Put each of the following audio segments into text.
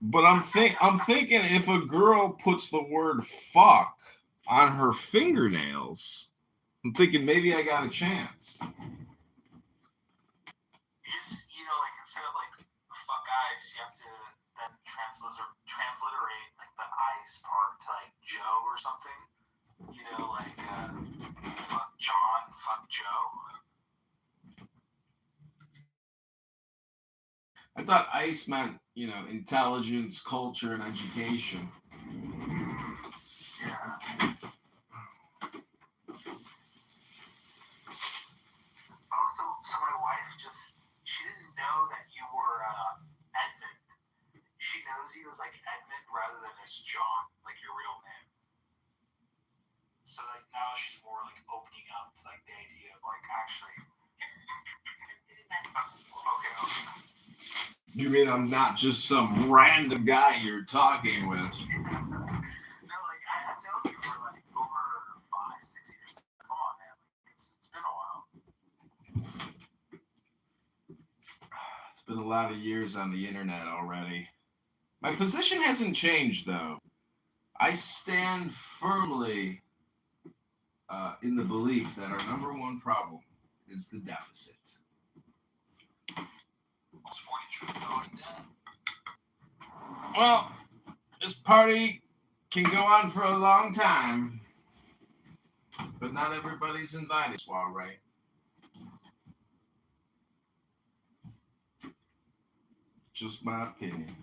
But I'm thinking if a girl puts the word fuck on her fingernails, I'm thinking maybe I got a chance. You just, like instead of like fuck ice, you have to then transliterate like the ice part to like Joe or something. Like fuck John, fuck Joe. I thought ice meant, intelligence, culture, and education. Yeah. So my wife she didn't know that you were Edmund. She knows you as like Edmund rather than as John, like your real name. So like now she's more like opening up to like the idea of like actually. Okay. You mean I'm not just some random guy you're talking with? No, like I've known you for like over 5, 6 years. Come on, man. Like it's been a while. It's been a lot of years on the internet already. My position hasn't changed, though. I stand firmly in the belief that our number one problem is the deficit. Almost $40 trillion debt. Well, this party can go on for a long time, but not everybody's invited, Swall, right? Just my opinion.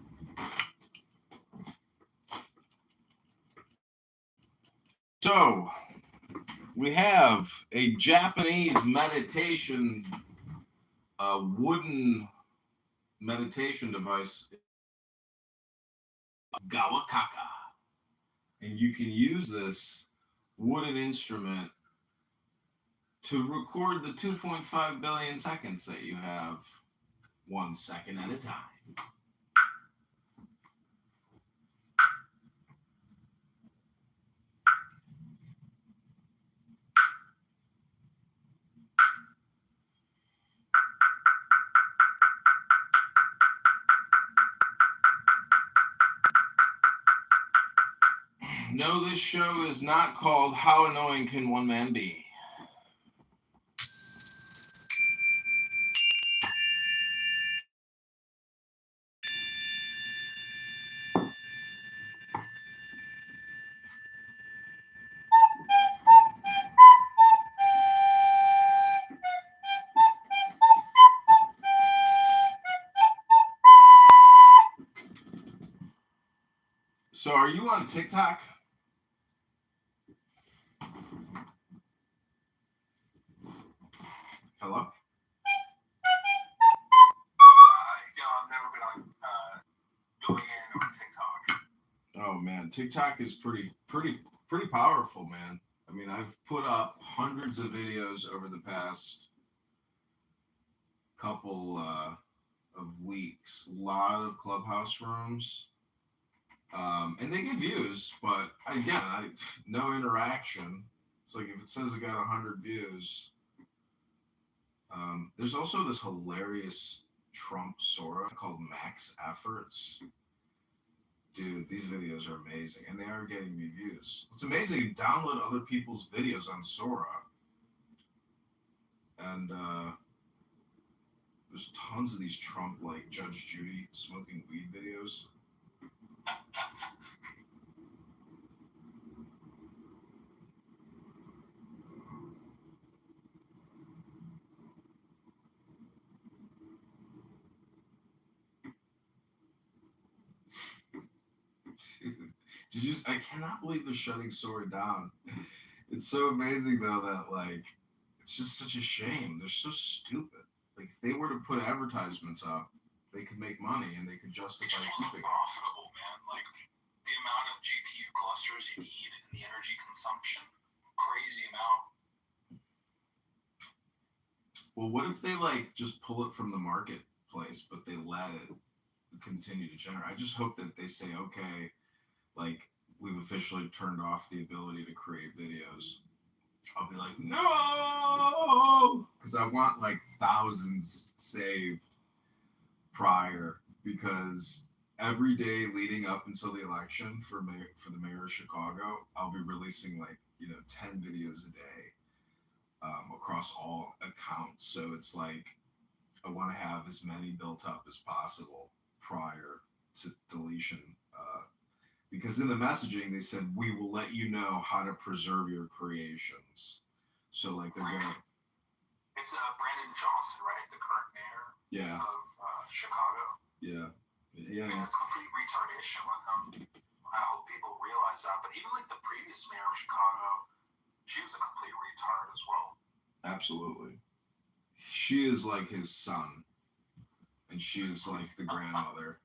So, we have a Japanese meditation, wooden meditation device, Gawakaka. And you can use this wooden instrument to record the 2.5 billion seconds that you have 1 second at a time. No, this show is not called How Annoying Can One Man Be? So, are you on TikTok? Hello? I've never been on going in on TikTok. Oh man, TikTok is pretty powerful, man. I mean, I've put up hundreds of videos over the past couple of weeks. A lot of clubhouse rooms, and they get views, but again, no interaction. It's like if it says it got 100 views. There's also this hilarious Trump Sora called Max Efforts. Dude, these videos are amazing, and they are getting me views. It's amazing. You download other people's videos on Sora, and there's tons of these Trump, like Judge Judy smoking weed videos. Did you? I cannot believe they're shutting Sora down. It's so amazing though that like it's just such a shame. They're so stupid. Like if they were to put advertisements up, they could make money and they could justify It's keeping it. profitable, man. Like the amount of GPU clusters you need and the energy consumption, crazy amount. Well, what if they like just pull it from the marketplace, but they let it continue to generate? I just hope that they say, okay, like we've officially turned off the ability to create videos. I'll be like, no, because I want like thousands saved prior because every day leading up until the election for the mayor of Chicago, I'll be releasing 10 videos a day across all accounts. So it's like I want to have as many built up as possible prior to deletion. Because in the messaging they said we will let you know how to preserve your creations. So like they're gonna. It's Brandon Johnson, right? The current mayor of Chicago. Yeah. Yeah, it's complete retardation with him. I hope people realize that. But even like the previous mayor of Chicago, she was a complete retard as well. Absolutely. She is like his son, and she is like the grandmother.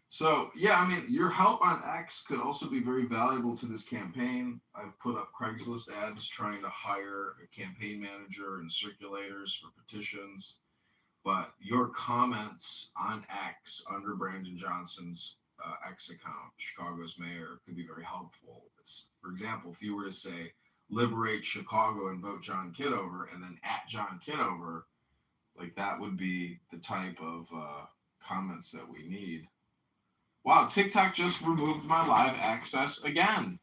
So, yeah, I mean, your help on X could also be very valuable to this campaign. I've put up Craigslist ads trying to hire a campaign manager and circulators for petitions. But your comments on X under Brandon Johnson's X account, Chicago's mayor, could be very helpful. For example, if you were to say, liberate Chicago and vote John Kitover, and then at John Kitover, like that would be the type of comments that we need. Wow, TikTok just removed my live access again.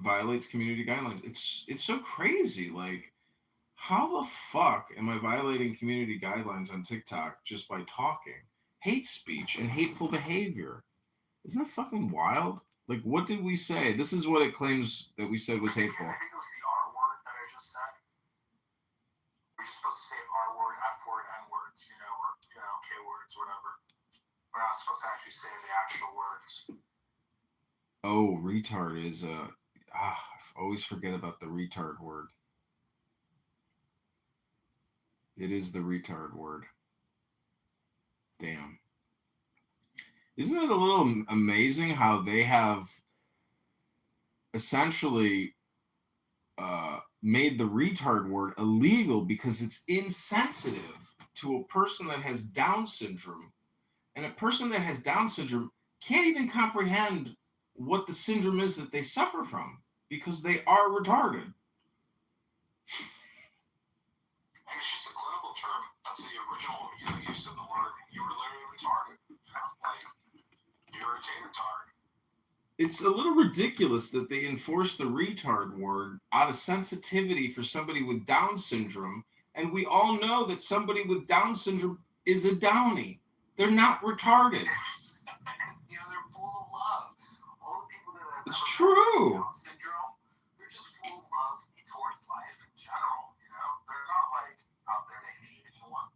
Violates community guidelines. It's so crazy. Like, how the fuck am I violating community guidelines on TikTok just by talking? Hate speech and hateful behavior. Isn't that fucking wild? Like, what did we say? This is what it claims that we said was hateful. I think it was the R word that I just said. We're just supposed to say R word, F word, N words, or K words, whatever. We're not supposed to actually say the actual words. Oh, retard is I always forget about the retard word. It is the retard word. Damn. Isn't it a little amazing how they have essentially made the retard word illegal because it's insensitive to a person that has Down syndrome, and a person that has Down syndrome can't even comprehend what the syndrome is that they suffer from because they are retarded. It's just a clinical term. That's the original use of the word. You were literally retarded. Like you're a retard. It's a little ridiculous that they enforce the retard word out of sensitivity for somebody with Down syndrome, and we all know that somebody with Down syndrome is a Downy. They're not retarded. They're full of love. All the people that have it's true. Down syndrome, they're just full of love towards life in general. They're not like out there to hate anyone.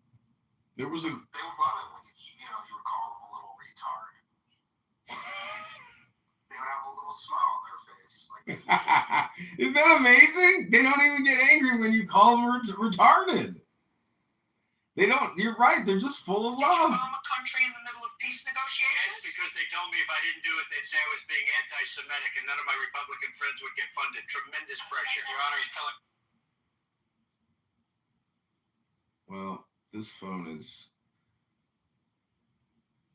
They would love it when you would call them a little retard. They would have a little smile on their face. Isn't that amazing? They don't even get angry when you call them retarded. They don't. You're right. They're just full of love. Did you bomb a country in the middle of peace negotiations? Yes, because they told me if I didn't do it, they'd say I was being anti-Semitic, and none of my Republican friends would get funded. Tremendous pressure. Your Honor, he's telling. Well, this phone is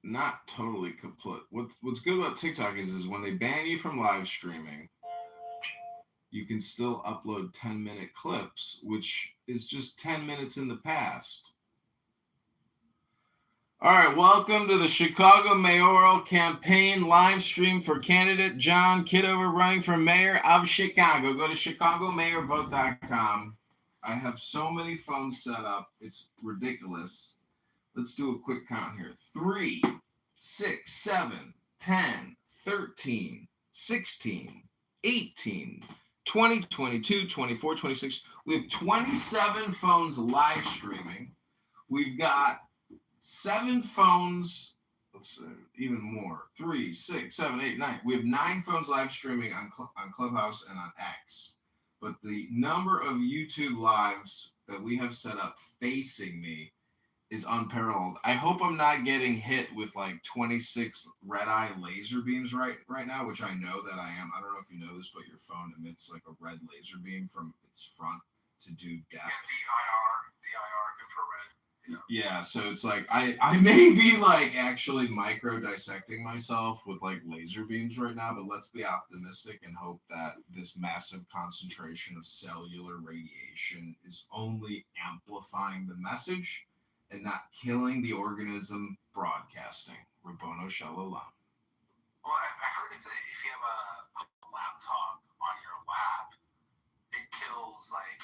not totally complete. What's good about TikTok is when they ban you from live streaming, you can still upload 10-minute clips, which is just 10 minutes in the past. All right, welcome to the Chicago mayoral campaign live stream for candidate John Kitover running for mayor of Chicago. Go to chicagomayorvote.com. I have so many phones set up, it's ridiculous. Let's do a quick count here. 3, 6, 7, 10, 13, 16, 18, 20, 22, 24, 26. We have 27 phones live streaming. We've got 7 phones, let's see, even more. 3, 6, 7, 8, 9. We have 9 phones live streaming on Clubhouse and on X. But the number of YouTube lives that we have set up facing me is unparalleled. I hope I'm not getting hit with like 26 red-eye laser beams right now, which I know that I am. I don't know if you know this, but your phone emits like a red laser beam from its front to do depth. The IR infrared. Yeah, so it's like I may be like actually micro dissecting myself with like laser beams right now, but let's be optimistic and hope that this massive concentration of cellular radiation is only amplifying the message and not killing the organism broadcasting. Rabono Shalom. Well, I heard if you have a laptop on your lap, it kills like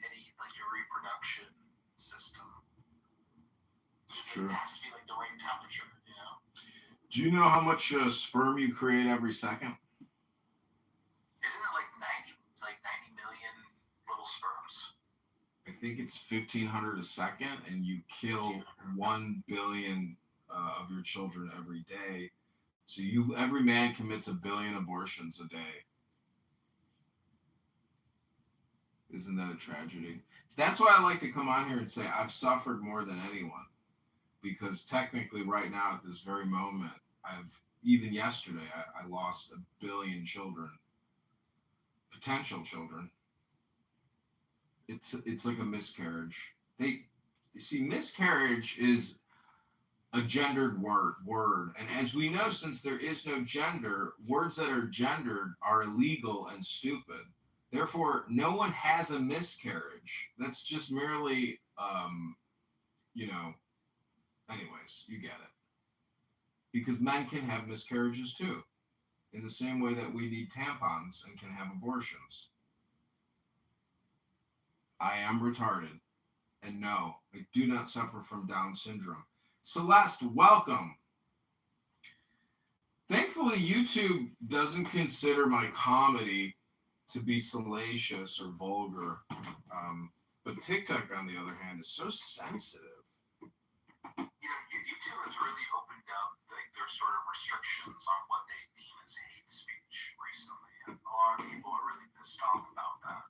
any like your reproduction system. It's true. It has to be like the right temperature, you know. Do you know how much sperm you create every second? Isn't it like 90 million little sperms? I think it's 1,500 a second, and you kill 1 billion of your children every day. So every man commits 1 billion abortions a day. Isn't that a tragedy? So that's why I like to come on here and say I've suffered more than anyone, because technically right now at this very moment, even yesterday I lost 1 billion children, potential children. It's like a miscarriage. You see, miscarriage is a gendered word. And as we know, since there is no gender, words that are gendered are illegal and stupid. Therefore, no one has a miscarriage. That's just merely, anyways, you get it. Because men can have miscarriages too, in the same way that we need tampons and can have abortions. I am retarded. And no, I do not suffer from Down syndrome. Celeste, welcome. Thankfully, YouTube doesn't consider my comedy to be salacious or vulgar. But TikTok, on the other hand, is so sensitive. You know, YouTube has really opened up like their sort of restrictions on what they deem as hate speech recently. And a lot of people are really pissed off about that.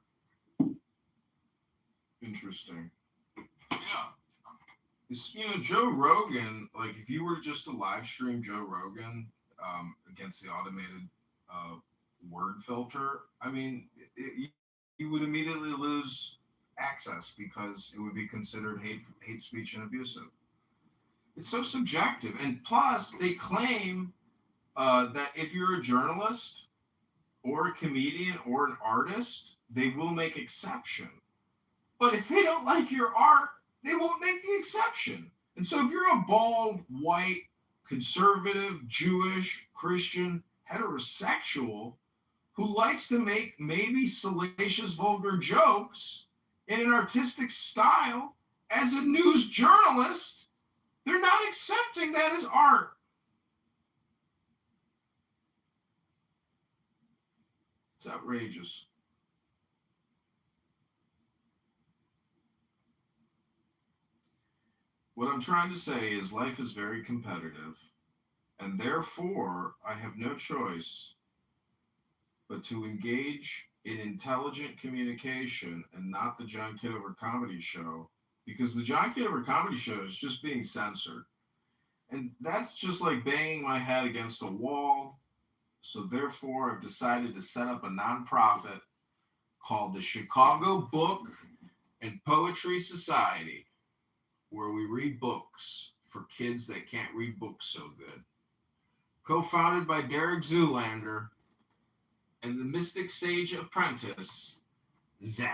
Interesting. Yeah. Joe Rogan, like if you were just to live stream Joe Rogan against the automated word filter, I mean, you would immediately lose access because it would be considered hate speech and abusive. It's so subjective. And plus, they claim that if you're a journalist or a comedian or an artist, they will make exception. But if they don't like your art, they won't make the exception. And so if you're a bald, white, conservative, Jewish, Christian, heterosexual who likes to make maybe salacious, vulgar jokes in an artistic style as a news journalist, they're not accepting that as art. It's outrageous. What I'm trying to say is life is very competitive, and therefore I have no choice but to engage in intelligent communication and not the John Kitover comedy show, because the John Kitover comedy show is just being censored. And that's just like banging my head against a wall. So therefore, I've decided to set up a nonprofit called the Chicago Book and Poetry Society, where we read books for kids that can't read books so good. Co-founded by Derek Zoolander and the Mystic Sage Apprentice, Zen.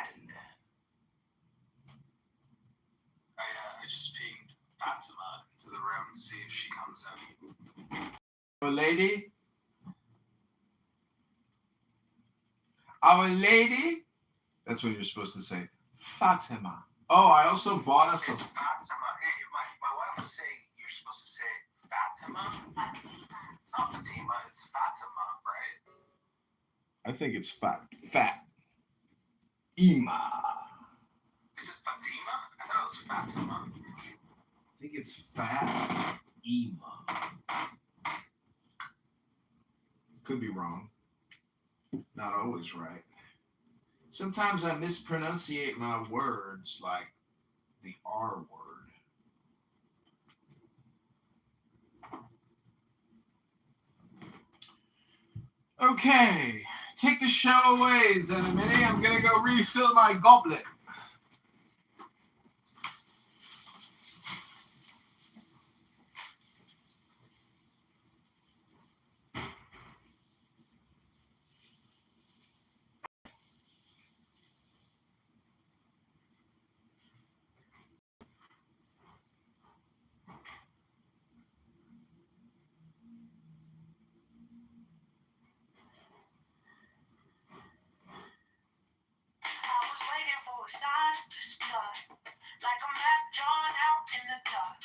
I just pinged Fatima into the room to see if she comes in. Our Lady? Our Lady? That's what you're supposed to say. Fatima. Oh, I also bought us It's Fatima. Hey, my wife was saying you're supposed to say Fatima. It's not Fatima, it's Fatima, right? I think it's fat. Ima. Is it Fatima? I thought it was Fatima. I think it's fat. Ima. Could be wrong. Not always right. Sometimes I mispronunciate my words like the R word. Okay, take the show away, Zenimini. I'm going to go refill my goblet. time to start. Like a map drawn out in the dark.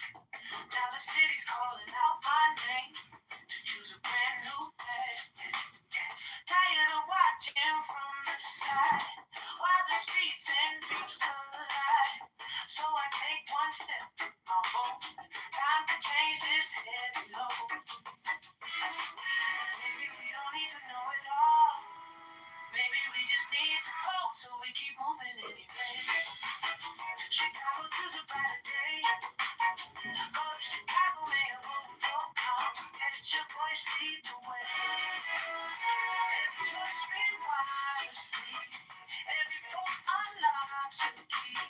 Now the city's calling out my name to choose a brand new path. Tired of watching from the side while the streets and dreams collide. So I take one step on both. Time to change this heavy load. Maybe we don't need to know it all. Maybe we just need to float, so we keep moving anyway. Chicago to the brighter day. Go to Chicago, may it overflow. Let your voice lead the way. Every choice rewires me. Every vote unlocks a key.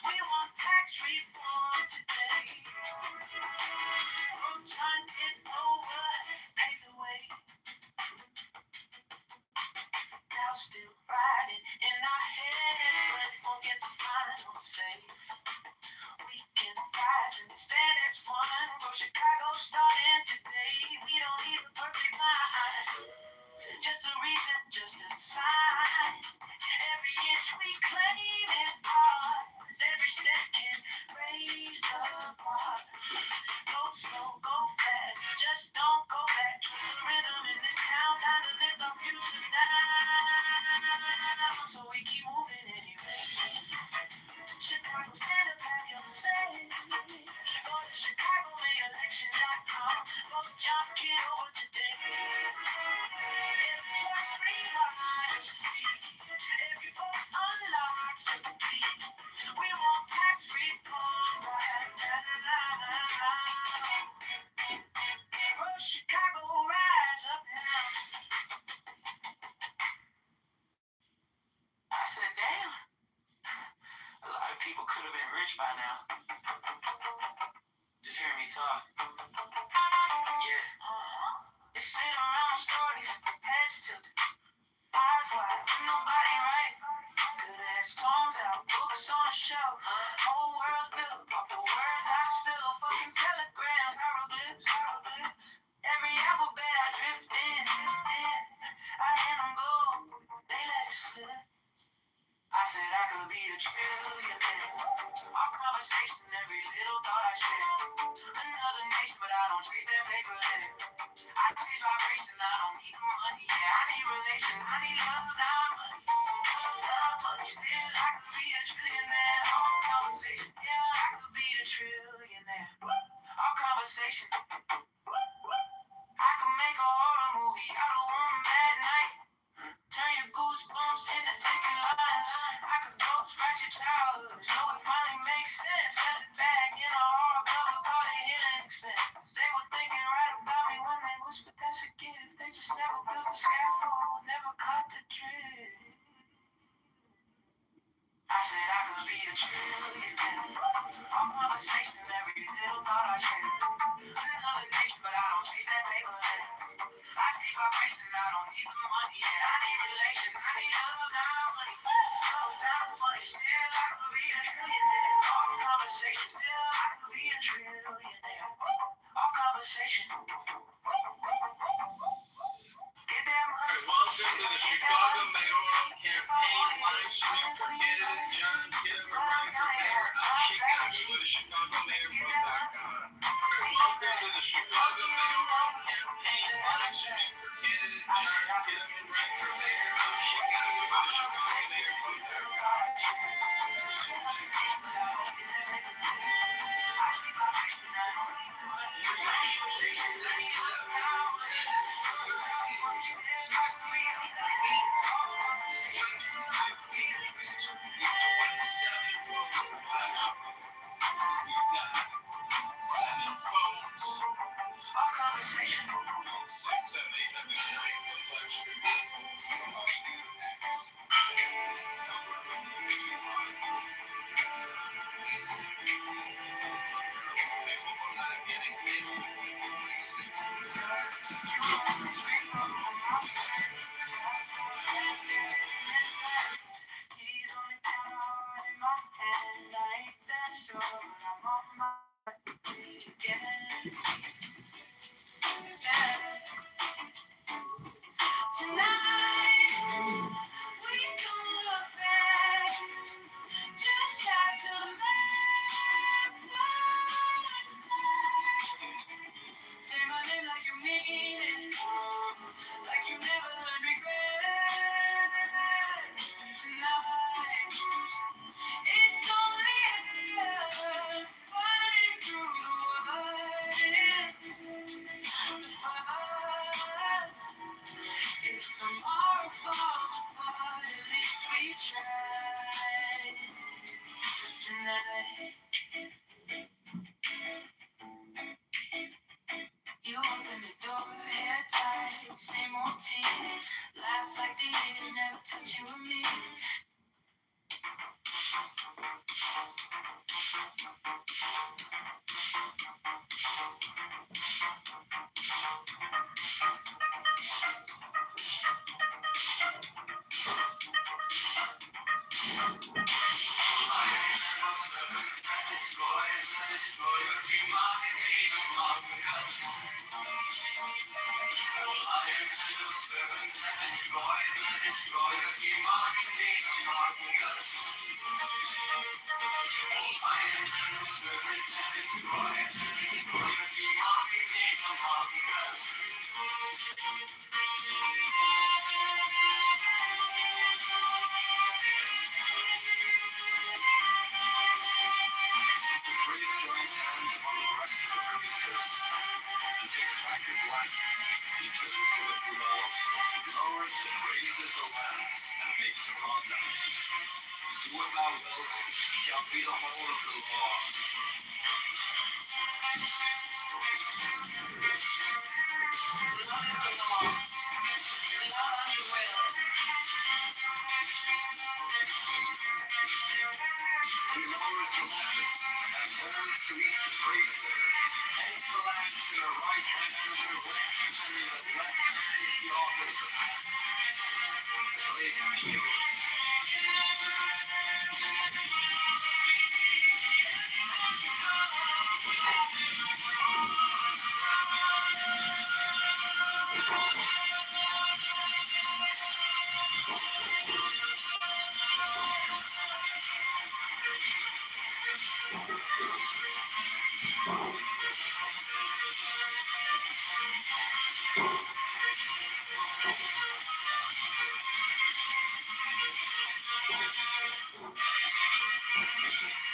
We want tax reform today. Road time get over, pave the way. Now still riding in our head, but won't get the final say. We can rise and stand as one. Go Chicago starting today. We don't need a perfect mind. Just a reason, just a sign. Every inch we claim is ours. Every step can raise the bar. Go slow, go fast. Just don't go back. Twist the rhythm in this town. Time to live the future now. So we keep moving anyway. Chicago, stand up, have your say. Go to Chicago, election.com. Vote John Kitover today. Every choice rewires me. Every vote unlocks a key. We want tax reform right now. Oh, Chicago, rise up now. I said, damn. A lot of people could have been rich by now. Just hearing me talk. Yeah. They sit around the stories, heads tilted, eyes wide, nobody writing. Could have had songs out, books on a shelf. Whole world's built off the words I spill. Fucking telegrams, hieroglyphs. Every alphabet I drift in. I hand them go, they let it slip. I said I could be a trillionaire. Our conversations, every little thought I share. Another nation, but I don't chase that paper there. I chase vibration, I don't need the money. Yeah, I need relation, I need love, not money. Love, not money. Still, I could be a trillionaire. Our conversation, yeah, I could be a trillionaire. Our conversation, I could make a horror movie out of one bad night. Turn your goosebumps into ticking lines. I could ghost write your childhood, so it finally makes sense. Set it back in a horror cover, call it healing expense. They were thinking right about me when they whispered that's a gift. They just never built the scaffold, never caught the drift. I said I could be a trillionaire. Our conversations, every little thought I share. Another nation, but I don't chase that paper there. I chase vibration, I don't need the money. Yeah, I need relation, I need love, not money. Love, not money. Still, I could be a trillionaire. Our conversation, still, I could be a trillionaire. Our conversation. Get that money. Welcome to the Chicago mayoral campaign live stream for candidate John Kitover running for mayor of Chicago with the ChicagoMayorVote.com. Welcome to the Chicago mayoral campaign live stream for candidate John Kitover running for mayor of Chicago with the ChicagoMayorVote.com. He's on the counter in my hand. I ain't that sure, but I'm on my way again. Tonight, we gon' look back. night. You open the door with your hair tight, same old tea. Laugh like the years never touch you and me. Priest joins hands upon the breast of the priestess. He takes back his lance. He turns to the floor, lowers and raises the lance, and makes a covenant. Do what thou wilt, shall be the whole of the law. Love is the law. Love on your will. He lowers the lance and turns to each priestess. Takes the lance in her right hand and her left, and in the left hand she offers the path. The priest kneels.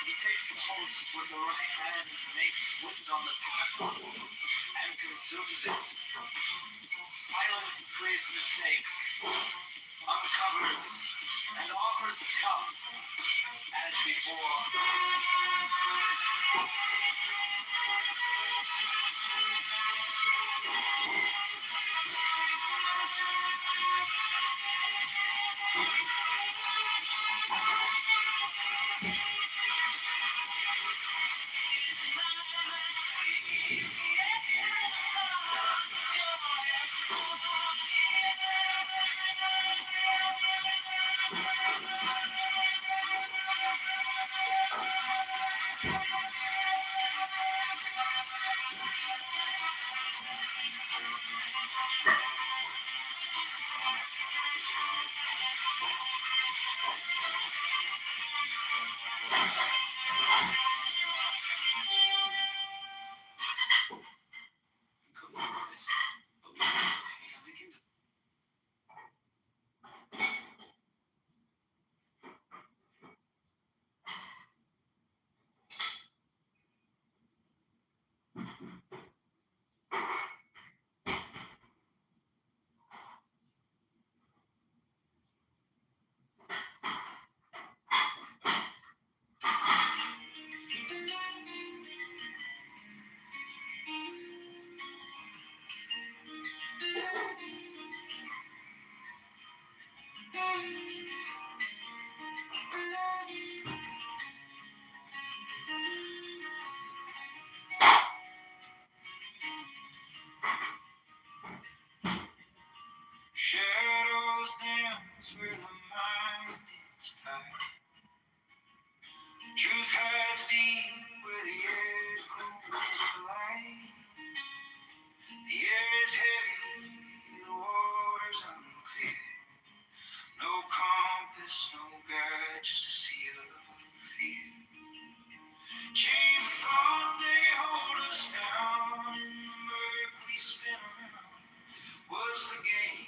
He takes the host with the right hand, makes wind on the tap, and consumes it. Silence the priest's mistakes, uncovers, and offers the cup as before. Shadows dance where the mind is tight. Truth hides deep where the echoes fly. The air is heavy, the water's unclear. No compass, no guide, just a sea of fear. Chains of thought, they hold us down. In the murk we spin around. What's the game?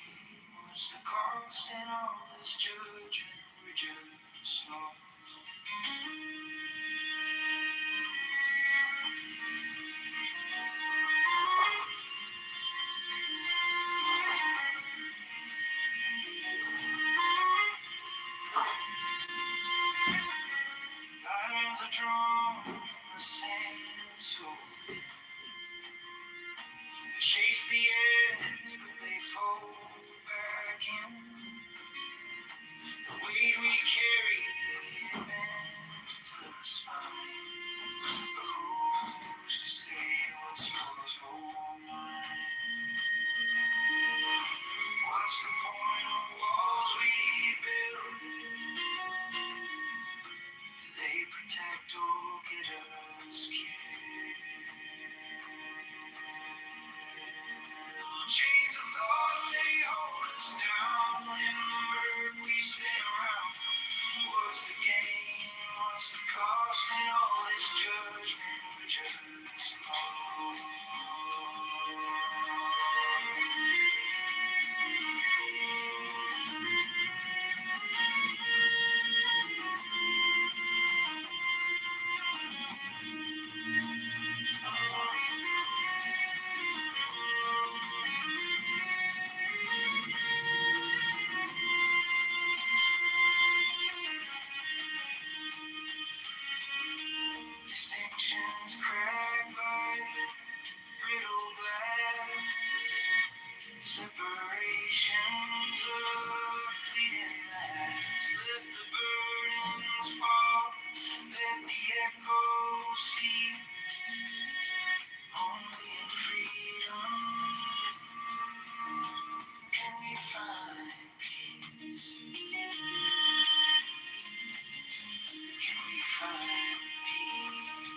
What's the cost? And all this judgment, we're just lost. lines are drawn in the sand so thin. They chase the ends, but they fall back in. The weight we carry bends the spine. But who's to say what's yours or mine? What's the point of walls we build? Do they protect or get us killed? Chains of thought, they hold us down. In the murk we spin around. What's the gain? What's the cost in all this judgment? We're just lost. Distinctions cracked like brittle glass. Separations of fleeting mass. Let the burdens fall. Let the echoes see. Only in freedom can we find peace. Can we find peace?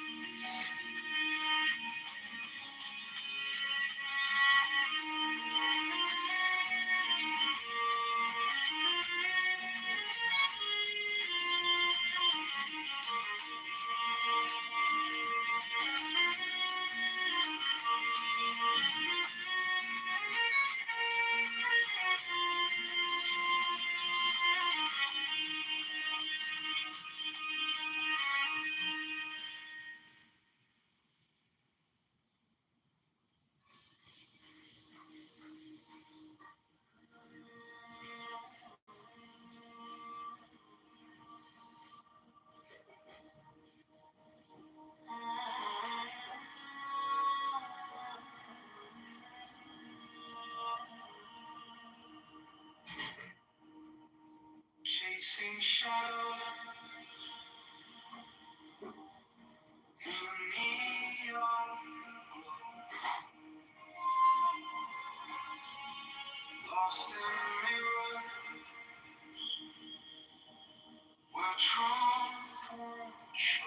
Chasing shadows, you and me alone. Lost in mirror, where truth won't show.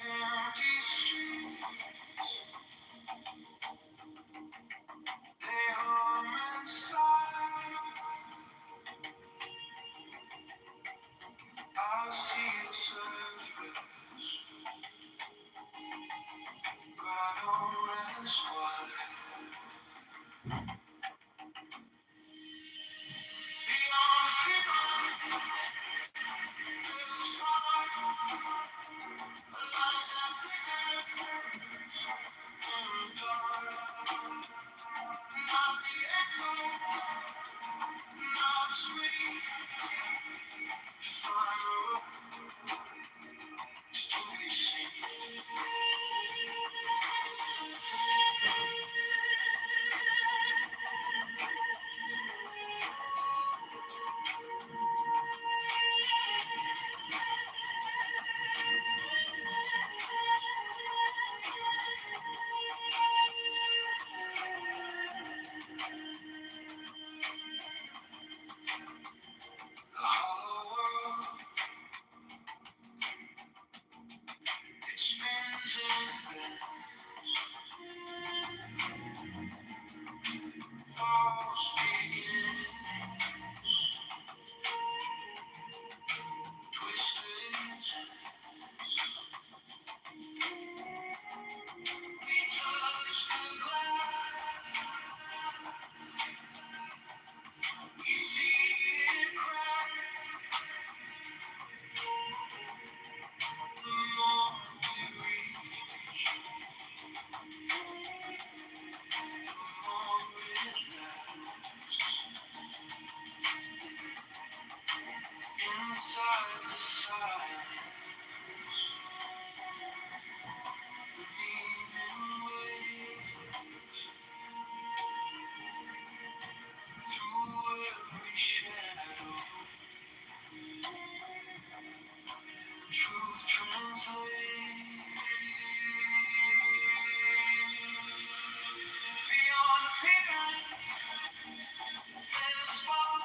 Empty streets, they hum inside. I see the surface, but I know that's why. Beyond the there's a spark, a light that flickers. inside the silence, the meaning waves through every shadow. The truth translates beyond appearance. There's a spark,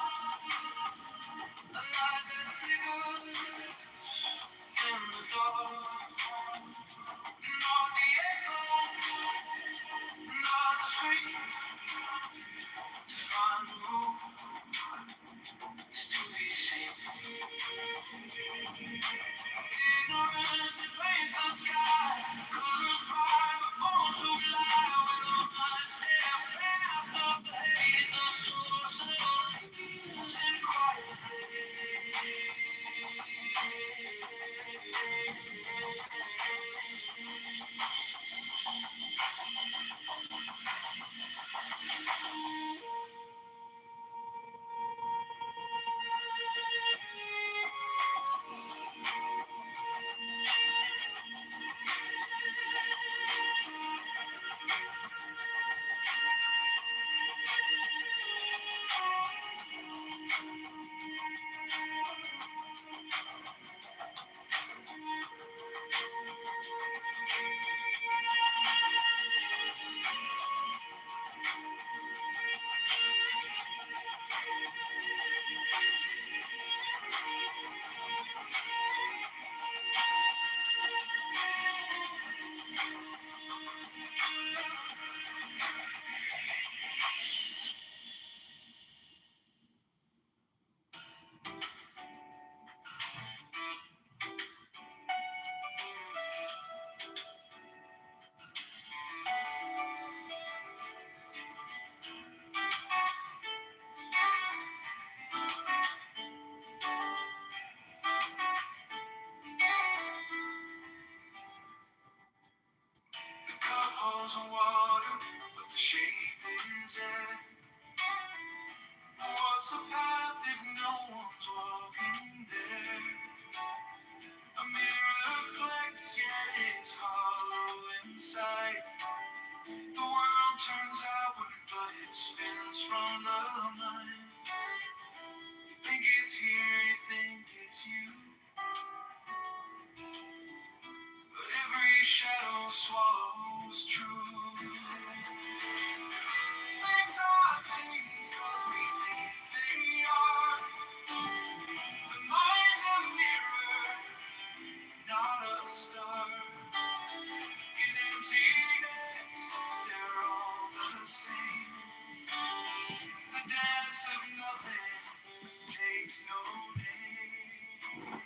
a light that flickers in the dark. Not the echo, not the scream. To find the root is to be seen. Ignorance that paints the sky, colors bright, but born to lie. When the blind steps past the blaze, the source of peace and quiet of water, but the shape is in. What's a path if no one's walking there? A mirror reflects, yet it's hollow inside. The world turns outward, but it spins from the mind. You think it's here, you think it's you, but every shadow swallows truth. Things are things 'cause we think they are. The mind's a mirror, not a star. In emptiness, they're all the same. The dance of nothing takes no name.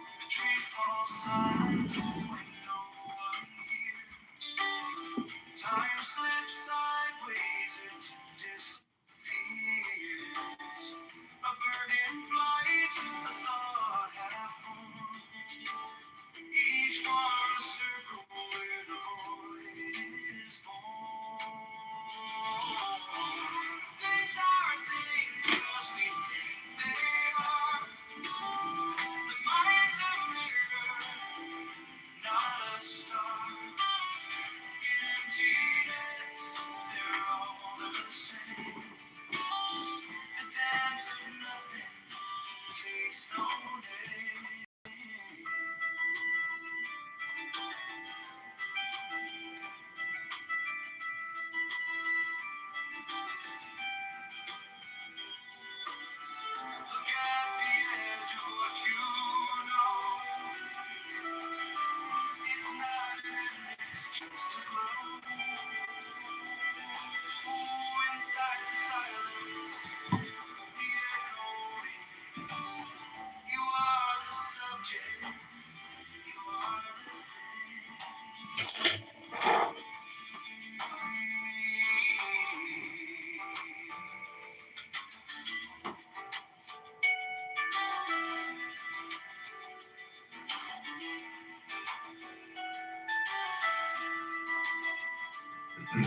The tree falls silent when no one hears. Time slips sideways, it disappears. A bird in flight, a thought half formed. Each one a circle where the void is born. Things are things 'cause we think they are. The mind's a mirror, Between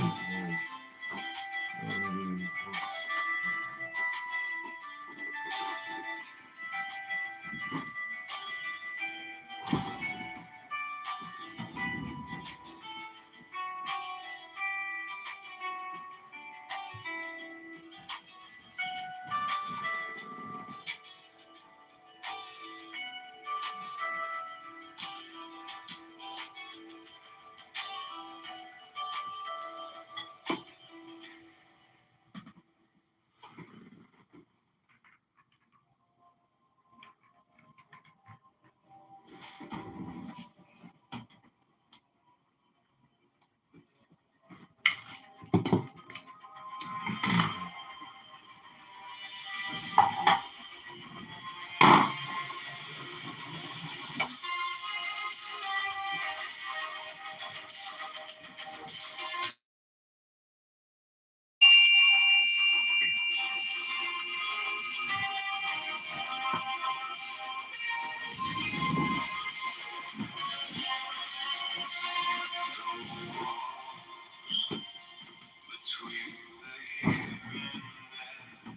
the here and there,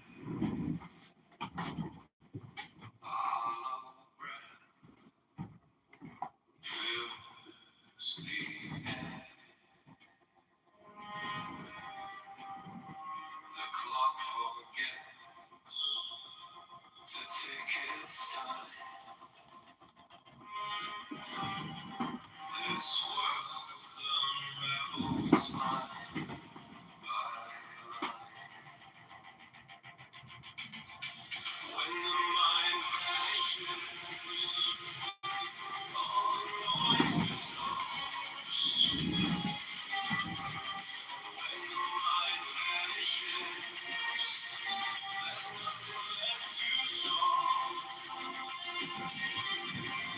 hollow breath fills the air. The clock forgets to take its time. This world unravels line by line. When the mind vanishes, all noise dissolves. When the mind vanishes, there's nothing left to solve.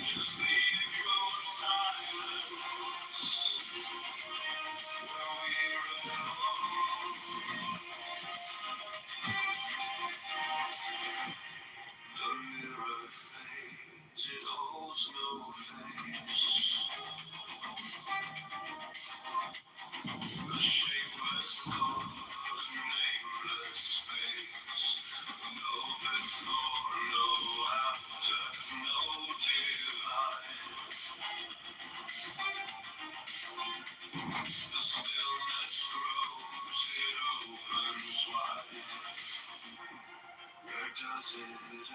Just the echo of silence where we revolve. The mirror fades, it holds no face. A shapeless thought, a nameless space. No before, no after, no divide. The stillness grows, it opens wide. Where does it end?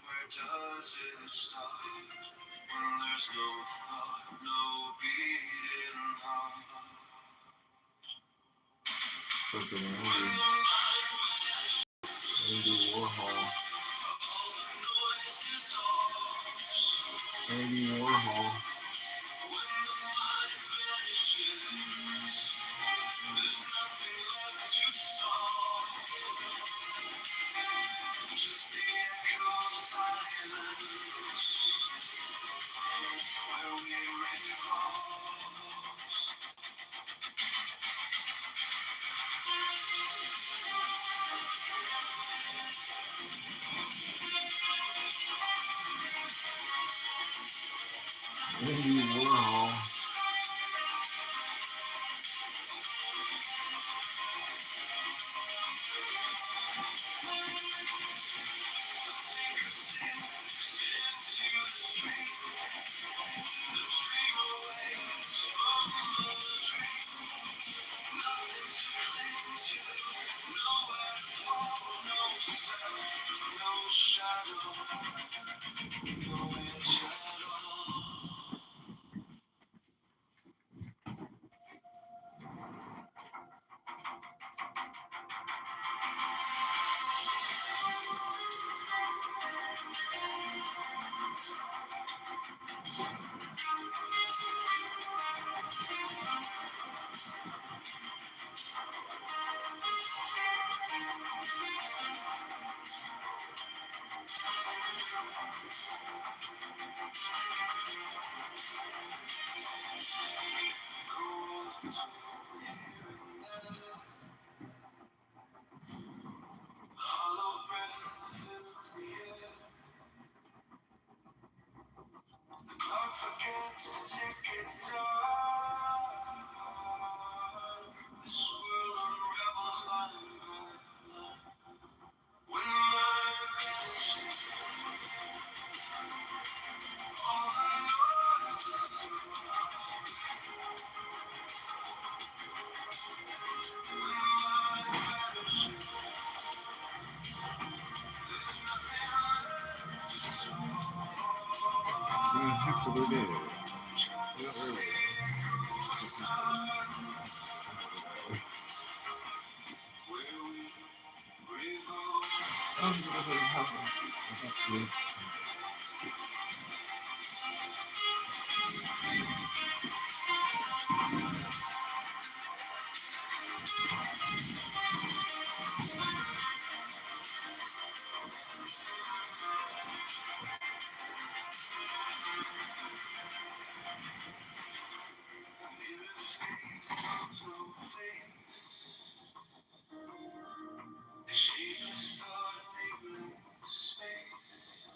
Where does it start? When there's no thought, no beating heart. Fucking When the Andy. mind vanishes, Andy Warhol. all the noise dissolves. Andy Warhol. When the mind vanishes, there's nothing left to solve. Just the echo of silence where we revolve. Andy Warhol. Into the street, the dream awakes from the dream. Nothing to cling to, nowhere to fall, no self, no shadow, no edge at all. The world between here and there, hollow breath fills the air. The clock forgets to tick its time. absolutely did. Shapeless thought, nameless space.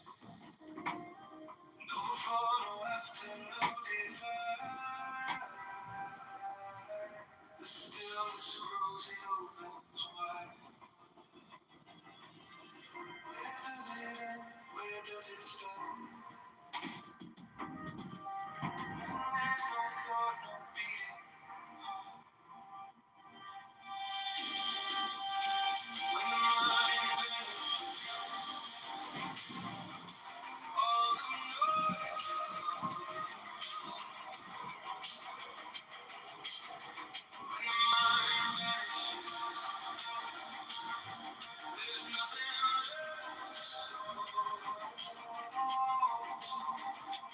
No photo after no divide. The stillness grows, it opens wide. Where does it end? Where does it start? When there's no thought, no beating heart. When the mind vanishes, all the noise is when the mind vanishes, there's nothing left to solve.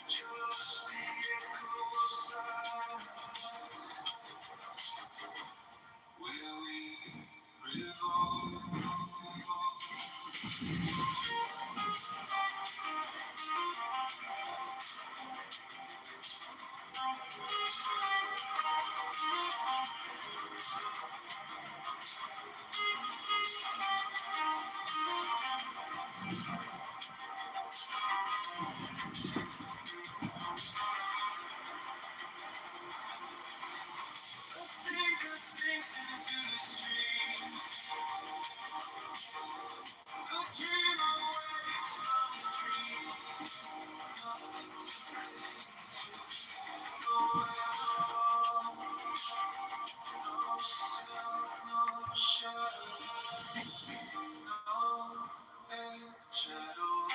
Just the echo of silence where we revolve. The thinker sinks into the stream. The dreamer wakes from the dream. Nothing to cling to. No alcohol, no self, no shadow, no edge at all.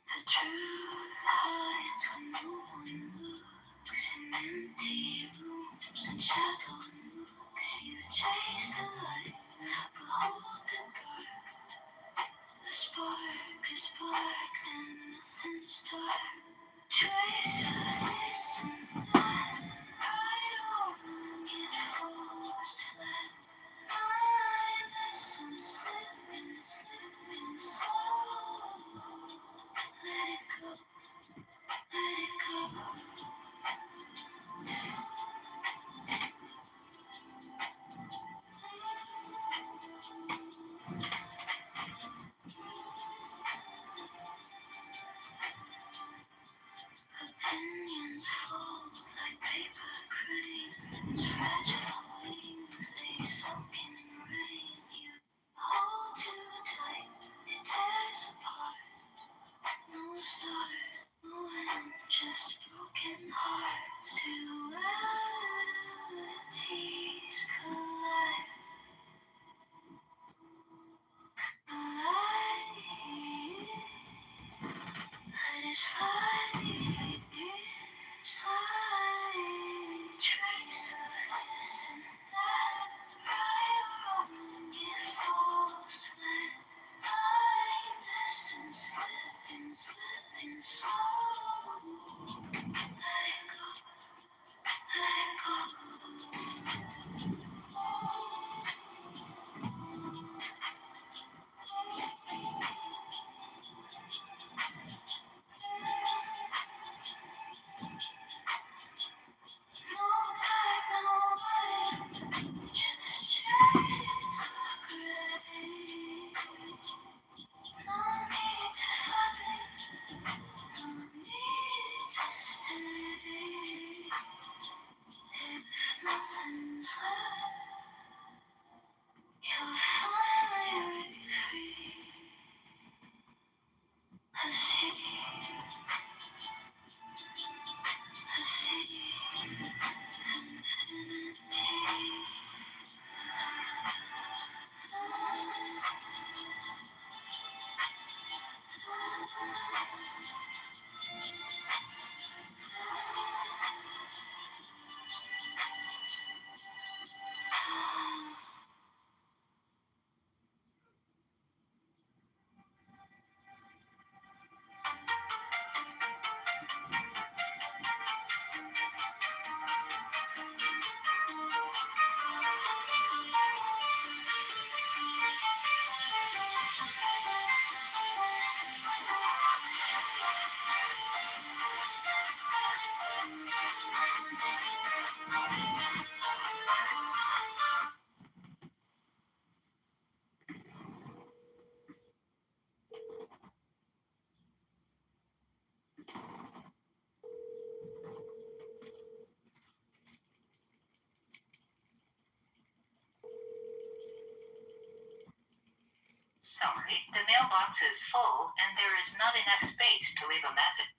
The truth hides when no one looks. In empty rooms and shadow nooks, you chase the light, but hold the dark. A spark, then nothing's dark. Trace of this and that, right or wrong, it falls flat. Mindless and slipping slow. Let it go, let it go. Opinions fall like paper cranes, fragile wings, they soak in rain. You hold too tight, it tears apart. No start, no end, just broken hearts. Two realities collide. And it's sliding, trace of this and that, right or wrong, it falls flat. Mindless and slipping slow. Let it go, let it go. sorry, the mailbox is full and there is not enough space to leave a message.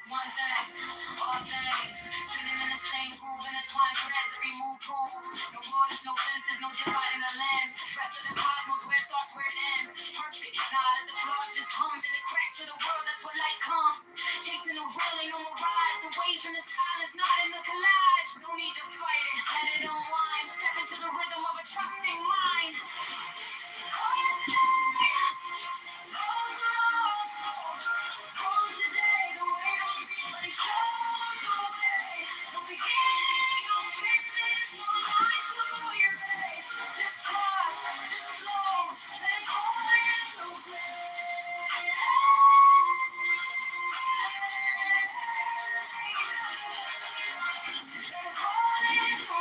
One thing, all things, spinning in the same groove, intertwined threads that remove proofs. No borders, no fences, no dividing the lands. Breath of the cosmos, where it starts, where it ends. Perfect, nah, let the flaws just hum in the cracks of the world, that's where light comes. Chasing the real, ain't no mirage. The waves in the silence, not in the collage. No need to fight it, let it unwind. Step into the rhythm of a trusting mind. Oh, yesterday, oh, tomorrow, oh, today. The way don't speak, but it shows the way. No beginning, no finish, no lines to erase. Just trust, just flow, let it fall into place. Let it fall into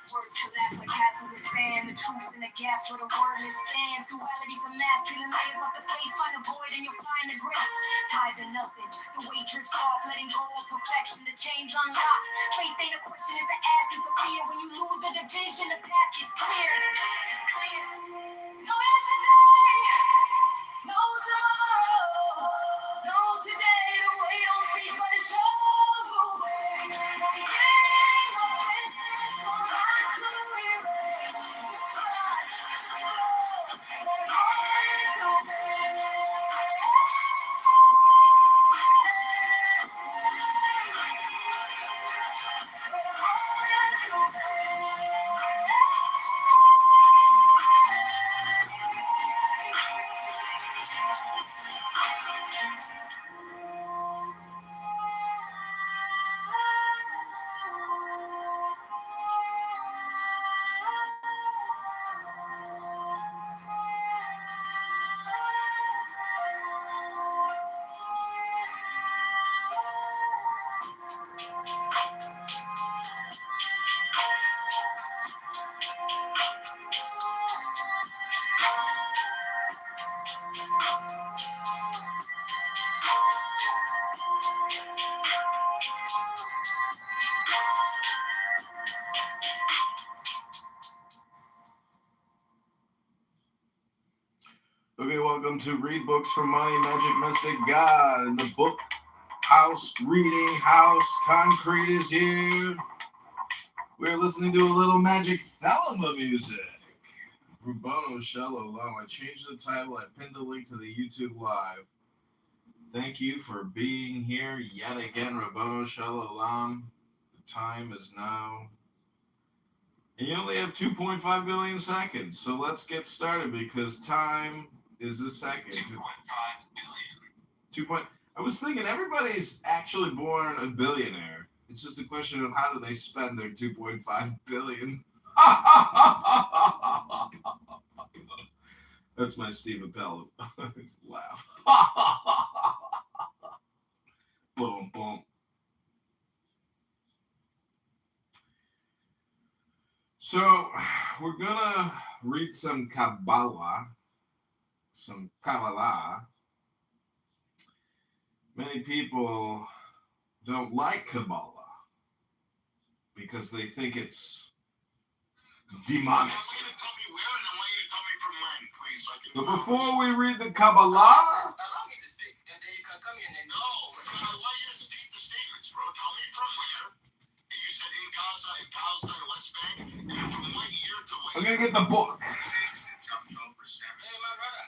words collapse like castles of sand. The truths in the gaps where the wordless stands. Dualities of mass, peeling layers off the face. Find the void and you'll find the grace. Tied to nothing, the weight drifts off. Letting go of perfection, the chains unlock. Faith ain't a question, it's the essence of fear. When you lose the division, the path is clear. No yesterday, no tomorrow, no today. The way don't speak, but it shows the way. No beginning, no finish, no line to erase. Just trust, just flow, let it all into Okay, welcome to Read Books for Money, Magic Mystic God. In the book house, reading house, concrete is here. We're listening to a little Magic Thelema music. Rubono Shalom. I changed the title. I pinned a link to the YouTube Live. Thank you for being here yet again, Rubono Shalom. The time is now. And you only have 2.5 billion seconds. So let's get started because time is a second. 2.5 billion. I was thinking everybody's actually born a billionaire. It's just a question of how do they spend their 2.5 billion. That's my Steve Appel laugh. Boom, boom. So we're gonna read some Kabbalah. Many people don't like Kabbalah because they think it's demonic. I want you to tell me where and I want you to tell me from when, please. So I can But before we read the Kabbalah, Allow me to speak, and then you can come in and. No, I want you to state the statements, bro. Tell me from where. You said in Gaza, in Palestine, West Bank, and from what year to what I'm gonna get the book. Hey, my brother,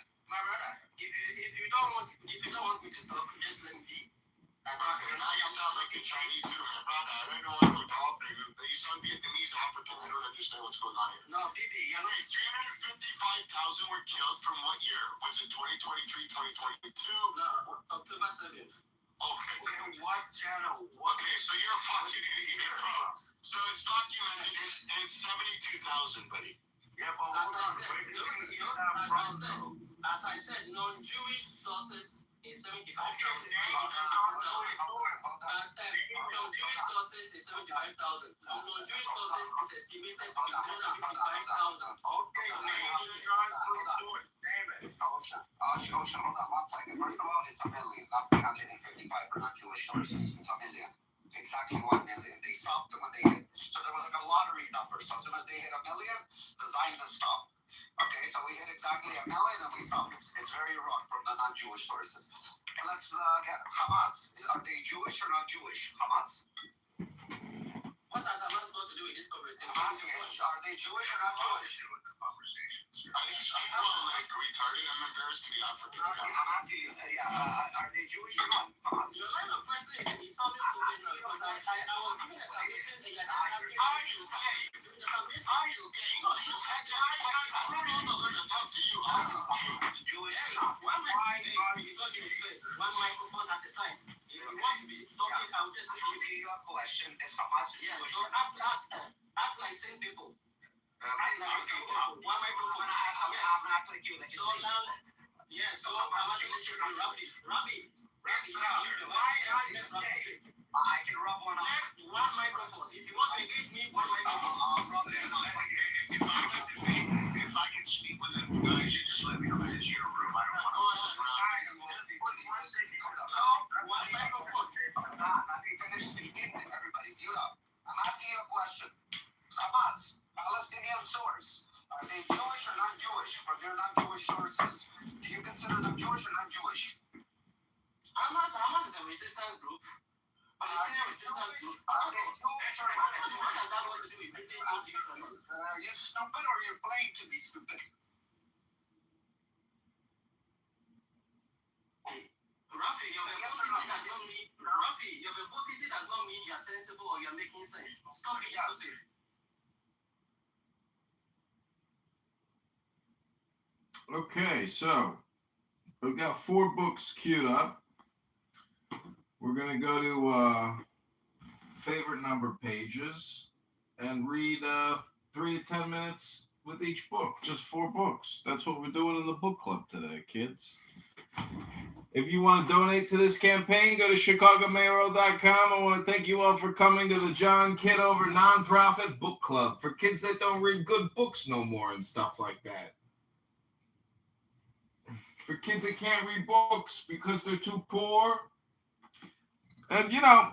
if you don't want me to talk, just let me be. Okay, now you sound like a Chinese too, man, brother. I don't know what you're talking. You sound Vietnamese, African. I don't understand what's going on here. No, Bibi, you're not. Wait, 355,000 were killed from what year? Was it 2023, 2022? No, October 7th. Okay. What channel? Okay, so you're a fucking idiot, bro. So it's documented and it's 72,000, buddy. Yeah, but hold on. Where did you get that from, though? As I said, non-Jewish sources is 75,000. From Jewish sources is 75,000. From non-Jewish sources is estimated to be 355,000. Okay, damn it. Hold on 1 second. First of all, it's a million, not 355 for non-Jewish sources. It's a million. Exactly 1 million. They stopped when they hit. So there was like a lottery number. So as soon as they hit a million, the Zionists stopped. Okay, so we hit exactly a million and we stopped. It's very wrong from the non-Jewish sources. And let's get Hamas. Are they Jewish or not Jewish? Hamas. What has Hamas got to do with this conversation? Are they Jewish or not Jewish? Are these people like retarded? I'm embarrassed to be African. Hamas, are they Jewish or not? Hamas. Your line of questioning is sounding stupid now because I was giving establishments and you're just asking. Are you gay? Are you gay? No, Please answer that question. I don't know how to talk to you. Are you gay? Jewish. Hey, one microphone at a time. If you want to be talking, I will just say Answer your question. Is Hamas yeah, Jewish? so act like same people. One microphone. I'm not like you. So now, yeah, so I'm actually shooting Rabbi, I can rub one on. next one microphone. If you want to give me one microphone. I'll rub it in. If I can speak with them guys, you just let me know. This is your room. I don't want to. One microphone. Let me finish speaking and everybody mute up. I'm asking you a question. Hamas, Palestinian source. Are they Jewish or non-Jewish? From their non-Jewish sources. Do you consider them Jewish or non-Jewish? Hamas is a resistance group. Palestinian resistance group. Are they Jewish or What non-Jewish? has that got to do with making Jews or not? Are you stupid or you're playing to be stupid? Rafi, your verbosity does not mean you're sensible or you're making sense. Stop being stupid. Okay, so we've got 4 books queued up. We're going to go to favorite number pages and read 3 to 10 minutes with each book. Just 4 books. That's what we're doing in the book club today, kids. If you want to donate to this campaign, go to ChicagoMayoral.com. I want to thank you all for coming to the John Kitover Nonprofit Book Club for kids that don't read good books no more and stuff like that. For kids that can't read books because they're too poor. And, you know,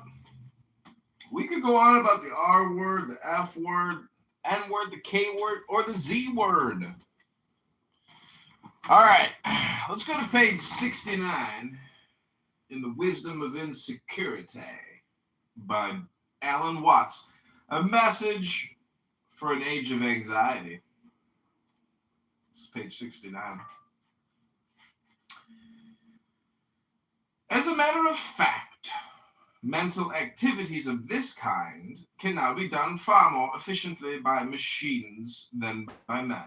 we could go on about the R word, the F word, N word, the K word, or the Z word. All right. let's go to page 69 in The Wisdom of Insecurity by Alan Watts. A message for an age of anxiety. It's page 69. As a matter of fact, mental activities of this kind can now be done far more efficiently by machines than by men.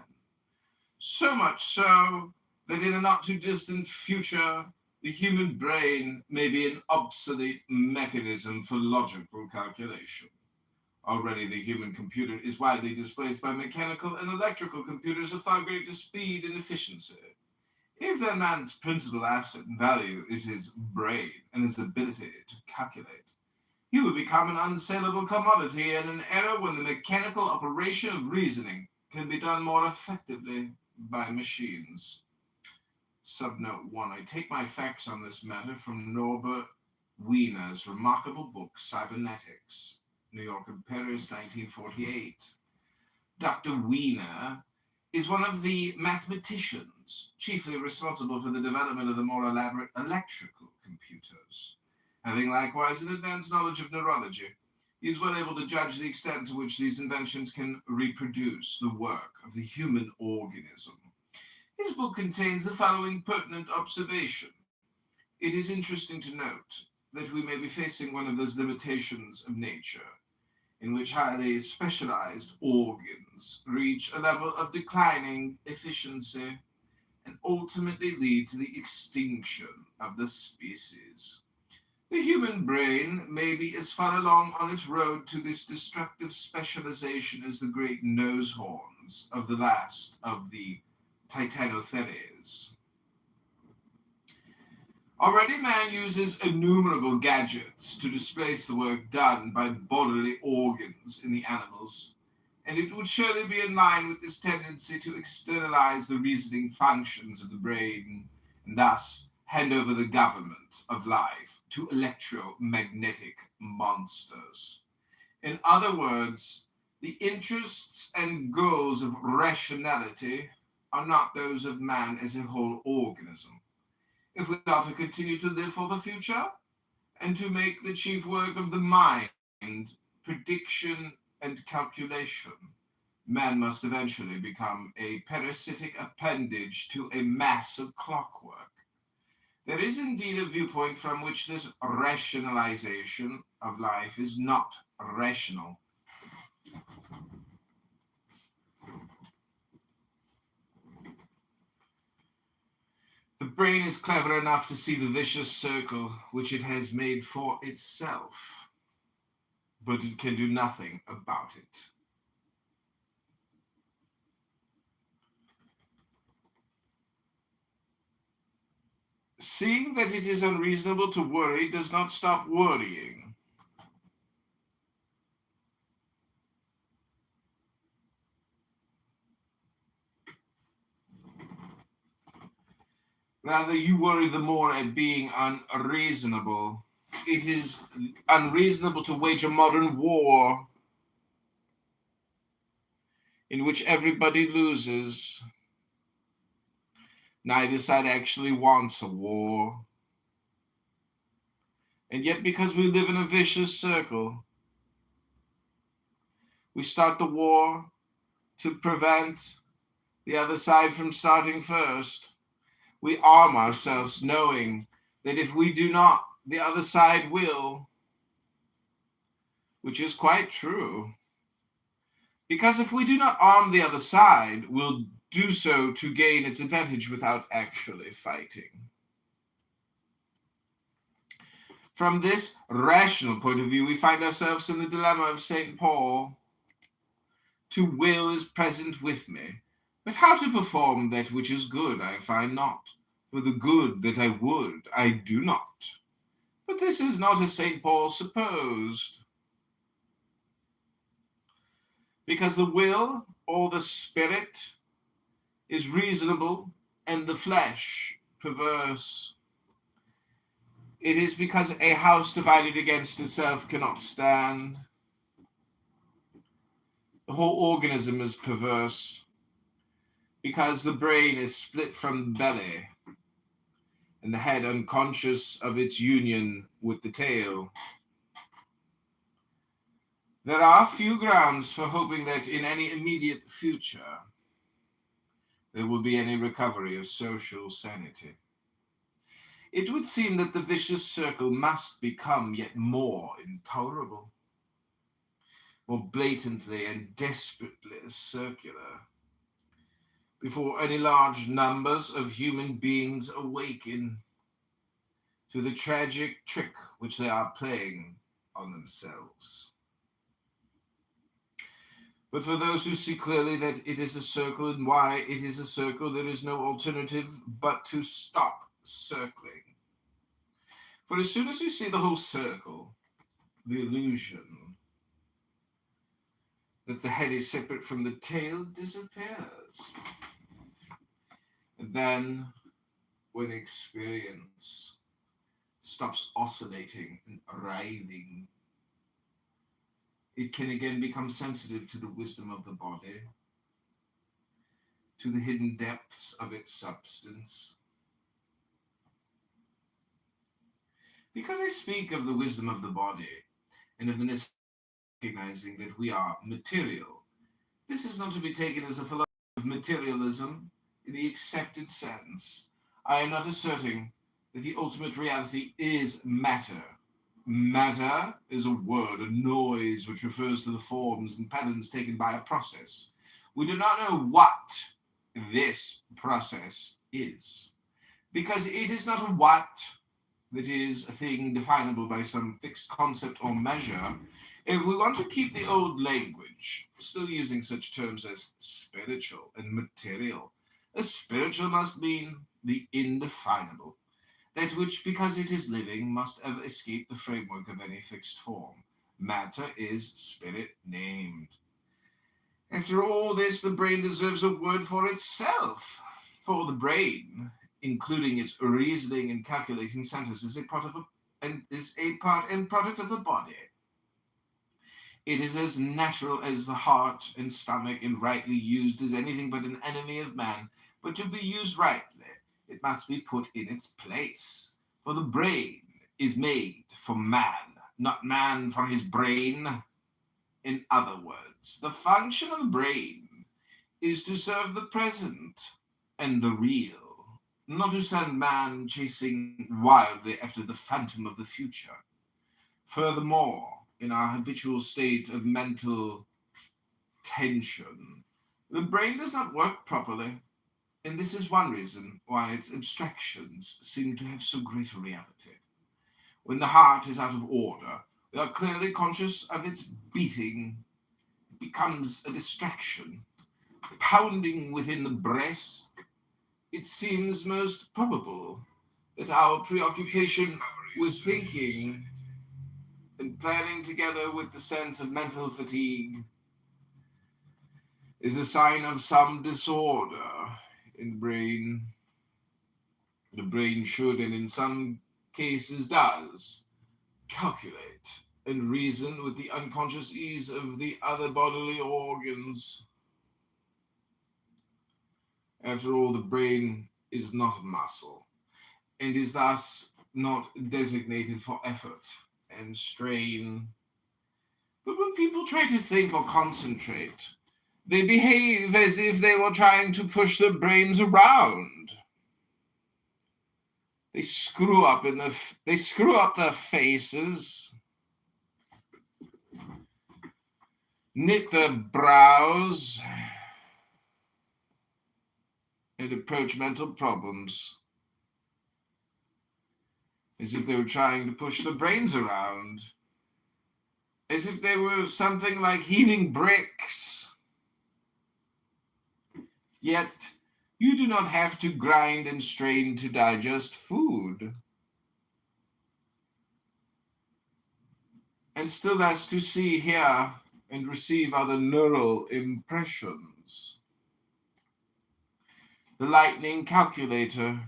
So much so that in a not too distant future, the human brain may be an obsolete mechanism for logical calculation. Already the human computer is widely displaced by mechanical and electrical computers of far greater speed and efficiency. If then man's principal asset and value is his brain and his ability to calculate, he will become an unsaleable commodity in an era when the mechanical operation of reasoning can be done more effectively by machines. Subnote 1. I take my facts on this matter from Norbert Wiener's remarkable book, Cybernetics, New York and Paris, 1948. Dr. Wiener is one of the mathematicians chiefly responsible for the development of the more elaborate electrical computers. Having likewise an advanced knowledge of neurology, he is well able to judge the extent to which these inventions can reproduce the work of the human organism. His book contains the following pertinent observation. It is interesting to note that we may be facing one of those limitations of nature in which highly specialized organs reach a level of declining efficiency and ultimately lead to the extinction of the species. The human brain may be as far along on its road to this destructive specialization as the great nose horns of the last of the Titanotheres. Already man uses innumerable gadgets to displace the work done by bodily organs in the animals, and it would surely be in line with this tendency to externalize the reasoning functions of the brain and thus hand over the government of life to electromagnetic monsters. In other words, the interests and goals of rationality are not those of man as a whole organism. If we are to continue to live for the future and to make the chief work of the mind prediction and calculation, man must eventually become a parasitic appendage to a mass of clockwork. There is indeed a viewpoint from which this rationalization of life is not rational. The brain is clever enough to see the vicious circle which it has made for itself, but it can do nothing about it. Seeing that it is unreasonable to worry does not stop worrying. Rather, you worry the more at being unreasonable. It is unreasonable to wage a modern war in which everybody loses. Neither side actually wants a war. And yet, because we live in a vicious circle, we start the war to prevent the other side from starting first. We arm ourselves knowing that if we do not, the other side will, which is quite true. Because if we do not arm the other side, we'll do so to gain its advantage without actually fighting. From this rational point of view, we find ourselves in the dilemma of St. Paul. To will is present with me, but how to perform that which is good I find not. For the good that I would, I do not. But this is not as St. Paul supposed. Because the will, or the spirit, is reasonable, and the flesh perverse. It is because a house divided against itself cannot stand. The whole organism is perverse, because the brain is split from the belly. and the head unconscious of its union with the tail. There are few grounds for hoping that in any immediate future there will be any recovery of social sanity. It would seem that the vicious circle must become yet more intolerable, more blatantly and desperately circular, before any large numbers of human beings awaken to the tragic trick which they are playing on themselves. But for those who see clearly that it is a circle and why it is a circle, there is no alternative but to stop circling. For as soon as you see the whole circle, the illusion that the head is separate from the tail disappears. And then, when experience stops oscillating and writhing, it can again become sensitive to the wisdom of the body, to the hidden depths of its substance. Because I speak of the wisdom of the body and of the necessity of recognizing that we are material, this is not to be taken as a philosophy of materialism in the accepted sense. I am not asserting that the ultimate reality is matter. Matter is a word, a noise which refers to the forms and patterns taken by a process. We do not know what this process is, because it is not a what that is a thing definable by some fixed concept or measure. If we want to keep the old language, still using such terms as spiritual and material, a spiritual must mean the indefinable, that which, because it is living, must ever escape the framework of any fixed form. Matter is spirit named. After all this, the brain deserves a word for itself, for the brain, including its reasoning and calculating centers, is a part and product of the body. It is as natural as the heart and stomach, and rightly used as anything but an enemy of man. But to be used rightly, it must be put in its place. For the brain is made for man, not man for his brain. In other words, the function of the brain is to serve the present and the real, not to send man chasing wildly after the phantom of the future. Furthermore, in our habitual state of mental tension, the brain does not work properly, and this is one reason why its abstractions seem to have so great a reality. When the heart is out of order, we are clearly conscious of its beating. It becomes a distraction. Pounding within the breast, it seems most probable that our preoccupation with thinking and planning, together with the sense of mental fatigue, is a sign of some disorder in the brain. The brain should, and in some cases does, calculate and reason with the unconscious ease of the other bodily organs. After all, the brain is not a muscle, and is thus not designated for effort and strain. But when people try to think or concentrate, they behave as if they were trying to push their brains around. They screw up their faces, knit their brows, and approach mental problems as if they were trying to push their brains around, as if they were something like heaving bricks. Yet, you do not have to grind and strain to digest food, and still less to see, hear, and receive other neural impressions. The lightning calculator,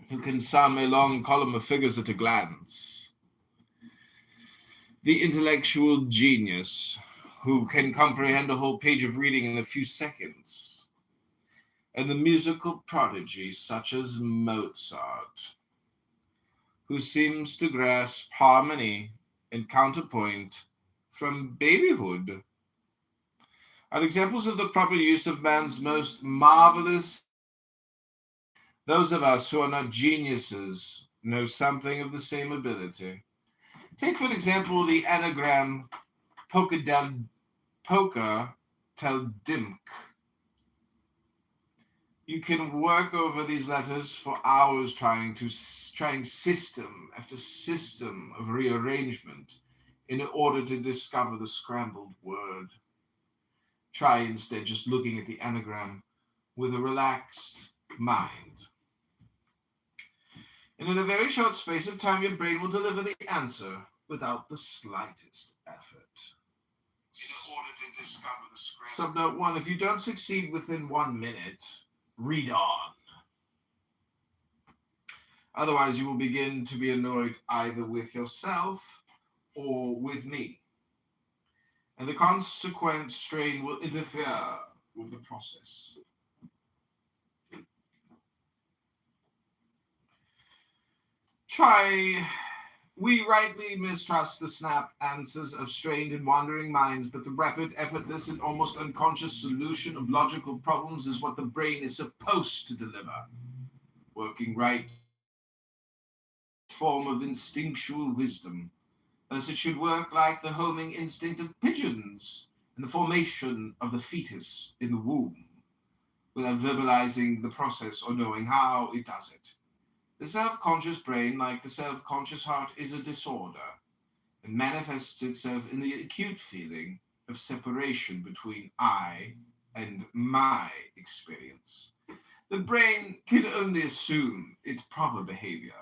who can sum a long column of figures at a glance. The intellectual genius, who can comprehend a whole page of reading in a few seconds. and the musical prodigy such as Mozart, who seems to grasp harmony and counterpoint from babyhood, are examples of the proper use of man's most marvelous. Those of us who are not geniuses know something of the same ability. Take, for example, the anagram Poca tel Dimk. You can work over these letters for hours trying system after system of rearrangement in order to discover the scrambled word. Try instead just looking at the anagram with a relaxed mind. And in a very short space of time, your brain will deliver the answer without the slightest effort. In order to discover the scrambled. Subnote 1. If you don't succeed within 1 minute, read on. Otherwise, you will begin to be annoyed either with yourself or with me. And the consequent strain will interfere with the process. We rightly mistrust the snap answers of strained and wandering minds, but the rapid, effortless, and almost unconscious solution of logical problems is what the brain is supposed to deliver. Working right form of instinctual wisdom. Thus it should work like the homing instinct of pigeons and the formation of the fetus in the womb, without verbalizing the process or knowing how it does it. The self-conscious brain, like the self-conscious heart, is a disorder and manifests itself in the acute feeling of separation between I and my experience. The brain can only assume its proper behavior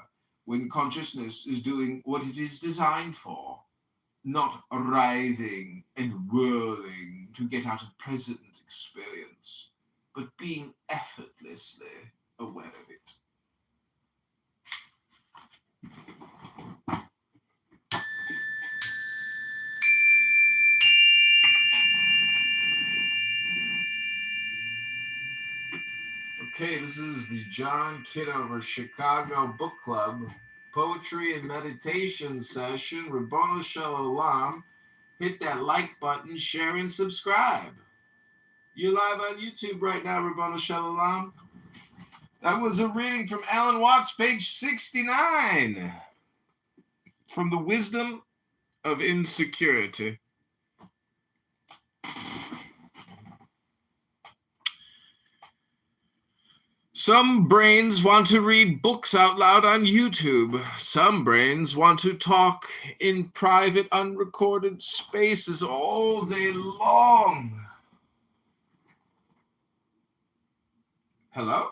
when consciousness is doing what it is designed for, not writhing and whirling to get out of present experience, but being effortlessly aware of it. Okay, this is the John Kitover Chicago Book Club Poetry and Meditation Session. Rabbanu Shalom. Hit that like button, share, and subscribe. You're live on YouTube right now, Rabbanu Shalom. That was a reading from Alan Watts, page 69. From The Wisdom of Insecurity. Some brains want to read books out loud on YouTube. Some brains want to talk in private, unrecorded spaces all day long. Hello?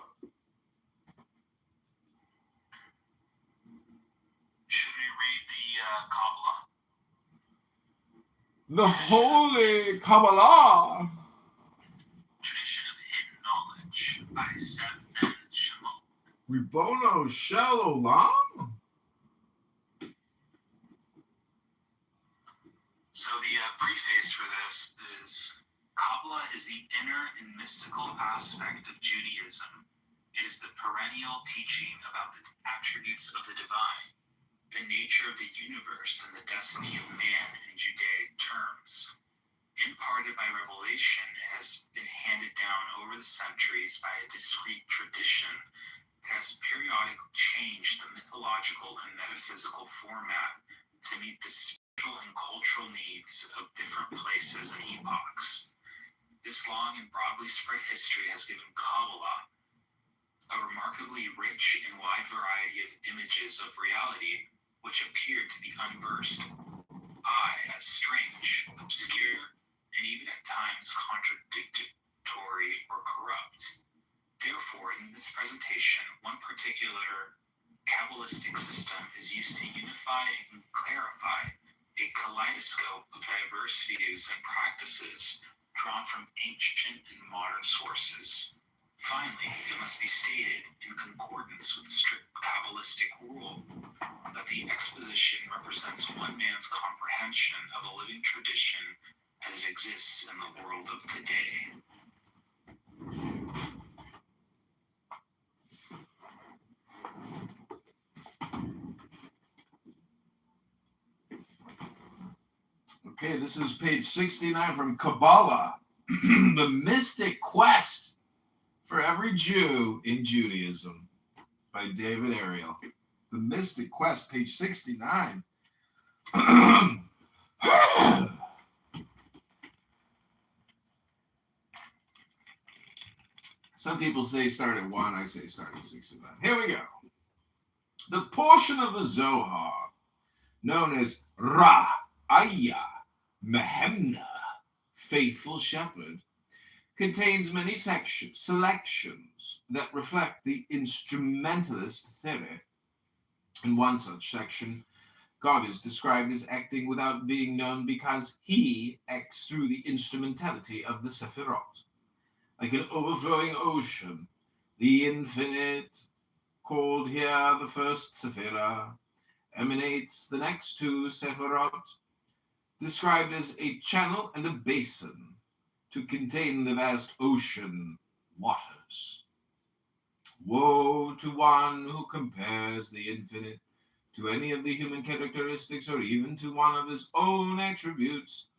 Should we read the Kabbalah? The Holy Kabbalah. Tradition of Hidden Knowledge by Seth and Shimon. Ribono Shalom. So the preface for this is Kabbalah is the inner and mystical aspect of Judaism. It is the perennial teaching about the attributes of the divine, the nature of the universe, and the destiny of man in Judaic terms. Imparted by revelation, it has been handed down over the centuries by a discrete tradition that has periodically changed the mythological and metaphysical format to meet the spiritual and cultural needs of different places and epochs. This long and broadly spread history has given Kabbalah a remarkably rich and wide variety of images of reality which appear to be unversed, as strange, obscure, and even at times contradictory or corrupt. Therefore, in this presentation, one particular Kabbalistic system is used to unify and clarify a kaleidoscope of diverse views and practices drawn from ancient and modern sources. Finally, it must be stated, in concordance with the strict Kabbalistic rule, that the exposition represents one man's comprehension of a living tradition as it exists in the world of today. Okay, this is page 69 from Kabbalah, the mystic quest for every Jew in Judaism by David Ariel. The mystic quest, page 69. Some people say start at 1, I say start at 69. Here we go. The portion of the Zohar known as Ra'aya Mehemna, Faithful Shepherd, contains many selections that reflect the instrumentalist theory. In one such section, God is described as acting without being known because he acts through the instrumentality of the Sephirot. Like an overflowing ocean, the infinite, called here the first Sephirah, emanates the next two Sephirot, described as a channel and a basin to contain the vast ocean waters. Woe to one who compares the infinite to any of the human characteristics or even to one of his own attributes,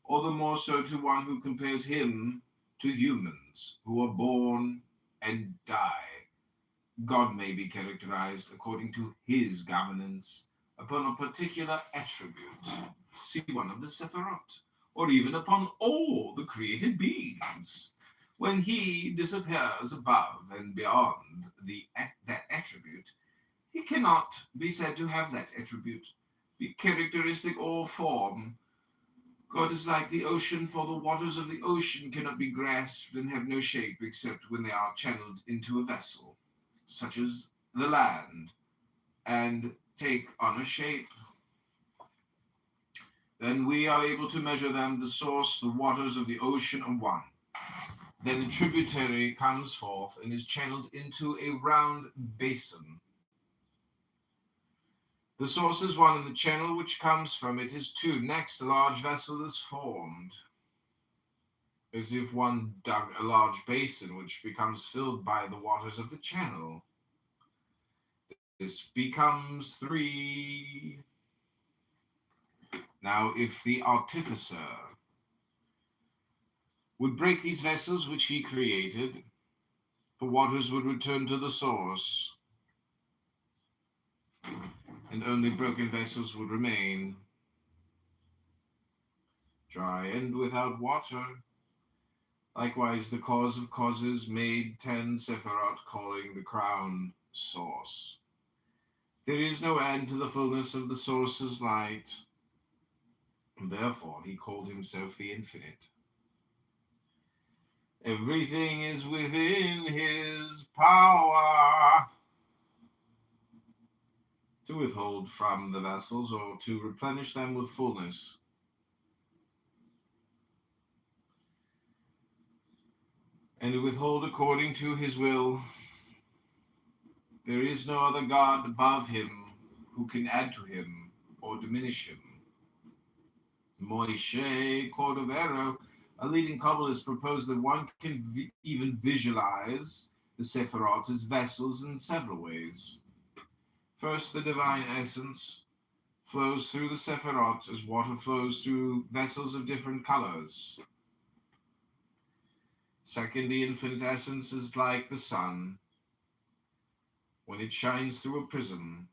or the more so to one who compares him to humans who are born and die. God may be characterized according to his governance upon a particular attribute, see one of the Sephirot, or even upon all the created beings. When he disappears above and beyond that attribute, he cannot be said to have that attribute, be characteristic or form. God is like the ocean, for the waters of the ocean cannot be grasped and have no shape except when they are channeled into a vessel, such as the land, and take on a shape. Then we are able to measure them. The source, the waters of the ocean are one. Then a tributary comes forth and is channeled into a round basin. The source is one, and the channel which comes from it is two. Next, a large vessel is formed, as if one dug a large basin, which becomes filled by the waters of the channel. This becomes 3. Now, if the artificer would break these vessels which he created, the waters would return to the source, and only broken vessels would remain, dry and without water. Likewise, the cause of causes made 10 Sephirot, calling the crown source. There is no end to the fullness of the source's light, and therefore he called himself the Infinite. Everything is within his power to withhold from the vessels or to replenish them with fullness. And to withhold according to his will. There is no other God above him who can add to him or diminish him. Moshe Kitover, a leading Kabbalist, proposed that one can even visualize the Sephirot as vessels in several ways. First, the divine essence flows through the Sephirot as water flows through vessels of different colors. Second, the infinite essence is like the sun when it shines through a prism.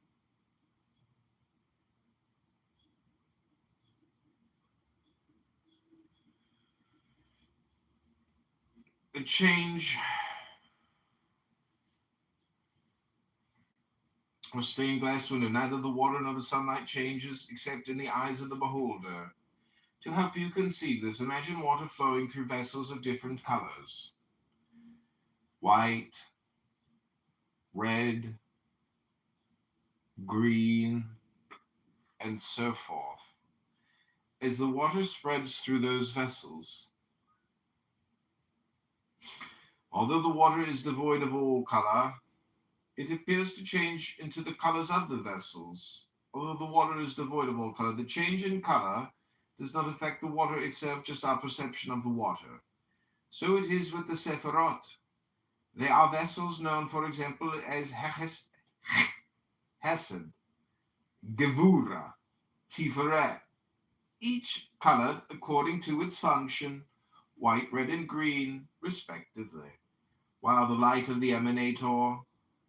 The change of stained glass window, neither the water nor the sunlight changes except in the eyes of the beholder. To help you conceive this, imagine water flowing through vessels of different colors: white, red, green, and so forth. As the water spreads through those vessels, although the water is devoid of all color, it appears to change into the colors of the vessels. Although the water is devoid of all color, the change in color does not affect the water itself, just our perception of the water. So it is with the Sephirot. They are vessels known, for example, as Hesed, Gevura, Tiferet, each colored according to its function, white, red, and green, respectively. While the light of the emanator,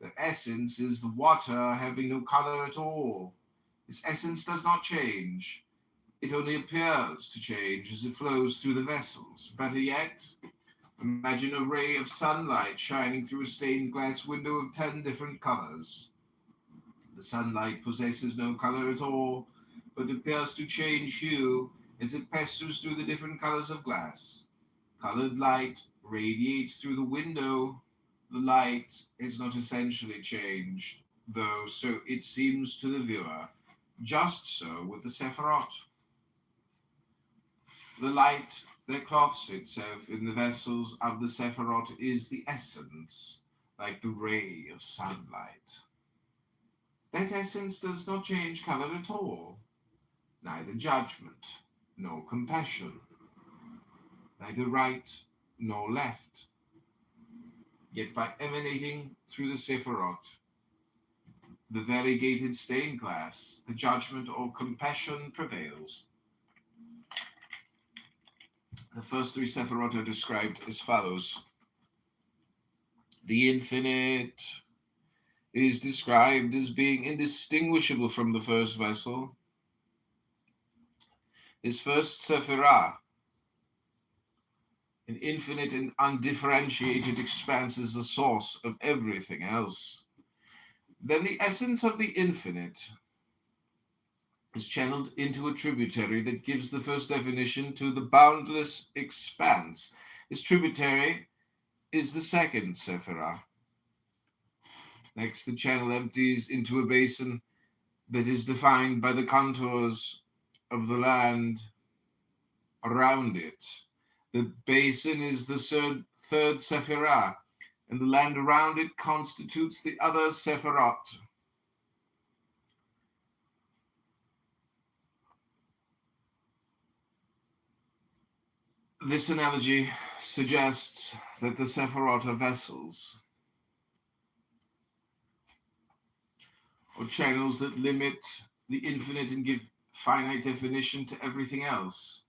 the essence, is the water having no color at all. This essence does not change. It only appears to change as it flows through the vessels. Better yet, imagine a ray of sunlight shining through a stained glass window of 10 different colors. The sunlight possesses no color at all, but appears to change hue as it passes through the different colors of glass. Colored light radiates through the window. The light is not essentially changed, though so it seems to the viewer. Just so with the Sephirot. The light that clothes itself in the vessels of the Sephirot is the essence, like the ray of sunlight. That essence does not change color at all, neither judgment nor compassion, neither right nor left. Yet by emanating through the Sephirot, the variegated stained glass, the judgment or compassion prevails. The first three Sephirot are described as follows. The infinite is described as being indistinguishable from the first vessel. His first Sephirah, an infinite and undifferentiated expanse, is the source of everything else. Then the essence of the infinite is channeled into a tributary that gives the first definition to the boundless expanse. This tributary is the second Sephirah. Next, the channel empties into a basin that is defined by the contours of the land around it. The basin is the third Sephirah, and the land around it constitutes the other Sephirot. This analogy suggests that the Sephirot are vessels, or channels that limit the infinite and give finite definition to everything else.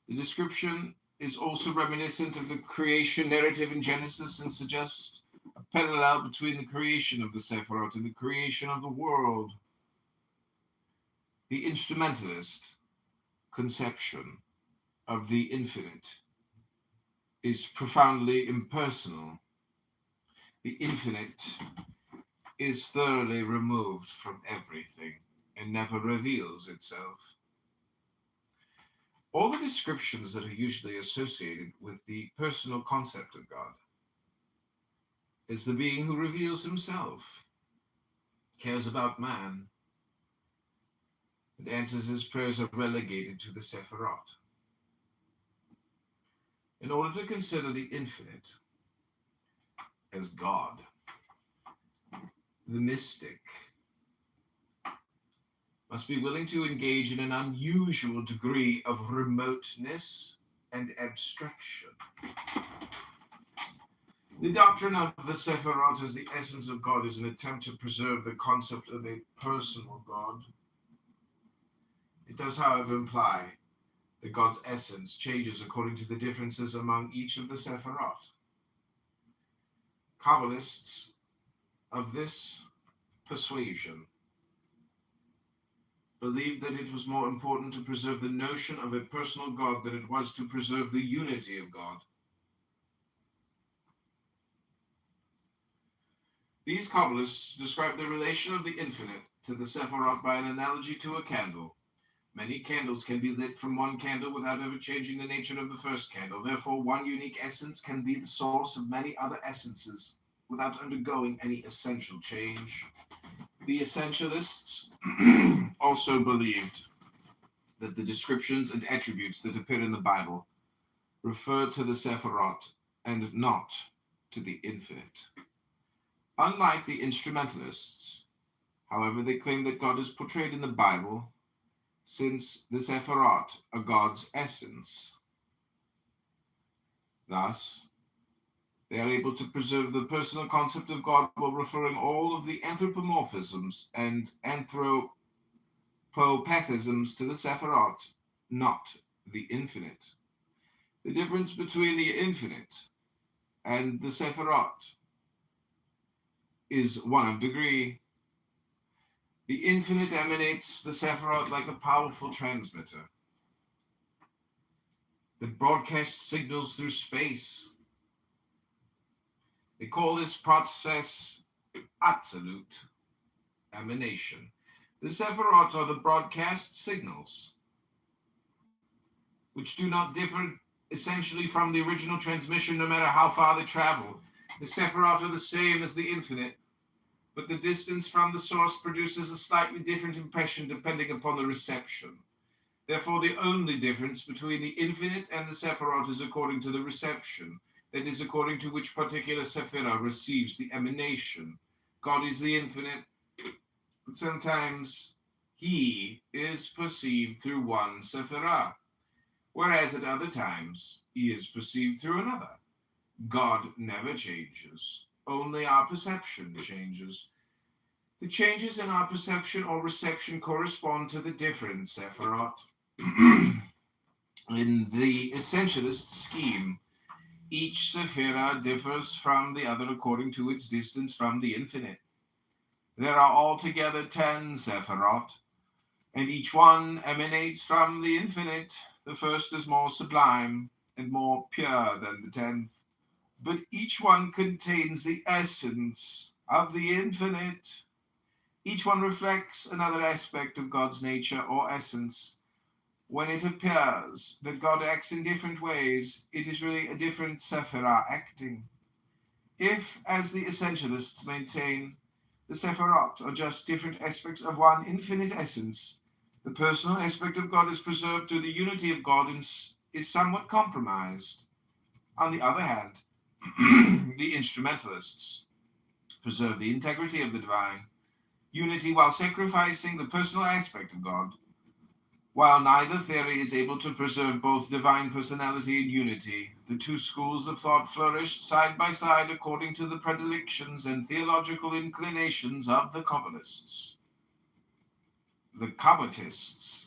The description is also reminiscent of the creation narrative in Genesis and suggests a parallel between the creation of the Sephirot and the creation of the world. The instrumentalist conception of the infinite is profoundly impersonal. The infinite is thoroughly removed from everything and never reveals itself. All the descriptions that are usually associated with the personal concept of God is the being who reveals himself, cares about man, and answers his prayers are relegated to the Sephirot. In order to consider the infinite as God, the mystic must be willing to engage in an unusual degree of remoteness and abstraction. The doctrine of the Sephirot as the essence of God is an attempt to preserve the concept of a personal God. It does, however, imply that God's essence changes according to the differences among each of the Sephirot. Kabbalists of this persuasion believed that it was more important to preserve the notion of a personal God than it was to preserve the unity of God. These Kabbalists describe the relation of the infinite to the Sephirot by an analogy to a candle. Many candles can be lit from one candle without ever changing the nature of the first candle. Therefore, one unique essence can be the source of many other essences without undergoing any essential change. The essentialists also believed that the descriptions and attributes that appear in the Bible refer to the Sephirot and not to the infinite. Unlike the instrumentalists, however, they claim that God is portrayed in the Bible since the Sephirot are God's essence. Thus, they are able to preserve the personal concept of God while referring all of the anthropomorphisms and Poepathisms to the Sephirot, not the infinite. The difference between the infinite and the Sephirot is one of degree. The infinite emanates the Sephirot like a powerful transmitter that broadcasts signals through space. They call this process absolute emanation. The Sephirot are the broadcast signals, which do not differ essentially from the original transmission no matter how far they travel. The Sephirot are the same as the infinite, but the distance from the source produces a slightly different impression depending upon the reception. Therefore, the only difference between the infinite and the Sephirot is according to the reception, that is, according to which particular Sephirah receives the emanation. God is the infinite, but sometimes he is perceived through one Sephirah, whereas at other times he is perceived through another. God never changes, only our perception changes. The changes in our perception or reception correspond to the different Sephirot. In the essentialist scheme, each Sephirah differs from the other according to its distance from the infinite. There are altogether 10 Sephirot, and each one emanates from the infinite. The first is more sublime and more pure than the 10th, but each one contains the essence of the infinite. Each one reflects another aspect of God's nature or essence. When it appears that God acts in different ways, it is really a different Sephirah acting. If, as the essentialists maintain, the Sephirot are just different aspects of one infinite essence, the personal aspect of God is preserved through the unity of God and is somewhat compromised. On the other hand, the instrumentalists preserve the integrity of the divine unity while sacrificing the personal aspect of God. While neither theory is able to preserve both divine personality and unity, the two schools of thought flourished side by side according to the predilections and theological inclinations of the Kabbalists. The Kabbatists.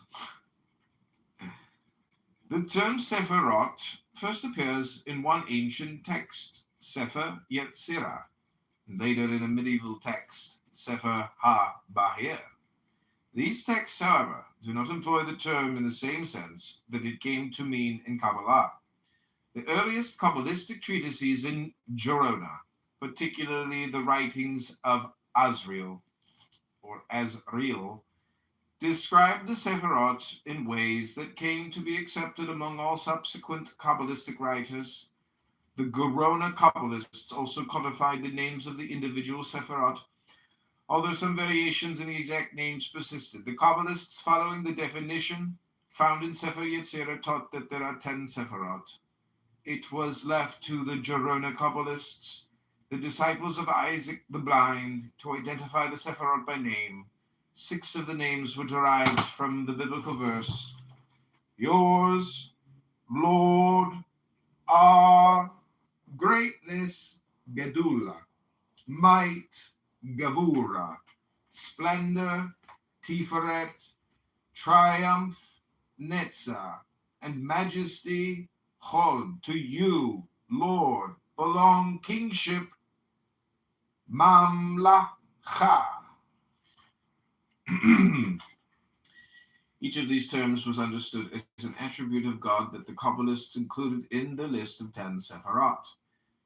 The term Sephirot first appears in one ancient text, Sefer Yetzirah, and later in a medieval text, Sefer HaBahir. These texts, however, do not employ the term in the same sense that it came to mean in Kabbalah. The earliest Kabbalistic treatises in Gerona, particularly the writings of Azriel, described the Sephirot in ways that came to be accepted among all subsequent Kabbalistic writers. The Gerona Kabbalists also codified the names of the individual Sephirot, although some variations in the exact names persisted. The Kabbalists, following the definition found in Sefer Yetzirah, taught that there are 10 Sephirot. It was left to the Gerona Kabbalists, the disciples of Isaac the Blind, to identify the Sephirot by name. 6 of the names were derived from the biblical verse, "Yours, Lord, are greatness, Gedula, might, Gavura, splendor, Tiferet, triumph, Netzah, and majesty, Chod. To you, Lord, belong kingship, Mamlacha." Each of these terms was understood as an attribute of God that the Kabbalists included in the list of 10 Sephirot.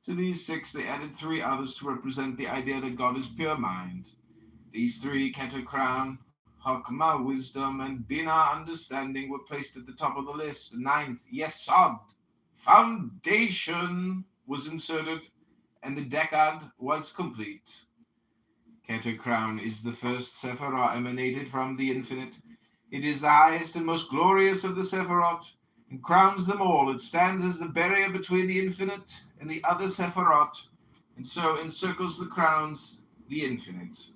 To these 6, they added 3 others to represent the idea that God is pure mind. These 3, Keter, crown, Hokmah, wisdom, and Bina, understanding, were placed at the top of the list. The 9th, Yesod, foundation, was inserted, and the Decad was complete. Keter, crown, is the first Sephirah emanated from the infinite. It is the highest and most glorious of the Sephirot, and crowns them all. It stands as the barrier between the infinite and the other Sephirot, and so encircles the crowns the infinite.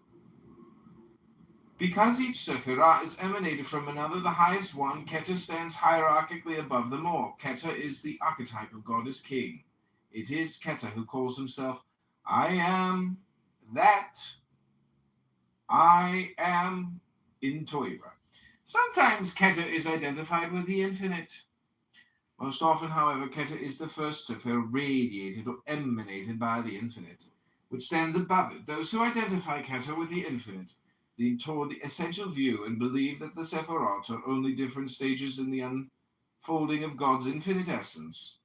Because each Sephirah is emanated from another, the highest one, Keter, stands hierarchically above them all. Keter is the archetype of God as king. It is Keter who calls himself, "I am that I am," in Torah. Sometimes Keter is identified with the infinite. Most often, however, Keter is the first Sefer radiated or emanated by the infinite, which stands above it. Those who identify Keter with the infinite lean toward the essential view and believe that the Sephirot are only different stages in the unfolding of God's infinite essence.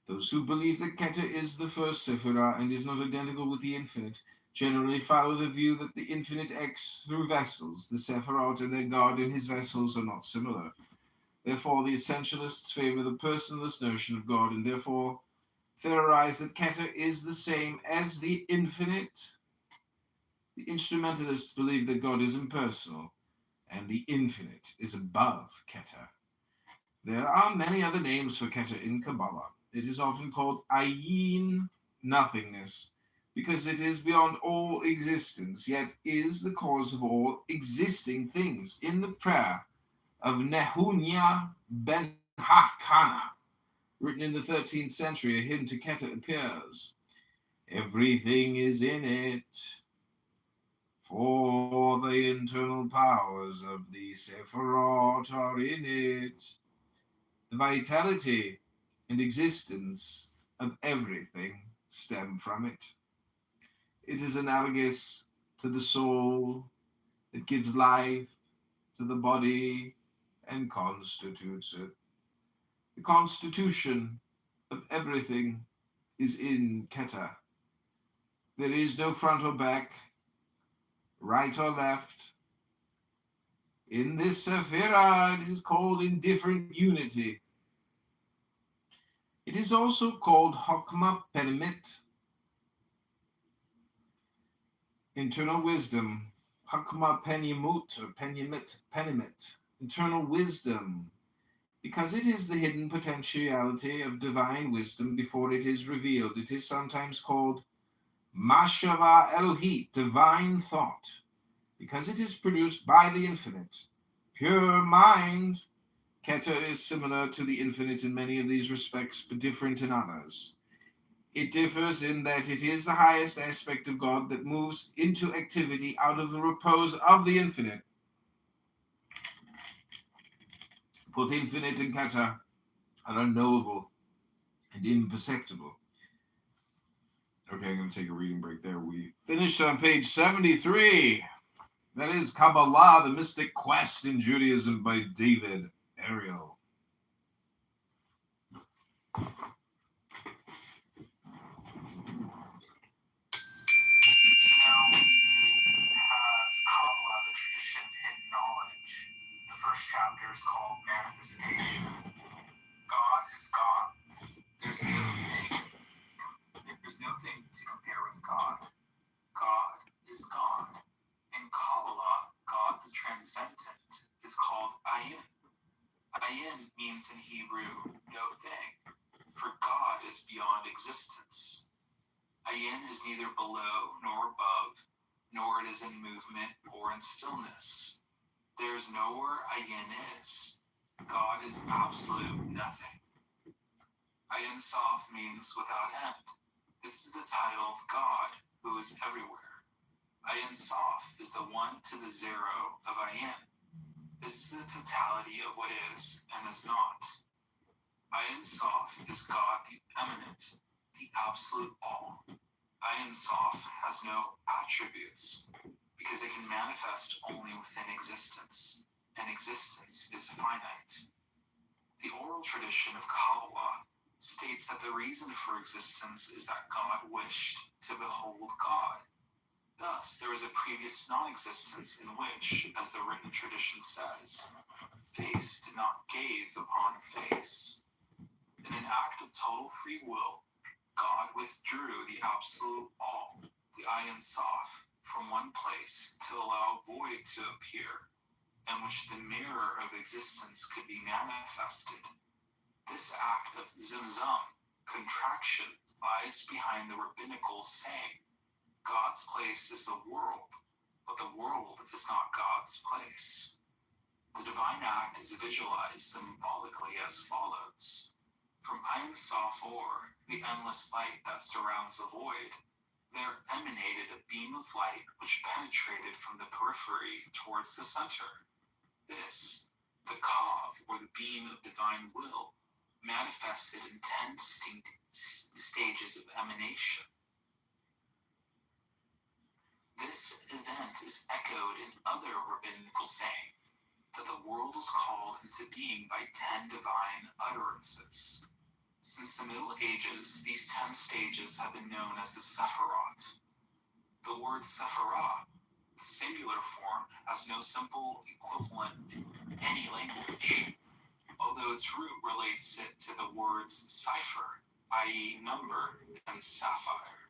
Those who believe that Keter is the first Sephirah and is not identical with the infinite generally follow the view that the infinite acts through vessels. The Sephirot and their God in his vessels are not similar. Therefore, the essentialists favor the personalist notion of God and therefore theorize that Keter is the same as the infinite. The instrumentalists believe that God is impersonal and the infinite is above Keter. There are many other names for Keter in Kabbalah. It is often called Ayin, nothingness, because it is beyond all existence, yet is the cause of all existing things. In the prayer of Nehunya ben Hakana, written in the 13th century, a hymn to Keter appears. Everything is in it, for the internal powers of the Sephirot are in it. The vitality and existence of everything stem from it. It is analogous to the soul that gives life to the body and constitutes it. The constitution of everything is in Keter. There is no front or back, right or left. In this Sephirah, it is called indifferent unity. It is also called Hokmah Penimit, internal wisdom. Hokmah Penimut or Penimit, internal wisdom, because it is the hidden potentiality of divine wisdom before it is revealed. It is sometimes called Mashava Elohit, divine thought, because it is produced by the infinite. Pure mind. Keter is similar to the infinite in many of these respects, but different in others. It differs in that it is the highest aspect of God that moves into activity out of the repose of the infinite. Both infinite and Keter are unknowable and imperceptible. Okay, I'm going to take a reading break there. We finished on page 73. That is Kabbalah, the Mystic Quest in Judaism by David Ariel. Kabbalah, the tradition of hidden knowledge. The first chapter is called Manifestation. God is God. There's no thing to compare with God. God is God. In Kabbalah, God the transcendent is called Ayin. Ayin means in Hebrew, no thing, for God is beyond existence. Ayin is neither below nor above, nor it is in movement or in stillness. There is nowhere Ayin is. God is absolute nothing. Ayin Sof means without end. This is the title of God who is everywhere. Ayin Sof is the one to the zero of Ayin. This is the totality of what is and is not. Ayin Sof is God the eminent, the absolute all. Ayin Sof has no attributes because it can manifest only within existence, and existence is finite. The oral tradition of Kabbalah states that the reason for existence is that God wished to behold God. Thus, there is a previous non-existence in which, as the written tradition says, face did not gaze upon face. In an act of total free will, God withdrew the absolute all, the Ayin Sof, from one place to allow void to appear, in which the mirror of existence could be manifested. This act of Zimzum, contraction, lies behind the rabbinical saying, God's place is the world, but the world is not God's place. The divine act is visualized symbolically as follows. From Ein Sof Or, the endless light that surrounds the void, there emanated a beam of light which penetrated from the periphery towards the center. This, the Kav, or the beam of divine will, manifested in 10 distinct stages of emanation. This event is echoed in other rabbinical saying that the world was called into being by 10 divine utterances. Since the Middle Ages, these 10 stages have been known as the Sephirot. The word Sephirah, the singular form, has no simple equivalent in any language, although its root relates it to the words cipher, i.e. number, and sapphire.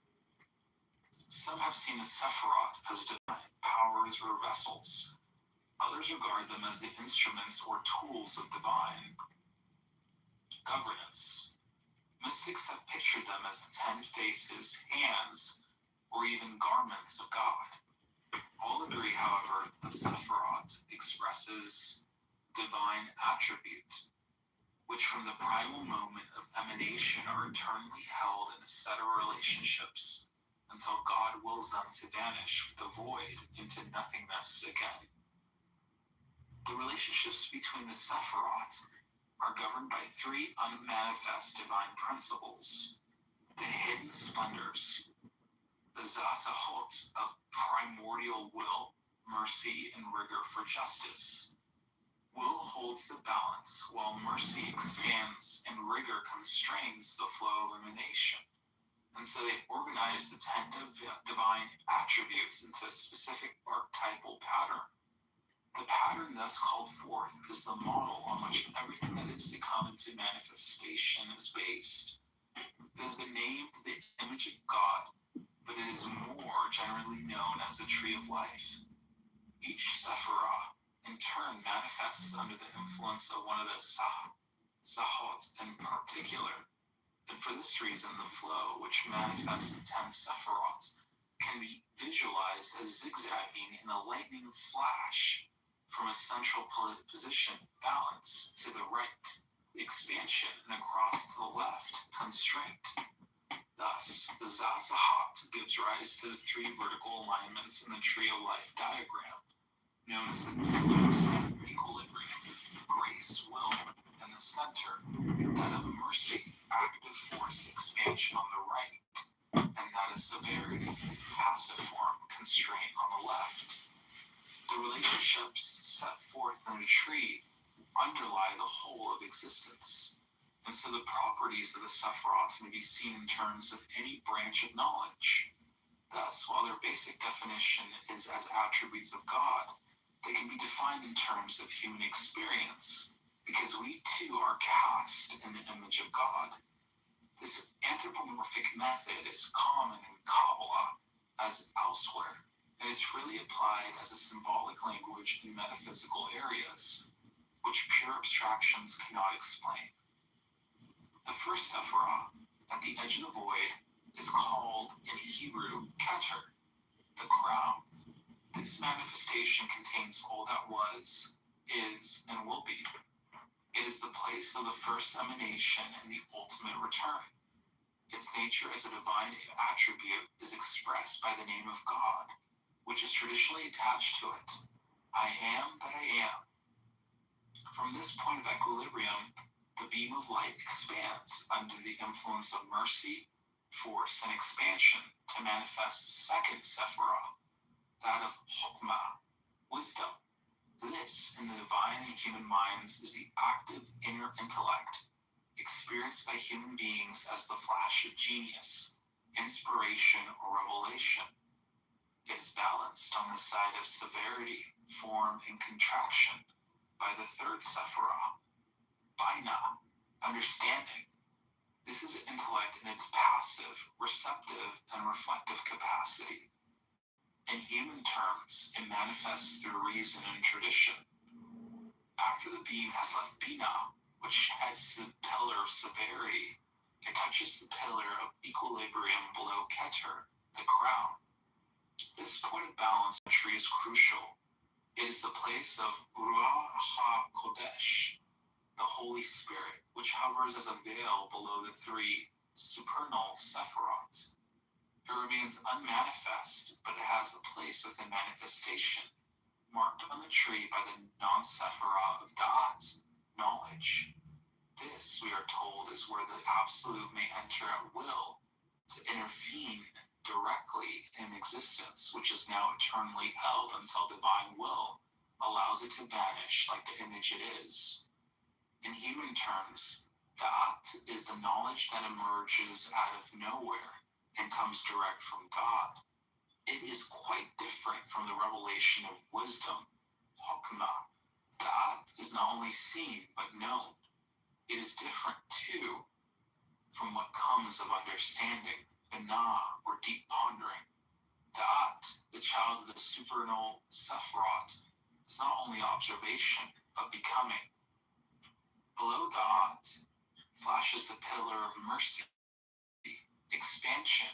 Some have seen the Sephirot as divine powers or vessels. Others regard them as the instruments or tools of divine governance. Mystics have pictured them as the 10 faces, hands, or even garments of God. All agree, however, that the Sephirot expresses divine attribute, which from the primal moment of emanation are eternally held in a set of relationships until God wills them to vanish with the void into nothingness again. The relationships between the Sephirot are governed by 3 unmanifest divine principles: the hidden splendors, the Zazahot of primordial will, mercy, and rigor for justice. Will holds the balance, while mercy expands and rigor constrains the flow of emanation. And so they organize the 10 divine attributes into a specific archetypal pattern. The pattern thus called forth is the model on which everything that is to come into manifestation is based. It has been named the image of God, but it is more generally known as the tree of life. Each Sephirah, in turn, manifests under the influence of one of the Sahot in particular, and for this reason the flow, which manifests the 10 Sephirot, can be visualized as zigzagging in a lightning flash from a central position, balance, to the right, expansion, and across to the left, constraint. Thus, the Zazahot gives rise to the 3 vertical alignments in the tree of life diagram, known as the pillars of equilibrium, grace, will, and the center, that of mercy, active force, expansion on the right, and that of severity, passive form, constraint on the left. The relationships set forth in the tree underlie the whole of existence, and so the properties of the Sephirot may be seen in terms of any branch of knowledge. Thus, while their basic definition is as attributes of God, they can be defined in terms of human experience, because we too are cast in the image of God. This anthropomorphic method is common in Kabbalah as elsewhere, and is freely applied as a symbolic language in metaphysical areas, which pure abstractions cannot explain. The first Sephirah, at the edge of the void, is called in Hebrew Keter, the crown. This manifestation contains all that was, is, and will be. It is the place of the first emanation and the ultimate return. Its nature as a divine attribute is expressed by the name of God, which is traditionally attached to it. I am that I am. From this point of equilibrium, the beam of light expands under the influence of mercy, force, and expansion to manifest the second Sephirah, that of Chokmah, wisdom. This, in the divine and human minds, is the active inner intellect, experienced by human beings as the flash of genius, inspiration, or revelation. It is balanced on the side of severity, form, and contraction by the third Sephirah, Bina, understanding. This is intellect in its passive, receptive, and reflective capacity. In human terms, it manifests through reason and tradition. After the beam has left Bina, which heads to the pillar of severity, it touches the pillar of equilibrium below Keter, the crown. This point of balance in the tree is crucial. It is the place of Ruach HaKodesh, the Holy Spirit, which hovers as a veil below the 3 supernal Sephirot. It remains unmanifest, but it has a place within manifestation, marked on the tree by the non-sephirah of Da'at, knowledge. This, we are told, is where the Absolute may enter at will to intervene directly in existence, which is now eternally held until divine will allows it to vanish like the image it is. In human terms, Da'at is the knowledge that emerges out of nowhere and comes direct from God. It is quite different from the revelation of wisdom, Hokmah. Da'at is not only seen but known. It is different too from what comes of understanding, Binah, or deep pondering. Da'at, the child of the supernal Sephiroth, is not only observation but becoming. Below Da'at flashes the pillar of mercy, expansion,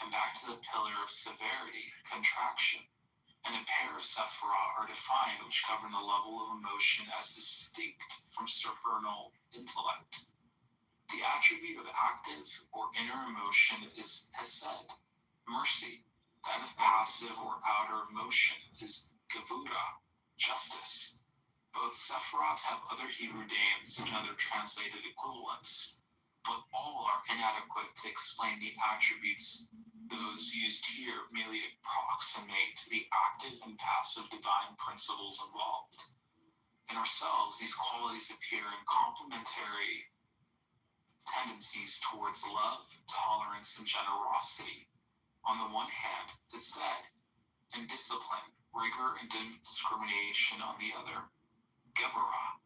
and back to the pillar of severity, contraction, and a pair of Sephiroth are defined which govern the level of emotion as distinct from supernal intellect. The attribute of active or inner emotion is hesed, mercy. That of passive or outer emotion is gevura, justice. Both Sephiroth have other Hebrew names and other translated equivalents, but all are inadequate to explain the attributes. Those used here merely approximate the active and passive divine principles involved. In ourselves, these qualities appear in complementary tendencies towards love, tolerance, and generosity. On the one hand, hesed and discipline, rigor and discrimination on the other, gevurah.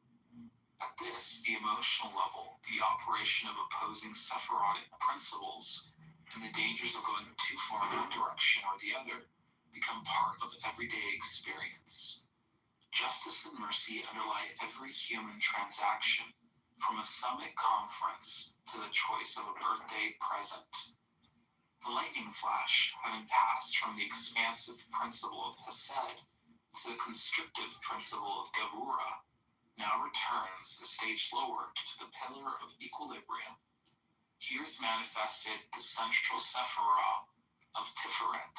At this, the emotional level, the operation of opposing Sephirotic principles, and the dangers of going too far in one direction or the other become part of everyday experience. Justice and mercy underlie every human transaction, from a summit conference to the choice of a birthday present. The lightning flash, having passed from the expansive principle of hesed to the constrictive principle of gevura, now returns a stage lower to the pillar of equilibrium. Here is manifested the central Sephiroth of Tiferet,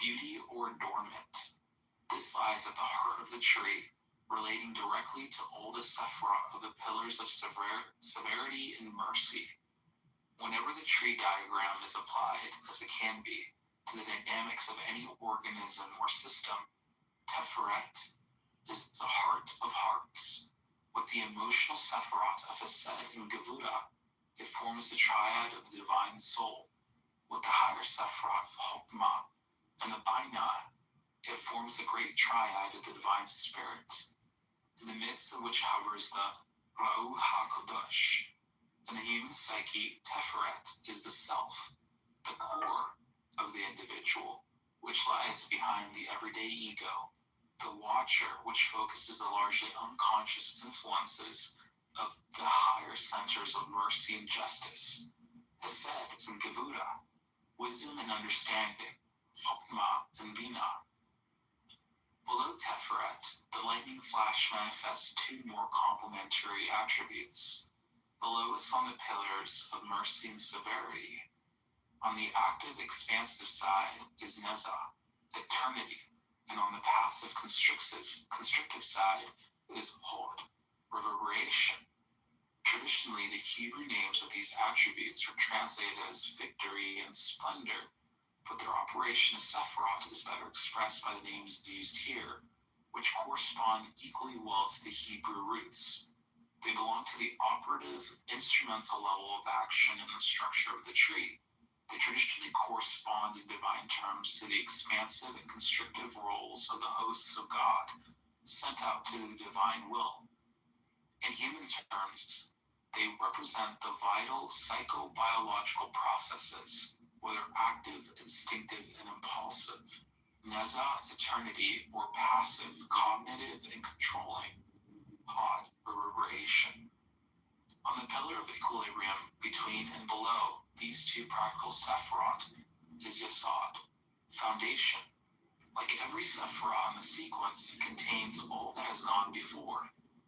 beauty or adornment. This lies at the heart of the tree, relating directly to all the Sephiroth of the pillars of severity and mercy. Whenever the tree diagram is applied, as it can be, to the dynamics of any organism or system, Tiferet is the heart of hearts. With the emotional Sephiroth of Hesed and Gevura, it forms the triad of the divine soul. With the higher Sephiroth of Hokmah and the Binah, it forms the great triad of the divine spirit, in the midst of which hovers the Ruach HaKodesh. In the human psyche, Tiferet is the self, the core of the individual, which lies behind the everyday ego, the watcher, which focuses the largely unconscious influences of the higher centers of mercy and justice, Hesed and Gevura, wisdom and understanding, Hokmah and Binah. Below Tiferet, the lightning flash manifests two more complementary attributes. The lowest on the pillars of mercy and severity. On the active, expansive side is Neza, eternity, and on the passive, constrictive side is Hod, reverberation. Traditionally, the Hebrew names of these attributes are translated as victory and splendor, but their operation as Sephiroth is better expressed by the names used here, which correspond equally well to the Hebrew roots. They belong to the operative, instrumental level of action in the structure of the tree. They traditionally correspond in divine terms to the expansive and constrictive roles of the hosts of God, sent out to the divine will. In human terms, they represent the vital psychobiological processes, whether active, instinctive, and impulsive, Neza, eternity, or passive, cognitive, and controlling, Hod, reverberation. On the pillar of equilibrium, between and below these two practical Sephiroth, is Yesod, foundation. Like every Sephiroth in the sequence, it contains all that has gone before,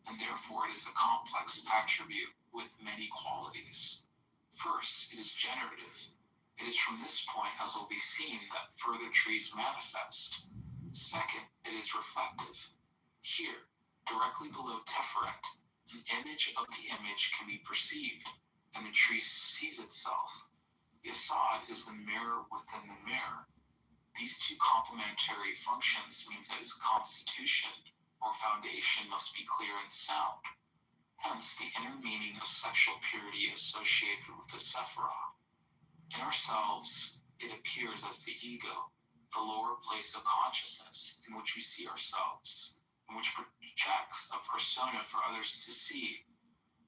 and therefore it is a complex attribute with many qualities. First, it is generative. It is from this point, as will be seen, that further trees manifest. Second, it is reflective. Here, directly below Teferet, an image of the image can be perceived, and the tree sees itself. Yesod is the mirror within the mirror. These two complementary functions means that its constitution or foundation must be clear and sound. Hence, the inner meaning of sexual purity associated with the Sephirah. In ourselves, it appears as the ego, the lower place of consciousness in which we see ourselves, and which projects a persona for others to see,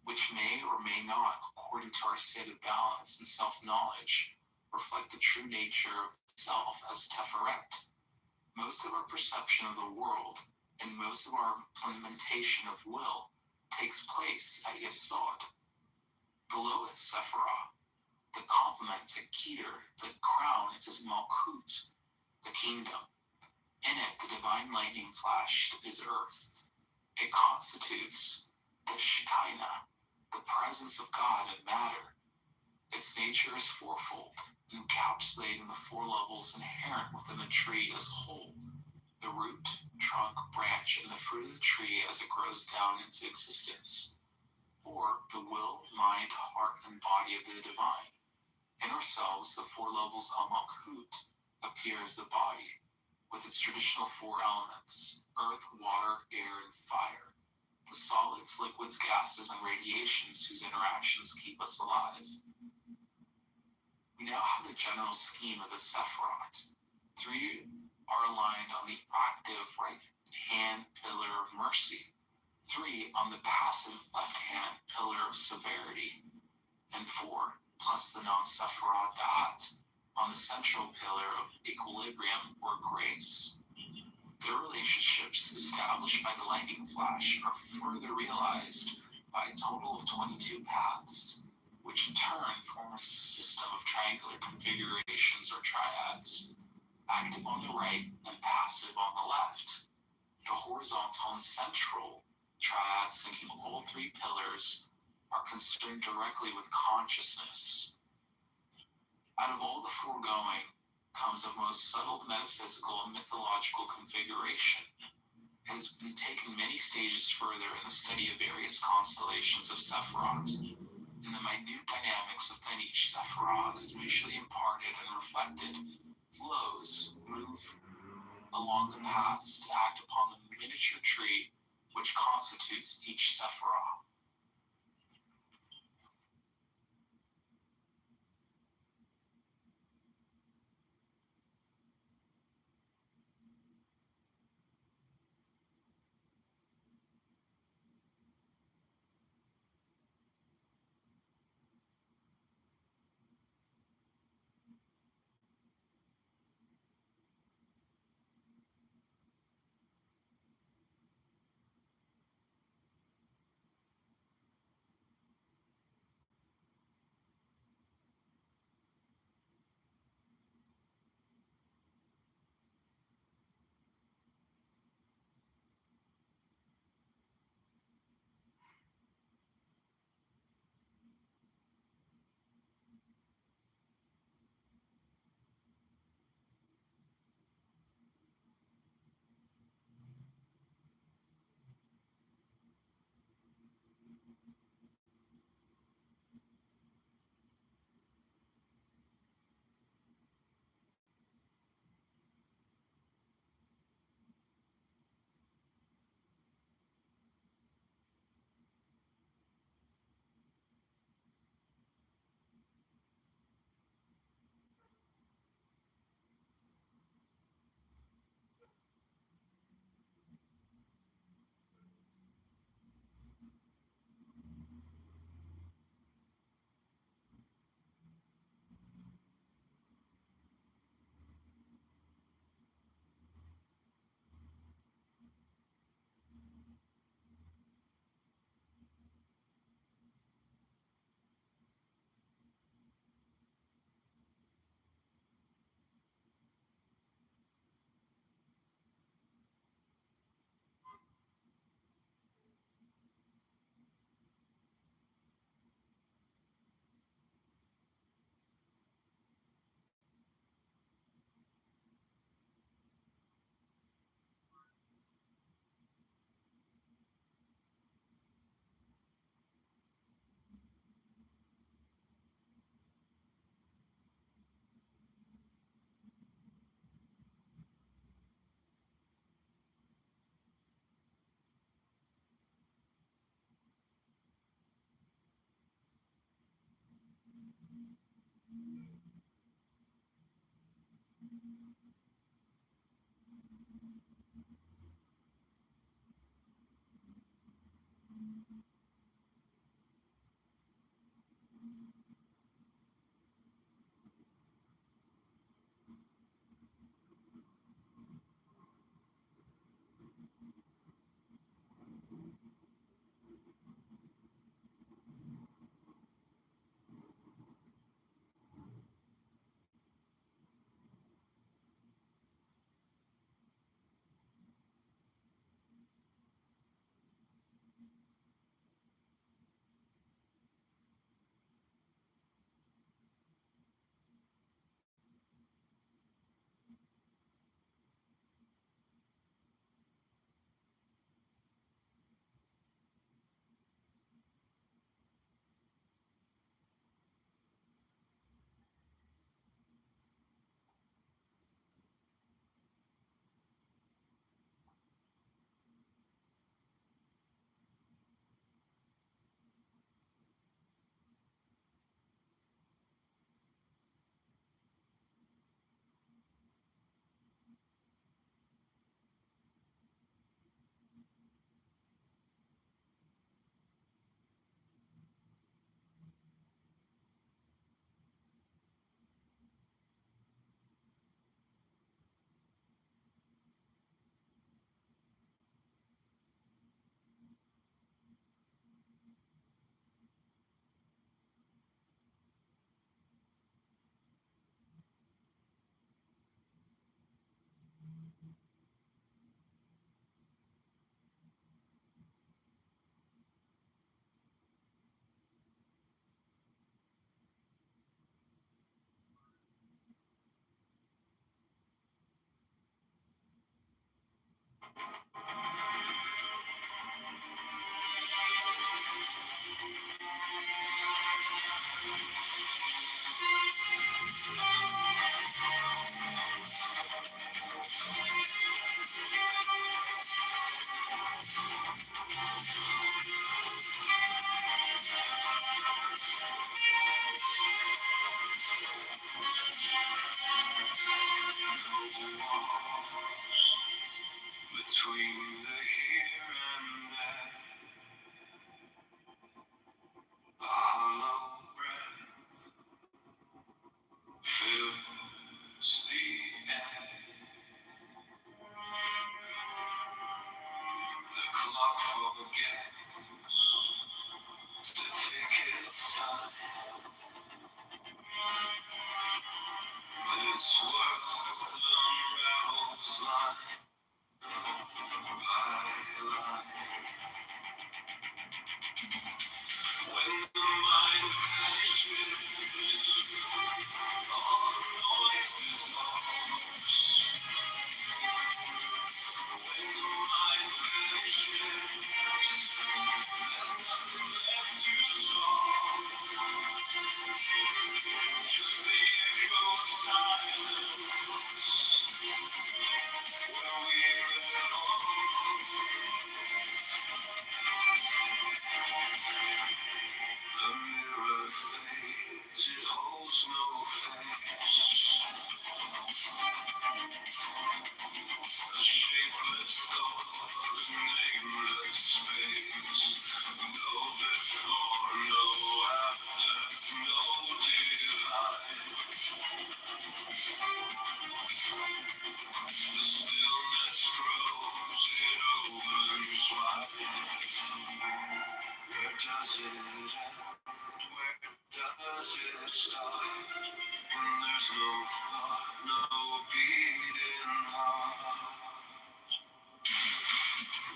which may or may not, according to our state of balance and self-knowledge, reflect the true nature of the self as Teferet. Most of our perception of the world and most of our implementation of will takes place at Yesod. Below it, Sephirah, the complement to Keter, the crown, is Malkut, the kingdom. In it, the divine lightning flash is earth. It constitutes the Shekinah, the presence of God in matter. Its nature is fourfold, encapsulating the four levels inherent within the tree as a whole: the root, trunk, branch, and the fruit of the tree as it grows down into existence, or the will, mind, heart, and body of the divine. In ourselves, the four levels of Malkut appear as the body, with its traditional four elements: earth, water, air, and fire. The solids, liquids, gases, and radiations whose interactions keep us alive. We now have the general scheme of the Sephirot. Three are aligned on the active right-hand pillar of mercy, three on the passive left-hand pillar of severity, and four, plus the non-Sephirot Da'at, on the central pillar of equilibrium or grace. The relationships established by the lightning flash are further realized by a total of 22 paths, which in turn form a system of triangular configurations or triads, active on the right and passive on the left. The horizontal and central triads, thinking all three pillars, are concerned directly with consciousness. Out of all the foregoing comes a most subtle metaphysical and mythological configuration. It has been taken many stages further in the study of various constellations of Sephirot, and the minute dynamics within each Sephirah is mutually imparted and reflected, flows, move along the paths to act upon the miniature tree which constitutes each Sephirah. Between the here and there, a hollow breath fills the air. The clock forgets to take its time. This world unravels line by line. When the mind vanishes, all noise dissolves. When the mind vanishes, there's nothing left to solve. Just the echo of silence where we live on. The mirror fades, it holds no face. A shapeless thought, a nameless space. No before, no after, no divide. The stillness grows, it opens wide. Where does it end? Where does it start? When there's no thought, no beating heart.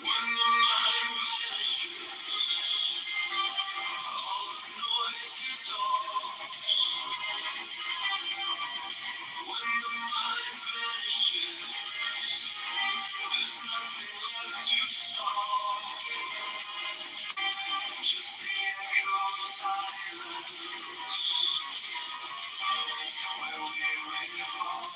When the mind vanishes, all the noise dissolves. When the mind vanishes, there's nothing left to solve. Just the echo of silence where we revolve.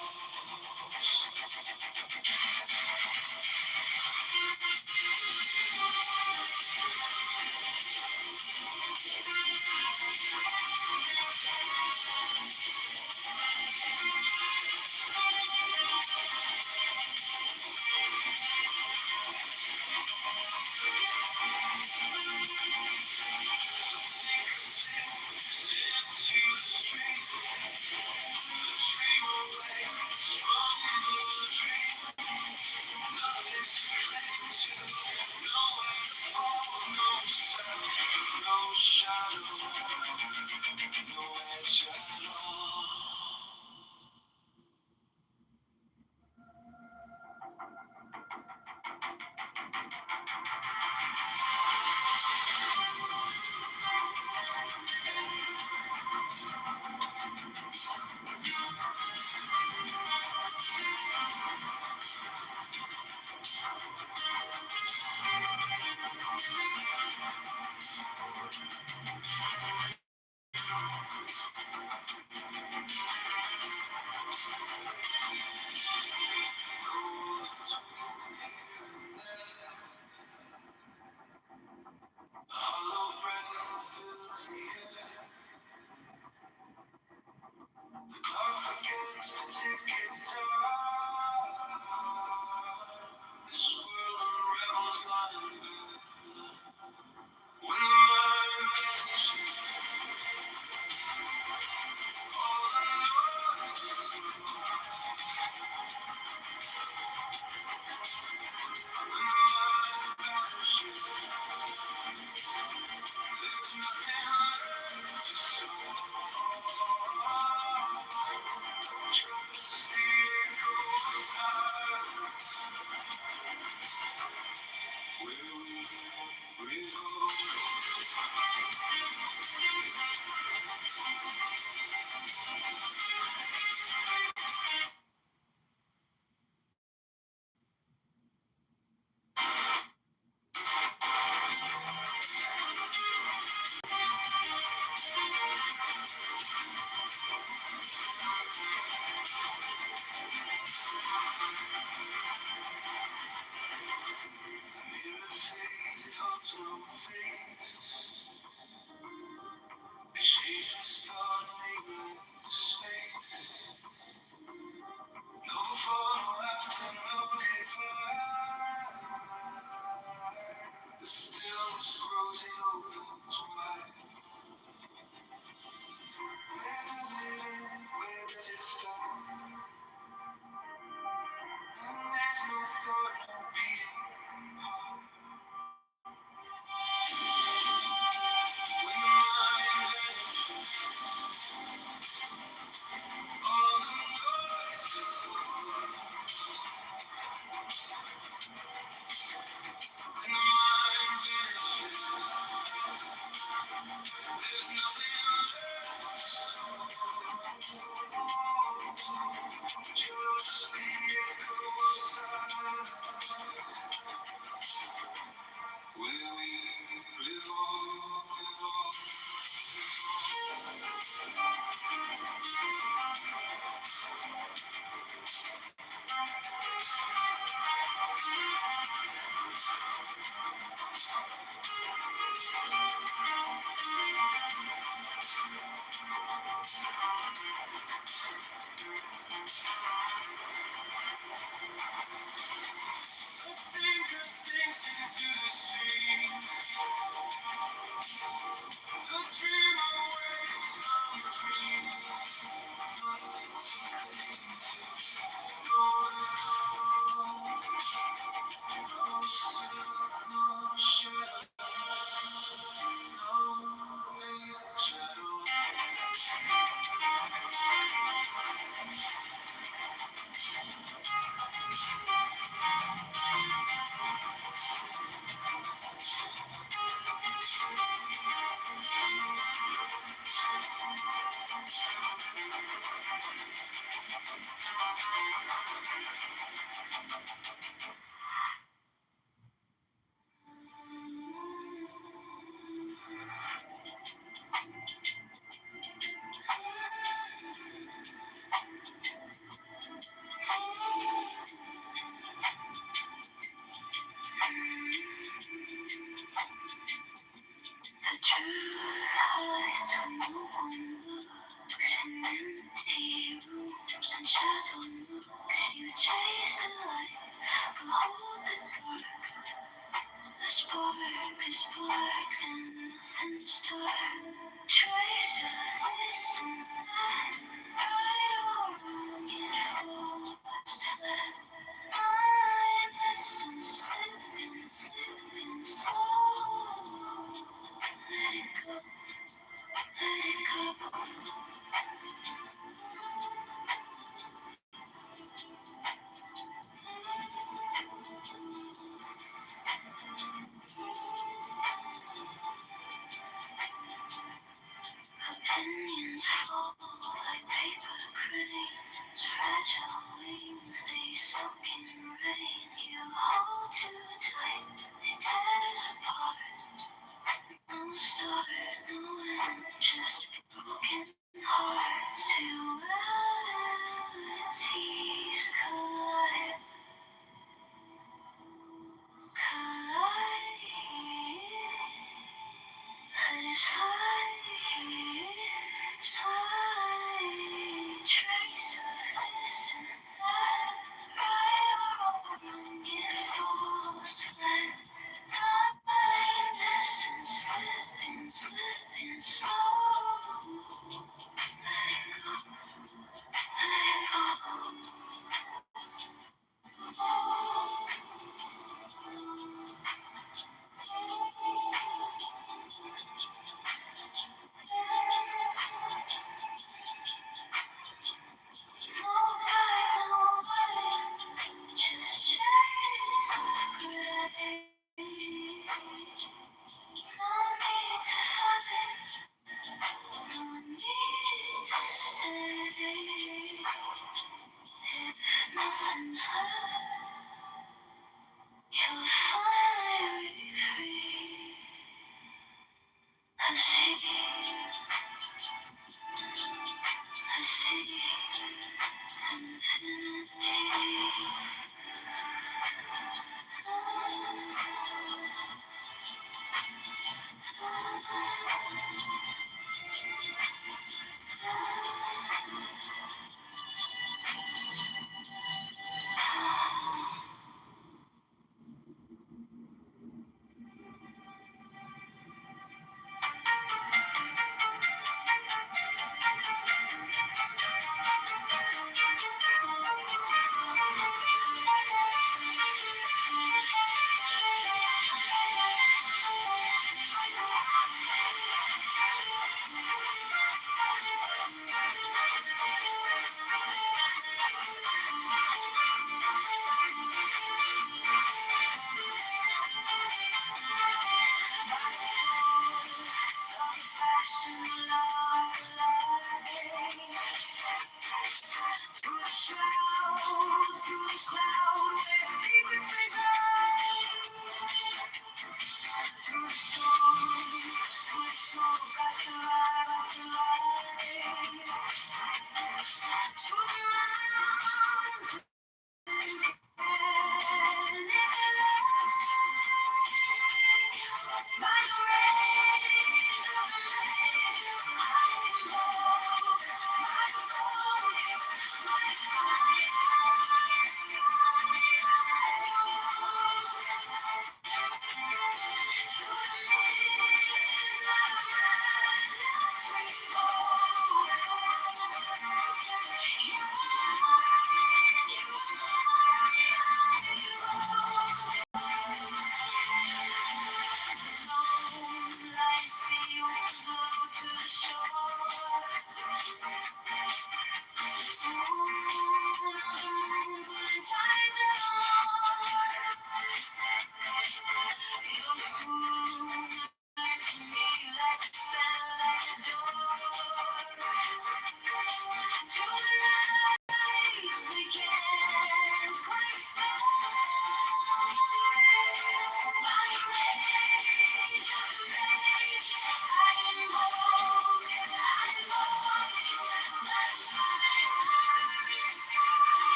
there's no thought, no beating heart. When the mind vanishes, all the noise is slow. When the mind vanishes, there's nothing left to show. Just the echo of silence, where we revolve. A finger sinks into the stream. The dream awakes from the dream. Nothing to cling to. No world, no self, no shadow, no shadow. The truth hides when no one looks. In empty rooms and shadow nooks, you chase the light, but hold the dark. The spark is black and nothing's dark. Trace of this and that, right or wrong, it falls to that. My innocence slipping, slipping slow. Let it go, let it go. Opinions fall like paper cranes, fragile wings they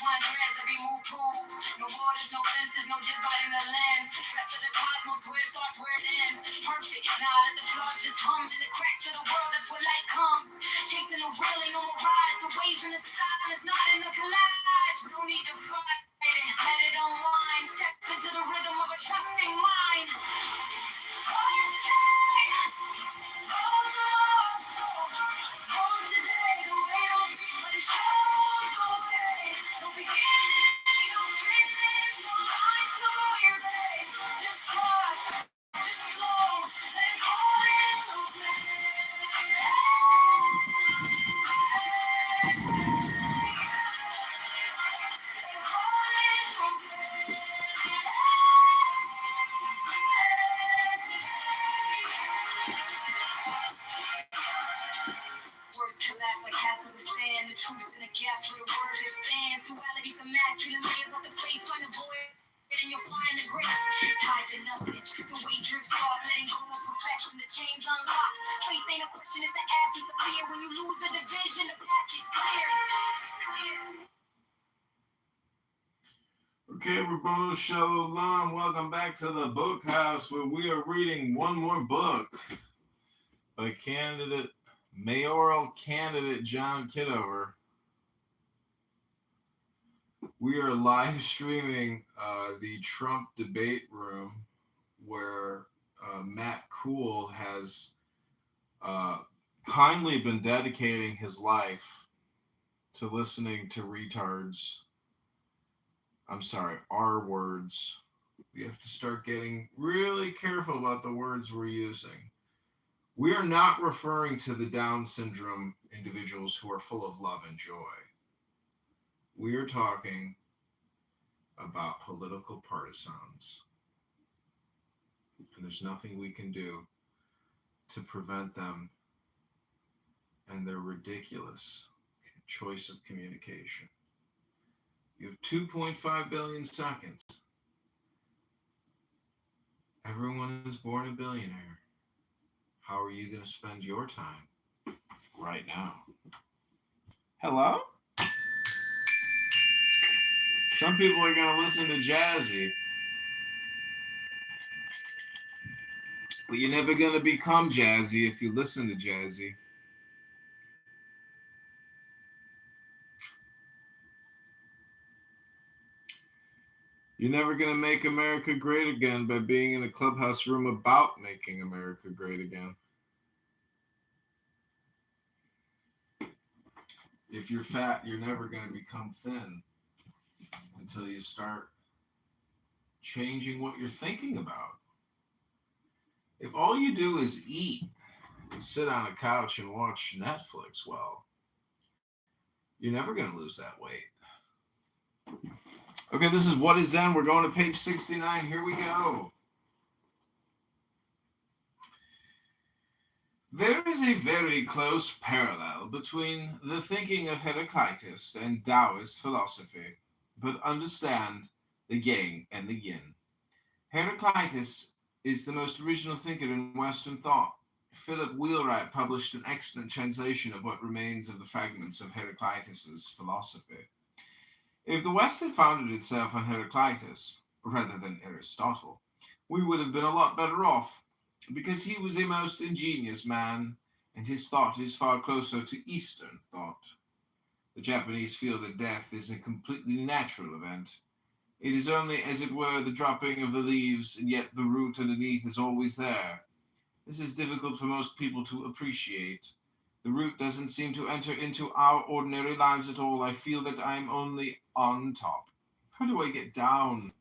intertwined threads, every move proves. No borders, no fences, no dividing the lens. Back to the cosmos, where it starts, where it ends. Perfect. Now let the flaws just hum in the cracks of the world. That's where light comes. Chasing the railing on the rise, the waves in the silence, not in the collage. No need to fight it, let it unwind. Step into the rhythm of a trusting mind. Oh, yesterday, oh, tomorrow, oh, today. The way don't speak, but it shows the way. No beginning, no finish, no lines to erase. Just trust, just flow, let it fall into place. Words collapse like castles of sand. The truth's in the gaps where the word is stands. Duality's a mask, peeling layers off the face. Find the void, and you'll find the grace. Tied to nothing, the weight drifts off. Letting go of perfection, the chains unlock. Faith ain't a question, it's the essence of fear. When you lose the division, the path is clear. Okay, Roberto Shalom. Welcome back to the book house where we are reading one more book by mayoral candidate John Kitover. We are live streaming the Trump debate room where Matt Cool has kindly been dedicating his life to listening to retards. I'm sorry, our words. We have to start getting really careful about the words we're using. We are not referring to the Down syndrome individuals who are full of love and joy. We are talking about political partisans. And there's nothing we can do to prevent them and their ridiculous choice of communication. You have 2.5 billion seconds. Everyone is born a billionaire. How are you going to spend your time right now? Hello? Some people are going to listen to Jazzy. But you're never going to become Jazzy if you listen to Jazzy. You're never going to make America great again by being in a clubhouse room about making America great again. If you're fat, you're never going to become thin until you start changing what you're thinking about. If all you do is eat and sit on a couch and watch Netflix, well, you're never going to lose that weight. Okay, this is What is Zen. We're going to page 69. Here we go. There is a very close parallel between the thinking of Heraclitus and Taoist philosophy, but understand the yang and the yin. Heraclitus is the most original thinker in Western thought. Philip Wheelwright published an excellent translation of what remains of the fragments of Heraclitus's philosophy. If the West had founded itself on Heraclitus, rather than Aristotle, we would have been a lot better off, because he was a most ingenious man, and his thought is far closer to Eastern thought. The Japanese feel that death is a completely natural event. It is only, as it were, the dropping of the leaves, and yet the root underneath is always there. This is difficult for most people to appreciate. The root doesn't seem to enter into our ordinary lives at all. I feel that I'm only on top. How do I get down?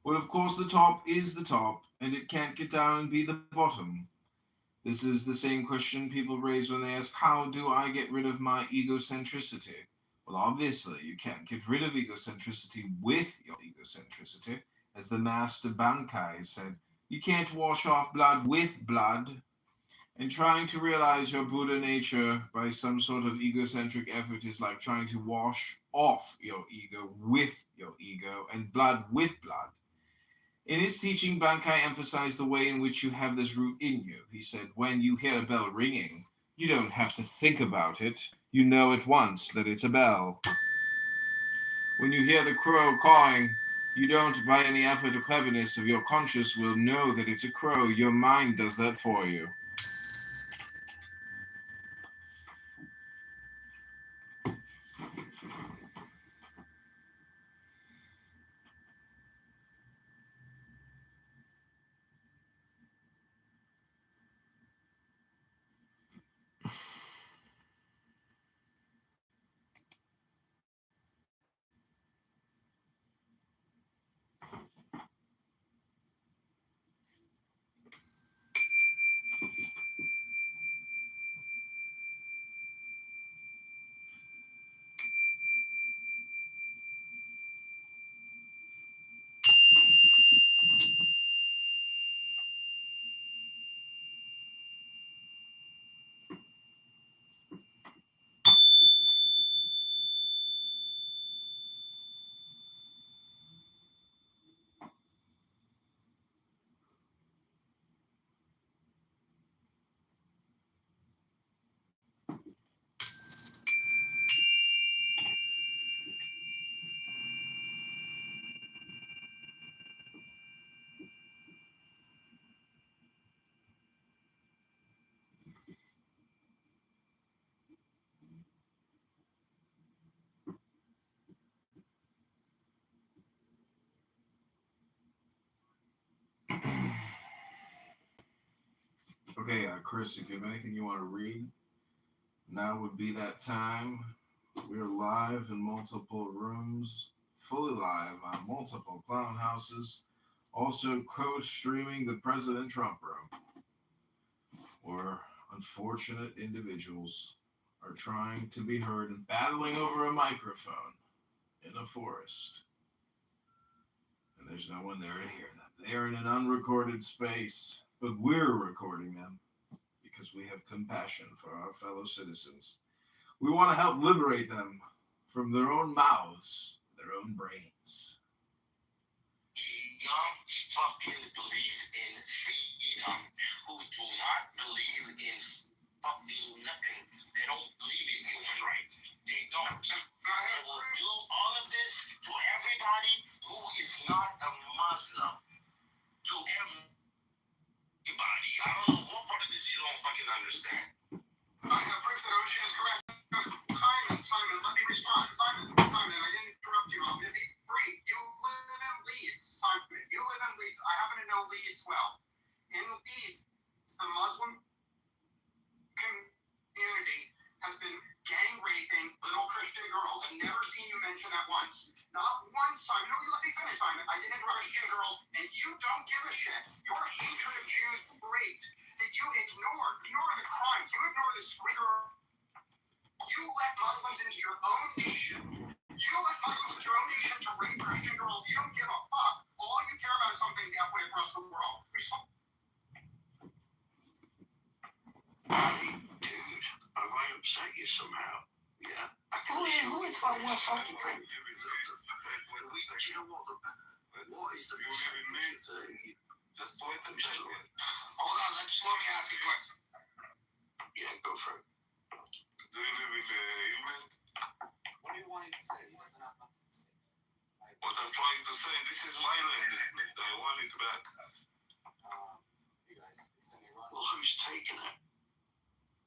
Well, of course, the top is the top, and it can't get down and be the bottom. This is the same question people raise when they ask, how do I get rid of my egocentricity? Well, obviously, you can't get rid of egocentricity with your egocentricity. As the master Bankai said, you can't wash off blood with blood. And trying to realize your Buddha nature by some sort of egocentric effort is like trying to wash off your ego with your ego and blood with blood. In his teaching, Bankai emphasized the way in which you have this root in you. He said, when you hear a bell ringing, you don't have to think about it. You know at once that it's a bell. When you hear the crow cawing, you don't, by any effort or cleverness of your conscience, will know that it's a crow. Your mind does that for you. Okay, Chris, if you have anything you want to read, now would be that time. We're live in multiple rooms, fully live on multiple clown houses, also co-streaming the President Trump room, where unfortunate individuals are trying to be heard and battling over a microphone in a forest. And there's no one there to hear them. They're in an unrecorded space, but we're recording them because we have compassion for our fellow citizens. We want to help liberate them from their own mouths, their own brains. Not fucking believe in freedom, who do not believe in fucking nothing. They don't believe in human rights. They don't. They will do all of this to everybody who is not a Muslim. To everybody. I don't know what part of this you don't fucking understand. I have proof that Ocean is correct. Simon, let me respond. Simon, I didn't interrupt you. I'm going to be brief. You live in Leeds, Simon. You live in Leeds. I happen to know Leeds well. In Leeds, the Muslim community has been gang raping little Christian girls. I've never seen you mention that once. Not once, Simon. No, you let me finish, Simon. I didn't interrupt Christian girls, and you don't give a shit. Your hatred of Jews is great. That you ignore the crimes. You ignore the scripture. You let Muslims into your own nation. You let Muslims into your own nation to rape Christian girls. You don't give a fuck. All you care about is something halfway across the world. Hey, dude, have I upset you somehow? Yeah. Who is fucking thing? You know what is the thing? Just wait a second. Hold on, let me ask you a question. Yeah, go for it. Do you live in England? What do you want him to say? He doesn't have nothing to say. What I'm trying to say, this is my land. I want it back. You guys, it's in Iran. Well, who's taking it?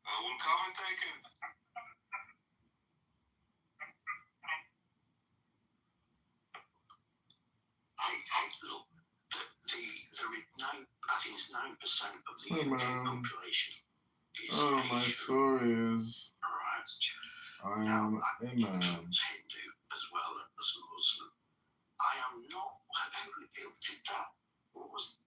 I will come and take it. Hey, look, there is I think it's 9% of the UK population is my Asian. story is Right. I Now, am a man. Hindu as well as a Muslim. I am not. Who did that? What was it?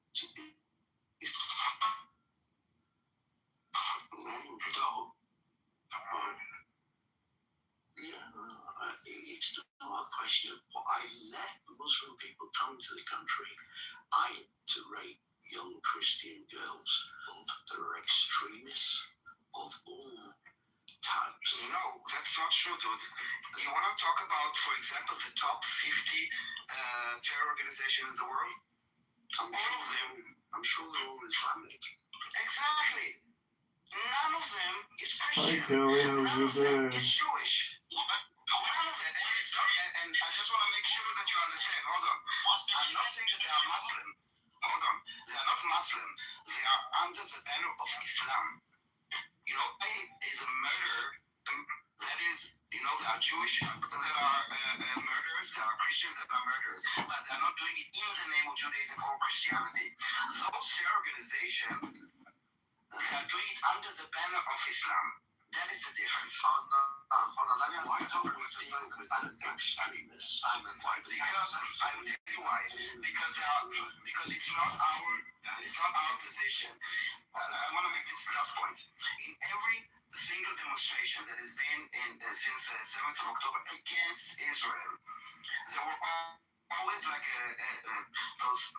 It's not a question of what I let Muslim people come to the country. I to rape young Christian girls. There are extremists of all types. No, that's not true, dude. You want to talk about, for example, the top 50 terror organizations in the world? I'm sure they're all Islamic. Exactly. None of them is Hi, Christian. Kelly. How's None your of them day? is Jewish. What none of it. And it's not. And I just want to make sure that you understand. Hold on. I'm not saying that they are Muslim. Hold on. They are not Muslim. They are under the banner of Islam. You know, is a murderer. That is, you know, there are Jewish that are murderers, there are Christians that are murderers, but they're not doing it in the name of Judaism or Christianity. Those terror organizations, they are doing it under the banner of Islam. That is the difference. Hold on, let me ask you something. Studying this, Simon, why? Because I will tell you why. Because it's not our position. I want to make this last point. In every single demonstration that has been since 7th of October against Israel, there were always like those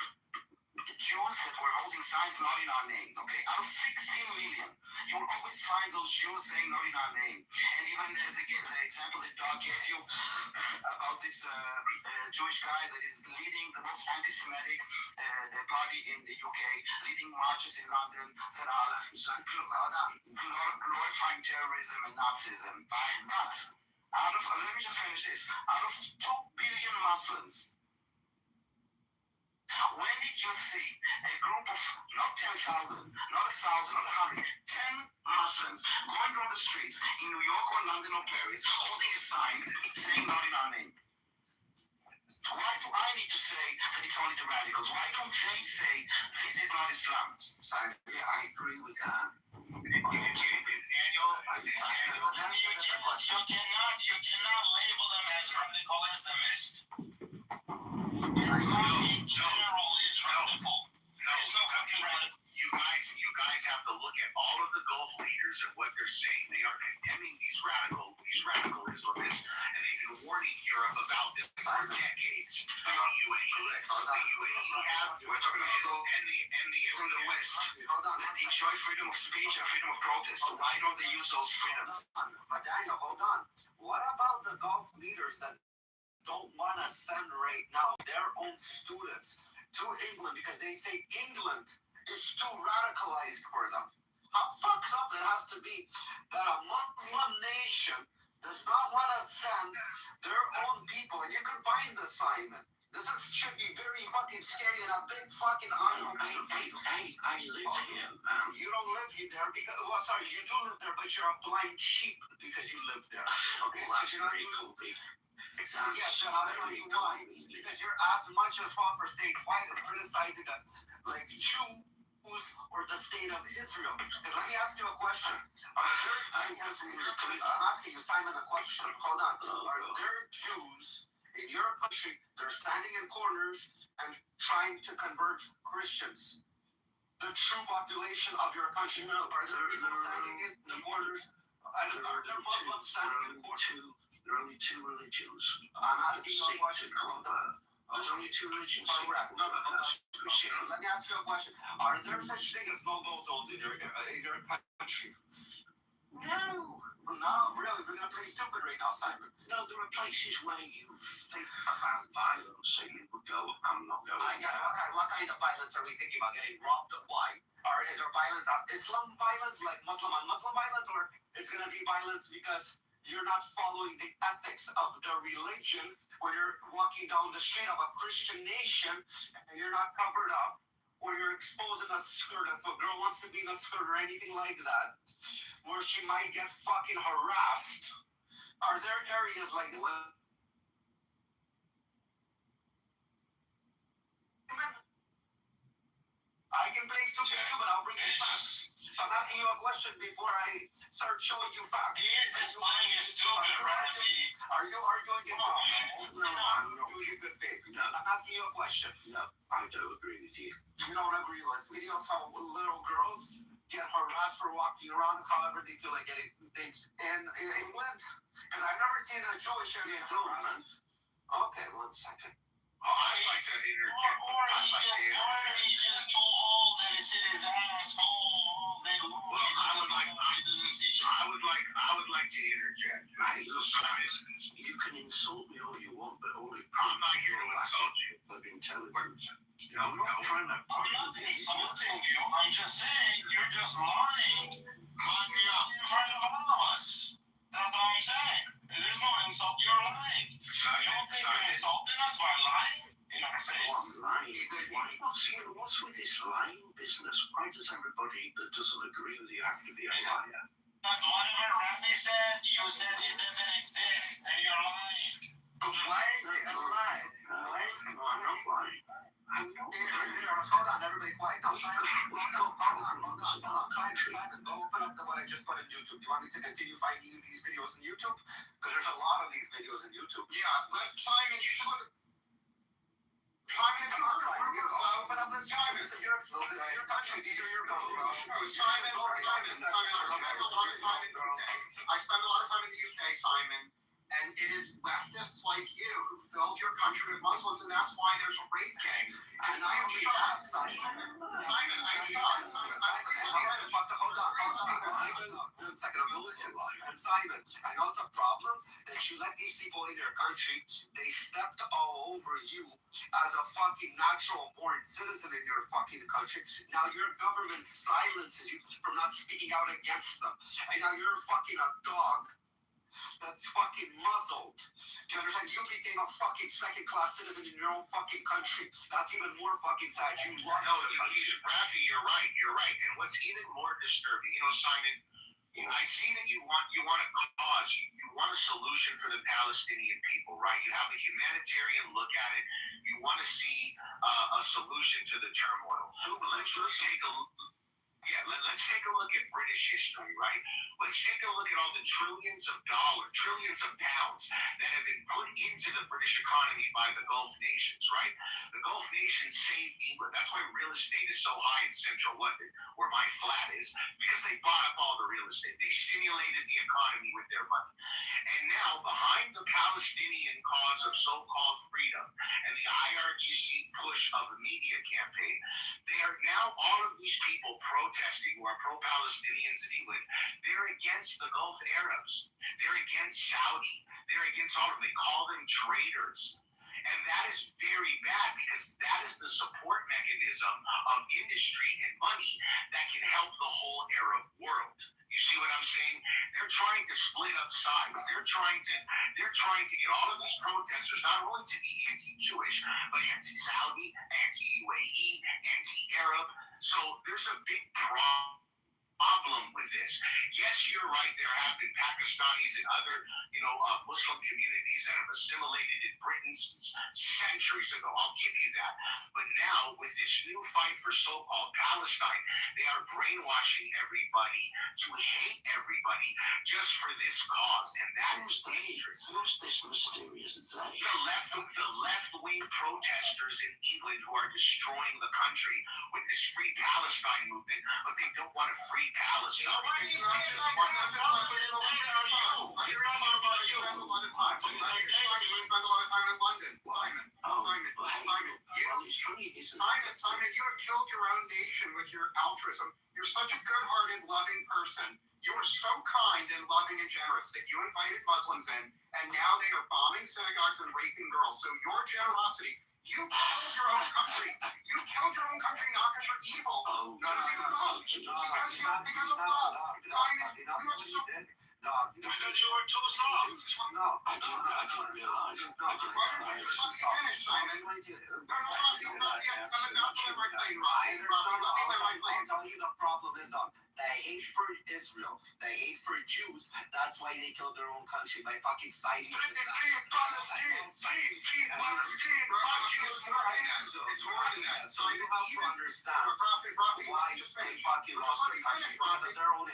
Jews that were holding signs not in our name. Okay, out of 16 million, you will always find those Jews saying not in our name. And even the example that Doug gave you about this Jewish guy that is leading the most anti-Semitic party in the UK, leading marches in London that are glorifying terrorism and Nazism. But let me just finish this. Out of 2 billion Muslims, when did you see a group of not 10,000, not 1,000, not 100, 10 Muslims going on the streets in New York or London or Paris holding a sign saying not in our name? Why do I need to say that it's only the radicals? Why don't they say this is not Islam? Simon, yeah, I agree with that. Daniel, you cannot label them as radical Islamists. Islam in general is radical. There's no fucking radical. You guys have to look at all of the Gulf leaders and what they're saying. They are condemning these radical Islamists, and they've been warning Europe about this for decades. The UAE, We're talking about those in the West that enjoy freedom of speech and freedom of protest. Why don't they use those freedoms? But Daniel, hold on. What about the Gulf leaders that don't want to send right now their own students to England because they say England is too radicalized for them? How fucked up it has to be that a Muslim nation does not want to send their own people. And you can find this, Simon. Should be very fucking scary and a big fucking honor. Hey, I live here. You don't live there because, well, sorry, you do live there, but you're a blind sheep because you live there. Okay, Well, that's you're not pretty cool, Exactly. Yes, but I'll tell you why. Because you're as much as far for statewide and criticizing us like Jews or the state of Israel. Because let me ask you a question. I'm asking you, Simon, a question. Hold on. Are there Jews in your country that are standing in corners and trying to convert Christians? The true population of your country? No. Are there people standing in the corners? Are there Muslims standing in corners? There are only two religions. I'm asking you a question. There's only two religions. Correct. No, let me ask you a question. Are there such things as no-go zones in your country? No. No, really. We're going to play stupid right now, Simon. No, there are places where you think about violence, so you would go, I'm not going there. What kind of violence are we thinking about? Getting robbed? Why? Or is there violence, Islam violence, like Muslim on Muslim violence, or it's going to be violence because you're not following the ethics of the religion when you're walking down the street of a Christian nation and you're not covered up, or you're exposing a skirt if a girl wants to be in a skirt or anything like that, where she might get fucking harassed. Are there areas like that? I can play stupid too, but I'll bring it back. So I'm asking you a question before I start showing you facts. He is just playing stupid, Rafi. Are you arguing it wrong? No, I'm doing you good faith. No. I'm asking you a question. No, I don't agree with you. You don't agree with videos how little girls get harassed for walking around however they feel like getting things. And in England, because I've never seen a Jewish area harassed. Okay, 1 second. I'd like to interject. Or he just too old and he sit his ass home all day long. I would like to interject. You can insult me all you want, but only I'm not here to insult you. of intelligence. I'm not trying to. I'm not insulting you. I'm just saying you're just lying. Lock me up. In front of all of us. That's what I'm saying. There's no insult. You're lying. You don't think you're insulting us by lying in our face? What's with this lying business? Why does everybody that doesn't agree with you have to be a liar? Because whatever Rafi says, you said it doesn't exist, and you're lying. Why is it a lie? No, I'm not lying. Hold on, everybody quiet. Hold on. Simon, go open up what I just put on YouTube. Do you want me to continue finding you these videos on YouTube? Because there's a lot of these videos on YouTube. Yeah, let Simon, you should look. Simon, if you Open up this Simon. This is your country. These are your Simon, Simon, I spend a lot of time in the UK, Simon, and it is leftists like you who filled your country with Muslims, and that's why there's rape gangs. And I am shocked, Simon. And Simon, I know it's a problem that you let these people in your country. They stepped all over you as a fucking natural born citizen in your fucking country. Now your government silences you from not speaking out against them. And now you're fucking a dog that's fucking muzzled. Do you understand? You became a fucking second-class citizen in your own fucking country. That's even more fucking sad. You lost. No, Rafi, you're right. And what's even more disturbing, Simon, I see that you want a cause, you want a solution for the Palestinian people, right? You have a humanitarian look at it. You want to see a solution to the turmoil. Let's take a look at British history, right? Let's take a look at all the trillions of dollars, trillions of pounds that have been put into the British economy by the Gulf nations, right? The Gulf nations saved England. That's why real estate is so high in central London, where my flat is, because they bought up all the real estate. They stimulated the economy with their money. And now, behind the Palestinian cause of so-called freedom and the IRGC push of the media campaign, they are now, all of these people protesting who are pro-Palestinians in England, they're against the Gulf Arabs. They're against Saudi. They're against all of them. They call them traitors. And that is very bad because that is the support mechanism of industry and money that can help the whole Arab world. You see what I'm saying? They're trying to split up sides. They're trying to get all of these protesters not only to be anti-Jewish, but anti-Saudi, anti-UAE, anti-Arab. So there's a big problem with this. Yes, you're right. There have been Pakistanis and other, Muslim communities that have assimilated in Britain since centuries ago. I'll give you that. But now, with this new fight for so-called Palestine, they are brainwashing everybody to hate everybody just for this cause, and that is dangerous. Who's this mysterious they? The left-wing protesters in England who are destroying the country with this Free Palestine movement, but they don't want to free Palestine. Why do you stand up on that? You're talking about you. You spend a lot of time. You spend a lot of time in London. Simon, you have killed your own nation with your altruism. You're such a good-hearted, loving person. You are so kind and loving and generous that you invited Muslims in, and now they are bombing synagogues and raping girls. So your generosity, you killed your own country. You killed your own country not because you're evil. Because of love. Simon, you are so... Because you were too soft. No, I didn't realize. Why don't you just let me finish, Simon? I'll tell you the problem is the hate for Israel, the hate for Jews. That's why they killed their own country by fucking siding with them. It's more than that. So you have to understand why they fucking lost their country because of their own.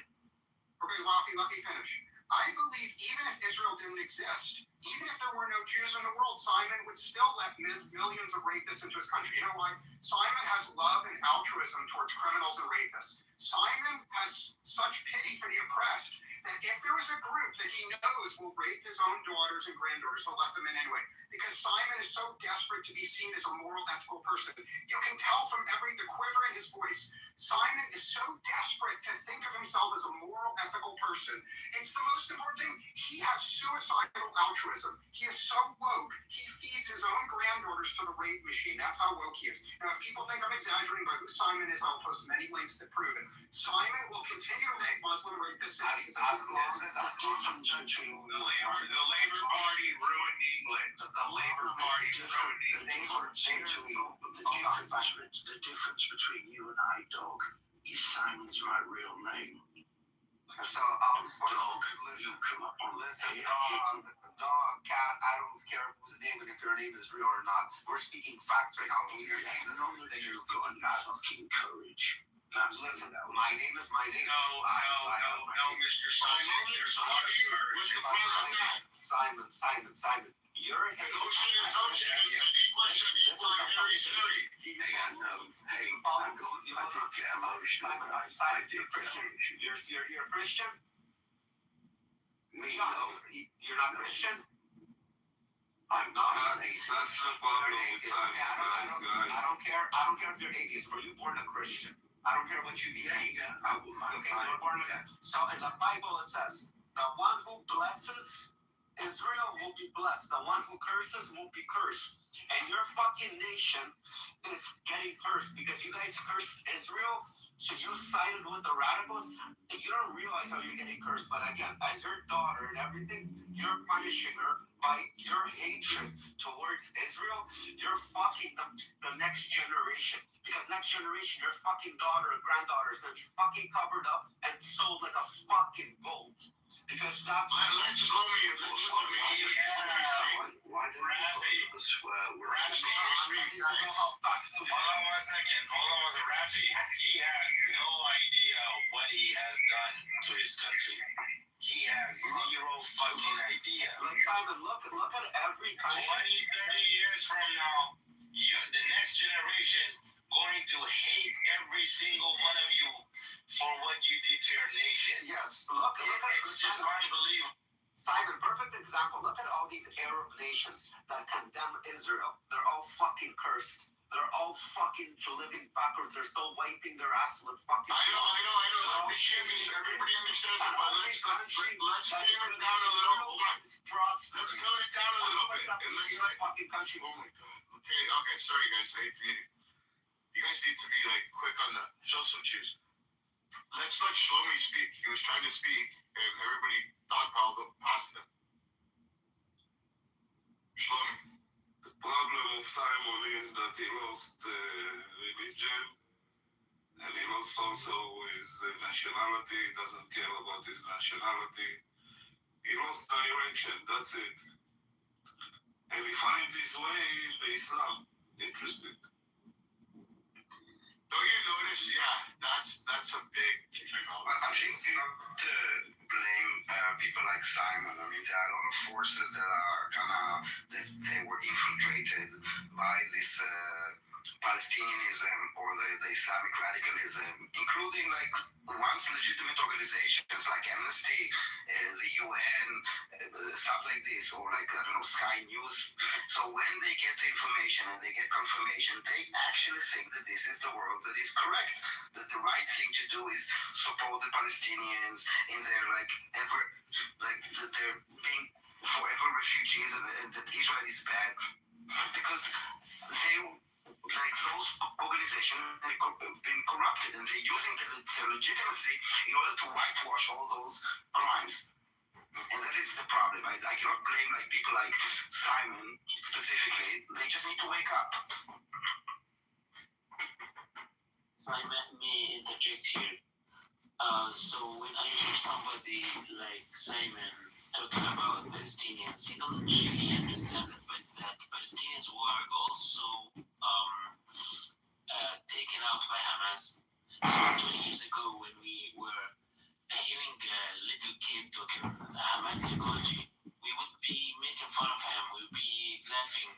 Okay, Rafi, let me finish. I believe even if Israel didn't exist, even if there were no Jews in the world, Simon would still let millions of rapists into his country. You know why? Simon has love and altruism towards criminals and rapists. Simon has such pity for the oppressed that if there was a group that he knows will rape his own daughters and granddaughters, he'll let them in anyway. Because Simon is so desperate to be seen as a moral, ethical person. You can tell from the quiver in his voice, Simon is so desperate to think of himself as a moral, ethical person. It's the most important thing. He has suicidal altruism. He is so woke. He feeds his own granddaughter daughters to the rape machine. That's how woke he is. Now, if people think I'm exaggerating about who Simon is, I'll post many links to prove it. Simon will continue to make Muslim rapists As long as I'm from judging The Labour Party ruined England. The Labour Party ruined England. they were actually the difference between you and I, dog, is Simon's my real name. So, Dog, you come up on listen, dog, cat, I don't care whose name it, if your name is real or not. We're speaking facts right now. Your name is only that you're got that fucking courage. Listen, my name is my name. No, Mr. Simon. There's a lot of courage. What's the problem with that? Simon. You're a hater. Ocean is ocean. Shadiqua, Harry is Harry. Hey, I know. Hey, I did get emotional. I did appreciate you. You're a Christian? Me, no. You're not Christian? I'm not. That's the problem with Simon, guys. I don't care if you're atheist. Were you born a Christian? I don't care what you be. I will not. Okay, you were born again. So in the Bible it says, the one who blesses Israel will be blessed. The one who curses will be cursed. And your fucking nation is getting cursed because you guys cursed Israel. So you sided with the radicals. And you don't realize how you're getting cursed. But again, as your daughter and everything, you're punishing her by your hatred towards Israel. You're fucking the next generation. Because next generation, your fucking daughter or granddaughter is going to be fucking covered up and sold like a fucking gold. Because that's... Let's slow me. Why do you swear? Rafi, hold on one second. Rafi, he has no idea what he has done to his country. He has zero fucking idea. Look, Simon, look at every 20, 30 years from now, the next generation going to hate every single one of you for what you did to your nation. Yes, look at It's just unbelievable. Simon, perfect example. Look at all these Arab nations that condemn Israel. They're all fucking cursed. They're all fucking living backwards. They're still wiping their ass with fucking... I know. Everybody understands it, but let's tame it down a little. Hold on. Let's tone it down a little bit. It looks like... fucking country. Oh my God. Okay, sorry guys. I hate to get it. You guys need to be like quick on the show some juice. Let's let Shlomi speak. He was trying to speak, and everybody dogpiled up past him. Shlomi. The problem of Simon is that he lost religion, and he lost also his nationality. He doesn't care about his nationality. He lost direction. That's it. And he finds his way in the Islam. Interesting. Don't you notice? Yeah, that's a big. I think not to blame people like Simon. I mean, there are a lot of forces that are they were infiltrated by this Palestinianism or the Islamic radicalism, including like once legitimate organizations like Amnesty, the UN, stuff like this, or like, I don't know, Sky News. So when they get the information and they get confirmation, they actually think that this is the world that is correct, that the right thing to do is support the Palestinians in their that they're being forever refugees and that Israel is bad, because they, like those organizations, have been corrupted and they're using their legitimacy in order to whitewash all those crimes. And that is the problem. I cannot blame like people like Simon specifically. They just need to wake up. If I may interject here. So when I hear somebody like Simon talking about Palestinians, he doesn't really understand that Palestinians were also taken out by Hamas. So 20 years ago, when we were hearing a little kid talking Hamas ideology, we would be making fun of him, we would be laughing.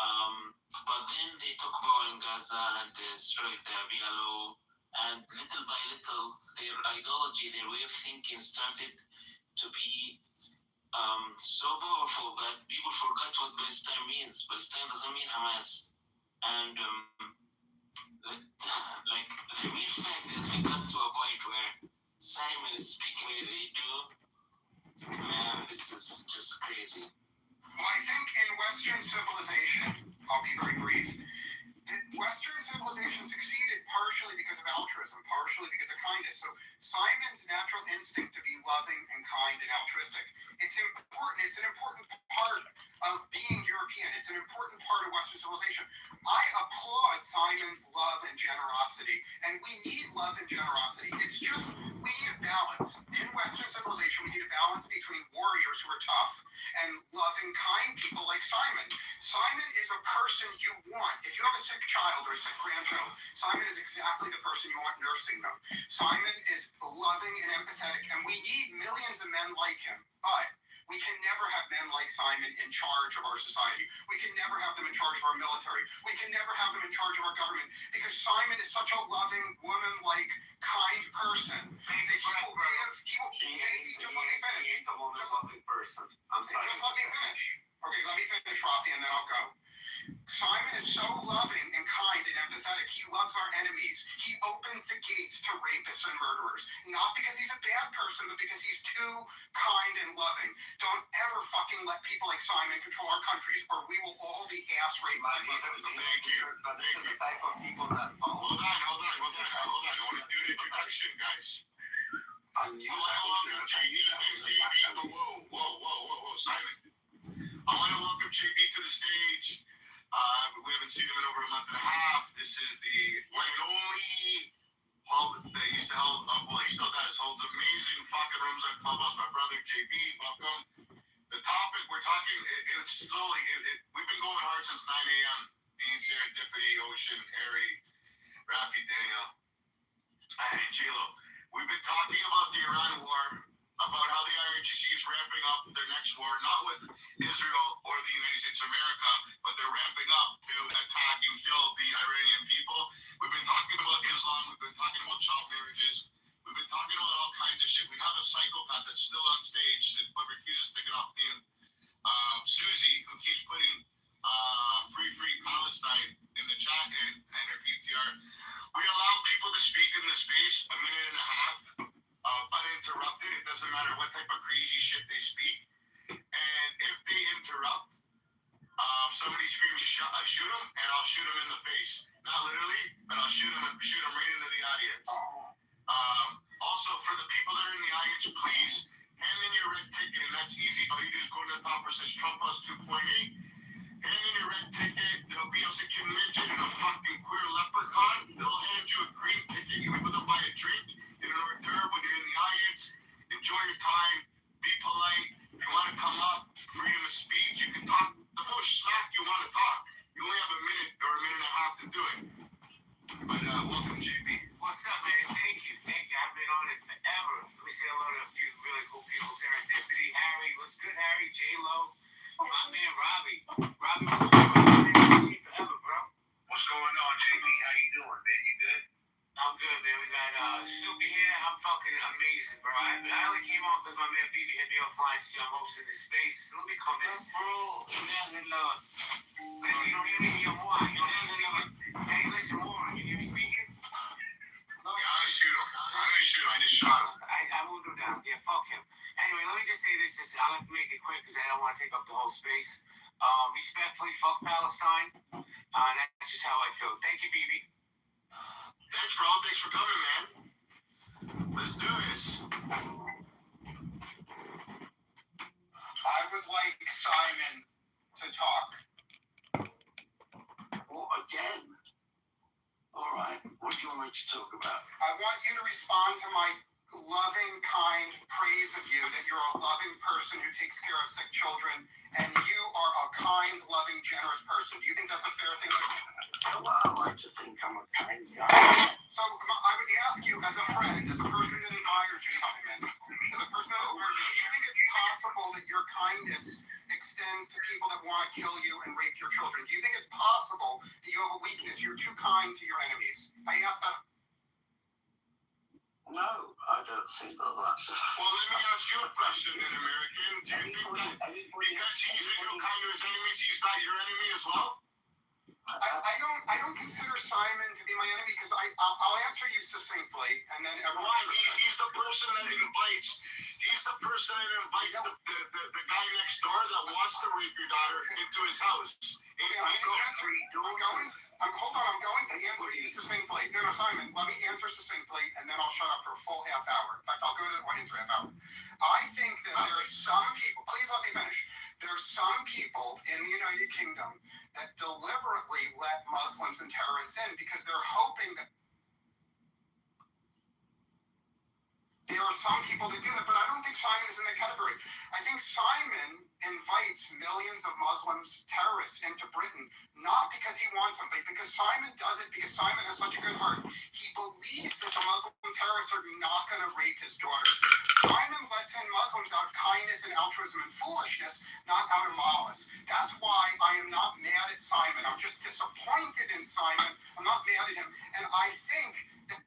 But then they talk about in Gaza and destroyed the PLO, and little by little, their ideology, their way of thinking started to be so powerful that people forgot what Palestine means. Palestine doesn't mean Hamas. And the real fact that we got to a point where Simon is speaking the way they do, man, this is just crazy. Well, I think in Western civilization, important part of Western civilization. I applaud Simon's love and generosity, and we need love and generosity. It's just, we need a balance. In Western civilization, we need a balance between warriors who are tough and loving, kind people like Simon. Simon is a person you want. If you have a sick child or a sick grandchild, Simon is exactly the person you want nursing them. Simon is loving and empathetic, and we need millions of men like him. But we can never have men like Simon in charge of our society. We can never have them in charge of our military. We can never have them in charge of our government, because Simon is such a loving, woman-like, kind person that he will just let me finish. He ain't the most loving person. I'm sorry. Just let me finish. Okay, let me finish, Rafi, and then I'll go. Simon is so loving and kind and empathetic. He loves our enemies. He opens the gates to rapists and murderers. Not because he's a bad person, but because he's too kind and loving. Don't ever fucking let people like Simon control our countries, or we will all be ass raped. But these are the type of people that... Hold on. I want to do the introduction, guys. I'm new. Whoa, Simon. I want to welcome JB to the stage. We haven't seen him in over a month and a half. This is the one and only Paul that used to hold, well, he still does, holds amazing fucking rooms on Clubhouse. My brother JB, welcome. The topic we're talking, it's slowly, we've been going hard since 9 a.m. Being Serendipity, Ocean, Harry, Rafi, Daniel, and J-Lo. We've been talking about the Iran war, about how the IRGC is ramping up their next war, not with Israel or the United States of America, but they're ramping up to attack and kill the Iranian people. We've been talking about Islam. We've been talking about child marriages. We've been talking about all kinds of shit. We have a psychopath that's still on stage but refuses to get off being Susie, who keeps putting free Palestine in the chat and her PTR. We allow people to speak in the space a minute and a half. Uninterrupted. It doesn't matter what type of crazy shit they speak. And if they interrupt, somebody screams, shoot them, and I'll shoot them in the face. Not literally, but I'll shoot them right into the audience. Also, for the people that are in the audience, please hand in your red ticket, and that's easy. All you do is go to the top where it says Trump Us 2.8. Hand in your red ticket. There'll be a Mexican midget and a fucking queer leprechaun. They'll hand you a green ticket. You'll be able to buy a drink in an hors d'oeuvre when you're in the audience. Enjoy your time. Be polite. If you want to come up, freedom of speech, you can talk the most smack you want to talk. You only have a minute or a minute and a half to do it. But welcome, JB. What's up, man? Thank you. I've been on it forever. Let me say hello to a few really cool people. Serendipity, Harry. What's good, Harry? J-Lo. My man, Robbie. Robbie, what's good, bro? I've been on it forever, bro. What's going on, JB? How you doing, man? You good? I'm good, man. We got Snoopy here. I'm fucking amazing, bro. I only came on because my man BB hit me offline. So I'm hosting this space. So let me come in. Bro, you don't hear me? Hey, listen, Warren, you hear me speaking? No. Yeah, I'm gonna shoot him. I just shot him. I moved him down. Yeah, fuck him. Anyway, let me just say this. I'll have to make it quick because I don't want to take up the whole space. Respectfully, fuck Palestine. That's just how I feel. Thank you, BB. Thanks, bro. Thanks for coming, man. Let's do this. I would like Simon to talk. Well, again. All right. What do you want me to talk about? I want you to respond to my loving, kind praise of you, that you're a loving person who takes care of sick children, and you are a kind, loving, generous person. Do you think that's a fair thing to say? Well, I like to think I'm a kind guy. So I would ask you, as a friend, as a person that admires you, Simon, as a person that admires you, do you think it's possible that your kindness extends to people that want to kill you and rape your children? Do you think it's possible that you have a weakness, you're too kind to your enemies? I ask that. No, I don't think that that's... Well, let me ask you a question then, American. Do you think that because he's too kind to his enemies, he's not your enemy as well? I don't consider Simon to be my enemy, because I'll answer you succinctly, and then everyone... He's the person that invites the guy next door that wants to rape your daughter into his house. I'm going to answer you succinctly. No, Simon, let me answer succinctly, and then I'll shut up for a full half hour. In fact, I'll go to the audience for a half hour. I think that there are some people... Please let me finish. There are some people in the United Kingdom that deliberately let Muslims and terrorists in because they're hoping that there are some people that do that, but I don't think Simon is in the category. I think Simon invites millions of Muslims, terrorists into Britain, not because he wants them, but because Simon does it because Simon has such a good heart. He believes that the Muslim terrorists are not going to rape his daughters. Simon lets in Muslims out of kindness and altruism and foolishness, not out of malice. That's why I am not mad at Simon. I'm just disappointed in Simon. I'm not mad at him. And I think that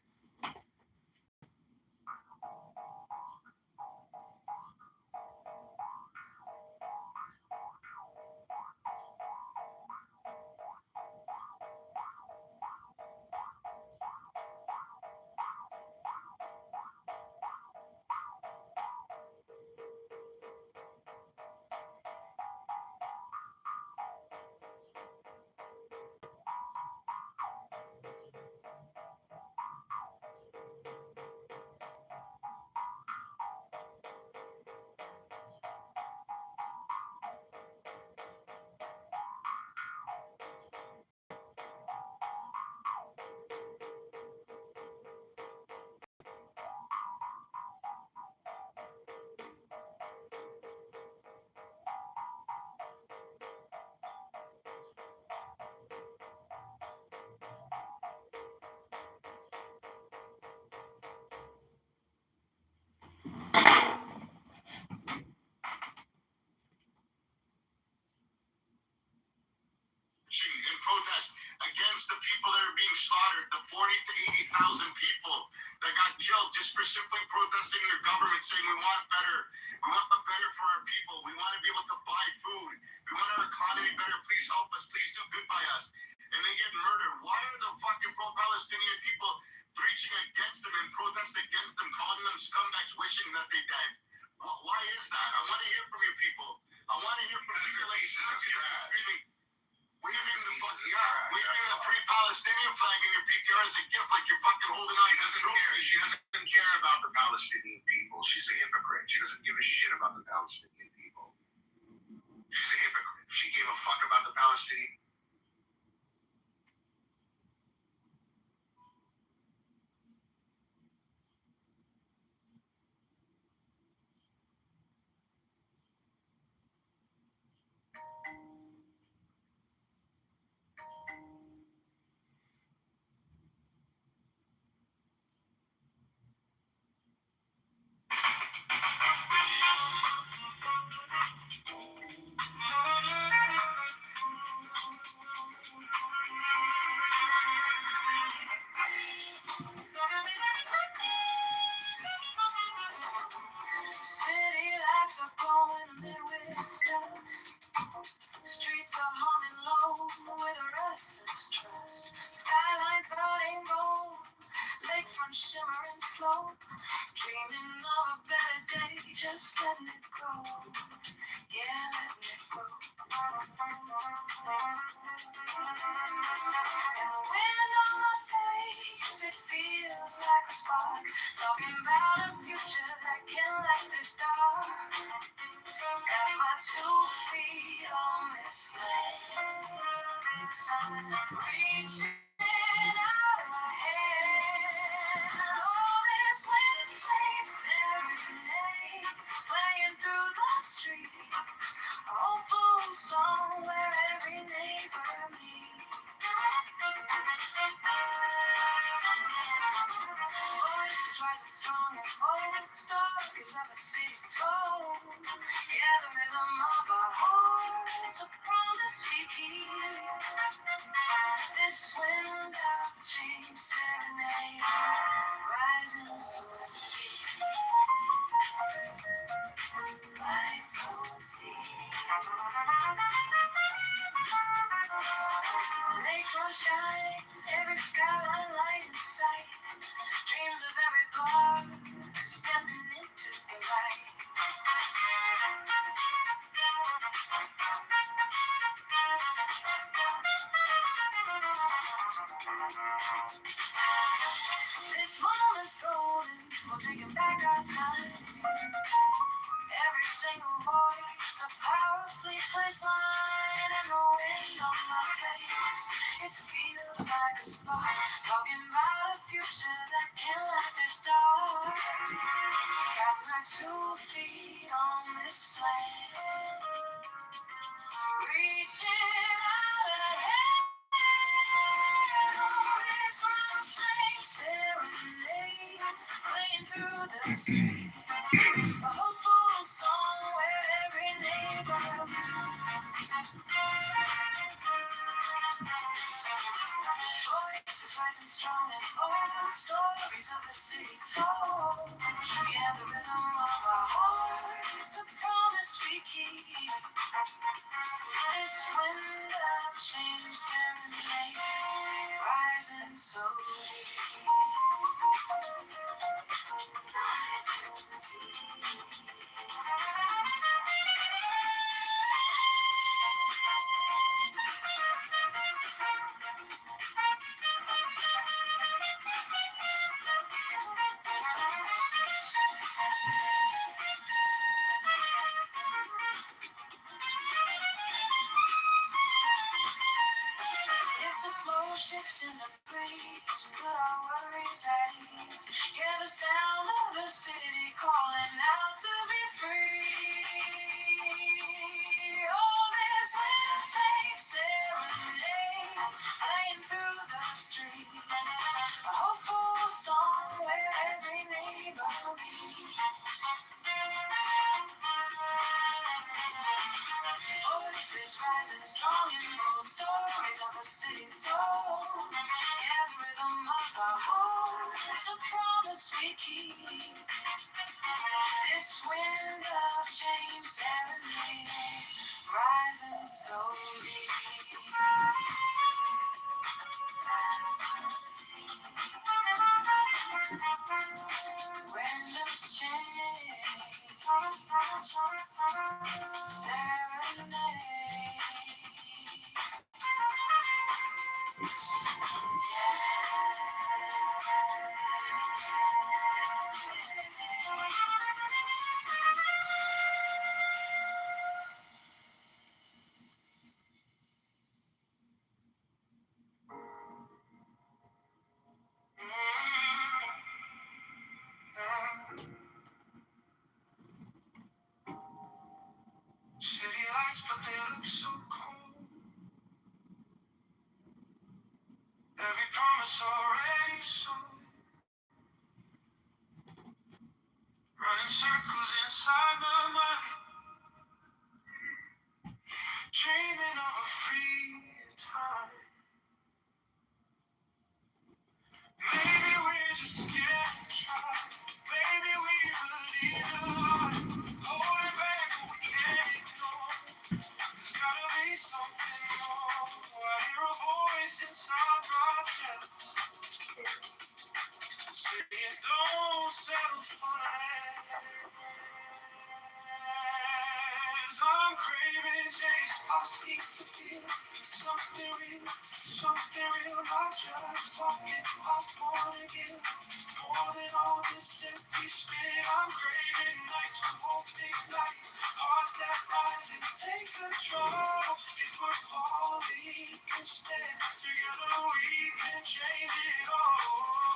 in protest against the people that are being slaughtered, the 40 to 80,000 people that got killed just for simply protesting their government, saying we want better for our people, we want to be able to buy food, we want our economy better, please help us, please do good by us, and they get murdered. Why are the fucking pro-Palestinian people preaching against them and protest against them, calling them scumbags, wishing that they died? Why is that? I want to hear from you people. I want to hear from people like screaming, waving the free Palestinian flag in your PTR as a gift, like you're fucking holding on to the trophy. she doesn't care about the Palestinian people. She's a hypocrite. She doesn't give a shit about the Palestinian people. She's a hypocrite. She gave a fuck about the Palestinian. City lights are glowing Midwest dust. Streets are humming low with a restless trust. Skyline cutting gold, lakefront shimmering slow. Dreaming of a better day, just letting it go. Yeah, letting it go. And the wind on my face, it feels like a spark. Talking about a future that can light this dark. Got my 2 feet on this land. Reaching out of my hand. All this wind shakes every day. Playing through the streets. A hopeful song where every neighbor meets. Voices rising strong and bold, stories of a city told. Yeah, the rhythm of our hearts, a promise we keep. This wind of change serenade, rising so deep, right so deep. Lakefront shine, every skyline light in sight. Dreams of every block stepping into the light. This moment's golden, we're taking back our time. Every single voice, a powerfully face. It feels like a spark. Talking about a future that can let this start. Got my 2 feet on this land. Reaching out ahead. All this sunshine serenade. Playing through the street. A hopeful song where every neighbor moves. Voices rising strong and old. Stories of the city told. Yeah, the rhythm of our hearts. A promise we keep. This wind of change serenade. Rising so deep. Rising deep. It's a slow shift in the breeze, put our worries at ease. Yeah, the sound of the city calling out to be free. Oh, this wind change serenade, playing through the streets. A hopeful song where every neighbor meets. Voices rising strong and bold, stories of the city told. Yeah, the rhythm of our hearts, a promise we keep. This wind of change serenade, rising so deep. Wind of change, city lights, but they look so cold. Every promise already sold. Running circles inside my mind. Dreaming of a free time. Maybe we're just scared to try. Maybe we believe the lie. Holding back what we can't ignore. There's gotta be something more. I hear a voice inside my chest saying, don't settle for less. I'm craving change. I need to feel something real, something real. Not just talking. I wanna give more than all this empty spin. I'm craving nights when hope ignites, hearts that rise and take control. If we're falling, we can stand together. We can change it all.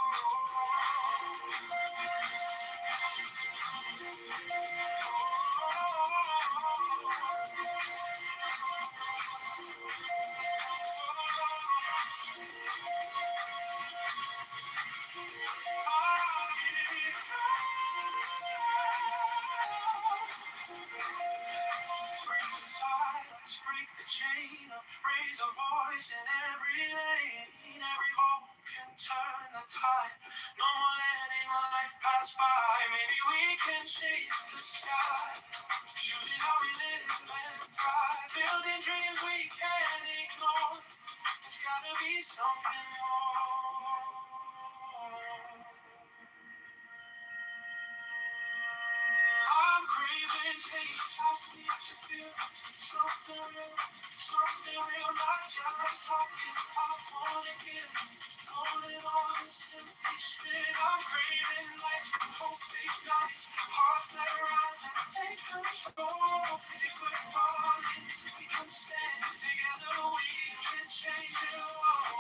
Break the silence, break the chain, raise a voice in every lane. Every vote can turn the tide. No more letting life pass by. Maybe we can change the sky. Choosing how we live and thrive. Building dreams we can't ignore. There's gotta be something more. I'm craving change. I need to feel something real, not just talking. I wanna give, holding on this empty spin. I'm craving lights, hope ignites, hearts that rise and take control. If we're falling, we can stand together, we can change it all.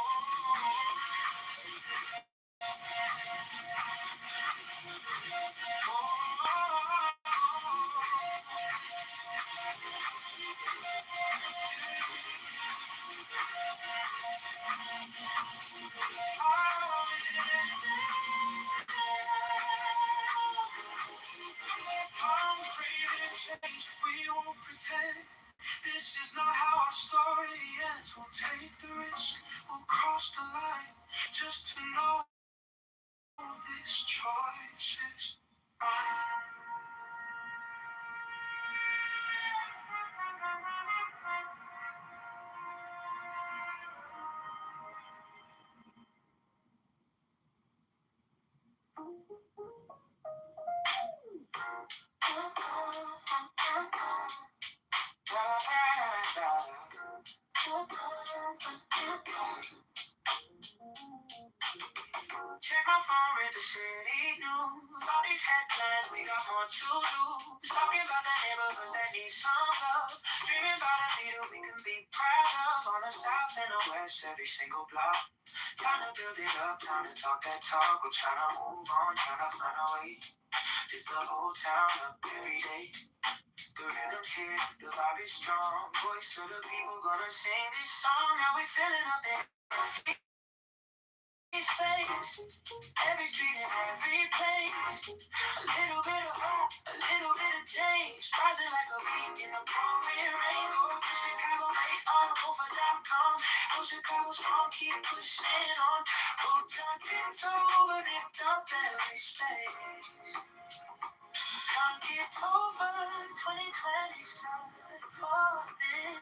I'm craving change, we won't pretend. This is not how our story ends. We'll take the risk, we'll cross the line, just to know this choice is mine. Check my phone, read the city news. All these headlines, we got more to lose. Talking about the neighborhoods that need some love. Dreaming about a leader we can be proud of. On the south and the west, every single block. Time to build it up, time to talk that talk. We're trying to move on, trying to find our way. Lift the whole town up every day. The rhythm's here, the vibe is strong. Voice of the people gonna sing this song. Now we filling up space, every street and every place. A little bit of hope, a little bit of change. Rising like a peak in the pouring rain. Go to Chicago, late on over.com. Go Chicago strong, keep pushing on. Go down, Kitover, lift up every space. Down Kitover, 2027 for this.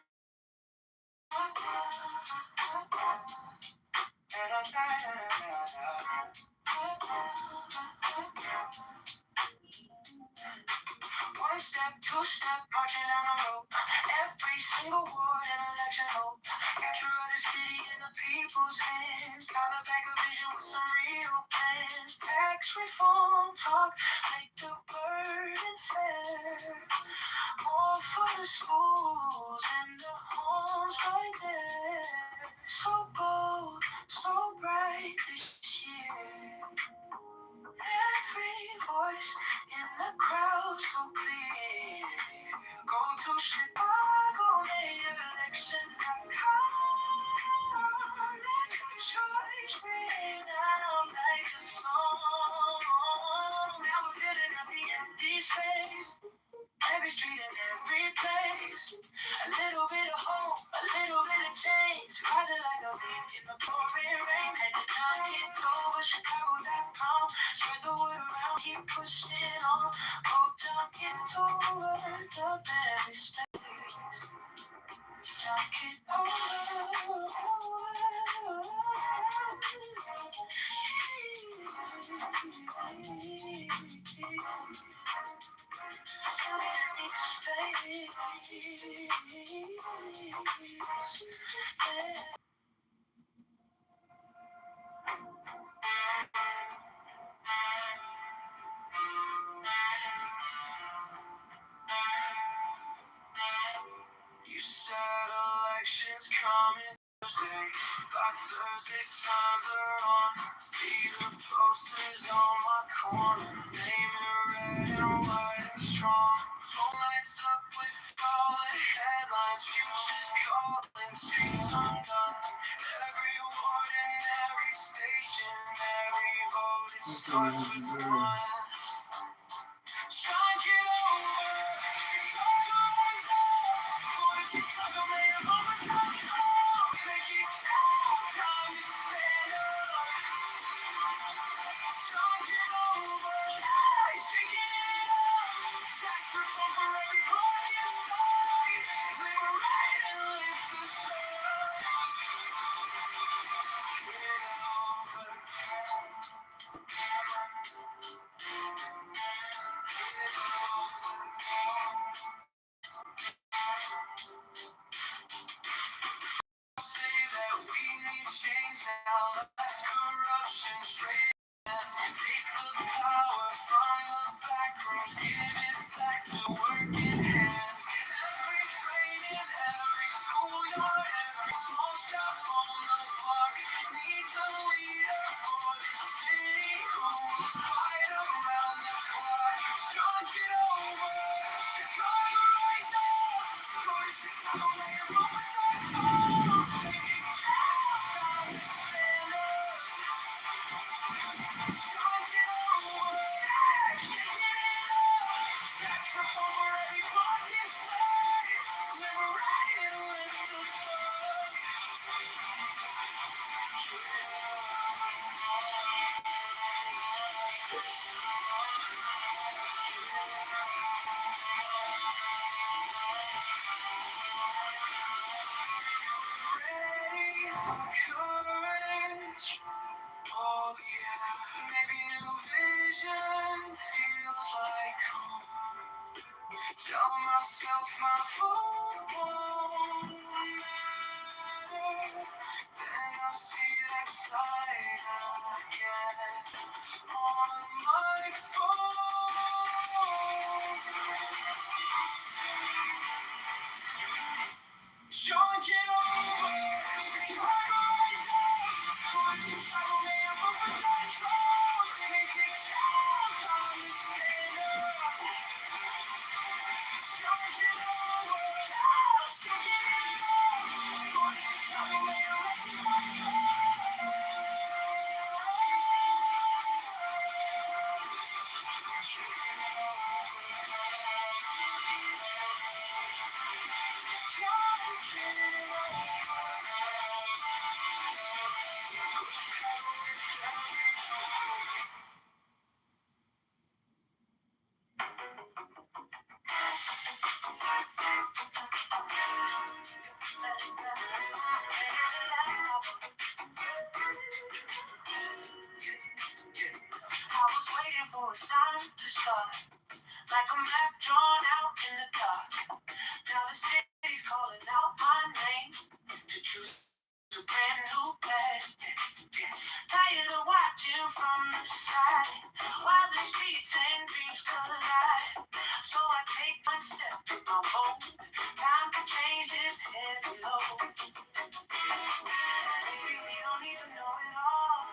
One step, two step, marching down the road. Every single ward and election hope. Capture of the city in the people's hands. Color back a vision with some real plans. Tax reform talk, make the burden fair. More for the schools and the homes right there. So bold, so bright this year. Every voice in the crowd so clear. Go to Chicago, election.com. Let your choice ring out like a song. Now we're filling up the empty space. Every street and every place. A little bit of hope, a little bit of change. Rising like a wind in the pouring rain. Headed down Kitover, Chicago.com. Spread the word around, keep pushing on. Go down Kitover, up every space. Down Kitover. You said elections coming Thursday. By Thursday, signs are on. See the posters on my corner. Name it red and white and strong. Phone lights up with fallen headlines. Futures calling, streets undone. Every ward and every station, every vote, it starts with one. Try get over, Chicago is up. For the Chicago man, over.com. Make it count, time to stand up. Try get over, shaking it up. Tax reform for every pocket side. Liberate and lift us up. Get over. Say that we need change now, less corruption, straight hands. Take the power from the back rooms, give it back to working hands. Every train in every shot on the block. Needs a leader for the city who will fight around the clock. Sean Kitover, Chicago rise up. Go to Chicago, lay a roll for control. Taking shots on the center. Sean Kitover, shaking it up. That's the home where every block is set. Liberated with the sun. Ready for courage. Oh yeah. Maybe new vision feels like home. Tell myself my vote won't matter. Then I see that side again on my phone. Sean Kitover, Chicago rise up. Going Chicago, man, for control. Taking shots on the stand up. Sean Kitover, shaking it up. Going Chicago, man, rushing control. I was waiting for a sign to start, like a map drawn out in the dark. Now the city's calling out my name to choose a brand new path. Tired of watching from the side while the streets and dreams collide. So I take one step to my own. Time to change this heavy load. Maybe we don't need to know it all.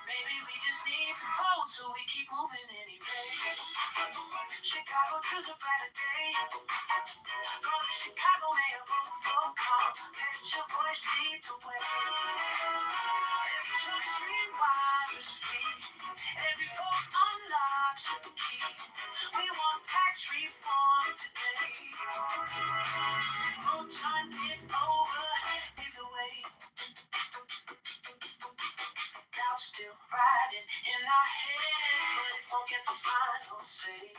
Maybe we just need to vote so we keep moving anyway. Chicago choose a brighter day. Go to Chicago, may a vote for calm. Let your voice lead the way. Every choice rewires me. Every vote unlocks a key. We want tax reform today. Vote John Kitover, either way. Now still riding in our heads, but it won't get the final say.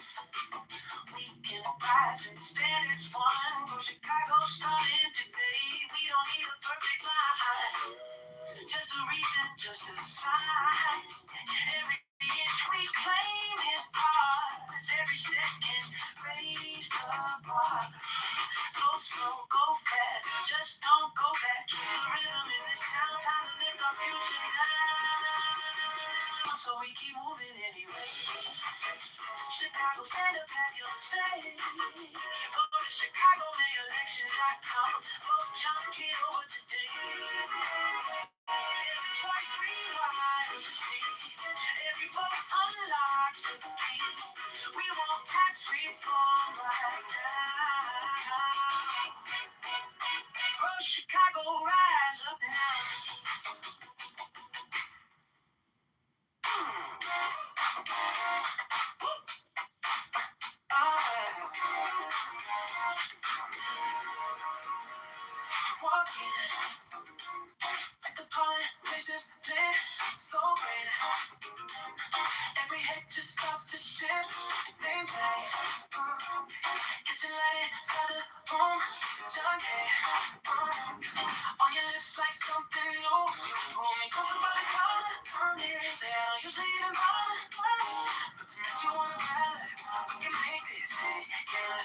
We can rise and stand as one. Go Chicago starting today. We don't need a perfect line. Just a reason, just a sign. Every inch we claim is ours. Every step can raise the bar. Go slow, go fast. Just don't go back. Twist the rhythm in this town. Time to live our future now. So we keep moving anyway. Chicago, stand up, have your say. Go to ChicagoMayElections.com. Vote John Kitover today. Every choice rewires me. Every vote unlocks a key. We want tax reform right now. Go Chicago, rise up now. Walking like the politicians did, so great. Every head just starts to shift. Names like kitchen light inside the room. John K. On your lips like something new. You pull me closer by the collar. Say I don't usually even bother, but tonight you wanna bet we can make this together.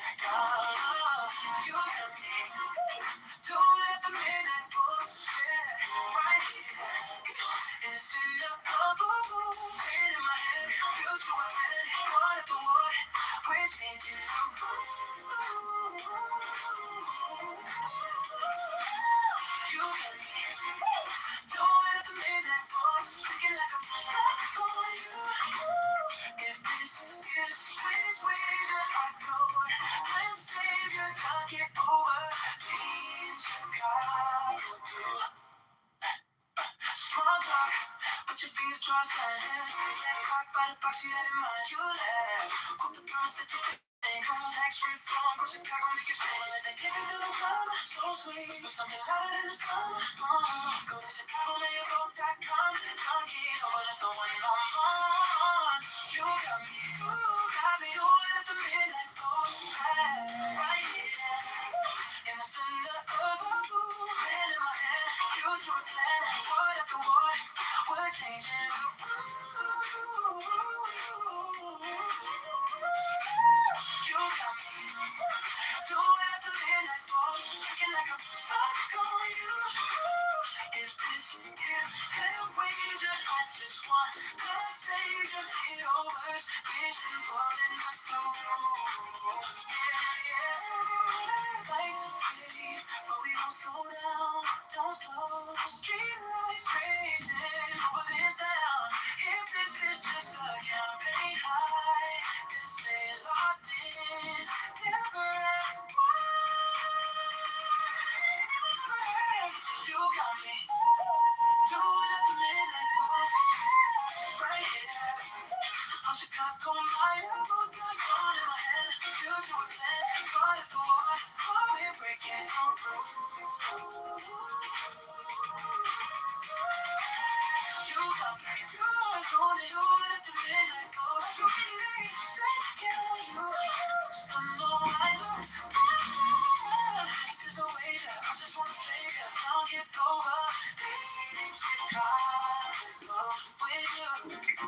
You got me. Do it at the midnight force, yeah, right here. Innocent of the room, pain in my head, future ahead, whatever what, we're changing the room. You got me. just trust that that clock by the box, you had in mind. You laugh. Quote the promise that you think was tax-free phone from Chicago, make it stay. Let that give it to the color. So sweet. But something louder than the summer. Go to ChicagoMayorVote.com. Come Kitover, that's the one in my mind. You got me. Do it at the midnight phone. Right here. In the center of a blue. Hand in my hand. Future a plan. Word after word. We're changing the rules. You got me. Do it at the midnight phone. Looking like I'm stuck on you. If this is hell wager, I just want the savior. It overs. Vision falling my through. Yeah. Lights are pretty, but we don't slow down. Don't slow. Street lights racing over this town. If this is just a campaign high, then stay locked in. Never ask why. You got me. Doing at the midnight voice. Right here. I'm Chicago, my vote got gone in my hand. You do it, plan. But if the war, we're breaking our rules. You got me. You're gonna do it at the midnight voice. You can leave, stay together. You still know I love. This is a wager. I just wanna save you. Don't get over. Leading Chicago with you.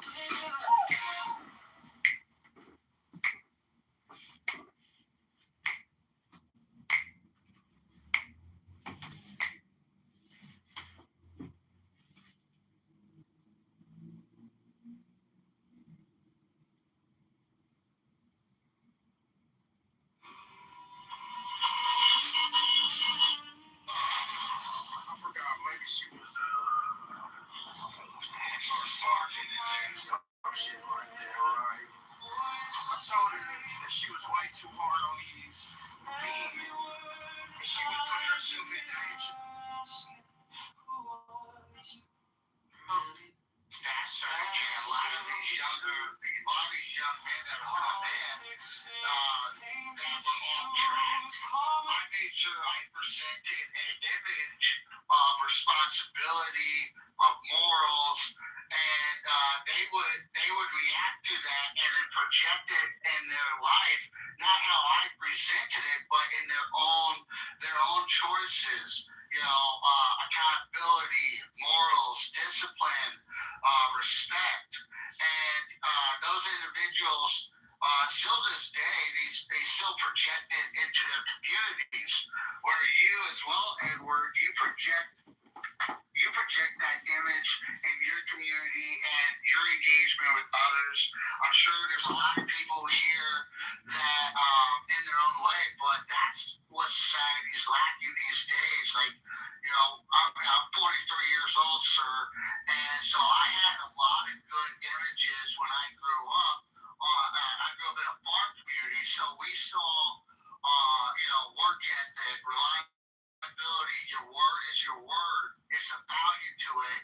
I forgot, maybe she was or sergeant in there, some shit like that, right? I told her that she was way too hard on these men, and she was putting herself in danger. That's right, Jay. A lot of these young men that are coming in, that were off track. I made sure I presented an image of responsibility, of morals, and they would react to that and then project it in their life, not how I presented it, but in their own choices. Accountability, morals, discipline, respect, and those individuals. Still to this day, they still project it into their communities. Where you as well, Edward, you project that image in your community and your engagement with others. I'm sure there's a lot of people here that, in their own way, but that's what society's lacking these days. I'm 43 years old, sir, and so I had a lot of good images when I grew up. I grew up in a farm community, so we saw, work ethic, reliability. Your word is your word. It's a value to it.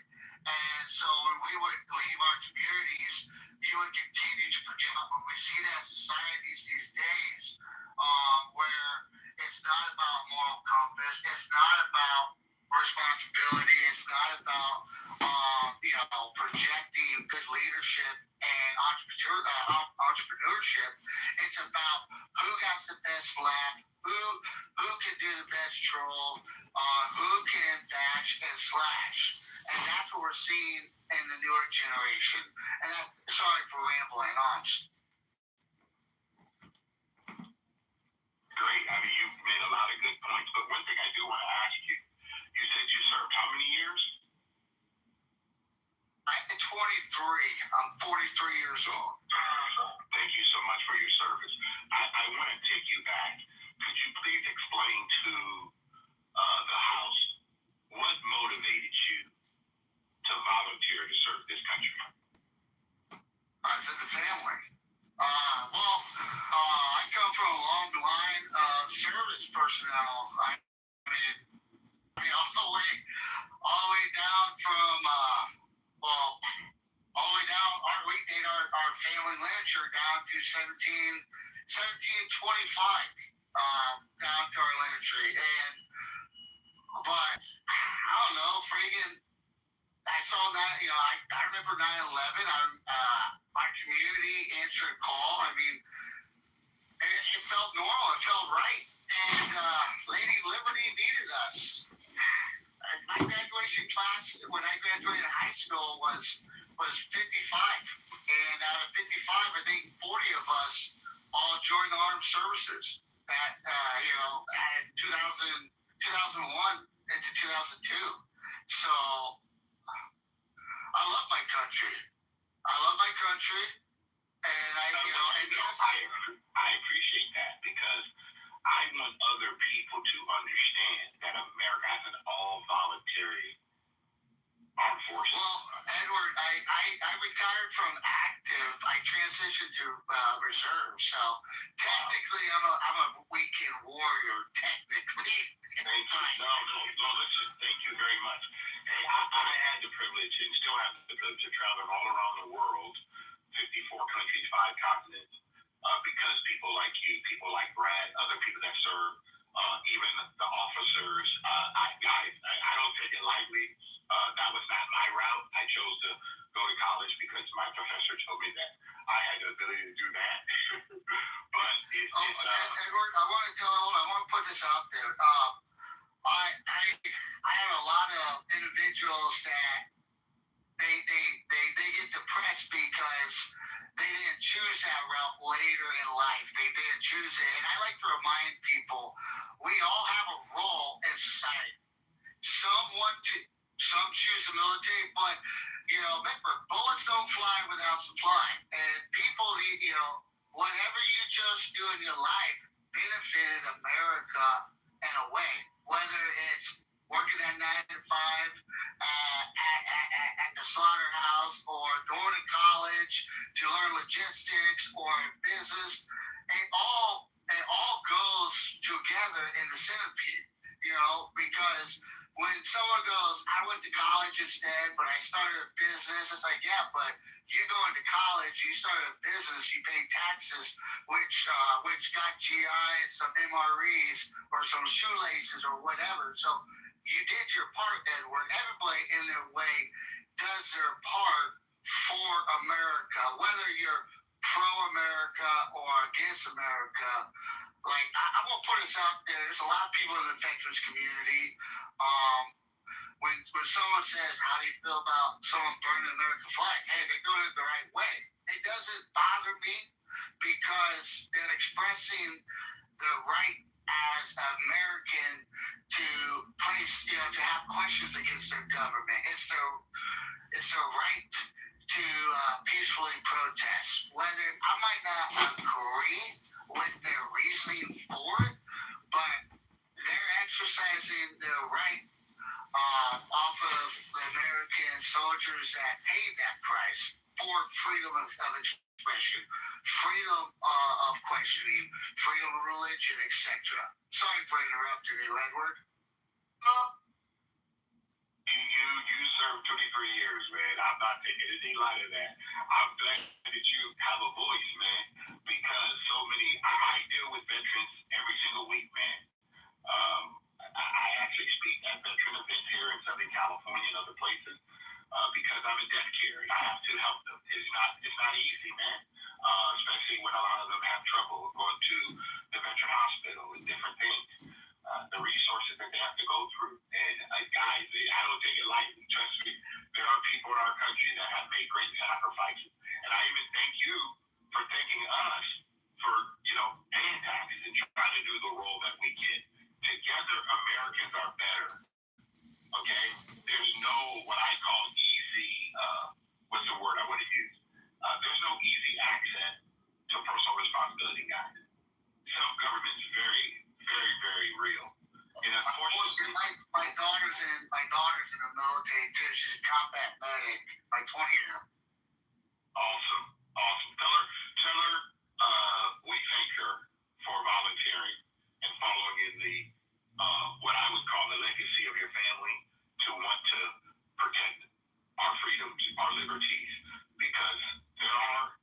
And so when we would leave our communities, you would continue to project. When we see that societies these days, where it's not about moral compass, it's not about responsibility, it's not about projecting good leadership and entrepreneurship. It's about who got the best lab, who can do the best troll, who can bash and slash. And that's what we're seeing in the newer generation. And sorry for rambling on. Great. I mean, you've made a lot of good points. But one thing I do want to ask you, you said you served how many years? I'm 23. I'm 43 years old. Thank you so much for your service. I want to take you back. Could you please explain to the House what motivated you to volunteer to serve this country? I said the family. I come from a long line of service personnel. I mean, all the way down from, family lineager down to 1725, down to our lineage. But I don't know, friggin', I saw that, I remember 9/11. My community answered a call. I mean, it felt normal. It felt right. And Lady Liberty needed us. My graduation class when I graduated high school was 55. And out of 55, I think 40 of us all joined the armed services at, at 2001 into 2002. So I love my country. And I appreciate that because I want other people to understand that America has an all-voluntary armed forces. Well, Edward, I retired from active. I transitioned to reserve. So technically, I'm a weekend warrior. Technically. Thank you. No, listen. Thank you very much. Hey, I had the privilege and still have the privilege of traveling all around the world, 54 countries, 5 continents, because people like you, people like Brad, other people that serve, even the officers, guys, I don't take it lightly. That was not my route. I chose to go to college because my professor told me that I had the ability to do that. But Edward, I want to put this out there. I have a lot of individuals that they get depressed because they didn't choose that route later in life. They didn't choose it. And I like to remind people, we all have a role in society. Some choose the military, but remember, bullets don't fly without supply. And people need, whatever you chose to do in your life benefited America in a way. Whether it's working at 9 to 5 at the slaughterhouse, or going to college to learn logistics or business, it all goes together in the centipede. Because when someone goes, I went to college instead, but I started a business, it's like, yeah, but you going to college, you started a business, you pay taxes, which got GIs, some MREs, or some shoelaces or whatever. So you did your part, Edward. Everybody in their way does their part for America, whether you're pro-America or against America. Like, I'm going to put this out there. There's a lot of people in the veterans community. When someone says, how do you feel about someone burning the American flag? Hey, they're doing it the right way. It doesn't bother me because they're expressing the right as an American to place, to have questions against their government. It's their right to peacefully protest. Whether I might not agree with their reasoning for it, but they're exercising their right off of the American soldiers that paid that price for freedom of expression, freedom of questioning, freedom of religion, etc. Sorry for interrupting you, Edward. You served 23 years, man. I'm not taking any light of that. I'm glad that you have a voice, man, because so many, I deal with veterans every single week, man. I actually speak at veteran events here in Southern California and other places because I'm in death care and I have to help them. It's not easy, man, especially when a lot of them have trouble going to the veteran hospital and different things. The resources that they have to go through. And guys, I don't take it lightly. Trust me, there are people in our country that have made great sacrifices. And I even thank you for thanking us for, paying taxes and trying to do the role that we can. Together, Americans are better. Okay? There's no what I call easy, what's the word I want to use? There's no easy access to personal responsibility, guys. Self-government is very, very, very real. And unfortunately, my daughter's in the military too. She's a combat medic, my 20-year. Awesome. Tell her we thank her for volunteering and following in the what I would call the legacy of your family to want to protect our freedoms, our liberties, because there are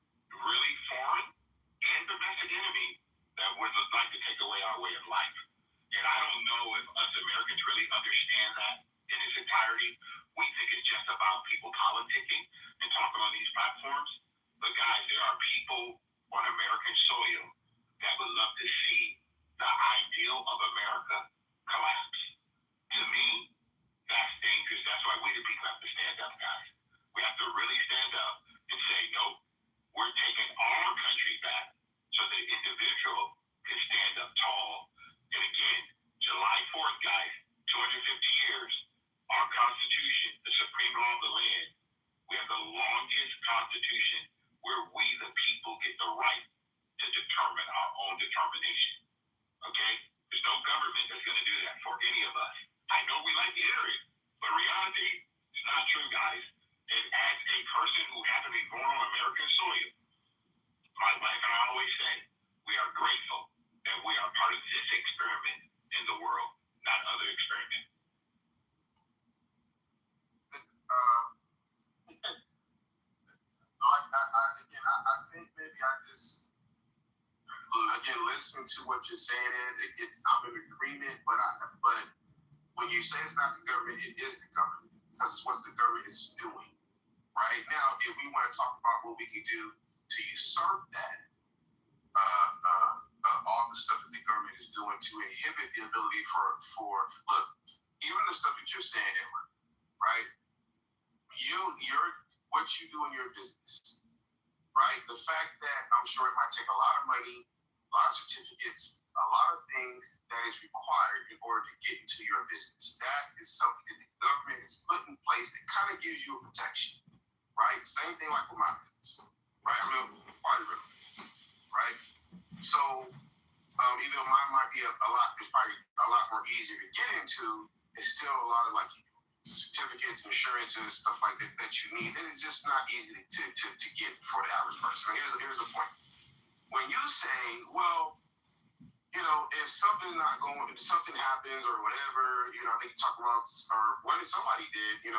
about people politicking and talking on these platforms. But guys, there are people on American soil that would love to see the ideal of America collapse. To me, that's dangerous. That's why we the people have to stand up, guys. We have to really stand up and say, nope, we're taking our country back so the individual can stand up tall. And again, July 4th, guys, 250 years, our Constitution, the supreme law of the land, we have the longest Constitution where we, the people, get the right to determine our own determination. Okay? There's no government that's going to do that for any of us. I know we like to hear it, but reality is not true, guys. And as a person who happened to be born on American soil, my wife and I always say, we are grateful that we are part of this experiment in the world, not other experiments. I think maybe I just, again, listening to what you're saying, I'm in agreement, but when you say it's not the government, it is the government, because it's what the government is doing. Right now, if we want to talk about what we can do to usurp that, all the stuff that the government is doing to inhibit the ability for look, even the stuff that you're saying, Edward, right? What you do in your business, right? The fact that I'm sure it might take a lot of money, a lot of certificates, a lot of things that is required in order to get into your business. That is something that the government has put in place that kind of gives you a protection, right? Same thing like with my business, right? I'm a party business, right? So even though mine might be it's probably a lot more easier to get into, it's still a lot of like certificates, insurances, stuff like that you need. That is just not easy to get for the average person. Here's the point. When you say, well, if something happens or whatever, I think you talk about, or when somebody did,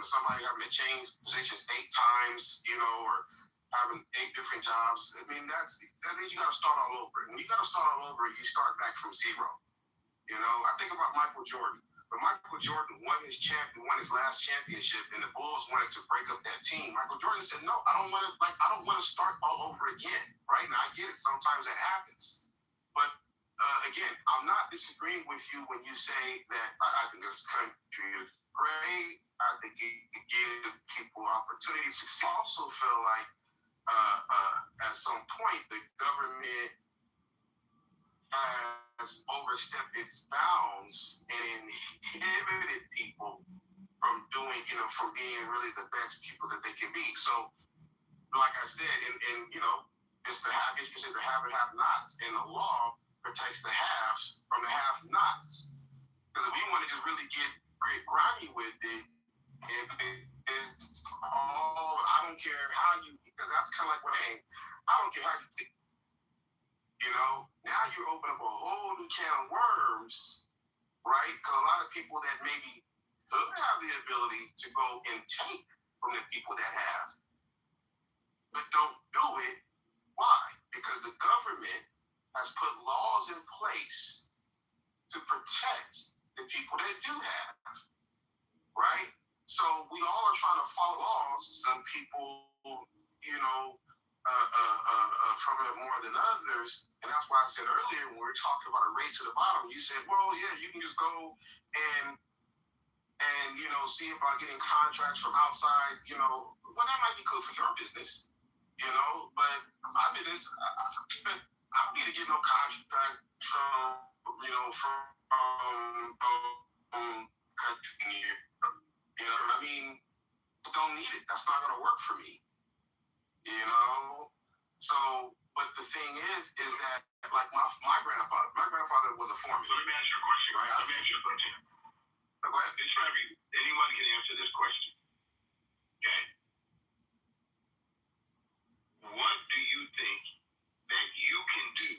somebody having to change positions 8 times, or having 8 different jobs. I mean, that means you got to start all over. When you got to start all over, you start back from zero. I think about Michael Jordan. When Michael Jordan won his last championship, and the Bulls wanted to break up that team, Michael Jordan said, "No, I don't want to start all over again." Right now, I get it. Sometimes that happens, but again, I'm not disagreeing with you when you say that I think this country is great. I think it gives people opportunities. I also feel like at some point the government has overstepped its bounds and inhibited people from doing, from being really the best people that they can be. So, like I said, and it's the have, you can say the have and have-nots, and the law protects the haves from the have-nots. Because if we want to just really get grimy with it, it's all, I don't care how you, because that's kind of like what I don't care how you pick. Now you're opening up a whole new can of worms, right? Because a lot of people that maybe could have the ability to go and take from the people that have, but don't do it. Why? Because the government has put laws in place to protect the people that do have, right? So we all are trying to follow laws. Some people, from it more than others. And that's why I said earlier, when we were talking about a race to the bottom, you said, well, yeah, you can just go and see about getting contracts from outside, well, that might be cool for your business, but my business, I don't need to get no contract from country here. Don't need it. That's not going to work for me. So, but the thing is that, like my grandfather was a foreman. So let me ask you a question, right? Let me ask you a question. Go ahead. Anyone can answer this question. Okay. What do you think that you can do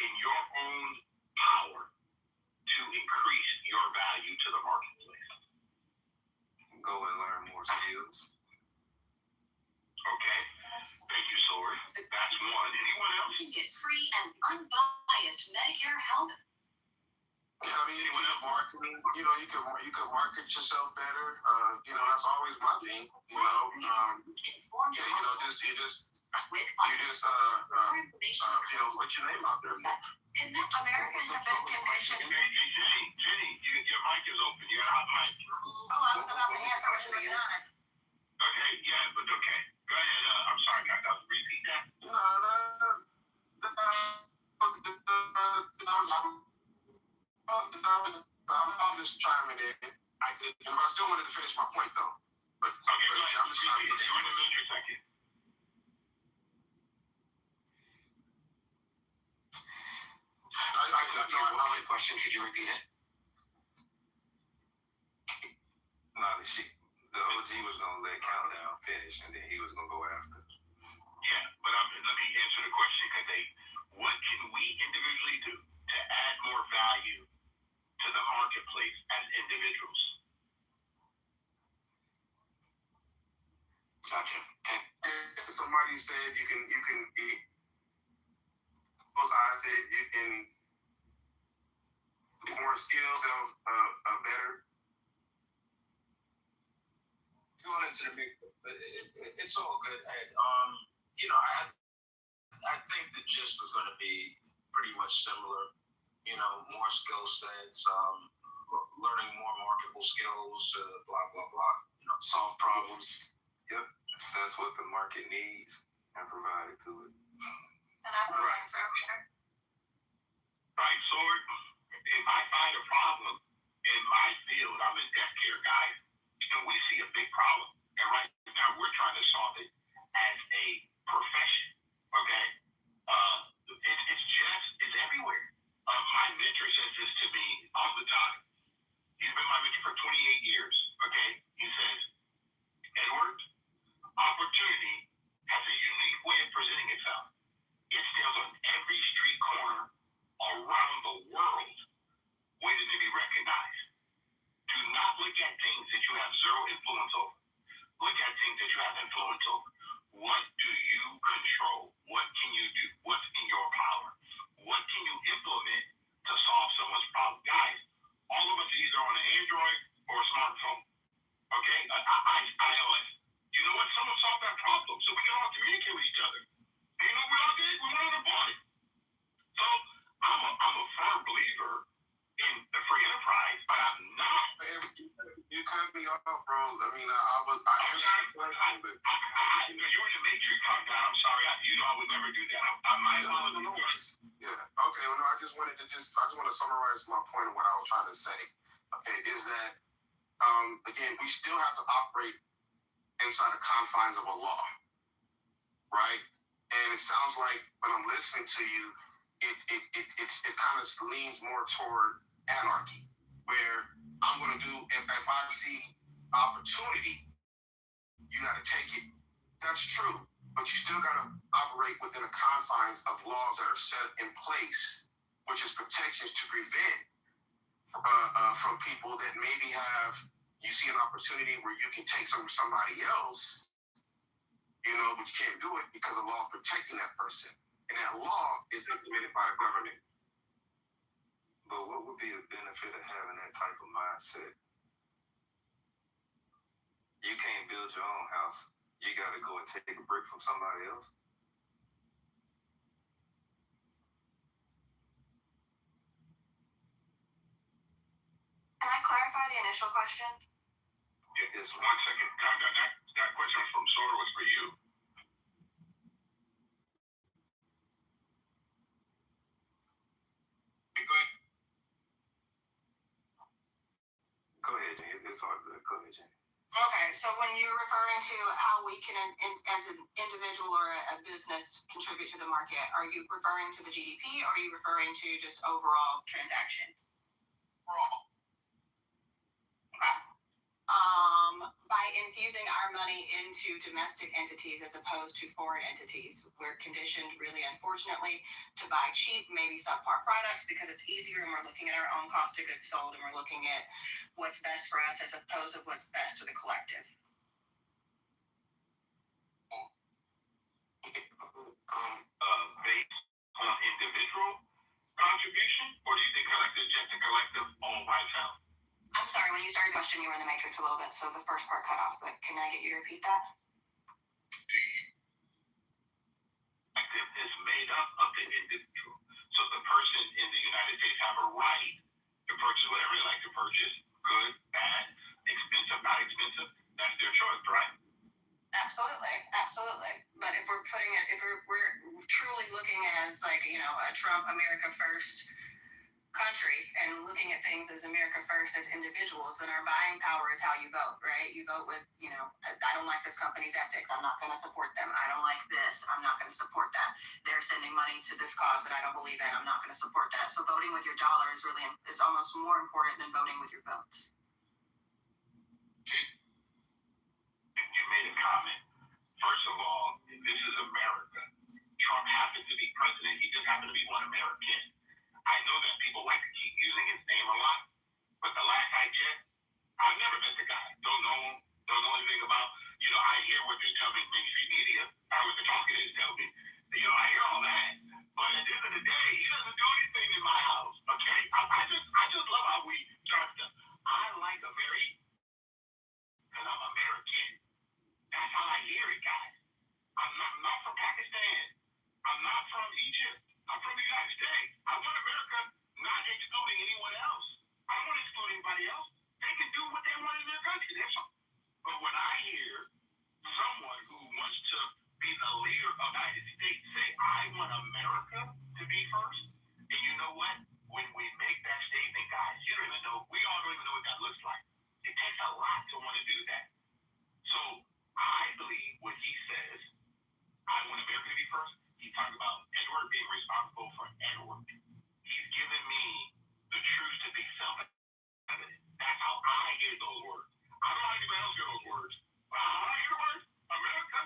in your own power to increase your value to the marketplace? Go and learn more skills. Okay. Thank you, Sword. That's one. Anyone else? You can get free and unbiased Medicare help. I mean, you can marketing. You can market yourself better. That's always my thing. Put your name out there. Americans have been conditioned. Jenny, your mic is open. You got a hot mic. Oh, I was about to answer what you were on. Okay, yeah, but okay. Go ahead. I'm sorry, guys. Repeat that. I'm just chiming in. I still wanted to finish my point, though. But okay, go ahead. I'm just chiming in. You're in the matrix second. I question. Could you repeat it? The OG was gonna let Countdown finish, and then he was gonna go after. Yeah, but let me answer the question, because what can we individually do to add more value to the marketplace as individuals? Gotcha. Okay. Somebody said you can close eyes that you can get more skills of better. Going into the big, it's all good. I think the gist is going to be pretty much similar. More skill sets, learning more marketable skills, blah blah blah. Solve problems. Yep, assess what the market needs and provide it to it. And I have an answer over here. Right, Sword. If I find a problem in my field, I'm a death care guy, and we see a big problem, and right now we're trying to solve it as a profession. Okay, it's everywhere. My mentor says this to me all the time. He's been my mentor for 28 years. Okay, he says, Edward, opportunity has a unique way of presenting itself. It stands on every street corner around the world, waiting to be recognized. Do not look at things that you have zero influence over. Look at things that you have influence over. What do you control? What can you do? What's in your power? What can you implement to solve someone's problem? Guys, all of us are either on an Android or a smartphone. Okay? iOS. You know what? Someone solved that problem, so we can all communicate with each other. And you know what we all did? We went on and bought it. So I'm a firm believer in the free enterprise, but I'm not. You cut me off, bro. I mean, you're in the matrix, I'm sorry. I would never do that. My apologies. Yeah. Okay. Well, no, I just want to summarize my point of what I was trying to say. Okay, is that again, we still have to operate inside the confines of a law, right? And it sounds like when I'm listening to you, it kind of leans more toward anarchy, where I'm going to do, if I see opportunity, you got to take it. That's true, but you still got to operate within the confines of laws that are set in place, which is protections to prevent from people that maybe you see an opportunity where you can take something from somebody else, but you can't do it because the law is protecting that person. And that law is implemented by the government. But what would be a benefit of having that type of mindset? You can't build your own house. You got to go and take a brick from somebody else. Can I clarify the initial question? Yes, 1 second. That question from Sora was for you. Go ahead, Jenny. It's all good. Go ahead, Jenny. Okay, so when you're referring to how we can, as an individual or a business, contribute to the market, are you referring to the GDP or are you referring to just overall transaction? Overall. Okay. By infusing our money into domestic entities as opposed to foreign entities, we're conditioned, really unfortunately, to buy cheap, maybe subpar products because it's easier and we're looking at our own cost of goods sold and we're looking at what's best for us as opposed to what's best for the collective. Based on individual contribution contribution, or do you think collective, just a collective owned by itself? I'm sorry, when you started the question, you were in the matrix a little bit, so the first part cut off, but can I get you to repeat that? Collective is made up of the individual. So the person in the United States have a right to purchase whatever they like to purchase, good, bad, expensive, not expensive. That's their choice, right? Absolutely, absolutely. But if we're putting it, if we're truly looking as like, you know, a Trump America First country and looking at things as America First as individuals, then our buying power is how you vote, right? You vote with, you know, I don't like this company's ethics, I'm not going to support them. I don't like this, I'm not going to support that. They're sending money to this cause that I don't believe in, I'm not going to support that. So voting with your dollar is almost more important than voting with your votes. You made a comment. First of all, this is America. Trump happens to be president. He just happened to be one American. I know that people like to keep using his name a lot, but the last I checked, I've never met the guy. Don't know anything about, you know, I hear what they tell me in mainstream media. I what the talking is tell me. You know, I hear all that. But at the end of the day, he doesn't do anything in my house. Okay? I just love how we start to. I like America because I'm American. That's how I hear it, guys. I'm not from Pakistan. I'm not from Egypt. I'm from the United States. I want America not excluding anyone else. I don't want to exclude anybody else. They can do what they want in their country. That's all. But when I hear someone who wants to be the leader of the United States say, I want America to be first, and you know what? When we make that statement, guys, you don't even know, we all don't even know what that looks like. It takes a lot to want to do that. So I believe when he says, I want America to be first, he talked about Edward being responsible for Edward. He's given me the truth to be self-evident. That's how I hear those words. I don't know how anybody else hear those words. But how I hear the words, America,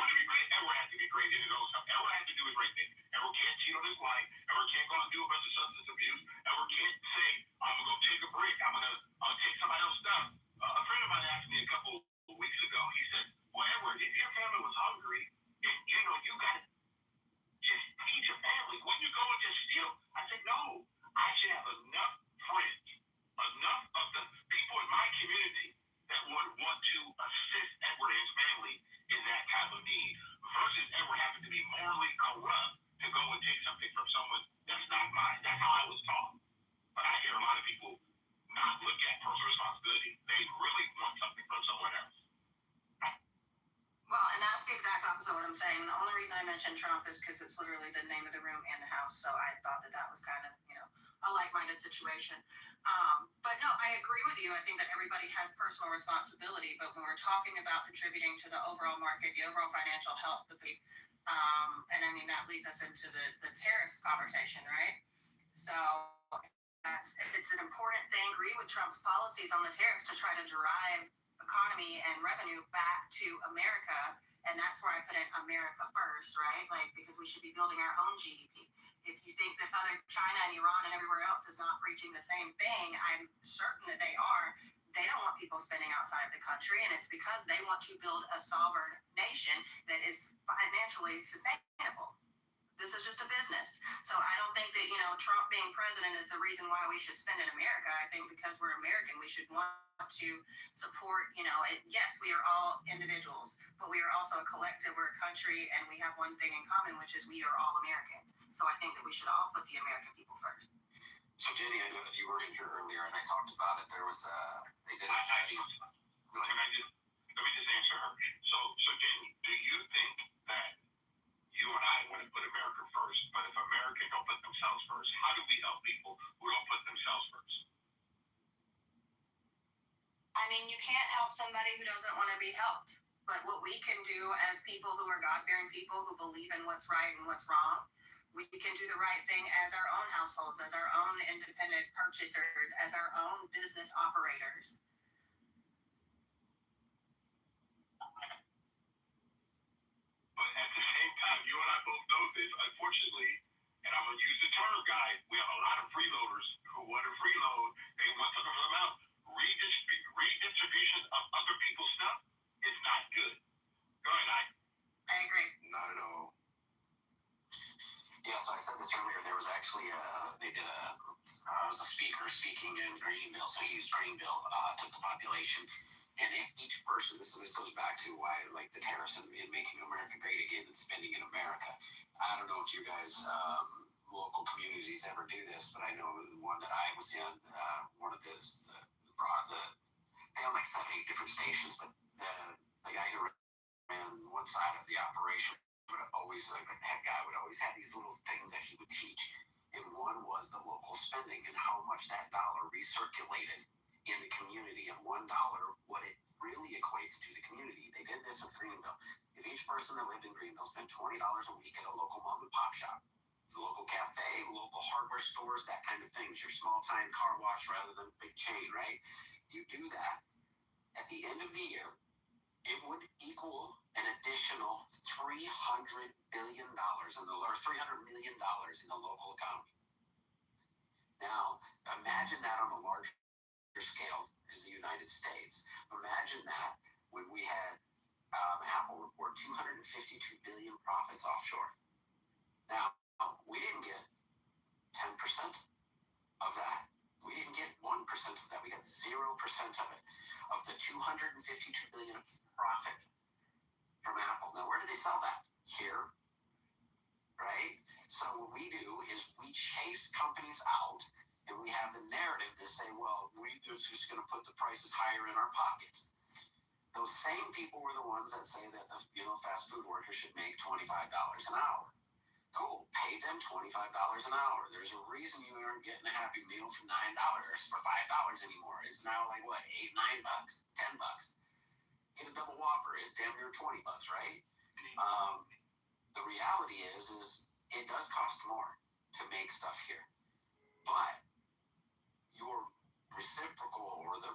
want to be great? Edward has to be great in his own stuff. Edward has to do his right thing. Edward can't cheat on his wife. Edward can't go out and do a bunch of substance abuse. Edward can't say, I'm going to go take a break. I'm going to take somebody else's stuff. A friend of mine asked me a couple of weeks ago, he said, well, Edward, if your family was hungry, and, you know, you got to just feed your family. Wouldn't you go and just steal? I said, no. I should have enough friends, enough of the people in my community that would want to assist Edward and his family in that time of need versus Edward having to be morally corrupt to go and take something from someone that's not mine. That's how I was taught. But I hear a lot of people not look at personal responsibility. They really want something from someone else. Well, and that's the exact opposite of what I'm saying. The only reason I mentioned Trump is because it's literally the name of the room and the house. So I thought that was kind of, you know, a like-minded situation. But no, I agree with you. I think that everybody has personal responsibility. But when we're talking about contributing to the overall market, the overall financial health of the, and I mean, that leads us into the tariffs conversation, right? So it's an important thing. Agree with Trump's policies on the tariffs to try to drive economy and revenue back to America, and that's where I put in America first, right? Like, because we should be building our own GDP. If you think that other China and Iran and everywhere else is not preaching the same thing, I'm certain that they are. They don't want people spending outside of the country, and it's because they want to build a sovereign nation that is financially sustainable. This is just a business. So I don't think that, you know, Trump being president is the reason why we should spend in America. I think because we're American, we should want to support, you know, yes, we are all individuals, but we are also a collective, we're a country, and we have one thing in common, which is we are all Americans. So I think that we should all put the American people first. So Jenny, I know that you were in here earlier and I talked about it. There was they did a study. Let me just answer her. So Jenny, do you think that you and I want to put America first, but if Americans don't put themselves first, how do we help people who don't put themselves first? I mean, you can't help somebody who doesn't want to be helped. But what we can do as people who are God-fearing people who believe in what's right and what's wrong, we can do the right thing as our own households, as our own independent purchasers, as our own business operators. But at the same time, you and I both know this, unfortunately, and I'm going to use the term, guys, we have a lot of freeloaders who want to freeload. They want something from them out. Redistribution of other people's stuff is not good. Go ahead, I agree. Not at all. Yeah, so I said this earlier. There there was actually they did was a speaker speaking in Greenville, so he used Greenville, took the population, and if each person, this goes back to why like the tariffs and making America great again and spending in America. I don't know if you guys, local communities ever do this, but I know one that I was in, one of they own like 7, 8 different stations, but the guy who ran one side of the operation would always, like the head guy would always have these little things that he would teach. And one was the local spending and how much that dollar recirculated in the community. And $1, what it really equates to the community. They did this with Greenville. If each person that lived in Greenville spent $20 a week at a local mom and pop shop, the local cafe, local hardware stores, that kind of thing, your small time car wash rather than big chain, right? You do that, at the end of the year, it would equal an additional $300 billion or $300 million in the local economy. Now, imagine that on a larger scale as the United States. Imagine that when we had Apple report 252 billion profits offshore. Now, we didn't get 10% of that. We didn't get 1% of that. We got 0% of it. Of the 252 billion profit from Apple. Now, where do they sell that? Here, right? So what we do is we chase companies out, and we have the narrative to say, well, we're just going to put the prices higher in our pockets. Those same people were the ones that say that the fast food workers should make $25 an hour. Cool, pay them $25 an hour. There's a reason you aren't getting a Happy Meal for $9 for $5 anymore. It's now like what, $8, $9, $10. Get a double Whopper. It's damn near $20, right? The reality is it does cost more to make stuff here, but your reciprocal or the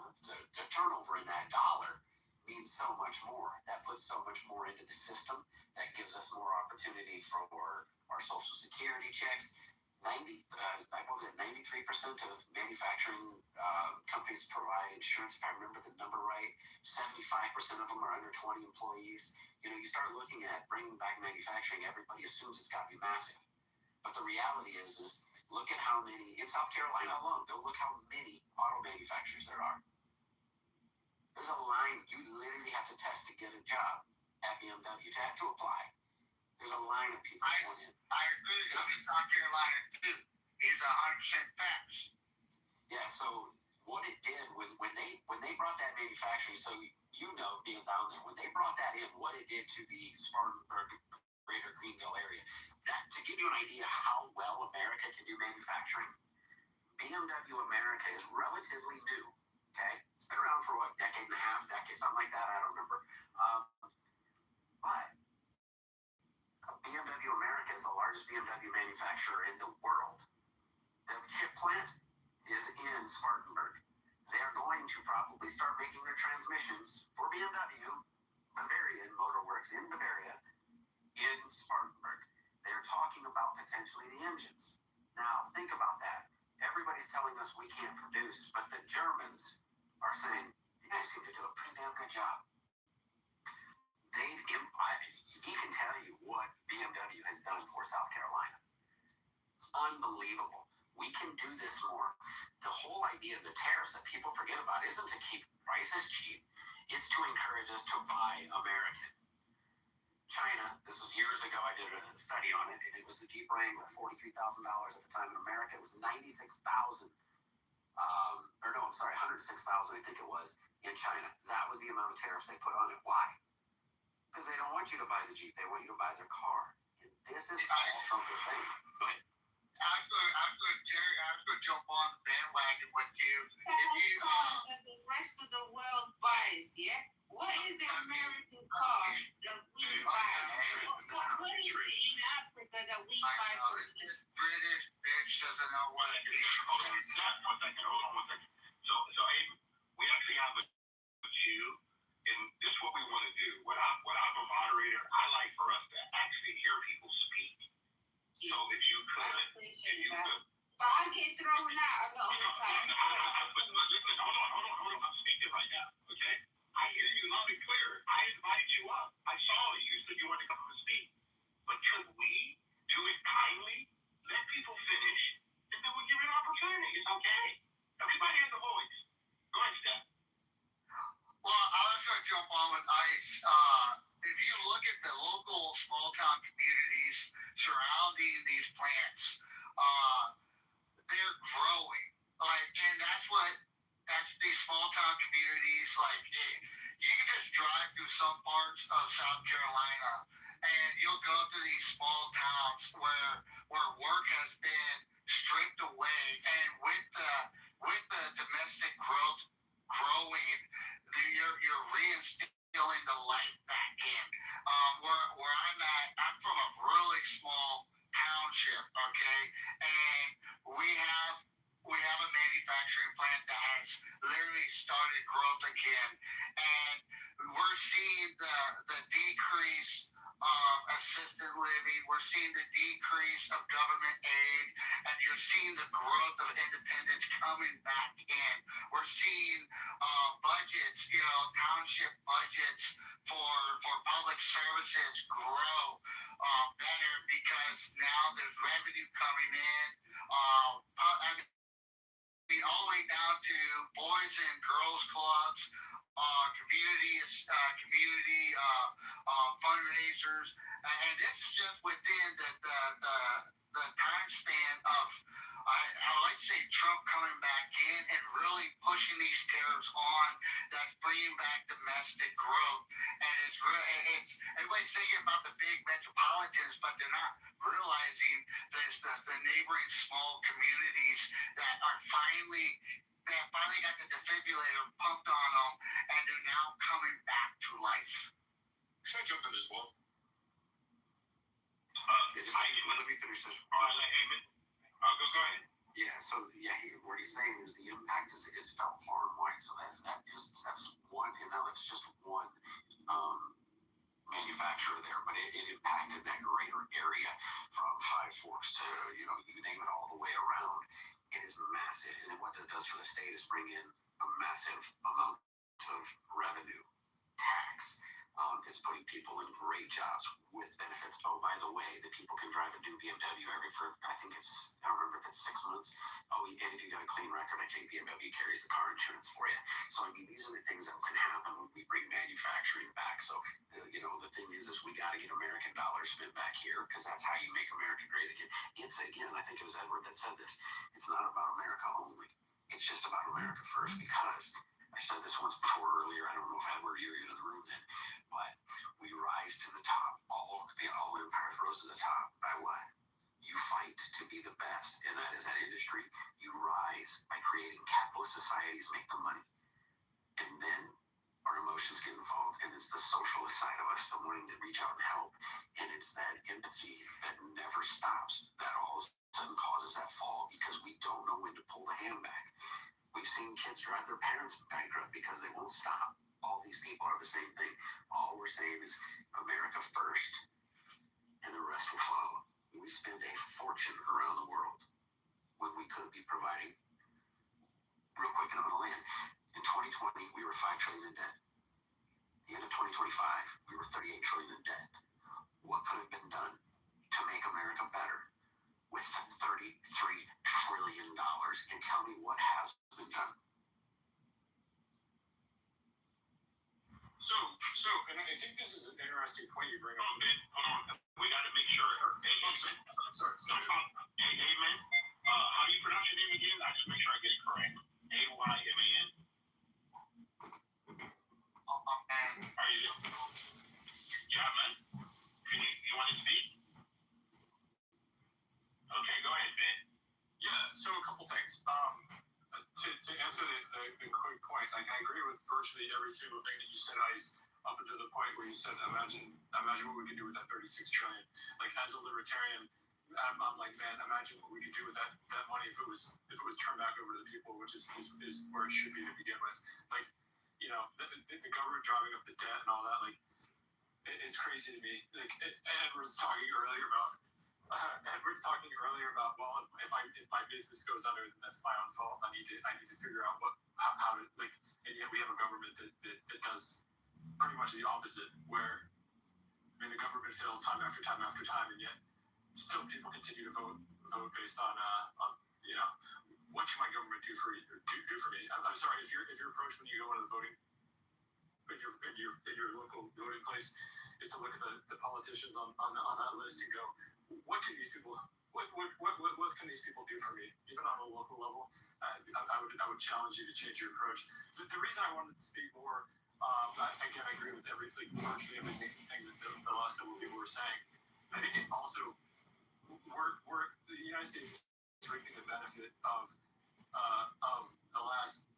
turnover in that dollar means so much more. That puts so much more into the system. That gives us more opportunity for our Social Security checks. 93% of manufacturing companies provide insurance, if I remember the number right. 75% of them are under 20 employees. You start looking at bringing back manufacturing, everybody assumes it's got to be massive. But the reality is look at how many, in South Carolina alone, go look how many auto manufacturers there are. There's a line, you literally have to test to get a job at BMW, to apply. There's a line of people going in. I agree. I'm in South Carolina too. It's 100% facts. Yeah, so what it did when they brought that manufacturing, so being down there, when they brought that in, what it did to the Spartanburg, greater Greenville area. To give you an idea how well America can do manufacturing, BMW America is relatively new. Okay, it's been around for what, decade and a half, something like that. I don't remember. But BMW America is the largest BMW manufacturer in the world. The chip plant is in Spartanburg. They're going to probably start making their transmissions for BMW, Bavarian Motorworks in Bavaria, in Spartanburg. They're talking about potentially the engines. Now, think about that. Everybody's telling us we can't produce, but the Germans are saying, you guys seem to do a pretty damn good job. He can tell you what BMW has done for South Carolina. Unbelievable. We can do this more. The whole idea of the tariffs that people forget about isn't to keep prices cheap. It's to encourage us to buy American. China, this was years ago, I did a study on it, and it was the Jeep Wrangler, $43,000 at the time. In America, it was $96,000. 106,000, I think it was, in China. That was the amount of tariffs they put on it. Why? Because they don't want you to buy the Jeep. They want you to buy their car. And this is all Trump is saying. Go ahead. I was going to jump on the bandwagon with you. That the rest of the world buys, yeah? What is the American car that we buy? What is it in Africa that we buy from this? British bitch doesn't know what it is. Hold on one second. So Abe, we actually have a queue, and this is what we want to do. When I'm a moderator, I like for us to actually hear people speak. So if you could. But I get thrown out all the time. But listen, hold on. I'm speaking right now, okay? I hear you loud and clear. I invited you up. I saw you. You said you wanted to come up and speak. But could we do it kindly? Let people finish. guys, if you look at the local small town communities surrounding these plants, they're growing. And that's these small town communities. You can just drive through some parts of South Carolina, and you'll go through these small towns where work has been stripped away, and with the domestic growth growing, you're reinstilling the life back in. Where I'm at, I'm from a really small township, okay, and we have a manufacturing plant that has literally started growth again, and we're seeing the decrease of assisted living. We're seeing the decrease of government aid, and you're seeing the growth of independence coming back in. We're seeing budgets, township budgets for public services grow better because now there's revenue coming in. All the way down to boys and girls clubs, community fundraisers, and this is just within the time span of I like to say Trump coming back in and really pushing these tariffs on. That's bringing back domestic growth, and it's everybody's thinking about the big metropolitans, but they're not realizing there's the neighboring small communities that finally got the defibrillator pumped on them, and they're now coming back to life. Can I jump in as well? Let me finish this. Go ahead. Yeah, so what he's saying is the impact is felt far and wide. So that's one, and now that's just one manufacturer there, but it impacted that greater area from Five Forks to you name it all the way around. It is massive, and what it does for the state is bring in a massive amount of revenue tax. It's putting people in great jobs with benefits. Oh, by the way, the people can drive a new BMW I don't remember if it's 6 months. Oh, and if you got a clean record, I think BMW carries the car insurance for you. So, these are the things that can happen when we bring manufacturing back. So, the thing is we got to get American dollars spent back here because that's how you make America great again. I think it was Edward that said this. It's not about America only. It's just about America first because I said this once before earlier. I don't know if Edward, you were in the room then, but we rise to the top. All empires rose to the top by what? You fight to be the best, and that is that industry. You rise by creating capitalist societies, make the money, and then our emotions get involved, and it's the socialist side of us, the wanting to reach out and help, and it's that empathy that never stops that all of a sudden causes that fall because we don't know when to pull the hand back. We've seen kids drive their parents bankrupt because they won't stop. All these people are the same thing. All we're saying is America first, and the rest will follow. We spend a fortune around the world when we could be providing. Real quick, and I'm going to land. In 2020, we were $5 trillion in debt. At the end of 2025, we were $38 trillion in debt. What could have been done to make America better with $33 trillion? And tell me what has been done. So, and I think this is an interesting point you bring up. Hold on. We got to make sure. Amen. How do you pronounce your name again? I just make sure I get it correct. AYMAN. Are you there? Yeah, man. You want to speak? Okay, go ahead, Ben. Yeah. So a couple things. To answer the quick point, I agree with virtually every single thing that you said, Ice, up until the point where you said, imagine what we could do with that 36 trillion. As a libertarian, I'm like, man, imagine what we could do with that money if it was turned back over to the people, which is where it should be to begin with. The government driving up the debt and all that, it's crazy to me. Edward's talking earlier about. Well, if my business goes under, then that's my own fault. I need to figure out how to and yet we have a government that does pretty much the opposite, where the government fails time after time after time, and yet still people continue to vote based on what can my government do for me? I'm sorry if you're approached when you go into the voting in your local voting place is to look at the politicians on that list and go, what can these people can these people do for me, even on a local level? I would challenge you to change your approach. The reason I wanted to speak more, again, I agree with virtually everything that the last couple of people were saying. I think it also the United States is reaping the benefit of the last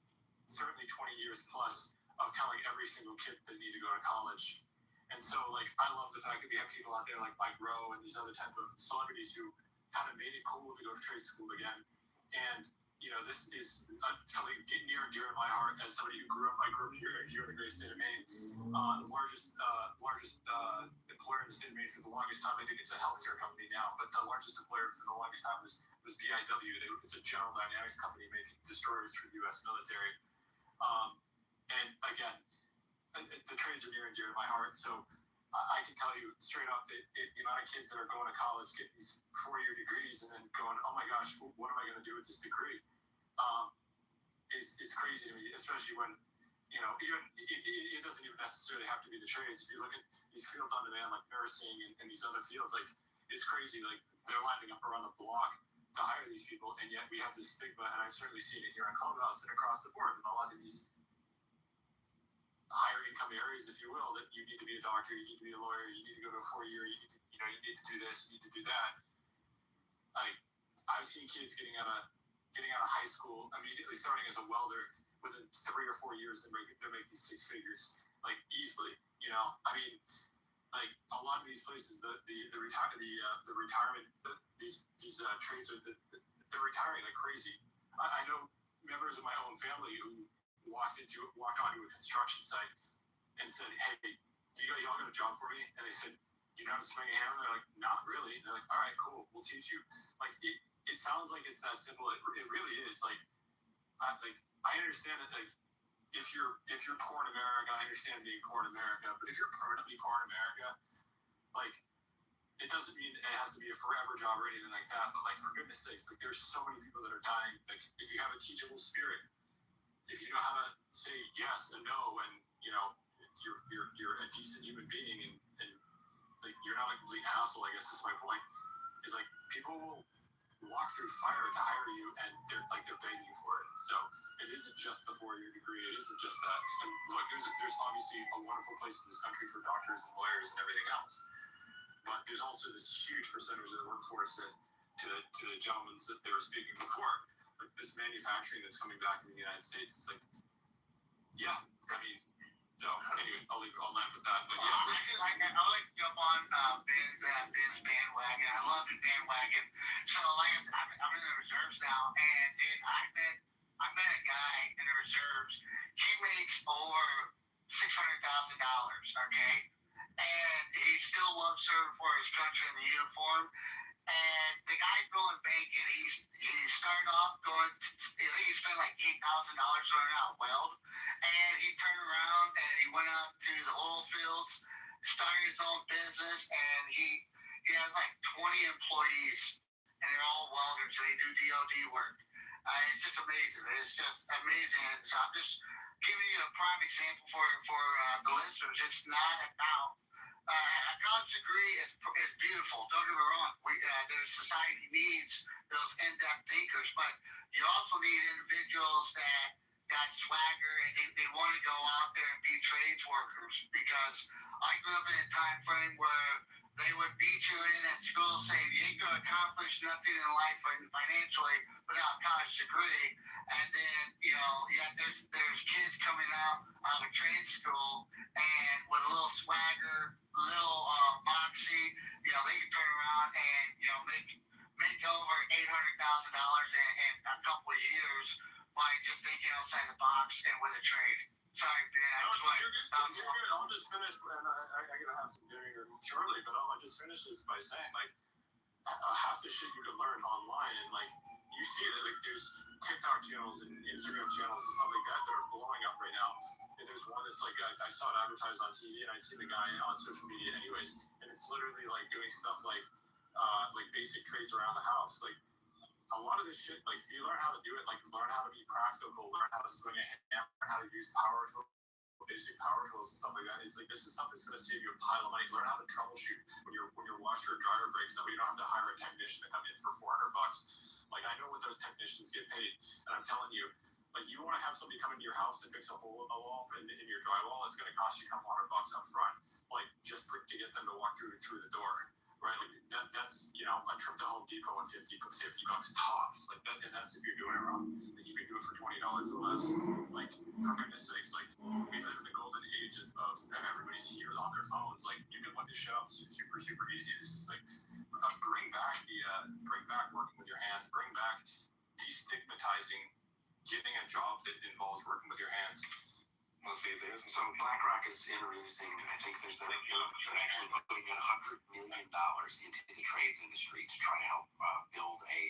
certainly 20 years plus of telling every single kid they need to go to college. And so, like, I love the fact that we have people out there like Mike Rowe and these other type of celebrities who kind of made it cool to go to trade school again. And, you know, this is something near and dear to my heart as somebody who grew up here in the great state of Maine. The largest employer in the state of Maine for the longest time. I think it's a healthcare company now, but the largest employer for the longest time was BIW. It's a General Dynamics company making destroyers for the U.S. military. And again, the trades are near and dear to my heart. So I can tell you straight up that the amount of kids that are going to college, getting these 4-year degrees, and then going, oh my gosh, what am I going to do with this degree? Is crazy to me, especially when, you know, even it doesn't even necessarily have to be the trades. If you look at these fields on demand, like nursing and these other fields, like, it's crazy. Like, they're lining up around the block to hire these people, and yet we have this stigma, and I've certainly seen it here in Clubhouse and across the board in a lot of these higher income areas, if you will, that you need to be a doctor, you need to be a lawyer, you need to go to a 4-year, you need to do this, you need to do that. Like, I've seen kids getting out of high school, immediately starting as a welder. Within 3 or 4 years, they're making 6 figures, like, easily. You know, I mean, like, a lot of these places, the retirement, these trades they're retiring like crazy. I know members of my own family who walked onto a construction site and said, "Hey, y'all got a job for me?" And they said, "Do you know how to swing a hammer?" They're like, "Not really." And they're like, "All right, cool, we'll teach you." Like, it sounds like it's that simple. It really is. Like, I understand that, like, if you're poor in America, I understand being poor in America, but if you're permanently poor in America, like, it doesn't mean it has to be a forever job or anything like that. But, like, for goodness sakes, like, there's so many people that are dying. Like, if you have a teachable spirit, if you know how to say yes and no, and, you know, you're a decent human being, and like, you're not a complete asshole, I guess is my point. Is, like, people will walk through fire to hire you, and they're begging you for it. So it isn't just the 4-year degree. It isn't just that. And look, there's obviously a wonderful place in this country for doctors and lawyers and everything else. But there's also this huge percentage of the workforce that, to the gentlemen that they were speaking before, like, this manufacturing that's coming back in the United States, it's like, yeah, I mean, so anyway, I'll land with that. But yeah, I like to jump on Ben's bandwagon. I love the bandwagon. So, like I said, I'm in the reserves now, and dude, I met a guy in the reserves. He makes over $600,000. Okay, and he still loves serving for his country in the uniform. And the guy's building bacon. He started off going. I think he spent like $8,000 learning how to weld, and he turned around and he went out to the oil fields, started his own business, and he has like 20 employees, and they're all welders. They do DOD work. It's just amazing. It's just amazing. And so I'm just giving you a prime example for the listeners. It's not about. A college degree is beautiful. Don't get me wrong. Their society needs those in-depth thinkers, but you also need individuals that got swagger and they want to go out there and be trades workers. Because I grew up in a time frame where they would beat you in at school saying you ain't going to accomplish nothing in life financially without a college degree. And then, you know, there's kids coming out of trade school and with a little swagger, little moxie, you know, they can turn around and, you know, make over $800,000 in a couple of years by just thinking outside the box and with a trade. Sorry, Ben. I'll just finish, and I gotta have some dinner here shortly, but I'll just finish this by saying, like, half the shit you can learn online, and, like, you see it, like, there's TikTok channels and Instagram channels and stuff like that are blowing up right now. And there's one that's like, I saw it advertised on TV, and I'd seen the guy on social media anyways, and it's literally like doing stuff like basic trades around the house. Like, a lot of this shit, like, if you learn how to do it, like, learn how to be practical, learn how to swing a hammer, learn how to use power tools, basic power tools and stuff like that. It's like this is something that's going to save you a pile of money. Learn how to troubleshoot when your washer or dryer breaks. That way you don't have to hire a technician to come in for $400. Like I know what those technicians get paid, and I'm telling you, like you want to have somebody come into your house to fix a hole in your drywall, it's going to cost you a couple $100 up front, like just to get them to walk through the door. Right, like that's a trip to Home Depot and $50 tops, like that, and that's if you're doing it wrong. Like you can do it for $20 or less. Like for goodness sakes, like we live in the golden age of everybody's here on their phones. Like you can look this shit up super easy. This is like bring back working with your hands. Bring back destigmatizing getting a job that involves working with your hands. Let's see, so BlackRock is introducing, I think they're actually putting in $100 million into the trades industry to try to help build a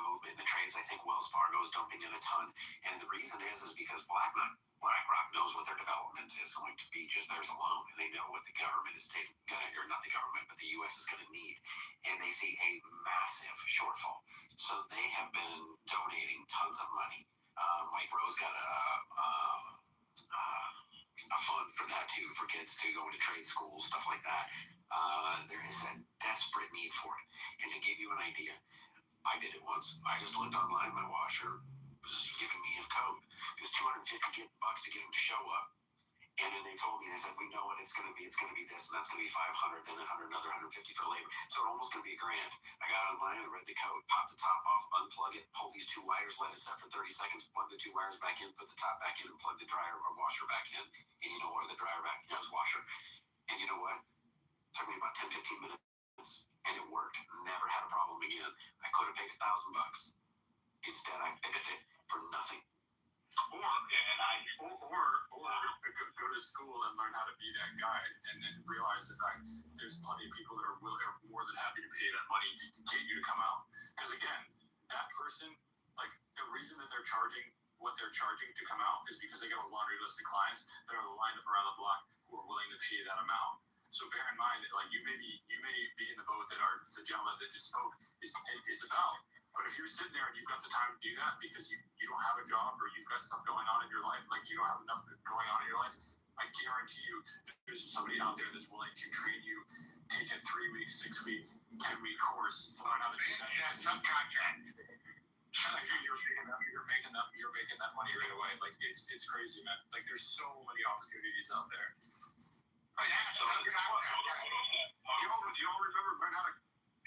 movement in the trades. I think Wells Fargo is dumping in a ton. And the reason is because BlackRock knows what their development is going to be just theirs alone. And they know what the government is or not the government, but the U.S. is going to need. And they see a massive shortfall. So they have been donating tons of money. Mike Rose got a fund for that too, for kids to go into trade schools, stuff like that. There is a desperate need for it. And to give you an idea, I did it once. I just looked online. My washer was giving me a code. It was $250 to get him to show up. And then they told me, they said, we know what it's going to be. It's going to be this, and that's going to be $500, then another $150 for labor. So it's almost going to be $1,000. I got online, I read the code, popped the top off, unplug it, pull these two wires, let it set for 30 seconds, plug the two wires back in, put the top back in, and plug the dryer or washer back in. And or the dryer back in, it was washer. And you know what? It took me about 10, 15 minutes, and it worked. Never had a problem again. I could have paid $1,000. Instead, I fixed it for nothing. Or go to school and learn how to be that guy, and then realize the fact there's plenty of people that are more than happy to pay that money to get you to come out. Because again, that person, like the reason that they're charging what they're charging to come out is because they got a laundry list of clients that are lined up around the block who are willing to pay that amount. So bear in mind that like you may be in the boat that the gentleman that just spoke is about. But if you're sitting there and you've got the time to do that because you don't have a job or you've got stuff going on in your life, like you don't have enough going on in your life, I guarantee you there's somebody out there that's willing to train you, take a 3-week, 6-week, 10-week course, learn how to do that. Yeah, subcontract. Like you're making that money right away. Like it's crazy, man. Like there's so many opportunities out there. Oh yeah, subcontract. Do you all remember learn how to?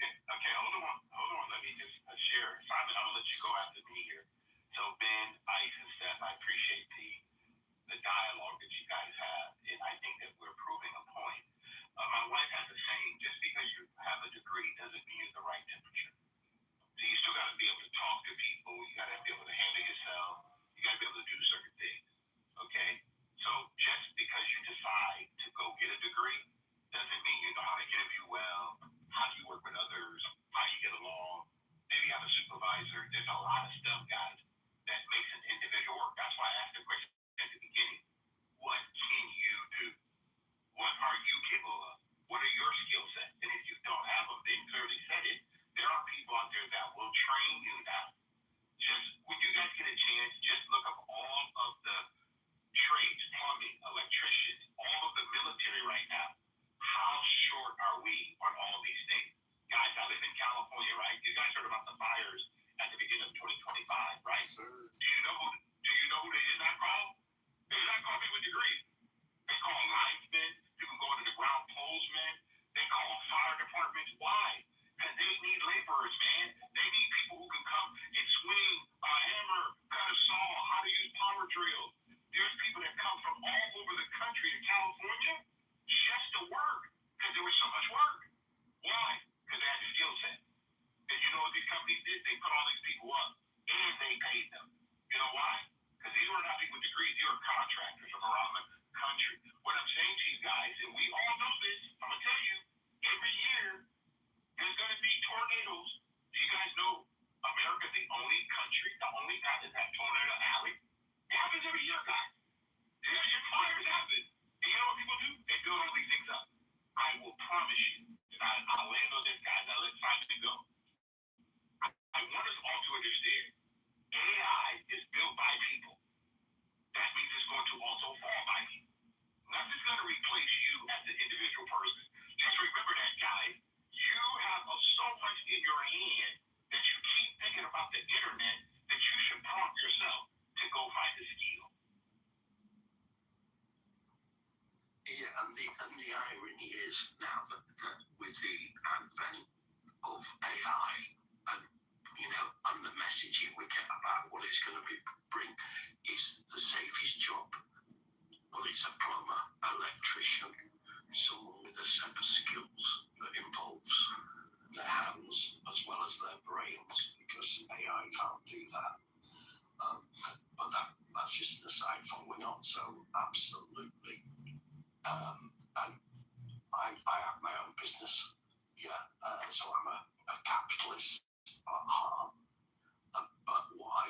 Okay, hold on. Let me just share. Simon, I'm gonna let you go after me here. So Ben, Ice, and Seth, I appreciate the dialogue that you guys have, and I think that we're proving a point. My wife has a saying: just because you have a degree doesn't mean it's the right temperature. So you still got to be able to talk to people. You got to be able to handle yourself. You got to be able to do certain things. Okay. So just because you decide to go get a degree doesn't mean you know how to interview well, how do you work with others, how you get along, maybe have a supervisor. There's a lot of stuff, guys, that makes an individual work. That's why I asked the question at the beginning. What can you do? What are you capable of? What are your skill sets? And if you don't have them, they clearly said it. There are people out there that will train you now. Just when you guys get a chance, just look up all of the trades, plumbing, electricians, all of the military right now. How short are we on all these things? Guys, I live in California, right? You guys heard about the fires at the beginning of 2025, right? Sir. Do you know who they did not call? They did not call people with degrees. They call linesmen, people going to the ground polesmen. They call fire departments. Why? Because they need laborers, man. They need people who can come and swing a hammer, cut a saw, how to use power drills. There's people that come from all over the country to California just to work because there was so much work. Why? Because they had the skill set. And you know what these companies did? They put all these people up and they paid them. You know why? Because these were not people with degrees. These were contractors from around the country. What I'm saying to you guys, and we all know this, I'm going to tell you, every year there's going to be tornadoes. Do you guys know America's the only country, the only guy that has tornado alley? It happens every year, guys. Your fires happen. And you know what people do? They build all these things up. I will promise you, and I'll land on this, guys. I'll let Simon go. I want us all to understand, AI is built by people. That means it's going to also fall as an individual person. Just remember that, guys. You have so much in your hand that you keep thinking about the internet that you should prompt yourself to go find a skill. Yeah, and the irony is now that with the advent of AI and and the messaging we get about what it's going to bring is the safest job. Well, it's a plumber, electrician, someone with a set of skills that involves their hands as well as their brains, because AI can't do that. But that's just an aside from we're not so absolutely. And I have my own business, so I'm a capitalist at heart. But why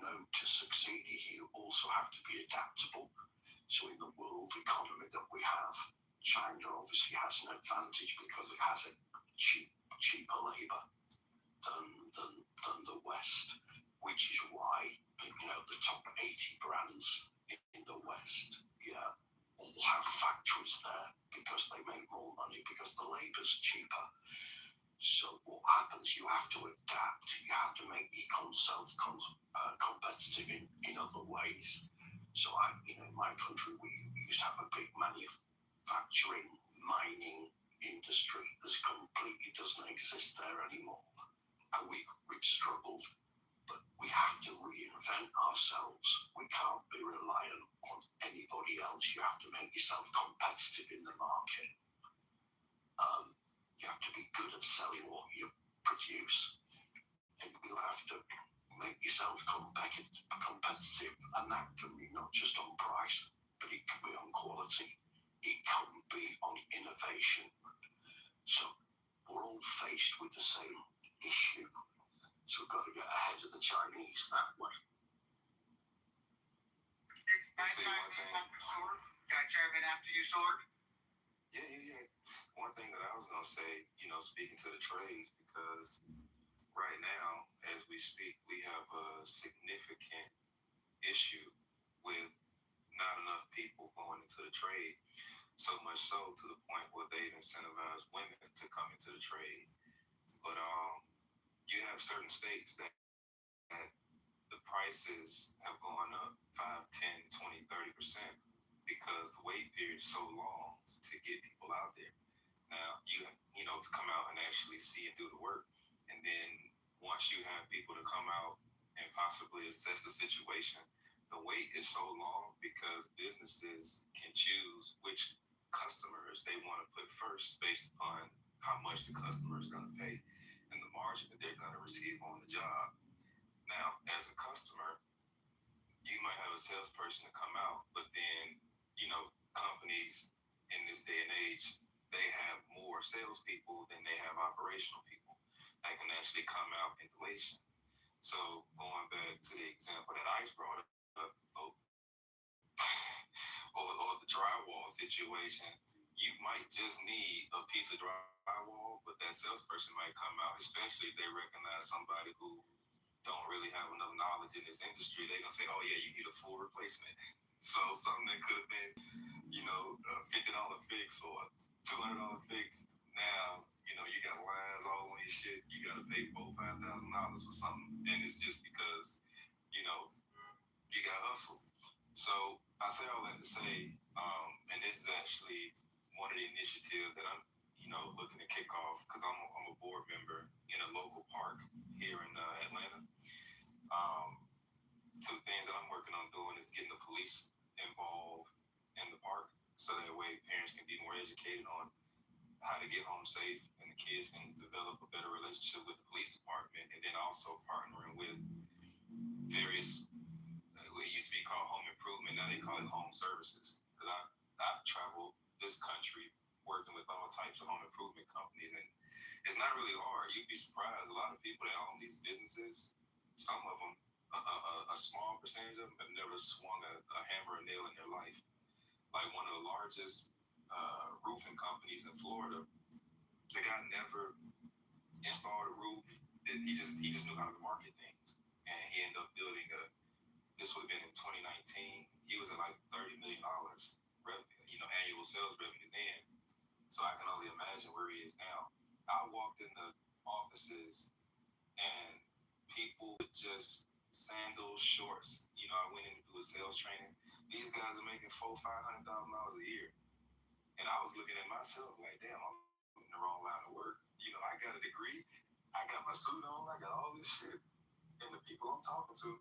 know to succeed, you also have to be adaptable. So in the world economy that we have, China obviously has an advantage because it has a cheaper labour than the West, which is why the top 80 brands in the West, all have factories there because they make more money because the labour's cheaper. So what happens? You have to adapt. You have to make yourself competitive in other ways. So in my country, we used to have a big manufacturing, mining industry. This completely doesn't exist there anymore, and we've struggled. But we have to reinvent ourselves. We can't be reliant on anybody else. You have to make yourself competitive in the market. You have to be good at selling what you produce, and you have to make yourself competitive, and that can be not just on price, but it can be on quality. It can be on innovation. So we're all faced with the same issue. So we've got to get ahead of the Chinese that way. Can I chime in after Sword? Can I chime in after you, Sword? Yeah. One thing that I was going to say, speaking to the trades, because right now, as we speak, we have a significant issue with not enough people going into the trade. So much so to the point where they've incentivized women to come into the trade. But you have certain states that the prices have gone up 5, 10, 20, 30% because the wait period is so long to get people out there. Now, you know, to come out and actually see and do the work. And then once you have people to come out and possibly assess the situation, the wait is so long because businesses can choose which customers they want to put first based upon how much the customer is going to pay and the margin that they're going to receive on the job. Now, as a customer, you might have a salesperson to come out, but then, companies in this day and age, they have more salespeople than they have operational people that can actually come out in relation. So going back to the example that Ice brought up, or the drywall situation, you might just need a piece of drywall, but that salesperson might come out, especially if they recognize somebody who don't really have enough knowledge in this industry. They're gonna say, "Oh yeah, you need a full replacement." So something that could have been, $50 fix or $200 fix. Now, you got lines all on your shit. You gotta pay $4,000-$5,000 for something, and it's just because, you got hustle. So I say all that to say, and this is actually one of the initiatives that I'm, looking to kick off because I'm a board member in a local park here in Atlanta. Two things that I'm working on doing is getting the police involved in the park, so that way parents can be more educated on how to get home safe, and the kids can develop a better relationship with the police department, and then also partnering with various, what used to be called home improvement, now they call it home services. Because I've traveled this country working with all types of home improvement companies, and it's not really hard. You'd be surprised. A lot of people that own these businesses, some of them, a small percentage of them have never swung a hammer or nail in their life. Like one of the largest roofing companies in Florida, the guy never installed a roof. He just knew how to market things, and he ended up building this would have been in 2019. He was at like $30 million revenue. annual sales revenue then. So I can only imagine where he is now. I walked in the offices and people with just sandals, shorts. I went in to do a sales training. These guys are making $400,000-$500,000 a year. And I was looking at myself like, damn, I'm in the wrong line of work. I got a degree. I got my suit on. I got all this shit. And the people I'm talking to,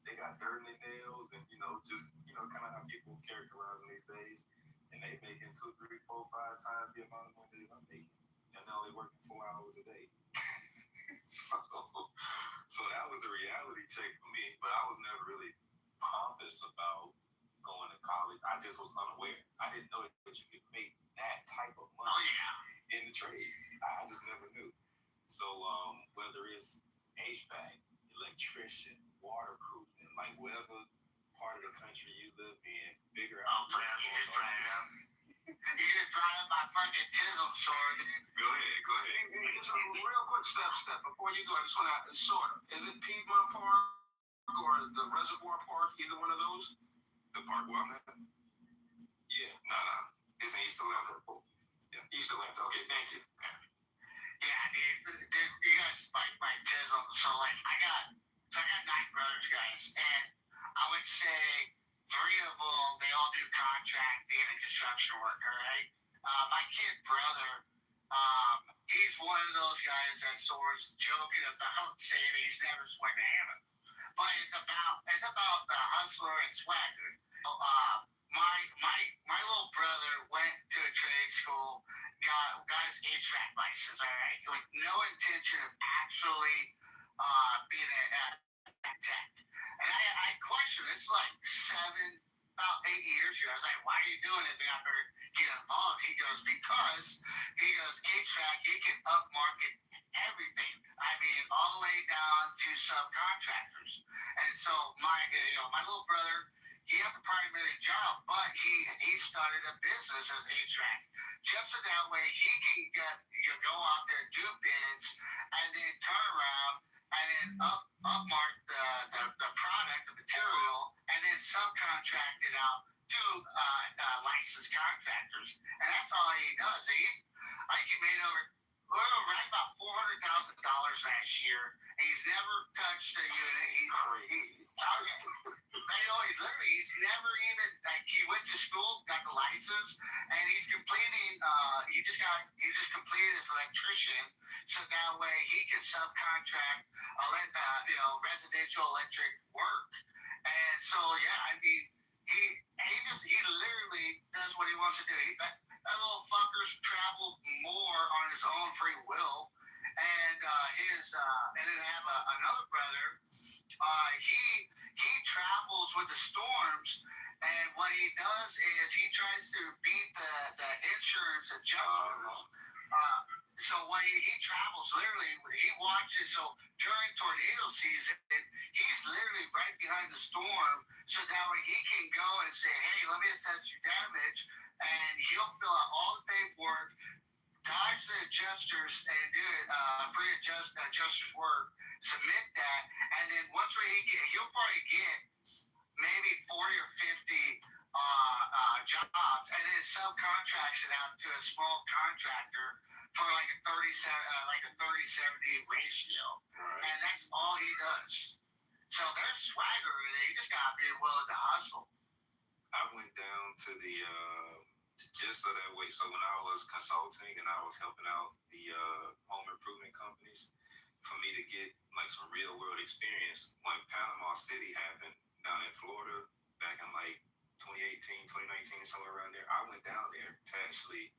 they got dirt in their nails and, just, kind of how people characterize these days. And they making 2, 3, 4, 5 times the amount of money that I'm making. And now they're working 4 hours a day. So that was a reality check for me. But I was never really pompous about going to college. I just was unaware. I didn't know that you could make that type of money in the trades. I just never knew. So whether it's HVAC, electrician, waterproofing, like whatever part of the country you live in, figure out. You just brought up my fucking chisel sword, dude. Go ahead. Just a real quick step before you do. I just want to sort of. Is it Piedmont Park or the Reservoir Park? Either one of those? The park where I'm at? Yeah. No. It's in East Atlanta. Yeah. East Atlanta. Okay, thank you. Yeah, dude, you gotta spike my chisel. So I got 9 brothers, guys, and I would say 3 of them, they all do contracting and construction work, all right? My kid brother, he's one of those guys that swords joking about saying he's never swung a hammer. But it's about the hustler and swagger. My little brother went to a trade school, got his HVAC license, all right, with no intention of actually being a tech. And I questioned, it's like about 8 years ago. I was like, why are you doing it? And I better get involved. He goes, because HVAC, you can upmarket everything. I mean, all the way down to subcontractors. And so my little brother, he has a primary job, but he started a business as HVAC. Just so that way he can go out there, do bids, and then turn around and then upmark the product, the material, and then subcontract it out to licensed contractors. And that's all he does. I think he made right about $400,000 last year, and he's never touched a unit. He's never even, he went to school, got the license, and he's completing, he just completed his electrician, so that way he can subcontract residential electric work. And so, yeah, I mean, he literally does what he wants to do. That little fucker's traveled more on his own free will. And and then I have another brother. He travels with the storms, and what he does is he tries to beat the insurance adjusters. So when he travels, literally, he watches. So during tornado season, he's literally right behind the storm, so that way he can go and say, hey, let me assess your damage, and he'll fill out all the paperwork, dodge the adjusters, and do it free adjusters work, submit that, and then once he'll probably get maybe 40 or 50 jobs, and then subcontracts it out to a small contractor for like a 30-70 ratio. Right. And that's all he does. So there's swagger in it. You just gotta be willing to hustle. I went down to the just so that way. So when I was consulting and I was helping out the home improvement companies, for me to get like some real world experience, when Panama City happened down in Florida back in like 2018, 2019, somewhere around there, I went down there to actually,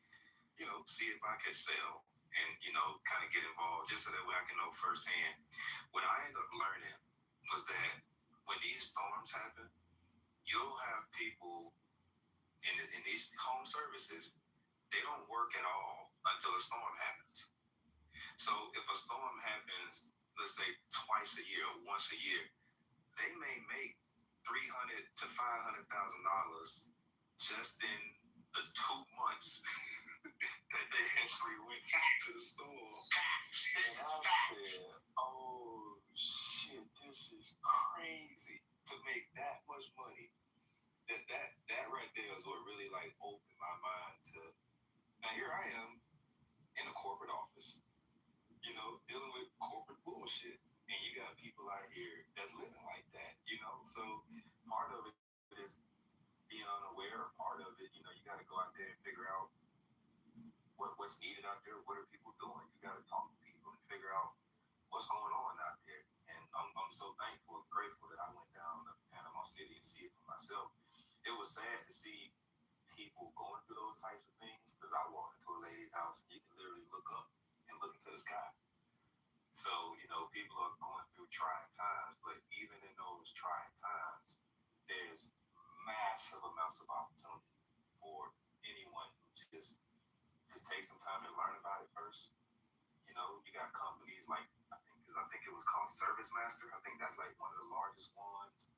see if I could sell and, kind of get involved just so that way I can know firsthand. What I ended up learning was that when these storms happen, you'll have people in these home services, they don't work at all until a storm happens. So if a storm happens, let's say twice a year or once a year, they may make $300,000 to $500,000 just in the 2 months that they actually went to the store. And I said, oh shit, this is crazy to make that much money. That right is what really like opened my mind to. Now here I am in a corporate office, you know, dealing with corporate bullshit, and you got people out here that's living like that, you know. So part of it is being unaware. Part of it, you know, you got to go out there and figure out what's needed out there. What are people doing? You got to talk to people and figure out what's going on out there. And I'm so thankful and grateful that I went down to Panama City and see it for myself. It was sad to see people going through those types of things, because I walked into a lady's house and you can literally look up and look into the sky. So, you know, people are going through trying times, but even in those trying times, there's massive amounts of opportunity for anyone who just take some time and learn about it first. You know, you got companies like I think it was called Service Master. I think that's like one of the largest ones,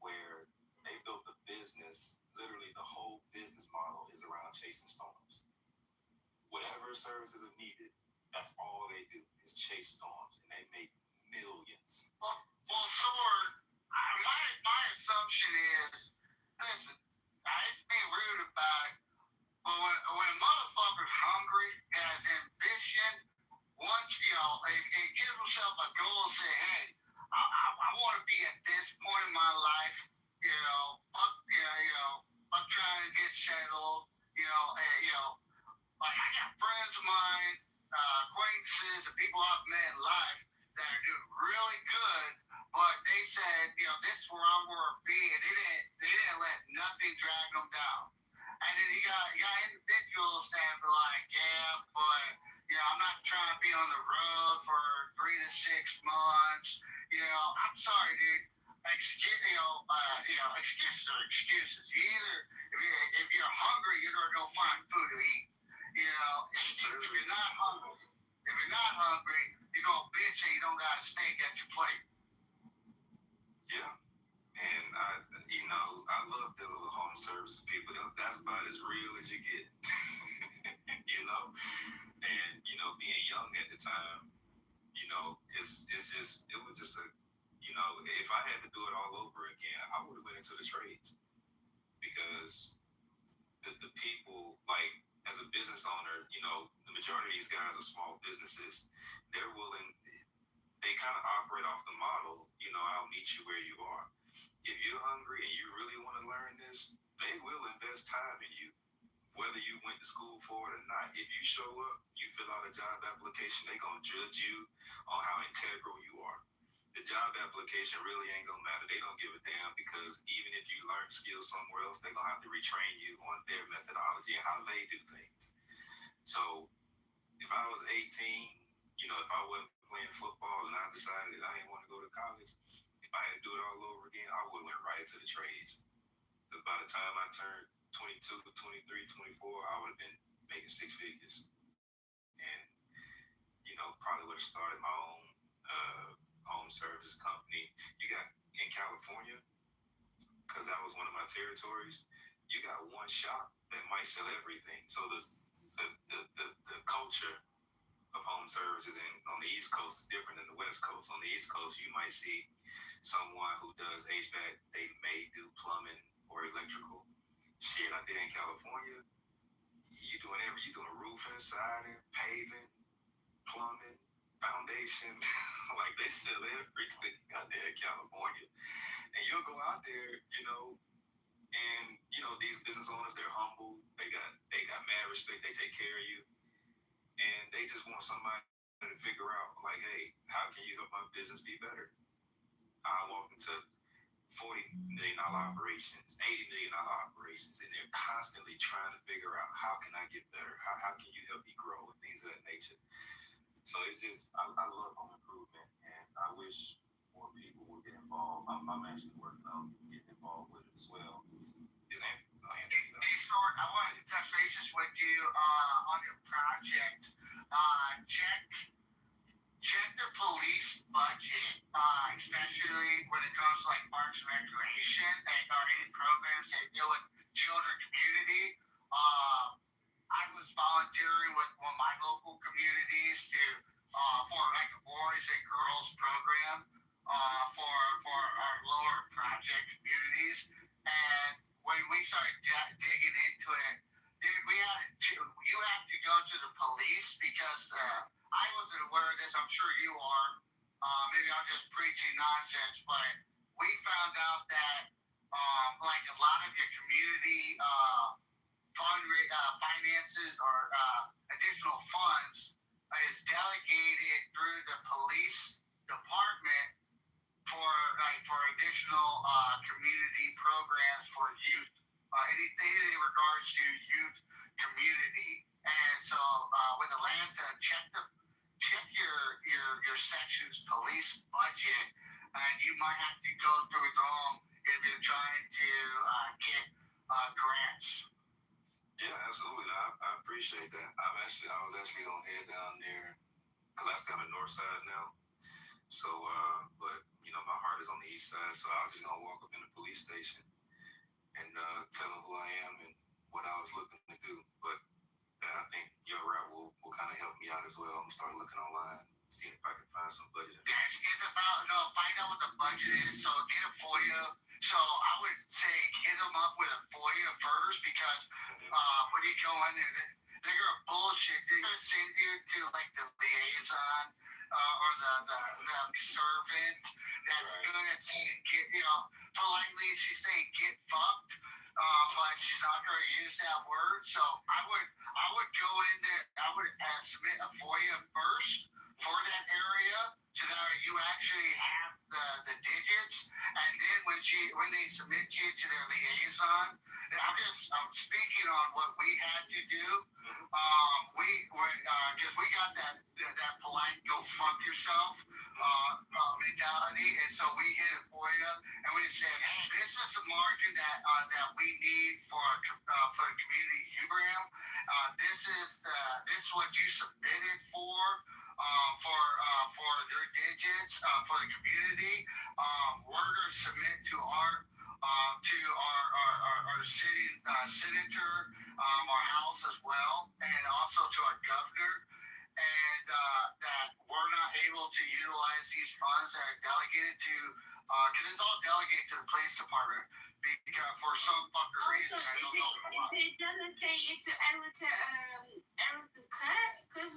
where they built the business. Literally, the whole business model is around chasing storms. Whatever services are needed, that's all they do is chase storms, and they make millions. Well, Sword, my assumption is, listen, I hate to be rude about it, but when a motherfucker's hungry and has ambition, once, you know, it gives himself a goal and say, hey, I want to be at this point in my life, you know, I'm trying to get settled, like I got friends of mine, acquaintances, and people I've met in life that are doing really good, but they said, you know, this is where I'm going to be, and they didn't let nothing drag them down. And then you got individuals that be like, yeah, but I'm not trying to be on the road for 3 to 6 months. I'm sorry, dude. Excuses are excuses. If you're hungry, you're gonna go find food to eat. If you're not hungry, you're gonna bitch and you don't got a steak at your plate. Yeah. And I love dealing with home services people. That's about as real as you get. you know. And being young at the time, it was just a, if I had to do it all over again, I would have went into the trades, because the people, like, as a business owner, the majority of these guys are small businesses. They're willing. They kind of operate off the model. I'll meet you where you are. If you're hungry and you really want to learn this, they will invest time in you, whether you went to school for it or not. If you show up, you fill out a job application, they're going to judge you on how integral you are. The job application really ain't going to matter. They don't give a damn, because even if you learn skills somewhere else, they're going to have to retrain you on their methodology and how they do things. So if I was 18, if I wasn't playing football and I decided that I didn't want to go to college, if I had to do it all over again, I would have went right into the trades. Because by the time I turned 22, 23, 24, I would have been making 6 figures. And, probably would have started my own home services company. You got, in California, because that was one of my territories, you got one shop that might sell everything. So the culture of home services on the East Coast is different than the West Coast. On the East Coast, you might see someone who does HVAC. They may do plumbing or electrical. Shit, I did in California. You're doing roofing, siding, paving, plumbing, foundation. Like, they sell everything out there in California. And you'll go out there, and these business owners, they're humble. They got mad respect. They take care of you. And they just want somebody to figure out, like, hey, how can you help my business be better? I walk into $40 million operations, $80 million operations, and they're constantly trying to figure out, how can I get better? How can you help me grow, and things of that nature. So it's just, I love home improvement, and I wish more people would get involved. I'm actually working on getting involved with it as well. Hey, Sword, I wanted to touch bases with you on your project. Check the police budget, especially when it comes to like parks and recreation or any programs that deal with children community. I was volunteering with one of my local communities for like a boys and girls program for our lower project communities. And when we started to the police because I wasn't aware of this. I'm sure you are. Maybe I'm just preaching nonsense, but we found out that like a lot of your community finances or additional funds is delegated through the police department for additional community programs for youth, anything in regards to youth community. And so with Atlanta, check your section's police budget, and you might have to go through them if you're trying to get grants. Yeah, absolutely. I appreciate that. I was actually gonna head down there because that's kind of north side now. So, but you know, my heart is on the east side, so I was just gonna walk up in the police station and tell them who I am and what I was looking to do. But I think your route will kind of help me out as well. I'm gonna start looking online, seeing if I can find some budget. It's about find out what the budget is. So get a FOIA. So I would say hit them up with a FOIA first because when you go in there, they're gonna bullshit. They're gonna send you to like the liaison or the servant that's gonna say get politely she's saying get fucked. But she's not going to use that word. So I would go in there. I would submit a FOIA first for that area so that you actually have the digits. And then when they submit you to their liaison, I'm speaking on what we had to do. Because we got that polite go fuck yourself mentality, and so we hit it for you, and we said, hey, this is the margin that we need for the community program. This is what you submitted for your digits for the community. We're going to submit to our city senator, our house as well, and also to our governor. And that we're not able to utilize these funds that are delegated to, because it's all delegated to the police department because for some fucking reason, I don't know why. Is it delegated to Erica Kurt? Because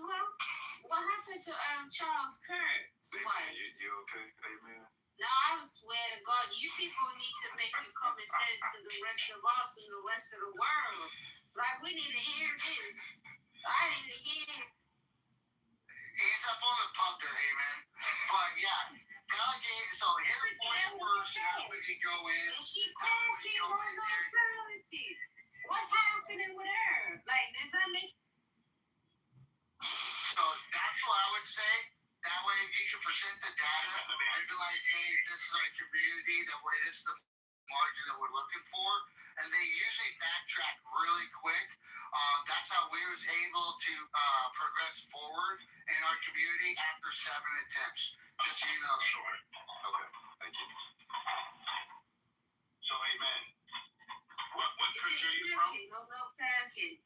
what happened to Charles Kurt's wife? You okay? Amen. No, I swear to God, you people need to make a common sense to the rest of us and the rest of the world. Like, we need to hear this. I need to hear it. He's up on the pump there, amen. But yeah, delegate. So hit a point first. Now we can go in. And she talking on authority. What's happening with her? Like, does that make? So that's what I would say. That way you can present the data and be like, hey, this is our community. This is the margin that we're looking for. And they usually backtrack really quick. That's how we was able to progress forward in our community after 7 attempts. Just so you know. Sure. Okay. Thank you. So, amen. What country are you from? No packing.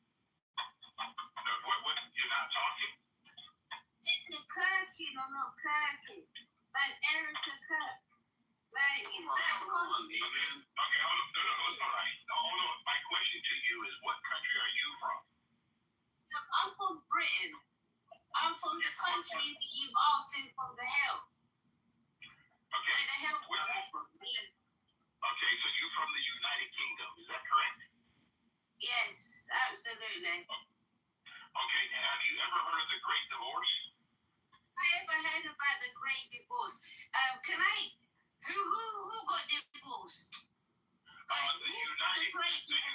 What? You're not talking? It's the packing, no packing. Like Erica Cut. Like, is that one? Okay, hold on. No, hold on. My question to you is, what country are you from? I'm from Britain. I'm from the country you all sent from the hell. Okay. Where the hell Where are you from? Okay, so you're from the United Kingdom, is that correct? Yes, absolutely. Okay, and have you ever heard of the Great Divorce? I ever heard about the Great Divorce. Who got divorced? The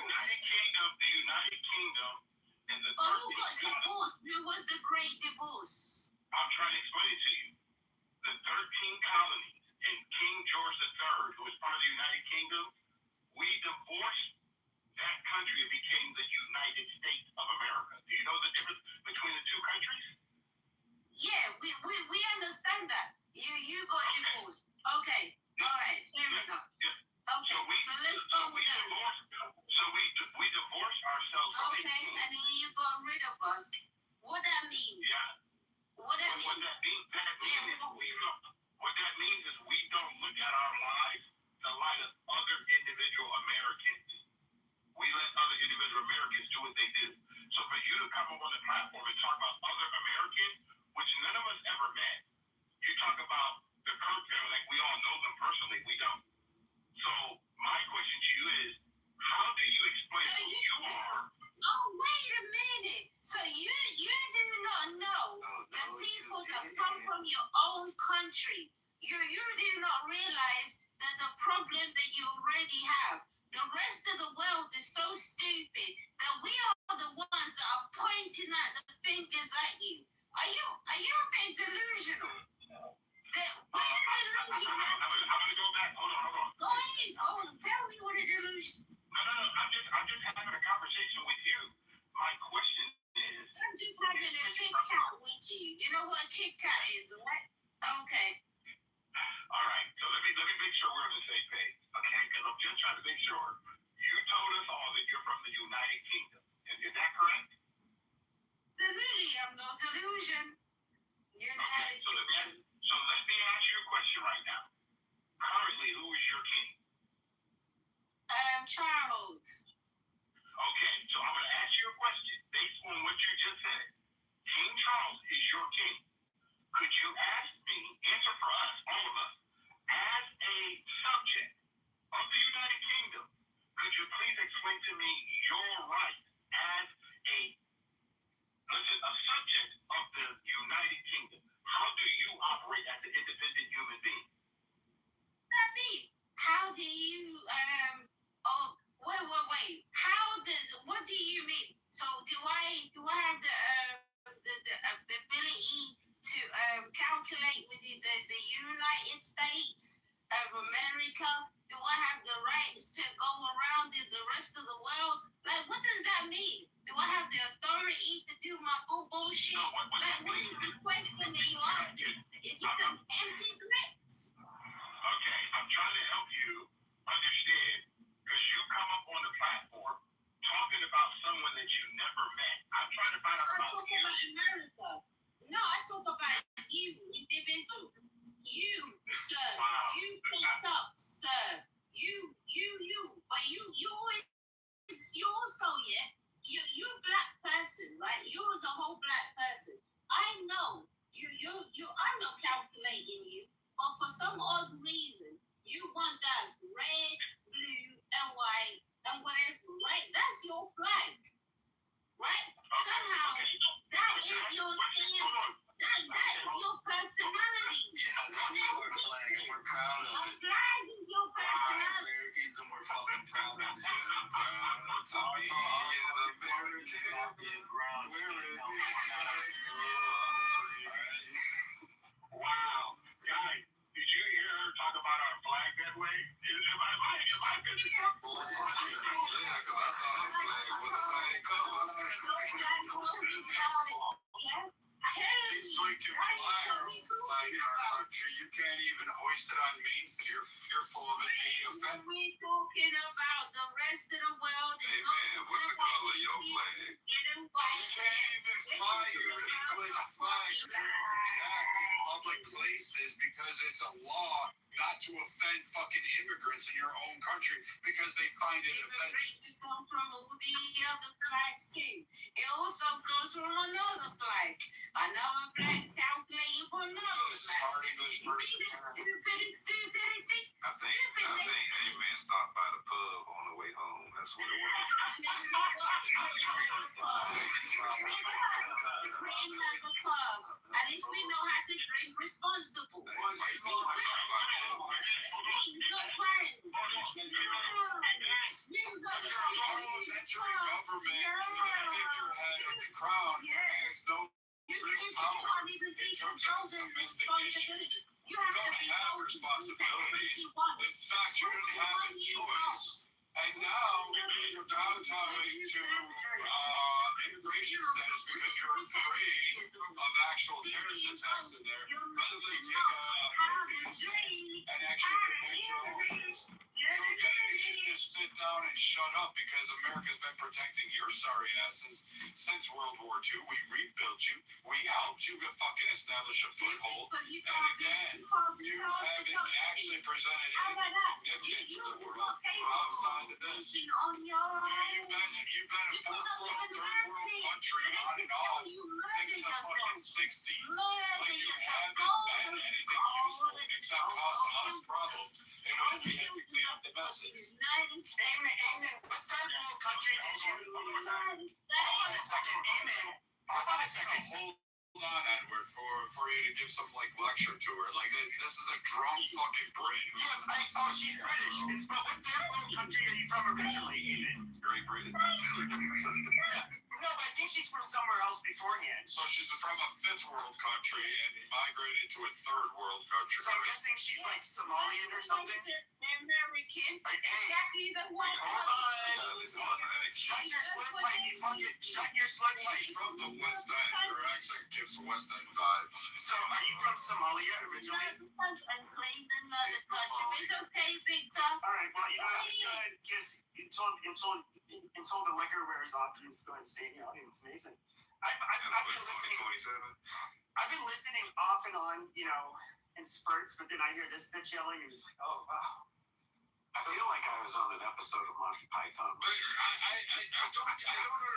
United Kingdom and the who got divorced? Who was the Great Divorce? I'm trying to explain it to you. The 13 colonies and King George III, who was part of the United Kingdom, we divorced that country and became the United States of America. Do you know the difference between the two countries? Yeah, we understand that. You got divorced. Okay, all right, fair enough. Okay, so let's go with that. So we divorced ourselves from Okay, and then you got rid of us. What that mean? Yeah. What that mean? What that means is we don't look at our lives in the light of other individual Americans. We let other individual Americans do what they do. So to come up on the platform and talk about other Americans, which none of us ever met. You talk about the Kirk family, like we all know them personally. We don't. So my question to you is, how do you explain who you are? Oh, wait a minute. So you do not know the people that come from your own country. You do not realize that the problem that you already have. The rest of the world is so stupid that we are the ones that are pointing at the fingers at you. Are you a bit delusional? I'm gonna go back. Hold on. Go ahead. Oh, tell me what a delusion. No. I'm just having a conversation with you. My question is. I'm just having a Kit Kat with you. You know what a Kit Kat is, right? Okay. All right. So let me make sure we're on the same page, okay? Because I'm just trying to make sure. You told us all that you're from the United Kingdom. Is that correct? Absolutely. I'm no delusion. You're not. Okay. So let me ask you a question right now. Currently, who is your king? Charles. Okay, so I'm going to ask you a question based on what you just said. King Charles is your king. Could you answer for us, all of us, as a subject of the United Kingdom, could you please explain to me your right as a subject of the United Kingdom? How do you operate as an independent human being? How do you, wait. What do you mean? So do I have the ability to calculate with the United States of America? Do I have the rights to go around the rest of the world? Like, what does that mean? Do I have the authority to do my bullshit? Like, what is the question that you asking? Is it some empty threats? Okay, I'm trying to help you understand, because you come up on the platform talking about someone that you never met. I'm trying to find out about you. About America. No, I talk about you, individual. You, sir. Wow. You picked up, sir. You. But you also, yeah. You a black person, right? You was a whole black person. I know I'm not calculating you, but for some odd reason, you want that red, blue, and white, and whatever, right? That's your flag, right? Somehow, that is your thing. That is your personality. We're proud of A it. flag is your personality. Americans, and we're fucking proud of it. To be an American. Wow. Guys, did you hear her talk about our flag that way? Am I busy? Yeah, because I thought the flag was the same color. So you can fly our own flag in our country. You can't even hoist it on Main Street. You're fearful of it being offended. We're talking about the rest of the world. Hey man, what's the color of your flag? You can't even fly your English flag in public places because it's a law not to offend fucking immigrants in your own country because they find it offensive. It comes from all the other flags too. It also comes from another flag. Another flag calculated for another flag. Smart English person. Stupidity. I think, hey man, stop by the pub on the way home. That's what it was. At least we know how to drink responsible. Parliamentary government with a figurehead of the crown has no real power in terms of domestic issues. You don't have responsibilities. In fact, you didn't have a choice. And now you're kowtowing to immigration status because you're afraid of actual terrorist attacks in there, rather than take a political stance and actually protect your own interests. So okay, they should just sit down and shut up because America's been protecting your sorry asses since World War II. We rebuilt you. We helped you fucking establish a foothold. And again, you haven't actually presented anything significant to the world outside of this. You've been a fourth world, third world country on and off since the fucking 60s. Like, you haven't been anything useful except cause us problems. And we had to clean up the messes. Amen. What third world country did you? Hold on a second. Amen. Hold on a second. Hold on, Edward, for you to give some lecture to her. Like this is a drunk fucking Brit. She's British. But what third world country are you from originally, Amen? Great Britain. No, but I think she's from somewhere else beforehand. So she's from a fifth world country and migrated to a third world country. So I'm guessing she's like Somalian or something. They're Americans. Exactly the one. Hold on. Shut your slut pipe, you fucking shut your slut pipe. She's from the West End. Her accent gives West End vibes. So are you from Somalia originally? And claimed another country. It's okay, big top. All right. Well, I'm just gonna guess until the liquor wears off, I'm just going to stay in the audience. Amazing. I've been listening off and on, in spurts, but then I hear this bitch yelling and it's like, oh wow. I feel like I was on an episode of Monty Python. But I don't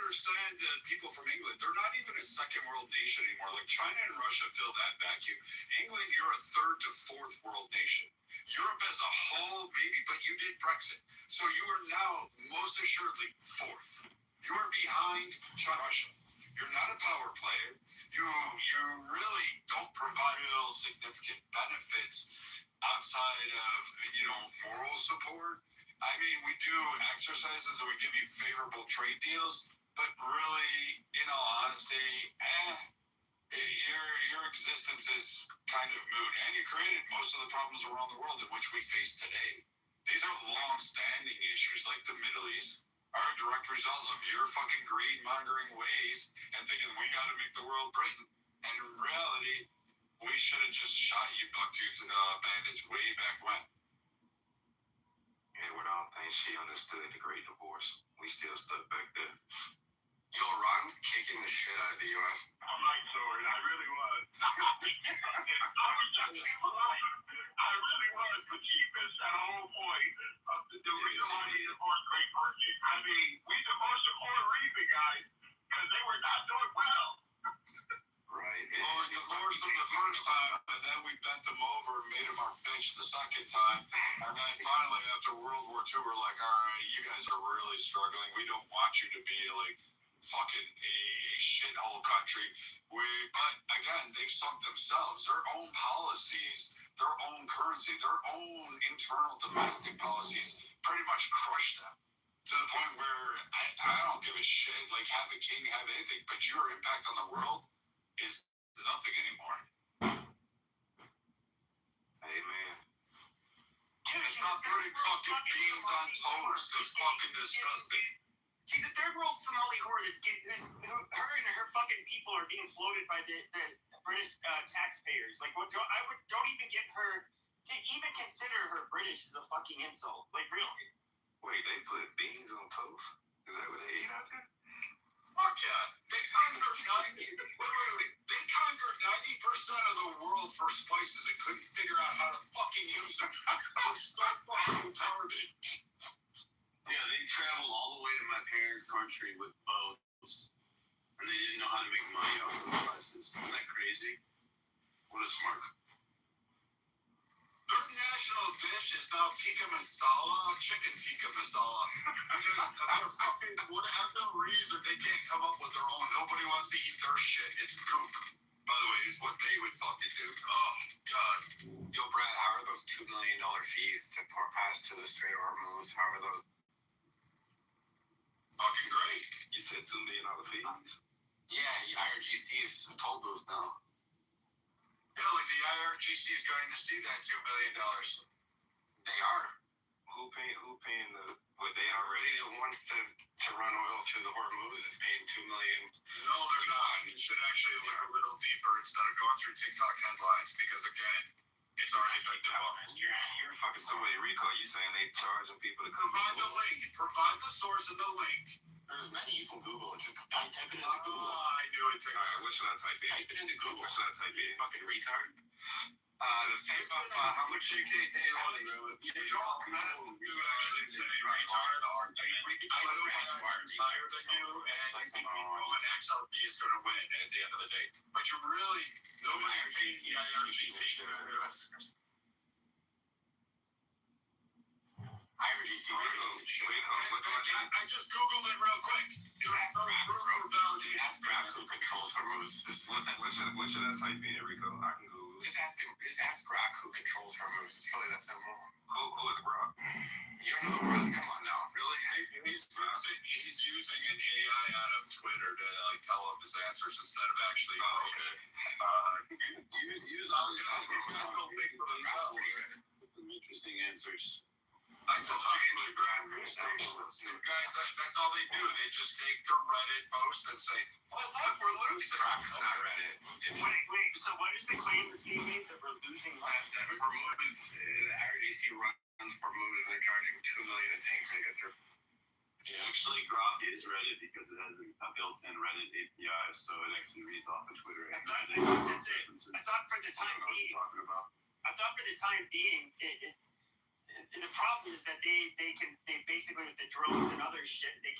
understand people from England. They're not even a second world nation anymore. Like China and Russia fill that vacuum. England, you're a third to fourth world nation. Europe as a whole, maybe, but you did Brexit. So you are now most assuredly fourth. You are behind China and Russia. You're not a power player. You really don't provide real significant benefits outside of, moral support. I mean, we do exercises and we give you favorable trade deals, but really, in all honesty, your existence is kind of moot. And you created most of the problems around the world in which we face today. These are long-standing issues like the Middle East are a direct result of your fucking greed-mongering ways and thinking we got to make the world Britain. And in reality, we should have just shot you bucktooth bandits way back when. Edward, I don't think she understood the Great Divorce. We still stuck back there. Yo, Ron's kicking the shit out of the U.S. I'm like, sorry, I really was. I really was, but she missed that whole point of the reason why we divorced Great Britain. I mean, we divorced the Puerto Rican guys because they were not doing well. Right. Well, we divorced them the first time, and then we bent them over and made them our bitch the second time. And then finally, after World War II, we're like, all right, you guys are really struggling. We don't want you to be like fucking a shithole country. But again, they've sunk themselves. Their own policies, their own currency, their own internal domestic policies pretty much crushed them. To the point where I don't give a shit. Like, have the king have anything, but your impact on the world is nothing anymore. Amen. It's not putting fucking beans on toast. It's fucking disgusting. She's a third world Somali whore her and her fucking people are being floated by the British taxpayers. Like, don't even get her to even consider her British is a fucking insult. Like, really. Wait, they put beans on toast? Is that what they eat out there? Fuck yeah. They conquered 90% of the world for spices and couldn't figure out how to fucking use them. They're so fucking retarded. Yeah, they traveled all the way to my parents' country with boats, and they didn't know how to make money off of the prices. Isn't that crazy? What a smart. Their national dish is now tikka masala, chicken tikka masala. Because for whatever reason, they can't come up with their own. Nobody wants to eat their shit. It's goop. By the way, it's what they would fucking do. Oh, God. Yo, Brad, how are those $2 million fees to pass to the Strait of Hormuz? How are those? Fucking great. You said $2 million fees? Yeah, IRGC's told those now. Yeah, like the IRGC is going to see that $2 million. They are. Who paying what they already wants to run oil through the Hormuz is paying $2 million. No, they're not. You should actually look a little deeper instead of going through TikTok headlines because again, It's already picked up. You're fucking somebody, Rico. You saying they charging people to come? Provide the link. Provide the source and the link. There's many. You can Google it. Just type it into Google. I knew it. Alright, what should I type in? Type it into Google. What should I type in? Fucking retard. Just type up how much you can. You don't know. You actually say retard. I know I'm higher than you, and I think we know an XRP is going to win at the end of the day. But you really, nobody's beating the IRGC. IRGC. I just Googled it real quick. Just ask Grab who controls Hormuz. What should I type in, Rico? I can Google. Just ask Grab who controls Hormuz. It's really that simple. Who is Grok? You don't know who Grab? Come on now. Really? He's using an AI out of Twitter to tell him his answers instead of actually. Use all your guys don't think for themselves. Some interesting answers. I told you Instagram, guys, that's all they do. They just take their Reddit post and say, "Oh look, we're losing." Grab's not Reddit. Wait. So what is the claim that's being made that we're losing? Hormuz, the IRGC runs Hormuz and they're charging $2 million a tank to get through. Yeah, actually, Grok is Reddit because it has a built-in Reddit API, so it actually reads off of Twitter. I thought for the time being, the problem is that they basically with the drones and other shit, they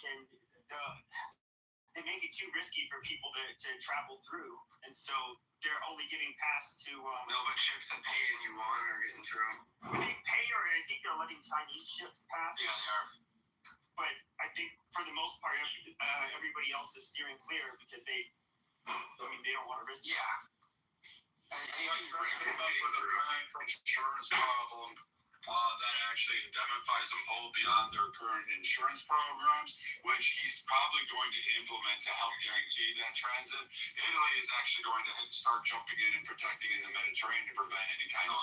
make it too risky for people to travel through, and so they're only getting past to. No, but ships that pay and you want are getting through. They pay, or I think they're letting Chinese ships pass. Yeah, they are. But I think for the most part, everybody else is steering clear because they don't want to risk. Yeah. And It's like came up with a insurance problem that actually indemnifies them whole beyond their current insurance programs, which he's probably going to implement to help guarantee that transit. Italy is actually going to start jumping in and protecting in the Mediterranean to prevent any kind of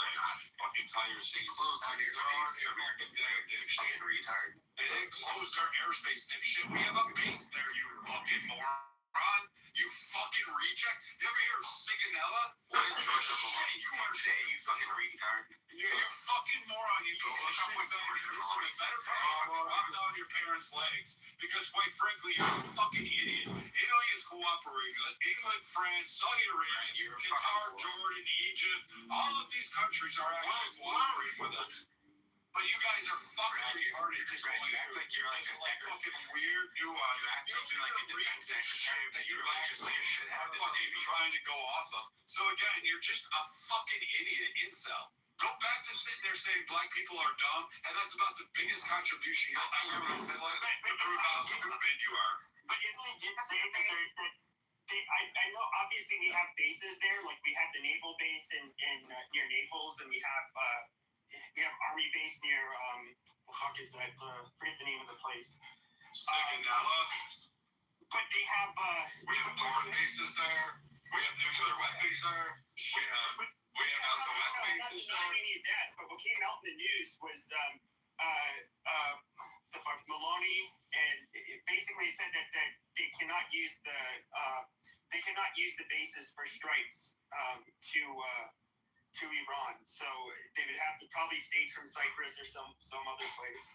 fucking fire season. Close on your airspace. Fucking retard. They close their airspace, dipshit. We have a base there, you fucking moron. You fucking reject. You ever hear of Sigonella? What a drug you are today, you fucking retard. You fucking moron. You go hook up with them. Listen, the better part, walk down your parents' legs. Because quite frankly, you're a fucking idiot. Italy is cooperating. England, France, Saudi Arabia, Qatar, Jordan, Egypt, all of these countries are actually cooperating with us. But you guys are fucking retarded. You act like you're like a fucking weird nuance. You act like you're like a defense secretary, but you're like just like a shithead. Fucking trying to go off of. So again, you're just a fucking idiot incel. Go back to sitting there saying black people are dumb, and that's about the biggest contribution you'll ever say. Like, prove how stupid you are. But Italy did say that I know obviously we have bases there, like we have the naval base in near Naples, and we have army base near what the fuck is that? Forget the name of the place. Sigonella. But they have we have port bases there. We have nuclear weapons there. We have SOS bases there. Not any of that. But what came out in the news was the fuck Maloney, and it basically said that they cannot use the bases for strikes to Iran. So they would have to probably stage from Cyprus or some other place.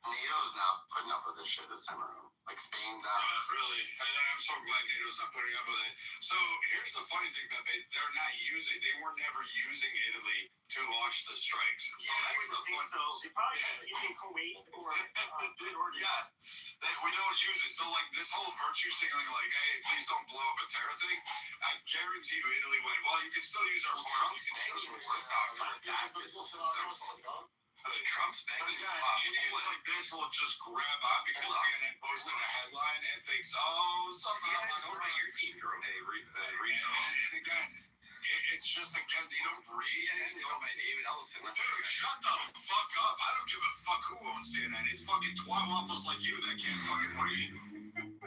NATO's not putting up with this shit this summer. Like Spain's out. Really, I'm so glad NATO's not putting up with it. So here's the funny thing that they were never using Italy to launch the strikes. So that's the fun. They probably using Kuwait or Georgia. Yeah, we don't use it. So like this whole virtue signaling, like, hey, please don't blow up a terror thing. I guarantee you, Italy went, well, you can still use our Trump's begging for us out for that missile systems. Trump's begging for idiots like this will just grab on because CNN posted a headline and thinks, oh, something about your team, girl. Hey, read. And again, it's just, again, they don't read. They don't by David Ellison. Dude, shut the fuck up. I don't give a fuck who owns CNN. It's fucking twat waffles like you that can't fucking read.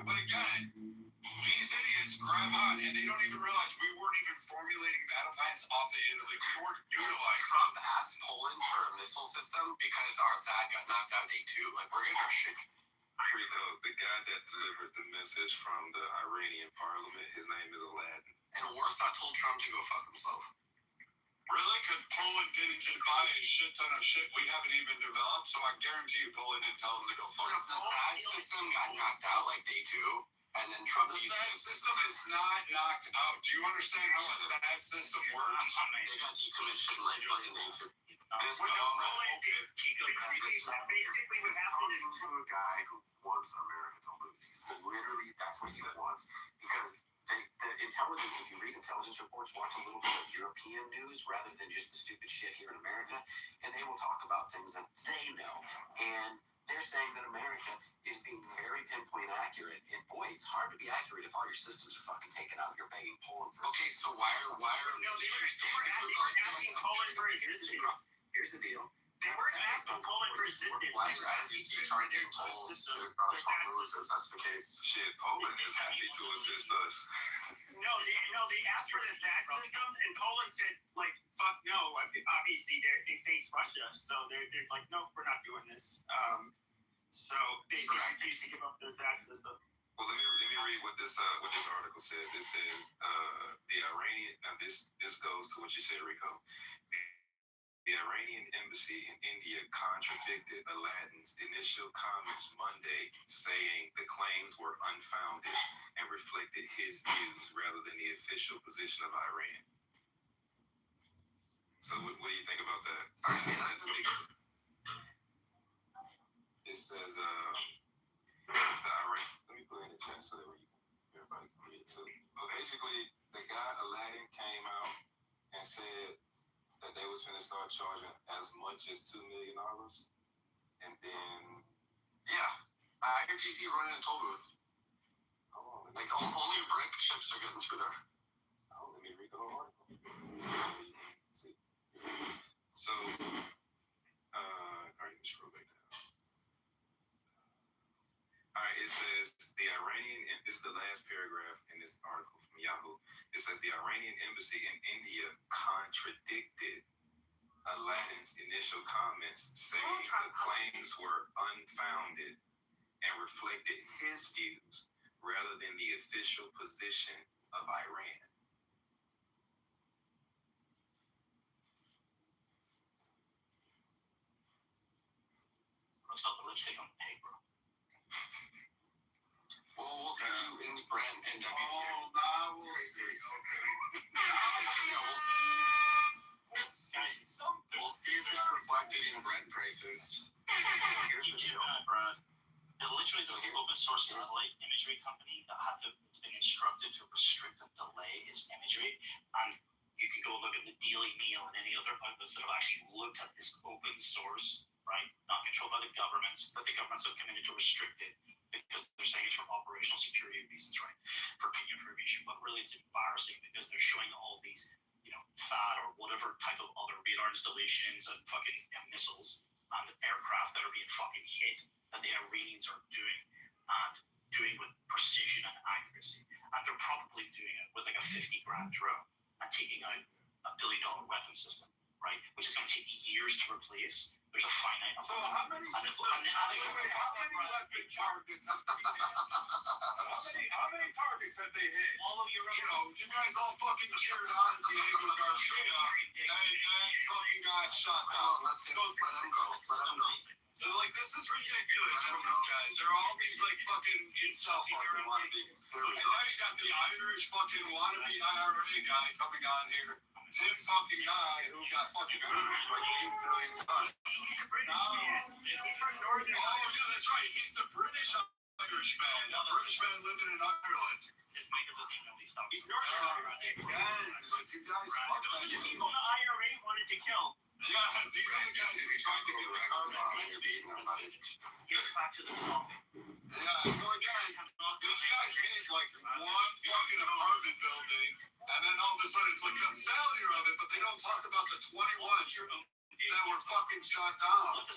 But again, these idiots grab on and they don't even realize we weren't even formulating battle plans off of Italy. We weren't utilizing. Trump asked Poland for a missile system because our THAAD got knocked out day 2. Like, we're getting our shit. Rico, the guy that delivered the message from the Iranian parliament, his name is Aladdin. And Warsaw told Trump to go fuck himself. Really? Because Poland didn't just buy a shit ton of shit we haven't even developed, so I guarantee you Poland didn't tell them to go fuck. The ad system got knocked out like day 2, and then Trump used That it. system is not knocked out. Do you understand how that system works? They got decommissioned like fucking day 2. Basically, what happened is to a guy who wants America to lose. So literally, that's what he wants. Because the intelligence, if you read intelligence reports, watch a little bit of European news rather than just the stupid shit here in America, and they will talk about things that they know. And they're saying that America is being very pinpoint accurate. And boy, it's hard to be accurate if all your systems are fucking taken out. You're begging Poland for. Okay, so why are No, they were asking Poland for assistance. Here's the deal. They weren't asking Poland for assistance. Why is IBC charging tolls to moves if that's the case? Shit, Poland is happy to assist us. No, they asked for the VAT system, and Poland said, like, fuck no. Obviously, they face Russia, so they're like, no, we're not doing this. So they refuse to give up their VAT system. Well, let me read what this article said. It says the Iranian. Now this goes to what you said, Rico. The Iranian embassy in India contradicted Aladdin's initial comments Monday, saying the claims were unfounded and reflected his views rather than the official position of Iran. So what do you think about that? It says, let me put it in the chat so that everybody can read it too. But basically, the guy Aladdin came out and said that they was finna start charging as much as $2 million, and then IRGC running a toll booth. Like only brick ships are getting through there. Let me read the whole article. See. So, all right, let's scroll back down. All right, it says the Iranian. This is the last paragraph in this article from Yahoo. It says the Iranian embassy in India contradicted Aladdin's initial comments, saying the claims were unfounded and reflected his views rather than the official position of Iran. Let's put the lipstick on the paper. Well, we'll see you in the brand and WTO. Now we'll see. We'll see if it's reflected in bread prices. Here's the deal, Brad. Literally, the open source satellite imagery company that has been instructed to restrict and delay its imagery, and you can go look at the Daily Mail and any other outlets that have actually looked at this open source, right? Not controlled by the governments, but the governments have committed to restrict it because they're saying it's for operational security reasons, right? For opinion information, but really it's embarrassing because they're showing all these, THAAD or whatever type of other radar installations and fucking missiles and aircraft that are being fucking hit that the Iranians are doing with precision and accuracy. And they're probably doing it with like a $50,000 drone and taking out a $1 billion weapon system, right? Which is going to take years to replace. There's a finite amount. So how many targets have they hit? All of your you guys all fucking cheered on Diego Garcia, and that fucking got shot down. Let him go. Like, this is ridiculous from these guys. They're all these, like, fucking incel fucking wannabe. And now you got the Irish fucking wannabe IRA guy coming on here. Tim fucking guy who got fucking booted like 8 billion times. He's a British man. He's from Northern Ireland. Oh, yeah, that's right. He's the British Irishman. A British man living in Ireland. His maker doesn't even know these stuff. He's Northern Ireland. Like, you guys fuck that The shit. people the IRA wanted to kill. Yeah, these are the guys who tried to get rid of Get back to the topic. Yeah, so again, these guys hit like one fucking apartment building, and then all of a sudden it's like the failure of it, but they don't talk about the 21 that were fucking shot down.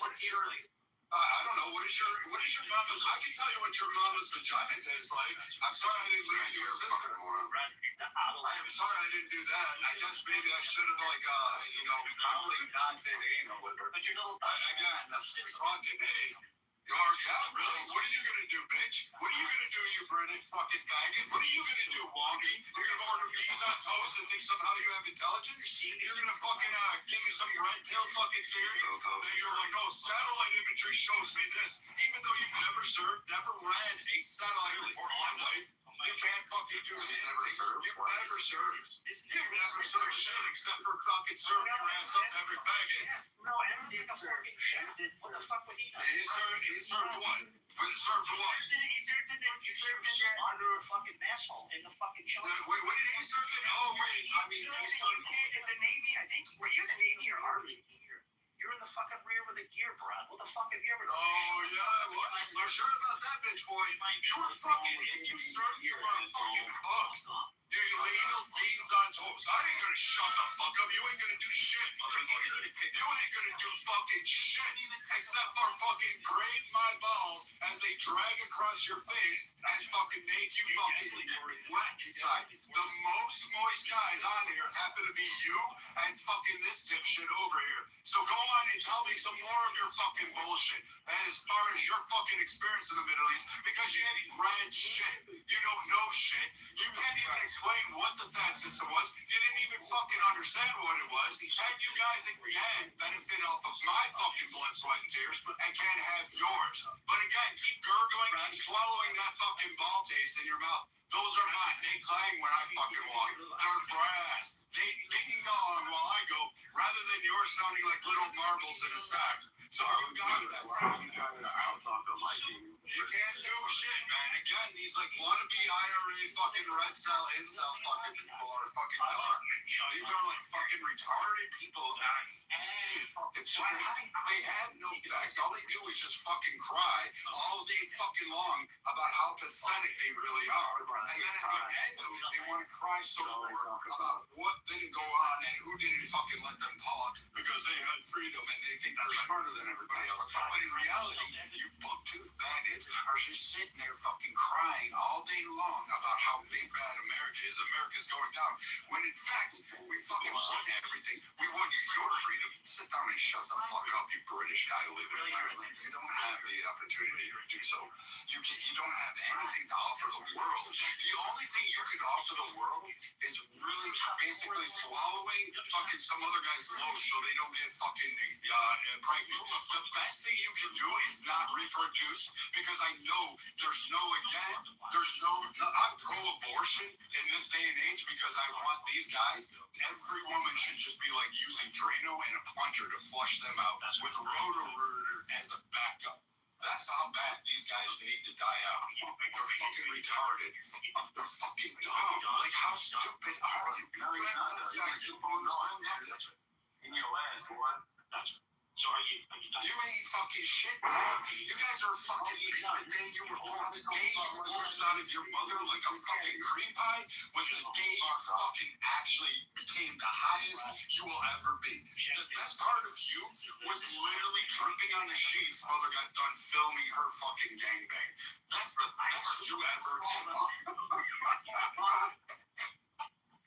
I don't know. What is your mama's? I can tell you what your mama's vagina tastes like. I'm sorry I didn't learn your sister. I'm sorry I didn't do that. I guess maybe I should have probably not been anal with her. Again, fucking hey. Really? What are you gonna do, bitch? What are you gonna do, you British fucking faggot? What are you gonna do, wonky? You're gonna order pizza on toast? host and think somehow you have intelligence? You're gonna fucking give me some red pill fucking theory? Then you're like, oh, satellite imagery shows me this. Even though you've never served, never read a satellite report in my life, you can't fucking do this. Never served? You've never served. You've never served shit except for fucking serving your ass up to every faction. No, Em did serve. Em did. What the fuck would he know? He served what? Served for what? He served under a fucking asshole in the fucking show. Wait, what did he serve in? Oh, wait. I mean, he served in the Navy. I think, were you in the Navy or Army? You're in the fucking rear with the gear, Brad. What the fuck have you ever done? Oh, yeah, well, you're sure about that, bitch boy. You were fucking, if you served, you were a fucking hook. You ladle beans on toast. I ain't gonna shut the fuck up. You ain't gonna do shit, motherfucker. You ain't gonna do fucking shit except for fucking grave my balls as they drag across your face and fucking make you fucking wet inside. The most moist guys on here happen to be you and fucking this dipshit over here. So go on and tell me some more of your fucking bullshit as far as your fucking experience in the Middle East, because you ain't read shit. You don't know shit. You can't even explain what the THAAD system was. You didn't even fucking understand what it was. And you guys again benefit off of my fucking blood, sweat, and tears and can't have yours. But again, keep gurgling, keep swallowing that fucking ball taste in your mouth. Those are mine. They clang when I fucking walk. They're brass. They ding dong while I go, rather than yours sounding like little marbles in a sack. So you got that. You trying to outtalk a Viking? You can't do shit, man. Again, these like wannabe IRA fucking red cell, incel fucking people are fucking dumb. These are like fucking retarded people that fucking they have no facts. All they do is just fucking cry all day fucking long about how pathetic they really are. And then at the end of it, they want to cry so hard about what didn't go on and who didn't fucking let them talk because they had freedom and they think they're smarter than everybody else. But in reality, you buck-toothed bandits are just sitting there fucking crying all day long about how big bad America is. America's going down. When in fact, we fucking won everything. We won your freedom. Sit down and shut the fuck up, you British guy living in Ireland. You don't have the opportunity to do so. You don't have anything to offer the world. The only thing you could offer the world is really basically swallowing fucking some other guy's load so they don't get fucking pregnant. The best thing you can do is not reproduce, because I know I'm pro-abortion in this day and age because I want these guys, every woman should just be like using Drano and a plunger to flush them out with Roto-Rooter as a backup. That's how bad these guys need to die out. They're fucking retarded. They're fucking dumb. Like, how stupid are you? In your ass, what? So are you You ain't fucking shit, man. You guys are fucking the day you were born. The day you were born out of your mother like a fucking cream pie was the day you fucking actually became the highest you will ever be. The best part of you was literally dripping on the sheets. Mother got done filming her fucking gangbang. That's the best you ever did.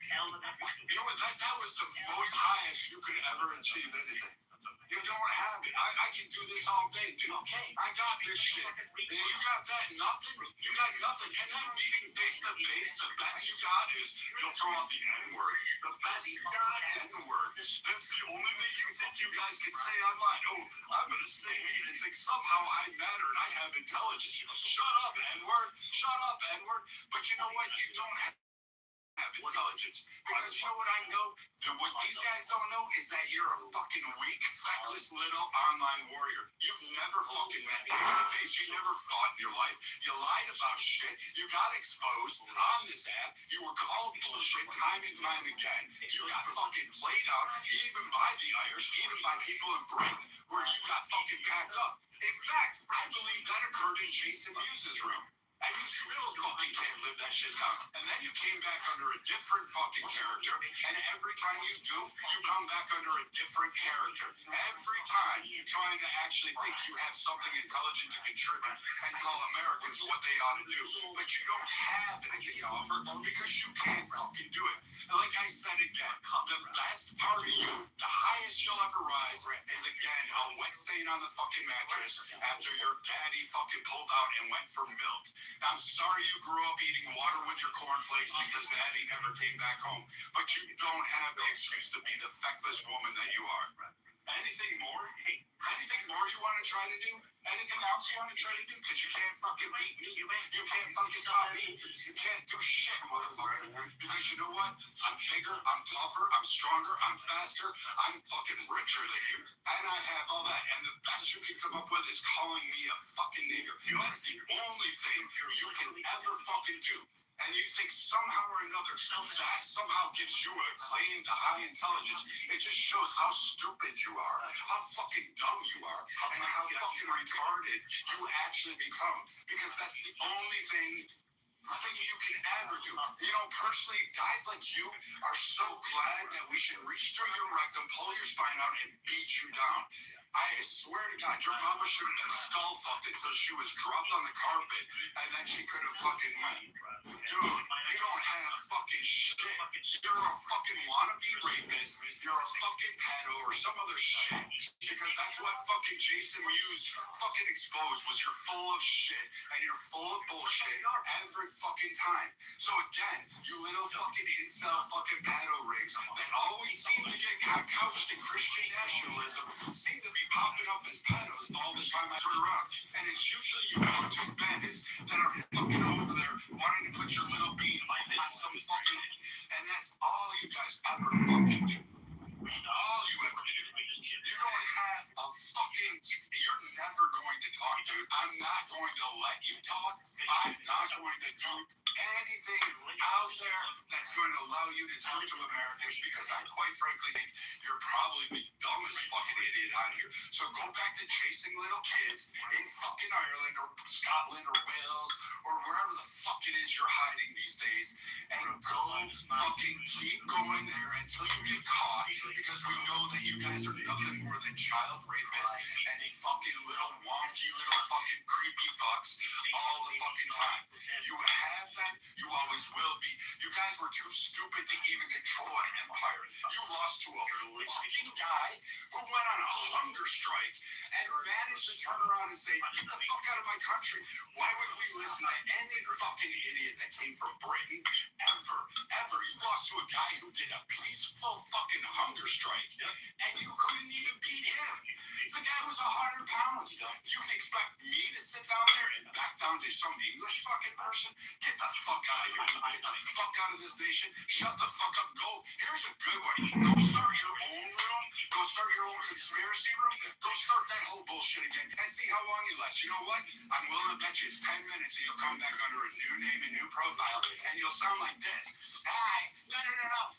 You know what? That was the most highest you could ever achieve anything. You don't have it. I can do this all day, dude. I got this shit. And you got that nothing? You got nothing. And then meeting face to face, the best you got is you'll throw out the N-word. The best you got is N-word. That's the only thing you think you guys can say online. Oh, I'm going to say it and think somehow I matter and I have intelligence. Shut up, N-word. Shut up, N-word. But you know what? You don't have intelligence, because you know what I know? What these guys don't know is that you're a fucking weak, feckless little online warrior. You've never fucking met face to face. You never fought in your life. You lied about shit. You got exposed on this app. You were called bullshit time and time again. You got fucking played out, even by the Irish, even by people in Britain, where you got fucking packed up. In fact, I believe that occurred in Jason Muse's room. And you still fucking can't live that shit down. And then you came back under a different fucking character. And every time you do, you come back under a different character. Every time you're trying to actually think you have something intelligent to contribute and tell Americans what they ought to do. But you don't have anything to offer because you can't fucking do it. And like I said again, the best part of you, the highest you'll ever rise, is again a wet stain on the fucking mattress after your daddy fucking pulled out and went for milk. I'm sorry you grew up eating water with your cornflakes because daddy never came back home. But you don't have the excuse to be the feckless woman that you are. Anything more? Anything more you want to try to do? Anything else you want to try to do? Because you can't fucking beat me. You can't fucking top me. You can't do shit, motherfucker. Because you know what? I'm bigger, I'm tougher, I'm stronger, I'm faster, I'm fucking richer than you. And I have all that. And the best you can come up with is calling me a fucking nigger. That's the only thing you can ever fucking do. And you think somehow or another that somehow gives you a claim to high intelligence. It just shows how stupid you are, how fucking dumb you are, and how fucking retarded you actually become. Because that's the only thing you can ever do. You know, personally, guys like you are so glad that we should reach through your rectum, pull your spine out, and beat you down. I swear to God, your mama should have been skull fucked until she was dropped on the carpet, and then she could have fucking went. Dude, you don't have fucking shit. You're a fucking wannabe rapist. You're a fucking pedo or some other shit. Because that's what fucking Jason Mewes fucking exposed was you're full of shit and you're full of bullshit every fucking time. So again, you little fucking incel fucking pedo rigs that always seem to get couched in Christian nationalism seem to be popping up as pedos all the time I turn around. And it's usually you two bandits that are fucking over there wanting to put your little beans on some fucking... And that's all you guys ever fucking do. All you ever do. You don't have a fucking... You're never going to talk, dude. I'm not going to let you talk. I'm not going to do anything out there that's going to allow you to talk to Americans because I quite frankly think you're probably the dumbest fucking idiot on here. So go back to chasing little kids in fucking Ireland or Scotland or Wales or wherever the fuck it is you're hiding these days and go fucking keep going there until you get caught because we know that you guys are nothing more than child rapists and fucking little wonky little fucking creepy fucks all the fucking time. You have them, you always will be. You guys were too stupid to even control an empire. You lost to a fucking guy who went on a hunger strike and managed to turn around and say, get the fuck out of my country. Why would we listen to any fucking idiot that came from Britain? Ever. You lost to a guy who did a peaceful fucking hunger strike and you couldn't even beat him. The guy was 100 pounds. You can expect me to sit down there and back down to some English fucking person? Get the fuck out of here. Get the fuck out of this nation. Shut the fuck up. Go. Here's a good one. Go start your own room. Go start your own conspiracy room. Go start that whole bullshit again and see how long you last. You know what? I'm willing to bet you it's 10 minutes and you'll come back under a new name and new profile and you'll sound like this. Hey, no.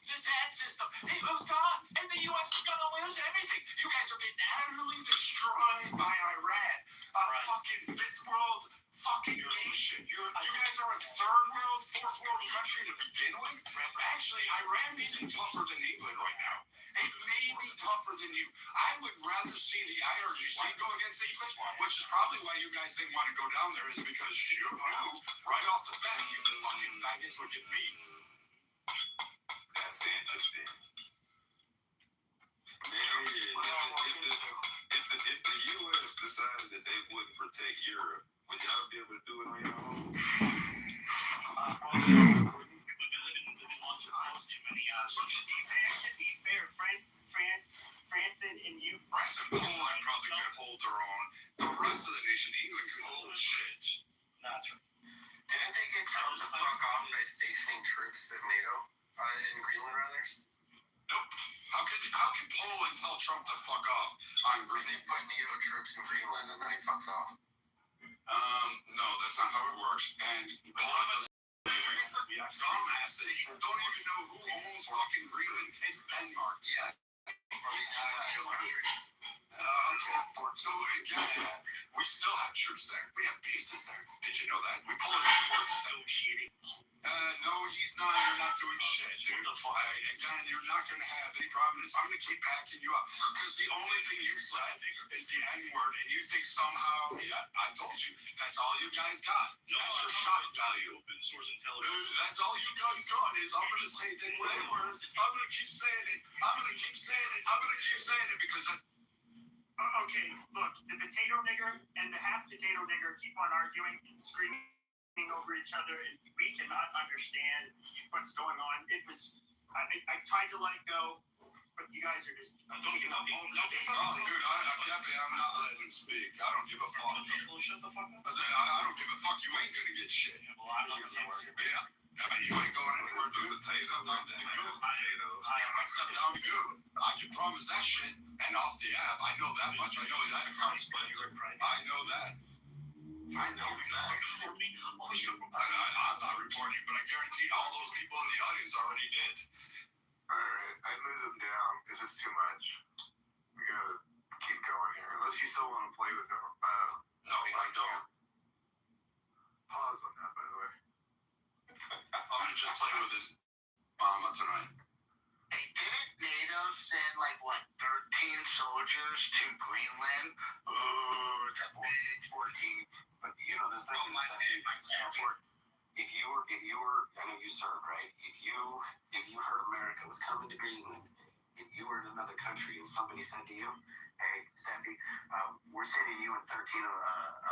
The debt system. It was gone and the U.S. is going to lose everything. You guys are getting utterly destroyed by Iran. A fucking fifth world fucking nation. You guys are a third world, fourth world country to begin with. Actually, Iran may be tougher than England right now. It may be tougher than you. I would rather see the IRGC go against England, which is probably why you guys didn't want to go down there, is because you knew right off the bat you fucking faggots would get beat. That's interesting. If the U.S. decided that they wouldn't protect Europe, would y'all be able to do it on your own? We've been living on too many to be fair, France and you. France and Poland probably can hold their own. The rest of the nation, England, can hold shit. That's right. Didn't they get Trump to fuck off by stationing troops in NATO? In Greenland, rather? Nope. How can Poland tell Trump to fuck off on Because they put NATO troops in Greenland and then he fucks off. No, that's not how it works. And Poland doesn't. Dumbasses don't even know who owns fucking Greenland. It's Denmark. Yeah. So again, we still have troops there. We have bases there. Did you know that? We pull in ports there. No, he's not. You're not doing shit, dude. Again, you're not going to have any prominence. I'm going to keep backing you up. Because the only thing you said is the N-word, and you think somehow, yeah, I told you, that's all you guys got. That's your shock value. That's all you guys got is I'm going to say the N-word. I'm going to keep saying it. I'm going to keep saying it. I'm going to keep saying it because... Okay, look, the potato nigger and the half potato nigger keep on arguing and screaming over each other, and we cannot understand what's going on. I tried to let it go, but you guys are just taking up all the space. Oh, dude, I'm not letting him speak. I don't give a fuck. Shut the fuck up. I don't give a fuck. You ain't gonna get shit. Well, I'm not gonna worry. Yeah. You ain't going anywhere, dude. Except I'm good. I can promise that shit. And off the app, I know that much. I know that accounts, but I know that. I know that. I'm not reporting, but I guarantee all those people in the audience already did. Alright, I moved them down because it's too much. We gotta keep going here. Unless you still want to play with them. No, I don't. Pause on that, by the way. I'm gonna just play with his mama tonight. Hey, didn't NATO send like what 13 soldiers to Greenland? Oh, it's a big 14. But you know, the thing is that if you were, I know you served, right? If you heard America was coming to Greenland, if you were in another country and somebody said to you, "Hey, Steffi, we're sending you and 13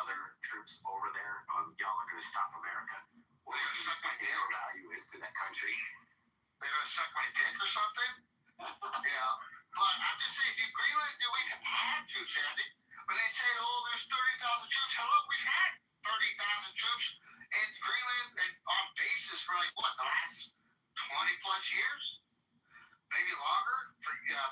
other troops over there. Y'all are going to stop America." What do you think their value is to that country? They're gonna suck my dick or something? Yeah. But I'm just saying, dude, Greenland, dude, we've had troops there. When they said, oh, there's 30,000 troops, hello, we've had 30,000 troops in Greenland and on bases for like, what, the last 20 plus years? Maybe longer?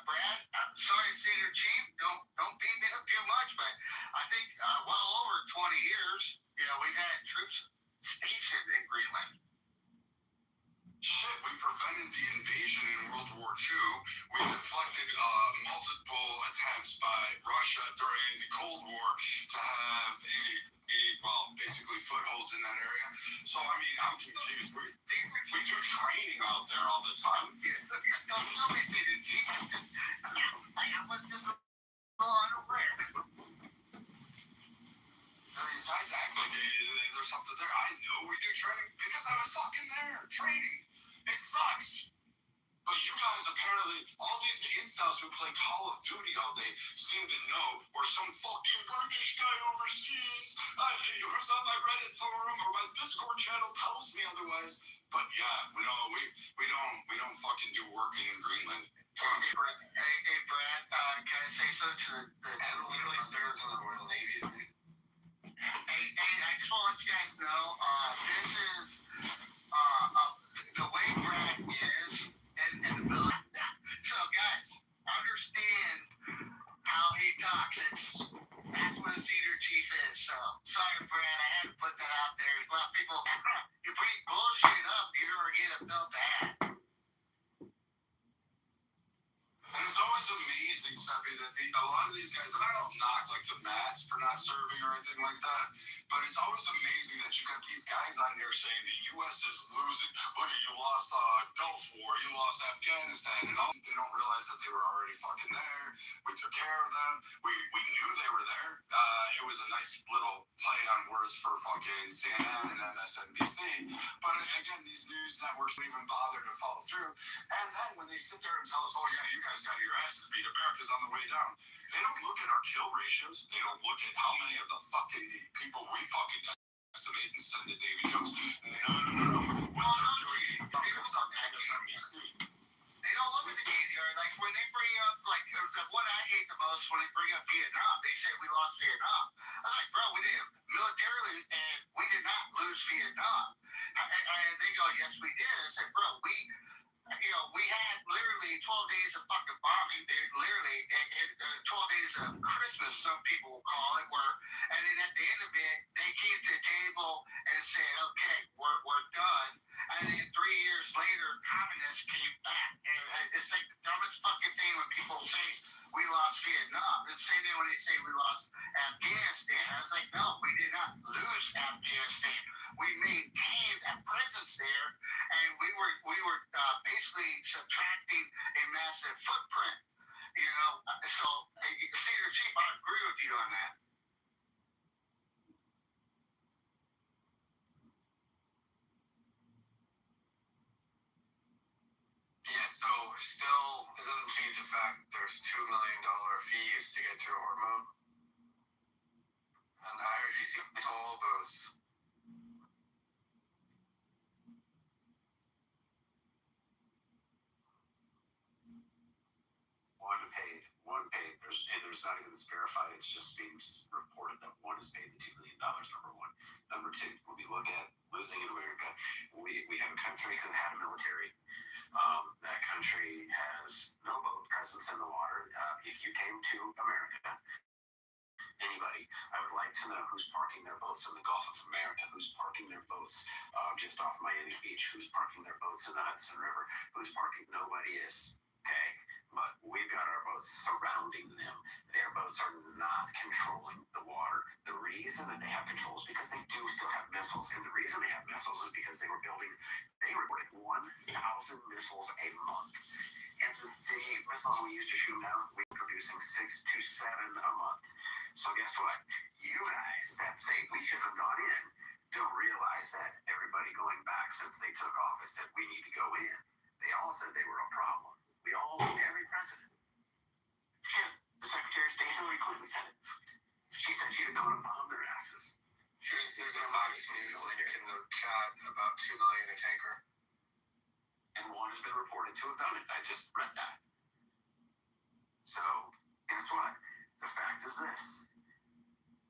Brad, sorry, Senior Chief, don't beat me up too much, but I think well over 20 years, we've had troops stationed in Greenland. Shit, we prevented the invasion in World War II. We deflected multiple attempts by Russia during the Cold War to have basically footholds in that area. So, I mean, I'm confused. We do training out there all the time. Don't tell me they didn't keep it. I was just unaware. These guys act like there's something there. I know we do training because I was fucking there training. It sucks. But you guys apparently, all these incels who play Call of Duty all day seem to know, or some fucking British guy overseas who's on my Reddit forum or my Discord channel tells me otherwise. But yeah, we don't fucking do work in Greenland. Hey, Brad, can I say so to the And literally serves in the Royal Navy. Hey, I just want to let you guys know, this is the way Brad is in the military. So, guys, understand how he talks. That's what a senior chief is. So, sorry, Brad, I had to put that out there. A lot of people, you bring bullshit up, you're never get a belt to hat. And it's always amazing, Steppy, that a lot of these guys, and I don't knock like the Mats for not serving or anything like that, but it's always amazing that you got these guys on here saying the U.S. is losing. Look, you lost Gulf War, you lost Afghanistan, and all. They don't realize that they were already fucking there. We took care of them. We knew they were there. It was a nice little play on words for fucking CNN and MSNBC. But again, these news networks don't even bother to follow through. And then when they sit there and tell us, oh yeah, you guys got your asses beat, America's on the way down. They don't look at our kill ratios. They don't look at how many of the fucking people we fucking decimate and send to Davy Jones. No. What they're doing is on MSNBC. They don't look at the DDR. Like, when they bring up, like, what I hate the most when they bring up Vietnam, they say we lost Vietnam. I was like, bro, we did militarily, and we did not lose Vietnam. And they go, yes, we did. I said, bro, we had literally 12 days of fucking bombing. They literally, 12 days of Christmas, some people will call it, and then at the end of it, they came to the table and said, okay, we're done. And then 3 years later, communists came back. And it's like the dumbest fucking thing when people say we lost Vietnam. It's the same thing when they say we lost Afghanistan. I was like, no, we did not lose Afghanistan. We maintained a presence there, and we were basically subtracting a massive footprint. So Senior Chief, I agree with you on that. Yeah, so still, it doesn't change the fact that there's $2 million fees to get through Hormone. And the IRGC told those there's not even this verified. It's just being reported that one has paid the $2 million. Number one. Number two, when we look at losing in America, we have a country who had a military. That country has no boat presence in the water. If you came to America, anybody, I would like to know who's parking their boats in the Gulf of America, who's parking their boats just off Miami Beach, who's parking their boats in the Hudson River, who's parking. Nobody is. Okay, but we've got our boats surrounding them. Their boats are not controlling the water. The reason that they have control is because they do still have missiles, and the reason they have missiles is because they reported 1,000 missiles a month. And the missiles we used to shoot down, we're producing 6 to 7 a month. So guess what? You guys that say we should have gone in don't realize that everybody going back since they took office said we need to go in. They all said they were a problem. We all, every president. The Secretary of State Hillary Clinton said it. She said she'd go to bomb their asses. There's a Fox News link in the chat about $2 million a tanker. And one has been reported to have done it. I just read that. So, guess what? The fact is this.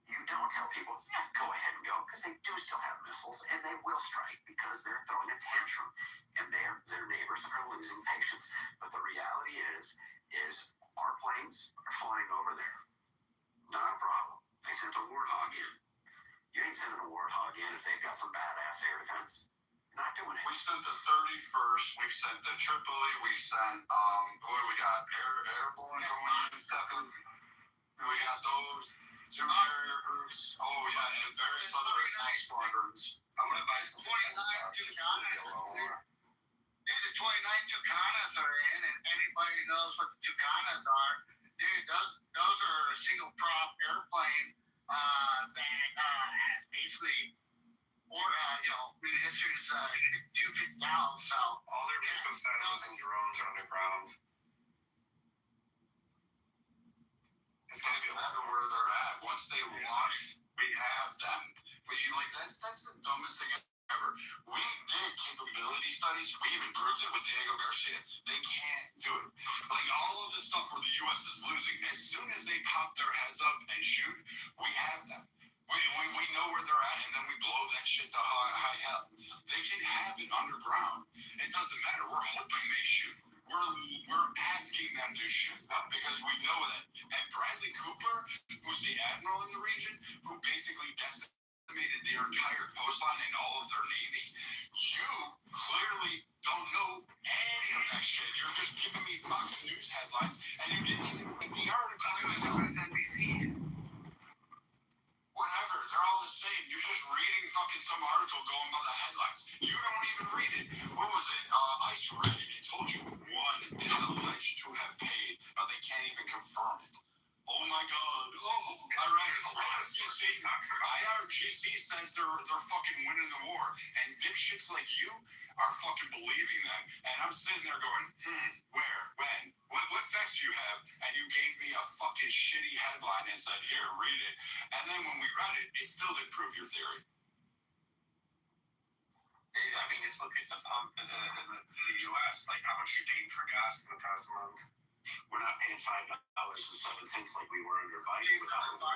You don't tell people, yeah, go ahead and go, because they do still have missiles, and they will strike because they're throwing a tantrum, and their neighbors are losing patience. But the reality is our planes are flying over there. Not a problem. They sent a warthog in. You ain't sending a warthog in if they've got some badass air defense. Not doing it. We sent the 31st. We've sent the Tripoli. We sent what do we got? Airborne going in and stepping. We got those 2 carrier groups. Oh yeah, and various other attack squadrons. I'm gonna buy some defense trucks. This is gonna be a little more. Dude, the 29 Tucanas are in, and anybody knows what the Tucanas are. Dude, those are a single prop airplane that has basically, munitions 250 down. So all their missile silos and drones are underground. It's gonna be a matter where they're at. Once they launch, we have them. But that's the dumbest thing ever. We did capability studies. We even proved it with Diego Garcia. They can't do it. Like all of the stuff where the U.S. is losing, as soon as they pop their heads up and shoot, we have them. We know where they're at, and then we blow that shit to high hell. They can have it underground. It doesn't matter. We're hoping they shoot. We're asking them to shoot because we know that. And Bradley Cooper, who's the admiral in the region, who basically decimated their entire coastline and all of their navy, you clearly don't know any of that shit. You're just giving me Fox News headlines, and you didn't even read the article. It was MSNBC. Whatever, they're all the same. You're just reading fucking some article going by the headlines. You don't even read it. What was it? ICE read it. It told you one is alleged to have paid, but they can't even confirm it. Oh my god. Oh, IRGC says they're fucking winning the war, and dipshits like you are fucking believing them. And I'm sitting there going, where, when, what facts do you have? And you gave me a fucking shitty headline and said, here, read it. And then when we read it, it still didn't prove your theory. I mean, just look at the pump in the U.S. Like how much you're paying for gas in the past month. We're not paying $5.07 like we were under Biden without a war.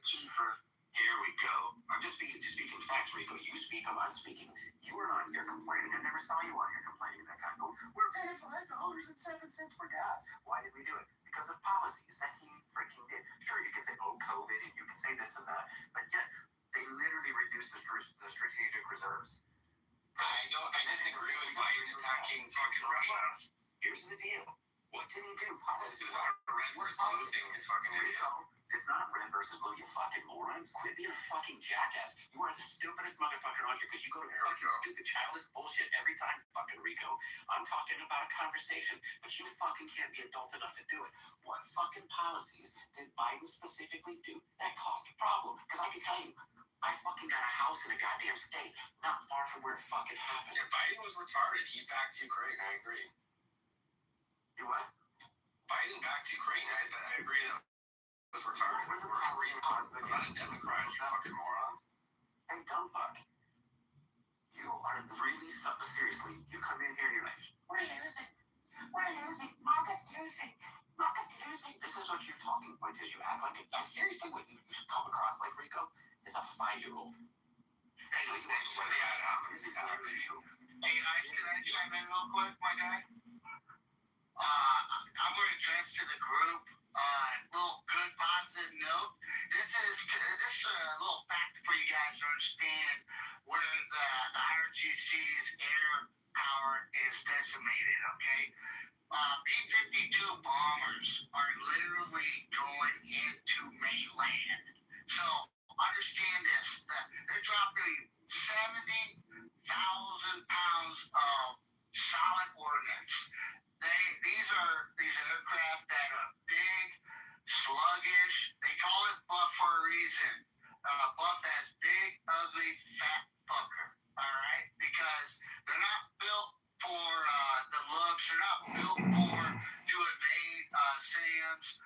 cheaper. Here we go. I'm just speaking facts, Rico. You speak, I'm speaking. You were on here complaining. I never saw you on here complaining that kind. We're paying $5.07 for gas. Why did we do it? Because of policies that he freaking did. Sure, you can say, COVID, and you can say this and that, but yet they literally reduced the strategic reserves. I didn't agree with Biden attacking fucking Russia. Here's the deal. What did he do? This is not red versus blue thing, you fucking idiot. It's not red versus blue, you fucking moron. Quit being a fucking jackass. You are the stupidest motherfucker on here because you go to fucking stupid childish bullshit every time, fucking Rico. I'm talking about a conversation, but you fucking can't be adult enough to do it. What fucking policies did Biden specifically do that caused a problem? Because I can tell you, I fucking got a house in a goddamn state, not far from where it fucking happened. Yeah, Biden was retarded. He backed Ukraine. I agree. You what? Biden backed Ukraine. I agree that was retarded. We're the Korean president. I'm not a Democrat, you fucking moron. Hey, dumb fuck. You are really seriously. You come in here and you're like, we're losing. Mark is losing. in real quick, my guy? I'm going to address to the group. Little good positive note. This is a little fact for you guys to understand where the IRGC's air power is decimated. Okay, B-52 bombers are literally going into mainland. So understand this: they're dropping 70,000 pounds of solid ordnance. These aircraft that are big, sluggish. They call it Buff for a reason. Buff as big, ugly, fat fucker. All right, because they're not built for the looks. They're not built to evade SAMs.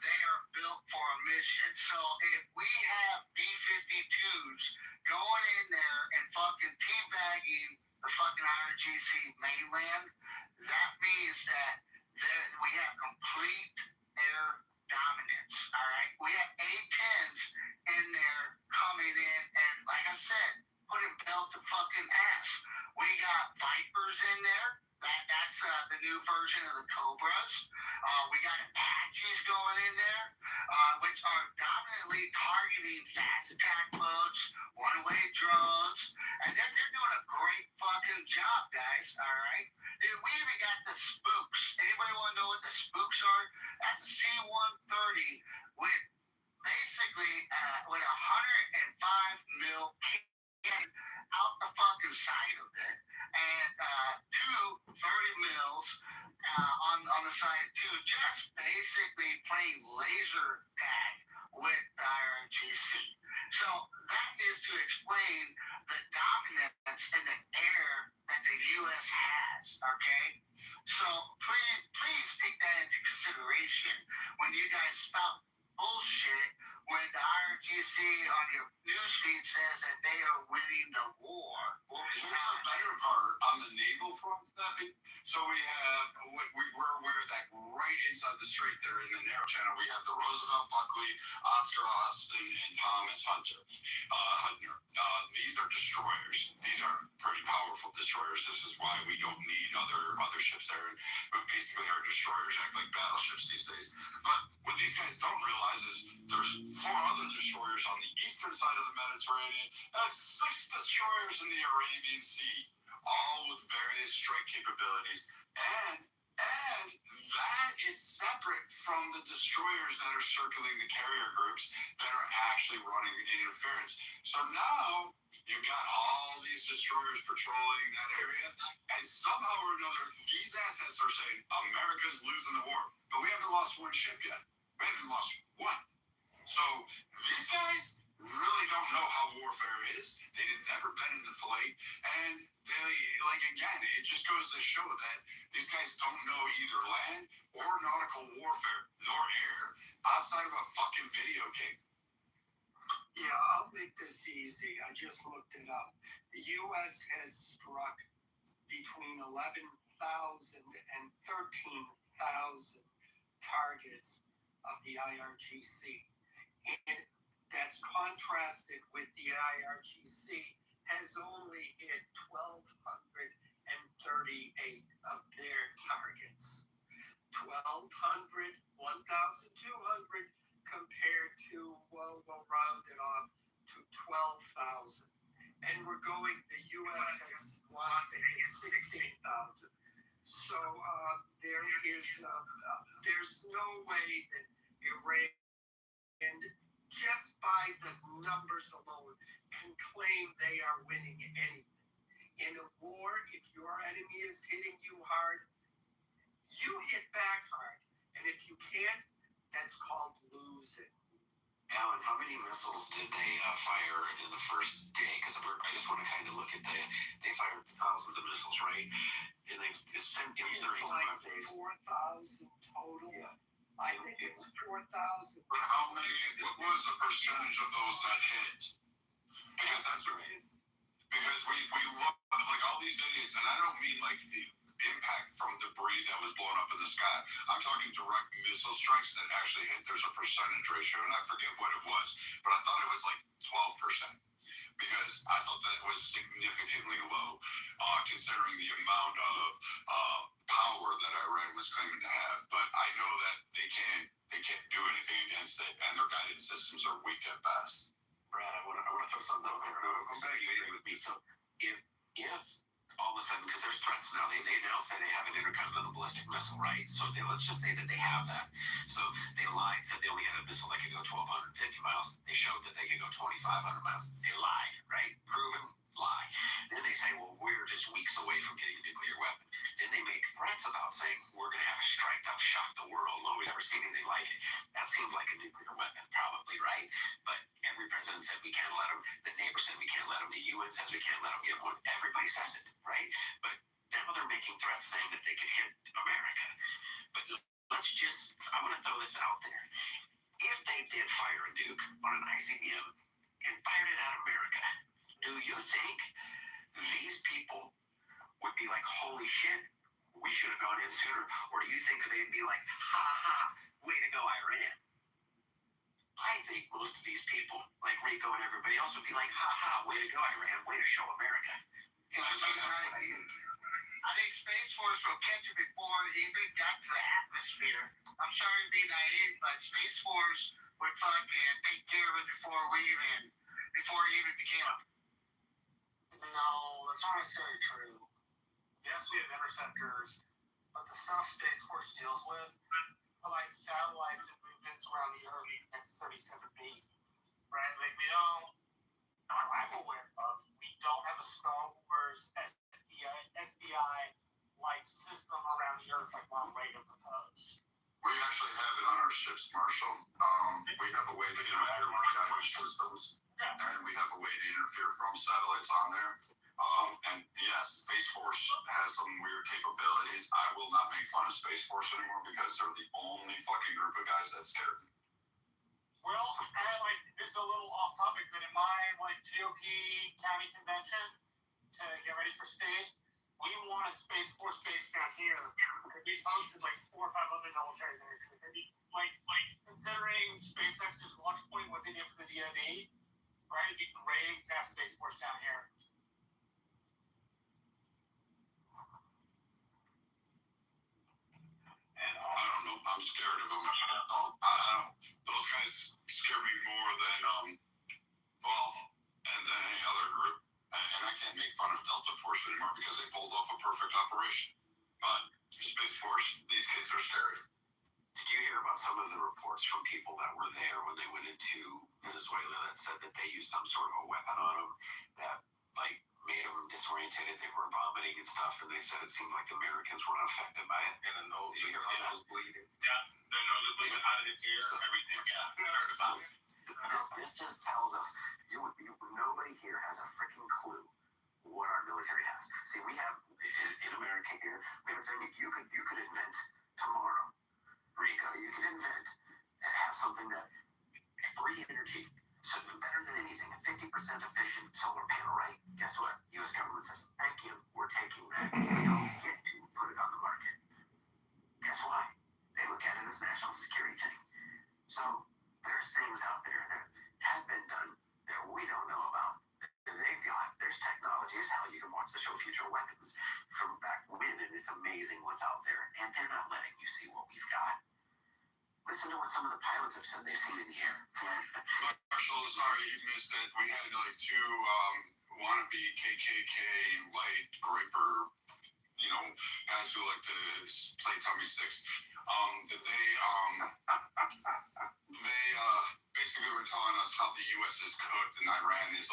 They are built for a mission. So if we have B-52s going in there and fucking teabagging the fucking IRGC mainland, that means that we have complete air dominance. All right, we have A-10s in there coming in, and like I said, putting belt to fucking ass. We got Vipers in there. That's the new version of the Cobras. We got Apaches going in there, which are dominantly targeting fast attack boats, one-way drones, and they're doing a great fucking job, guys. All right. Dude, we even got the spooks. Anybody want to know what the spooks are? That's a C-130 with basically with 105 mil cannon out the fucking side of it, and two 30 mils on the side too, just basically playing laser tag with the IRGC. So that is to explain the dominance in the air that the U.S. has, okay? So please take that into consideration when you guys spout bullshit when the IRGC on your newsfeed says that they are winning the war. Well, here's the better part on the naval front, Stephanie. So we're aware that right inside the strait there in the narrow channel, we have the Roosevelt Buckley, Oscar Austin, and Thomas Hunter. These are destroyers. These are pretty powerful destroyers. This is why we don't need other ships there. But basically, our destroyers act like battleships these days. But what these guys don't realize is there's 4 other destroyers on the eastern side of the Mediterranean and 6 destroyers in the Arabian Sea, all with various strike capabilities. And that is separate from the destroyers that are circling the carrier groups that are actually running interference. So now you've got all these destroyers patrolling that area, and somehow or another, these assets are saying America's losing the war, but we haven't lost one ship yet. We haven't lost one. So these guys really don't know how warfare is. They've never been in the fight, and again, it just goes to show that these guys don't know either land or nautical warfare nor air outside of a fucking video game. Yeah, I'll make this easy. I just looked it up. The U.S. has struck between 11,000 and 13,000 targets of the IRGC. And that's contrasted with the IRGC has only hit 1,238 of their targets. 1,200, 1,200 compared to, well, we'll round it off to 12,000. And we're going, the U.S. wants to hit 16,000. So there's no way that Iran, just by the numbers alone, can claim they are winning anything. In a war, if your enemy is hitting you hard, you hit back hard. And if you can't, that's called losing. Alan, how many missiles did they fire in the first day? Because I just want to kind of look at they fired thousands of missiles, right? And they sent in 30 like 4,000 total. Yeah. I think it's 4,000. But what was the percentage of those that hit? Because that's right. Because we look like all these idiots, and I don't mean like the impact from debris that was blown up in the sky. I'm talking direct missile strikes that actually hit. There's a percentage ratio, and I forget what it was, but I thought it was like 12%. because I thought that was significantly low, considering the amount of power that Iran was claiming to have. But I know that they can't do anything against it, and their guidance systems are weak at best. Brad, I want to throw something out there. I'm glad you agree with me. So if all of a sudden, because there's threats now, they now say they have an intercontinental ballistic missile, right? So let's just say that they have that. So they lied, said they only had a missile that could go 1,250 miles. They showed that they could go 2,500 miles. They lied, right? Proven lie. Then they say, well, we're just weeks away from getting a nuclear weapon. Then they make threats about saying we're going to have a strike that'll shock the world. Nobody's ever seen anything like it. That seems like a nuclear weapon, probably, right? But every president said we can't let them. The neighbor said we can't let them. The UN says we can't let them get one. Everybody says it, right? But now they're making threats saying that they could hit America. But I'm going to throw this out there. If they did fire a nuke on an ICBM and fired it at America, do you think these people would be like, holy shit, we should have gone in sooner? Or do you think they'd be like, ha ha, way to go, Iran? I think most of these people, like Rico and everybody else, would be like, ha ha, way to go, Iran, way to show America. I think Space Force will catch it before it even got to the atmosphere. I'm sorry to be naive, but Space Force would fucking take care of it before it even became a... No, that's not necessarily true. Yes, we have interceptors, but the stuff Space Force deals with, like satellites and movements around the Earth next 37B, right? Like I'm aware of, we don't have a Star Wars SBI-like system around the Earth like Ron Reagan proposed. We actually have it on our ships, Marshall. We have a way to interfere with guidance systems, and we have a way to interfere from satellites on there. And yes, Space Force has some weird capabilities. I will not make fun of Space Force anymore because they're the only fucking group of guys that scare me. Well, it's a little off topic, but in my GOP county convention to get ready for state, we want a Space Force base down here. We hosted 4 or 5 other military bases. Considering SpaceX's launch point, what they did for the DoD, right? It'd be great to have Space Force down here. I don't know. I'm scared of them. Those guys scare me more than and than any other group. And I can't make fun of Delta Force anymore because they pulled off a perfect operation. But Space Force, these kids are scary. Did you hear about some of the reports from people that were there when they went into Venezuela that said that they used some sort of a weapon on them that made them disoriented? They were vomiting and stuff, and they said it seemed like the Americans were not affected by it. And the nose was bleeding. Yeah, their nose was bleeding out of the ear, everything. Yeah, I heard about it. This just tells us nobody here has a freaking clue what our military has. See, we have in America here, we have a thing you could invent tomorrow. Rico, you could invent and have something that free energy, so better than anything, a 50% efficient solar panel, right? Guess what? U.S. government says, thank you, we're taking that. We don't get to put it on the market. Guess why? They look at it as a national security thing. So there's things out there that have been done that we don't know about. There's technologies, how you can watch the show Future Weapons from back when, and it's amazing what's out there. And they're not letting you see what we've got. Listen to what some of the pilots have said they've seen in the air. Marshall, sorry you missed it. We had 2 wannabe KKK light griper, guys who like to play tummy sticks. They basically were telling us how the U.S. is cooked and Iran is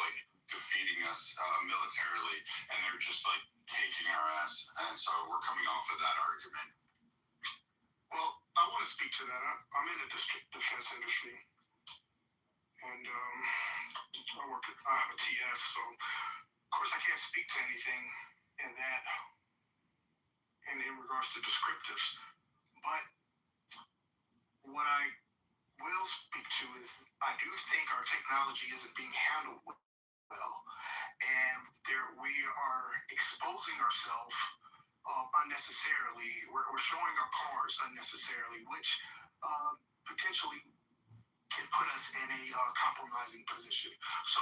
defeating us militarily, and they're just taking our ass. And so we're coming off of that argument. Well, I want to speak to that. I'm in the defense industry, and I have a TS, so of course I can't speak to anything in that, in regards to descriptives. But what I will speak to is I do think our technology isn't being handled well, and we are exposing ourselves unnecessarily. We're showing our cards unnecessarily, which potentially can put us in a compromising position. So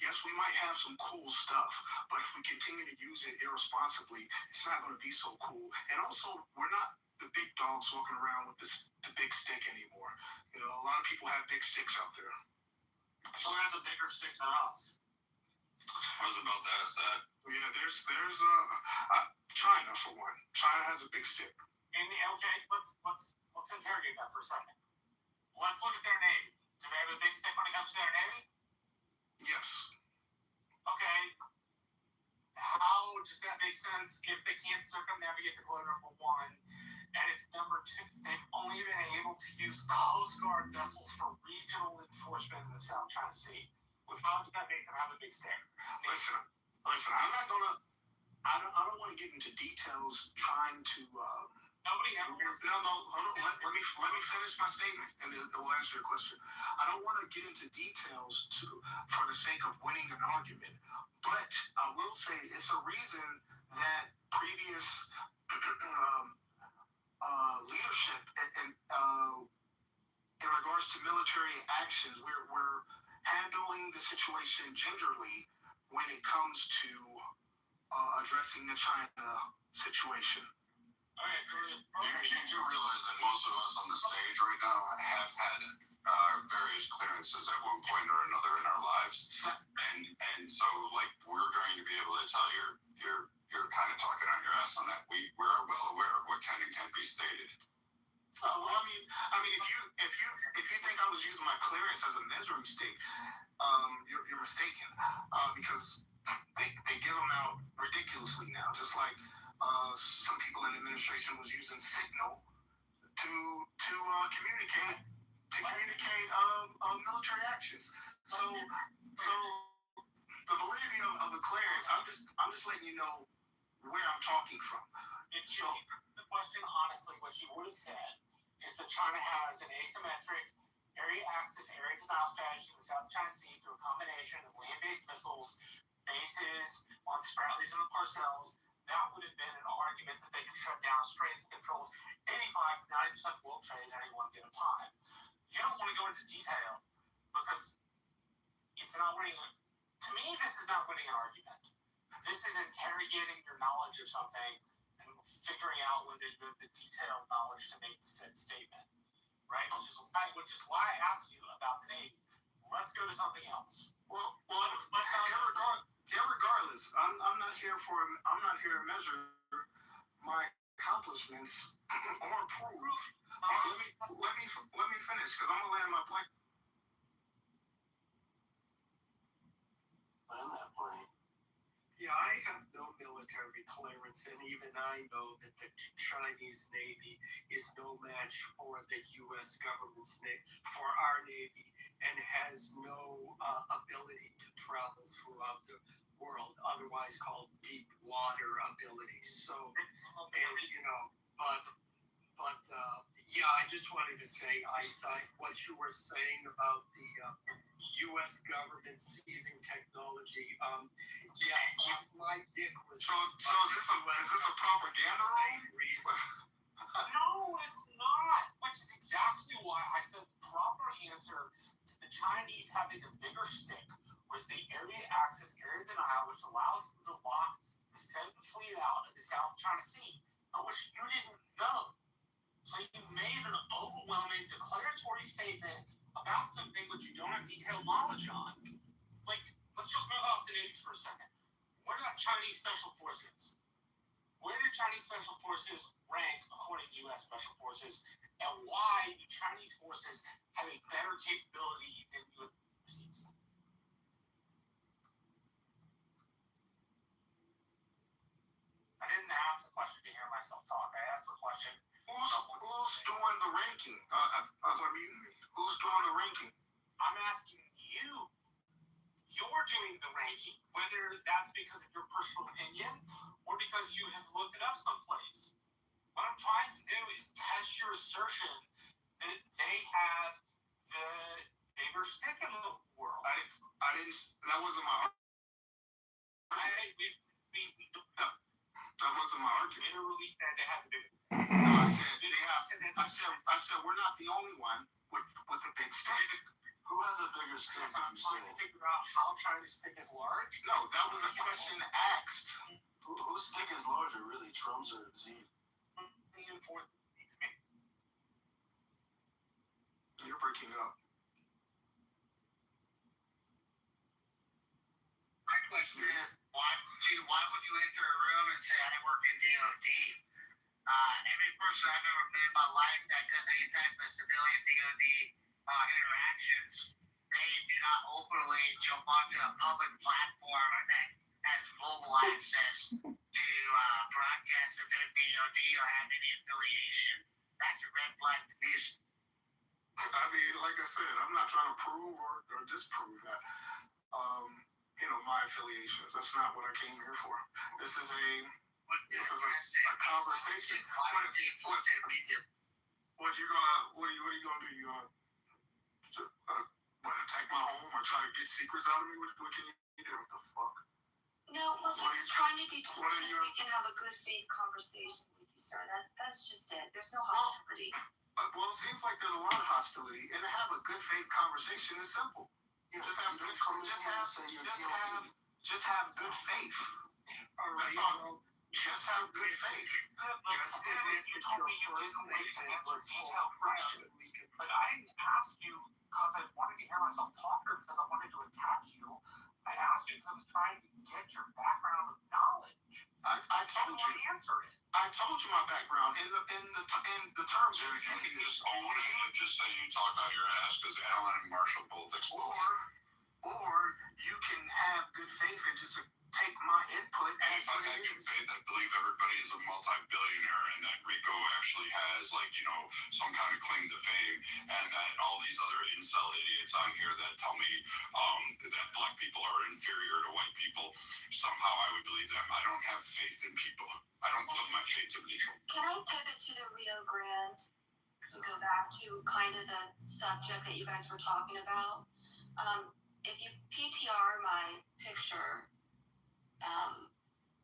yes, we might have some cool stuff, but if we continue to use it irresponsibly, it's not going to be so cool. And also, we're not the big dogs walking around with the big stick anymore. You know, a lot of people have big sticks out there. Who has a bigger stick than us? I was about to ask that. Yeah, there's China for one. China has a big stick. And okay, let's interrogate that for a second. Let's look at their navy. Do they have a big stick when it comes to their navy? Yes. Okay. How does that make sense if they can't circumnavigate the globe, number one? And if number two, they've only been able to use Coast Guard vessels for regional enforcement in the South China Sea. How does that make them have a big stick? Listen, I'm not gonna. I don't want to get into details trying to. Nobody ever. No. Hold on. Let me finish my statement, and it will answer your question. I don't want to get into details for the sake of winning an argument, but I will say it's a reason that previous leadership in regards to military actions, we're handling the situation gingerly when it comes to addressing the China situation. You do realize that most of us on the stage right now have had various clearances at one point or another in our lives, and so like we're going to be able to tell you're kind of talking on your ass on that. We're well aware of what can and can't be stated. Well, I mean, if you think I was using my clearance as a measuring stick, you're mistaken. Because they give them out ridiculously now, just like some people in the administration was using Signal to communicate military actions. So the validity of the clearance, I'm just letting you know where I'm talking from. So the question, honestly, what you would have said is that China has an asymmetric area access, area denial strategy in the South China Sea through a combination of land-based missiles, bases on Spratleys and the Parcels. That would have been an argument that they could shut down straight that controls 85 to 90% of world trade at any one given time. You don't want to go into detail because it's not winning. To me, this is not winning an argument. This is interrogating your knowledge of something and figuring out whether you have the detailed knowledge to make said statement. Right? Which is why I asked you about the Navy. Let's go to something else. Well, regardless, I'm not here to measure my accomplishments or prove. Let me finish because I'm gonna land my plane. Land that plane. Yeah, I have no military clearance, and even I know that the Chinese Navy is no match for the U.S. government's for our Navy, and has no ability to travel throughout the world, otherwise called deep water ability. So, and yeah, I just wanted to say, I thought what you were saying about the U.S. government seizing technology. My dick was. So is this a propaganda reason? No, it's not. Which is exactly why I said the proper answer to the Chinese having a bigger stick was the area access, area denial, which allows them to lock the said fleet out of the South China Sea, but which you didn't know. So you made an overwhelming declaratory statement about something which you don't have detailed knowledge on. Like, let's just move off the Navy for a second. What about Chinese Special Forces? Where do Chinese Special Forces rank according to U.S. Special Forces, and why do Chinese forces have a better capability than U.S. forces? I didn't ask the question to hear myself talk. I asked the question. Who's doing the ranking? Who's doing the ranking? I'm asking you. You're doing the ranking, whether that's because of your personal opinion or because you have looked it up someplace. What I'm trying to do is test your assertion that they have the bigger stick in the world. I didn't. That wasn't my argument. That wasn't my argument. Literally, that they have the bigger. I I said we're not the only one with a big stick. Who has a bigger stick? I'm trying to figure out how China's stick is large. No, that was a question asked. Whose stick is larger, really, Trump's or Z? You're breaking up. My question is, why would you enter a room and say I work in DOD? Every person I've ever met in my life that does any type of civilian DOD interactions, they do not openly jump onto a public platform that has global access to broadcast of their DOD or have any affiliation. That's a red flag to me. I mean, like I said, I'm not trying to prove or disprove that. My affiliations. That's not what I came here for. This is a conversation. What are you gonna do? You gonna attack my home or try to get secrets out of me? What can you do? What the fuck? No, we're just trying to determine if we can have a good faith conversation with you, sir. That's just it. There's no hostility. Well, it seems like there's a lot of hostility, and to have a good faith conversation is simple. Yeah, just have good faith. All right, well, just have good faith. Just admit that your first statement was detailed question. But I didn't ask you because I wanted to hear myself talk or because I wanted to attack you. I asked you because I was trying to get your background of knowledge. I told you. Answer it. I told you my background in the terms. If you can just own it and just say you talk out your ass, because Alan and Marshall both explode. Or you can have good faith and just take my input. And if I had good faith, I believe everybody is a multi-billionaire and that Rico actually has, some kind of claim to fame, and that all these other incel idiots on here that tell me that black people are inferior to white people, somehow I would believe them. I don't have faith in people. I don't put my faith in people. Can I pivot to the Rio Grande to go back to kind of the subject that you guys were talking about? If you PTR my picture,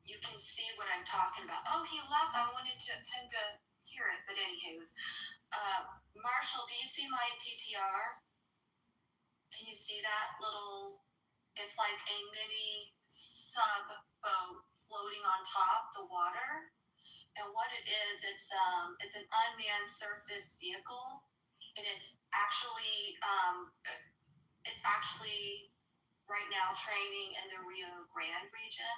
you can see what I'm talking about. Oh, he left. I wanted him to hear it. But anywho's, Marshall, do you see my PTR? Can you see that little, it's like a mini sub boat floating on top the water. And what it is, it's an unmanned surface vehicle. And it's actually right now training in the Rio Grande region.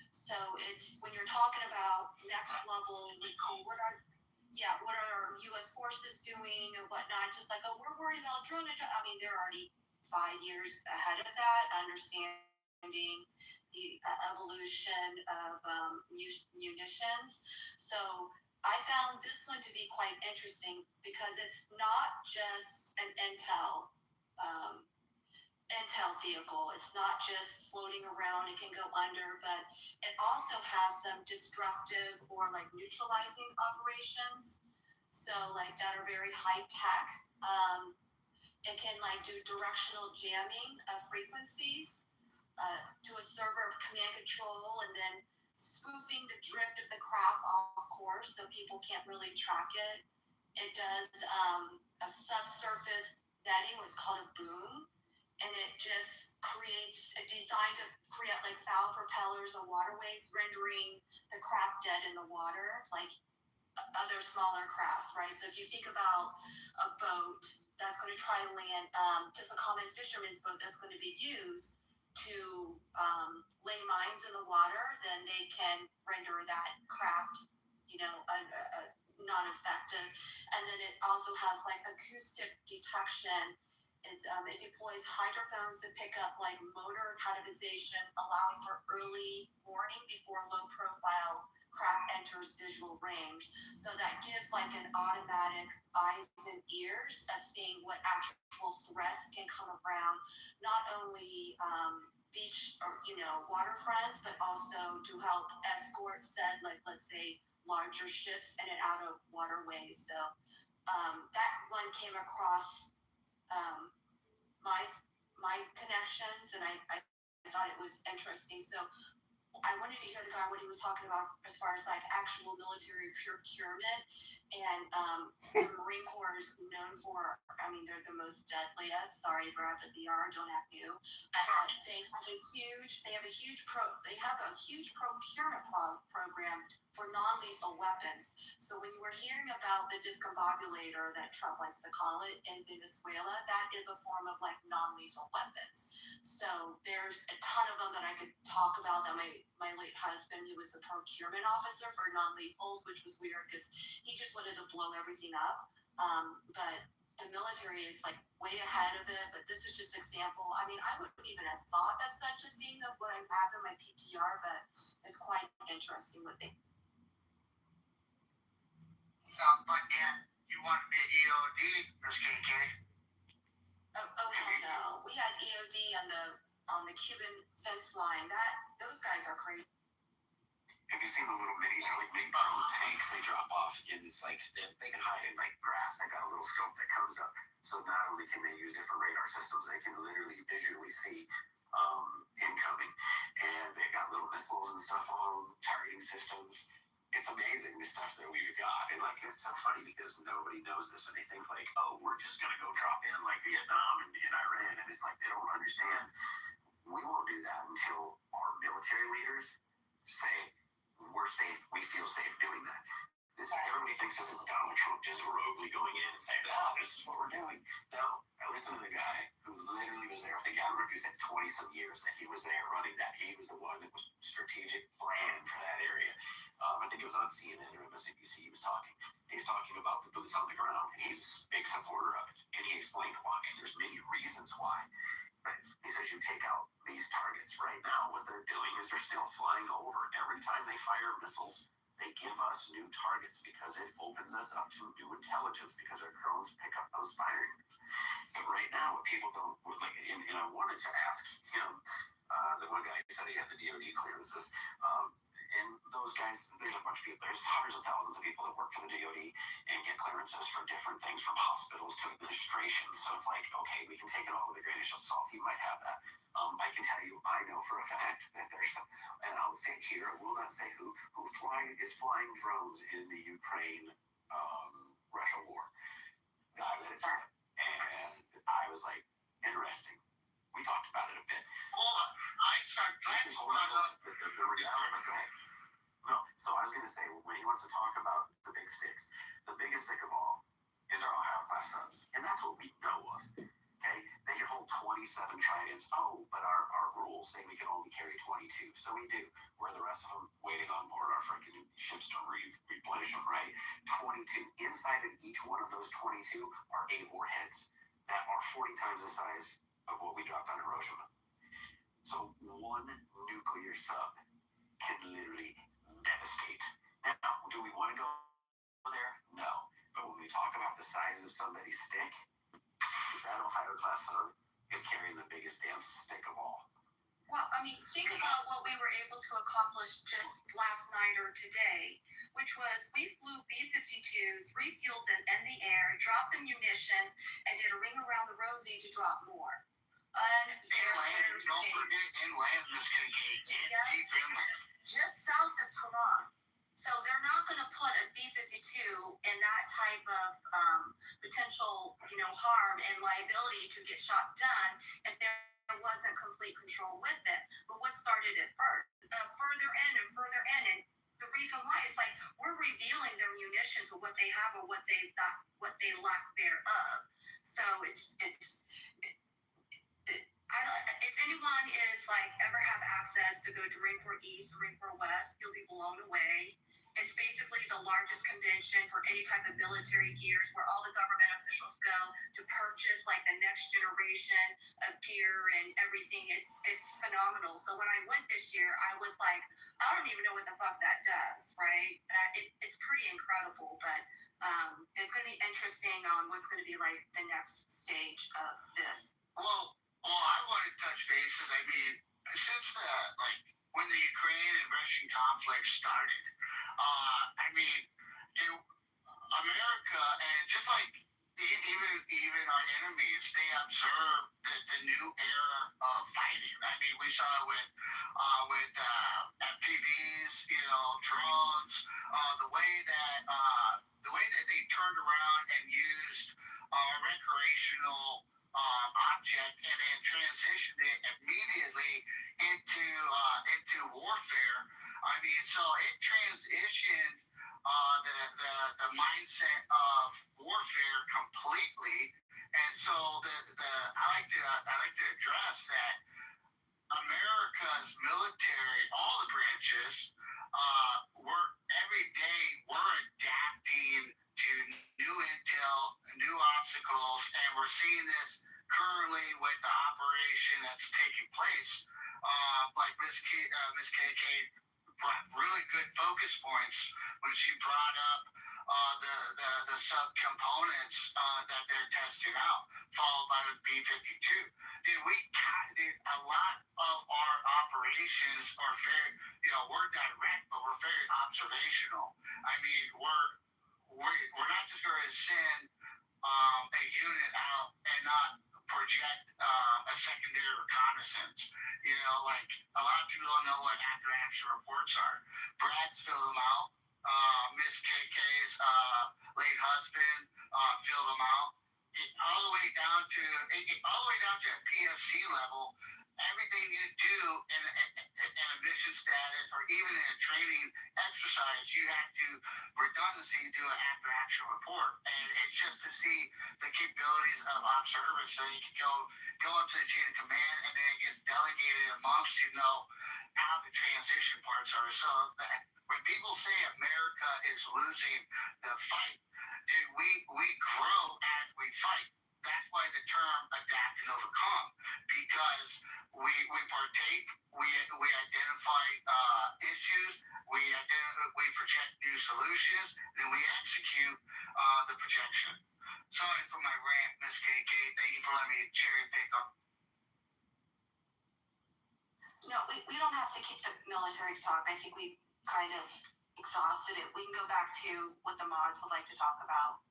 So it's when you're talking about next level, what are our U.S. forces doing and whatnot? Just like, we're worried about drone attack. I mean, they're already 5 years ahead of that, understanding the evolution of munitions. So I found this one to be quite interesting because it's not just an intel vehicle. It's not just floating around. It can go under, but it also has some destructive or neutralizing operations. So that are very high tech. It can do directional jamming of frequencies to a server of command control, and then spoofing the drift of the craft off course so people can't really track it. It does a subsurface netting, what's called a boom. And it just designed to create foul propellers or waterways, rendering the craft dead in the water, like other smaller crafts, right? So if you think about a boat that's going to try to land, just a common fisherman's boat that's going to be used to lay mines in the water, then they can render that craft, not effective. And then it also has acoustic detection. It deploys hydrophones to pick up motor categorization, allowing for early warning before low-profile craft enters visual range. So that gives an automatic eyes and ears of seeing what actual threats can come around, not only beach or waterfronts, but also to help escort said let's say larger ships in and out of waterways. So that one came across my connections, and I thought it was interesting. So I wanted to hear the guy what he was talking about as far as like actual military procurement, and the Marine Corps is known for. I mean, they're the most deadliest. Sorry, Brad, but they are. Don't have you. They have a huge procurement program for non-lethal weapons. So when you were hearing about the discombobulator that Trump likes to call it in Venezuela, that is a form of like non-lethal weapons. So there's a ton of them that I could talk about. That my late husband, he was the procurement officer for non-lethals, which was weird because he just wanted to blow everything up. But the military is like way ahead of it. But this is just an example. I mean, I wouldn't even have thought of such a thing of what I have in my PTR, but it's quite interesting what they. Sounds like you want to be EOD, Miss KK. Oh hell no! We had EOD on the Cuban fence line. Those guys are crazy. Have you seen the little they're like mini drone tanks they drop off, and it's like they can hide in like grass. They got a little scope that comes up, so not only can they use different radar systems, they can literally visually see incoming, and they got little missiles and stuff on them, targeting systems. It's amazing the stuff that we've got, and like it's so funny because nobody knows this, and they think like, oh, we're just gonna go drop in like Vietnam and Iran, and it's like they don't understand. We won't do that until our military leaders say we're safe. We feel safe doing that. Everybody thinks this is Donald Trump just roguely going in and saying, "No, this is what we're doing." No, I listened to the guy who literally was there. I think I don't know if he said 20-some years that he was there running that. He was the one that was strategic plan for that area. I think it was on CNN or MSNBC. He was talking. He's talking about the boots on the ground, and he's a big supporter of it. And he explained why. And there's many reasons why. But he says you take out these targets right now. What they're doing is they're still flying over. Every time they fire missiles, they give us new targets because it opens us up to new intelligence because our drones pick up those firings. But right now, what people don't like, and I wanted to ask him, the one guy who said he had the DoD clearances, and those guys, there's a bunch of people, there's hundreds of thousands of people that work for the DoD and get clearances for different things from hospitals to administrations. So it's like, okay, we can take it all with a grain of salt. You might have that. I can tell you, I know for a fact that there's some, and I'll say here, I will not say who is flying drones in the Ukraine Russia war. Guy that it's and I was like, interesting. We talked about it a bit. Hold on. No, so I was going to say, when he wants to talk about the big sticks, the biggest stick of all is our Ohio class subs. And that's what we know of. Okay? They can hold 27 tridents. Oh, but our rules say we can only carry 22. So we do. Where the rest of them waiting on board our freaking ships to replenish them, right? 22. Inside of each one of those 22 are 8 warheads that are 40 times the size of what we dropped on Hiroshima. So one nuclear sub can literally devastate. Now, do we want to go there? No. But when we talk about the size of somebody's stick, that Ohio class sub is carrying the biggest damn stick of all. Well, I mean, think about what we were able to accomplish just last night or today, which was we flew B-52s, refueled them in the air, dropped the munitions, and did a ring around the rosy to drop more. Inland, don't forget inland, Miss KK. Deep inland. Just south of Tehran. So they're not going to put a B-52 in that type of potential, harm and liability to get shot done if there wasn't complete control with it. But what started it first? Further in, and the reason why is like we're revealing their munitions of what they have or what they lack thereof. So it's. If anyone is like ever have access to go to Marine Corps East, Marine Corps West, you'll be blown away. It's basically the largest convention for any type of military gears where all the government officials go to purchase like the next generation of gear and everything. It's phenomenal. So when I went this year, I was like, I don't even know what the fuck that does, right? It's pretty incredible, but it's going to be interesting on what's going to be like the next stage of this. Well, I want to touch bases. I mean, since when the Ukraine and Russian conflict started, I mean, in America, and just like even our enemies, they observe the new era of fighting. I mean, we saw it with FPVs, drones, the way that they turned around and used a recreational object and then transitioned it immediately into warfare. I mean, so it transitioned the mindset of warfare completely. And so I like to address that America's military, all the branches, we're adapting to new intel, new obstacles, and we're seeing this currently with the operation that's taking place. Like Miss KK brought really good focus points when she brought up the subcomponents that they're testing out, followed by the B-52. A lot of our operations are very, we're direct, but we're very observational. I mean, we're not just going to send a unit out and not project a secondary reconnaissance. Like a lot of people don't know what after action reports are. Brad's filled them out. Miss KK's late husband filled them out. All the way down to a PFC level. Everything you do in a mission status or even in a training exercise, you have to redundancy do an after action report, and it's just to see the capabilities of observers, so you can go up to the chain of command, and then it gets delegated amongst how the transition parts are. So when people say America is losing the fight, dude, we grow as we fight. That's why the term adapt and overcome, because we partake, we identify issues, we project new solutions, then we execute the projection. Sorry for my rant, Miss KK. Thank you for letting me cherry pick up. No, we don't have to keep the military talk. I think we kind of exhausted it. We can go back to what the mods would like to talk about.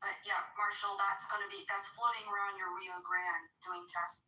But yeah, Marshall, that's floating around your Rio Grande doing tests.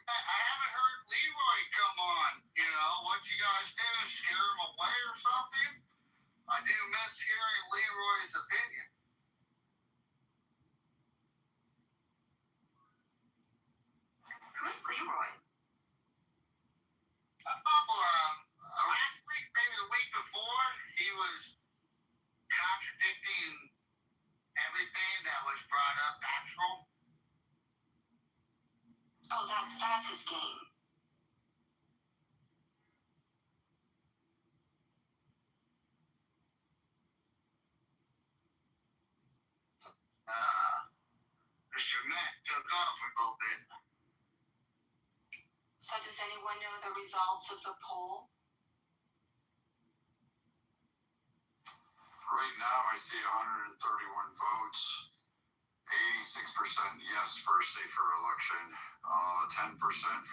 I haven't heard Leroy come on. What you guys do? Scare him away or something? I do miss hearing Leroy's opinion. Who's Leroy? Last week, maybe the week before, he was contradicting everything that was brought up factual. Oh, that's his game. Mr. Matt took off a little bit. So does anyone know the results of the poll? Right now, I see 131 votes, 86% yes for a safer election, 10%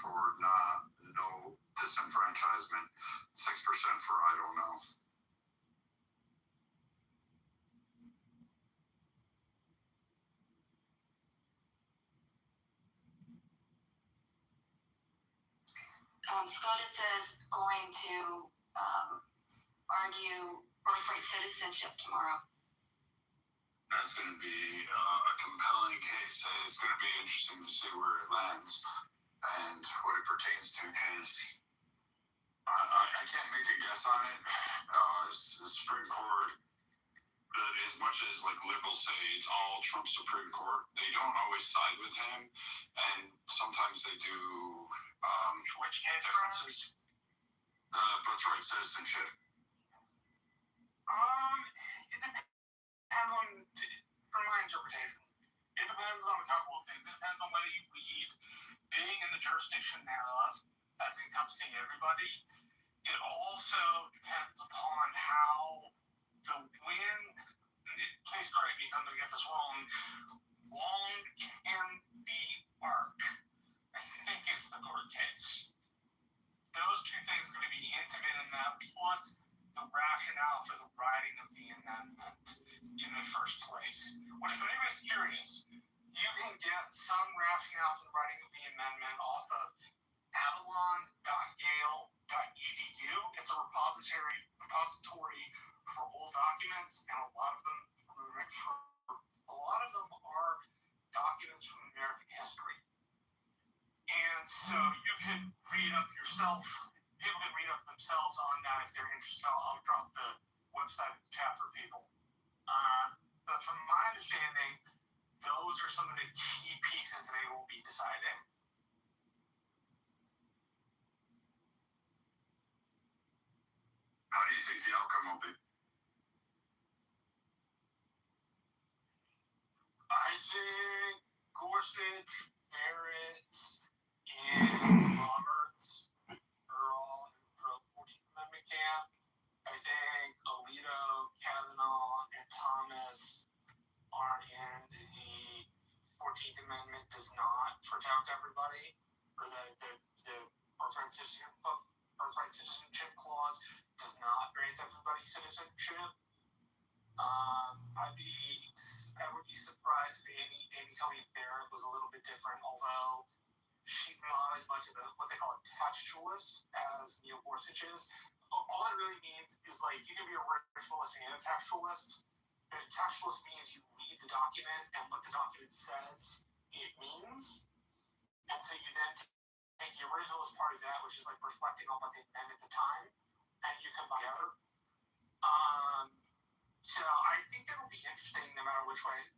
for no disenfranchisement, 6% for I don't know. SCOTUS is going to argue birthright citizenship tomorrow. That's going to be a compelling case. It's going to be interesting to see where it lands and what it pertains to, because I can't make a guess on it. The Supreme Court, as much as liberals say it's all Trump Supreme Court, they don't always side with him, and sometimes they do Which differences. Birthright citizenship. It depends. interpretation. It depends on a couple of things. It depends on whether you read being in the jurisdiction thereof as encompassing everybody. It also depends upon how the wind, please correct me if I'm going to get this wrong, long can be arc, I think is the court case. Those two things are going to be intimate in that, plus the rationale for the writing of the amendment in the first place. Which, if anybody's curious, you can get some rationale for the writing of the amendment off of avalon.yale.edu. It's a repository for old documents, and a lot of them are documents from American history. And so you can read up yourself. People can read up themselves on that if they're interested. I'll drop the website in the chat for people. But from my understanding, those are some of the key pieces they will be deciding. How do you think the outcome will be? I think Gorsuch, Barrett, and Roberts are all in the 14th Amendment camp. I think Alito, Kavanaugh, and Thomas are in the 14th Amendment does not protect everybody, or the birthright citizenship clause does not grant everybody citizenship. I would be surprised if Amy Coney Barrett was a little bit different, although she's not as much of what they call a textualist as Neil Gorsuch is. All that really means is, like, you can be a originalist and a textualist. A textualist means you read the document and what the document says it means. And so you then take the originalist part of that, which is like reflecting on what they meant at the time, and you combine it. So I think that'll be interesting no matter which way it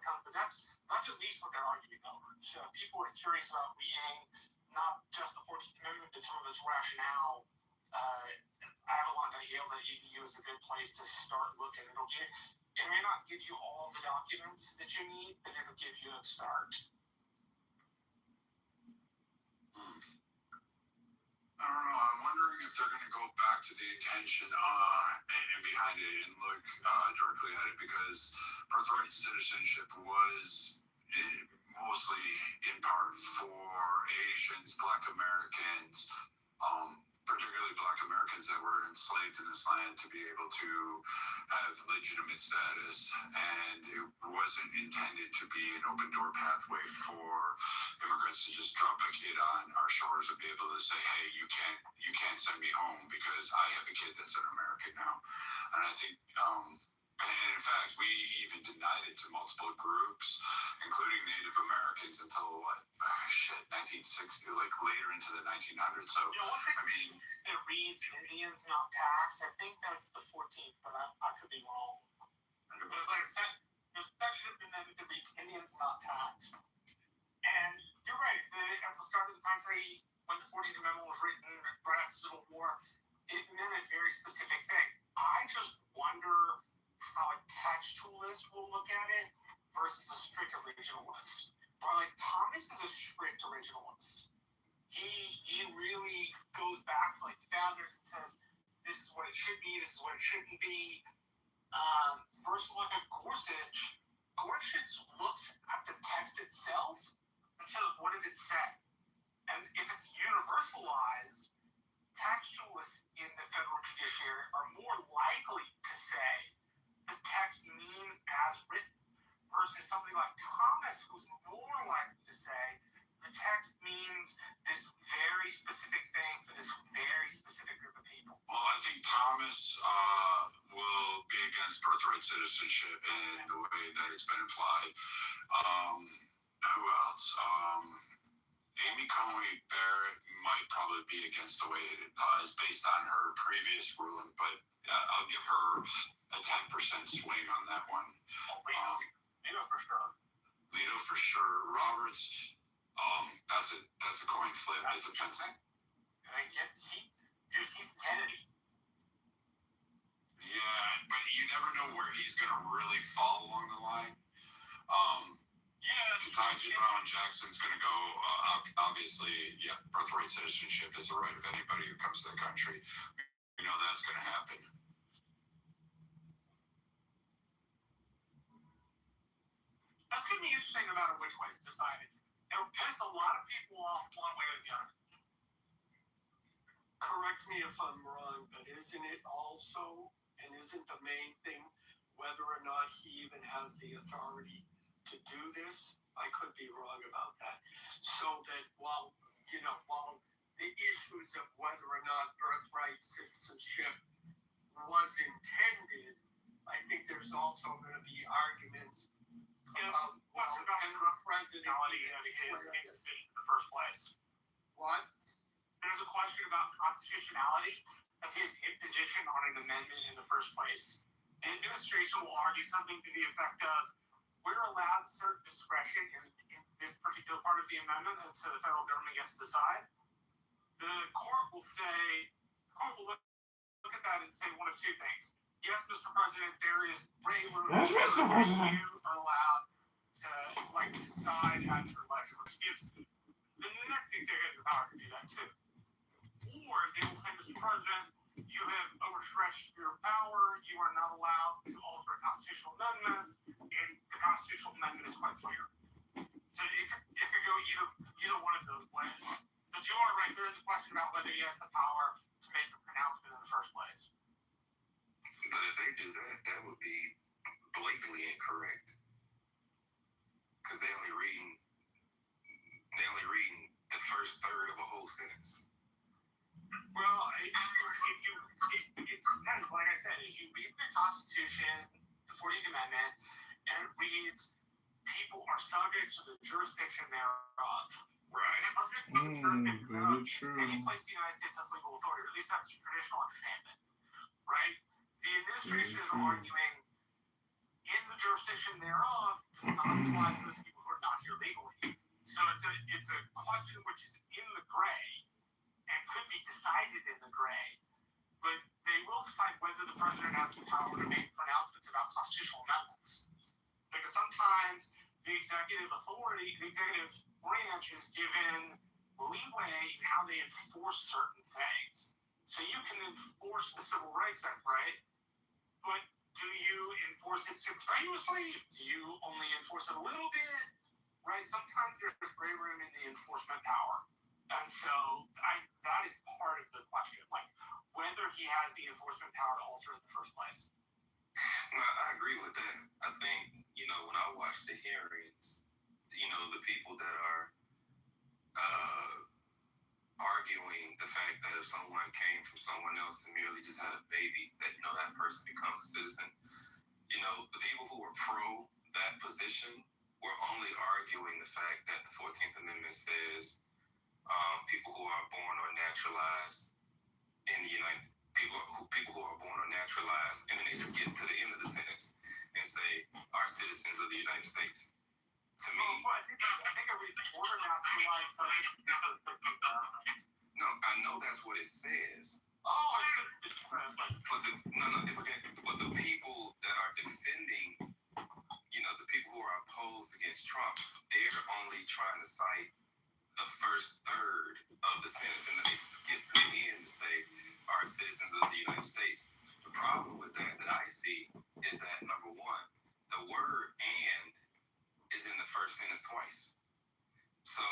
comes. But that's at least what they're arguing over. So if people are curious about reading not just the 14th Amendment, but some of its rationale, avalon.yale.edu is a good place to start looking. It may not give you all the documents that you need, but it'll give you a start. I don't know. I'm wondering if they're going to go back to the intention and behind it and look directly at it, because birthright citizenship was mostly in part for Asians, Black Americans, particularly Black Americans that were enslaved in this land, to be able to have legitimate status, and it wasn't intended to be an open door pathway for immigrants to just drop a kid on our shores and be able to say, hey, you can't send me home because I have a kid that's an American now. And I think and in fact, we even denied it to multiple groups, including Native Americans, until 1960, like later into the 1900s. So, it reads Indians not taxed. I think that's the 14th, but I could be wrong. There's a section of the amendment that reads Indians not taxed. And you're right. At the start of the country, when the 14th Amendment was written right after the Civil War, it meant a very specific thing. I just wonder how a textualist will look at it versus a strict originalist. Or like Thomas is a strict originalist. He really goes back to like the founders and says, this is what it should be, this is what it shouldn't be. Versus like a Gorsuch looks at the text itself and says, what does it say? And if it's universalized, textualists in the federal judiciary are more likely to say the text means as written, versus somebody like Thomas, who's more likely to say the text means this very specific thing for this very specific group of people. Well, I think Thomas will be against birthright citizenship in the way that it's been applied. Who else? Amy Coney Barrett might probably be against the way it applies based on her previous ruling, but I'll give her a 10% swing on that one. Lito for sure. Lito for sure. Roberts, that's a coin flip. It depends. He's Kennedy. Yeah, but you never know where he's going to really fall along the line. Ketanji Brown Jackson's going to go. Obviously, yeah, birthright citizenship is a right of anybody who comes to the country. We know that's going to happen. That's going to be interesting no matter which way it's decided. It'll piss a lot of people off one way or the other. Correct me if I'm wrong, but isn't it also, and isn't the main thing, whether or not he even has the authority to do this? I could be wrong about that. So that while the issues of whether or not birthright citizenship was intended, I think there's also going to be arguments about can the president is in the first place. What? There's a question about constitutionality of his imposition on an amendment in the first place. The administration will argue something to the effect of, we're allowed certain discretion in this particular part of the amendment, and so the federal government gets to decide. The court will look at that and say one of two things. Yes, Mr. President, there is gray room. Yes, Mr. President. You are allowed to decide at your leisure. The next executive power can do that too. Or they will say, Mr. President, you have overstretched your power. You are not allowed to alter a constitutional amendment, and the constitutional amendment is quite clear. So it could go either one of those ways. But you are right. There is a question about whether he has the power to make the pronouncement in the first place. But if they do that, that would be blatantly incorrect. Because they only reading the first third of a whole sentence. Well, it depends. Like I said, if you read the Constitution, the 14th Amendment, and it reads, people are subject to the jurisdiction thereof. Right. Very true. Any place in the United States has legal authority, or at least that's traditional understanding. Right? The administration is arguing, in the jurisdiction thereof does not apply to those people who are not here legally. So it's a question which is in the gray and could be decided in the gray, but they will decide whether the president has the power to make pronouncements about constitutional amendments. Because sometimes the executive branch is given leeway in how they enforce certain things. So you can enforce the Civil Rights Act, right? But do you enforce it strenuously? Do you only enforce it a little bit? Right? Sometimes there's gray room in the enforcement power. And so that is part of the question, whether he has the enforcement power to alter it in the first place. Well, I agree with that. I think, when I watch the hearings, the people that are arguing the fact that if someone came from someone else and merely just had a baby, that, that person becomes a citizen, the people who were pro that position were only arguing the fact that the 14th Amendment says people who are born or naturalized in the people who are born or naturalized, and then they just get to the end of the sentence and say are citizens of the United States. To me, I think I read the border naturalized No, I know that's what it says. Oh, it's okay. But the people that are defending, the people who are opposed against Trump, they're only trying to cite the first third of the sentence, and then they skip to the end to say are citizens of the United States. The problem with that I see is that, number one, the word "and" is in the first sentence twice. So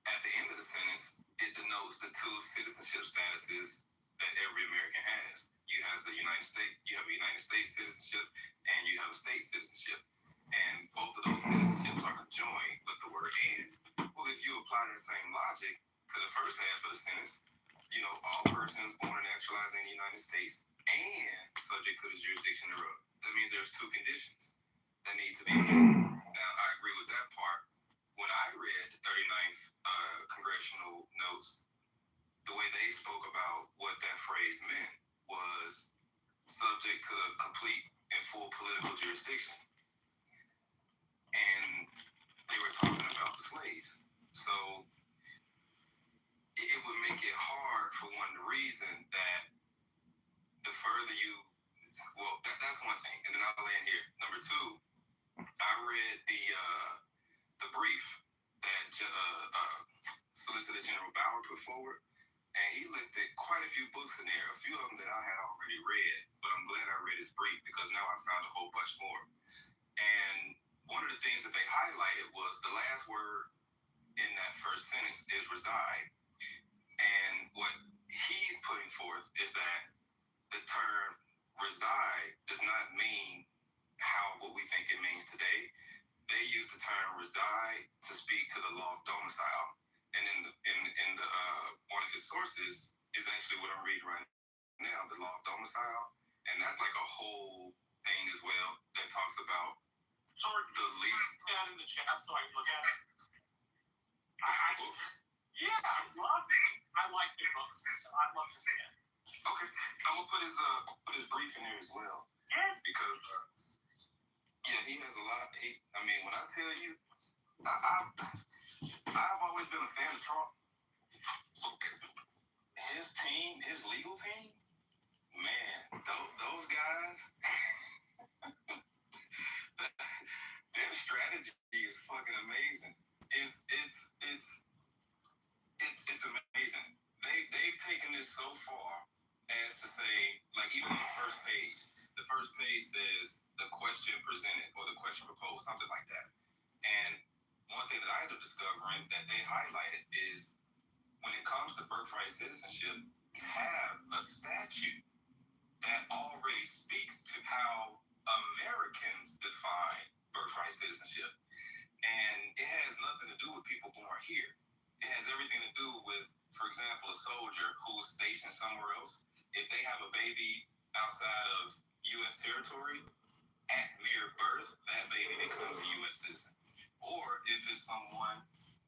at the end of the sentence, it denotes the two citizenship statuses that every American has. You have a United States citizenship, and you have a state citizenship. And both of those citizenships are conjoined with the word "and." Well, if you apply that same logic to the first half of the sentence, all persons born and naturalized in the United States and subject to the jurisdiction thereof. That means there's two conditions that need to be met. Now, I agree with that part. When I read the 39th congressional notes, the way they spoke about what that phrase meant was subject to complete and full political jurisdiction. And they were talking about slaves. So it would make it hard for one reason that the further you, that's one thing. And then I'll land here. Number two, I read the brief that Solicitor General Bauer put forward, and he listed quite a few books in there, a few of them that I had already read, but I'm glad I read his brief because now I found a whole bunch more. And one of the things that they highlighted was the last word in that first sentence is reside. And what he's putting forth is that the term reside does not mean what we think it means today. They use the term reside to speak to the law of domicile. And in the one of his sources is actually what I'm reading right now, the law of domicile. And that's like a whole thing as well that talks about the legal. Put that in the chat so I can look at it. Yeah, I love it. I like the books, so I'd love to see it. Okay, I'm gonna put his brief in there as well. Yeah. Because he has a lot. When I tell you, I've always been a fan of Trump. His team, his legal team, man, those guys, their strategy is fucking amazing. It's amazing. They've taken this so far as to say, like even on the first page says the question presented or the question proposed, something like that. And one thing that I ended up discovering that they highlighted is when it comes to birthright citizenship, have a statute that already speaks to how Americans define birthright citizenship. And it has nothing to do with people born here. It has everything to do with, for example, a soldier who's stationed somewhere else. If they have a baby outside of U.S. territory, at mere birth, that baby becomes a U.S. citizen. Or if it's someone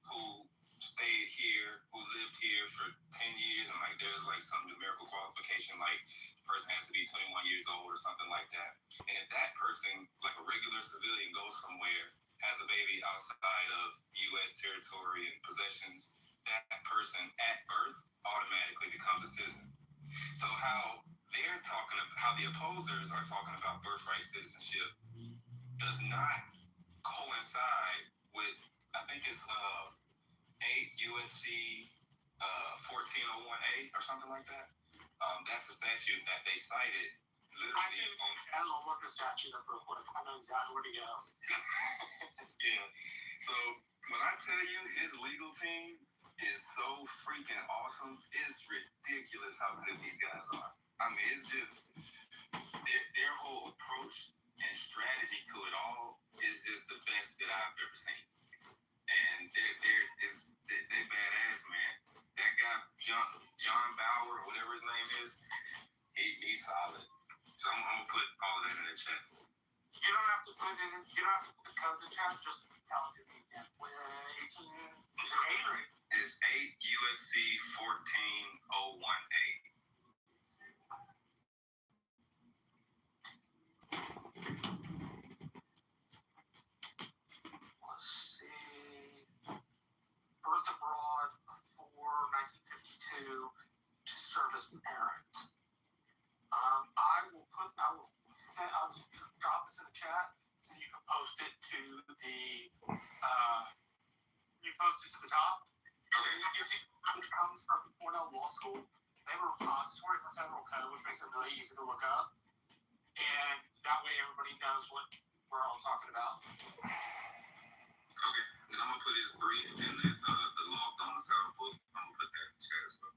who stayed here, who lived here for 10 years, and like there's like some numerical qualification, like the person has to be 21 years old or something like that. And if that person, like a regular civilian, goes somewhere, has a baby outside of U.S. territory and possessions, that person at birth automatically becomes a citizen. So how the opposers are talking about birthright citizenship does not coincide with, I think it's 8 USC 1401A or something like that. That's the statute that they cited. I don't look the statute up real quick. I know exactly where to go. Yeah. So when I tell you his legal team is so freaking awesome, it's ridiculous how good these guys are. It's just their whole approach and strategy to it all is just the best that I've ever seen. And they're badass, man. That guy John Bauer or whatever his name is, he's solid. So I'm gonna put all of that in the chat. You don't have to put it in. You don't have to put the code in the chat. Just tell it to me again. It's 8 USC 1401A. Let's see. Birth abroad before 1952 to serve as parent. I'll just drop this in the chat so you can post it to the top. You see, which comes from Cornell Law School. They have a repository for federal code, which makes it really easy to look up, and that way everybody knows what we're all talking about. Okay, then I'm gonna put his brief in the law of domicile book. I'm gonna put that in the chat as well.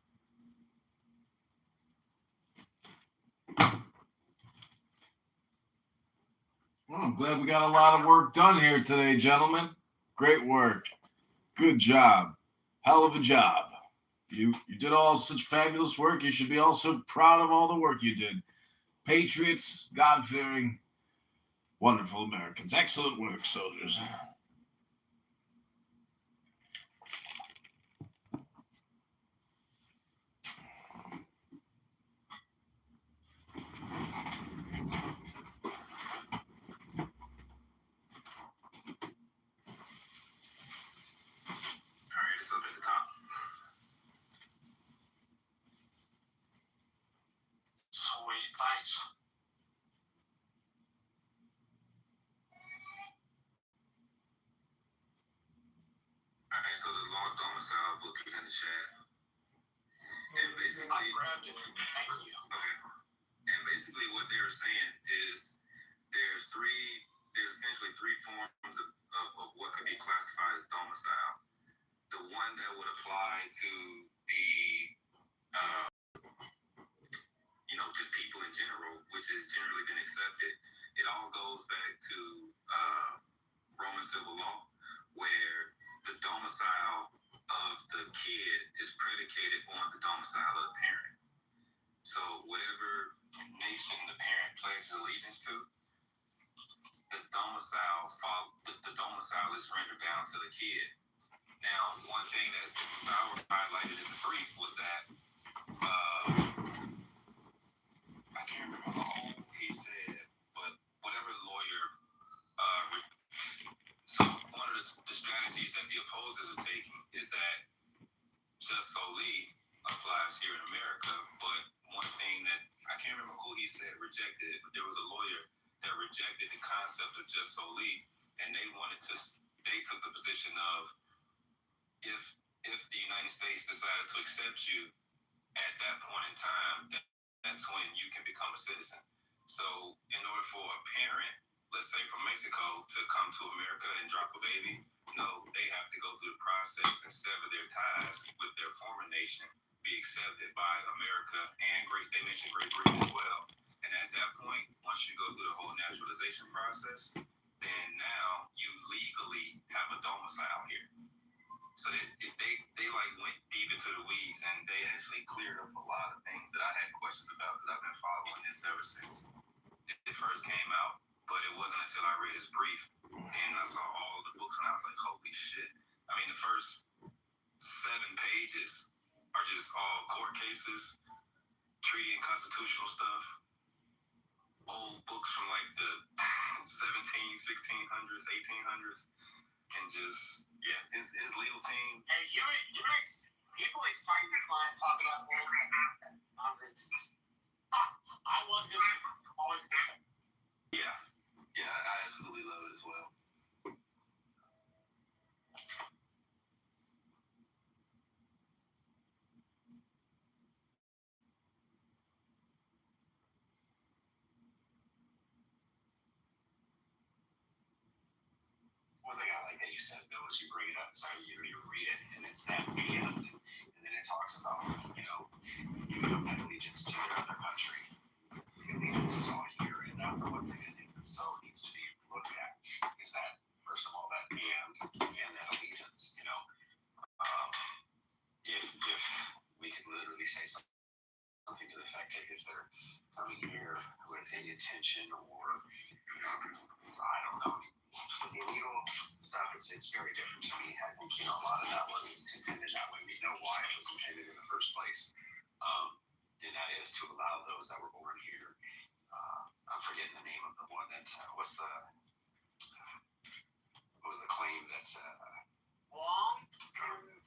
Well, I'm glad we got a lot of work done here today, gentlemen. Great work. Good job. Hell of a job. You did all such fabulous work. You should be also proud of all the work you did. Patriots, God-fearing, wonderful Americans. Excellent work, soldiers. Sweet, thanks. in the chat. And basically, I grabbed it. Thank you. okay. And basically, what they were saying is there's essentially three forms of what could be classified as domicile. The one that would apply to the just people in general, which has generally been accepted. It all goes back to Roman civil law, where the domicile of the kid is predicated on the domicile of the parent. So whatever nation the parent pledges allegiance to, the domicile is rendered down to the kid. Now, one thing that I highlighted in the brief was that I can't remember all he said, but whatever lawyer. So one of the strategies that the opposers are taking is that just solely applies here in America, but one thing that I can't remember who he said rejected it, but there was a lawyer that rejected the concept of just solely, and they took the position of if the United States decided to accept you at that point in time, that's when you can become a citizen. So in order for a parent, let's say from Mexico, to come to America and drop a baby, no, they have to go through the process and sever their ties with their former nation, be accepted by America and they mentioned Great Britain as well. And at that point, once you go through the whole naturalization process, then now you legally have a domicile here. So they like went deep into the weeds, and they actually cleared up a lot of things that I had questions about, because I've been following this ever since it first came out. But it wasn't until I read his brief and I saw all the books, and I was like, holy shit. I mean, the first 7 pages are just all court cases, treaty and constitutional stuff, old books from like the 1600s, 1800s, and just, yeah, his legal team. Hey, people excited when I talk about old hundreds. I love his always good. Yeah, I absolutely love it as well. One thing I like that you said, Bill, is you bring it up, you read it, and it's that and then it talks about, giving up that allegiance to your other country. The allegiance is all here, and that's the one thing I think that so needs to be looked at, is that, first of all, that and that allegiance, if we could literally say something to the effect that if they're coming here with any intention or, I don't know, with the illegal stuff, it's very different to me. I think, a lot of that wasn't intended that way. We know why it was intended in the first place. And that is to allow those that were born here. I'm forgetting the name of the one what was the claim that's Long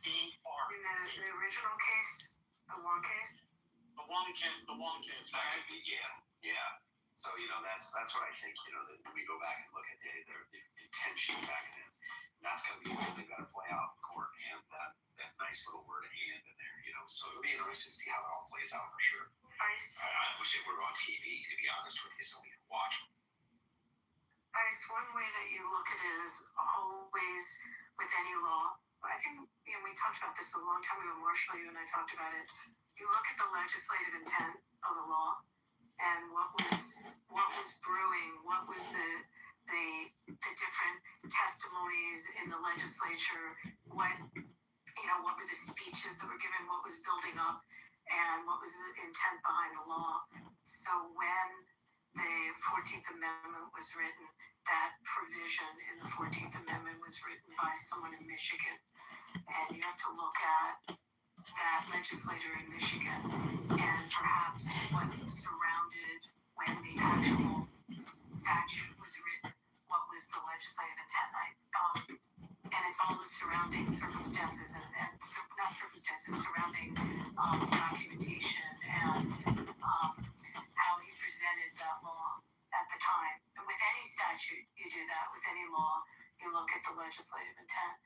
V.R. In the original case, the Wong case? The Wong case, that right? could be, yeah. So, that's what I think, that when we go back and look at the intention back then, that's going to be what they've got to play out in court, and that nice little word "and" in there, So it'll be interesting to see how it all plays out for sure. I wish it were on TV, to be honest with you, so we could watch. One way that you look at it is always with any law. I think we talked about this a long time ago. Marshall, you and I talked about it. You look at the legislative intent of the law and what was brewing, what was the different testimonies in the legislature, what were the speeches that were given, what was building up, and what was the intent behind the law. So when the 14th Amendment was written, that provision in the 14th Amendment was written by someone in Michigan. And you have to look at that legislator in Michigan and perhaps what surrounded when the actual statute was written, what was the legislative intent. And it's all the surrounding circumstances and not circumstances, surrounding documentation and how he presented that law at the time. And with any statute, you do that. With any law, you look at the legislative intent.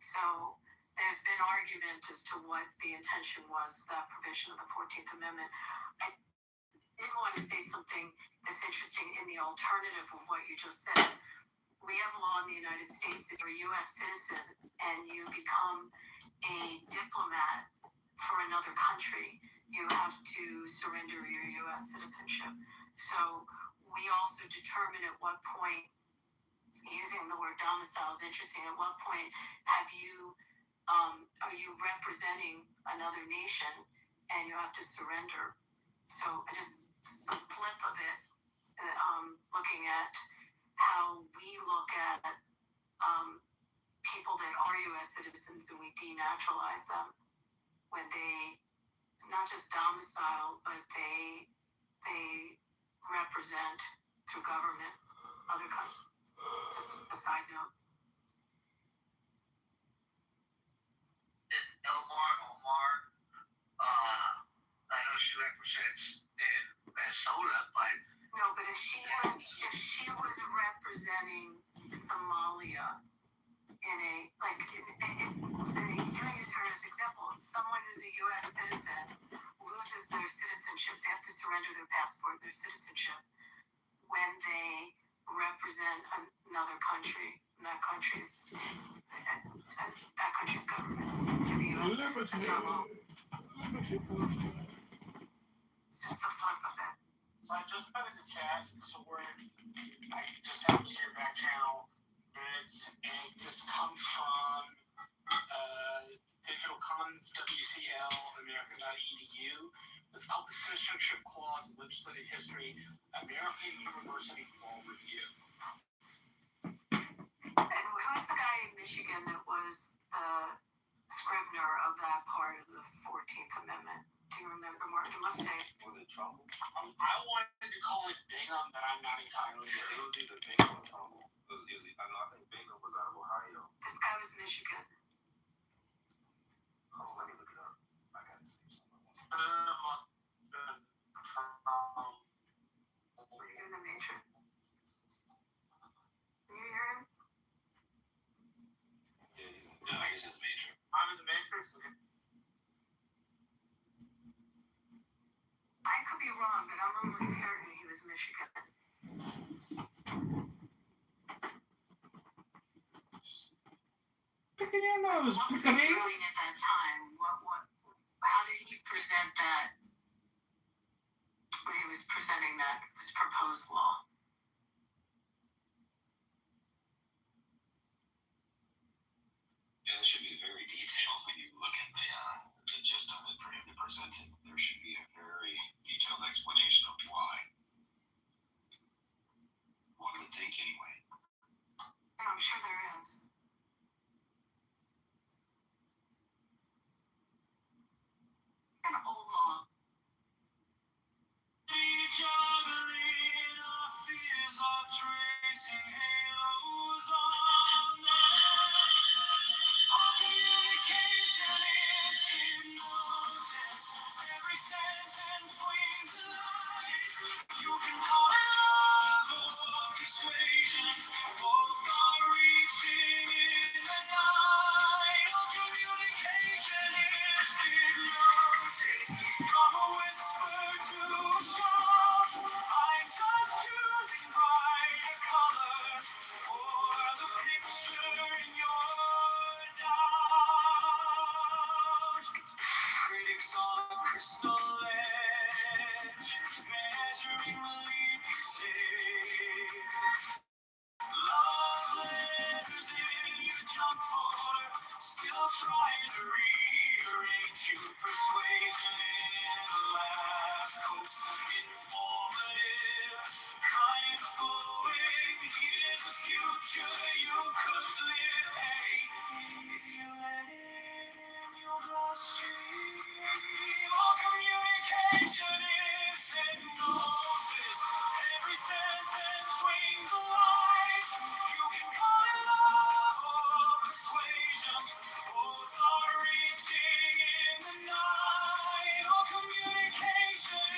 So there's been argument as to what the intention was of that provision of the 14th Amendment. I did want to say something that's interesting in the alternative of what you just said. We have law in the United States. If you're a U.S. citizen and you become a diplomat for another country, you have to surrender your U.S. citizenship. So we also determine at what point, using the word domicile is interesting, at what point have you, are you representing another nation and you have to surrender? So just some flip of it, looking at how we look at people that are U.S. citizens and we denaturalize them when they not just domicile, but they represent through government other countries. Just a side note. Omar, I know she represents in Minnesota, but no, but if she was representing Somalia in a doing use her as example, someone who's a U.S. citizen loses their citizenship. They have to surrender their passport, their citizenship, when they represent another country, and that country's government to the U.S. That's our law. It's just the flip of it. So I just put in the chat, so I just have to your back channel minutes, and this comes from Digital Commons WCL American.edu. It's called the Citizenship Clause in Legislative History, American University Law Review. And who's the guy in Michigan that was the scrivener of that part of the 14th Amendment? Do you remember, Mark? You must say. Was it Trumbull? I wanted to call it Bingham, but I'm not entirely sure. It was either Bingham or Trumbull. I think Bingham was out of Ohio. This guy was Michigan. Oh, let me look it up. I gotta see something. Were you in the Matrix? Can you hear him? Yeah, he's in the Matrix. I'm in the Matrix? Okay. I could be wrong, but I'm almost certain he was Michigan. Picking your nose, What was he doing at that time? How did he present that? When he was presenting this proposed law? Yeah, it should be very detailed when you look at the gist of it for him to present it. There should be a very detailed explanation of why. One would think anyway. Yeah, I'm sure there is. An old law. Juggling our fears are tracing halos on our communication is hypnosis. Every sentence swings a line. You can call it love or persuasion. Both are reaching in the night. Our communication is hypnosis. From a whisper to a shout, I'm just choosing brighter colors for the picture in your doubt. Critics on a crystal edge, measuring the leap you take. Love letters in your junk folder, still trying to rearrange you. Persuasion in a lab coat, informative, kind of glowing. Here's a future you could live. Hey, if you let it in your bloodstream, all communication is hypnosis. Every sentence swings a line. You can call it love or persuasion. Both are reaching in the night. All communication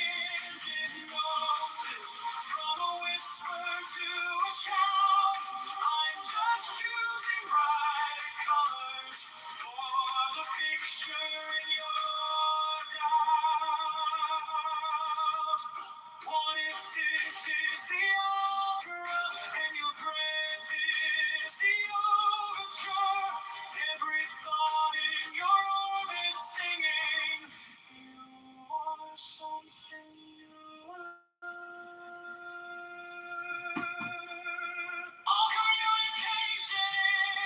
is hypnosis. From a whisper to a shout, I'm just choosing brighter colors for What if this is the opera and your breath is the overture? Every thought in your orbit singing, you are something new. All communication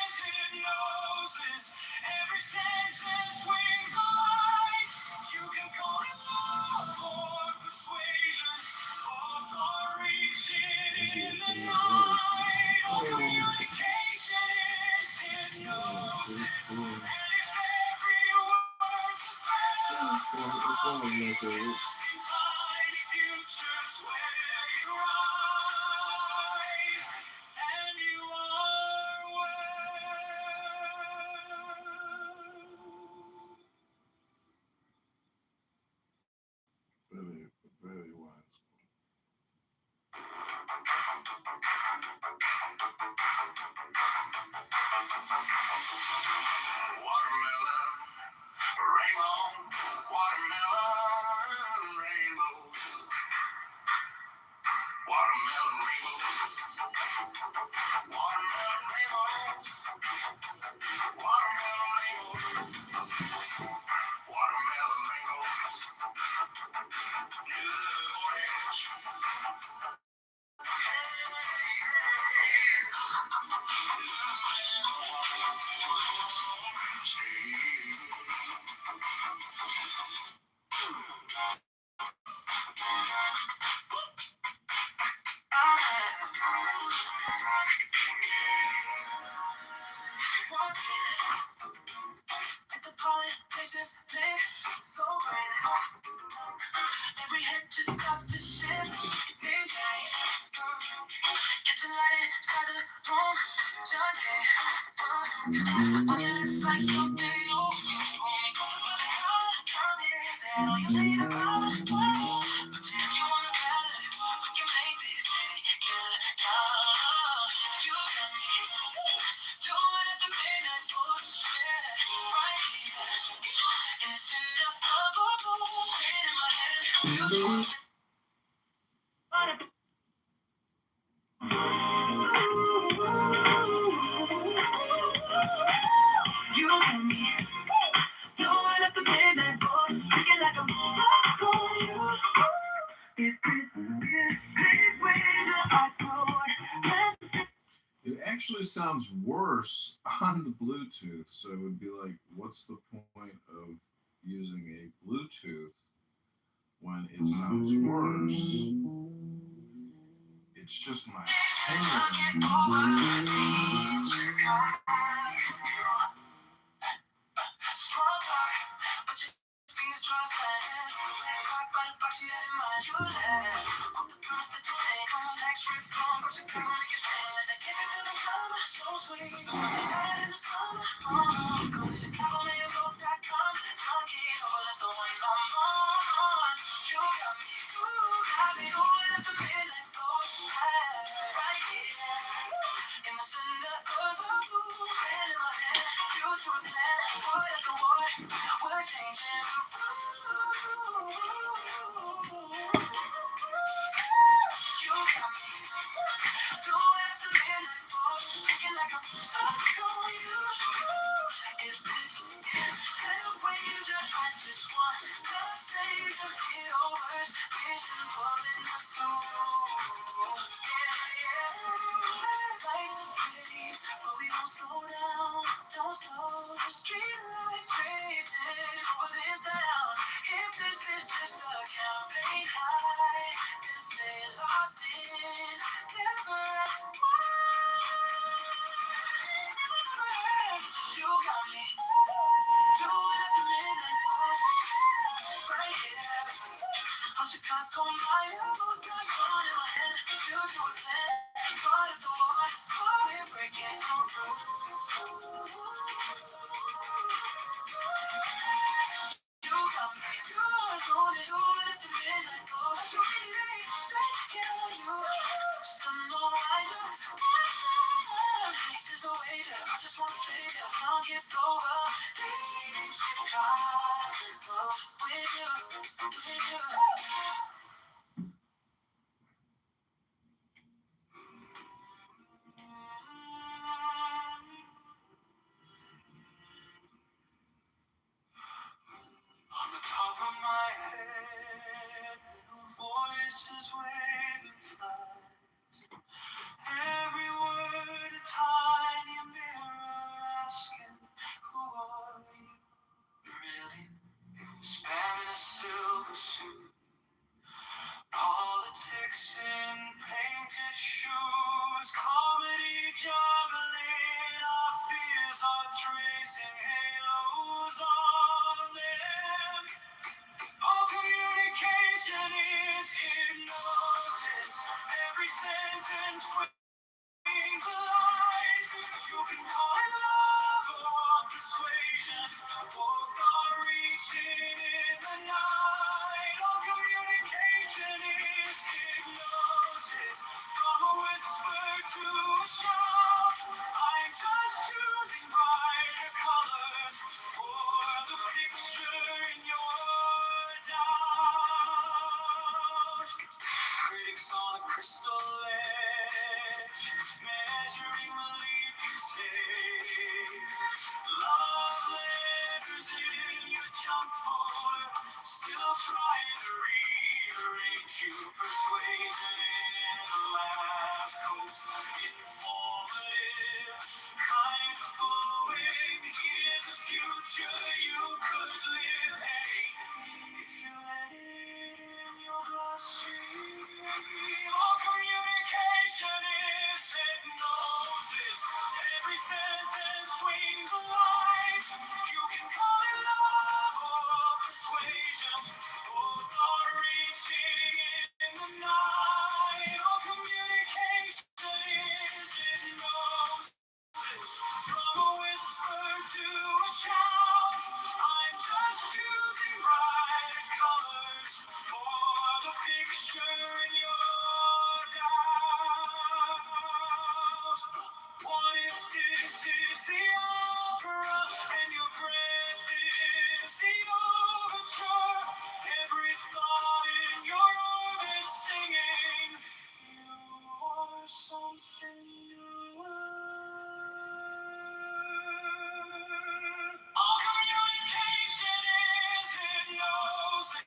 is hypnosis. Every sentence swings a light. You can call it love or persuasion. Both are reaching in the night. All communication is hypnosis. And if every word's a spell, I'll be just in tiny futures where you rise. And you are well. Very, very wise. Watermelon, rainbow, watermelon, rainbow, watermelon, rainbow, watermelon, rainbows, watermelon, rainbows, watermelon, rainbows, orange. The politicians live so great. Every head just starts to shift. Midnight. Catch a light inside the room. John on your lips like something new. Pull me closer by the collar. Promise that I'll usually the collar. But if you wanna battle, we can make this really good. You got me. Do it at the midnight force. Yeah, right here. In the center of a room. In my head. Feel the one. You and me, blowing up the midnight boy, looking like a motherfucker. It actually sounds worse on the Bluetooth, so it would be like, what's the point of using a Bluetooth when it sounds worse? It's just my opinion. Small talk, but your fingers draw sliding. Caught by the box, you had in mind. You left. On the promise that you take on tax reform, but you couldn't make it stand. Let that give you to the color, so sweet. Something out in the summer. Go to ChicagoMailBook.com. John Kitover, that's the one I'm on. You got me, doing at the midnight floor. Right here, in the center of the room, hand in my hand, future and plan. Wood at the war, we're changing the rules. flies. Every word a tiny mirror asking, who are you really? Spamming a silver suit. Politics in painted shoes. Comedy juggling our fears are tracing halos on them. All communication is hypnosis. Every sentence swings a line. You can call it love or persuasion. Both are reaching in the night. All communication is hypnosis. From a whisper to a shout. I'm just choosing brighter colors for the picture in your doubt. Critics on a crystal edge, measuring the leap you take. Love letters in your junk folder, still trying to rearrange you. Persuasion in a lab coat, informative, kind of glowing. Here's a future you could live. Hey, if you let it in your bloodstream. All communication is hypnosis. Every sentence swings a line. You can call it love or persuasion. Both are reaching in the night. All communication is hypnosis. From a whisper to a shout. I'm just choosing brighter colors for the picture in your doubt. What if this is the opera and your breath is the overture? Every thought in your orbit singing, you are something newer. All communication is hypnosis.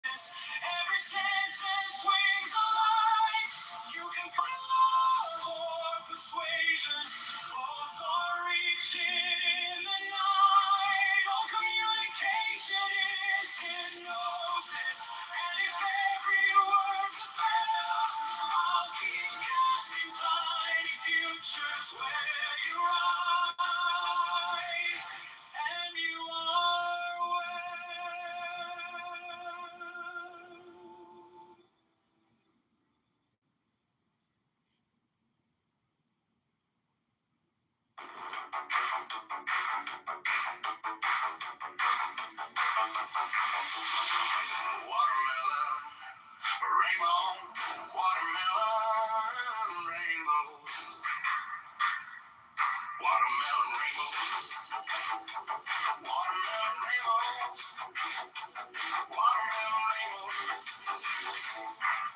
Every sentence swings a line. You can call it love or persuasion. Both are reaching in the night. All communication is hypnosis. And if every word's a spell, I'll keep casting tiny futures where you rise. And you are well. Watermelon, rainbow, watermelon, rainbow, watermelon, rainbow, watermelon, rainbow, watermelon, rainbow,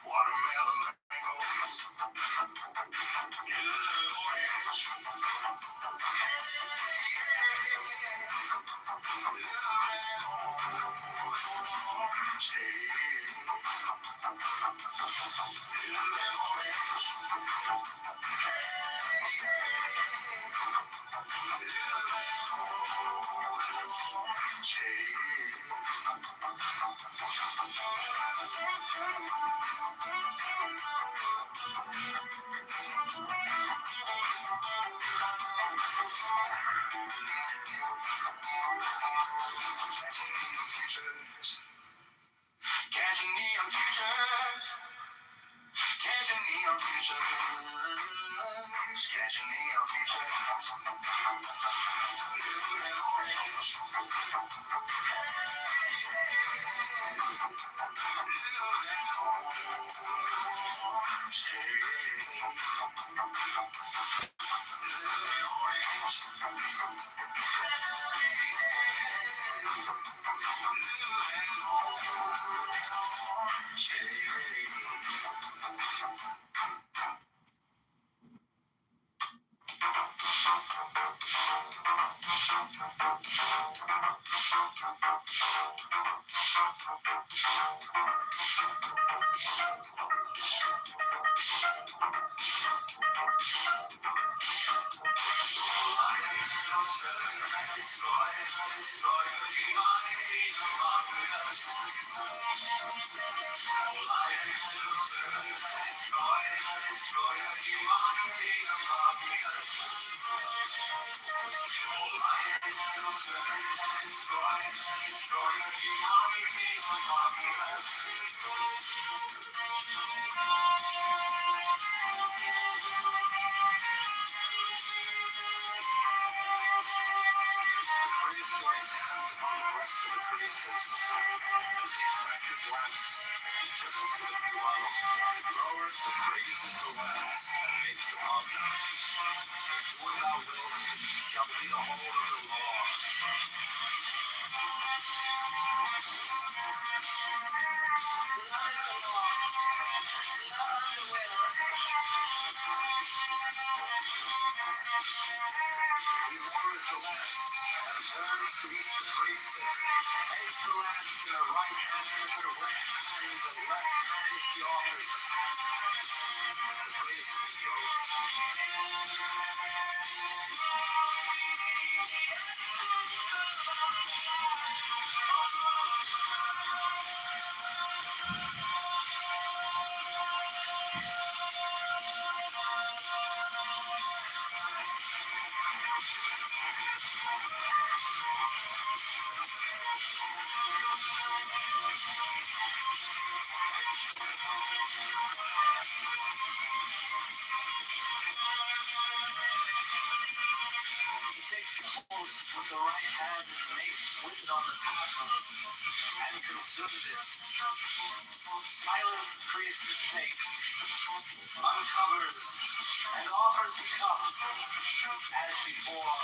watermelon, rainbows, yellow, orange, Catching neon futures, catching neon futures, catching neon futures. Blue and orange, destroy your humanity above the earth. All I am concerned, destroy your humanity above the earth. The priest joins hands upon the breast of the priestess and takes back his lance, turns to the blood, lowers and raises the lance, and makes upon them. Do what thou wilt, shall be the whole of the law. He lowers the lance and turns to meet the priestess, takes the lance in her right hand, and her left hand, the left hand she offers him. The priest kneels. He takes the horse with the right hand and makes with it on the tackle and consumes it. Silence the priestess takes, uncovers, and offers the cup as before.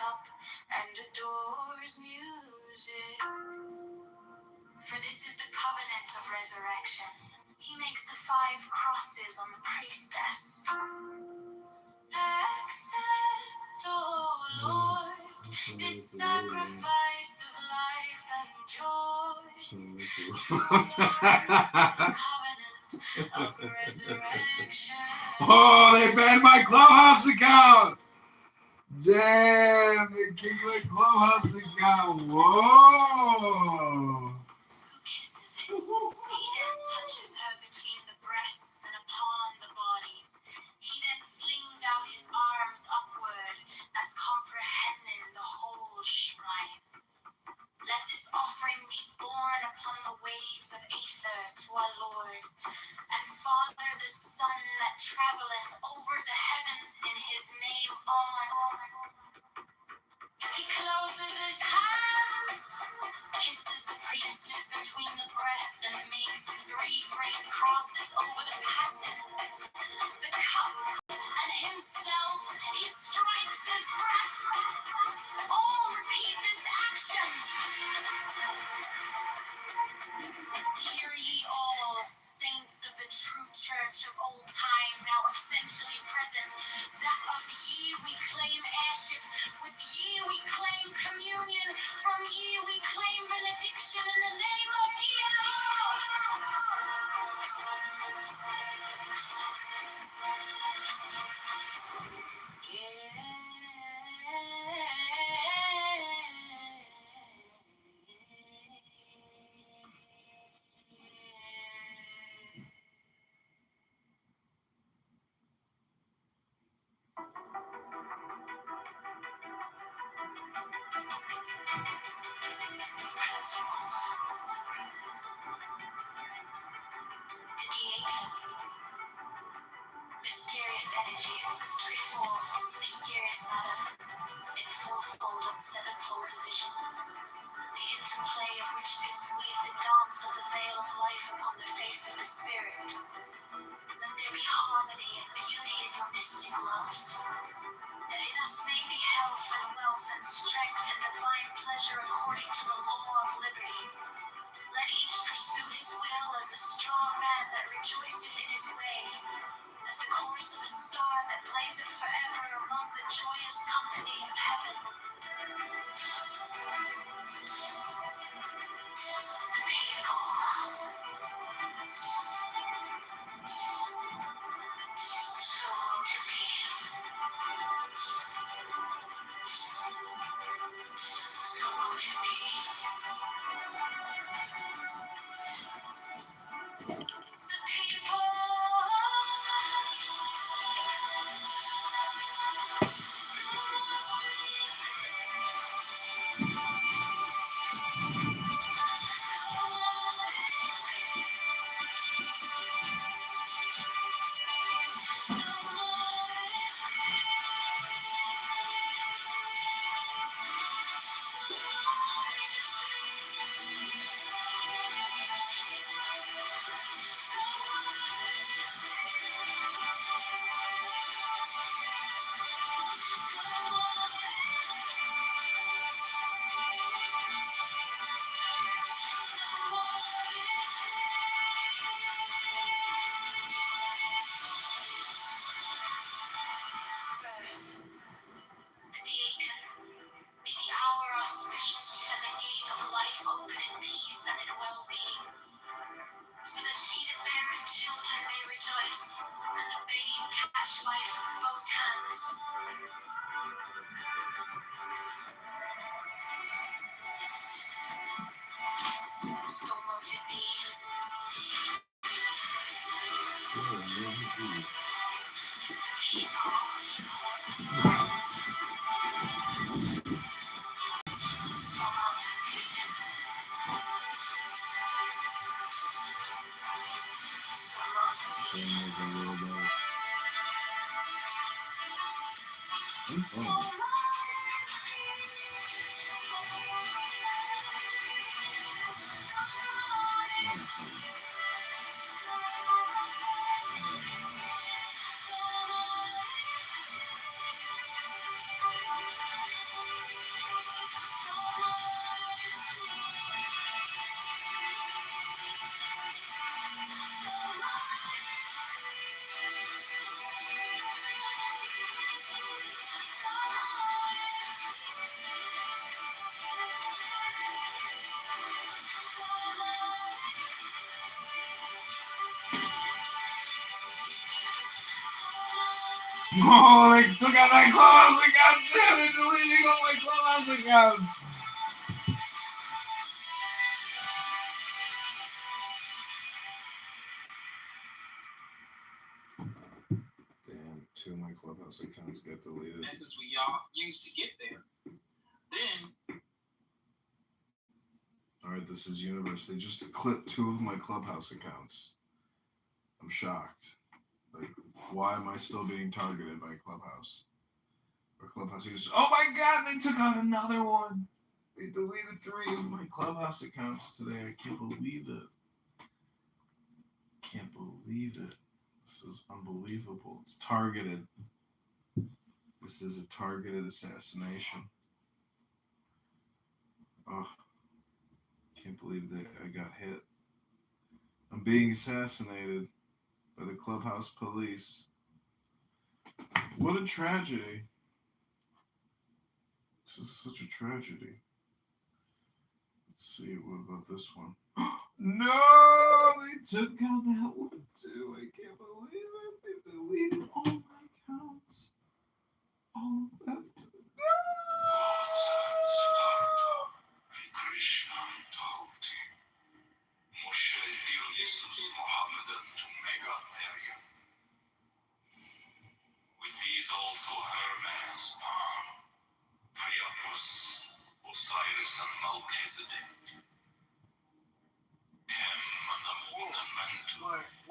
cup and adores music. For this is the covenant of resurrection. He makes the 5 crosses on the priestess. Accept, O Lord, this sacrifice of life and joy. Covenant of resurrection. Oh, they banned my Clubhouse account. Damn, they kicked my Clubhouse account. Whoa. Kisses it. He then touches her between the breasts and upon the body. He then flings out his arms upward as comprehending the whole shrine. Let this offering be borne upon the waves of aether to our Lord, and Father the Son that travelleth over the heavens in his name on. He closes his hands, kisses the priestess between the breasts, and makes 3 great crosses over the paten, the cup, and himself. He strikes his breast. All repeat this action. Hear ye all, saints of the true church of old time, now essentially present, that of ye we claim heirship, with ye we claim communion, from ye we claim benediction in the name of mysterious energy, threefold, mysterious matter, in fourfold and sevenfold division, the interplay of which things weave the dance of the veil of life upon the face of the spirit. Let there be harmony and beauty in your mystic loves, that in us may be health and wealth and strength and divine pleasure according to the law of liberty. Let each pursue his will as a strong man that rejoiceth in his way, as the course of a star that blazeth forever among the joyous company of heaven. So won't it be? So won't it be? The people. Oh, they took out my clubhouse account too. They're deleting all my clubhouse accounts. Damn, 2 of my clubhouse accounts got deleted. Methods we y'all used to get there. Then Alright, this is Universe. They just clipped 2 of my clubhouse accounts. I'm shocked. Like, why am I still being targeted by Clubhouse? Or Clubhouse users? Oh my god, they took out another one! They deleted 3 of my Clubhouse accounts today. I can't believe it. Can't believe it. This is unbelievable. It's targeted. This is a targeted assassination. Oh, can't believe that I got hit. I'm being assassinated by the Clubhouse police. What a tragedy. This is such a tragedy. Let's see, what about this one? No! They took out that one too. I can't believe it. They deleted all my accounts. All of them. With these also Hermes, Pan, Priapus, Osiris, and Melchizedek.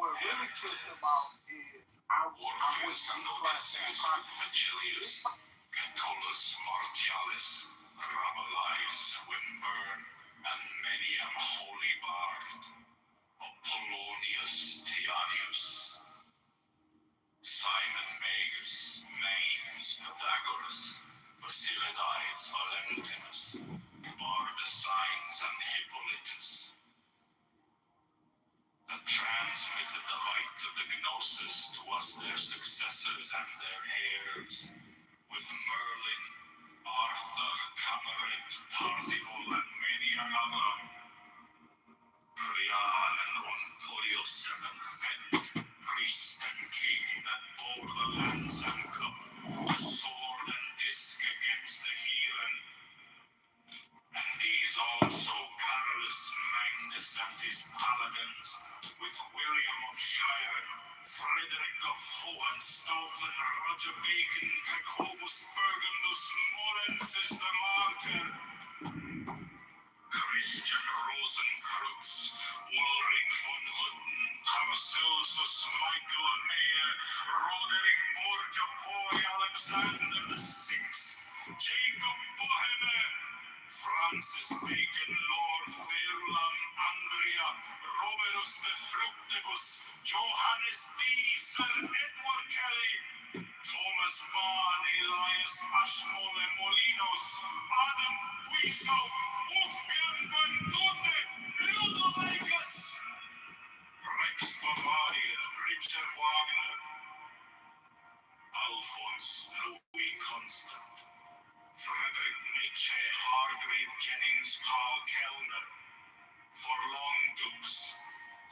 what really pissed them off is Orpheus and Odysseus with Vigilius, Catullus, Martialis, Rabelais, Swinburne, and many an holy bard, Apollonius, Tianius, Simon Magus, Mames, Pythagoras, Basilides, Valentinus, Bardesigns, and Hippolytus, that transmitted the light of the Gnosis to us, their successors and their heirs, with Merlin, Arthur, Cabaret, Parsifal, and many another. Prial and Oncorio seven-fent, priest and king that bore the lance and cup, the sword and disc against the heathen. And these also Carolus Magnus and his paladins, with William of Shire, Frederick of Hohenstaufen, Roger Bacon, Jacobus Burgundus, Molensis the Martyr, Christian Rosenkreutz, Ulrich von Hutten, Paracelsus, Michael Mayer, Roderick Borgia Poi, Alexander the Sixth, Jacob Boheme, Francis Bacon, Lord Verulam, Andrea, Roberus de Fructibus, Johannes D, Sir Edward Kelly, Thomas Vaughan, Elias Ashmole Molinos, Adam Weishaupt, Wolfgang Bandute, Ludovicus, Rex Bavaria, Richard Wagner, Alphonse Louis Constant, Frederick Nietzsche, Hargrave Jennings, Carl Kellner, Forlong Dukes,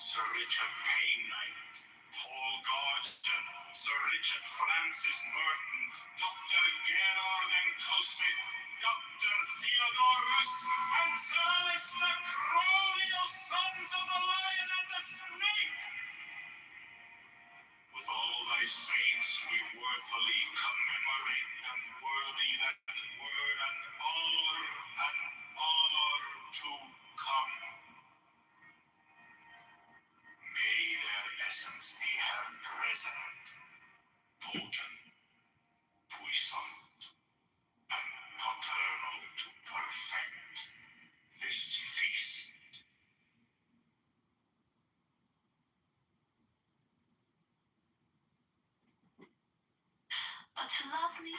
Sir Richard Payne-Knight, Paul Gordon, Sir Richard Francis Burton, Dr. Gerard Encossi, Dr. Theodorus, and Sir Alistair Crowley, O sons of the Lion and the Snake. With all thy saints we worthily commemorate them, worthy that word and honor to come. May their essence be her present, potent, puissant, and paternal to perfect this feast. But to love me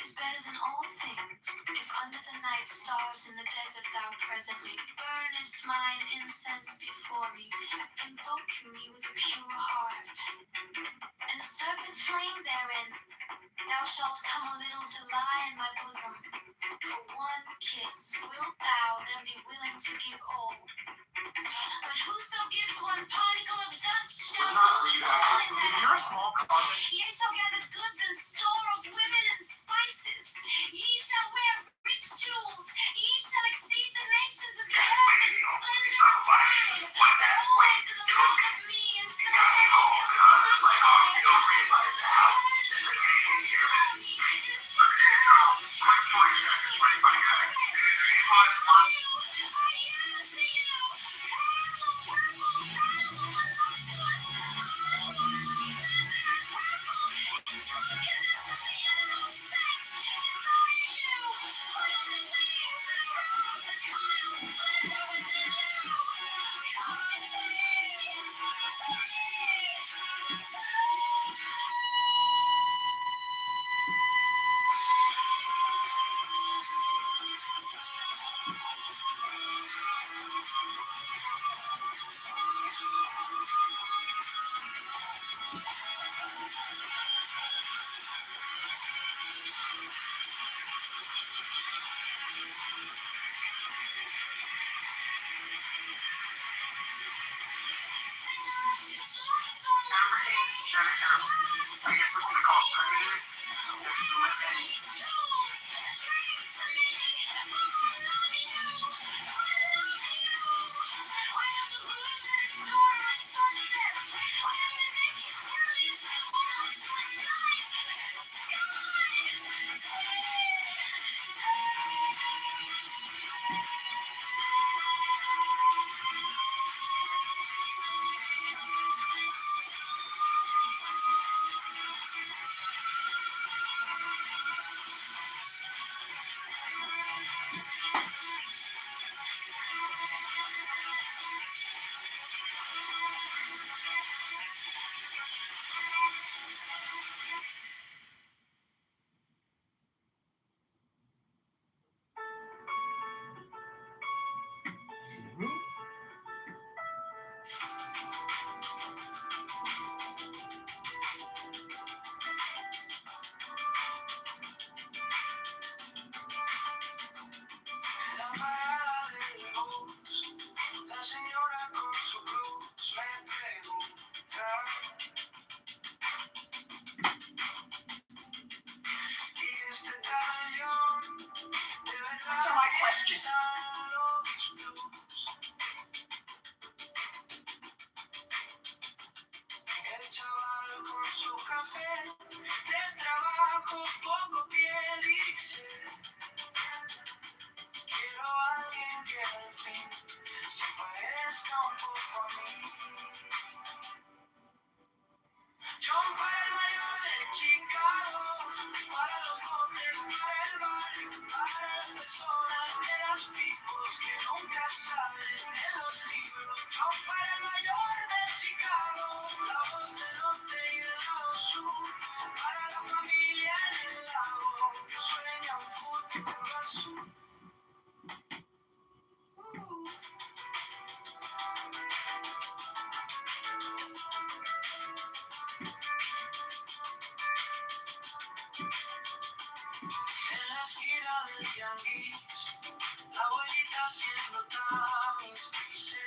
is better than all things. If under the night stars in the desert thou presently burnest mine incense before me, invoking me with a pure heart, and a serpent flame therein, thou shalt come a little to lie in my bosom. For one kiss wilt thou then be willing to give all. But whoso gives one particle of dust shall lose all in that. If you're a small Ye shall gather goods and store of women and spices. Ye shall wear rich jewels. Ye shall exceed the nations of the earth in splendor and pride. But all to the love of me, and so shall ye come to my joy. La parada del bus, la señora con su blues me pregunta: ¿y este tal John de verdad Answer my question. están los blues? El chaval con su café, 3 trabajos, poco pie, dice: quiero a alguien que al fin se parezca un poco a mí. John para el mayor de Chicago, para los hombres, para el barrio, para las personas de las pipos que nunca salen en los libros. John para el mayor de Chicago, la voz del norte y del lado sur, para la familia en el lago que sueña un futuro azul. En la esquina del tianguis, la abuelita haciendo tamiz dice: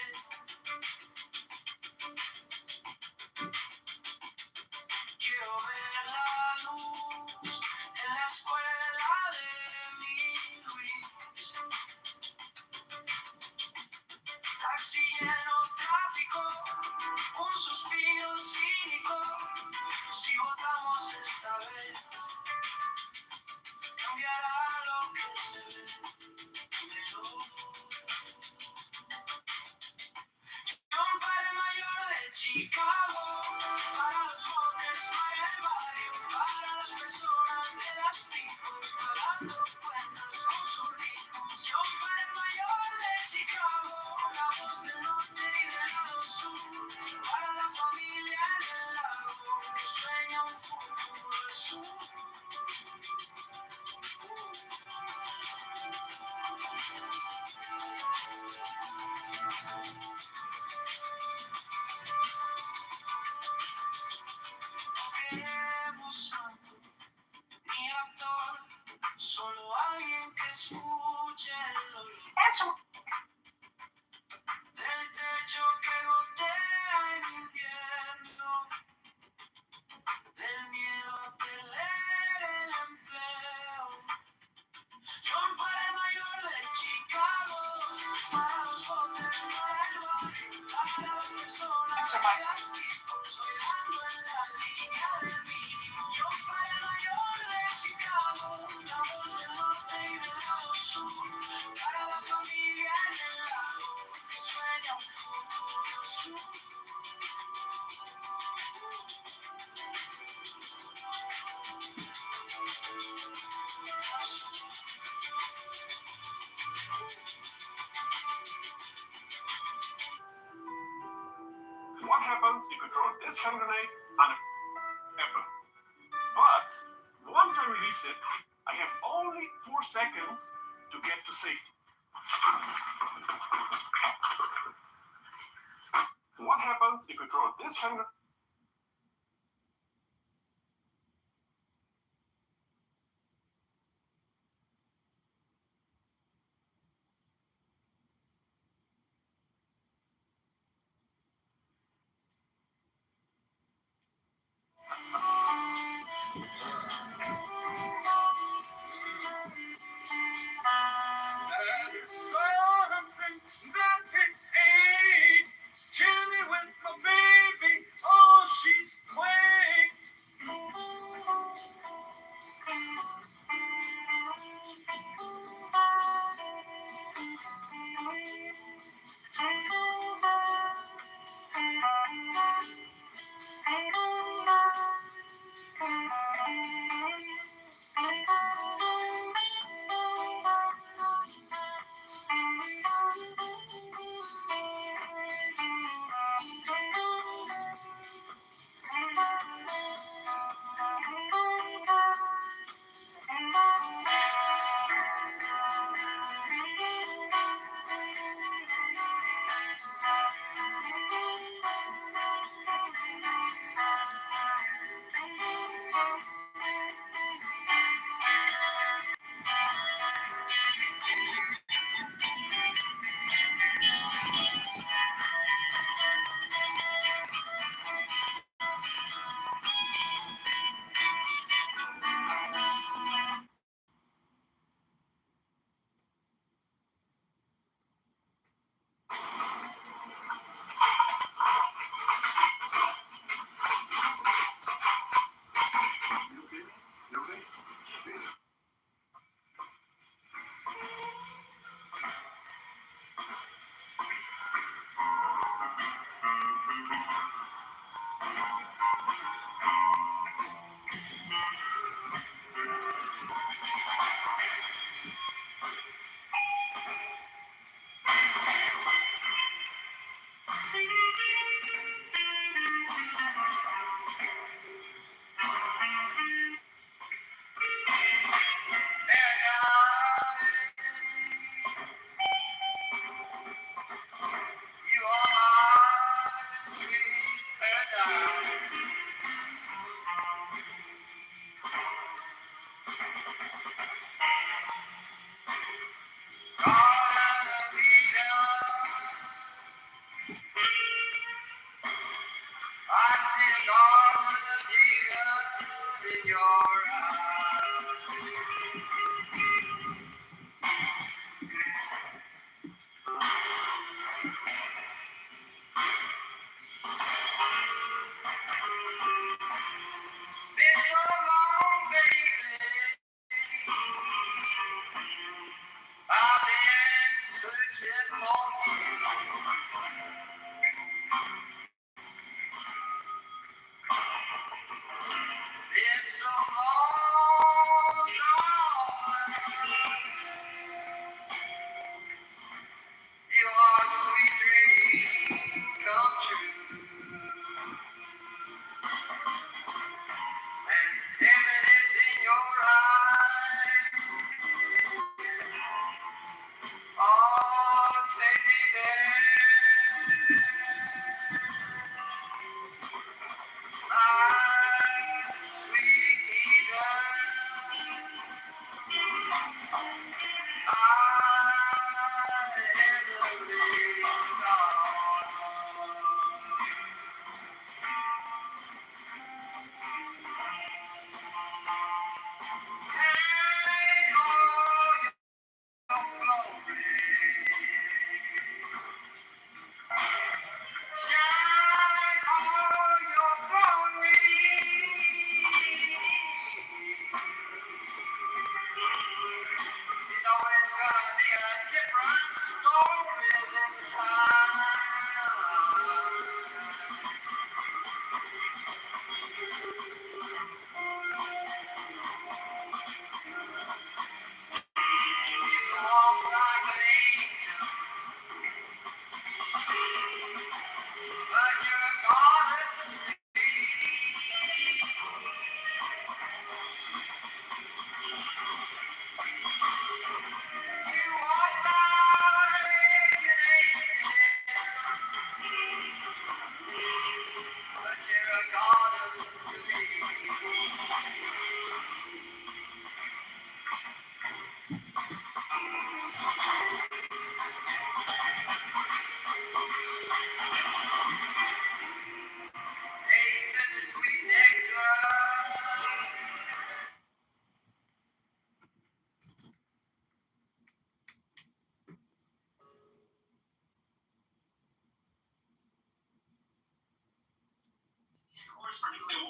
quiero ver la luz en la escuela de mi Luis. Taxi lleno, tráfico, un suspiro cínico. Si votamos esta vez, cambiará lo que se ve. Pero John para el mayor de Chicago, para los hombres, para el barrio, para las personas de las picos, pagando cuentas con sus ritmos. John para el mayor de Chicago, la voz del norte y del lado sur, para la familia en el lago que sueña un futuro azul. Yo para Nueva York de Chicago, la voz del norte y del lado sur, para la familia en el lago, que sueña un futuro azul. What happens if you throw this hand grenade and a pepper? But once I release it, I have only 4 seconds to get to safety. What happens if you throw this hand grenade? Chilling with my baby. Oh,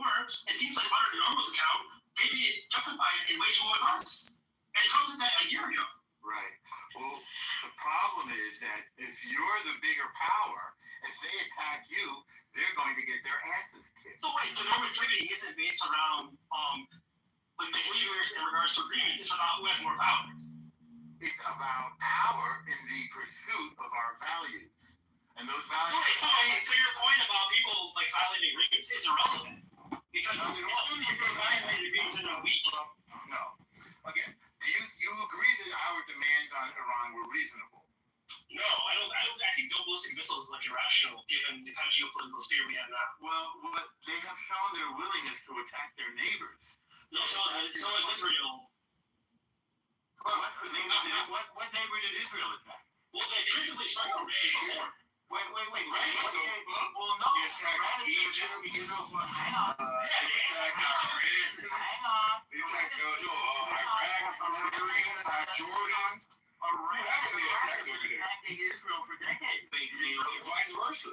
Or it seems like under the Orwell's account, they did justify it in waging war with us. And Trump did that a year ago. Right. Well, the problem is that if you're the bigger power, if they attack you, they're going to get their asses kicked. So wait, the normativity isn't based around behaviors in regards to agreements. It's about who has more power. It's about power in the pursuit of our values. And those values... So your point about people like violating agreements is irrelevant. Because it's only if they violate agreements in a week. No. Again, do you agree that our demands on Iran were reasonable? No, I don't. I think no ballistic missiles is like irrational given the kind of geopolitical sphere we have now. Well, they have shown their willingness to attack their neighbors. No, so is Israel. What neighbor did Israel attack? Well, they originally struck already before. Wait. Right? Well, no. They attacked Egypt. Hang on. They attacked Iran. Hang on. They attacked Iraq, Syria, Jordan. Iran attacked over there. attacking Israel for decades. Vice versa.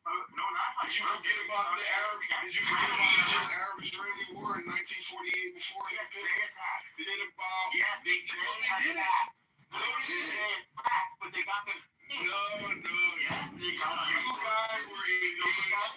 No, not Did you forget about the Arab-Israeli war in 1948 before it finished? They did about. They did it. But they got the. No.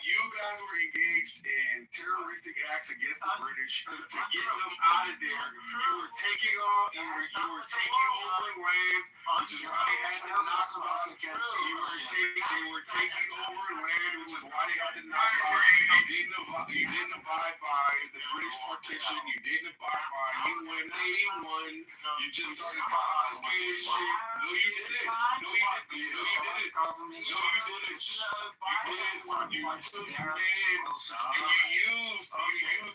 You guys were engaged in terroristic acts against the British to get them out of there. You were taking over land, which is why they had to knock them out. You were taking over land, which is why they had to knock them out. You didn't abide by the British partition. You didn't abide by UN 81. You just started confiscating shit. No, you didn't. No, you didn't. You used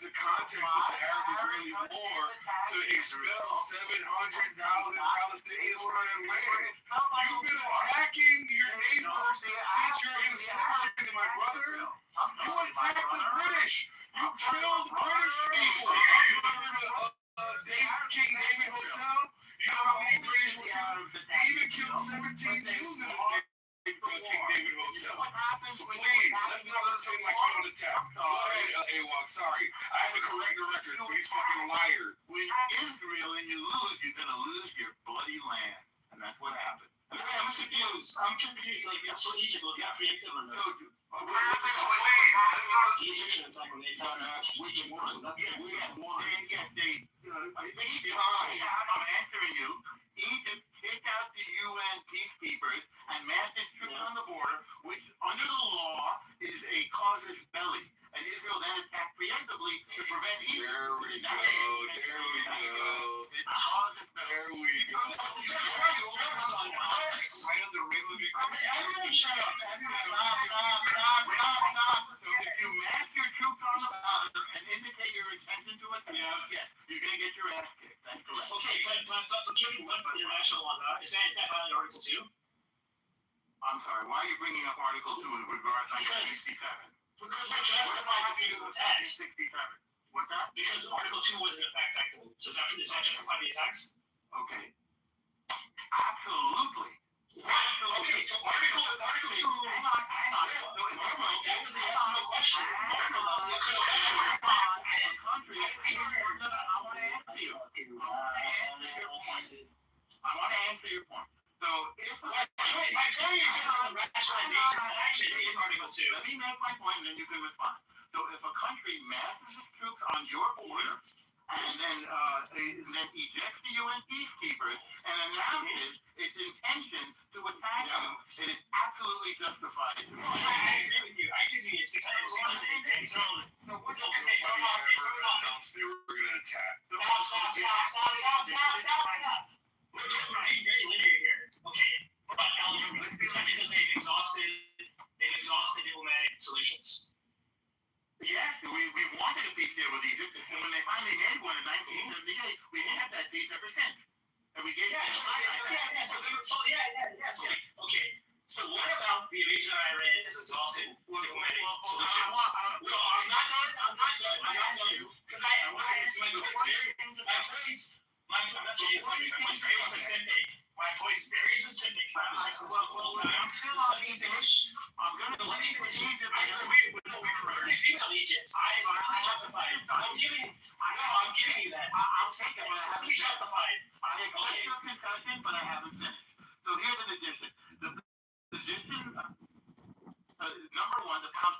the context of the Arab-Israeli war to expel 700,000 Palestinians from their land. You've been attacking your neighbors since your inception, my brother. You attacked the British. You killed British people. You remember the King David Hotel? You know how many British were killed? They even killed 17 Jews in the King David Hotel. What happens when Please, let's not pretend like you're on attack. Go ahead, AWOC. Sorry. I had to correct the record for these fucking liars. When Israel and you lose, you're going to lose your bloody land. And that's what happened. I'm confused. Like, so Egypt was not preemptive or no? What happens when the Egyptians attack when they Which one? I'm answering you. Egypt kicked out the UN peacekeepers and massed its troops on the border, which under the law is a casus belli. And Israel then attacked preemptively to prevent Egypt. There we go. It's casus belli. There we go. Everyone shut up. Stop. So if you mass your troops on the border and indicate your intention to attack, yes, you're going to get your ass kicked. That's correct. Okay, but Jimmy, what international law is that violating Article 2? I'm sorry, why are you bringing up Article 2 in regards to 1967? Because what justified the freedom of attack? 67. What's that? Because Article 2 was in effect back then. So does that justify the attacks? Okay. Absolutely. Okay, so Article 2. Hang on. That was the yes or no question. I want to answer you. I want to answer your point. So if my point is on rationalization of action is Article 2. Let me make my point and then you can respond. So if a country masses its troops on your border and then ejects the UN peacekeepers and announces its intention to attack you, it is absolutely justified. I agree with you. It's because it's own. So what do you think about announced they were going to attack? Stop. We're getting very linear here. Okay. It's not because they've exhausted diplomatic solutions. Yes, we wanted a peace deal with Egypt, and when they finally made one in 1978, we had that peace ever since. And we gave Okay. So what about the invasion of Iran has exhausted diplomatic solutions? No, I'm not done. Because my point's very specific. My point is very specific. Let me finish. I agree with Egypt. I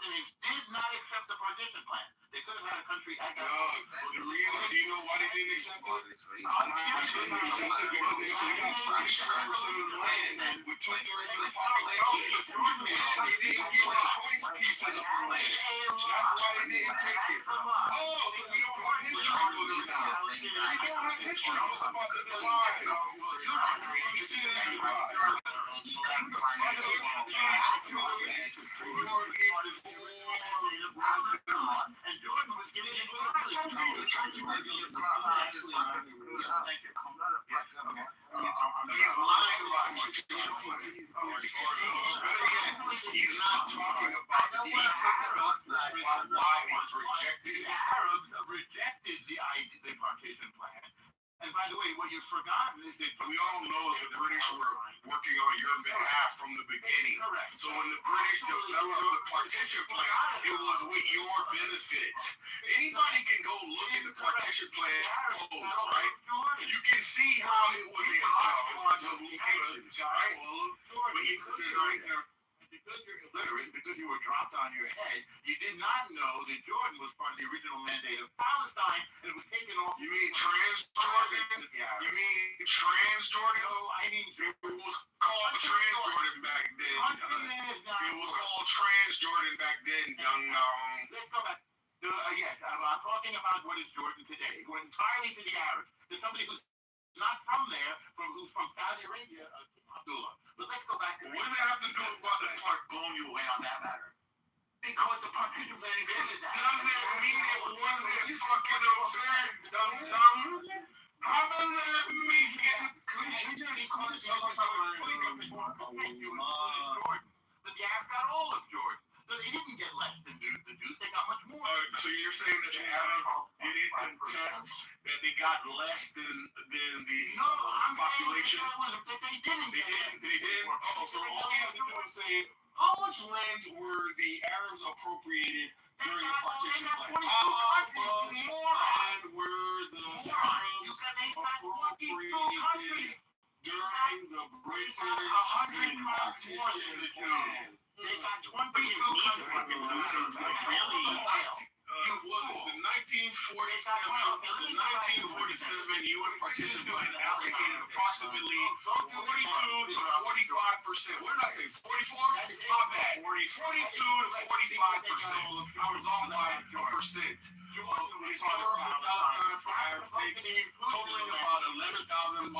Indians did not accept the partition plan. They could have had a country at that point. The reason, do you know why they didn't accept it? They didn't Yes, accept it because they still got 47% of the land with 2/3 of the population. And they didn't give us choice pieces of the land. That's why they didn't take it. Oh, so we don't have history books now. We don't have history books about the divide. You see the divide. And Jordan was getting into He's not talking about the details about why it was rejected. The Arabs rejected the partition plan. And by the way, what you've forgotten is that we all know that the British were working on your behalf from the beginning. Correct. So when the British developed the partition plan, it was with your benefit. Anybody can go look at the partition plan codes, right? You can see how it was a hodgepodge of locations, right? But he put it right there. Because you're illiterate, because you were dropped on your head, you did not know that Jordan was part of the original mandate of Palestine, and it was taken off. You mean Transjordan? You mean Transjordan? No, I mean it was called Transjordan back then. It was called Transjordan back then, young dong. Let's go back. Yes, I'm talking about what is Jordan today. It went entirely to the Arabs. There's somebody who's not from there, who's from Saudi Arabia, Abdullah. But let's go back to what does that have to do about the part blowing you away on that matter? Because the partition plan existed. Doesn't mean it wasn't fucking a fair dum-dum. How does that mean the Arabs got all of Jordan. So they didn't get less than the Jews, they got much more. So you're saying that the Arabs didn't contest that they got less than the population? That they didn't. They didn't? Oh, so all you have to do is say, how much land were the Arabs appropriated during the partition plan? How much land were the Arabs appropriated during the British partition plan? They got 22 countries. The 1947 UN partition plan allocated approximately 42 to 45%. What did I say? 44? My bad. 42 to 45%. I was on by a percent. Historical Palestine for Arab states, totaling about 11,500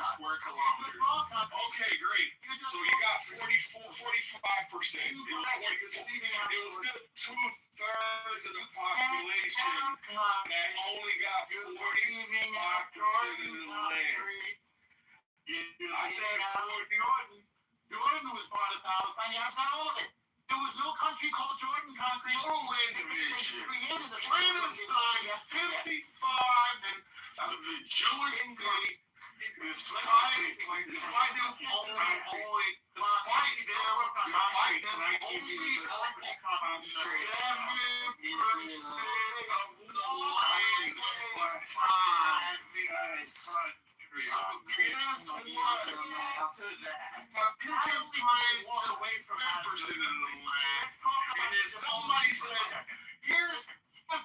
square kilometers. Okay, great. So you got 45%. It was still 2/3 of the population that only got 45% of the land. I said Jordan was part of Palestine. You have got all of it. There was no country called Jordan Concrete. Total land division. Plan assigned 55 and the Jewish state. Despite them only 7% of the land was time. So guess what? Partition plan was 7% of the land. And then somebody says, here's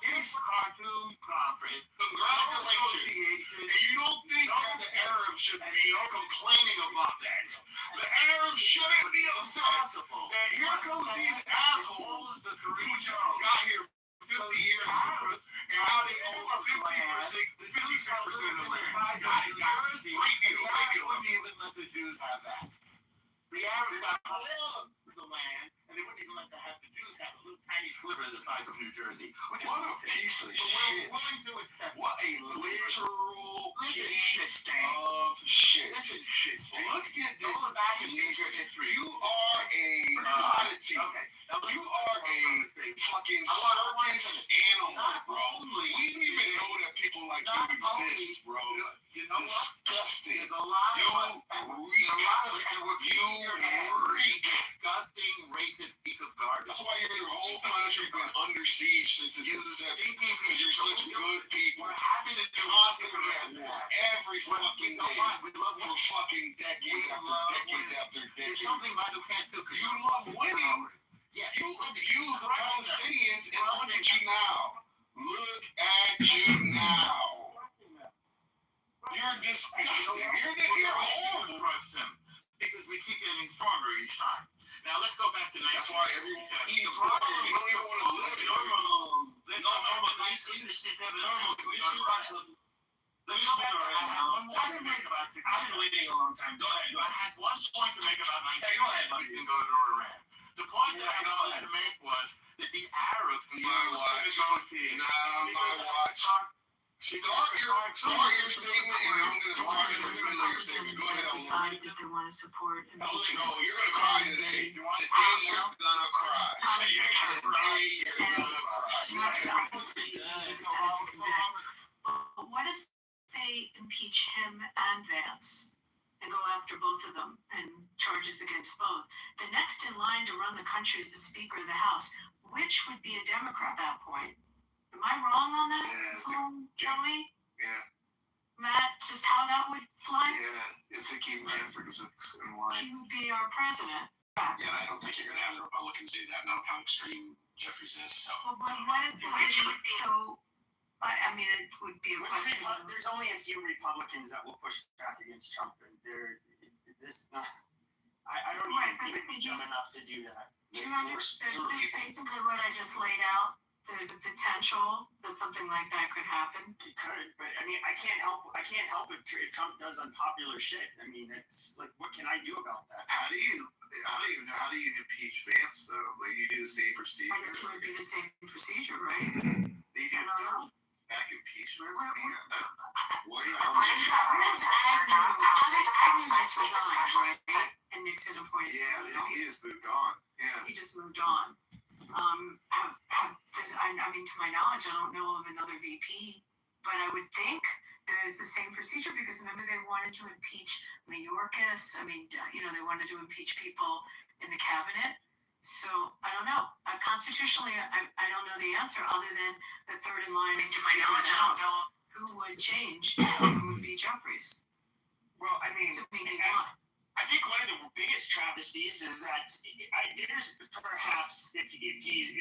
this cartoon conference. Congratulations. And you don't think that the Arabs should be complaining about that. The Arabs shouldn't be upset. And here come these assholes who just got here 50 years ago, and now they own 56% of the land. Got it. Great deal. Wouldn't even let the Jews have that. The Arabs got all of the land, and they wouldn't even let the Jews have a little tiny sliver the size of New Jersey. What a piece of shit. What a literal piece of shit. Let's get this back in history. You are a commodity. You are a fucking circus animal, bro. We didn't even know that people like you exist, bro. Disgusting. You reek. Disgusting, racist piece of garbage. That's why your whole country's been under siege since its inception. Because you're such good people. We're happy to do constantly at war every fucking day for fucking decades after decades after decades. Something Michael can't do. You love winning. Yes. You abuse the Palestinians, and look at you now. Look at you now. You're disgusting. You're horrible. Trust him because we keep getting stronger each time. Now let's go back to 19. That's why everyone eats the problem. We don't even want to live it. I've been waiting a long time. Go ahead. I had one point to make about 19. Go ahead. You can go to Iran. The point that I wanted to make was that the Arabs Not on my watch. Start your statement, and I'm going to start in the middle of your statement. Go ahead. Decide that they want to support impeachment. No, you're going to cry today. Today you're going to cry. Today you're going to cry. Obviously, they decided to convict. But what if they impeach him and Vance and go after both of them and charges against both? The next in line to run the country is the Speaker of the House, which would be a Democrat at that point. Am I wrong on that, Joey? Yeah. Matt, just how that would fly? Yeah, it's a key for the in line. He would be our president. Yeah, I don't think you're going to have the Republicans do that. Know how extreme Jeffries is. So, I mean, it would be a question. There's only a few Republicans that will push back against Trump, and I don't even think dumb enough to do that. Do you understand? This is basically what I just laid out. There's a potential that something like that could happen. It could, but I mean, I can't help it if Trump does unpopular shit. I mean, it's like, what can I do about that? How do you impeach Vance though? Like you do the same procedure. I guess it would be the same procedure, right? They do back impeachment. What do you Agnew resigned, right? And Nixon appointed. Yeah, he just moved on. Yeah. He just moved on. I mean, to my knowledge, I don't know of another VP, but I would think there's the same procedure because remember they wanted to impeach Mayorkas. I mean, they wanted to impeach people in the cabinet. So I don't know. Constitutionally, I don't know the answer other than the third in line is to my knowledge. I don't know who would change. Who would be Jeffries? Well, I mean, assuming they won. I think one of the biggest travesties is that there's perhaps if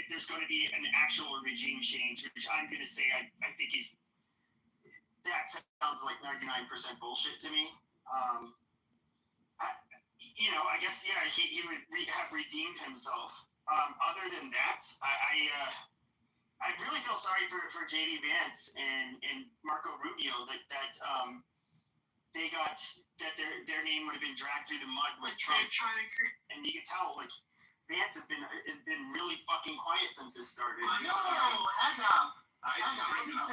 there's going to be an actual regime change, which I'm going to say I think that sounds like 99% bullshit to me. I guess he would have redeemed himself. Other than that, I really feel sorry for JD Vance and Marco Rubio that they got that their name would have been dragged through the mud with Trump. And you can tell, like, Vance has been really fucking quiet since this started. I know. I do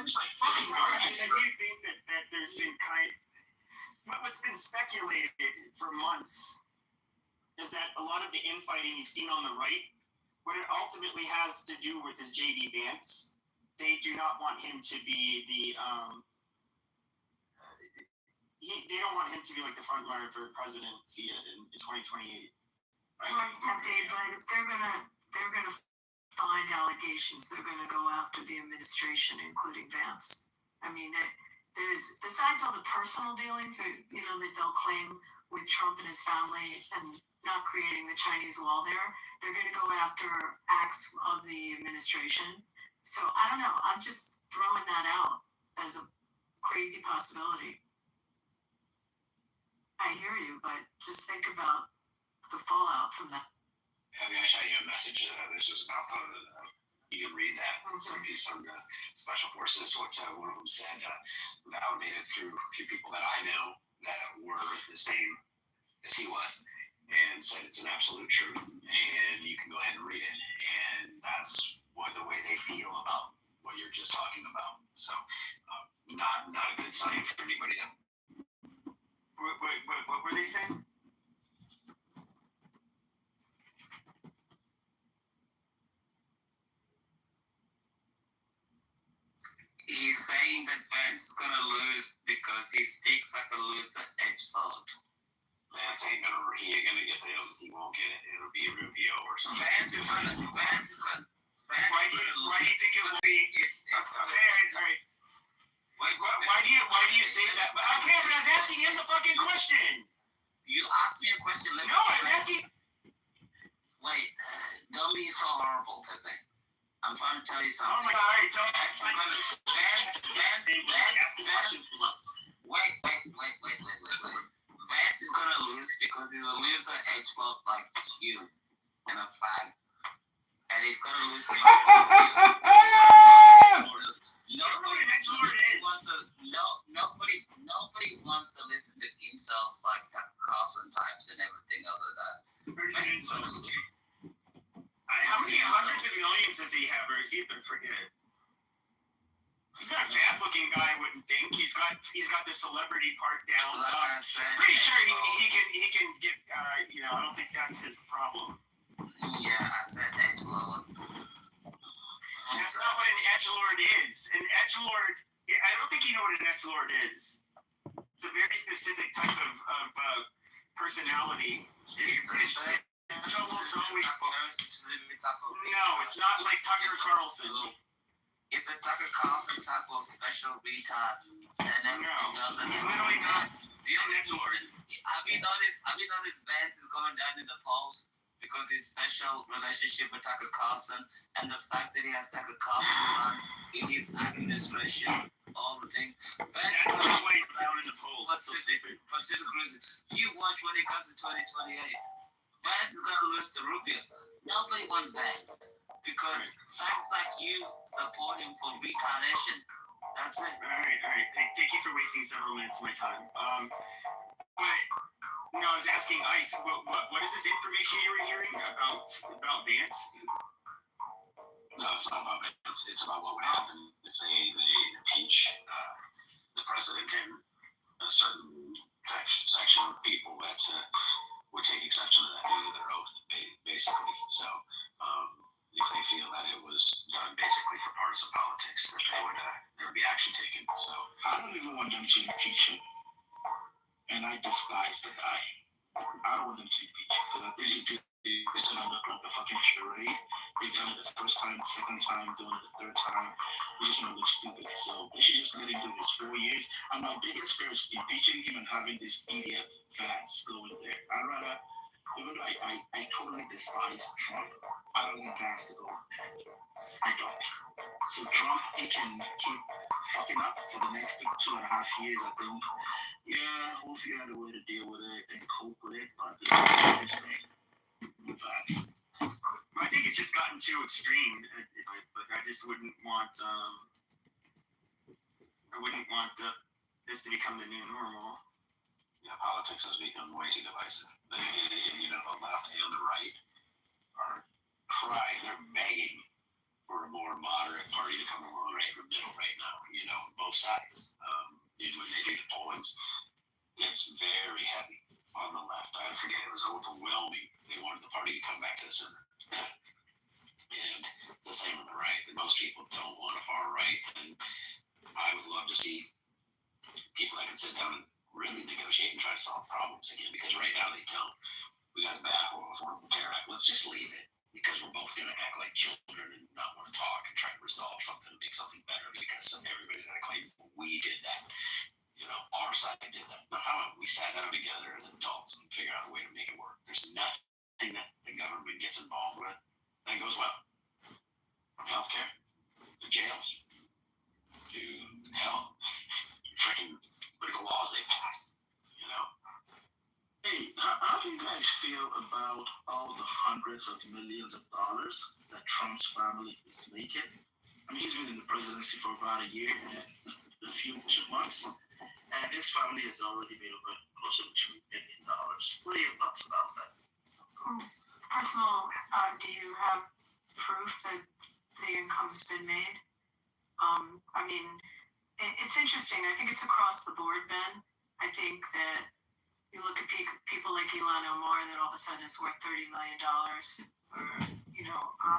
think that there's been what's been speculated for months is that a lot of the infighting you've seen on the right, what it ultimately has to do with is JD Vance. They do not want him to be they don't want him to be like the front runner for the presidency in 2028. Right, but if they're gonna find allegations, they're gonna go after the administration, including Vance. I mean, there's besides all the personal dealings, that they'll claim with Trump and his family and not creating the Chinese wall there, they're gonna go after acts of the administration. So I don't know. I'm just throwing that out as a crazy possibility. I hear you, but just think about the fallout from that. I mean, I shot you a message. This was about you can read that. Some special forces, what one of them said, validated through a few people that I know that were the same as he was, and said it's an absolute truth, and you can go ahead and read it, and that's the way they feel about what you're just talking about. So, not a good sign for anybody to. What were they saying? He's saying that Vance is going to lose because he speaks like a loser edgelord. Vance ain't gonna get the he won't get it. It'll be Rubio or something. Vance is gonna lose. Why do you think it will be? Right. Why do you say that? But okay, but I was asking him the fucking question. You asked me a question. No, I was asking. Wait, don't be so horrible, Pepe. I'm trying to tell you something. Oh my God! It's all Vance, wait. Vance is gonna lose because he's a loser edgelord like you and a fag. And he's gonna lose to Nobody wants to listen to insults like Tucker Carlson types and everything other than how many hundreds of millions does he have, or is he even forget? He's not a bad-looking guy, I wouldn't think. He's got the celebrity part down. Pretty sure he can get. I don't think that's his problem. Yeah, I said edgelord. That's not what an edgelord is. An edgelord. I don't think you know what an edgelord is. It's a very specific type of personality. It's almost always. No, it's not like Tucker Carlson. It's a Tucker Carlson type of special retard. And everything else. He's literally not the edgelord. Have you noticed Vance is going down in the polls because his special relationship with Tucker Carlson and the fact that he has Tucker Carlson's son in his administration, all the thing. That's the way he's down in the polls. So stupid. You watch when it comes to 2028. Vance is going to lose to Rubio. Nobody wants Vance because facts like you support him for retardation. That's it. All right. Thank you for wasting several minutes of my time. But I was asking Ice, what is this information you were hearing about Vance? No, it's not about Vance. It's about what would happen if they impeach the president and a certain section of people that would take exception to that due to their oath, basically. So if they feel that it was done basically for partisan politics, that there would be action taken. So I don't even want them to impeach him, and I despise the guy. I don't want them to impeach him because I think it's another fucking charade. They've done it the first time, the second time, doing it the third time. It just gonna look stupid. So they should just let him do his 4 years. I'm my biggest fear is impeaching him and having this idiot Vance going there. I'd rather, even though I totally despise Trump, I don't want Vance to go there. I don't. So Trump, he can keep fucking up for the next 2.5 years, I think. Yeah, we'll figure out a way to deal with it and cope with it, but yeah, Vance. I think it's just gotten too extreme. Like I just wouldn't want. I wouldn't want this to become the new normal. Yeah, politics has become way too divisive. The left and the right are crying. They're begging for a more moderate party to come along right in the middle right now. Both sides. When they do the pollings, it's very heavy on the left. I forget, it was overwhelming. They wanted the party to come back to the center. And it's the same on the right. And most people don't want a far right. And I would love to see people that can sit down and really negotiate and try to solve problems again. Because right now they don't. We got a bad Affordable Care Act. Let's just leave it. Because we're both going to act like children and not want to talk and try to resolve something and make something better. Because everybody's going to claim we did that. Our side did that. But how about we sat down together as adults and figure out a way to make it work? There's nothing that the government gets involved with that goes well. From healthcare to jails to hell, freaking political laws they passed. Hey, how do you guys feel about all the hundreds of millions of dollars that Trump's family is making? I mean, he's been in the presidency for about a year and a few 2 months, and his family has already made over close to $2 billion. What are your thoughts about that? First of all, do you have proof that the income's been made? It's interesting. I think it's across the board, Ben. I think that you look at people like Ilhan Omar that all of a sudden is worth $30 million, or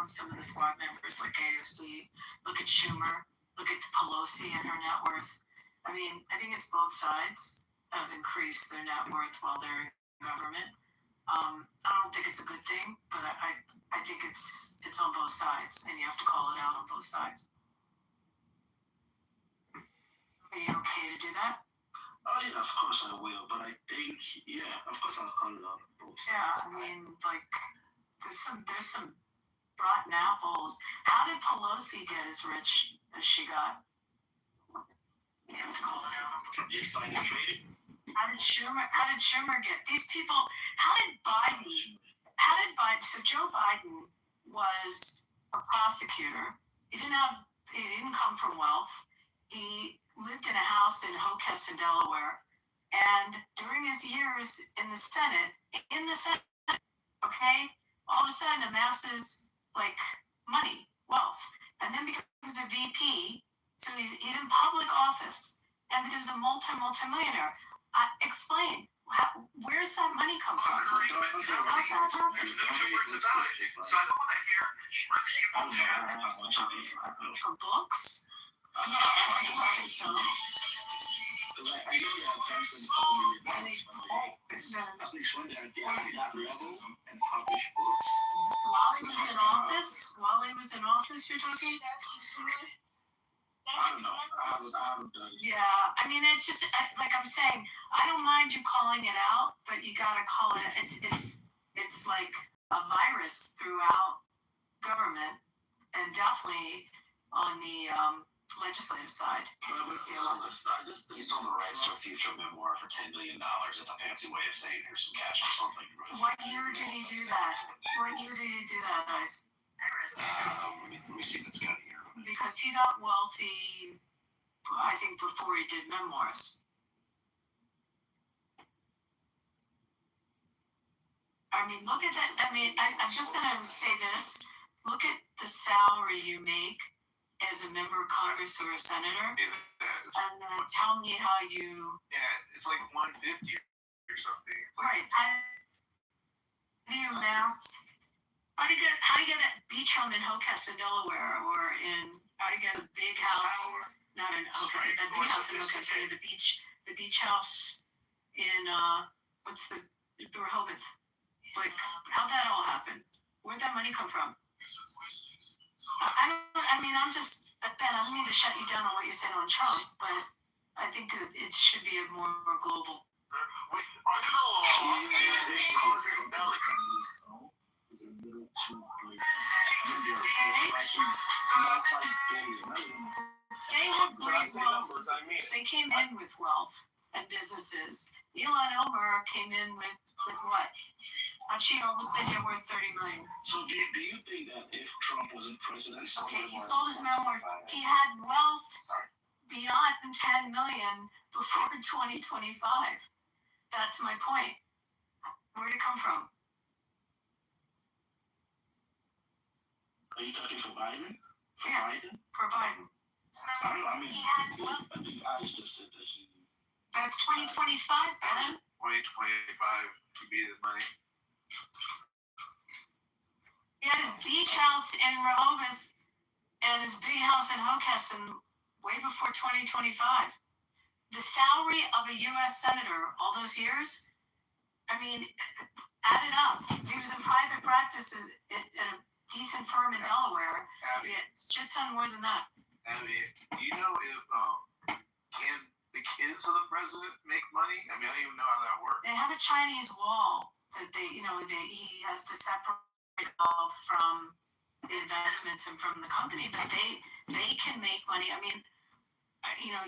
some of the squad members like AOC. Look at Schumer. Look at Pelosi and her net worth. I think it's both sides have increased their net worth while they're in government. I don't think it's a good thing, but I think it's on both sides, and you have to call it out on both sides. Are you okay to do that? Oh yeah, of course I will, but I think, of course I'll call it out on both sides. Yeah, there's some rotten apples. How did Pelosi get as rich as she got? You have to call it out. Insider trading. How did Schumer get these people? How did Biden? So Joe Biden was a prosecutor. He didn't come from wealth. He lived in a house in Hockessin, Delaware. And during his years in the Senate, okay, all of a sudden amasses like money, wealth, and then becomes a VP. So he's in public office and becomes a multimillionaire. Explain. Where's that money come from? How's that happen? There's no two words about it, so I don't want to hear From books? I don't think so. Like, I know they have friends from the government, at least when they're at that level and publish books. While he was in office, you're talking? I don't know. I haven't done it. Yeah, I mean, it's just like I'm saying. I don't mind you calling it out, but you gotta call it. It's like a virus throughout government, and definitely on the legislative side. We see a lot of He sold the rights to a future memoir for $10 million. It's a fancy way of saying here's some cash or something. What year did he do that? Guys? Let me see if it's got here. Because he got wealthy, I think, before he did memoirs. I mean, look at that. I mean, I'm just going to say this. Look at the salary you make as a member of Congress or a senator. And tell me how you... Yeah, it's like 150 or something. Right. How do you amass... How do you get that beach home in Hockessin, Delaware, or how do you get a big house? Not in the big house in Hockessin, the beach house in what's the Rehoboth? Like, how'd that all happen? Where'd that money come from? I don't mean to shut you down on what you said on Trump, but I think it should be a more global. Is a little too blatant. They had great wealth. They came in with wealth and businesses. Elon Elmer came in with what? She almost said you're worth $30 million. So do you think that if Trump wasn't president, okay, he sold his memoirs. He had wealth beyond $10 million before 2025. That's my point. Where'd it come from? Are you talking for Biden? Biden? For Biden. I don't know. I mean, I think I just said that he... That's 2025, Ben. 2025 to be the money. He had his beach house in Rehoboth and his big house in Hockessin way before 2025. The salary of a U.S. senator all those years, I mean, add it up. He was in private practice at a decent firm in Delaware. Abby, shit ton more than that. Abby, do you know if can the kids of the president make money? I mean, I don't even know how that works. They have a Chinese wall that he has to separate all from the investments and from the company, but they can make money. I mean,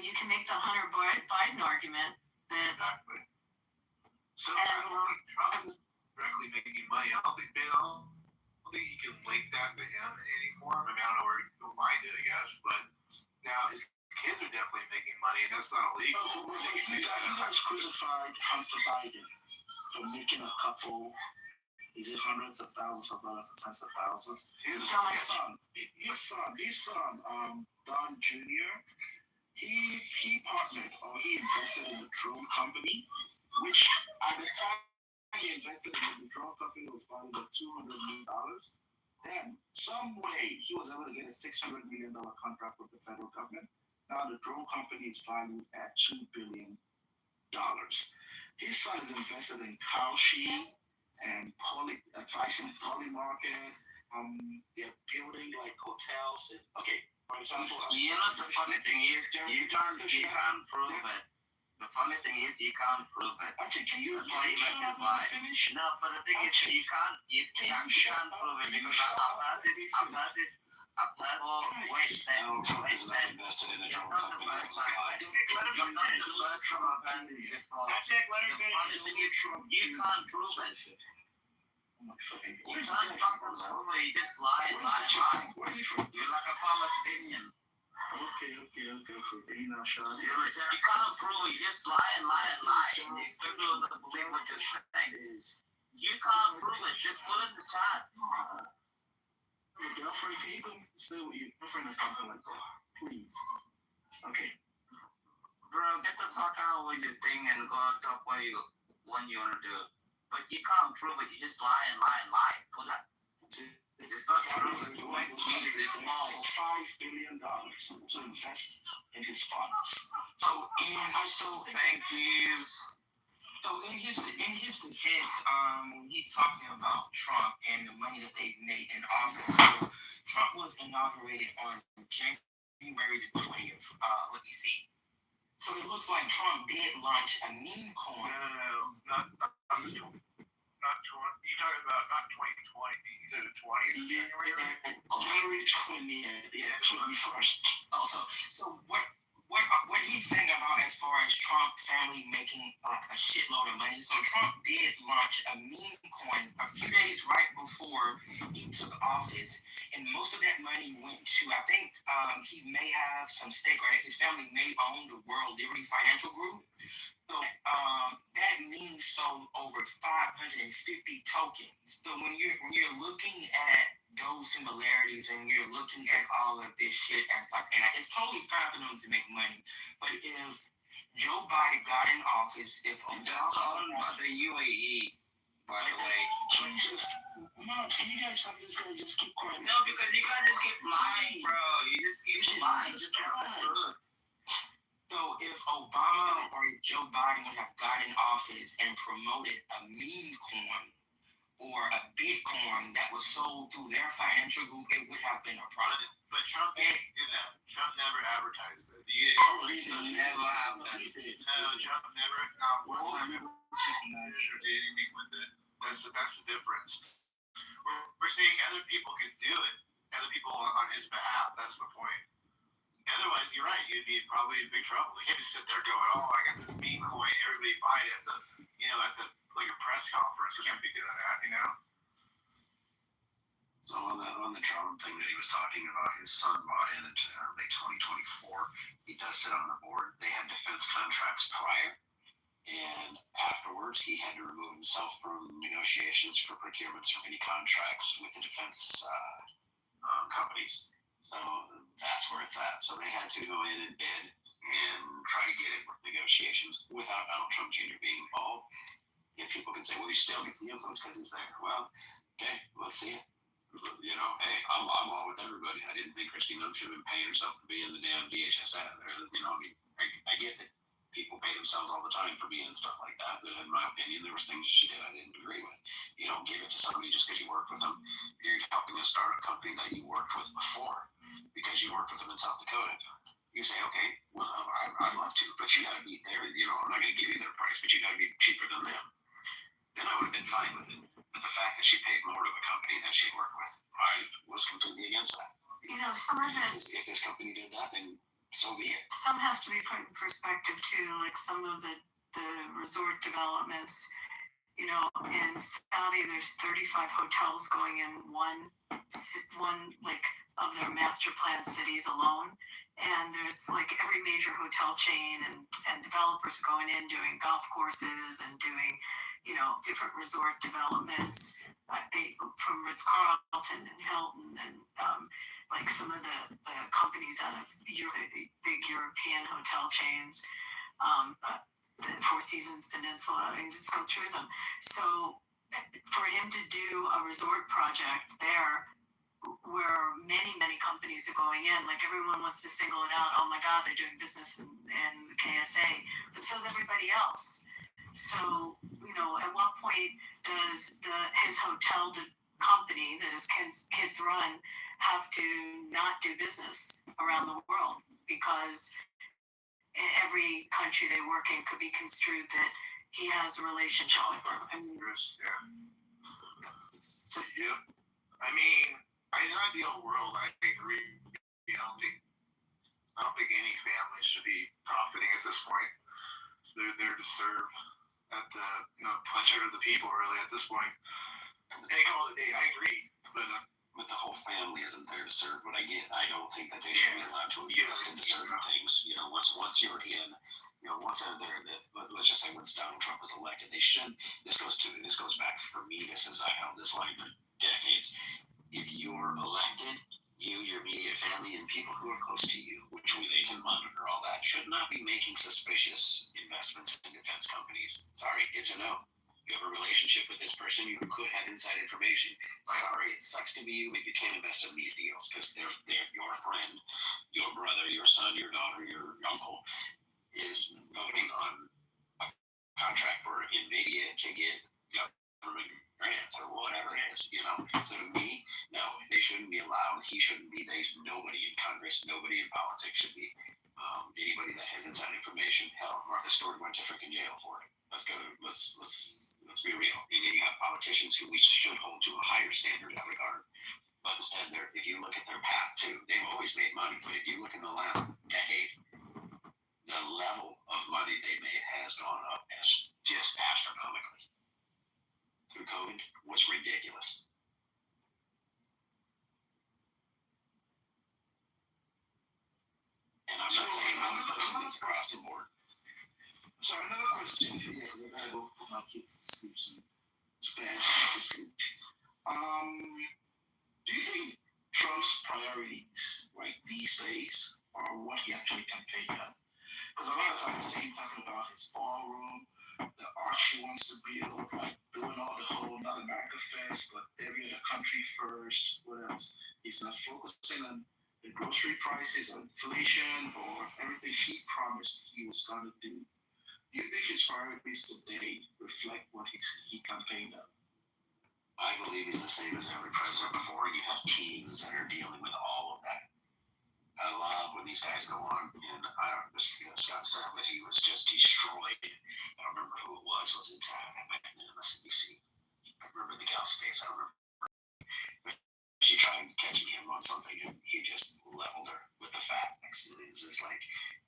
you can make the Hunter Biden argument that. Exactly. So I don't think Trump is directly making money. I don't think you can link that to him in any form. I mean, I don't know where he'll find it, I guess, but now his kids are definitely making money, and that's not illegal. You guys crucified Hunter Biden for making a couple, is it hundreds of thousands of dollars or tens of thousands? His son, Don Jr., he partnered or he invested in a drone company, which at the time he invested in the drone company was valued at $200 million. Then, some way, he was able to get a $600 million contract with the federal government. Now, the drone company is valued at $2 billion. His son is invested in Kalshi and advising Poly Market. They're building like hotels. For example, you know the funny thing is, you can't prove it. The funny thing is you can't prove it. Actually, can you That's why he shut left up his when I life. finish? No, but the thing is you can't prove it because I've heard this. I've heard all ways that Donald Trump is not invested in a drone company. That was a lie. You can't prove it. You can't prove it. You just lie and lie. You're like a Palestinian. Okay. Being not shy. You can't prove it. You just lie and lie and lie. And you expect people to believe what you're saying. You can't prove it. Just put it in the chat. Your girlfriend, can you go stay with your girlfriend or something like that? Please. Okay. Bro, get the fuck out with your thing and go talk what you want to do. But you can't prove it. You just lie and lie and lie. Put that. It's not true. It's small. $5 billion to invest in his funds. So, and also, Thank you. so in his defense, he's talking about Trump and the money that they've made in office. So Trump was inaugurated on January the 20th. Let me see. So it looks like Trump did launch a meme coin. Not 20. You talking about not 2020? You said the 20th of January? January 20th, yeah, 21st. Oh, so what he's saying about as far as Trump family making like a shitload of money. So Trump did launch a meme coin a few days right before he took office, and most of that money went to, I think he may have some stake, or his family may own the World Liberty Financial Group. So that meme sold over 550 tokens. So when you're looking at those similarities and you're looking at all of this shit as like, and it's totally fine for them to make money, but if Joe Biden got in office, if That's owned by the UAE, by the way. Jesus. Mom, can you guys have this guy just keep quiet? No, because you guys just keep lying, bro. You just keep lying. Jesus Christ. So if Obama or if Joe Biden would have got in office and promoted a meme coin or a Bitcoin that was sold through their financial group, it would have been a problem. But Trump didn't do that. Trump never advertised it. Never happened. No, Trump never. Not one time ever did anything with it. That's the difference. We're saying other people could do it. Other people on his behalf. That's the point. Otherwise, you're right. You'd be probably in big trouble. You can't just sit there going, "Oh, I got this meme coin." Everybody buy it at the like a press conference. You can't be doing that, So on the drone thing that he was talking about, his son bought in late 2024. He does sit on the board. They had defense contracts prior, and afterwards he had to remove himself from negotiations for procurements for any contracts with the defense companies. So that's where it's at. So they had to go in and bid and try to get it with negotiations without Donald Trump Jr. being involved. And people can say, well, he still gets the influence because he's there. Well, okay, let's see it. Hey, I'm all with everybody. I didn't think Christine should have been paying herself to be in the damn DHS. I get it. People pay themselves all the time for being and stuff like that. But in my opinion, there was things she did I didn't agree with. You don't give it to somebody just because you worked with them. You're helping to start a company that you worked with before because you worked with them in South Dakota. You say, okay, well, I'd love to, but you got to be there. I'm not going to give you their price, but you got to be cheaper than them. Then I would have been fine with it. But the fact that she paid more to a company that she worked with, I was completely against that. Some of it, If this company did that, then so be it. some has to be put in perspective too, like some of the resort developments, in Saudi, there's 35 hotels going in one like of their master plan cities alone. And there's like every major hotel chain and developers going in doing golf courses and doing, different resort developments from Ritz-Carlton and Hilton and like some of the companies out of big European hotel chains, the Four Seasons Peninsula, and just go through them. So for him to do a resort project there, where many companies are going in, like everyone wants to single it out. Oh my God, they're doing business in the KSA, but so's everybody else. So at what point does his hotel company that his kids run have to not do business around the world because every country they work in could be construed that he has a relationship with them. I mean, it's just. Yeah. I mean, in an ideal world, I agree. I don't think any family should be profiting at this point. They're there to serve at the pleasure of the people, really. At this point, they call it a day. I agree, but the whole family isn't there to serve. But I don't think that they should be allowed to invest into certain things. Once you're in, once they're there, let's just say once Donald Trump was elected, they should. This goes back for me. I held this line for decades. If you're elected, you, your immediate family, and people who are close to you, which they can monitor all that, should not be making suspicious investments in defense companies. Sorry, it's a no. You have a relationship with this person, you could have inside information. Sorry, it sucks to be you, but you can't invest in these deals because they're your friend, your brother, your son, your daughter, your uncle is voting on a contract for NVIDIA to get government grants or whatever it is, So to me, no, they shouldn't be allowed. He shouldn't be. Nobody in Congress, nobody in politics should be. Anybody that has inside information, hell, Martha Stewart went to freaking jail for it. Let's be real. And then you have politicians who we should hold to a higher standard in that regard. But instead, if you look at their path too, they've always made money. But if you look in the last decade, the level of money they made has gone up as just astronomically. Through COVID was ridiculous. And I'm not saying one person is across the board. So another question for you, because I gotta go put my kids to sleep soon. To bed, to sleep. Do you think Trump's priorities, right, these days, are what he actually campaigned on? Because a lot of times I see him talking about his ballroom, the arch he wants to build, like doing all the whole Not America Fest, but every other country first. What else? He's not focusing on the grocery prices, or inflation, or everything he promised he was going to do. Do you think his priorities today reflect what he campaigned on? I believe he's the same as every president before. You have teams that are dealing with all of that. I love when these guys go on, and Scott said that he was just destroyed. I don't remember who it was. Was it MSNBC? I remember the gal's face. I don't remember. She tried catching him on something, and he just leveled her with the facts. It's just like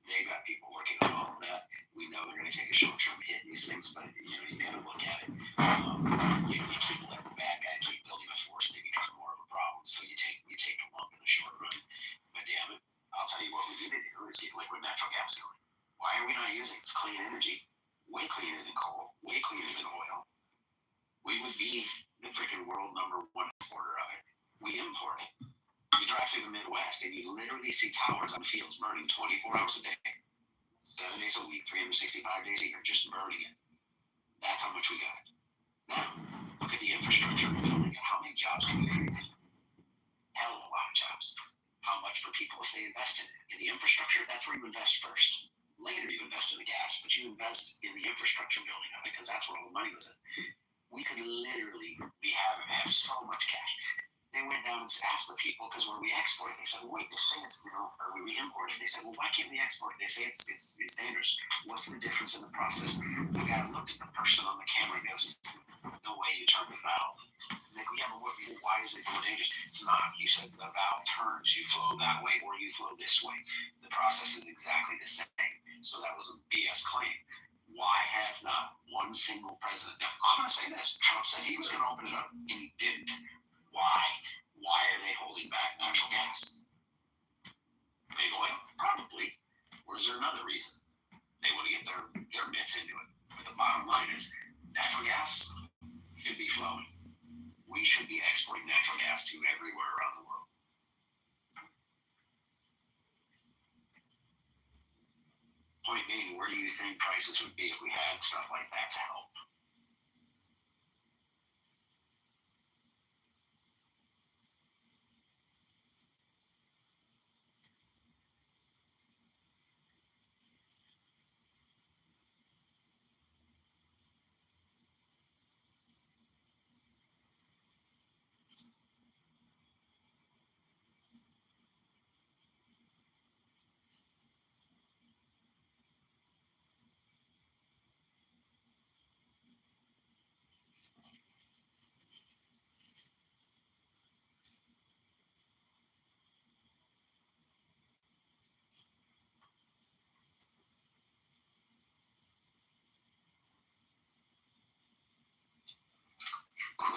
they got people working on all of that. We know they're going to take a short-term hit in these things, but you got to look at it. You keep letting the bad guy keep building a force, they become more of a problem. So you take the lump in the short run. But damn it, I'll tell you what we need to do is get liquid natural gas going. Why are we not using it? It's clean energy, way cleaner than coal, way cleaner than oil. We would be the freaking world #1 exporter of it. We import it. You drive through the Midwest and you literally see towers on fields burning 24 hours a day, 7 days a week, 365 days a year, just burning it. That's how much we got. Now, look at the infrastructure we're building and how many jobs can we create? Hell of a lot of jobs. How much for people if they invest in it? In the infrastructure, that's where you invest first. Later, you invest in the gas, but you invest in the infrastructure building of it because that's where all the money goes in. We could literally have so much cash. They went down and asked the people, because when we export it, they said, well, wait, they say it's, or we import it. They said, well, why can't we export it? They say it's dangerous. What's the difference in the process? The guy looked at the person on the camera and goes, no way you turn the valve. And they go, yeah, but why is it more dangerous? It's not. He says the valve turns. You flow that way or you flow this way. The process is exactly the same. So that was a BS claim. Why has not one single president? Now, I'm going to say this. Trump said he was going to open it up, and he didn't. Why? Why are they holding back natural gas? Big oil? Probably. Or is there another reason? They want to get their mitts into it. But the bottom line is, natural gas should be flowing. We should be exporting natural gas to everywhere around the world. Point being, where do you think prices would be if we had stuff like that to help?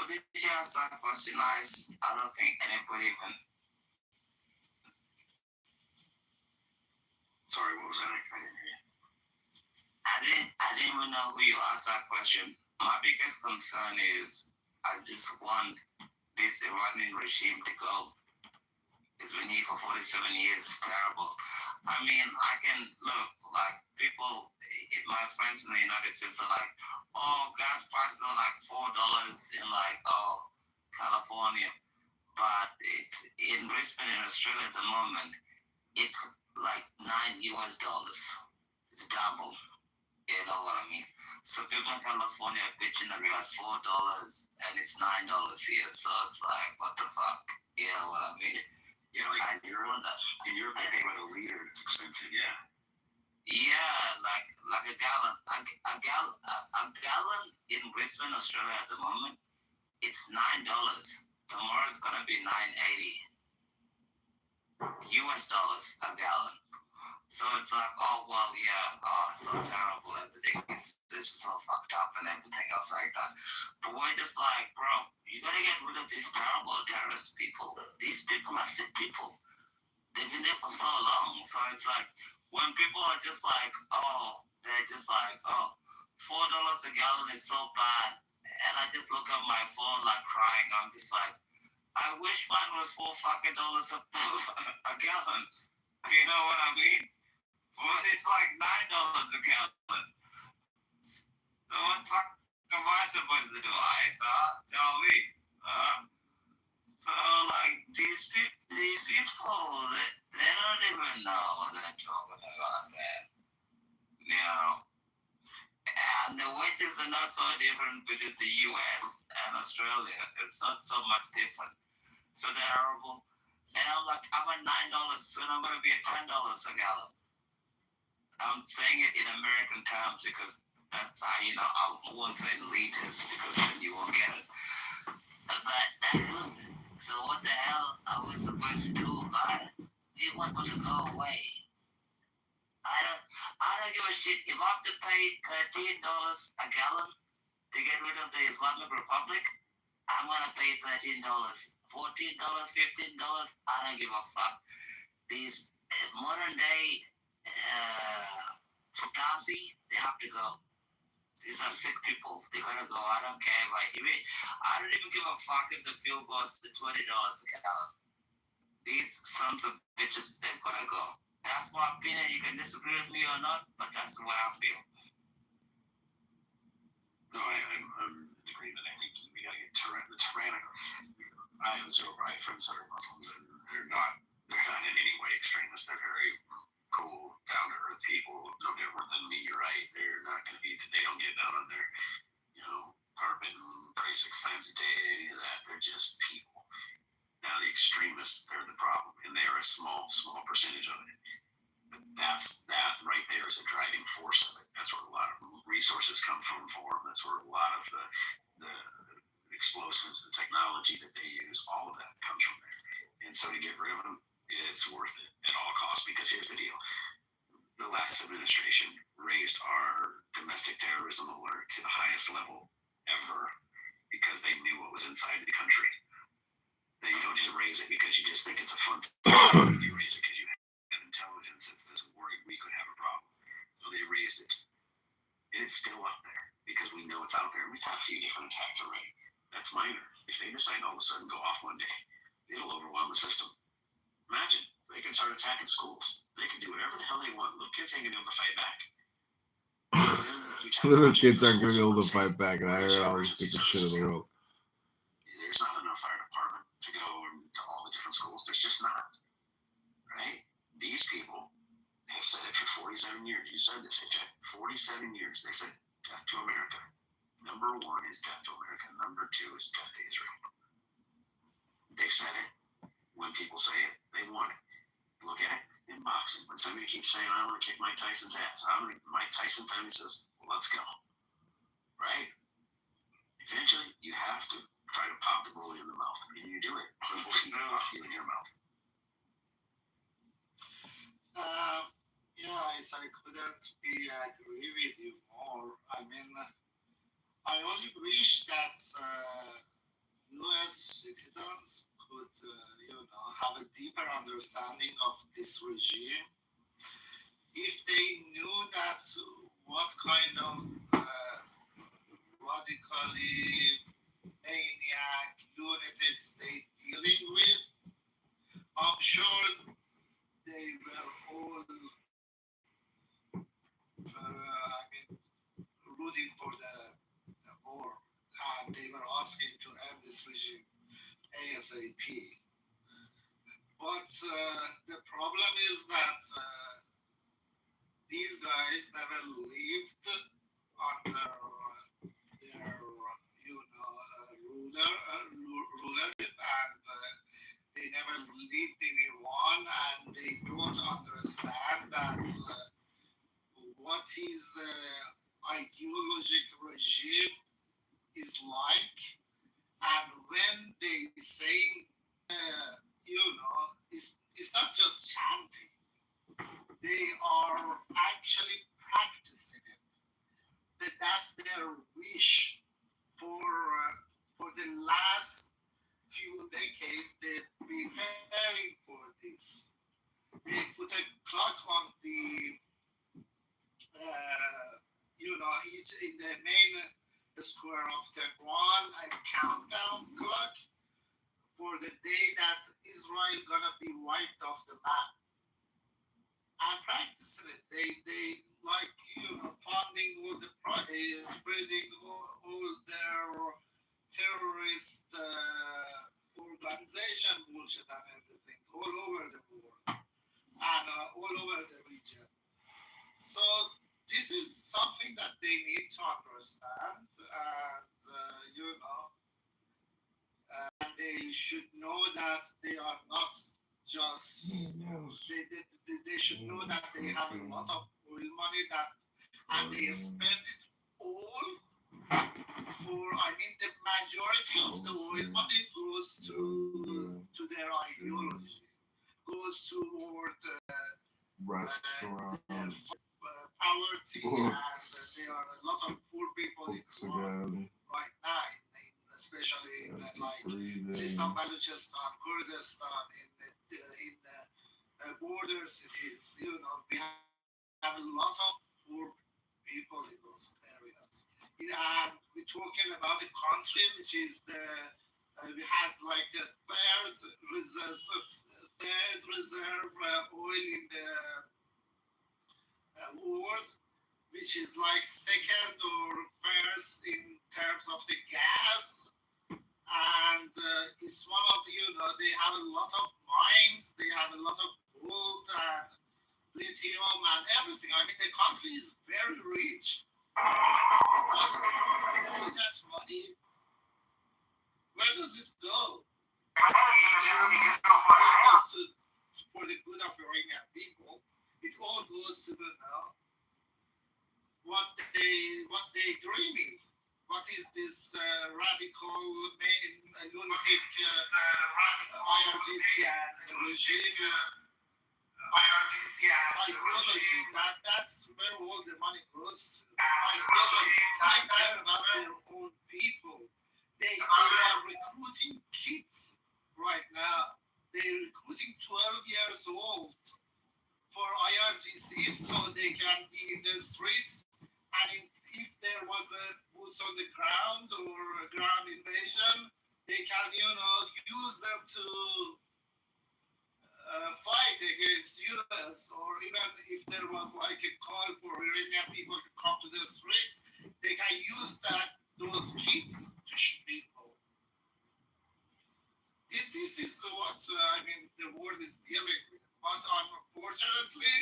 did you ask that question? I don't think anybody even. Sorry, what was that? I didn't hear you. I didn't even know who you asked that question. My biggest concern is I just want this Iranian regime to go. It's been here for 47 years. It's terrible. I mean, I can look like people, my friends in the United States are like, oh, gas prices are like $4 in like, oh, California. But it's in Brisbane in Australia at the moment, it's like $9. It's double. You know what I mean? So people in California are bitching at like $4 and it's $9 here. So it's like, what the fuck? You know what I mean? Yeah, like in Europe, they pay by the liter. It's expensive. Yeah. Yeah, like a gallon. A gallon in Brisbane, Australia at the moment, it's $9. Tomorrow it's gonna be $9.80 US a gallon. So it's like, oh well, yeah, so terrible. Everything is just so fucked up and everything else like that. But we're just like, bro, you gotta get rid of these terrible terrorist people. These people are sick people. They've been there for so long. So it's like when people are just like, oh, they're just like, oh, $4 a gallon is so bad. And I just look at my phone like crying. I'm just like, I wish mine was $4 fucking a gallon. You know what I mean? But it's like $9 a gallon. So what fuck am I supposed to do? Tell me. So like these people, they don't even know what they're talking about, man. You know. And the wages are not so different between the US and Australia. It's not so much different. So they're horrible. And I'm like, I'm at $9, soon I'm gonna be at $10 a gallon. I'm saying it in American terms because that's how, you know, I won't say liters because then you won't get it. But so what the hell are we supposed to do about it? We want it to go away. I don't give a shit. If I have to pay $13 a gallon to get rid of the Islamic Republic, I'm gonna pay $13, $14, $15. I don't give a fuck. These modern day Stasi, they have to go. These are sick people. They gotta go. I don't care. Like, I don't even give a fuck if the fuel goes to $20 a gallon. These sons of bitches, they've gotta go. That's my opinion. You can disagree with me or not, but that's the way I feel. No, I'm in agreement. I think we gotta get the tyrannical. I have friends that are Muslims and they're not in any way extremists. They're very cool, down to earth people, no different than me, right? They're not going to be, they don't get down on their, carpet and pray 6 times a day, any of that. They're just people. Now, the extremists, they're the problem, and they're a small percentage of it. But that right there is a driving force of it. That's where a lot of resources come from for them. That's where a lot of the explosives, the technology that they use, all of that comes from there. And so to get rid of them, it's worth it at all costs, because here's the deal. The last administration raised our domestic terrorism alert to the highest level ever because they knew what was inside the country. Now, you don't just raise it because you just think it's a fun thing. You raise it because you have intelligence that's worried we could have a problem. So they raised it. And it's still up there because we know it's out there. We have a few different attacks already. That's minor. If they decide all of a sudden go off one day, it'll overwhelm the system. Imagine, they can start attacking schools. They can do whatever the hell they want. Little kids ain't gonna be able to fight back. Little kids aren't gonna be able to fight back, and I heard all the stupid shit in the world. There's not enough fire department to go into all the different schools. There's just not. Right? These people have said it for 47 years. You said this, AJ. 47 years. They said death to America. Number 1 is death to America. Number 2 is death to Israel. They've said it. When people say it, they want it. Look at it in boxing. When somebody keeps saying, I want to kick Mike Tyson's ass, Mike Tyson finally says, well, let's go. Right? Eventually, you have to try to pop the bully in the mouth. And you do it before he pop you in your mouth. Yes, I couldn't agree with you more. I mean, I only wish that U.S. citizens could, have a deeper understanding of this regime if they knew that what kind of radically maniac lunatics they dealing with. I'm sure they were all, rooting for the war, and they were asking to end this regime ASAP. But the problem is that these guys never lived under their, rulership, and they never lived in Iran, and they don't understand that what his ideologic regime is like, and when they say, it's not just chanting, they are actually practicing it. That's their wish for the last few decades. They've been preparing for this. They put a clock on the, each in the main square of Tehran, a countdown clock for the day that Israel gonna be wiped off the map. And practicing it, they like funding all the spreading all their terrorist organization bullshit and everything all over the world and all over the region. So this is something that they need to understand, and and they should know that they are not just. They should know that they have a lot of oil money and they spend it all for. The majority of the oil money goes to their ideology, goes toward restaurants, poverty, and there are a lot of poor people in the world right now, especially in Sistan, Balochistan, Kurdistan, in the border cities. We have a lot of poor people in those areas. And we're talking about a country which is has like a third reserve oil in the world, which is like second or first in terms of the gas. And it's one of, they have a lot of mines, they have a lot of gold and lithium and everything. The country is very rich. But all that money, where does it go? For the good of Iranian people, it all goes to the what they dream is. What is this radical lunatic IRGC and regime ideology? That's where all the money goes to. Ideology. They care about their own people. They are recruiting kids right now. They're recruiting 12 years old for IRGC so they can be in the streets. And if there was a boots on the ground or a ground invasion, they can, use them to fight against US. Or even if there was like a call for Iranian people to come to the streets, they can use those kids to shoot people. This is what the world is dealing with. But unfortunately,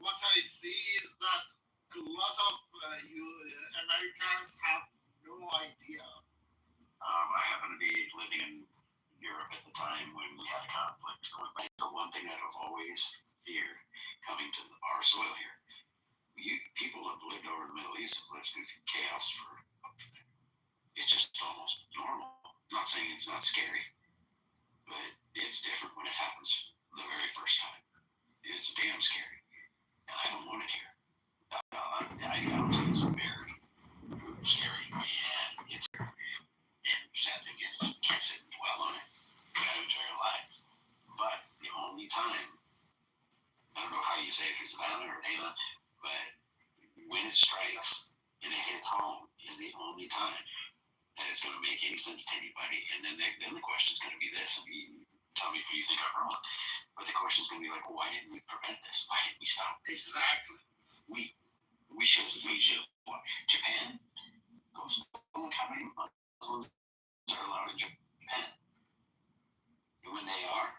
what I see is that a lot of Americans have no idea. I happened to be living in Europe at the time when we had a conflict going back. The one thing that I've always feared coming to our soil here, people have lived over the Middle East have lived through chaos it's just almost normal. I'm not saying it's not scary, but it's different when it happens the very first time. It's damn scary, and I don't want it here. I don't think it's very scary, man. It's can't sit and dwell on it. We gotta enjoy our lives. But the only time, I don't know how you say it, if it's Savannah or Dana, but when it strikes and it hits home is the only time that it's going to make any sense to anybody. And then the question is going to be this, and you tell me if you think I'm wrong, but the question is going to be like, well, why didn't we prevent this? Why didn't we stop this? Exactly. We should. What? Japan goes. How many Muslims are allowed in Japan? And when they are,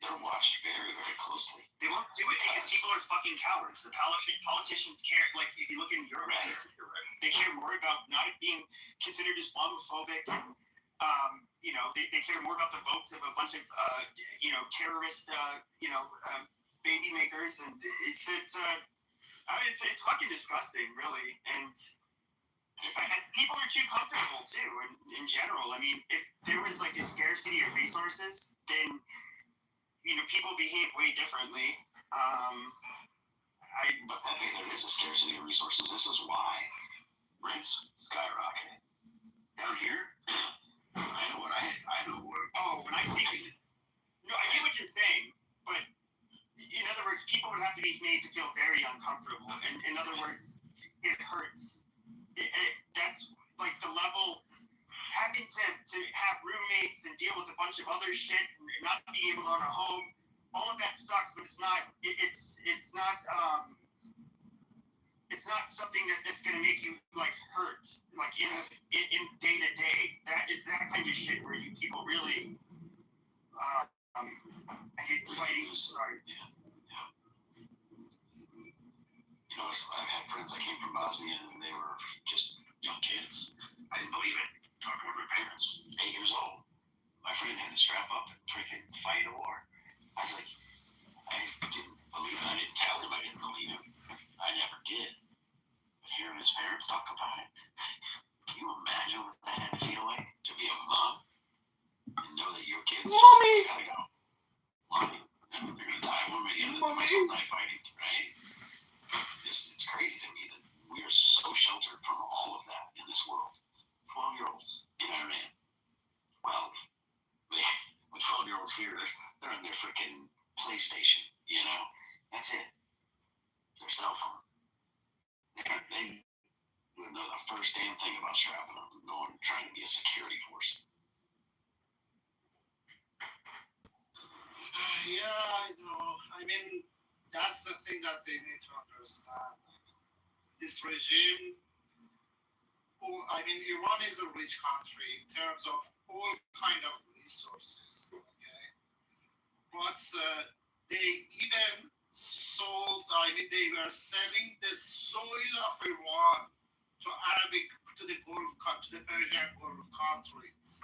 they're watched very, very closely. They won't do it because people are fucking cowards. The politicians care, like, if you look in Europe, they care more about not being considered Islamophobic and, they care more about the votes of a bunch of, terrorist, baby makers. And it's fucking disgusting, really. And people are too comfortable, too, in general. I mean, if there was, like, a scarcity of resources, then people behave way differently. But there is a scarcity of resources. This is why rents skyrocketed. Down here, I know where. Oh, when I think, no, I get what you're saying, but in other words, people would have to be made to feel very uncomfortable. And in other words, it hurts. That's like the level. Having to have roommates and deal with a bunch of other shit and not being able to own a home, all of that sucks. But it's not something that's gonna make you like hurt, like in day to day. That is that kind of shit where people really I hate fighting. Sorry. I've had friends that came from Bosnia and they were just young kids. I didn't believe it. Talking with my parents, 8 years old. My friend had to strap up and freaking fight a war. I was like, I didn't believe him. I didn't tell him I didn't believe him. I never did. But hearing his parents talk about it, can you imagine what that had to feel like? To be a mom and know that your kids just gotta go. Mommy. And they're gonna die one way or the other. They might as well die fighting, right? It's crazy to me that we are so sheltered from all of that in this world. 12-year-olds in Iran. 12. The 12-year-olds here, they're on their freaking PlayStation, That's it. Their cell phone. They would know the first damn thing about strapping them and going and trying to be a security force. Yeah, I know. I mean, that's the thing that they need to understand. This regime, Iran is a rich country in terms of all kind of resources, okay? But they even sold, they were selling the soil of Iran to the Persian Gulf countries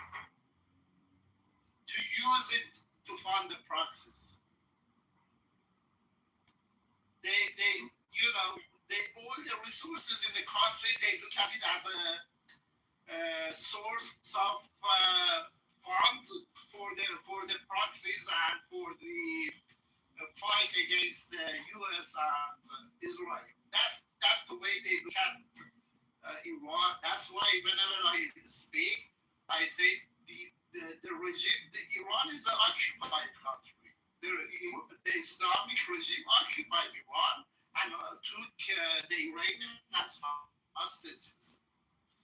to use it to fund the proxies. All the resources in the country, they look at it as a source of funds for the proxies and for the fight against the U.S. and Israel. That's the way they look at Iran. That's why whenever I speak, I say the regime, Iran is an occupied country. The Islamic regime occupied Iran and took the Iranian as hostages.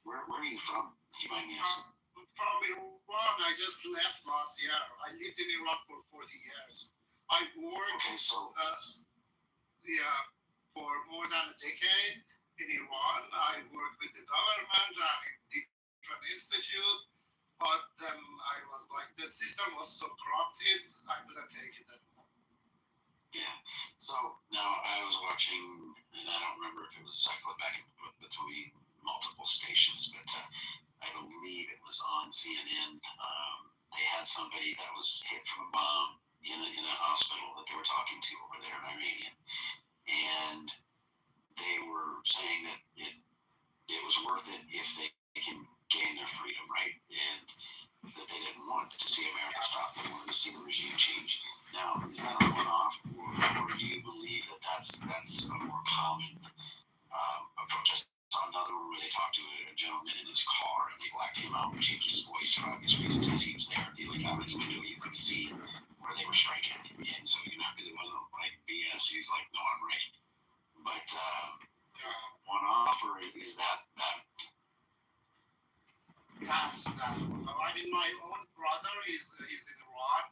Where are you from, if you mind me asking? From Iran. I just left last year. I lived in Iran for 40 years. I worked for more than a decade in Iran. I worked with the government and in different institutes, but I was like, the system was so corrupted, I couldn't take it anymore. Yeah. So now I was watching, and I don't remember if it was a cycle back and forth between multiple stations, but I believe it was on CNN. They had somebody that was hit from a bomb in a hospital that they were talking to over there in Iranian, and they were saying that it was worth it if they can gain their freedom, right? And that they didn't want to see America stop. They wanted to see the regime change. Now, is that a one-off, or do you believe that that's a more common approach? I saw another one where they talked to a gentleman in his car and they blacked him out and changed his voice for obvious right. But one offer is that That's I mean, my own brother is in Iran,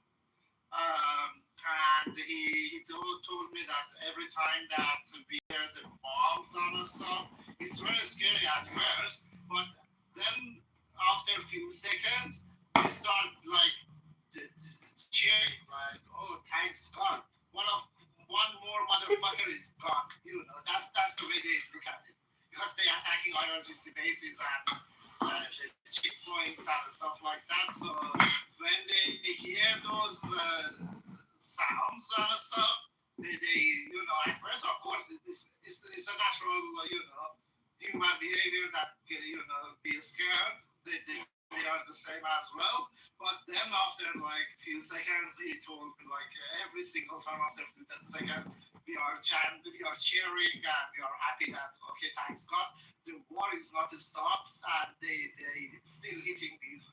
and he told me that every time that we hear the bombs and stuff, it's very scary at first, but then after a few seconds, we start like cheering, like, oh, thanks God, one more motherfucker is gone. You know, that's the way they look at it, because they are attacking IRGC bases and the checkpoints and stuff like that. So when they hear those sounds and stuff, they you know, at first, of course, it's a natural, you know, human behavior that, you know, be scared. They are the same as well. But then after like a few seconds, he told me like every single time after a few seconds, we are chanting, we are cheering, and we are happy that, okay, thanks God, the war is not stopped, and they still hitting these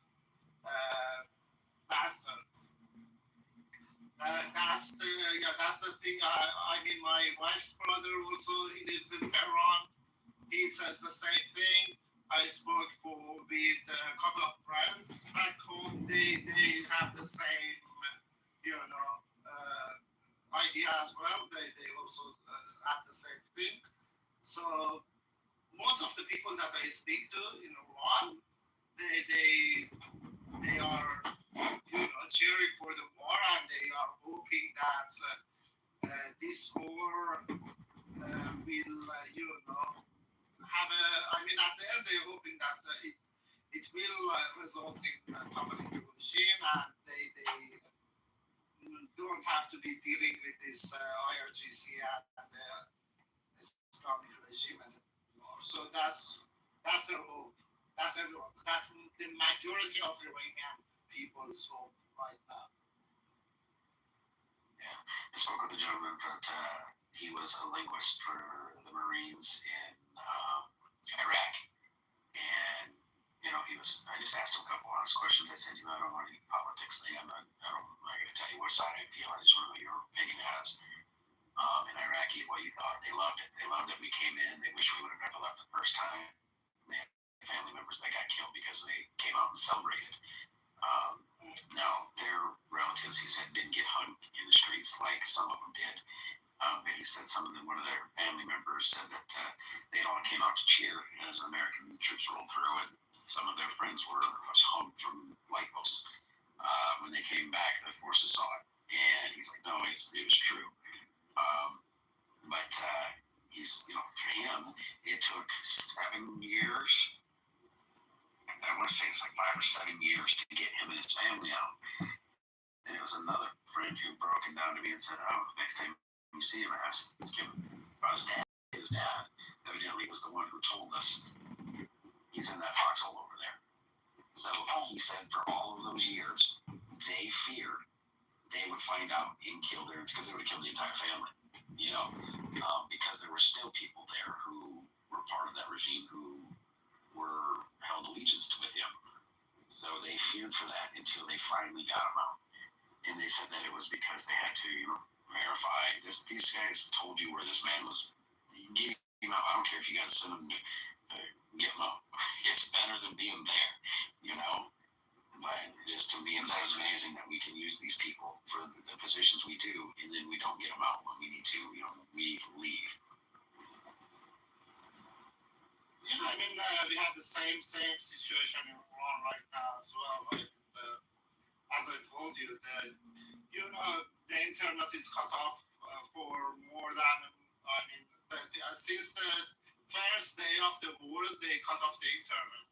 bastards. That's the thing. I mean, my wife's brother also, he lives in Tehran. He says the same thing. I spoke with a couple of friends back home. They have the same, you know, idea as well. They also have the same thing. So most of the people that I speak to in Iran, they are, you know, cheering for the war, and they are hoping that this war will, you know, have a. I mean, at the end, they're hoping that it will result in toppling the regime, and they don't have to be dealing with this IRGC and Islamic regime anymore. So that's their hope. That's everyone. That's the majority of Iranian people's hope right now. Yeah, I spoke with a gentleman that he was a linguist for the Marines in Iraq, and you know, I just asked him a couple honest questions. I said, you know, I don't want any politics thing. I'm not going to tell you what side I feel. I just want to know your opinion as in Iraq, what you thought. They loved it. They loved that we came in. They wish we would have never left the first time. They had family members that got killed because they came out and celebrated. Now, their relatives, he said, didn't get hung in the streets like some of them did. But he said one of their family members said that they all came out to cheer as American troops rolled through, and some of their friends was hung from light posts. When they came back, the forces saw it, and he's like, no, it was true. But he's, you know, for him, it took 7 years. I want to say it's like 5 or 7 years to get him and his family out. And it was another friend who broke him down to me and said, oh, next time you see him, ask him about his dad. His dad evidently was the one who told us he's in that foxhole over there. So he said for all of those years, they feared they would find out and kill because they would have killed the entire family, you know, because there were still people there who were part of that regime who were held allegiance with him. So they feared for that until they finally got him out. And they said that it was because they had to, you know, verify this. These guys told you where this man was. You get him out. I don't care if you got to send him to get him out. It's better than being there, you know. But just to me, it's amazing that we can use these people for the positions we do, and then we don't get them out when we need to. You know, we leave. Yeah, I mean, we have the same situation in Iran right now as well. Like, as I told you, you know, the internet is cut off for more than, I mean, since the first day of the war, they cut off the internet.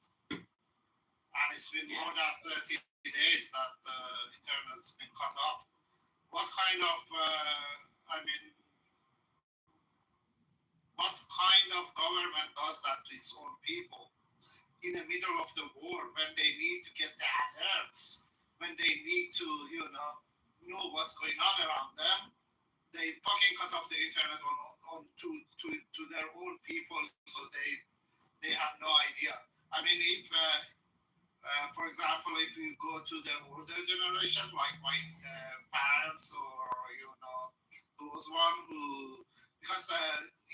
And it's been more than 30 days that the internet's been cut off. What kind of, what kind of government does that to its own people in the middle of the war when they need to get the alerts, when they need to, you know what's going on around them? They fucking cut off the internet to their own people, so they have no idea. I mean, if for example, if you go to the older generation, like my parents, or you know, those one who because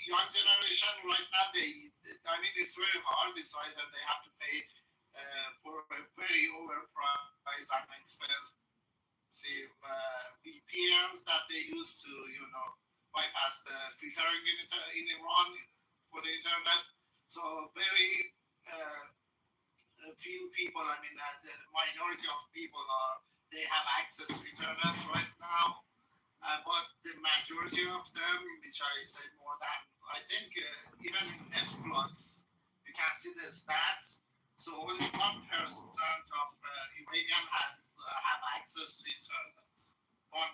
young generation right now, I mean, it's very hard. It's either they have to pay for a very overpriced and expensive VPNs that they use to, bypass the filtering in Iran for the internet. So very few people, I mean, the minority of people they have access to internet right now. But the majority of them, which I say more than, I think, even in Netflix, you can see the stats. So only 1% of Iranian have access to internet. 1%.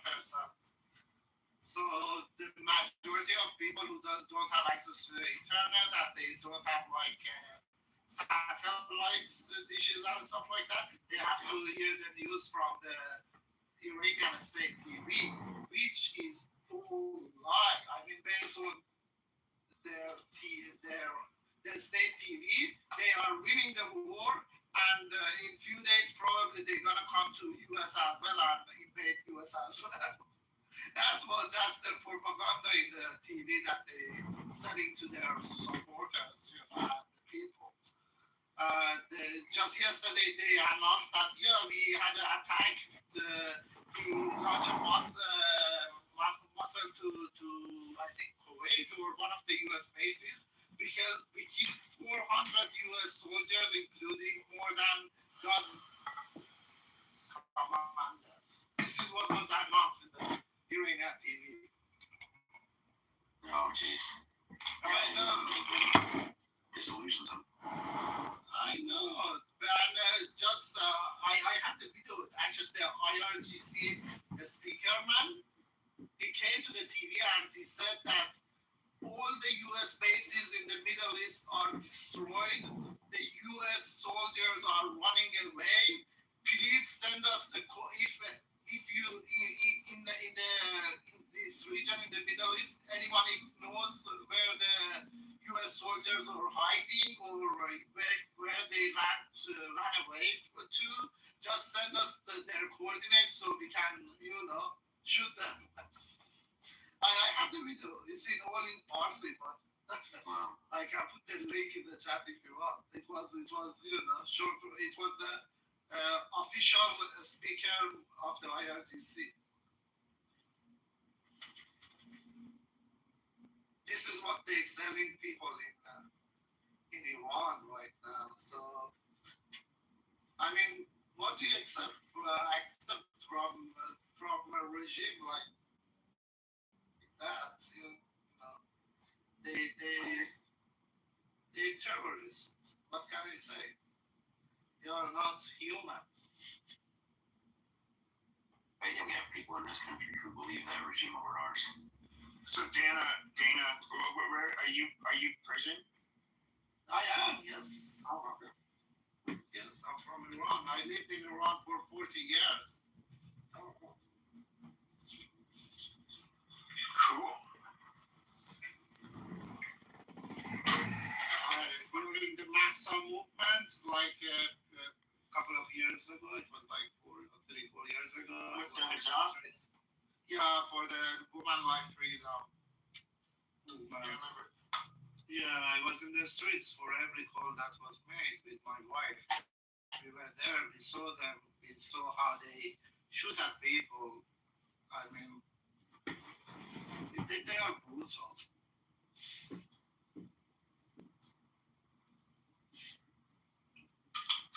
So the majority of people who don't have access to the internet, that they don't have like satellite dishes and stuff like that, they have to hear the news from the Iranian state TV, which is all lie. I mean, based on their state TV, they are winning the war, and in few days probably they're gonna come to US as well and invade US as well. That's the propaganda in the TV that they selling to their supporters, and the people. Just yesterday they announced that we had attacked the launched a missile to I think Kuwait or one of the U.S. bases because we killed 400 U.S. soldiers, including more than dozen commanders. This is what was announced in the hearing at TV. Oh, jeez. I know. Disillusions him. I know. And I have the video. Actually, the IRGC speaker man, he came to the TV and he said that all the U.S. bases in the Middle East are destroyed. The U.S. soldiers are running away. Please send us the if you in this region in the Middle East, anyone knows where the U.S. soldiers are hiding or where they ran away to, just send us their coordinates so we can shoot them. I have the video. It's all in Farsi, but I can put the link in the chat if you want. It was short. It was the official speaker of the IRGC. This is what they're selling people in Iran right now. So, I mean, what do you accept from a regime like that? They terrorists. What can I say? They are not human. But yeah, we have people in this country who believe that regime over ours. So Dana, where are you? Are you Persian? I am, yes. Oh, okay. Yes, I'm from Iran. I lived in Iran for 40 years. Cool. During the Mahsa movement, like a couple of years ago, it was like 3-4 years ago. With the hijab? Yeah, for the woman life freedom movement. Yeah, I was in the streets for every call that was made with my wife. We were there, we saw them, we saw how they shoot at people. I mean, they are brutal.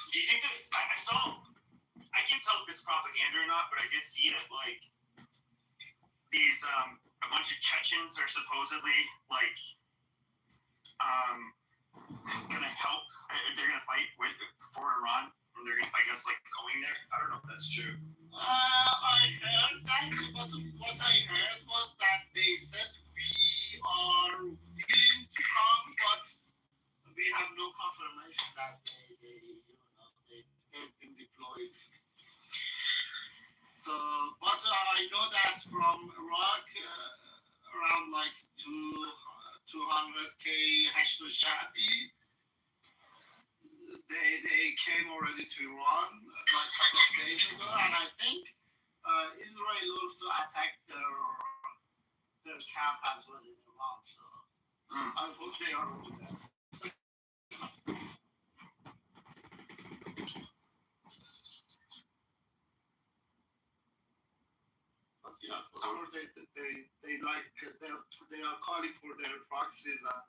Do you think that I saw? I can't tell if it's propaganda or not, but I did see it like these a bunch of Chechens are supposedly like gonna help. They're gonna fight for Iran, and they're gonna, I guess, like going there. I don't know if that's true. I heard that, but what I heard was that they said we are willing to come, but we have no confirmation that they've been deployed. So, but I know that from Iraq, around like 200k Hashdu Shabi, they came already to Iran like a couple of days ago, and I think Israel also attacked their camp as well in Iran. lot. So I hope they are all there. But yeah, for sure they like they are calling for their proxies and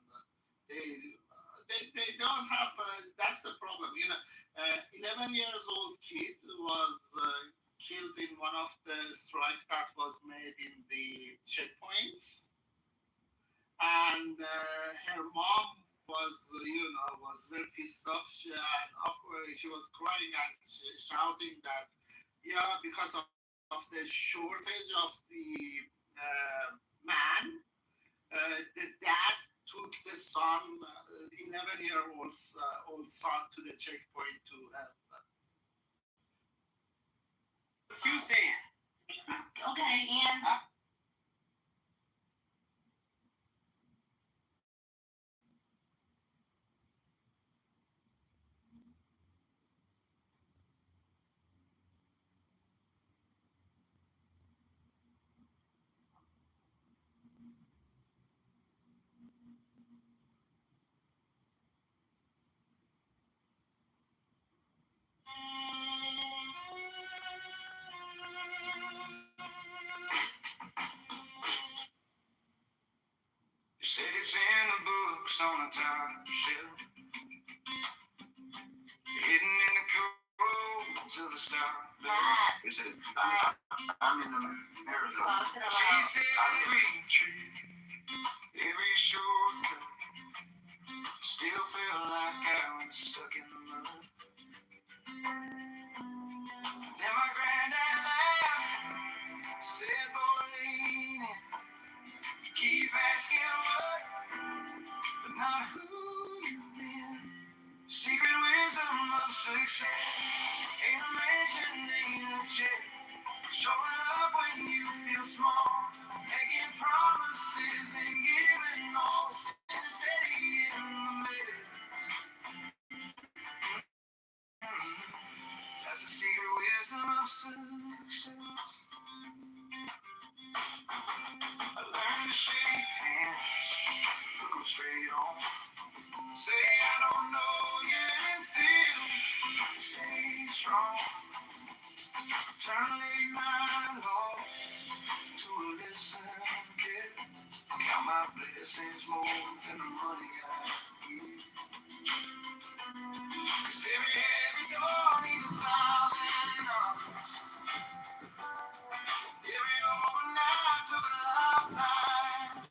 they don't have. That's the problem, 11 years old kid was killed in one of the strikes that was made in the checkpoints, and her mom was very pissed off. She was crying and shouting that because of the shortage of the man, the dad took the son, 11-year-old old son, to the checkpoint to help them. Houston. Okay, Ian. They said it's in the books on the top shelf, hidden in the codes of the stock. I'm in America. Chased every tree, every shortcut. Still felt like I was stuck in the mud. Then my granddad laughed, said, "Boy, lean in. You keep asking what, but not who you've been. Secret wisdom of success ain't a mansion, ain't a check. Showing up when you feel small, making promises and giving all, standing steady in the middle. That's the secret wisdom of success. I learned to shake hands, look 'em straight on. Say I don't know yet and still stay strong. Turn late night long to a listen kid. Count my blessings more than the money I give. 'Cause every heavy door needs 1,000 knocks. Every overnight took a lifetime.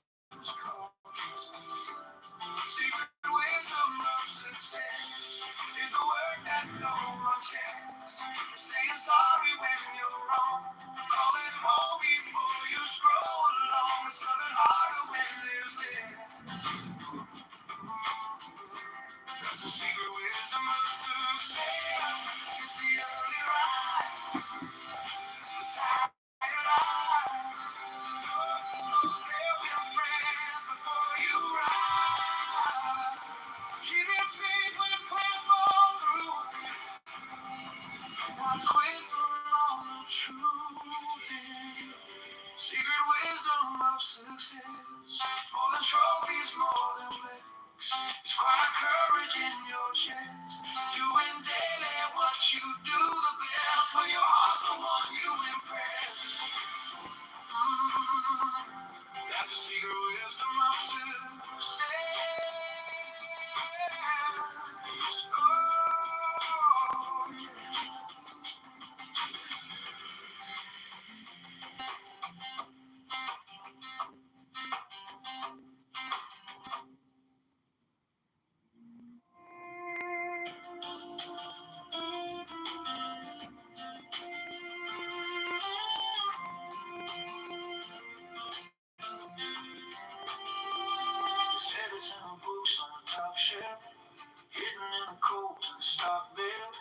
Secret wisdom of success is a word that no one checks. Saying sorry when you're wrong, calling home before you scroll along. It's loving harder when there's less. That's the secret wisdom of success. It's the early rise, the tired eye. Help your friends before you rise. Keep your faith when plans fall through. Not quitting on the truth. Secret wisdom of success. More than trophies, more than flex. It's quiet courage in your chest. Doing daily what you do the best. When your heart's the one you impress. That's the secret wisdom of success. Said it's in the books on the top shelf, hidden in the cold to the stock bill.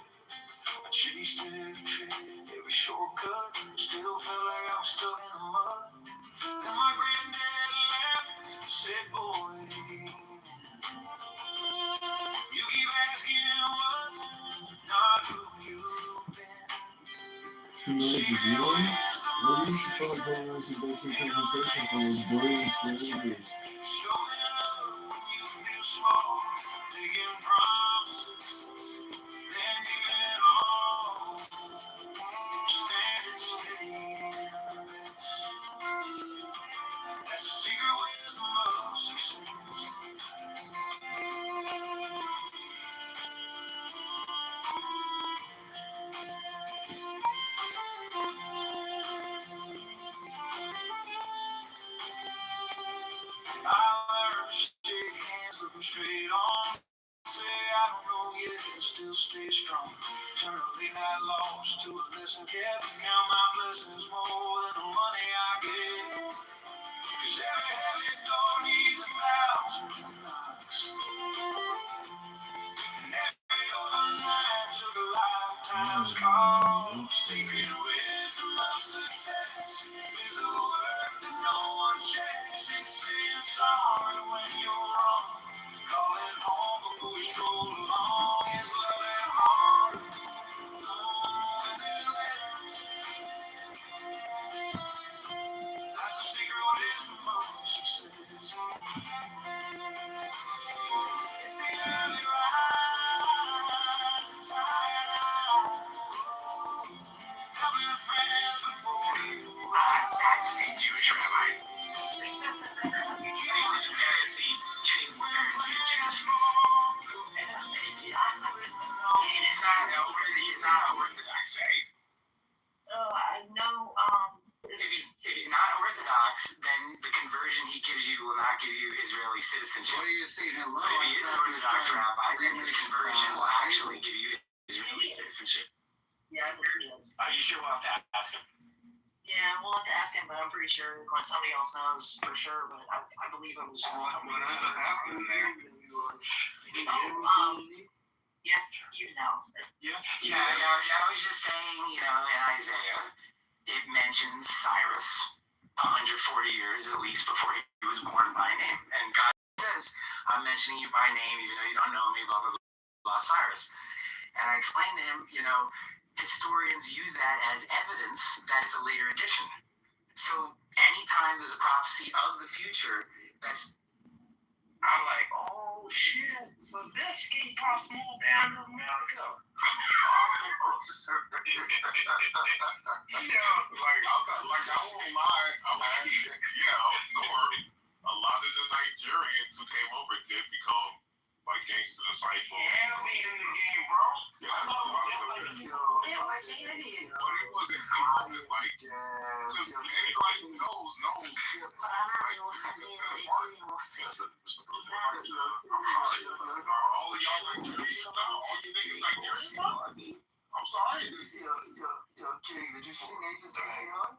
I chased every trick, every shortcut, still felt like I was stuck in the mud. Then my granddad laughed, said, "Boy, you keep asking what, not who you've been." Secret wisdom of success. What you should probably go on to basic compensation for his brilliance for leaders. I'm straight on. Say I don't know yet, still stay strong. Turn a late night loss to a lesson kept. Count my blessings more than the money I get. Cause every heavy door needs a thousand knocks. And every overnight took a lifetime's call. Secret wisdom of success is a word that no one checks. It's saying sorry when you're wrong. Calling home before we stroll along is loving hard. That's the secret wisdom of success. It's the early rise, the tired eyes, coming friends before you. It's sad to see Jewish rabbi. Pharisee, treating the Pharisee of Judas. He's not Orthodox, right? Oh, I know. If he's not Orthodox, then the conversion he gives you will not give you Israeli citizenship. What do you say? Hello? But if he is an Orthodox rabbi, then his conversion will actually give you Israeli citizenship. Yeah, I believe he is. Are you sure we'll have to ask him? Yeah, we'll have to ask him, but I'm pretty sure somebody else knows for sure. But I believe it was. Whatever happened there? Yeah, you know. Yeah. I was just saying, in Isaiah, it mentions Cyrus 140 years at least before he was born by name, and God says, "I'm mentioning you by name, even though you don't know me." Blah blah blah. Cyrus, and I explained to him, historians use that as evidence that it's a later addition. So anytime there's a prophecy of the future, that's I'm like, oh shit, so this came across more down to America. I won't lie. I'm actually, of course, a lot of the Nigerians who came over did become like gangster disciples. Yeah, we in the game, bro. Yeah, a lot of them. In which cities? But it wasn't like, because anybody who knows. All of y'all Nigerians, all you niggas Nigerians. I'm sorry. King, did you see Nathan's PTR?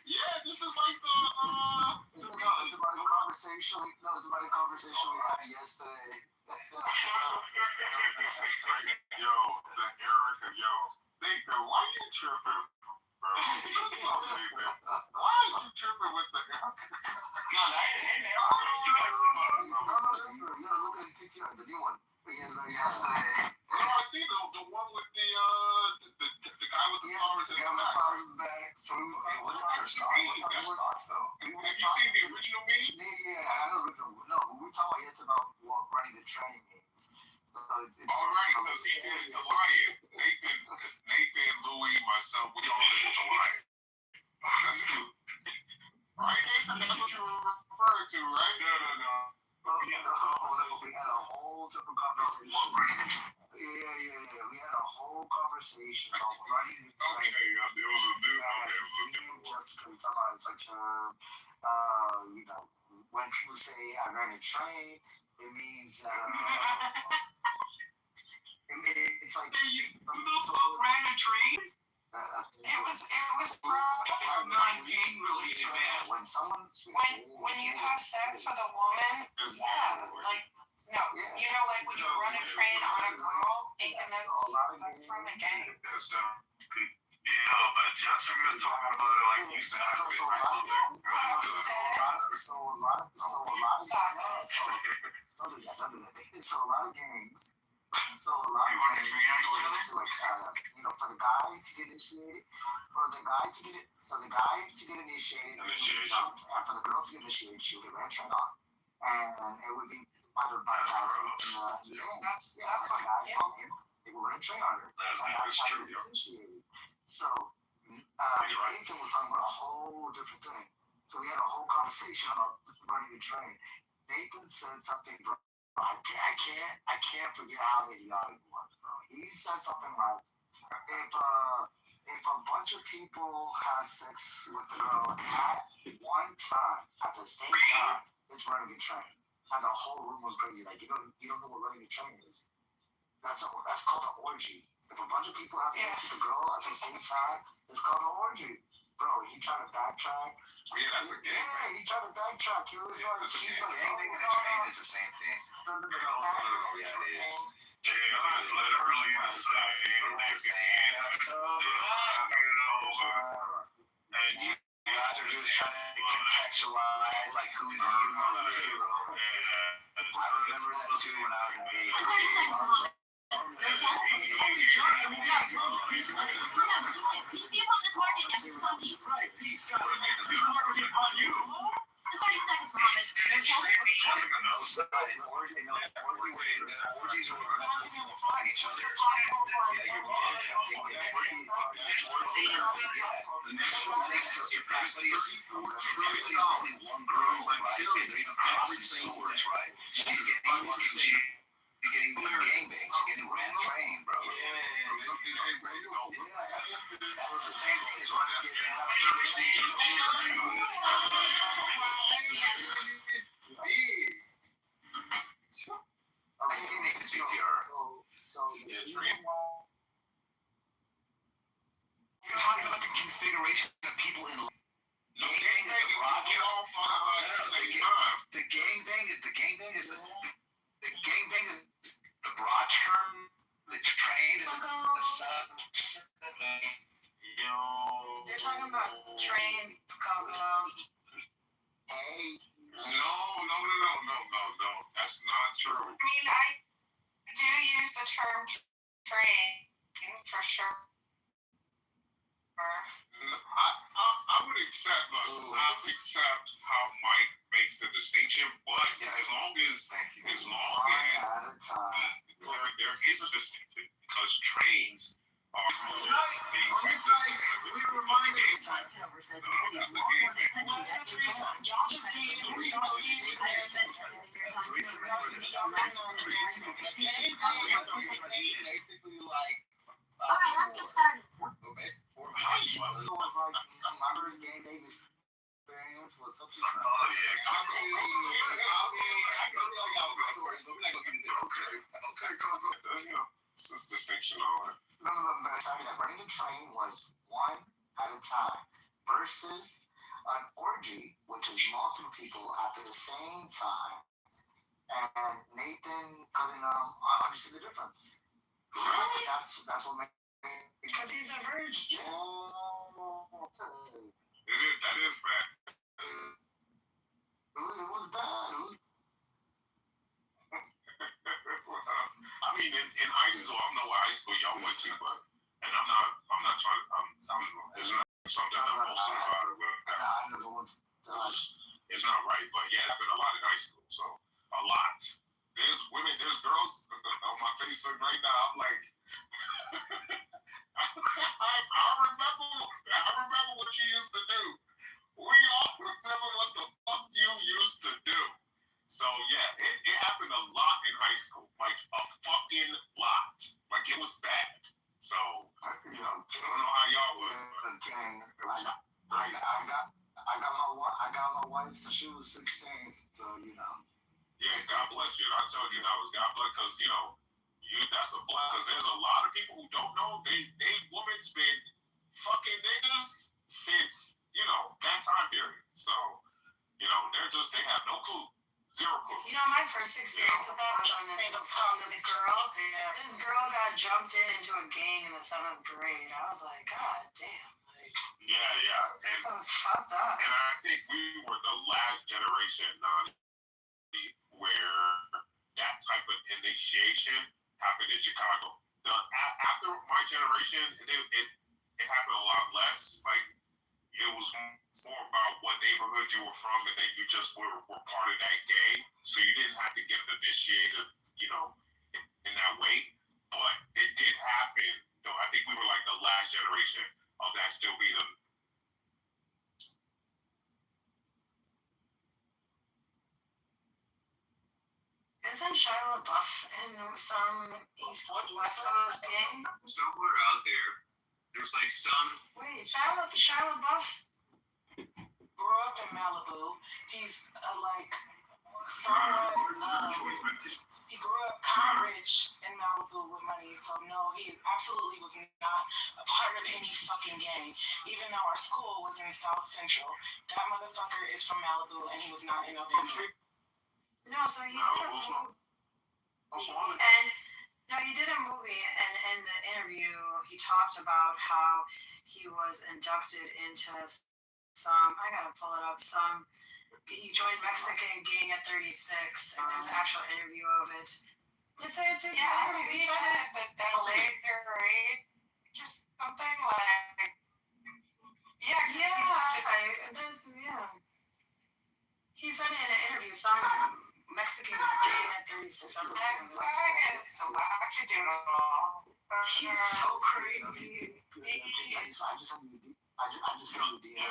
Yeah, this is like it's about a conversation. No, it's about a conversation we had yesterday. Yo, the Erica, Nathan, why are you tripping, bro? Why is you tripping with the Erica? No, that is in there. No, look at his PTR, the new one. We had yesterday. I see the one with the guy with the flowers in the back. So what's on your socks though? Have you seen the original meme? Yeah, I know the original. No, but we're talking about running the train means. All right, because he did it to Lion. Nathan, Louis, myself, we all did it to Lion. That's true. Right, Nathan? That's what you were referring to, right? No. We had a whole separate conversation. Yeah. We had a whole conversation about running the train. Okay, it was a different one. Just because it's like, when people say I ran a train, it means, it's like. Who the fuck ran a train? It was non-gang related, man. when you have sex with a woman, when you run a train on a girl, and that's from a gang. Yeah, but Jessica was talking about it like you said. So a lot of gangs. So a lot of gangs, for the guy to get initiated, and for the girl to get initiated, she would get ran train on, and it would be either by the guys that's what guys on him. They would run a train on her. That's true. Initiated. So Nathan was talking about a whole different thing. So we had a whole conversation about running a train. Nathan said something, bro. I can't forget how idiotic he was, bro. He said something like, if if a bunch of people have sex with the girl at one time, at the same time, it's running a train. And the whole room was crazy. Like, you don't know what running a train is. That's called an orgy. If a bunch of people have sex with a girl at the same time, it's called an orgy. Bro, he tried to backtrack. Yeah, that's a game. Yeah, he tried to backtrack. He was like, he's like, gangbang and a train is the same thing. Yeah, it is. Yeah, it's literally the same. It's the same. And you guys are just trying to contextualize like who you usually do. I remember that too when I was in Vegas. Peace be upon this market and some peace. Peace be upon you. 30 seconds, Muhammad. Orgies are find each other. Yeah, you're wrong. If everybody's only one girl, right? And they're even crossing swords, right? She's getting gangbang. She's getting ran train, bro. That's the same thing. It's running to get You're talking about the configuration of people in gangbang is the broad term. The gangbang is the broad term. The train is the sub. They're talking about trains, Coco. Hey. No. That's not true. I mean, I do use the term train for sure. I would accept how Mike makes the distinction, but as long as there is a distinction because trains are we were reminded Kitover says the city's long in the country. Y'all just basically like. Alright, let's get started. Was like my first game day experience was something. I can see stories, but we're not gonna get into it. Okay, Coco. This is distinction on it. No, that running the train was one at a time versus an orgy, which is multiple people at the same time. And Nathan couldn't understand the difference. Really? That's what made. Because he's a virgin. That is bad. It was bad. I mean, in high school, I don't know what high school y'all went to, but and I'm not trying. It's not something I'm boasting about or whatever. It's not right, but yeah, it happened a lot in high school. So a lot. There's girls on my Facebook right now. I'm like. I remember what you used to do. We all remember what the fuck you used to do. So yeah, it happened a lot in high school, like a fucking lot. Like it was bad. So I don't know how y'all was. I got my wife since she was 16, so you know. Yeah, God bless you. I told you that was God bless because that's a blessing. Because there's a lot of people who don't know they woman's been fucking niggas since that time period. So they have no clue, zero clue. My first experience with that was on this girl. This girl got jumped into a gang in the 7th grade. I was like, God damn. Yeah, and that was fucked up. And I think we were the last generation, where that type of initiation happened in Chicago. After my generation, it happened a lot less. Like it was more about what neighborhood you were from, and then you just were part of that gang, so you didn't have to get initiated, in that way. But it did happen. I think we were like the last generation of that still being a. Isn't Shia LaBeouf in some East West Coast gang? Somewhere out there was like, son. Wait, Shia LaBeouf grew up in Malibu. He's somewhat. He grew up kind of rich in Malibu with money, so no, he absolutely was not a part of any fucking gang. Even though our school was in South Central, that motherfucker is from Malibu and he was not in no damn gang. No, so he did a movie. And no, he did a movie, and in the interview, he talked about how he was inducted into some. I gotta pull it up. He joined Mexican gang at 36, and there's an actual interview of it. It's his interview. He said it at a later age, just something like. He said it in an interview. Some Mexican gang at 36. So why you doing all? He's so crazy. I just sent you a DM.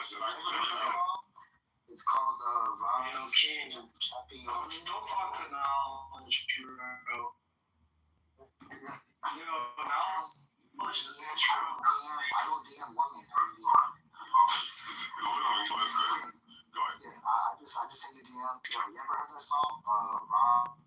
It's called Ron Chappie. Don't talk to now. Now. I don't DM women. Go ahead. Yeah, I just sent you a DM. You ever heard that song? Ron.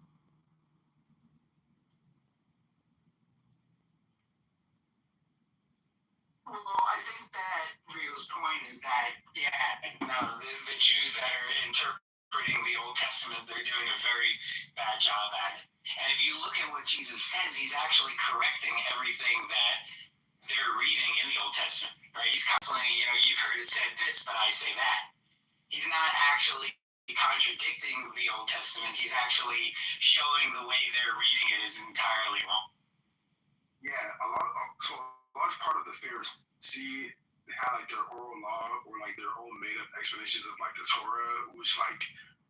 Well, I think that Rio's point is that, the Jews that are interpreting the Old Testament, they're doing a very bad job at it. And if you look at what Jesus says, he's actually correcting everything that they're reading in the Old Testament, right? He's constantly, you've heard it said this, but I say that. He's not actually contradicting the Old Testament. He's actually showing the way they're reading it is entirely wrong. Yeah, a large part of the Pharisees had like their oral law or like their own made up explanations of like the Torah, which like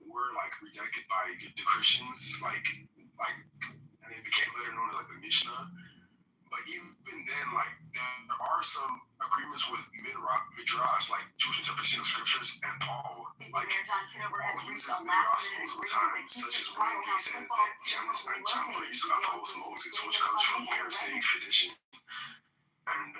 were like rejected by the Christians, and it became later known as like the Mishnah. But even then, like there are some agreements with Midrash, like Jewish interpretation of scriptures, and Paul, Paul uses Midrash multiple times, such as when he says that Janus and Jambres oppose Moses, which comes from Pharisaic tradition. And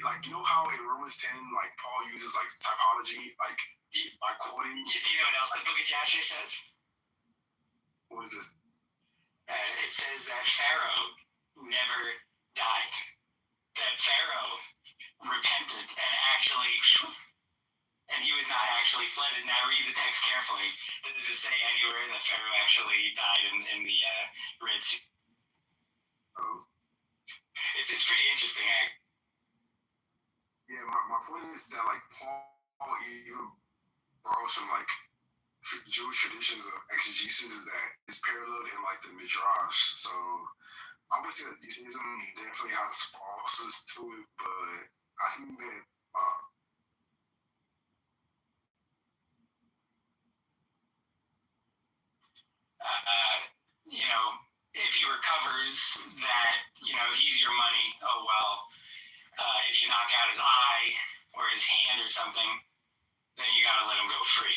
like how in Romans 10, like Paul uses like typology, like by quoting. Do you know what else the Book of Joshua says? What is it? It says that Pharaoh never died. That Pharaoh repented and he was not actually flooded. Now read the text carefully. Does it say anywhere that Pharaoh actually died in the Red Sea? Oh. It's pretty interesting. Yeah, my point is that like Paul even borrows some like Jewish traditions of exegesis that is paralleled in like the Midrash. So I would say that Judaism definitely has falses to it, but I think that if he recovers that, he's your money, oh well. If you knock out his eye or his hand or something, then you gotta let him go free.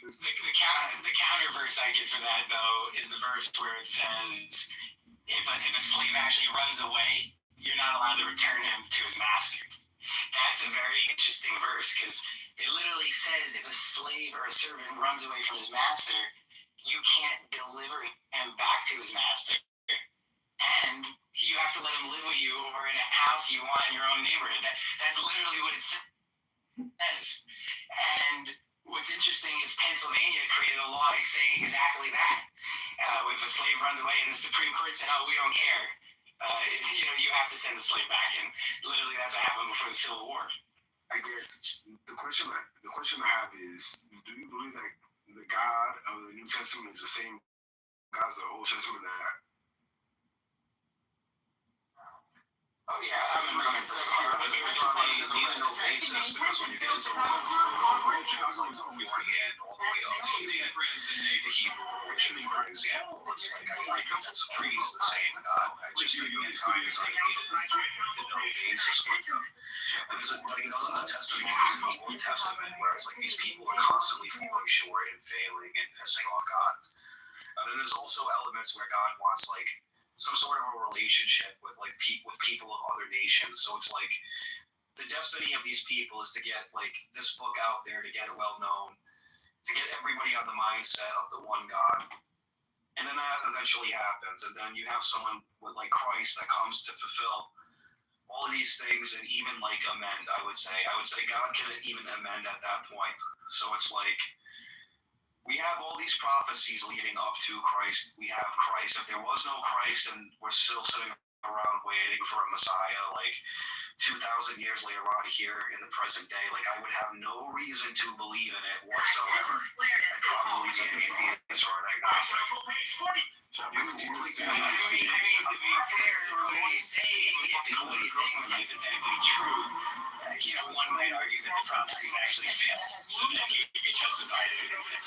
The counter verse I get for that, though, is the verse where it says, if a slave actually runs away, you're not allowed to return him to his master. That's a very interesting verse, because it literally says if a slave or a servant runs away from his master, you can't deliver him back to his master. And you have to let him live with you or in a house you want in your own neighborhood. That's literally what it says. And what's interesting is Pennsylvania created a law saying exactly that. If a slave runs away and the Supreme Court said, oh, we don't care. You have to send the slave back. And literally that's what happened before the Civil War. I guess the question I have is, do you believe that the God of the New Testament is the same God as the Old Testament? Oh yeah, I mean, it's on a need-to-know basis, because when you get into the we had all the way up to the Hebrew origin, for example, it's like I think it's trees the same God. I just think many times I need to know basis with them. And there's like dozens of testimonies in the Old Testament where it's like these people are constantly falling short and failing and pissing off God. And then there's also elements where God wants like some sort of a relationship with like with people of other nations. So it's like the destiny of these people is to get like this book out there, to get it well known, to get everybody on the mindset of the one God. And then that eventually happens, and then you have someone with like Christ that comes to fulfill all of these things and even like amend. I would say God can even amend at that point. So it's like we have all these prophecies leading up to Christ. We have Christ. If there was no Christ and we're still sitting around waiting for a Messiah, like 2,000 years later on here in the present day, like I would have no reason to believe in it whatsoever. I'd probably be an atheist or an agnostic. I mean, to be fair, what he's saying, if what he's saying was hypothetically true, one might argue that the prophecies actually failed. So then you could justify it and say,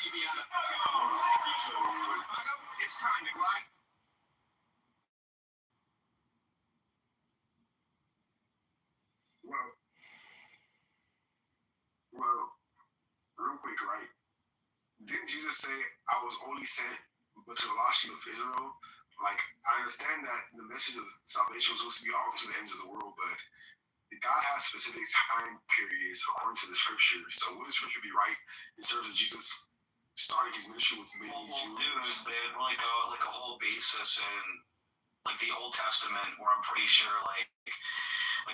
It's time to glide. Well, real quick, right? Didn't Jesus say, I was only sent but to the lost sheep of Israel? Like, I understand that the message of salvation was supposed to be all to the ends of the world, but God has specific time periods according to the scripture. So would the scripture be right in terms of Jesus starting his ministry with many Jews? They had like a whole basis in like the Old Testament where I'm pretty sure like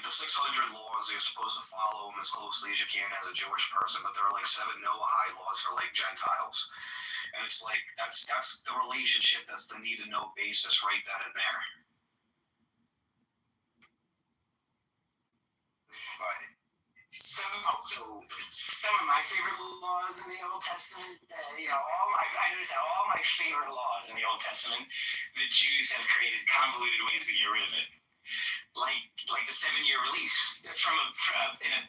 the 600 laws you're supposed to follow them as closely as you can as a Jewish person, but there are like 7 Noahide laws for like Gentiles. And it's like that's the relationship, that's the need to know basis right then and there. But some of my favorite laws in the Old Testament, I noticed that all my favorite laws in the Old Testament, the Jews have created convoluted ways to get rid of it. Like the 7-year release in a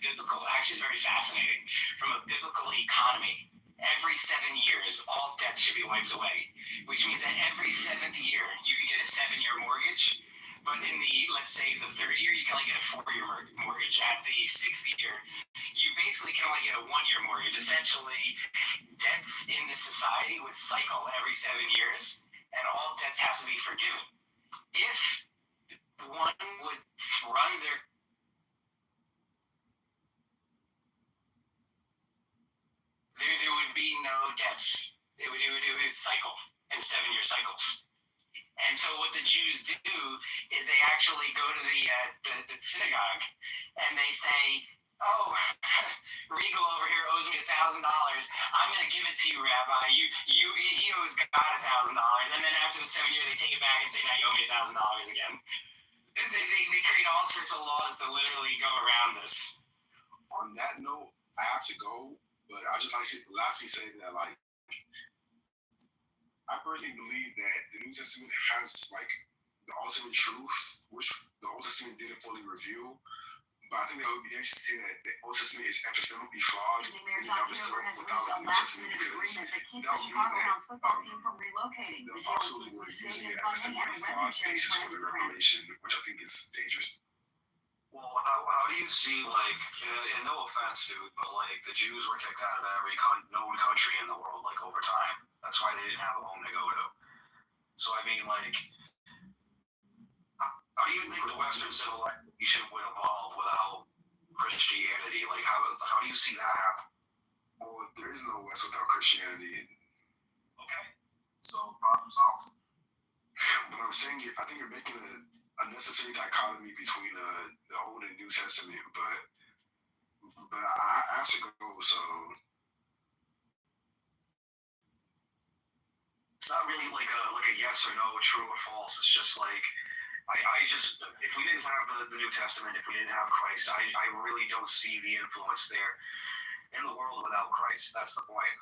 biblical, actually it's very fascinating, from a biblical economy. Every 7 years, all debt should be wiped away, which means that every 7th year, you can get a 7-year mortgage. But in let's say the 3rd year, you can only get a 4-year mortgage. At the 6th year, you basically can only get a 1-year mortgage. Essentially, debts in this society would cycle every 7 years, and all debts have to be forgiven. If one would run there would be no debts. It would cycle in 7-year cycles. And so what the Jews do is they actually go to the synagogue and they say, oh, Regal over here owes me $1,000. I'm going to give it to you, Rabbi. He owes God $1,000. And then after the 7 year, they take it back and say, now you owe me $1,000 again. They create all sorts of laws to literally go around this. On that note, I have to go, but I just like to lastly say that like I personally believe that the New Testament has like the ultimate truth, which the Old Testament didn't fully reveal. But I think that would be nice to say that the Old Testament is epistemically flawed and it was so without the New Testament because that would mean that the apostles were using it as a flawed basis for the revelation, which I think is dangerous. Well, how do you see, like, and no offense, dude, but like the Jews were kicked out of every known country in the world, like over time. That's why they didn't have a home to go to. So I mean, like, how do you think the Western civilization would evolve without Christianity? Like, how do you see that happen? Well, there is no West without Christianity. Okay, so problem solved. But I'm saying, I think you're making a necessary dichotomy between the Old and New Testament, but I have to go, so it's not really like a yes or no, true or false. It's just like I just, if we didn't have the New Testament, if we didn't have Christ, I really don't see the influence there in the world without Christ. That's the point.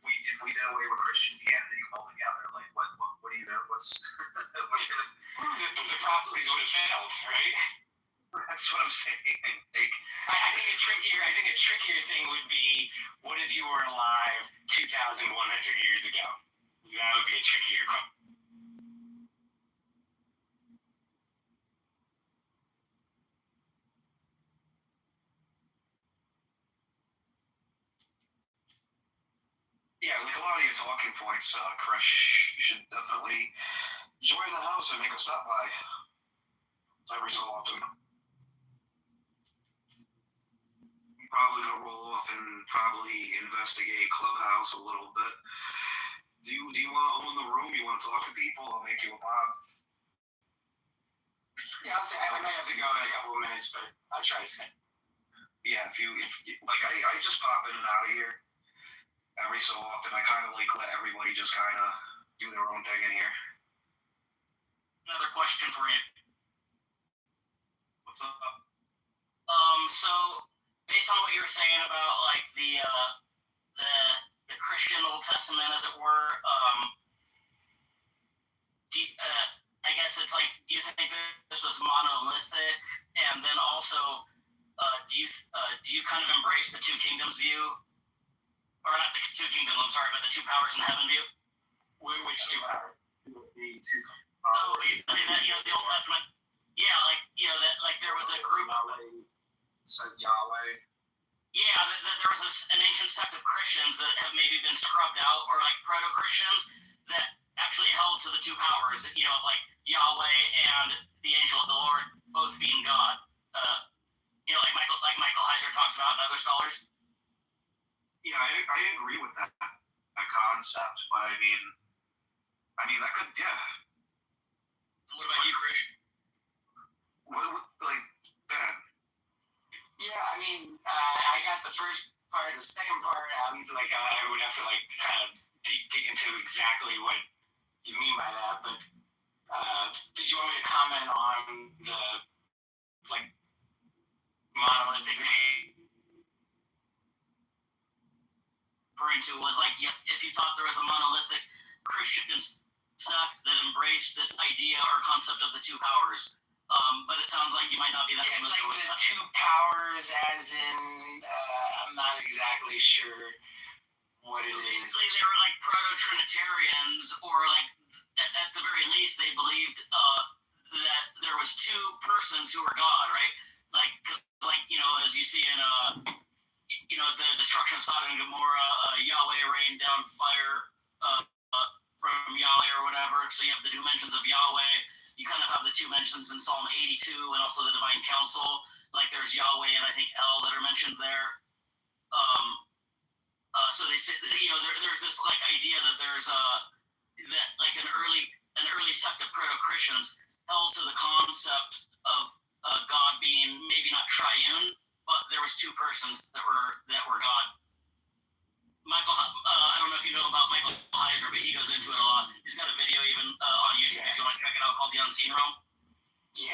If we did away with Christianity altogether, like what do you know? The prophecies would have failed, right? That's what I'm saying. Like, I think a trickier thing would be, what if you were alive 2,100 years ago? That would be a trickier question. like a lot of your talking points, Krish. You should definitely join the house and make a stop by every so often. I'm probably gonna roll off and probably investigate Clubhouse a little bit. Do you want to own the room? You want to talk to people? I'll make you a mod. Yeah, I'll say I might have to go in a couple of minutes, but I'll try to stay. Yeah, if like I just pop in and out of here every so often. I kind of like let everybody just kind of do their own thing in here. Another question for you. What's up? So based on what you were saying about like the Christian Old Testament, as it were, I guess it's like, do you think this was monolithic? And then also, do you kind of embrace the two kingdoms view, or not the two kingdoms? I'm sorry, but the two powers in heaven view. Which two powers? The two. The Old Testament. Yeah, that like there was a group. Said Yahweh. Yeah, there was an ancient sect of Christians that have maybe been scrubbed out, or like proto-Christians that actually held to the two powers, like Yahweh and the angel of the Lord both being God. Like Michael Heiser talks about and other scholars. Yeah, I agree with that concept, but I mean that could, yeah. What about you, Krish? What like that? Yeah, I got the first part. The second part, I would have to kind of dig into exactly what you mean by that. But did you want me to comment on the monolithic referring to was if you thought there was a monolithic Christian sect that embraced this idea or concept of the two powers. But it sounds like you might not be that familiar with the two powers, as in, I'm not exactly sure what it is. Basically, they were like proto-Trinitarians, or at the very least, they believed that there was two persons who were God, right? As you see in the destruction of Sodom and Gomorrah, Yahweh rained down fire from Yahweh or whatever. So you have the two mentions of Yahweh. You kind of have the two mentions in Psalm 82 and also the Divine Council. Like there's Yahweh and I think El that are mentioned there. So they say, there's this idea that there's an early sect of proto-Christians held to the concept of God being maybe not triune, but there was two persons that were God. Michael, I don't know if you know about Michael Heiser, but he goes into it a lot. He's got a video even on YouTube if you want to check it out called The Unseen Realm. Yeah.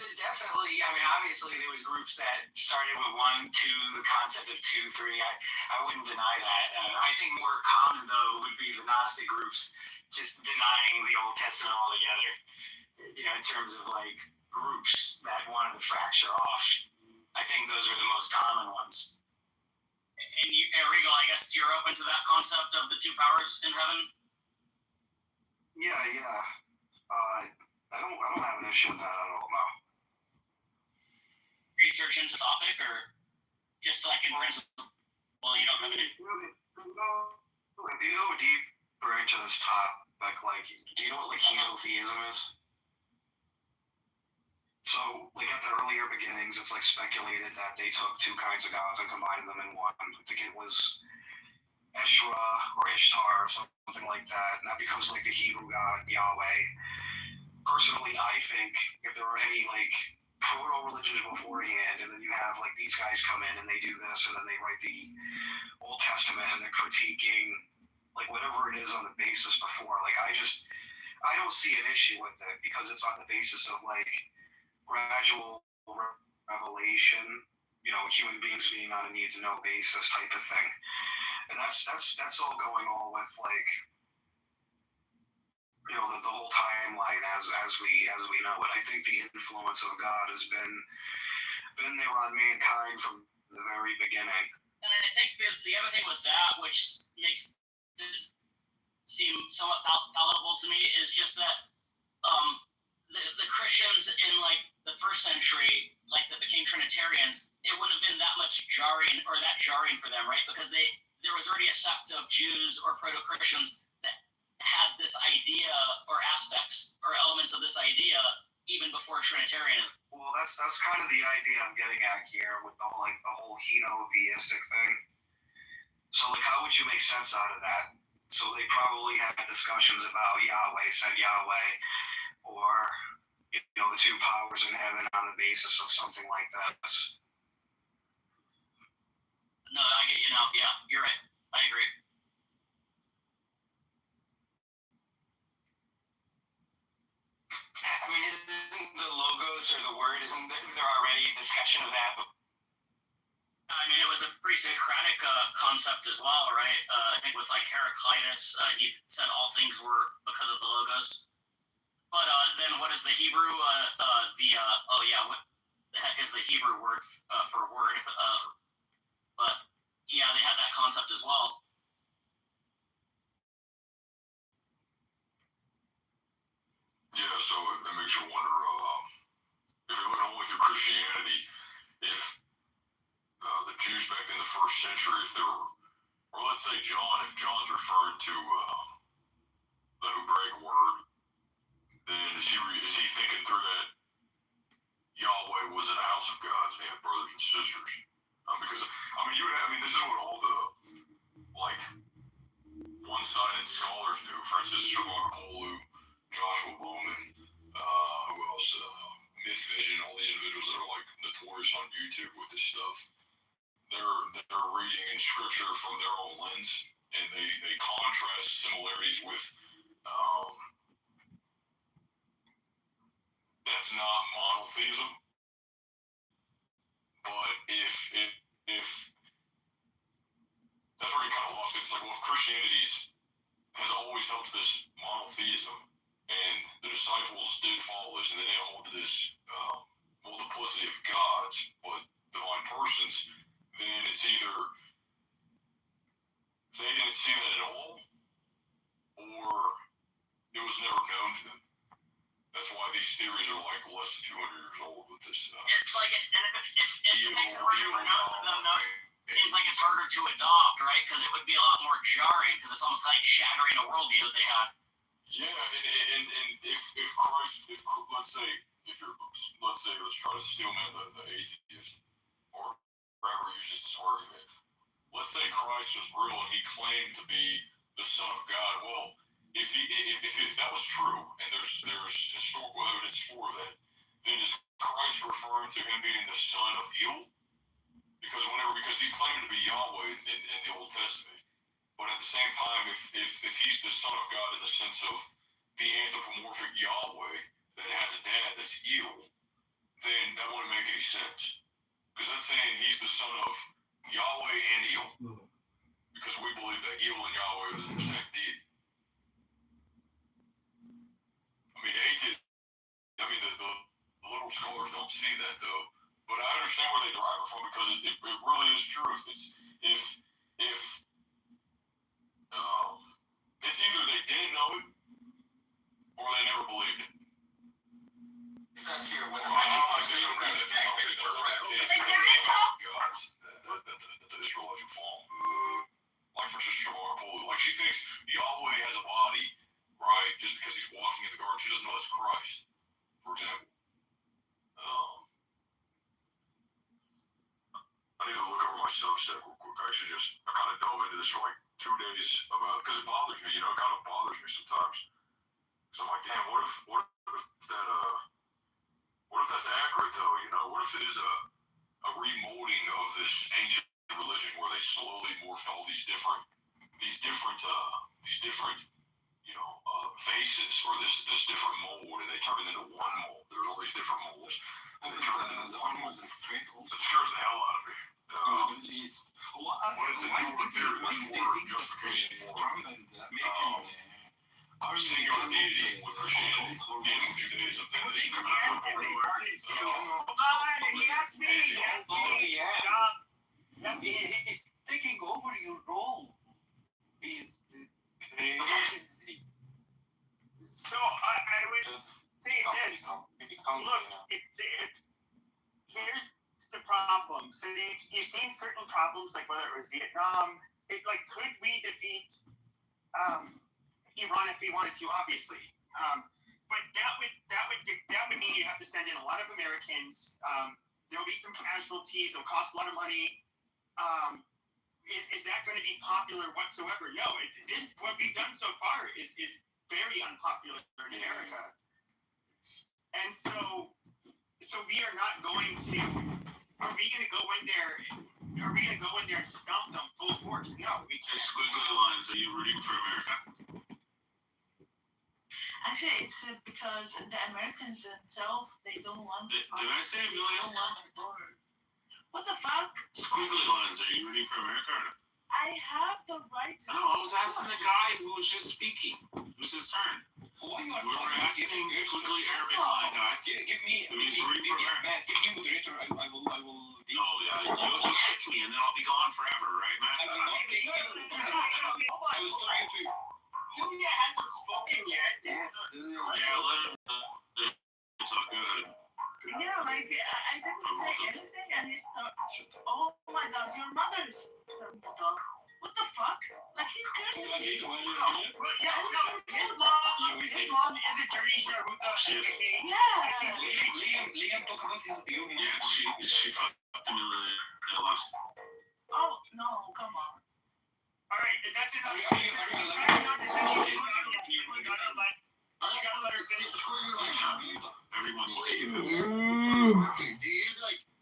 There's definitely, obviously there was groups that started with 1, 2, the concept of 2, 3. I wouldn't deny that. I think more common, though, would be the Gnostic groups just denying the Old Testament altogether. In terms of groups that wanted to fracture off. I think those are the most common ones. And Regal, I guess you're open to that concept of the two powers in heaven? Yeah. I don't have an issue with that at all, no. Research into the topic, or just in principle? Well, you don't have an issue. Do you go deeper into this topic? Do you know what henotheism is? So, at the earlier beginnings, it's speculated that they took two kinds of gods and combined them in one. I think it was Eshra or Ishtar or something like that, and that becomes the Hebrew god Yahweh. Personally, I think if there were any proto-religions beforehand, and then you have these guys come in and they do this, and then they write the Old Testament and they're critiquing whatever it is on the basis before. I don't see an issue with it because it's on the basis of gradual revelation, human beings being on a need-to-know basis type of thing, and that's all going on with the whole timeline as we know it. I think the influence of God has been there on mankind from the very beginning. And I think the other thing with that, which makes it seem somewhat palatable to me, is just that the Christians in the first century, that became Trinitarians, it wouldn't have been that jarring for them, right? Because they were there was already a sect of Jews or proto-Christians that had this idea or aspects or elements of this idea even before Trinitarianism. Well, that's kind of the idea I'm getting at here with the whole henotheistic thing. So like, how would you make sense out of that? So they probably had discussions about Yahweh sent Yahweh, or the two powers in heaven on the basis of something like this. No, I get you now. Yeah, you're right. I agree. I mean, isn't the logos or the word, isn't there already a discussion of that? I mean, it was a pretty Socratic concept as well, right? I think with like Heraclitus, he said all things were because of the logos. But then what is the Hebrew? What the heck is the Hebrew word for word? But yeah, they had that concept as well. Yeah, so it makes you wonder if you're looking only through Christianity, if the Jews back in the first century, if they were, or let's say John, if John's referring to the Hebraic word, then is he thinking through that Yahweh was in the house of God and he had brothers and sisters? Because this is what all the one-sided scholars do. Francis Shavakolu, Joshua Bowman, who else? Myth Vision, all these individuals that are notorious on YouTube with this stuff. They're reading in scripture from their own lens, and they contrast similarities with that's not monotheism, but if that's where you kind of lost, because it's like, well, if Christianity has always held to this monotheism, and the disciples did follow this, and they didn't hold to this multiplicity of gods, but divine persons, then it's either they didn't see that at all, or it was never known to them. That's why these theories are less than 200 years old with this. It's like, and if it makes it harder for them, it seems like it's harder to adopt, right? Because it would be a lot more jarring, because it's almost like shattering a worldview that they had. Yeah, and if Christ, let's try to steelman the atheist, or whoever uses this argument. Let's say Christ is real and he claimed to be the Son of God. Well, if that was true, and there's historical evidence for that, then is Christ referring to him being the son of evil? Because he's claiming to be Yahweh in the Old Testament, but at the same time, if he's the Son of God in the sense of the anthropomorphic Yahweh that has a dad that's evil, then that wouldn't make any sense. Because that's saying he's the son of Yahweh and El. Because we believe that El and Yahweh are the same deity. The liberal scholars don't see that though. But I understand where they derive it from, because it really is truth. It's either they didn't know it or they never believed it. It says here when the Israelites are fallen. Like for Sister Shavakolu, she thinks Yahweh has a body, right? Just because he's walking in the garden, she doesn't know it's Christ, for example. I need to look over my Substack real quick. I kind of dove into this for 2 days because it bothers me, it kind of bothers me sometimes. Because I'm like, damn, what if that's accurate though? What if it is a remolding of this ancient religion where they slowly morphed all these different faces, or this different mold, and they turn it into one mold. There's all these different molds, and they turn it into one mold. It scares the hell out of me. But it's a newer theory. There's more justification for singular deity with Christianity and with Judaism than this new He's taking over your role. So I would say this. Look, here's the problem. So you've seen certain problems, like whether it was Vietnam, could we defeat Iran if we wanted to? Obviously, but that would mean you have to send in a lot of Americans. There will be some casualties. It'll cost a lot of money. Is that going to be popular whatsoever? No. What we've done so far is very unpopular in America, and so we are not going to. Are we going to go in there? Are we going to go in there and stomp them full force? No, we can't. Squiggly lines. Are you rooting for America? Actually, it's because the Americans themselves, they don't want Did I say they Amelia? don't want the border. What the fuck? Squiggly lines. Are you rooting for America or not? I have the right to. No, I was asking the guy who was just speaking. It was his turn. Why you are We were talking? asking squiggly Arabic line guy. Give me, If he's rooting for America. Matt, give me moderator. I will. Oh yeah, you'll kick me and then I'll be gone forever, right, Matt? I will not take you. I will stop you too. Julia hasn't spoken yet. Yeah, let him talk good. Yeah, like I didn't say anything, and he started. Oh my God, your mother's bulldog. What the fuck? Like he's cursing me. His mom is a dirty Sharuta. Yeah. Liam, talk about your mom. Yeah, she fucked him in the last. Oh no, come on. All right, that's enough. We gotta let her finish. Everyone will hate you.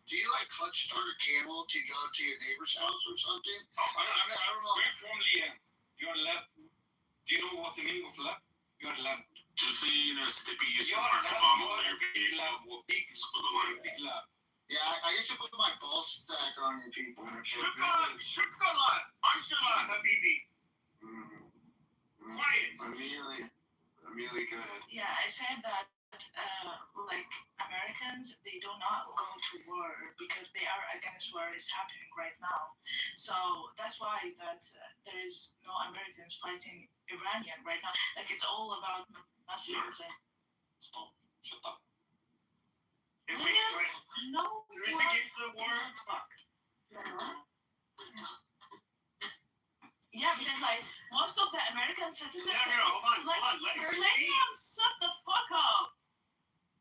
Do you clutch start a camel to go to your neighbor's house or something? I don't know. Where from, Liam? You're lab. Do you know what the meaning of lab? You're lab. Just saying a stippy used to You're park a lab. bomb You're on a your big beach. lab. Big lab. Yeah, I used to put my ball stack on your people. Shukran, Habibi. Quiet. Amelia, go ahead. Yeah, I said that like Americans, they do not go to war because they are against what is happening right now. So that's why that there is no Americans fighting Iranian right now. Like it's all about nationalism. Stop. Shut up. No. Who's against the war? Fuck. Yeah, because like most of the American citizens. No, hold on. Let her speak. Shut the fuck up.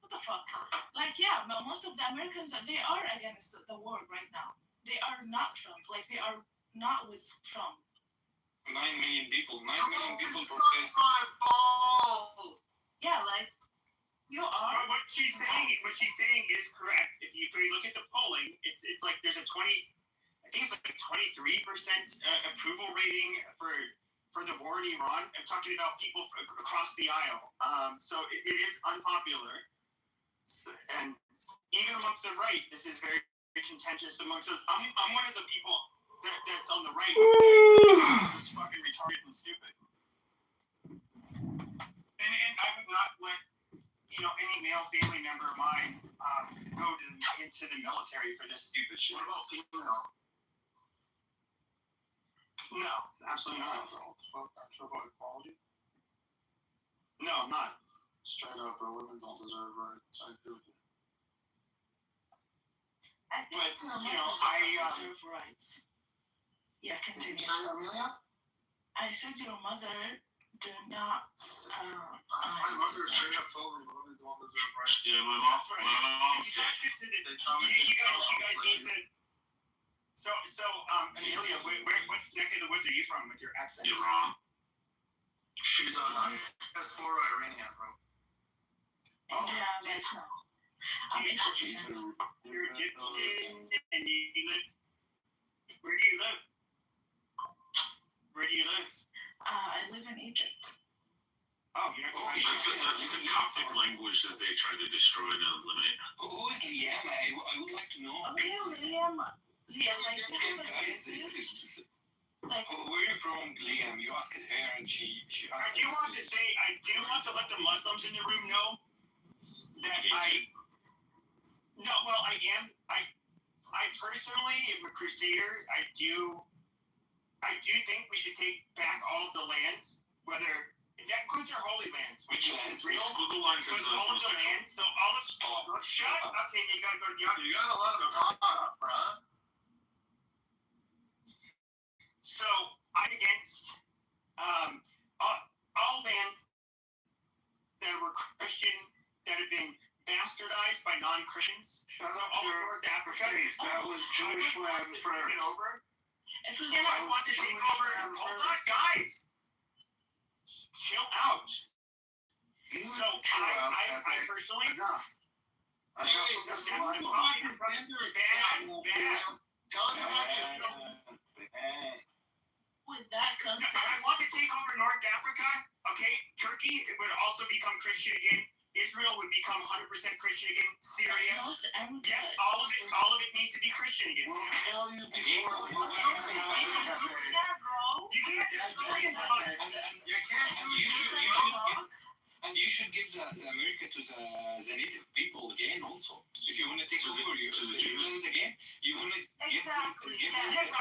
What the fuck? Like yeah, no, most of the Americans they are against the war right now. They are not Trump. Like they are not with Trump. 9 million people. 9 million people protest. Yeah, like you are. What she's saying is correct. If you look at the polling, it's like there's a 23% approval rating for the war in Iran. I'm talking about people across the aisle. So it is unpopular, and even amongst the right, this is very, very contentious amongst us. I'm one of the people that's on the right. Who's fucking retarded and stupid. And I would not let any male family member of mine go into the military for this stupid shit. What about female? No, absolutely not. Actually about equality? No, I'm not. Straight up, bro. Women don't deserve rights. I agree with you. I think But, I deserve rights. Yeah, continue. Did you say Amelia? I said your mother do not. My mother straight up told me women don't deserve rights. Yeah, my mom's dead. You guys need to. So, Amelia, what neck of the woods are you from with your accent? You're wrong. She's diaspora Iranian, bro. Yeah, right now. I'm Egyptian. You're Egyptian, and you live. Where do you live? Where do you live? I live in Egypt. Oh, you're not That's the Coptic language that they try to destroy and eliminate. Who is Liam? I would like to know. Okay, Liam, like this is a like. Where are you from, Liam? You asked her, and she. I do want to let the Muslims in the room know that I am. I personally am a crusader. I do think we should take back all of the lands, whether that includes our holy lands, Which lands? Israel, Google lines includes all of the lands. So all of shut up. Okay, you gotta go to the You gotta let them talk, bro. So I'm against all lands that were Christian that have been bastardized by non-Christians. Shut up, all your over Africa. that was Jewish land first. If we're gonna I want to take over. Hold on, guys. Chill out. So I personally Enough. Bad. with that concept, I want to take over North Africa. Okay, Turkey would also become Christian again. Israel would become 100% Christian again. Syria, yes, all of it needs to be Christian again. We'll tell you before we You can't just go into us. You can't do And you should give the America to the native people again also. If you want to take over to the Jews again, you want to give them Yes,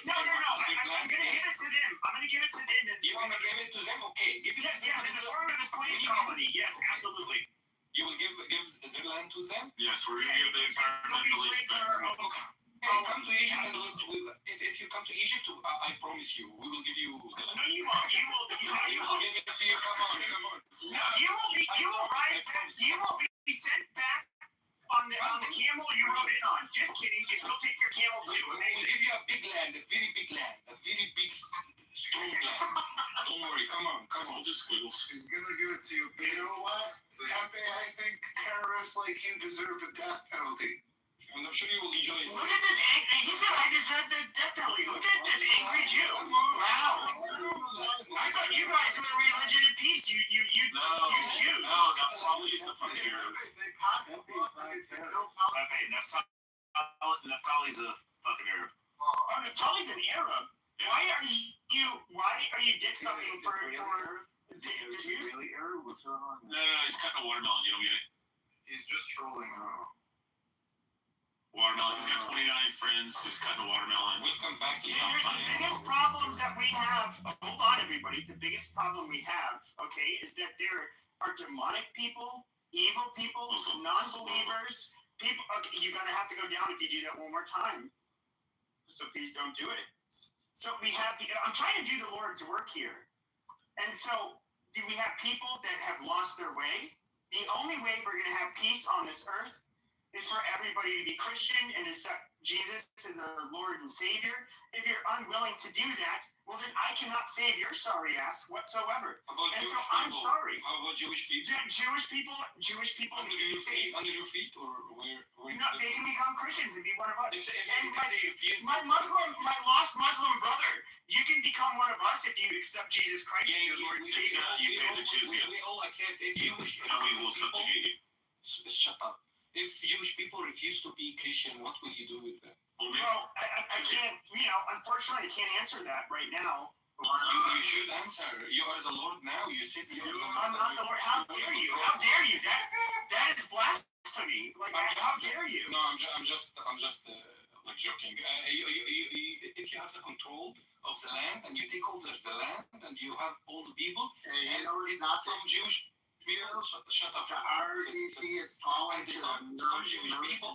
no. I'm going to give it to them. I'm going to give it to them. You want to give it to them? Okay, give it to them. Yes, in the form of a slave colony. Yes, absolutely. You will give the land to them? Yes, we're going to give the entire Middle East back to them. Okay, come to Egypt, and if you come to Egypt, I promise you, we will give you the land. No, you won't. You will. You will give it to you. Come on. No, you will be sent back on the camel you rode in on. Just kidding. Just go take your camel too. We'll give you a big land, a very big land, a very big, strong land. Don't worry. Come on. Just squiggles. He's gonna give it to you. But you know what? Pepe, I think terrorists like you deserve the death penalty. And I'm sure you will enjoy it. Look at this angry. He said I deserve the death penalty. Look at this angry Jew. Wow. I thought you guys were a religion of peace. You Jews. No, Naftali's the fucking Arab. They passed the law to kill Naftali's a fucking Arab. Oh, Naftali's an Arab. Why are you dick sucking for the Jews? Really Arab? What's going on? No, he's cutting a watermelon. You don't get it. He's just trolling around. Watermelon. He's got 29 friends. He's cutting a watermelon. We'll come back to you. The biggest problem that we have, hold on everybody, the biggest problem we have, okay, is that there are demonic people, evil people, non-believers, people, okay, you're going to have to go down if you do that one more time. So please don't do it. So we have, I'm trying to do the Lord's work here. And so do we have people that have lost their way? The only way we're going to have peace on this earth is for everybody to be Christian and accept Jesus as our Lord and Savior. If you're unwilling to do that, well then I cannot save your sorry ass whatsoever. And so I'm sorry. How about Jewish people? Jewish people Under need to be saved. your feet, or where? No, they can become Christians and be one of us. If And they refuse, my lost Muslim brother, you can become one of us if you accept Jesus Christ as your Lord and Savior. You pay the jizya. We all accept if Jewish And we will subjugate you. Shut up. If Jewish people refuse to be Christian, what will you do with them? Well, I can't, unfortunately I can't answer that right now. You should answer. You are the Lord now. You said you are the Lord. I'm not the Lord. How dare you? How dare you? That is blasphemy. Like, how dare you? No, I'm just like joking. If you have the control of the land and you take over the land and you have all the people, Hey, it's not some Jewish people. Shut up. The RDC is following Some Jewish people.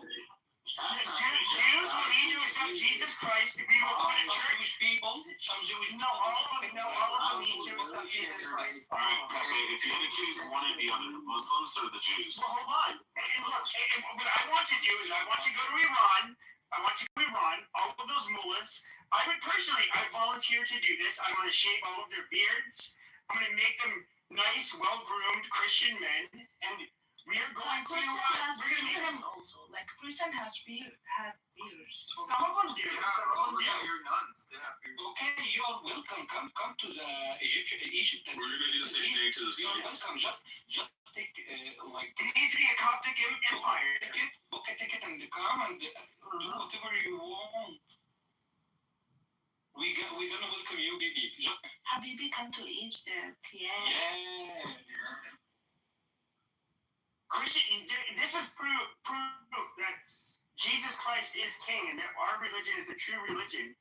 Jews will need to accept Jesus Christ. We will go to church. Some Jewish No, all of them need to accept Jesus Christ. All right, Pepe, if you had to choose one or the other, Muslims or the Jews? Well, hold on. And look, what I want to do is I want to go to Iran. All of those mullahs. I volunteer to do this. I'm going to shave all of their beards. I'm going to make them nice, well-groomed Christian men. And we are going to make them also. Like Christian have beards. Some of them do. Some of them do. You're nuns. Okay, you are welcome. Come to the Egypt. We're going to do the same thing to the You are Saudis. welcome. Just take like. It needs to be a Coptic empire. Book a ticket and come and do whatever you want. We're gonna welcome you, Bibi. Habibi come to Egypt. Yeah. Christian, this is proof that Jesus Christ is king and that our religion is the true religion.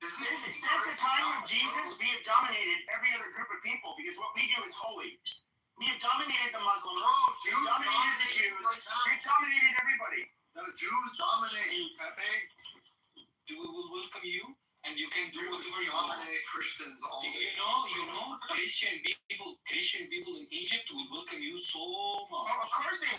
Since the time of Jesus, we have dominated every other group of people because what we do is holy. We have dominated the Muslims. We have dominated the Jews. We've dominated everybody. The Jews dominate, Pepe. we will welcome you, and you can do whatever you want. Christians all Christian people in Egypt will welcome you so much. Of course they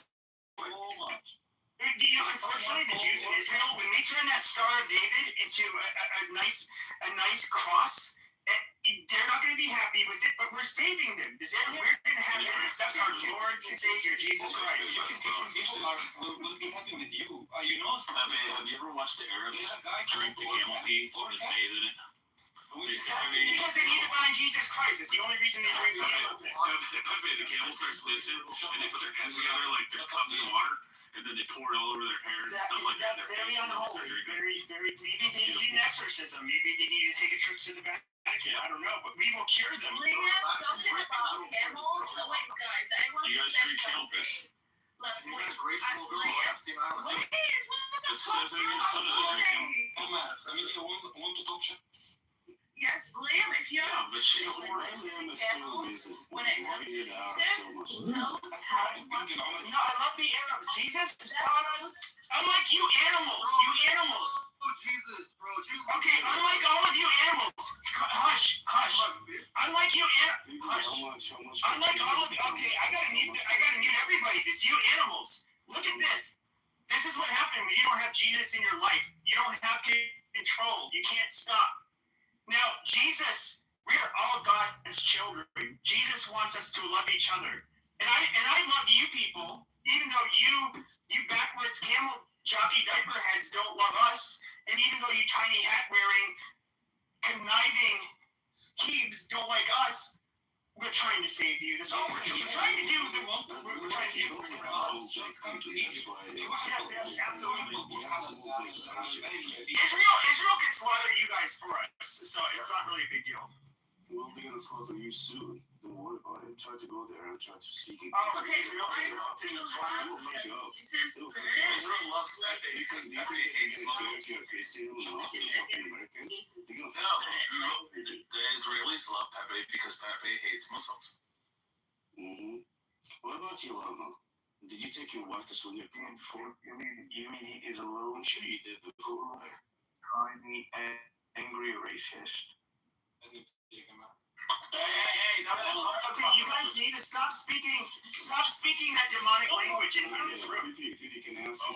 So much. Unfortunately, the Jews in Israel, when they turn that Star of David into a nice cross, they're not going to be happy with it. But we're saving them. We're going to have them accept our Lord and Savior Jesus Christ. People will be happy with you. Have you ever watched the Arabs drink the camel pee or bathe in it? Because they need to find Jesus Christ. It's the only reason they drink camel piss. So they put the camel starts pissing, and they put their hands together like they're cupped in water, and then they pour it all over their hair and stuff like that. That's very unholy. Very. Maybe they need an exorcism. Maybe they need to take a trip to the Vatican. I don't know, but we will cure them. Liam, something about camels. Oh, wait, guys, I want You to guys say drink camel something. piss. Liam, It says in your son that they drink camel. Amelia, want to talk? yes, Liam, if you Yeah, but she's a whore. when it comes to Jesus, tell us how much. No, I love the Arabs. Jesus taught us. Unlike you animals. Jesus, bro. Okay, unlike all of you animals. Hush. Unlike you hush. Unlike all of you. Okay, I gotta mute everybody. It's you animals. Look at this. This is what happened when you don't have Jesus in your life. You don't have control. You can't stop. Now, Jesus, we are all God's children. Jesus wants us to love each other. And I love you people, even though you backwards camel jockey diaper heads don't love us, and even though you tiny hat wearing conniving keebs don't like us, we're trying to save you. That's all we're trying to do. We're trying to do. Yes, absolutely. Israel can slaughter you guys for us, so it's not really a big deal. Well, they're gonna slaughter you soon. Don't worry about it. Try to go there and try to seek it. Oh, okay, Israel didn't slaughter us. Israel loves Pepe because Pepe hates Muslims. You're a Christian, not Americans. No, the Israelis love Pepe because Pepe hates Muslims. Mm-hmm. What about you, Lama? Did you take your wife to swim your club before? You mean he is a little I'm sure you did before, right? tiny angry racist? Hey, okay, you guys need to stop speaking that demonic language in this room. If can ask me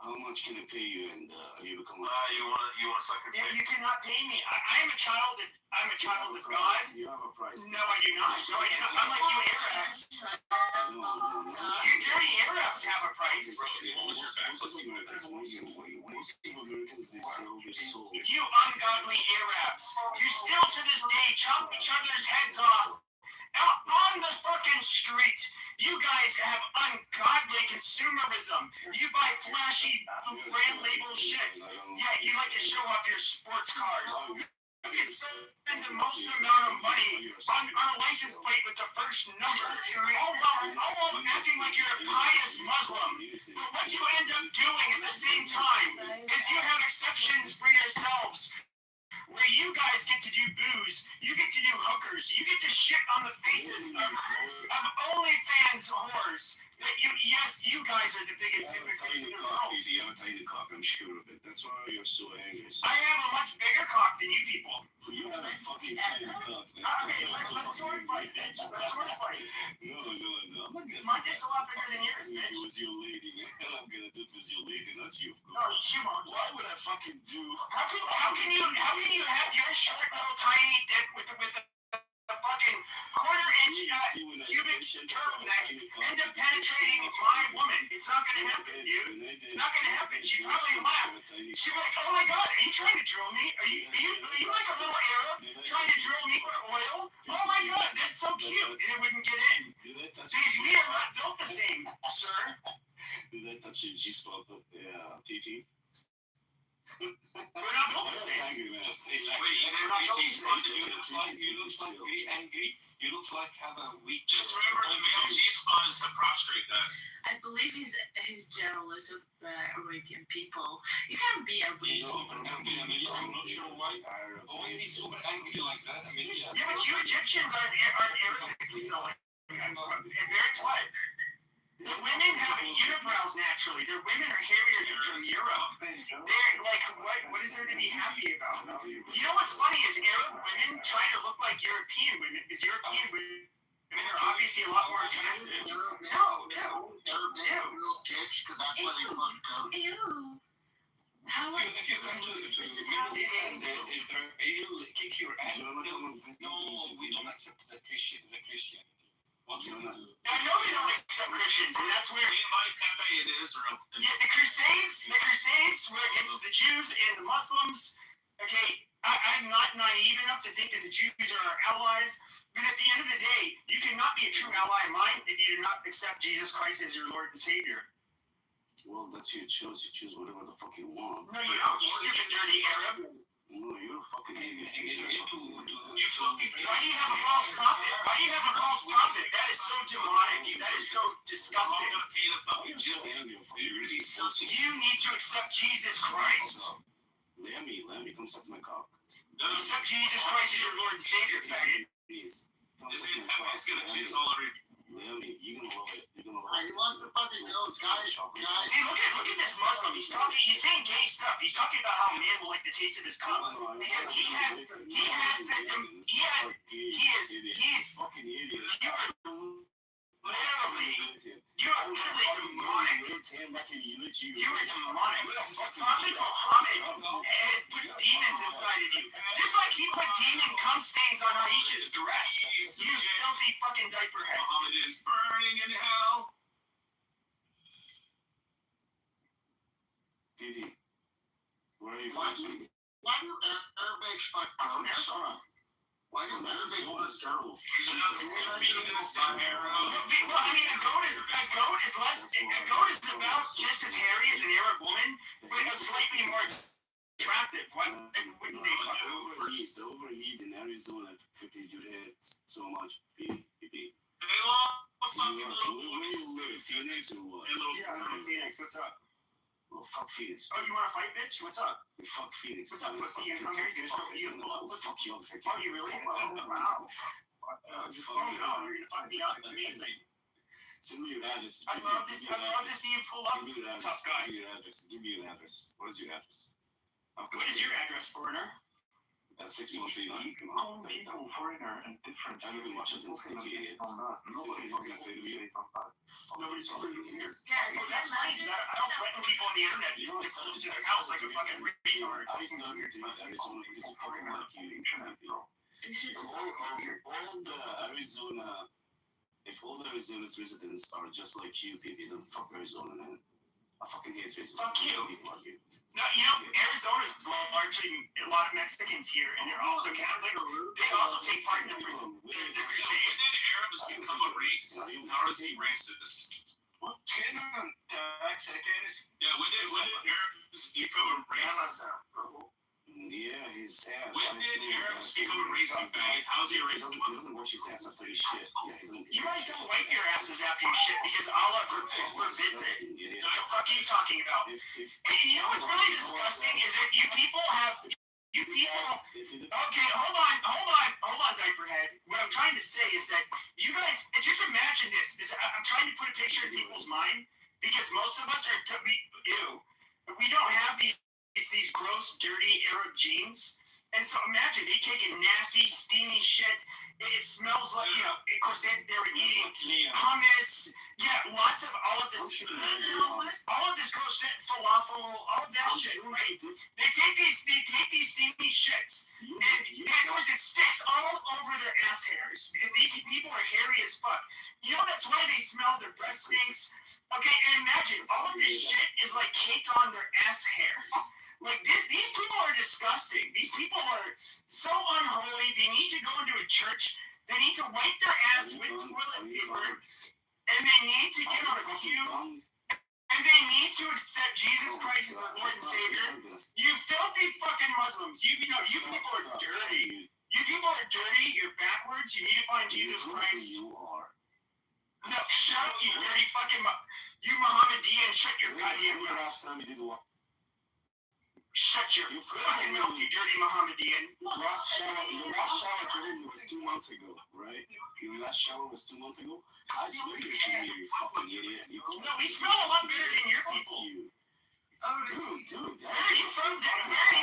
how much can I pay you and you become a You want to suck his dick? You cannot pay me. I am a child of God. You have a price. No, I do not. Unlike you Arabs. You dirty Arabs have a price. Most Americans, they sell their soul. You ungodly Arabs. You still to this day chop each other's heads off. Out on the fucking street, you guys have ungodly consumerism. You buy flashy brand label shit. Yeah, you like to show off your sports cars. You can spend the most amount of money on a license plate with the first number. All while acting like you're a pious Muslim. But what you end up doing at the same time is you have exceptions for yourselves. Where you guys get to do booze, you get to do hookers, you get to shit on the faces of OnlyFans whores. That you guys are the biggest hypocrites in the world. You have a tiny cock, I'm sure of it. That's why you're so angry. I have a much bigger cock than you people. You have a fucking tiny cock. Okay, let's sword fight, bitch. Let's sword fight. No. I'm not gonna My dick's a lot bigger than yours, bitch. It was your lady, man. I'm gonna do it with your lady, not you. No, she won't. Why would I fucking do? How can you have your short little tiny dick with the fucking quarter-inch cubic turtleneck end up penetrating my woman? It's not gonna happen, dude. It's not gonna happen. She probably laughed. She'd be like, "Oh my god, are you trying to drill me? Are you like a little Arab trying to drill me with oil? Oh my god, that's so cute." And it wouldn't get in. Because we are not built the same, sir. Did I touch your G-spot up there, PP? We're not built the same. You look like very angry. You look like have a weak. Just remember, the male G-spot is the prostrate guy. I believe he's jealous of Arabian people. You can't be a He's super angry. I mean, I'm not sure why. Why he's super angry like that? I mean, yeah, but you Egyptians aren't Arabs. So, Eric's what? The women have unibrows naturally. Their women are hairier than from Europe. They're like, what is there to be happy about? You know what's funny is Arab women try to look like European women because European women are obviously a lot more attractive. Arab real dicks because that's why they fucked up. Ew. How? If you come to Israel, kick your ass. No, we don't accept the Christianity. What do you do? I know they don't accept Christians, and that's where We invite Pepe into Israel. yeah, the Crusades were against the Jews and the Muslims. Okay, I'm not naive enough to think that the Jews are our allies, but at the end of the day, you cannot be a true ally of mine if you do not accept Jesus Christ as your Lord and Savior. Well, that's your choice. You choose whatever the fuck you want. No, you don't. You stupid, dirty Arab. No, you're a fucking idiot. In Israel, You fucking Why do you have a false prophet? Why do you have a false prophet? That is so demonic. That is so disgusting. I'm gonna pay the fucking jizya. You need to accept Jesus Christ. Let me come suck my cock. Accept Jesus Christ as your Lord and Savior, faggot. Please. Come This suck man my Pepe's cock. gonna jizz all over you. Let me. You're gonna love it. You're gonna love He it. wants to fucking go, guys. See, look at this Muslim. He's saying gay stuff. He's talking about how a man will like the taste of his cock because he is fucking you are literally demonic. You are demonic. Prophet Muhammad has put demons inside of you, just like he put demon cum stains on Aisha's dress. You filthy fucking diaper head. Muhammad is burning in hell. Didi, where are you Why from? do Arabics fuck goats? Why do Arabics fuck goats? Well, I mean, a goat is about just as hairy as an Arab woman, but slightly more attractive. Why wouldn't they fuck The overheat in Arizona affected your head so much. Pee. They love fucking Where little you live? Phoenix or what? Yeah, I'm in Phoenix. What's up? Well, fuck Phoenix. Oh, you want to fight, bitch? What's up? Fuck Phoenix. What's up, pussy? You come here, you Fuck gonna you I'll fuck you up. Oh, you really? Oh, wow. Oh, no, you're gonna fuck me up? Amazing. Send me your address. I'd love to see you pull up. Give me your address. Tough guy. Give me your address. What is your address? What is your address, foreigner? 6139. Calling people foreigner and different. I live in Washington State, you idiot. Nobody's fucking afraid of you. Nobody's afraid of you here. Yeah, Well, that's funny, because I don't threaten people on the internet. You know, it's to their house like a fucking retard. I started to use Arizona because of people like you. This is All the Arizona, if all the Arizona's residents are just like you people, then fuck Arizona, man. I fucking hate racism. Fuck you. People like you. No, you know, Arizona's largely a lot of Mexicans here, and they're also Catholic. They also take part in the crusade. When did Arabs become a race? How is he racist? Yeah, when did Arabs become a race? Yeah, his ass. When did Arabs become a race, you faggot? How's he a He racist? doesn't wash his ass after his shit. Yeah, he doesn't. You guys don't wipe your asses after you shit because Allah forbids it. What the fuck are you talking about? And you know what's really disgusting is that you people have. Okay, hold on, diaperhead. What I'm trying to say is that you guys just imagine this. I'm trying to put a picture in people's mind because most of us are we don't have these gross, dirty Arab genes. And so imagine they take a nasty, steamy shit. It smells like, of course they were eating hummus. Yeah, lots of all of this gross shit, falafel, all of that shit, right? They take these steamy shits, and of course it sticks all over their ass hairs because these people are hairy as fuck. You know that's why they smell. Their breath stinks. Okay, and imagine all of this shit is like caked on their ass hairs. Like these people are disgusting. These people are so unholy. They need to go into a church. They need to wipe their ass with toilet paper, and they need to get on a queue, and they need to accept Jesus Christ as their Lord and Savior. You filthy fucking Muslims. You people are dirty. You people are dirty. You're backwards. You need to find Jesus Christ. You are. No, shut up, you dirty fucking you Mohammedan. Shut your goddamn mouth. Last time you did what? Shut Shut your fucking mouth, you dirty Mohammedan. The last shower today was 2 months ago, right? Your last shower was 2 months ago. I smell you from here, you fucking idiot. No, we smell a lot better than your people. Dude. Where are you from? Dravin. Where are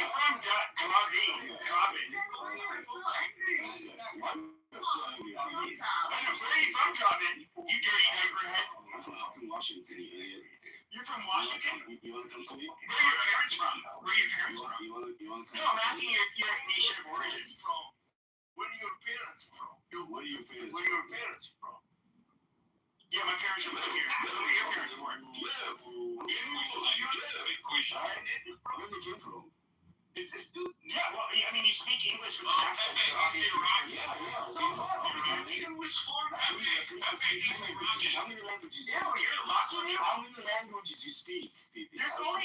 you from, Dravin? You dirty diaper head. I'm from fucking Washington, you idiot. You're from Washington? You wanna come to me? Where are your parents from? You wanna come? No, I'm asking your nation of origin. Where are your parents from? Where are your parents Where are your parents from? Yeah, my parents are living here. Where are your parents from? Where they came from? Is this dude? Yeah, well, I mean, you speak English with an accent, so obviously. English for How many languages? Yeah, you're lost with you. How many languages you speak? There's only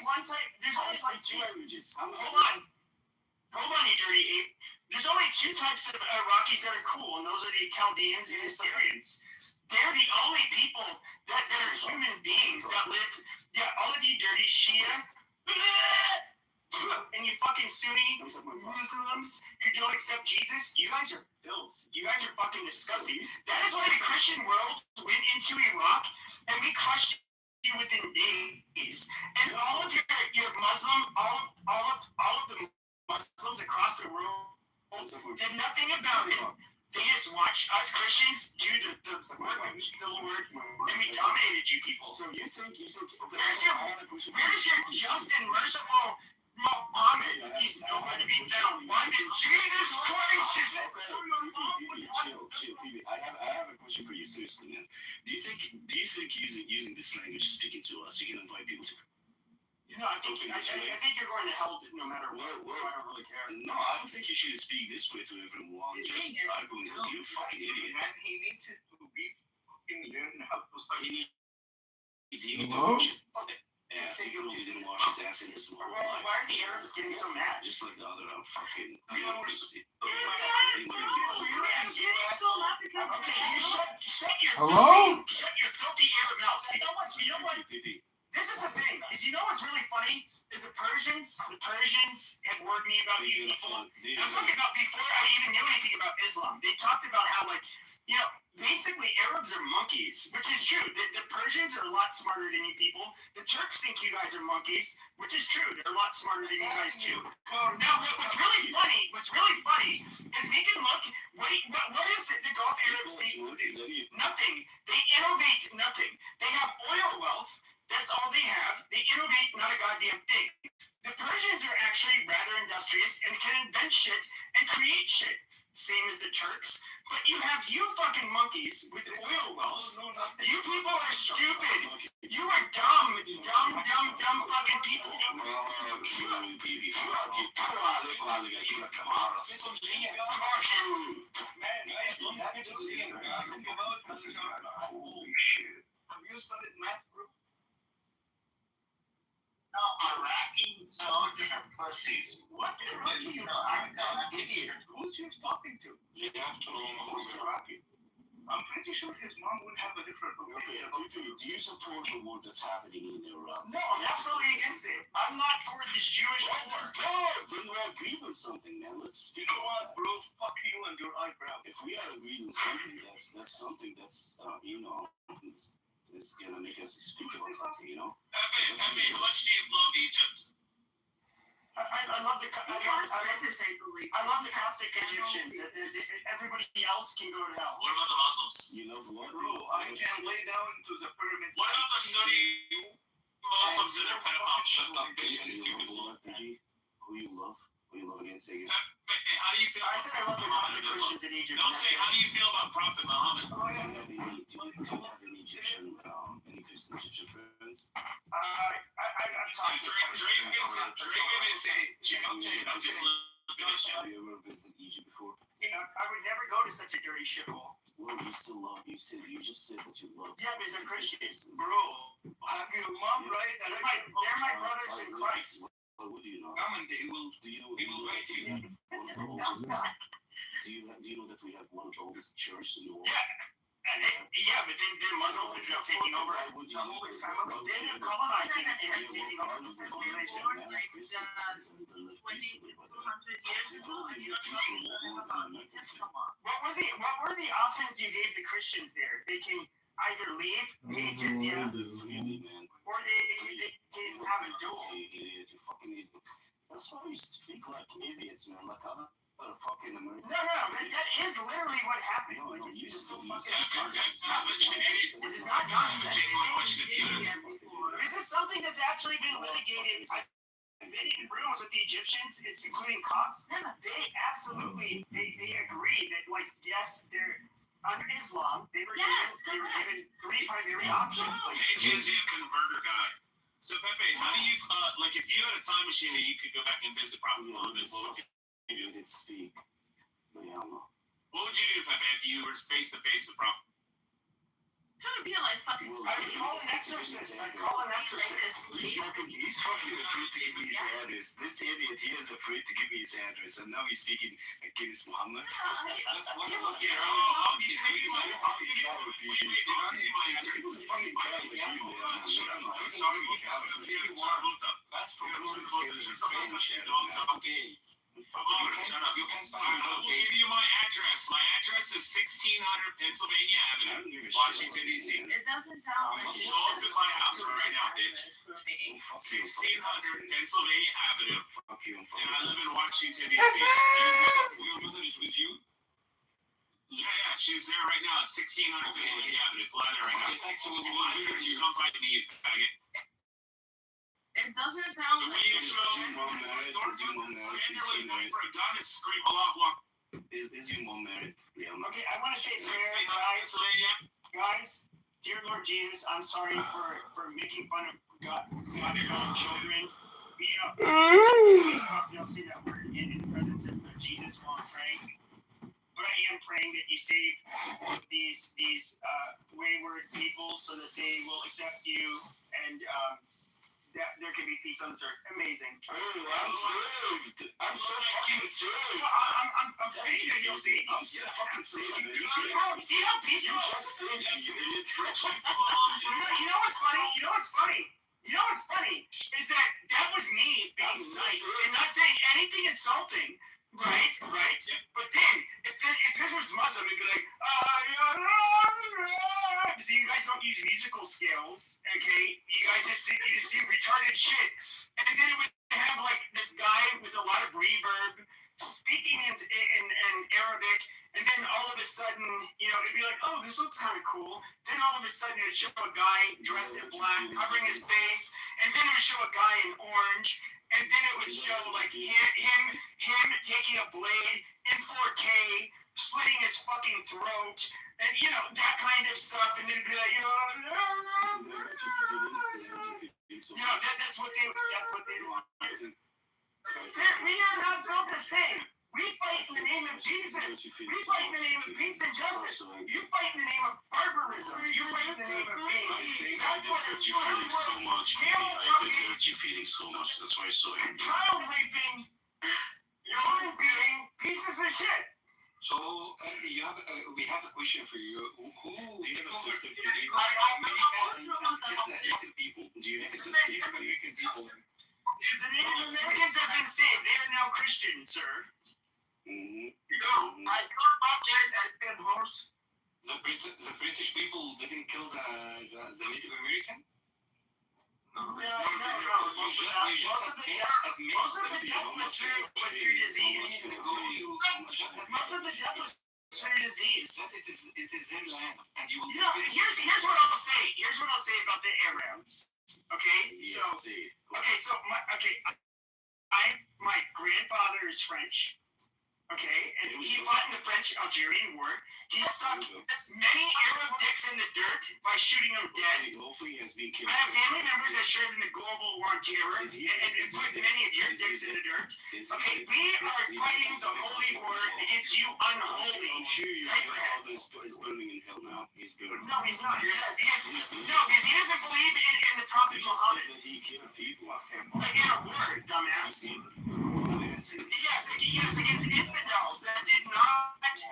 one type. There's only like two languages. Hold on, you dirty ape. There's only two types of Iraqis that are cool, and those are the Chaldeans and the Syrians. They're the only people that are human beings that live. Yeah, all of you dirty Shia and you fucking Sunni Muslims who don't accept Jesus, you guys are filth. You guys are fucking disgusting. That is why the Christian world went into Iraq and we crushed you within days. And all of your Muslim, all of the Muslims across the world did nothing about it. They just watched us Christians do the Lord, and we dominated you people. So you think where's your just and merciful Muhammad? He's nowhere to be found. Why did Jesus Christ? Chill, PB. I have a question for you, seriously, man. Do you think using this language, speaking to us, you can invite people to? No, I think you're going to hell no matter what. So I don't really care. No, I don't think you should speak this way to everyone. Just arguing with you, fucking idiot. He needs to be fucking learn how to start. He needs to wash his ass. He probably didn't wash his ass in his whole life. Why are the Arabs getting so mad? Just like the other fucking. Okay, you shut your filthy Arab mouth. You know what? This is the thing. You know what's really funny? Is the Persians had warned me about you people. I'm talking about before I even knew anything about Islam. They talked about how, like, basically Arabs are monkeys, which is true. The Persians are a lot smarter than you people. The Turks think you guys are monkeys, which is true. They're a lot smarter than you guys too. Now, what's really funny is we can look. What is it? The Gulf Arabs need? Nothing. They innovate nothing. They have oil wealth. That's all they have. They innovate not a goddamn thing. The Persians are actually rather industrious and can invent shit and create shit. Same as the Turks. But you have you fucking monkeys with oil wealth. You people are stupid. You are dumb fucking people. Holy shit. Have you studied math, bro? No, Iraqi soldiers are pussies. What Iraqi? I'm an idiot. Who's he talking to? You have to know Who's Iraqi? I'm pretty sure his mom would have a different opinion. Do you support the war that's happening in Iraq? No, I'm absolutely against it. I'm not for this Jewish war. Then we agreed on something, man. Let's speak. You know what, bro? Fuck you and your eyebrow. If we are agreed on something, that's something that's it's gonna make us speak about something, Efe, how much do you love Egypt? I love the Coptic Egyptians. Everybody else can go to hell. What about the Muslims? You love what? Bro, I can lay down to the pyramids. What about the Sunni Muslims and their pedophile? Shut up, Who you love? Who you love against again? How do you feel? I said I love the Christians in Egypt. Don't say how do you feel about Prophet Muhammad? Do you have any Egyptian, any Christian Egyptian friends? I've talked to Have you ever visited Egypt before? I would never go to such a dirty shithole. Well, you still love. You just said that you love. Yeah, because they're Christians. Bro, have your mom right? They're my brothers in Christ. What would you know? He will write you. Do you know that we have one of the oldest churches in the world? Yeah, and Yeah, but then Muslims ended up taking over the Holy Family. They ended up colonizing and taking over the civilization. Like 200 years ago, and you don't know about it. Come on. What were the options you gave the Christians there? They can either leave, pay jizya, or they can have a duel. That's why you speak like idiots, man. Like I'm not a fucking American. No, that is literally what happened. Like, it's just so fucking. This is not nonsense. This is something that's actually been litigated. I've been in rooms with the Egyptians, it's including cops. They absolutely they agree that, like, yes, they're under Islam. They were given three primary options. Like, Jizya converter guy. So Pepe, how do you like if you had a time machine and you could go back and visit Prophet Muhammad? What would you do? Speak. What would you do, Pepe, if you were face to face with Prophet? It would be like fucking. I would call an exorcist. He's fucking afraid to give me his address. This idiot, he is afraid to give me his address, and now he's speaking against Muhammad. That's what I'm looking at. He's hating my fucking Catholic people. He's a fucking Catholic people. That's for You can I will give you my address. My address is 1600 Pennsylvania Avenue, Washington, D.C. It doesn't sound like Show up at my house right now, bitch. 1600 Pennsylvania Avenue. And I live in Washington, D.C. Your mother is with you? Yeah, she's there right now at 1600 Pennsylvania Avenue. Fly there right now. Thanks for you. Come find me, you faggot. It doesn't sound like Is your mom married? Is your mom married? Okay, I want to say prayer, guys. Dear Lord Jesus, I'm sorry for making fun of God's own children. You don't see that word in the presence of Jesus while I'm praying. But I am praying that you save these wayward people so that they will accept you and that there can be peace on this earth. Amazing. Oh, I'm saved. I'm so fucking saved. I'm praying that you'll see. I'm so fucking saved. See how peaceful? You idiot. You know what's funny? Is that was me being nice and not saying anything insulting. Right. But then, if this was Muslim, it'd be like, so you guys don't use musical scales, okay? You guys just do retarded shit. And then it would have, like, this guy with a lot of reverb speaking in Arabic, and then all of a sudden, it'd be like, oh, this looks kind of cool. Then all of a sudden, it'd show a guy dressed in black, covering his face, and then it would show a guy in orange. And then it would show like him taking a blade in 4K, slitting his fucking throat, and that kind of stuff. And then it'd be like, that's what they want. We are not built the same. We fight in the name of Jesus. We fight in the name of peace and justice. You fight in the name of barbarism. You fight in the name of pain. I hurt you feeling so much. I hurt you feeling so much. That's why I'm so angry. Child raping, woman beating, pieces of shit. So we have a question for you. Who do you have a system? Do you have people? Do you have a system of American people? The Native Americans have been saved. They are now Christian, sir. Mm-hmm. I got my dead and been horse. The British people didn't kill the Native American? No. Most of the death was through disease. Most of the death was through disease. It is their land. And here's what I'll say. Here's what I'll say about the Arabs. Okay? My grandfather is French. Okay, and he fought in the French-Algerian War. He stuck many Arab dicks in the dirt by shooting them dead. I have family members that served in the global war on terror and put many of your dicks in the dirt. Okay, we are fighting the holy war against you unholy. I'm sure your father is burning in hell now. He's burning. No, he's not. Because he doesn't believe in the Prophet Muhammad. He killed people. Like in a word, dumbass. Yes, against infidels that did not are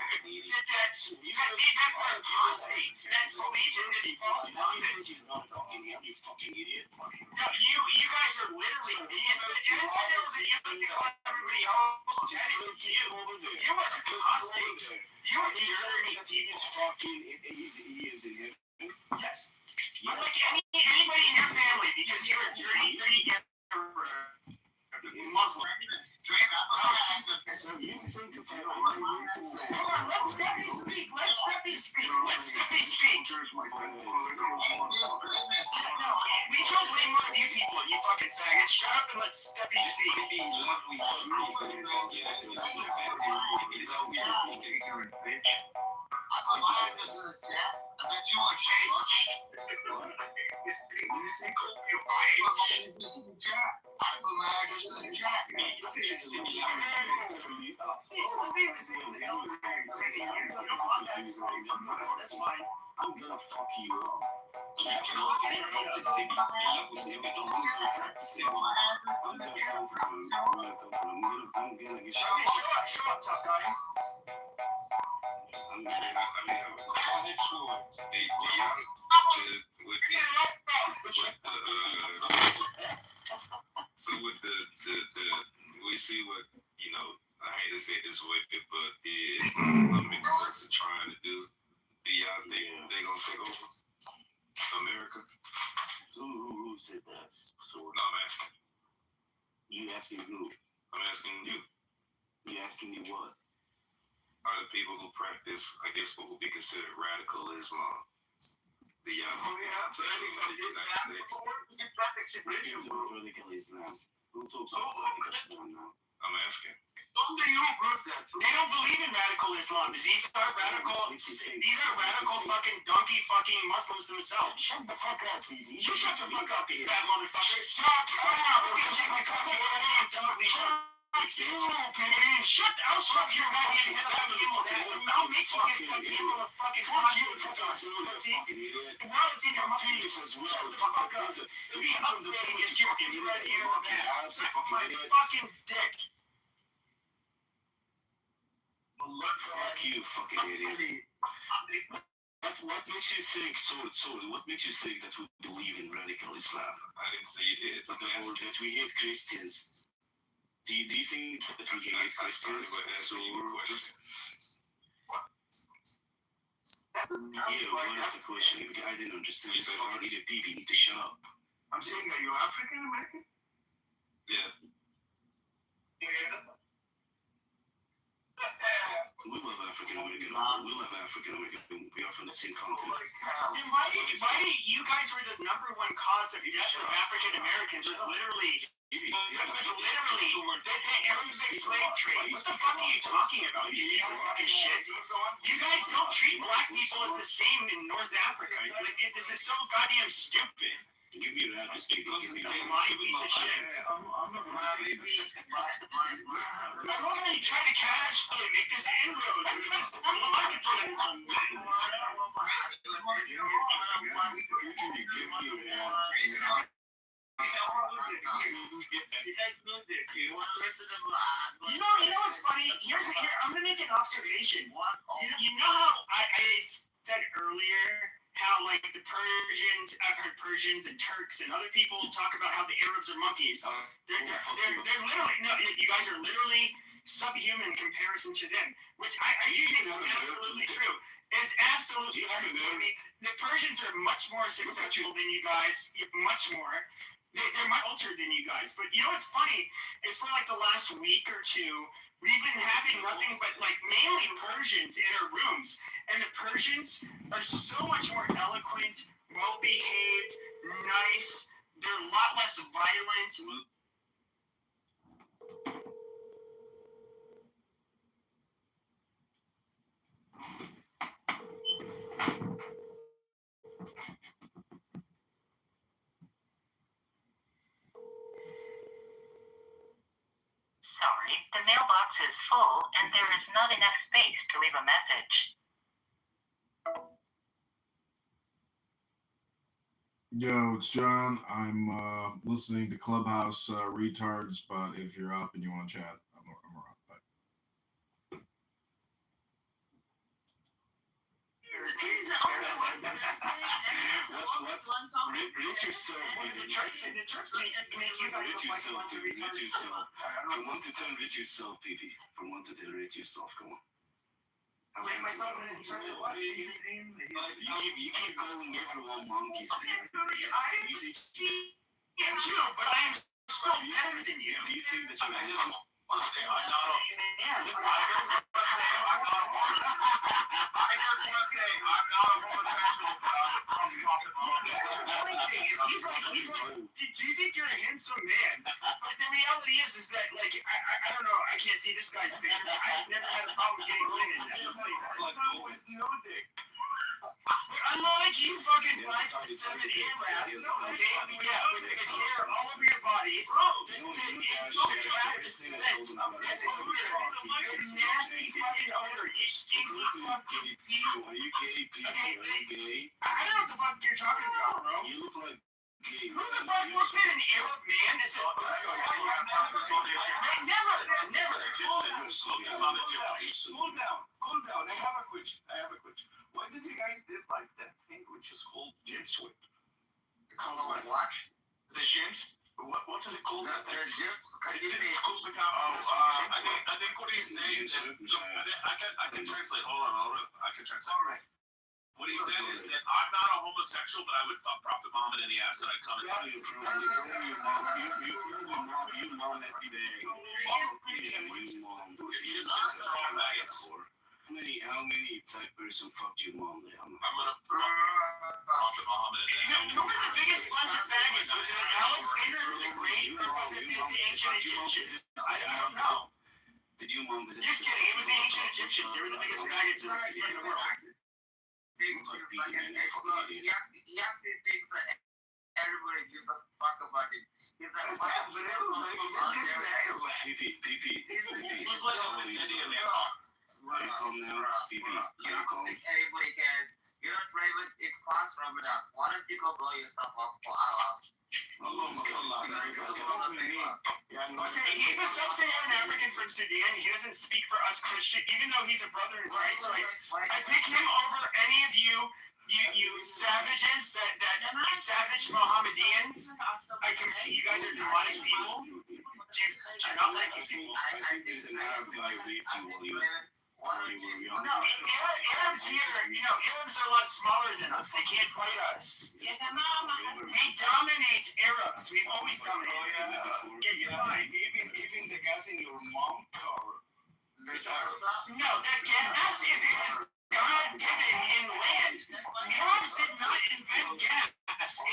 apostates that believe in this false prophet. He's not fucking him, you fucking idiot. No, you guys are literally everybody knows that you think everybody else. That is you. You are apostate. You are dirty. He is fucking. He is in heaven. Yes. Unlike anybody in your family, because you're a dirty Muslim. Hold on, let Steppy speak. Let Steppy speak. No, we don't blame one of you people, you fucking faggot. Shut up and let Steppy speak. I thought my address in the chat. I bet you want shame. I put my address in the chat. That's fine. I'm gonna fuck you up. Show up, tough guy. So with the we see what, you know, I hate to say it this way, but it's Democrats are trying to do. Do y'all think they gonna take over America? Who said that? So No, I'm asking. You asking who? I'm asking you. You asking me what? Are the people who practice, I guess, what would be considered radical Islam? The take over the United States? Radical Islam. Who talks about radical Islam now? I'm asking. They don't believe in radical Islam. These are radical fucking donkey fucking Muslims themselves. Shut the fuck up, baby. You shut the fuck up, you fat motherfucker. Shut up. Shut the I'll suck your goddamn head. I'll make you get fucking fuck you. Well, it's in your penis as well. Fuck up. It'll be updating as you get ready to ass. Suck my fucking dick. Fuck you, fucking idiot. What makes you think, what makes you think that we believe in radical Islam? I didn't say you did. Or that we hate Christians? Do you think that we hate Christians? Yeah, what is the question? I didn't understand. This fucking idiot people need to shut up. I'm saying, are you African American? Yeah. We love African American. We love African American. We are from the same continent. Then why did you guys were the number one cause of death of African Americans? Was literally the Arabic slave trade. What the fuck are you talking about? You piece of fucking shit. You guys don't treat black people as the same in North Africa. Like this is so goddamn stupid. Give me your address, baby. Give me your piece of shit. I'm not going to try to cash to make this inroad. You know what's funny? I'm going to make an observation. You know how I said earlier how like the Persians, I've heard Persians and Turks and other people talk about how the Arabs are monkeys. They're literally, no, you guys are literally subhuman in comparison to them, which I do think is absolutely true. It's absolutely true. I mean, the Persians are much more successful than you guys, much more. They're much older than you guys. But you know what's funny? It's for like the last week or two, we've been having nothing but like mainly Persians in our rooms. And the Persians are so much more eloquent, well-behaved, nice. They're a lot less violent. Sorry, the mailbox is full and there is not enough space to leave a message. Yo, it's John. I'm listening to Clubhouse retards, but if you're up and you want to chat, I'm around. Bye. Rate yourself. The Turks make you guys look like a bunch of retards. Rate yourself. From 1 to 10, rate yourself, PP. From 1 to 10, rate yourself. Come on. Rate myself in terms of what? You keep calling everyone monkeys. I'm sure, but I am still better than you. Do you think that I you're just want to say I'm not a homosexual, but I'm talking about he's like, do you think you're a handsome man? But the reality is that, like, I don't know, I can't see this guy's picture, but I've never had a problem getting women. That's the funny part. it's always no dick. Unlike you fucking 5'7" Arabs, okay? Yeah, with hair all over your bodies, don't trap the scent of that odor. Your nasty fucking odor. You stinky fucking Are you gay, people? Are you gay? I don't know what the fuck you're talking about, bro. You look like gay. Who the fuck looks at an Arab man that says, never. Cool down. I have a question. Why did you guys dislike that thing which is called James Whip? Called what? The James? What is it called? The James? I think what he's saying is I can translate. Hold on. I can translate. All right. What he said is that I'm not a homosexual, but I would fuck Prophet Muhammad in the ass and I'd come and tell you. You mom every day. Egyptians are all maggots. How many black person fucked your mom? I'm gonna fuck Prophet Muhammad in the ass. Who were the biggest bunch of faggots? Was it Alexander the Great or was it the ancient Egyptians? I don't know. Did you mom visit? Just kidding, it was the ancient Egyptians. They were the biggest faggots in the world. He actually thinks that everybody gives a fuck about it. He's like, He's like a Miss Indian man. Are you calm now? PP, You don't think anybody cares. You're not private, it's past Ramadan. Why don't you go blow yourself up for Allah? Okay, he's a sub-Saharan African from Sudan. He doesn't speak for us Christian, even though he's a brother in Christ. So I pick him over any of you savages, that savage Mohammedans. You guys are demonic people. Do not like you people. I think there's an Arab guy raped you while he was. No, Arabs here, Arabs are a lot smaller than us. They can't fight us. We dominate Arabs. We've always dominated. Yeah, you're fine. Even the gas in your mom car. No, the gas is God given in land. Arabs did not invent gas.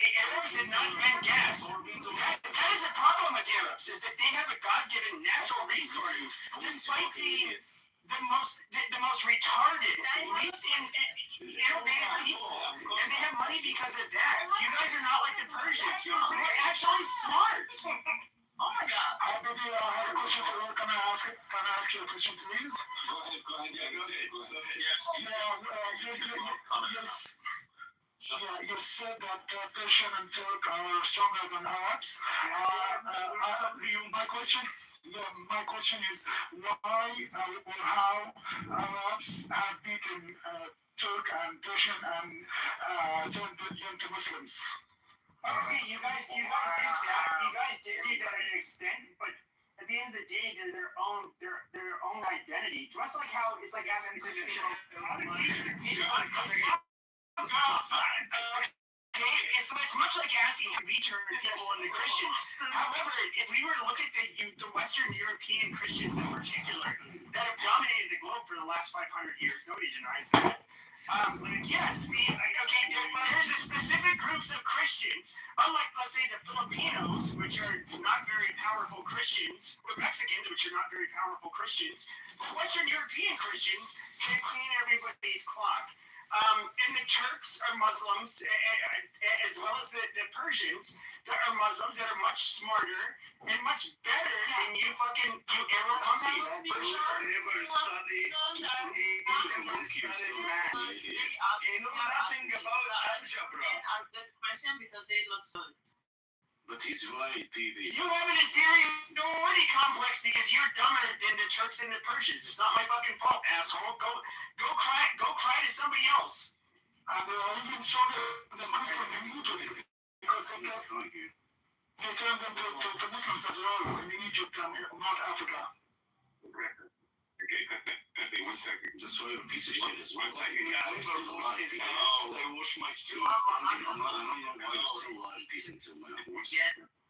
Arabs did not invent gas. That is the problem with Arabs, is that they have a God-given natural resource, despite being the most retarded, least innovative people, and they have money because of that. You guys are not like the Persians. We're actually smart. Oh my God. Hi, baby, I have a question for you. Can I ask you a question, please? Go ahead. Yes. You said that Persian and Turk are stronger than Arabs. My question is why or how Arabs have beaten Turk and Persian and turned into Muslims? Okay, you guys did that. You guys did do that to an extent, but at the end of the day, they're their own identity. Just like how it's like asking people. It's much like asking how we turn people into Christians. However, if we were to look at the Western European Christians in particular that have dominated the globe for the last 500 years, nobody denies that. Yes, there's a specific groups of Christians, unlike, let's say, the Filipinos, which are not very powerful Christians, or Mexicans, which are not very powerful Christians. The Western European Christians can clean everybody's clock. And the Turks are Muslims, as well as the Persians that are Muslims that are much smarter and much better than you Arab monkeys, for sure. Never studied math. You know nothing about algebra. I'm good question because they look good. But he's right, PV. You have an inferiority complex because you're dumber than the Turks and the Persians. It's not my fucking fault, asshole. Go cry to somebody else. And they are even stronger than Christians in Egypt because they turned them to Muslims as well in Egypt and North Africa. Okay, one second. Just so a piece of shit is 1 second, guys. I wash my feet.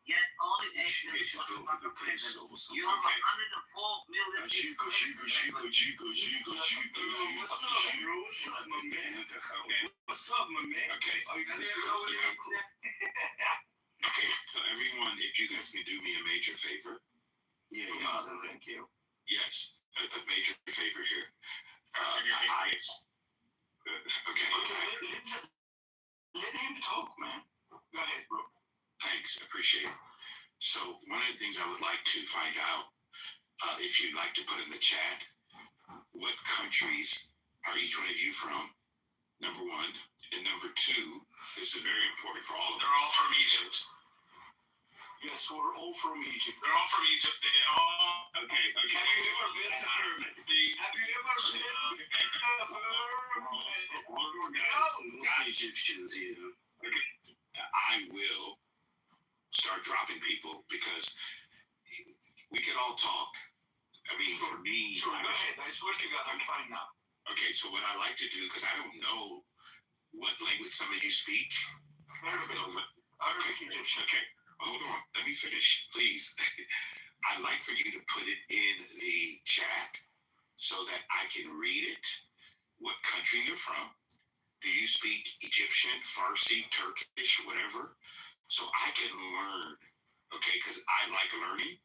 Yet all it takes is you have 104 million people. What's up, my man? Okay. Okay, so everyone, if you guys can do me a major favor. Yeah, thank you. Yes, a major favor here. Okay. Let him talk, man. Go ahead, bro. Thanks, appreciate it. So one of the things I would like to find out, if you'd like to put in the chat, what countries are each one of you from? Number one. And number two, this is very important for all of us. They're all from Egypt. Yes, we're all from Egypt. They're all from Egypt. They all. Okay. Have you ever been to Pyramid? Have you ever been to Pyramid? Egyptians here. Okay. I will start dropping people because we can all talk. I mean, for me. Sure, go ahead. I swear to God, I'm fine now. Okay, so what I like to do, because I don't know what language some of you speak. Arabic. Egyptian. Okay, hold on. Let me finish, please. I'd like for you to put it in the chat so that I can read it. What country you're from? Do you speak Egyptian, Farsi, Turkish, whatever? So I can learn, okay? Because I like learning.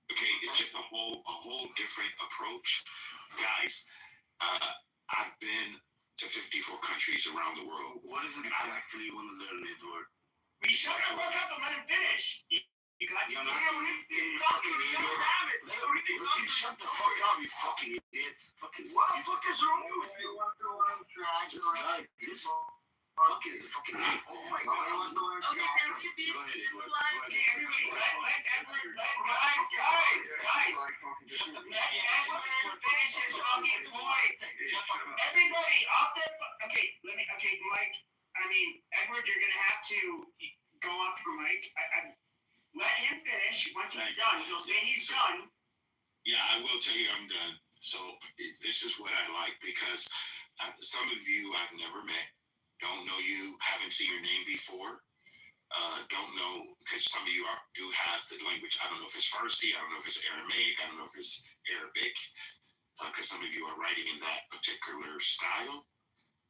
Okay, it's just a whole different approach, guys. I've been to 54 countries around the world. What is it exactly you want to learn, Edward? We shut the fuck up and let him finish. You got Shut the fuck up, you fucking idiot. What the fuck is wrong with you? This fucking is a fucking idiot. Oh my god. Okay, everybody, guys. Let Edward finish his fucking point. Everybody, off their okay, Mike. I mean, Edward, you're gonna have to go off your mic. Let him finish. Once he's done, he'll say he's done. Yeah, I will tell you I'm done. So this is what I like because some of you I've never met, don't know you, haven't seen your name before, don't know because some of you do have the language. I don't know if it's Farsi, I don't know if it's Aramaic, I don't know if it's Arabic, because some of you are writing in that particular style.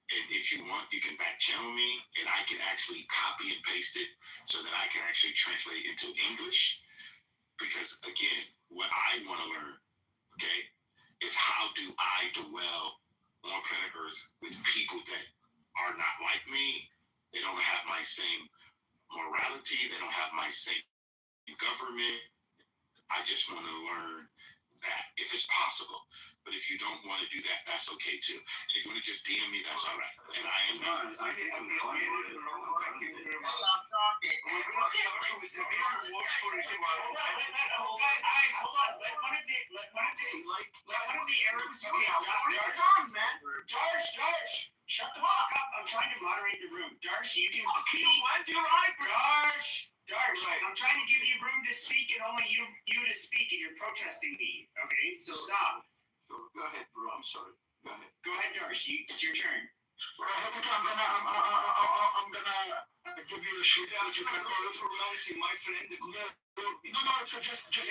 And if you want, you can back channel me and I can actually copy and paste it so that I can actually translate it into English. Because again, what I want to learn, okay, is how do I dwell on planet Earth with people that are not like me. They don't have my same morality. They don't have my same government. I just want to learn that if it's possible. But if you don't want to do that, that's okay too. And if you want to just DM me, that's all right. And I am not. I think I'm fine with it. Guys, hold on. Let one of the Arabs. Okay, Darsh, shut the fuck up. I'm trying to moderate the room. Darsh, you can speak. Darsh, I'm trying to give you room to speak and only you to speak, and you're protesting me. Okay, so stop. Go ahead, bro. I'm sorry. Go ahead. Go ahead, Darsh. It's your turn. I'm gonna give you a shit that you can call it for pronouncing my friend. No, it's just Okay,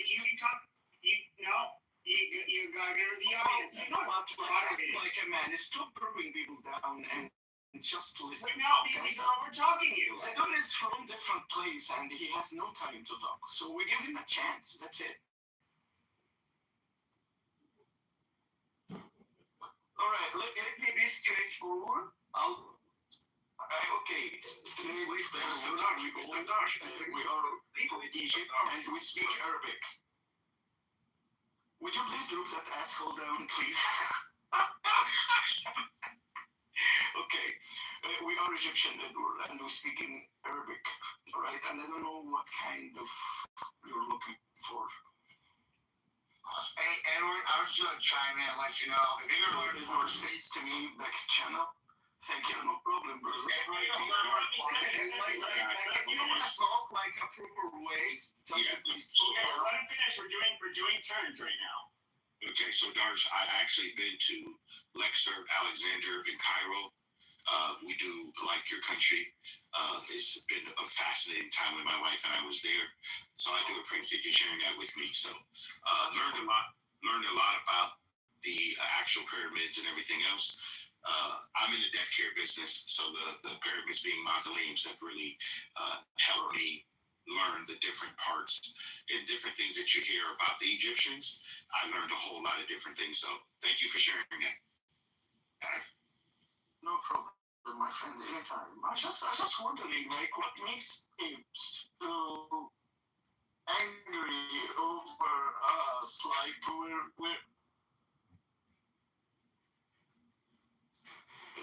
you can come. You gotta go to the audience. You know what? Like a man, stop bringing people down and just to listen. No, because he's over talking you. Zedon is from different place and he has no time to talk. So we give him a chance. That's it. All right, let me be straightforward. Okay, we are from Egypt and we speak Arabic. Would you please drop that asshole down, please? Okay, we are Egyptian, Edward, and we speak in Arabic, right? And I don't know what kind of you're looking for. Hey, Edward, I I was just chiming in, let you know. If you ever learned your face to me back channel, thank you, no problem, brother. Like, if you want to talk like a proper way, just please So guys, let him finish. We're doing turns right now. Okay, so Darsh, I actually been to Luxor, Alexandria, and Cairo. We do like your country. It's been a fascinating time with my wife and I was there. So I do appreciate you sharing that with me. So learned a lot about the actual pyramids and everything else. I'm in the death care business, so the pyramids being mausoleums have really helped me learn the different parts and different things that you hear about the Egyptians. I learned a whole lot of different things. So thank you for sharing that. No problem, my friend, anytime. I just wondering, like, what makes him so angry over us? Like, we're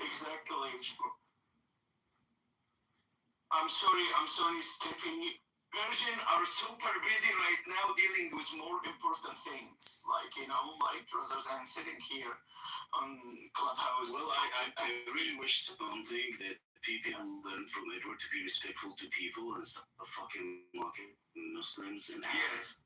exactly. I'm sorry, stepping in. Virgin are super busy right now dealing with more important things, like, like rather than sitting here on Clubhouse. Well, I really wish something that people learn from Edward to be respectful to people and stop fucking mocking Muslims and Arabs.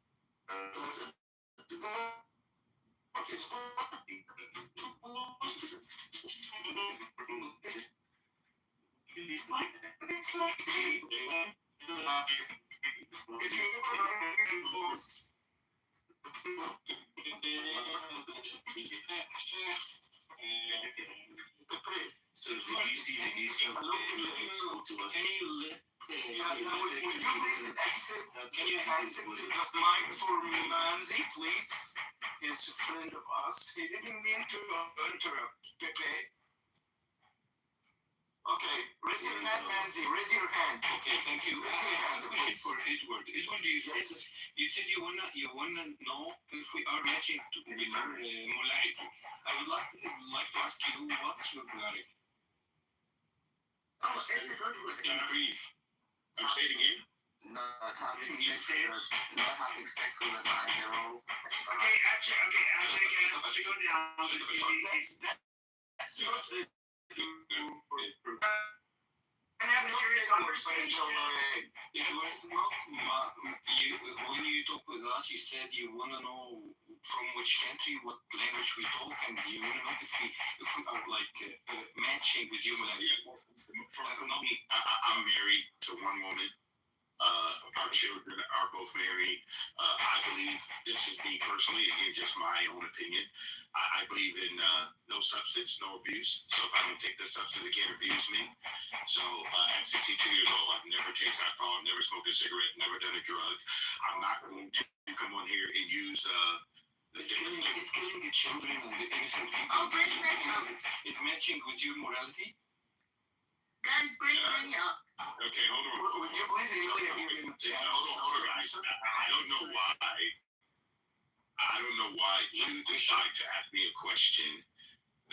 So did you see the detail? Would you please accept the mic for Manzi, please? He's a friend of us. He didn't mean to interrupt. Pepe. Okay, raise your hand, Manzi. Raise your hand. Okay, thank you. Raise your hand, please. For Edward. Edward, you said you wanna know if we are matching with your molarity. I would like to ask you, what's your molarity? Oh, it's a good one. In brief. Say it again. Not having sex with a 9-year-old. Okay, actually, guys, to go down, that's not and have a serious conversation. It was not when you talk with us, you said you want to know from which country, what language we talk, and you want to know if we are like matching with you. For me, I'm married to one woman. Our children are both married. I believe, this is me personally, again, just my own opinion. I believe in no substance, no abuse. So if I don't take this substance, it can't abuse me. So at 62 years old, I've never tasted alcohol, never smoked a cigarette, never done a drug. I'm not going to come on here and use it's killing the children and the innocent people. Oh, bring Benny up. It's matching with your morality. Guys, bring Benny up. Okay, hold on. Would you please really give him a chance? I don't know why. I don't know why you decided to ask me a question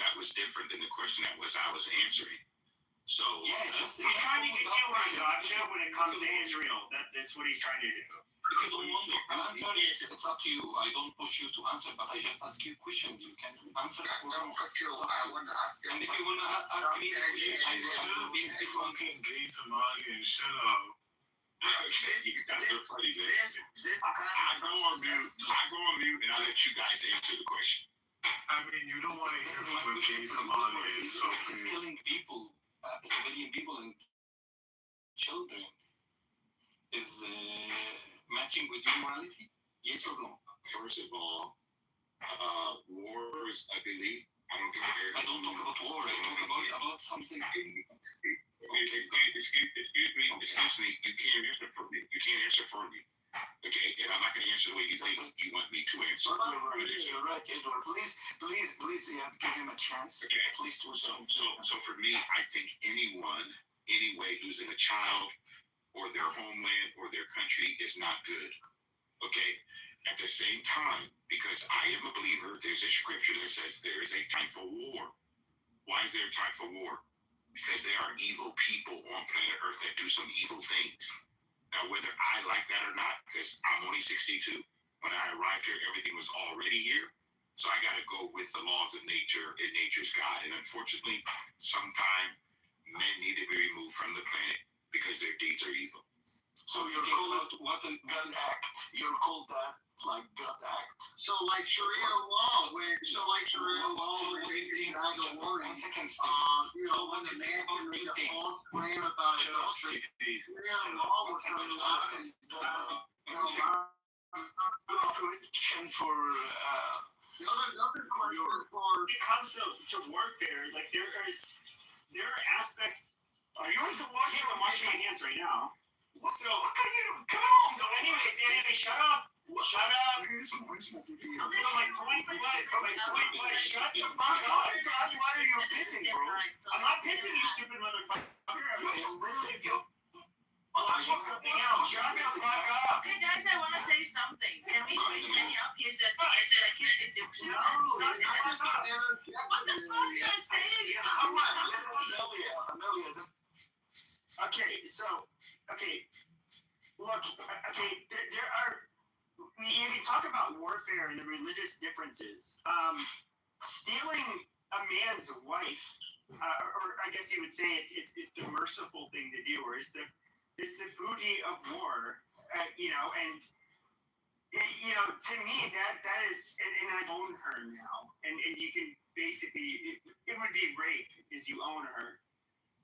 that was different than the question I was answering. So he's trying to get you on gotcha when it comes to Israel. That's what he's trying to do. If you don't want to answer, it's up to you. I don't push you to answer, but I just ask you a question. You can answer. I don't push you. I want to ask you. And if you want to ask me a question, I will be fucking gay Somalian. Shut up. You guys are funny, man. I go on mute and I'll let you guys answer the question. I mean, you don't want to hear from a gay Somalian, so it's killing people, civilian people and children. Is matching with your morality? Yes or no? First of all, war is ugly. I don't talk about war. I talk about something. Excuse me. You can't answer for me. Okay, and I'm not going to answer the way you think you want me to answer. You're right, Edward. Please, give him a chance. Okay. At least to so for me, I think anyone, anyway, losing a child or their homeland or their country is not good. Okay? At the same time, because I am a believer, there's a scripture that says there is a time for war. Why is there a time for war? Because there are evil people on planet Earth that do some evil things. Now, whether I like that or not, because I'm only 62, when I arrived here, everything was already here. So I got to go with the laws of nature and nature's God. And unfortunately, sometimes men need to be removed from the planet because their deeds are evil. So you're called what a God act. You're called that like God act. So like Sharia law, where you not to worry. You know, when the man can make a false claim about adultery, Sharia law was going to lock and and for the other question for when it comes to warfare, like there are aspects. Are you going to wash? Yes, I'm washing my hands right now. So come on. So anyways, shut up. Shut up. So my point was, shut the fuck up. Why are you pissing, bro? I'm not pissing, you stupid motherfucker. Watching something else. Shut the fuck up. Hey guys, I want to say something. Can we bring Kenny up? He's the What the fuck? You're saying? Amelia. Okay, look, there are, if you talk about warfare and the religious differences, stealing a man's wife, or I guess you would say it's the merciful thing to do, or it's the booty of war, and to me that is, and I own her now, and you can basically, it would be rape because you own her.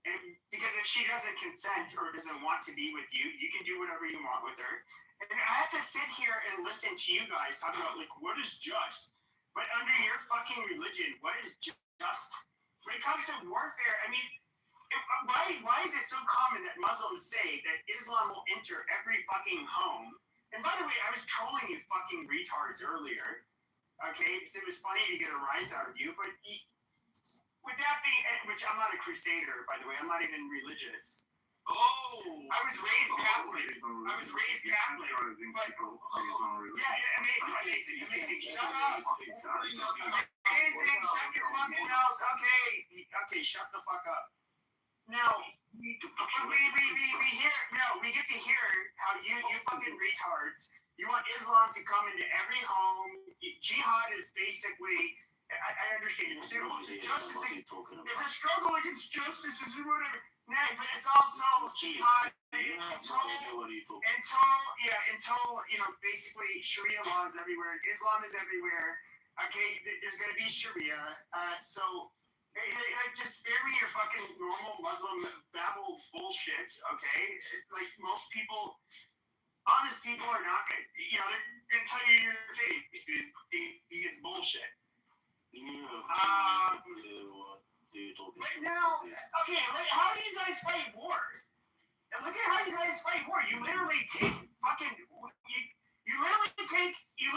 And because if she doesn't consent or doesn't want to be with you, you can do whatever you want with her. And I have to sit here and listen to you guys talk about, like, what is just? But under your fucking religion, what is just? When it comes to warfare, I mean, why is it so common that Muslims say that Islam will enter every fucking home? And by the way, I was trolling you fucking retards earlier, okay? Because it was funny to get a rise out of you, but... With that being, which I'm not a crusader, by the way, I'm not even religious. Oh! I was raised Catholic. But, yeah, amazing. Shut up. Amazing, shut your fucking mouth. Okay, shut the fuck up. Now, we get to hear how you fucking retards, you want Islam to come into every home. Jihad is basically... I understand. It's a struggle against justice, or whatever. Nah, but it's also until basically Sharia law is everywhere, Islam is everywhere. Okay, there's gonna be Sharia. So just spare me your fucking normal Muslim babble bullshit. Okay, like most people. Honest people are not gonna. They're gonna tell you your face, dude. It's bullshit. But now, okay, how do you guys fight war? And look at how you guys fight war. You literally take fucking, you literally take the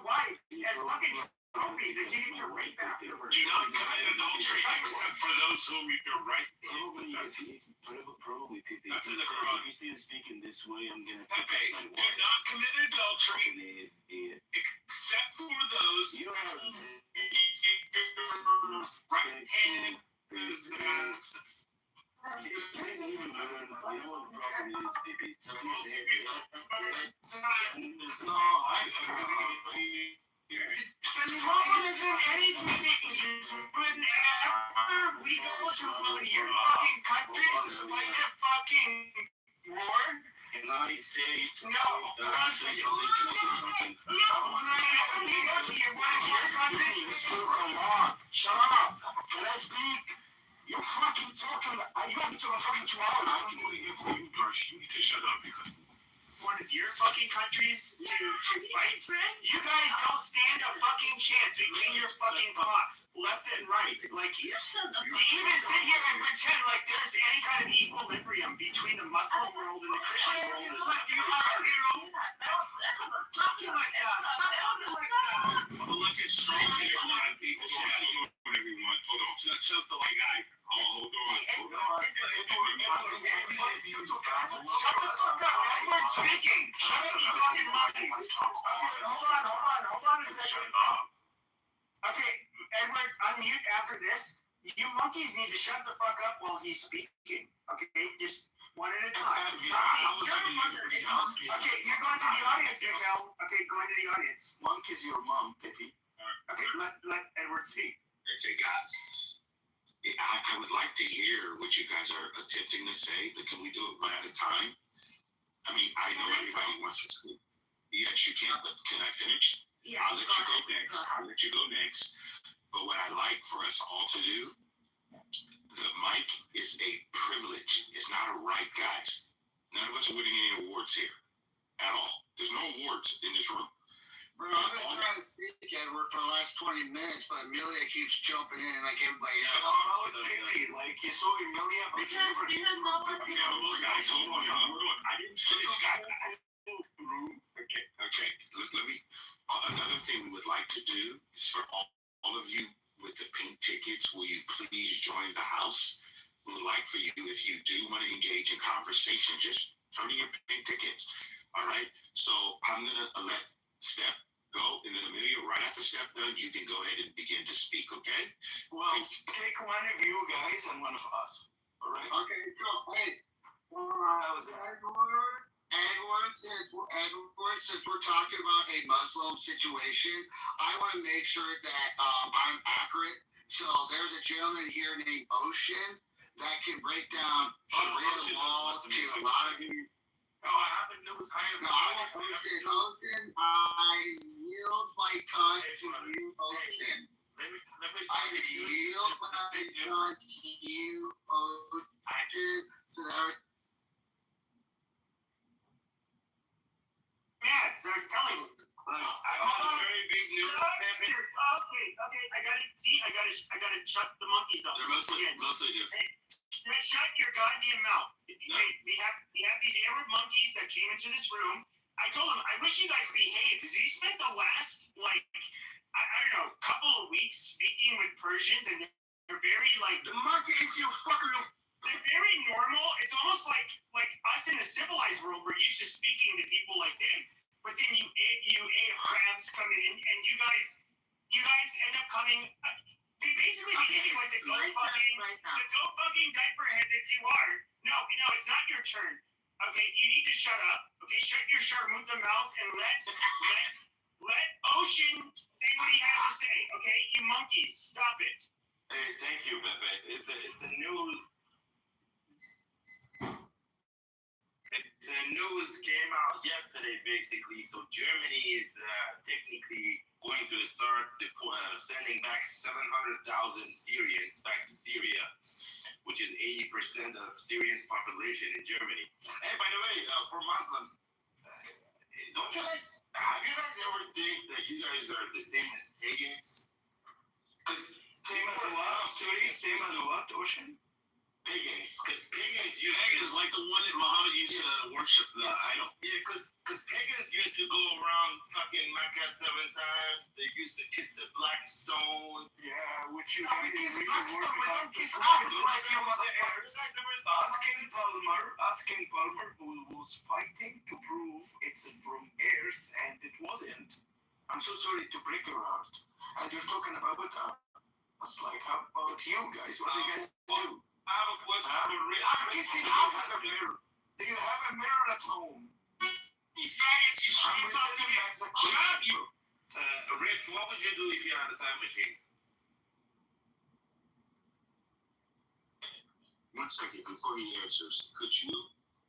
wife as fucking trophies that you get to rape afterwards. Do not commit adultery except for those whom you're right. Probably. That's in the Quran. If you still speaking this way, I'm gonna. Okay. Do not commit adultery except for those whom right hand is the master. The problem isn't anything. Whenever we go to one of your fucking countries to fight a fucking war, And I say no, when we go to one of your countries, Come on, shut up. Can I speak? You're fucking talking. I'm going to a fucking 2 hours. I don't want to hear from you, Darsh. You need to shut up because one of your fucking countries to fight, you guys don't stand a fucking chance between your fucking clocks, left and right. Like, to even sit here and pretend like there's any kind of equilibrium between the Muslim world and the Christian world is like, Look at strong to your line, people. Hold on, everyone. Hold on. Shut the white guy. Hold on. Shut the fuck up. Edward's speaking. Shut up, you fucking monkeys. Hold on a second. Okay, Edward, unmute after this. You monkeys need to shut the fuck up while he's speaking. Okay, just One at a time. Okay, you're going to the audience, Kel. Okay, going to the audience. Monk is your mom, Pippi. Okay, let Edward speak. Okay, guys. I would like to hear what you guys are attempting to say, but can we do it one at a time? I mean, I know everybody wants to speak. Yes, you can, but can I finish? Yeah, I'll let you go next. But what I like for us all to do, the mic is a privilege. It's not a right, guys. None of us are winning any awards here at all. There's no awards in this room. Bro, I've been trying to speak, Edward, for the last 20 minutes, but Amelia keeps jumping in like everybody else. Pippi, like you saw Amelia, but because no one. Okay, guys, hold on. I didn't finish that. Okay. Let me. Another thing we would like to do is for all of you with the pink tickets, will you please join the house? We would like for you, if you do want to engage in conversation, just turn in your pink tickets. All right. So I'm gonna let Steph go, and then Amelia, right after Steph done, you can go ahead and begin to speak. Okay. Well, take one of you guys and one of us. All right. Okay, go. Hey, Edward, since we're talking about a Muslim situation, I want to make sure that I'm accurate. So there's a gentleman here named Ocean that can break down Sharia law to a lot of you. No, I haven't noticed. Ocean, I yield my time to you, Ocean. Let me I yield my time to you, Ocean. So that Yeah, so I was telling you. I got a very big news. Okay. I gotta shut the monkeys up. They're mostly different. Shut your goddamn mouth. Okay, we have these Arab monkeys that came into this room. I told them, I wish you guys behaved, because we spent the last, I don't know, couple of weeks speaking with Persians, and they're very, The monkey is your fucking... They're very normal. It's almost like us in a civilized world, we're used to speaking to people like them. But then you Arabs come in, and you guys end up coming... basically behaving like the go-fucking diaper-head that you are. No, it's not your turn. Okay, you need to shut up. Okay, shut your sharmuta mouth and let Ocean say what he has to say. Okay, you monkeys, stop it. Hey, thank you, Pepe. It's a news. The news came out yesterday, basically. So Germany is technically going to start sending back 700,000 Syrians back to Syria, which is 80% of Syrians' population in Germany. Hey, by the way, for Muslims, have you guys ever think that you guys are the same as pagans? Same as what, Ocean? Pagans. Because Pagans like the one that Muhammad used to worship the idol. Yeah, because pagans used to go around fucking Mecca 7 times. They used to kiss the black stone. Yeah, which you guys really work about. Asking Palmer, who was fighting to prove it's from heirs, and it wasn't. I'm so sorry to break your heart. And you're talking about us. Like, how about you guys? What do you guys do? I have a question for Rick. Do you have a mirror at home? You faggots, you shouldn't talk to me. Shut you. Rick, what would you do if you had a time machine? One second before he answers. Could you?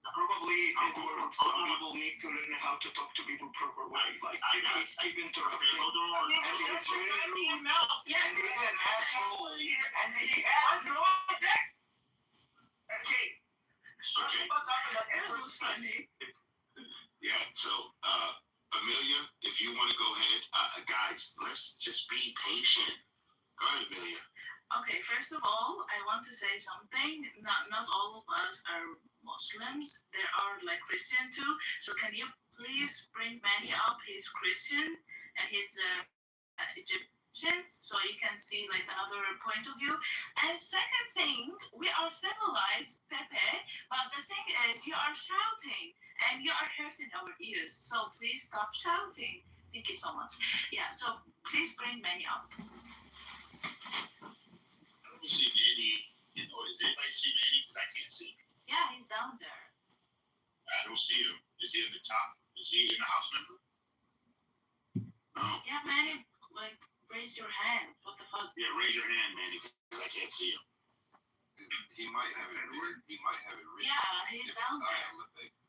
Probably, Edward, some people need to learn how to talk to people proper way. Like, keep interrupting. And he's very rude. And he's an asshole. And he has no idea. Okay. Yeah, so, Amelia, if you want to go ahead, guys, let's just be patient. Go ahead, Amelia. Okay, first of all, I want to say something. Not all of us are Muslims. There are Christian too. So can you please bring Manny up? He's Christian and he's Egyptian, so you can see another point of view. And second thing, we are civilized, Pepe, but the thing is you are shouting and you are hurting our ears. So please stop shouting. Thank you so much. Yeah, so please bring Manny up. I don't see Manny. Does anybody see Manny? Because I can't see. Yeah, he's down there. I don't see him. Is he at the top? Is he in the House member? No. Yeah, Manny, like, raise your hand. What the fuck? Yeah, raise your hand, Manny, because I can't see him. He might have it written. He might have it written. Yeah, he's down there.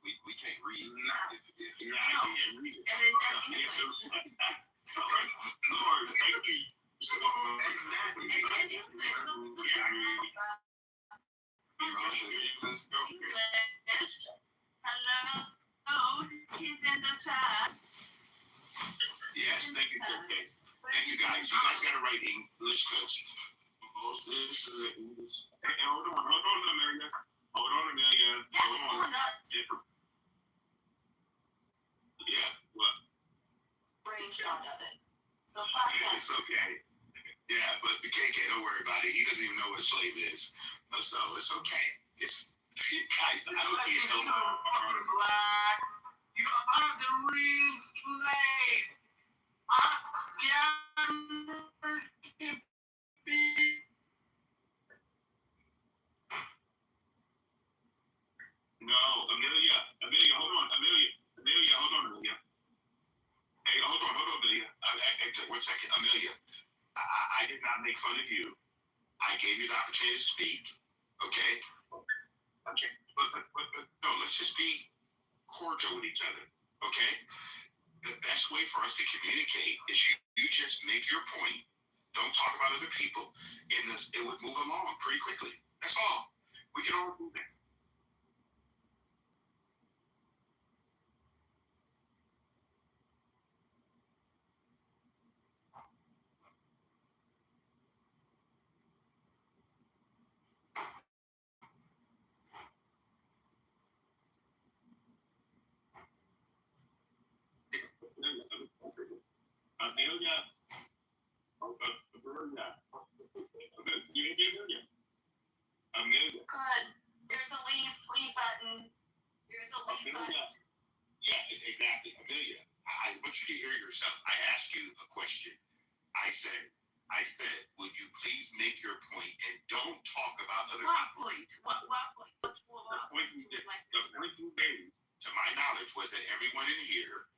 We can't read. Yeah, I can't read it. It is in English. Sorry. Lord, thank you. It's in English. English. Hello. Oh, he's in the chat. Yes, thank you, okay. Thank you, guys. You guys got to write English because this is English. Hey, hold on, Amelia. Hold on, Amelia. Hold on. Yeah, what? Screenshot of it. So It's okay. Yeah, but the KK, don't worry about it. He doesn't even know what a slave is. So it's okay. It's guys, I don't get no black. You are the real slave. No, Amelia, hold on, Amelia, hold on, Amelia. Hey, hold on, Amelia. One second, Amelia. I did not make fun of you. I gave you the opportunity to speak. Okay. Okay. But no, let's just be cordial with each other. Okay. The best way for us to communicate is you just make your point. Don't talk about other people, and it would move along pretty quickly. That's all. We can all do that. Amelia. Amelia. good. There's a leave button. There's a leave button. Yeah, exactly. Amelia, I want you to hear yourself. I asked you a question. I said, would you please make your point and don't talk about other people? What point? What point? To my knowledge, was that everyone in here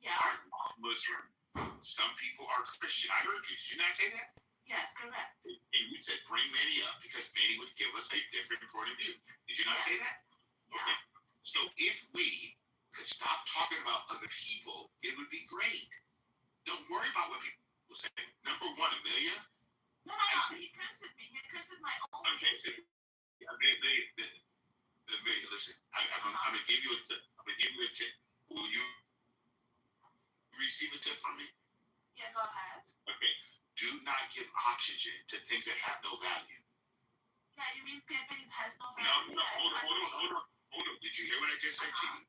are Muslim. Some people are Christian. I heard you. Did you not say that? Yes, correct. And you said bring Manny up because Manny would give us a different point of view. Did you not say that? Yeah. Okay. So if we could stop talking about other people, it would be great. Don't worry about what people say. Number one, Amelia. No. He cursed me. He cursed my own nation. Amelia, listen. I'm gonna give you a tip. Will you receive a tip from me? Yeah, go ahead. Okay. Do not give oxygen to things that have no value. Yeah, you mean Pepe has no value? No, hold on. Did you hear what I just said to you?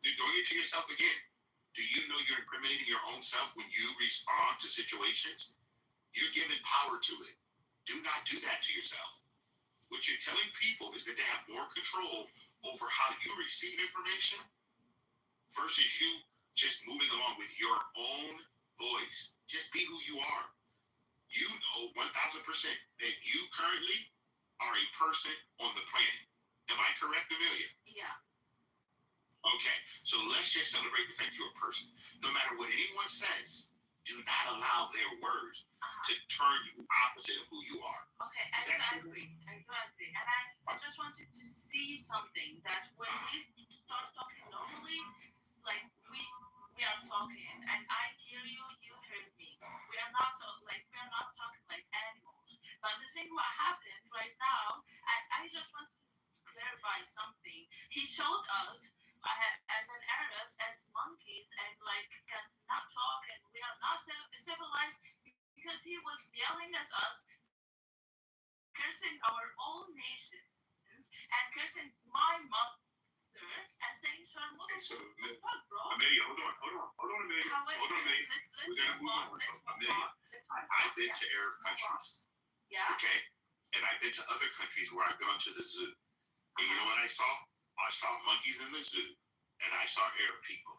You're doing it to yourself again. Do you know you're incriminating your own self when you respond to situations? You're giving power to it. Do not do that to yourself. What you're telling people is that they have more control over how you receive information versus you just moving along with your own voice. Just be who you are. You know 1,000% that you currently are a person on the planet. Am I correct, Amelia? Yeah. Okay, so let's just celebrate the fact you're a person. No matter what anyone says, do not allow their words to turn you opposite of who you are. Okay, I do agree. And I just wanted to see something that when we start talking normally, like we are talking, and I hear you, you hear me. We are not talking like animals. But the thing what happened right now, I just want to clarify something. He showed us as an Arabs as monkeys and like cannot talk, and we are not civilized because he was yelling at us, cursing our own nations and cursing my mother and saying Okay, so Amelia, hold on, Amelia. Let's move on. I've been to Arab countries. Yeah. Okay, and I've been to other countries where I've gone to the zoo. And you know what I saw? I saw monkeys in the zoo, and I saw Arab people.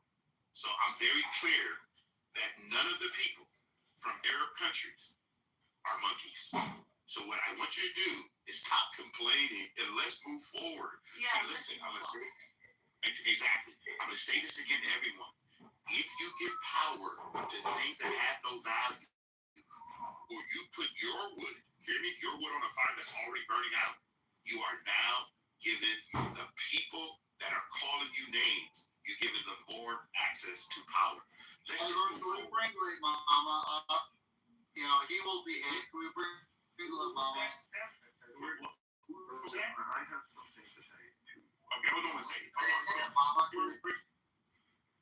So I'm very clear that none of the people from Arab countries are monkeys. So what I want you to do is stop complaining and let's move forward. Yeah. See, listen, I'm gonna say exactly. I'm gonna say this again to everyone. If you give power to things that have no value, or you put your wood, hear me, your wood on a fire that's already burning out, you are now giving the people that are calling you names, you're giving them more access to power. Let's just move forward. Bring Great Mama up. You know, he will be here. We bring Little Mama. I have something to say too. Okay, we're going to say it. Hey, Mama.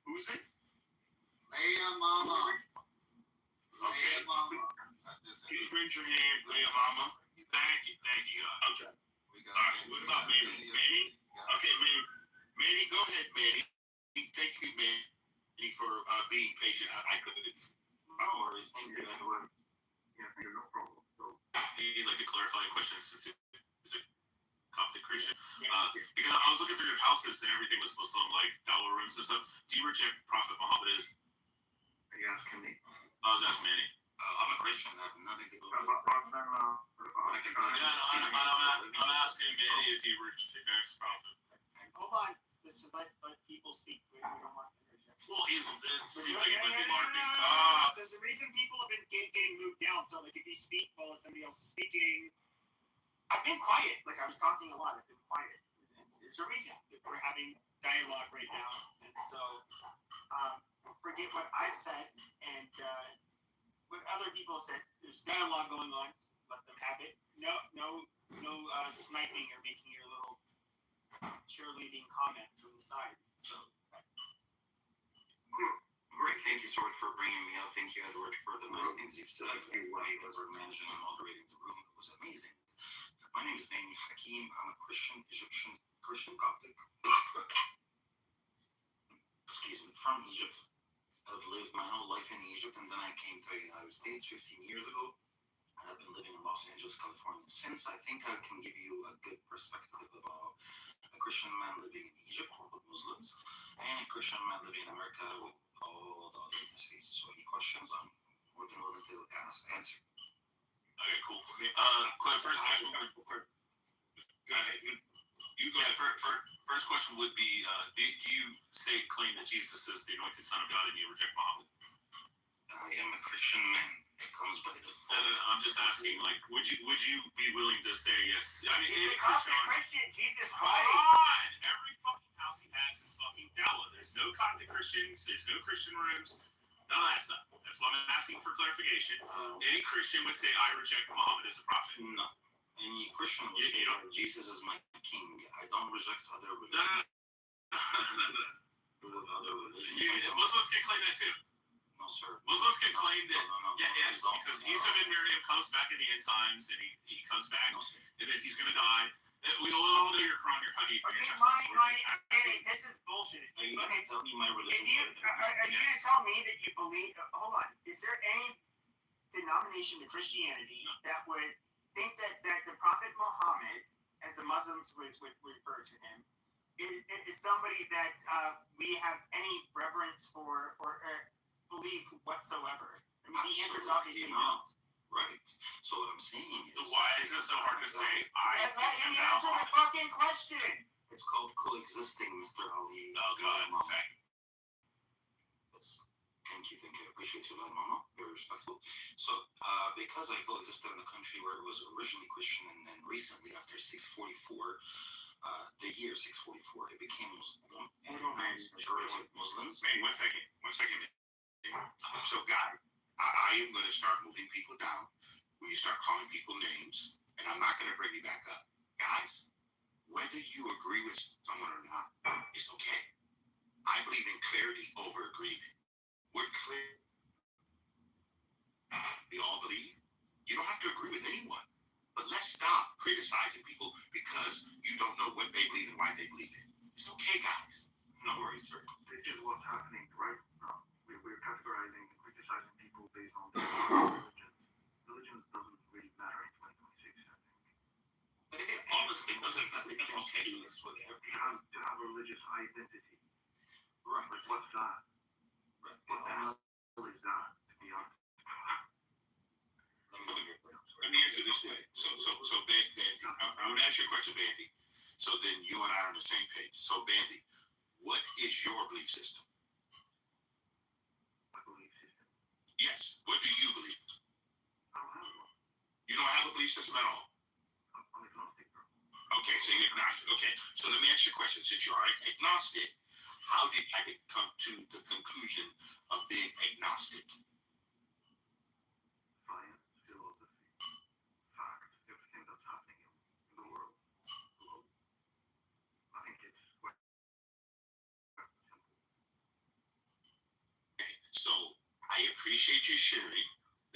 Who's it? Leia Mama. Okay. Leia Mama. Please raise your hand, Leia Mama. Thank you. Okay. All right, what about Manny? Manny? Okay, Manny, go ahead, Manny. Thank you, Manny, for being patient. I couldn't. No worries. Thank you. Yeah, no problem. So, you'd like to clarify a question since it's a Coptic Christian? Because I was looking through your house list and everything was Muslim, like Dawah rooms and stuff. Do you reject Prophet Muhammad as? Are you asking me? I was asking Manny. I'm a Christian. I have nothing to do with it. I'm asking Manny if he rejects Prophet. Hold on. This is let people speak. We don't want to interject. Well, it seems like he might be barking. There's a reason people have been getting moved down. So, like, if you speak while somebody else is speaking, I've been quiet. Like, I was talking a lot. I've been quiet. And there's a reason that we're having dialogue right now. And so, forget what I've said and what other people said. There's dialogue going on. Let them have it. No sniping or making your little cheerleading comment from the side. So. Great. Thank you, Sword, for bringing me up. Thank you, Edward, for the nice things you've said. As we're managing and moderating the room, it was amazing. My name is Naimi Hakim. I'm a Christian, Egyptian, Christian Coptic. Excuse me, from Egypt. I've lived my whole life in Egypt, and then I came to the United States 15 years ago. And I've been living in Los Angeles, California since. I think I can give you a good perspective about a Christian man living in Egypt with Muslims, and a Christian man living in America with all the other ethnicities. So any questions, I'm more than willing to answer. Okay, cool. First question. You go ahead. First question would be: do you claim that Jesus is the anointed Son of God, and you reject Muhammad? I am a Christian man. It comes by default. I'm just asking, like, would you be willing to say yes? I mean, He's a Christian. Jesus Christ. Come on! Every fucking house he has is fucking Dawah. There's no Coptic Christians. There's no Christian rooms. None of that stuff. That's why I'm asking for clarification. Any Christian would say, I reject Muhammad as a prophet. No. Any Christian would say, Jesus is my king. I don't reject other religions. Muslims can claim that too. No, sir. Muslims can claim that, yes, because Isa bin Miriam comes back in the end times, and he comes back, and then he's going to die. We all know your Quran, your Hadith, your Hey, this is bullshit. Are you going to tell me my religion? Are you going to tell me that you believe? Hold on. Is there any denomination of Christianity that would think that the Prophet Muhammad, as the Muslims would refer to him, is somebody that we have any reverence for or belief whatsoever? I mean, the answer is obviously no. Right. So what I'm saying is, why is it so hard to say? Let him answer the fucking question. It's called coexisting, Mr. Ali. Oh God, thank you. I appreciate you, Mama. Very respectful. So, because I coexisted in a country where it was originally Christian, and then recently, after 644, the year 644, it became Muslim, and majority of Muslims. Wait, one second. So, guy, I am going to start moving people down when you start calling people names, and I'm not going to bring you back up. Guys, whether you agree with someone or not, it's okay. I believe in clarity over agreement. We're clear. We all believe. You don't have to agree with anyone, but let's stop criticizing people because you don't know what they believe and why they believe it. It's okay, guys. No worries, sir. This is what's happening right now. We're categorizing and criticizing people based on their religions. Religions doesn't really matter in 2026, I think. Honestly, doesn't matter. To have a religious identity. Right. Like, what's that? Right. What the hell is that, to be honest? Let me answer this way. So Bandy, I want to ask you a question, Bandy. So then you and I are on the same page. So Bandy, what is your belief system? My belief system. Yes. What do you believe? I don't have one. You don't have a belief system at all? I'm agnostic, bro. Okay, so you're agnostic. Okay, so let me ask you a question. Since you are agnostic, how did you come to the conclusion of being agnostic? Science, philosophy, facts, everything that's happening in the world. I think it's quite simple. Okay, so I appreciate you sharing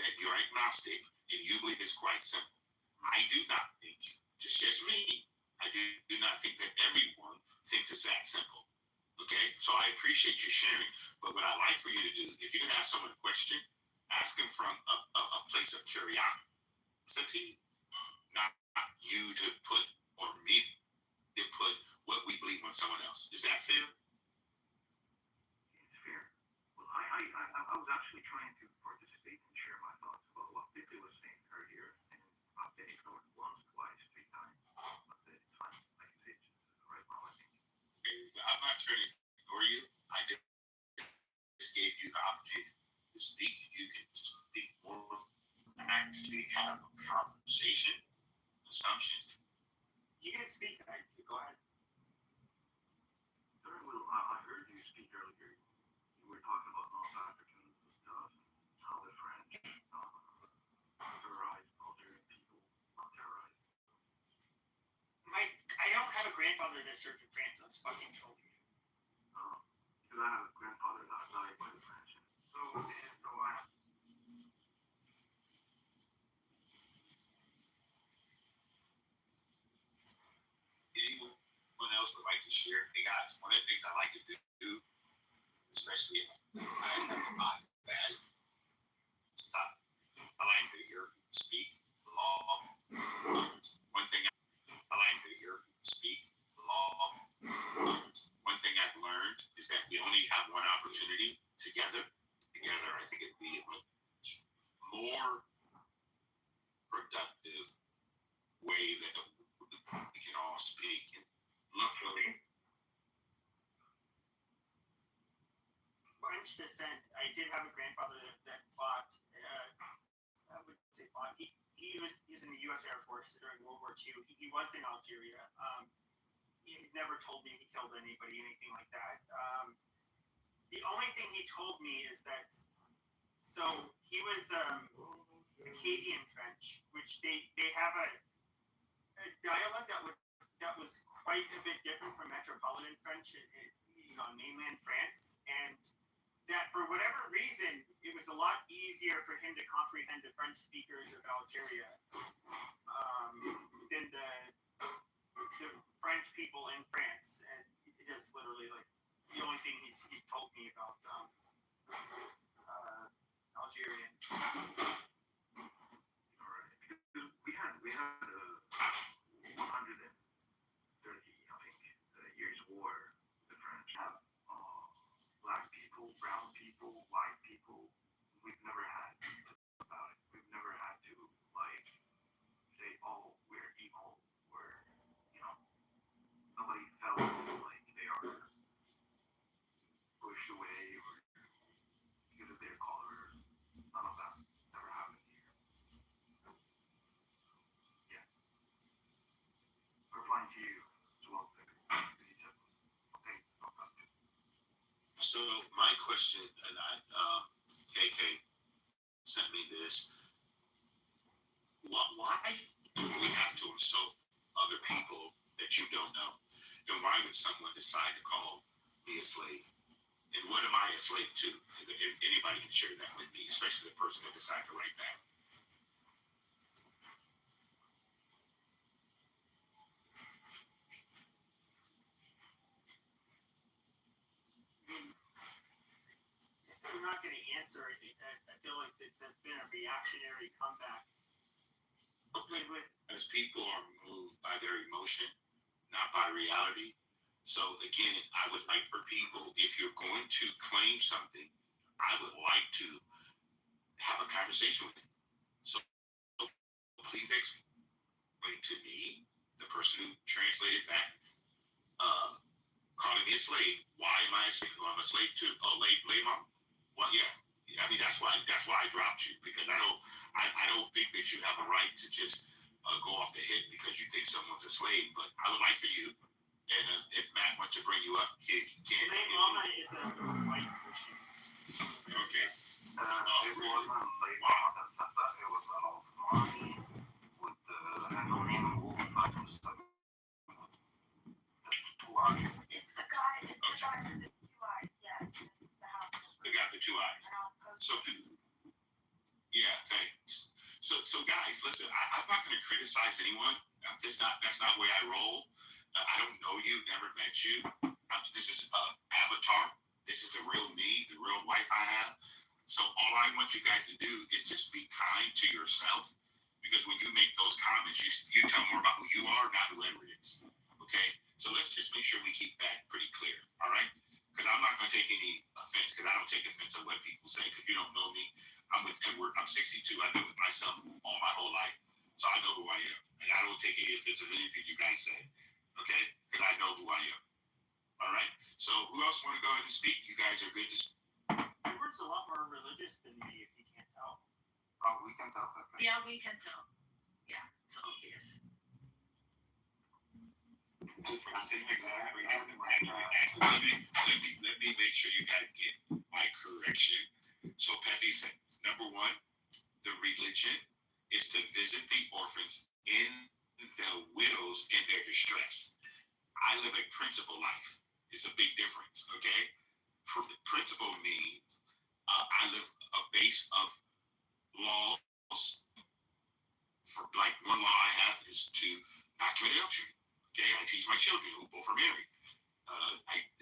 that you're agnostic and you believe it's quite simple. I do not think, just me, I do not think that everyone thinks it's that simple. Okay, so I appreciate you sharing, but what I like for you to do, if you're gonna ask someone a question, ask them from a place of curiosity, not you to put, or me to put what we believe on someone else. Is that fair? It's fair. Well, I was actually trying to participate and share my thoughts about what Bippy was saying earlier, and I've been ignored once, twice, 3 times, but it's fine. I can say it right now, I think. I'm not trying to ignore you. I just gave you the opportunity to speak. You can speak more and actually have a conversation. Assumptions. You can speak. Go ahead. Very well. I heard you speak earlier. You were talking about North Africans and stuff, and how the French terrorized Algerian people, not terrorized. I don't have a grandfather that served in France. That's fucking trolling you. Because I have a grandfather that died by the French. So I have. Anyone else would like to share? Hey guys, one of the things I like to do, especially if I have a podcast, I like to hear people speak law. One thing I like to hear people speak law. One thing I've learned is that we only have one opportunity together. I think it'd be a much more productive way that we can all speak. And luckily, French descent. I did have a grandfather that fought. I would say fought. He's in the U.S. Air Force during World War II. He was in Algeria. He never told me he killed anybody, anything like that. The only thing he told me is that, so he was Acadian French, which they have a dialect that was quite a bit different from Metropolitan French in mainland France, and that for whatever reason it was a lot easier for him to comprehend the French speakers of Algeria than the French people in France. And it is literally like the only thing he's told me about Algerian. Alright, because we had 130, I think, years war. The French have black people, brown people, white people. We've never had about it. We've never had to say, oh, we're evil. Nobody felt like they are pushed away or because of their color. None of that never happened here. Yeah. Replying to you as well. so my question, and KK sent me this. Why do we have to insult other people that you don't know? And why would someone decide to call me a slave? And what am I a slave to? If anybody can share that with me, especially the person that decided to write that. I'm not going to answer it. I feel like there's been a reactionary comeback. Okay. As people are moved by their emotion, not by reality. So again, I would like for people, if you're going to claim something, I would like to have a conversation with you. So please explain to me, the person who translated that, calling me a slave. Why am I a slave? Well, I'm a slave to a lay mom. Well, yeah. I mean, that's why I dropped you, because I don't think that you have a right to just go off the hip because you think someone's a slave. But I would like for you, and if Matt wants to bring you up, he can. Lay mama is a white Christian. Okay. It wasn't late mama that said that. It was an old mommy with the anonym wolf that was the two eyes. It's the guy with the 2 eyes, yes. They got the 2 eyes. So, yeah, thanks. So guys, listen. I'm not going to criticize anyone. That's not where I roll. I don't know you, never met you. This is Avatar. This is the real me, the real wife I have. So all I want you guys to do is just be kind to yourself, because when you make those comments, you tell more about who you are, not whoever it is. Okay? So let's just make sure we keep that pretty clear. All right? Because I'm not going to take any offense, because I don't take offense at what people say, because you don't know me. I'm with Edward. I'm 62. I've been with myself all my whole life. So I know who I am. And I don't take any offense of anything you guys say. Okay? Because I know who I am. All right? So who else want to go ahead and speak? You guys are good to speak. Edward's a lot more religious than me, if you can't tell. Oh, we can tell that. Yeah, we can tell. Yeah, it's obvious. Let me make sure you guys get my correction. So Pepe said, number 1, the religion is to visit the orphans in the widows in their distress. I live a principle life. It's a big difference, okay? Principle means I live a base of laws. For like, one law I have is to not commit adultery. Okay, I teach my children who both are married.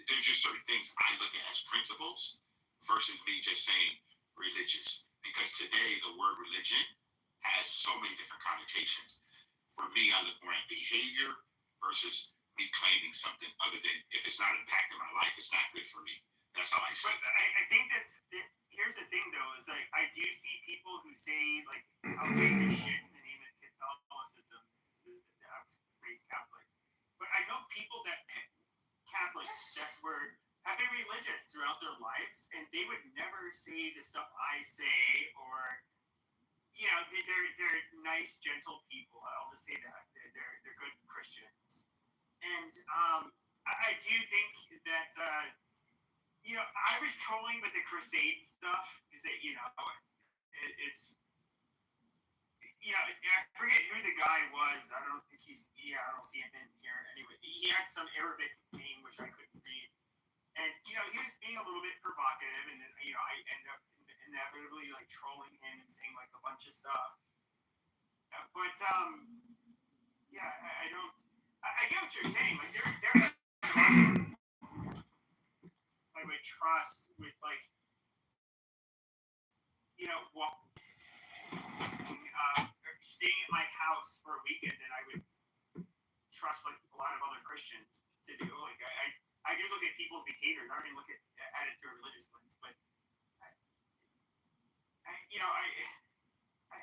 There's just certain things I look at as principles versus me just saying religious. Because today the word religion has so many different connotations. For me, I look more at behavior versus me claiming something other than if it's not impacting my life, it's not good for me. That's how I see it. I think here's the thing though, is like I do see people who say like, I'll take this shit in the name of Catholicism. I was raised Catholic. But I know people that Catholics that have been religious throughout their lives, and they would never say the stuff I say, or they're nice, gentle people. I'll just say that they're good Christians, and I do think that I was trolling with the Crusade stuff because it's. I forget who the guy was. I don't think I don't see him in here anyway. He had some Arabic name which I couldn't read, and he was being a little bit provocative, and then I ended up inevitably like trolling him and saying like a bunch of stuff. But yeah, I don't. I get what you're saying. Like there I would trust with like staying at my house for a weekend, and I would trust like a lot of other Christians to do. Like I do look at people's behaviors. I don't even look at it through a religious lens, but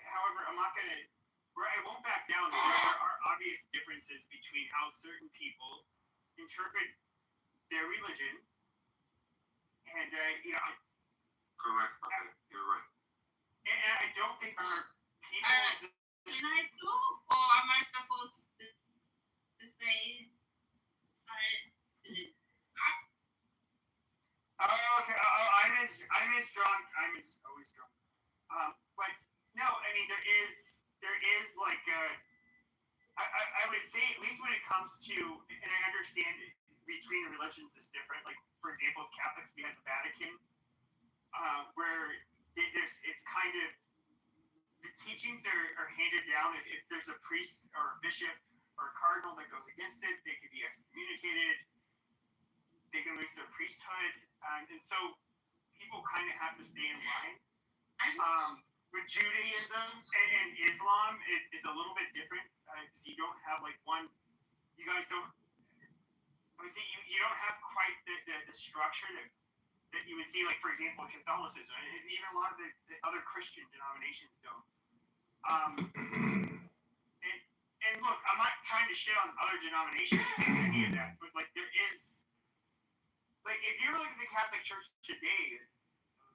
however, I'm not gonna. I won't back down. There are obvious differences between how certain people interpret their religion, and Correct. Okay, you're right. And I don't think there are people. Can I too, or am I supposed to say? Okay. I'm as drunk. I'm always drunk. But no, I mean there is like I would say at least when it comes to, and I understand between the religions is different. Like for example, with Catholics we have the Vatican, where it's kind of the teachings are handed down. If there's a priest or a bishop or a cardinal that goes against it, they can be excommunicated. They can lose their priesthood, and so people kind of have to stay in line. With Judaism and Islam, it's a little bit different because you don't have like one. You guys don't. You don't have quite the structure that you would see, like for example, in Catholicism, and even a lot of the other Christian denominations don't. look, I'm not trying to shit on other denominations or any of that, but like there is, like if you look at the Catholic Church today,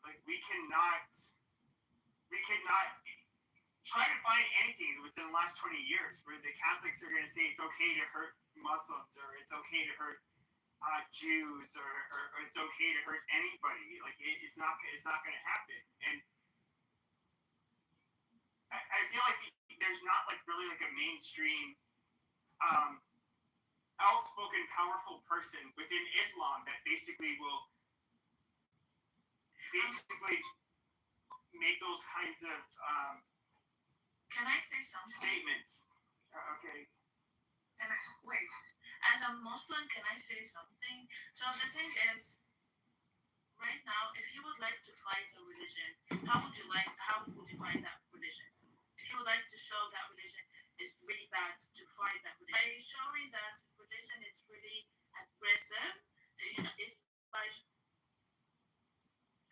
like we cannot try to find anything within the last 20 years where the Catholics are going to say it's okay to hurt Muslims or it's okay to hurt Jews or it's okay to hurt anybody. Like it's not going to happen. And I feel like there's not like really like a mainstream outspoken, powerful person within Islam that basically will make those kinds of Can I say something? statements. Okay. Wait, as a Muslim, can I say something? So the thing is, right now, if you would like to fight a religion, how would you fight that religion? If you would like to show that religion is really bad, to fight that religion, by showing that religion is really aggressive, it's by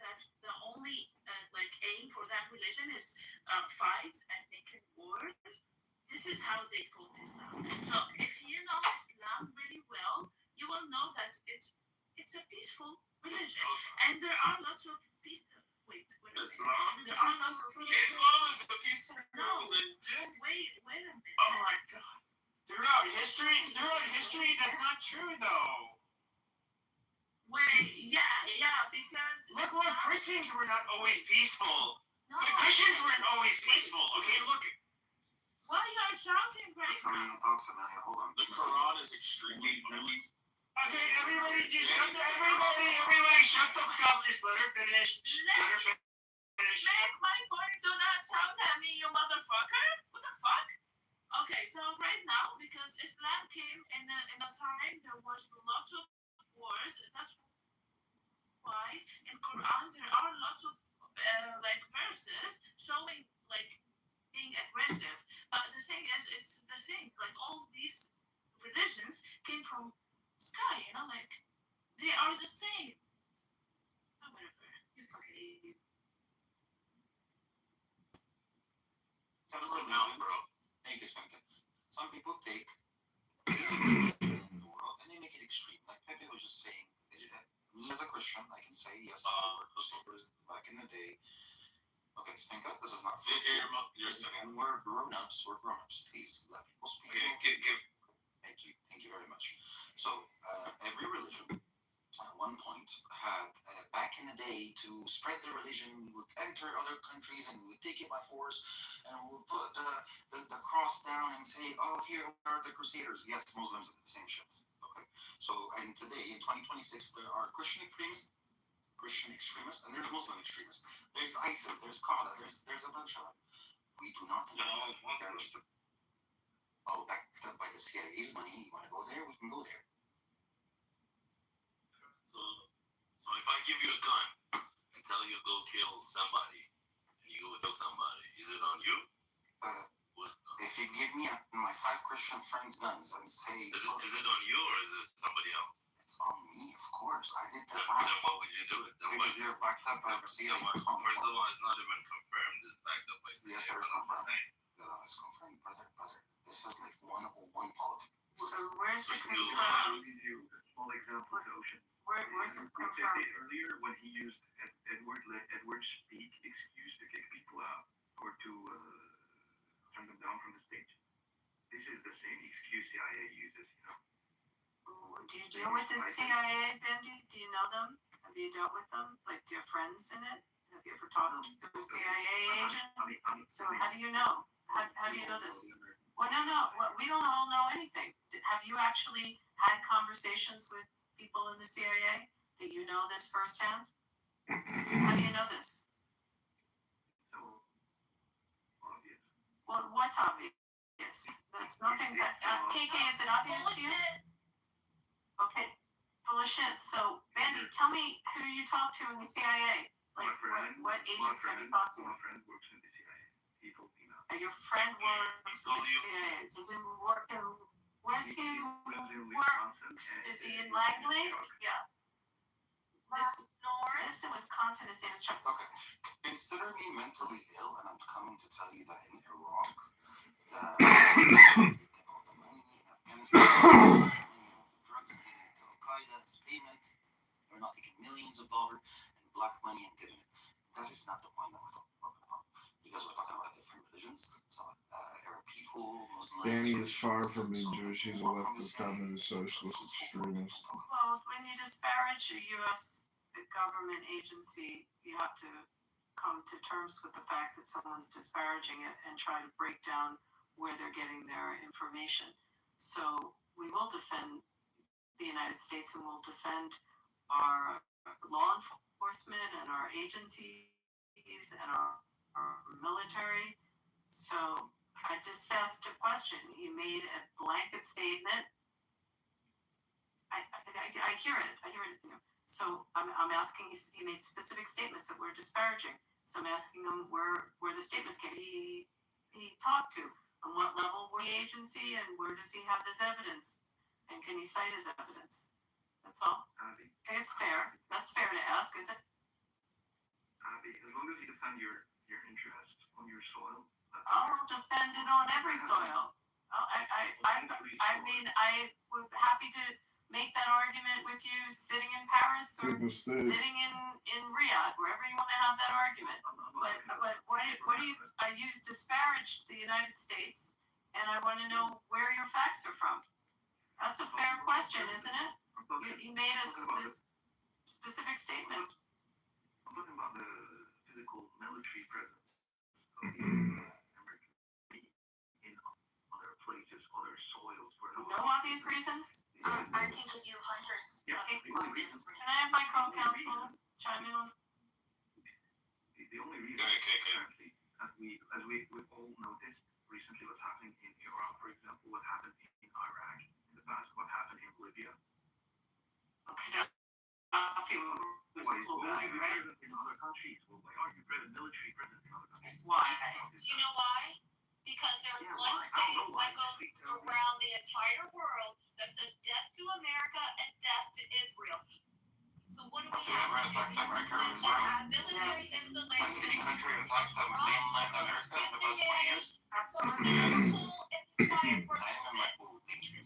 that the only aim for that religion is fight and making wars. This is how they fought Islam. So if you know Islam really well, you will know that it's a peaceful religion, and there are lots of peaceful. Wait a minute. There are lots of Islam is a peaceful religion. Wait a minute. Oh my God. Throughout history, that's not true though. Wait, yeah, because look, Christians were not always peaceful. No. The Christians weren't always peaceful. Okay, look. Why are you shouting right now? Hold on. The Quran is extremely violent. Okay, everybody shut the fuck up. Just let her finish. Make my point. Do not shout at me, you motherfucker. What the fuck? Okay, so right now, because Islam came in a time there was lots of wars. That's why in Quran there are lots of verses showing being aggressive. But the thing is, it's the thing. Like all these religions came from sky. They are the same. Oh, whatever. You fucking idiot. Thank you, Spencer. Some people take the world and they make it extreme. Like Pepe was just saying, me as a Christian, I can say yes. Back in the day. Okay, Spencer, this is not fair. You're second. We're grown-ups. Please let people speak. Thank you very much. So every religion at one point had back in the day to spread their religion, we would enter other countries and we would take it by force and we would put the cross down and say, oh, here are the Crusaders. Yes, Muslims are the same shit. Okay, so and today in 2026 there are Christian extremists and there's Muslim extremists. There's ISIS, there's Qaeda, there's a bunch of them. We do not know. Oh, backed up by the CIA's money. You want to go there? We can go there. So if I give you a gun and tell you go kill somebody, and you go kill somebody, is it on you? If you give me my 5 Christian friends' guns and say, is it on you or is it somebody else? It's on me, of course. I did that. Then why would you do it? Because you're backed up by the CIA. First of all, it's not even confirmed. It's backed up by CIA. Yes, it's confirmed. It's confirmed, brother. This is like 101 politics. So where's the confirmed? I'll give you a small example of the ocean. Where's the Pepe confirmed? earlier when he used Edward's speak excuse to kick people out or to turn them down from the stage. This is the same excuse CIA uses, you know. Do you deal with the CIA, Bendy? Do you know them? Have you dealt with them? Like, do you have friends in it? Have you ever talked to a CIA agent? So how do you know? How do you know this? Well, no. We don't all know anything. Have you actually had conversations with people in the CIA that you know this firsthand? How do you know this? So obvious. Well, what's obvious? That's nothing's. KK, is it obvious to you? Okay, full of shit. So, Bandy, tell me who you talk to in the CIA. Like, what agents have you talked to? My friend works in the CIA. He told me now. Your friend works in the CIA. Does he work in? Where's he work? Is he in Langley? Yeah. Lives in Wisconsin. His name is Chuck. Okay. Consider me mentally ill, and I'm coming to tell you that in Iraq, drugs and giving it to Al Qaeda as payment. They're not taking millions of dollars and black money and giving it. That is not the point that we're talking about. You guys were talking about different religions. So Arab people, Muslims. Danny is far from being Jewish. He's a leftist, communist, socialist, extremist. Well, when you disparage a U.S. government agency, you have to come to terms with the fact that someone's disparaging it and try to break down where they're getting their information. So we will defend the United States and we'll defend our law enforcement and our agencies and our military. So I just asked a question. You made a blanket statement. I hear it. I hear it. So I'm asking. He made specific statements that were disparaging. So I'm asking him where the statements came. He talked to on what level were the agency and where does he have this evidence and can he cite his evidence? That's all. It's fair. That's fair to ask, is it? As long as you defend your interest on your soil. I'll defend it on every soil. I mean, I would be happy to make that argument with you sitting in Paris or sitting in Riyadh, wherever you want to have that argument. But what do you? You disparaged the United States, and I want to know where your facts are from. That's a fair question, isn't it? You made a specific statement. I'm talking about the physical military presence of the American in other places, other soils. No obvious reasons? I can give you hundreds. Yeah, Can I have my co-counsel chime in on? The only reason, apparently, as we've all noticed recently, what's happening in Iraq, for example, what happened in Iraq in the past, what happened in Libya. Okay, I feel Why are you present in other countries? Why are you military present in other countries? Why? Do you know why? Because there's one phrase that goes around the entire world that says death to America and death to Israel. So what do we have? Military installations across Absolutely. You've been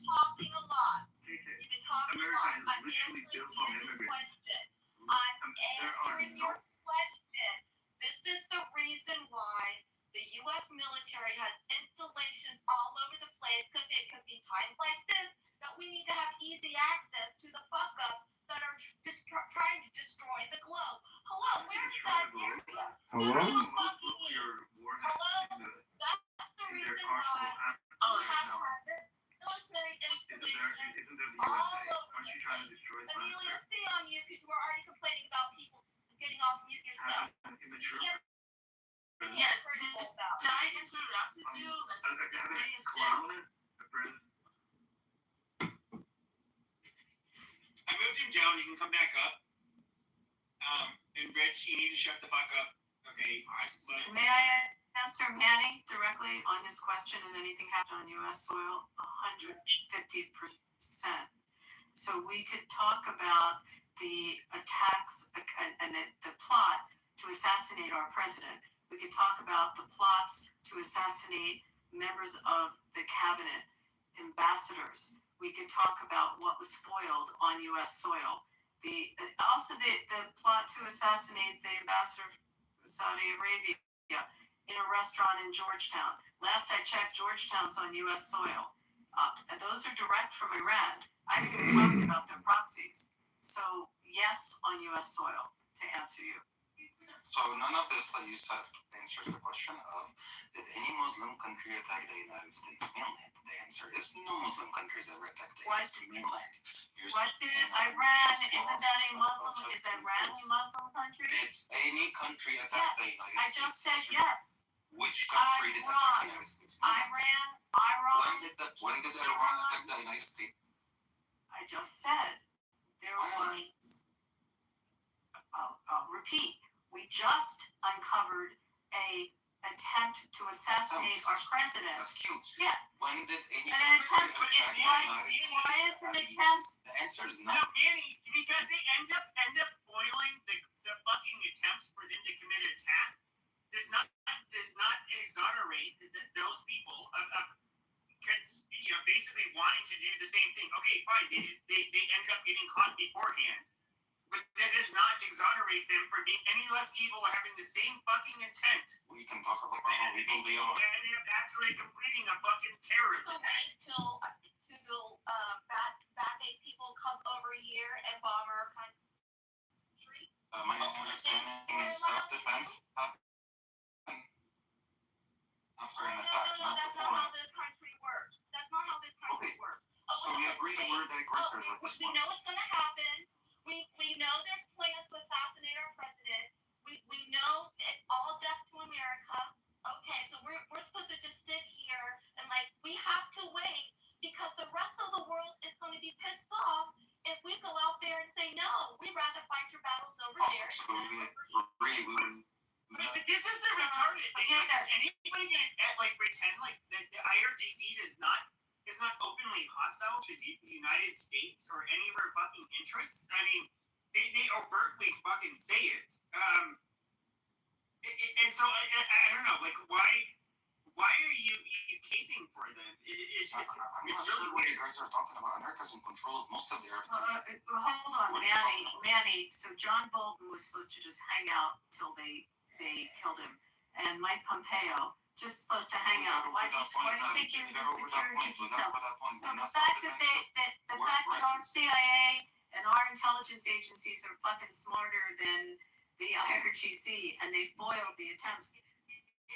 talking a lot. You've been talking a lot. I'm answering your question. I'm answering your question. This is the reason why the U.S. military has installations all over the place, because it could be times like this that we need to have easy access to the fuck-ups that are just trying to destroy the globe. Hello, where's that area? Hello? Fucking east. Hello? That's the reason why we have military installations all over the place. Amelia, stay on mute because you were already complaining about people getting off mute yourself. Yeah, did I interrupted you? I moved him down. You can come back up. And Rich, you need to shut the fuck up. Okay. May I answer Manny directly on his question? Has anything happened on U.S. soil? 150%. So we could talk about the attacks and the plot to assassinate our president. We could talk about the plots to assassinate members of the cabinet, ambassadors. We could talk about what was foiled on U.S. soil. Also the plot to assassinate the ambassador of Saudi Arabia in a restaurant in Georgetown. Last I checked, Georgetown's on U.S. soil. Those are direct from Iran. I haven't even talked about their proxies. So yes, on U.S. soil, to answer you. So none of this that you said answers the question of, did any Muslim country attack the United States mainland? The answer is no Muslim countries ever attacked the United States mainland. What did Iran, isn't that a Muslim, is Iran a Muslim country? Did any country attack the United States? I just said yes. Which country did attack the United States mainland? Iran. When did Iran attack the United States? I just said there was, I'll repeat, we just uncovered a attempt to assassinate our president. That's cute. Yeah. When did any an attempt? Why is an attempt? The answer is No, no. Manny, because they end up foiling the fucking attempts for them to commit an attack does not exonerate those people of basically wanting to do the same thing. Okay, fine. They ended up getting caught beforehand. But that does not exonerate them from being any less evil or having the same fucking intent. We can talk about how evil they are. And they're actually completing a fucking terrorist So attack. wait till bad people come over here and bomb our country. My understanding is self-defense happened after an attack, No, not that's not before. how this country works. That's not how this country works. So we agree that we're digressors at this We point. know it's gonna happen. We know there's plans to assassinate our president. We know it's all death to America. Okay, so we're supposed to just sit here and we have to wait because the rest of the world is going to be pissed off if we go out there and say no. We'd rather fight your battles over there. So we agree. But this is retarded. Is anybody gonna pretend like the IRGC is not openly hostile to the United States or any of our fucking interests? I mean, they overtly fucking say it. And so I don't know, why are you caping for them? I'm not sure what you guys are talking about. America's in control of most of the Arab countries. Hold on, Manny. So John Bolton was supposed to just hang out till they killed him, and Mike Pompeo just supposed to hang out. Why do you think you're the security details? So the fact that our CIA and our intelligence agencies are fucking smarter than the IRGC and they foiled the attempts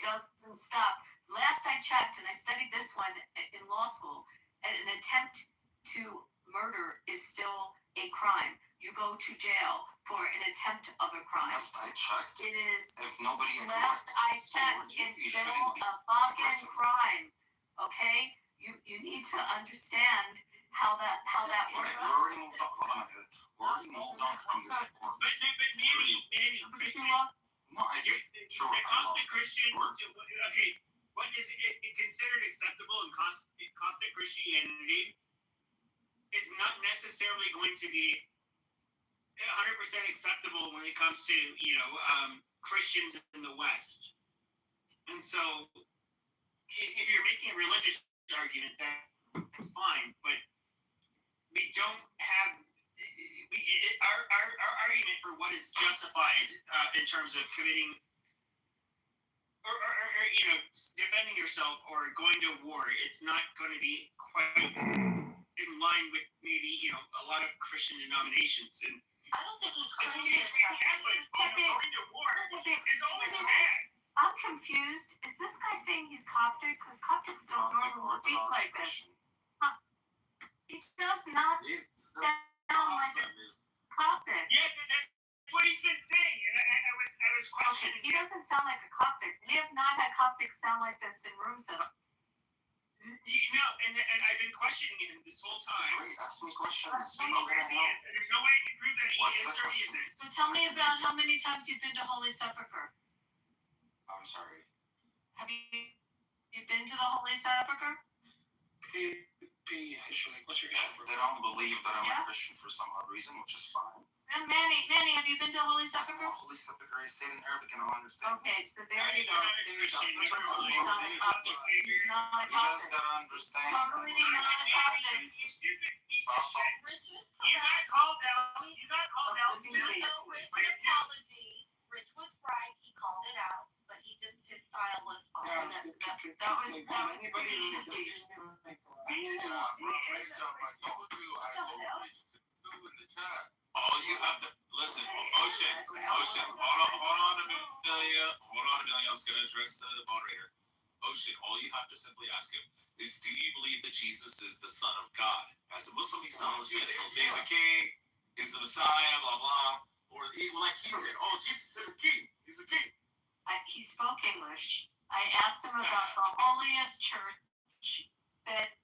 doesn't stop. Last I checked, and I studied this one in law school, an attempt to murder is still a crime. You go to jail for an attempt of a crime. Last I checked. It is. If nobody Last I checked, it's still a fucking crime. Okay, you need to understand how that works. We already moved on. Hold on. We already moved on from this point. But Manny, Christian. No, I get sure. When it comes to Christian, okay, what is it considered acceptable in Coptic Christianity is not necessarily going to be 100% acceptable when it comes to Christians in the West. And so, if you're making a religious argument, that's fine. But we don't have our argument for what is justified in terms of committing or defending yourself or going to war. It's not going to be quite in line with maybe a lot of Christian denominations. And I don't think he's going to war is always bad. I'm confused. Is this guy saying he's Coptic? Because Coptics don't normally speak like this. He does not sound like a Coptic. Yes, that's what he's been saying, and I was questioning. Okay, he doesn't sound like a Coptic. We have not had Coptics sound like this in rooms at all. And I've been questioning him this whole time. Wait, ask me questions. There's no way I can prove that he is or he isn't. So tell me about how many times you've been to Holy Sepulchre. I'm sorry. Have you been to the Holy Sepulchre? What's your They don't believe that I'm a Christian for some odd reason, which is fine. And Manny, have you been to Holy Sepulchre? Holy Sepulchre is said in Arabic and I'll understand. Okay, so there you go. He's not a Coptic. He's not a You guys Coptic. gotta understand. Totally not a Coptic. You got called out. Rich was right. He called it out, but his style was off. That was easy. Great job. I told you. I told Rich to do in the chat. All you have to listen, Ocean. Hold on, Amelia. I was gonna address the moderator. Ocean, all you have to simply ask him is, do you believe that Jesus is the Son of God? As a Muslim, he's not. He'll say he's a king, he's the Messiah, blah blah. Or like he said, oh, Jesus is a king. He's a king. He spoke English. I asked him about the holiest church that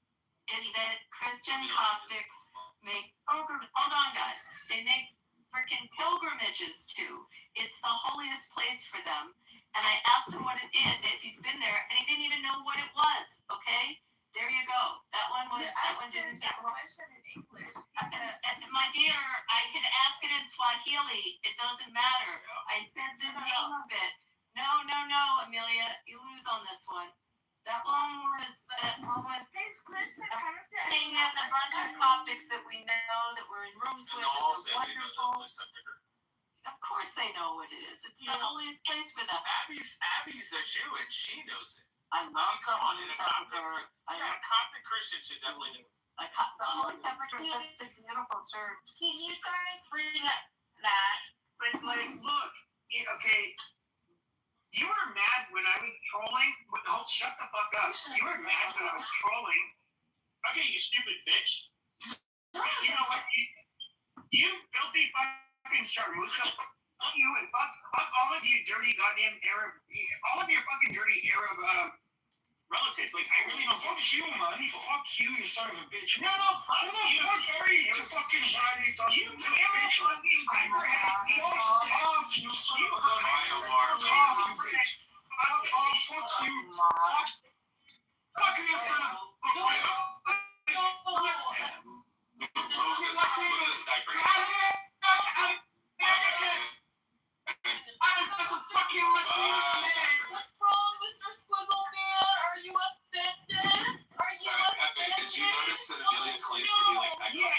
Christian Coptics make hold on, guys. They make freaking pilgrimages to. It's the holiest place for them. And I asked him what it is, if he's been there, and he didn't even know what it was. Okay, there you go. That one didn't take long. My dear, I could ask it in Swahili. It doesn't matter. I said the name of it. No, Amelia, you lose on this one. That one was hanging in a bunch of Coptics that we know that we're in rooms with. Wonderful. Of course they know what it is. It's the holiest place for them. Abby's a Jew and she knows it. I love the Holy Sepulchre. Coptic Christian should definitely know. The Holy Sepulchre is such a beautiful church. Can you guys bring up that? But like, look, okay, you were mad when I was trolling. Shut the fuck up. You were mad when I was trolling. Okay, you stupid bitch. You know what? You filthy fucking sharmuta. Fuck you and fuck all of you dirty goddamn Arab. All of your fucking dirty Arab relatives. Like, I really don't. Fuck you, man. Fuck you, you son of a bitch. No, fuck you. Fuck you to fucking violate us. You bitch. Fuck off, you son of a gun. Fuck off, you bitch. Fuck off, fuck you. Fuck you, son of a What's wrong, Mr. Squiggle Man? Are you offended? Are you offended? Did you notice that Amelia claims to be like that? No.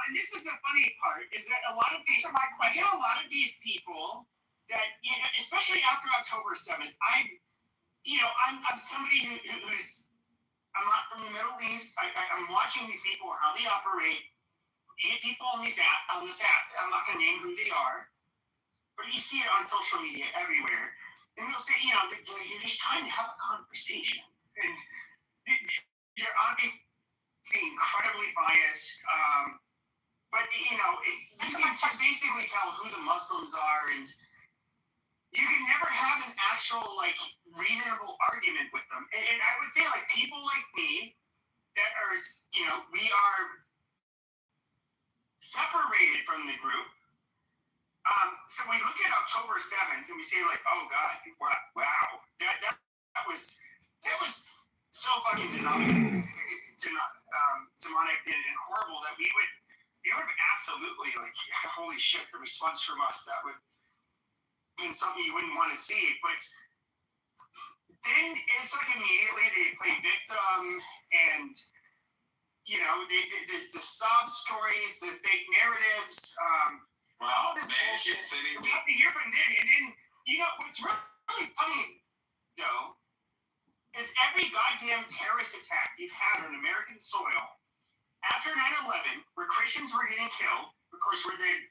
And this is the funny part, is that a lot of these are my questions. A lot of these people that, you know, especially after October 7th, I'm somebody who's, I'm not from the Middle East. I'm watching these people, how they operate. You get people on this app, I'm not going to name who they are, but you see it on social media everywhere. And they'll say, you know, you're just trying to have a conversation. And they're obviously incredibly biased. But, you know, you can basically tell who the Muslims are, and you can never have an actual, like, reasonable argument with them. And I would say, like, people like me that are, you know, we are separated from the group. So we look at October 7th and we say, like, oh God, wow, that was so fucking demonic and horrible that we would absolutely, like, holy shit, the response from us, that would been something you wouldn't want to see. But then it's like immediately they play victim, and you know, the sob stories, the fake narratives, all this bullshit. We have to hear from them, and then, you know, what's really funny, though, is every goddamn terrorist attack you've had on American soil after 9/11, where Christians were getting killed, of course, we're the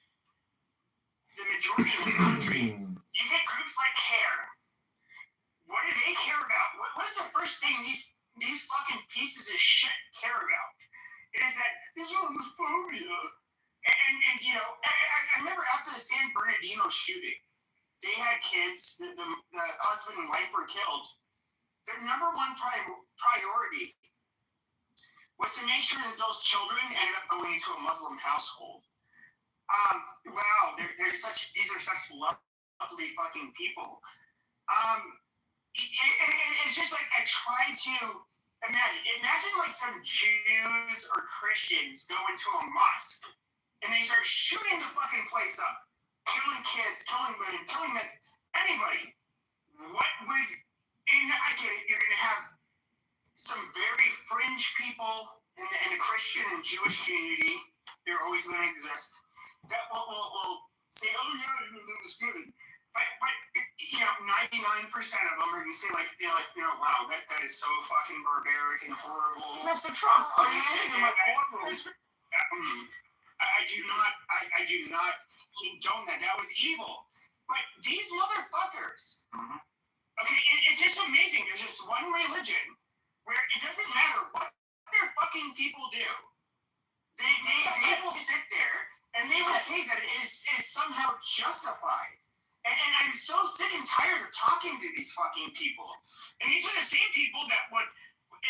majority in this country. You get groups like CARE. What do they care about? What is the first thing these fucking pieces of shit care about? It is that Islamophobia. And you know, I remember after the San Bernardino shooting, they had kids, the husband and wife were killed. Their number one priority was to make sure that those children ended up going into a Muslim household. Wow, these are such lovely fucking people. It's just like, I try to imagine like some Jews or Christians go into a mosque and they start shooting the fucking place up, killing kids, killing women, killing men, anybody. What would, and I get it, you're gonna have some very fringe people in the Christian and Jewish community. They're always going to exist. That will say, oh yeah, that was good. But you know, 99% of them are going to say, like, you know, wow, that is so fucking barbaric and horrible. That's the Trump. I do not condone that. That was evil. But these motherfuckers, okay, it's just amazing. There's just one religion where it doesn't matter what their fucking people do. They will sit there and they will say that it is somehow justified. And I'm so sick and tired of talking to these fucking people. And these are the same people that would,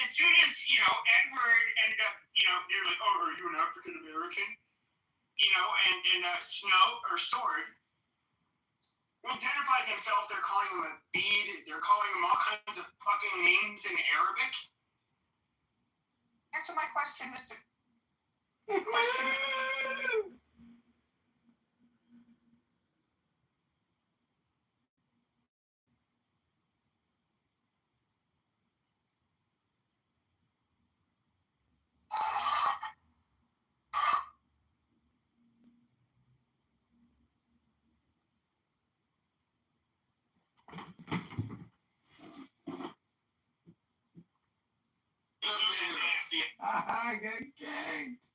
as soon as, you know, Edward ended up, you know, they're like, oh, are you an African American? You know, and Snow or Sword identified themselves. They're calling him a bead. They're calling him all kinds of fucking names in Arabic. Answer my question, Mr. Question. I got kicked.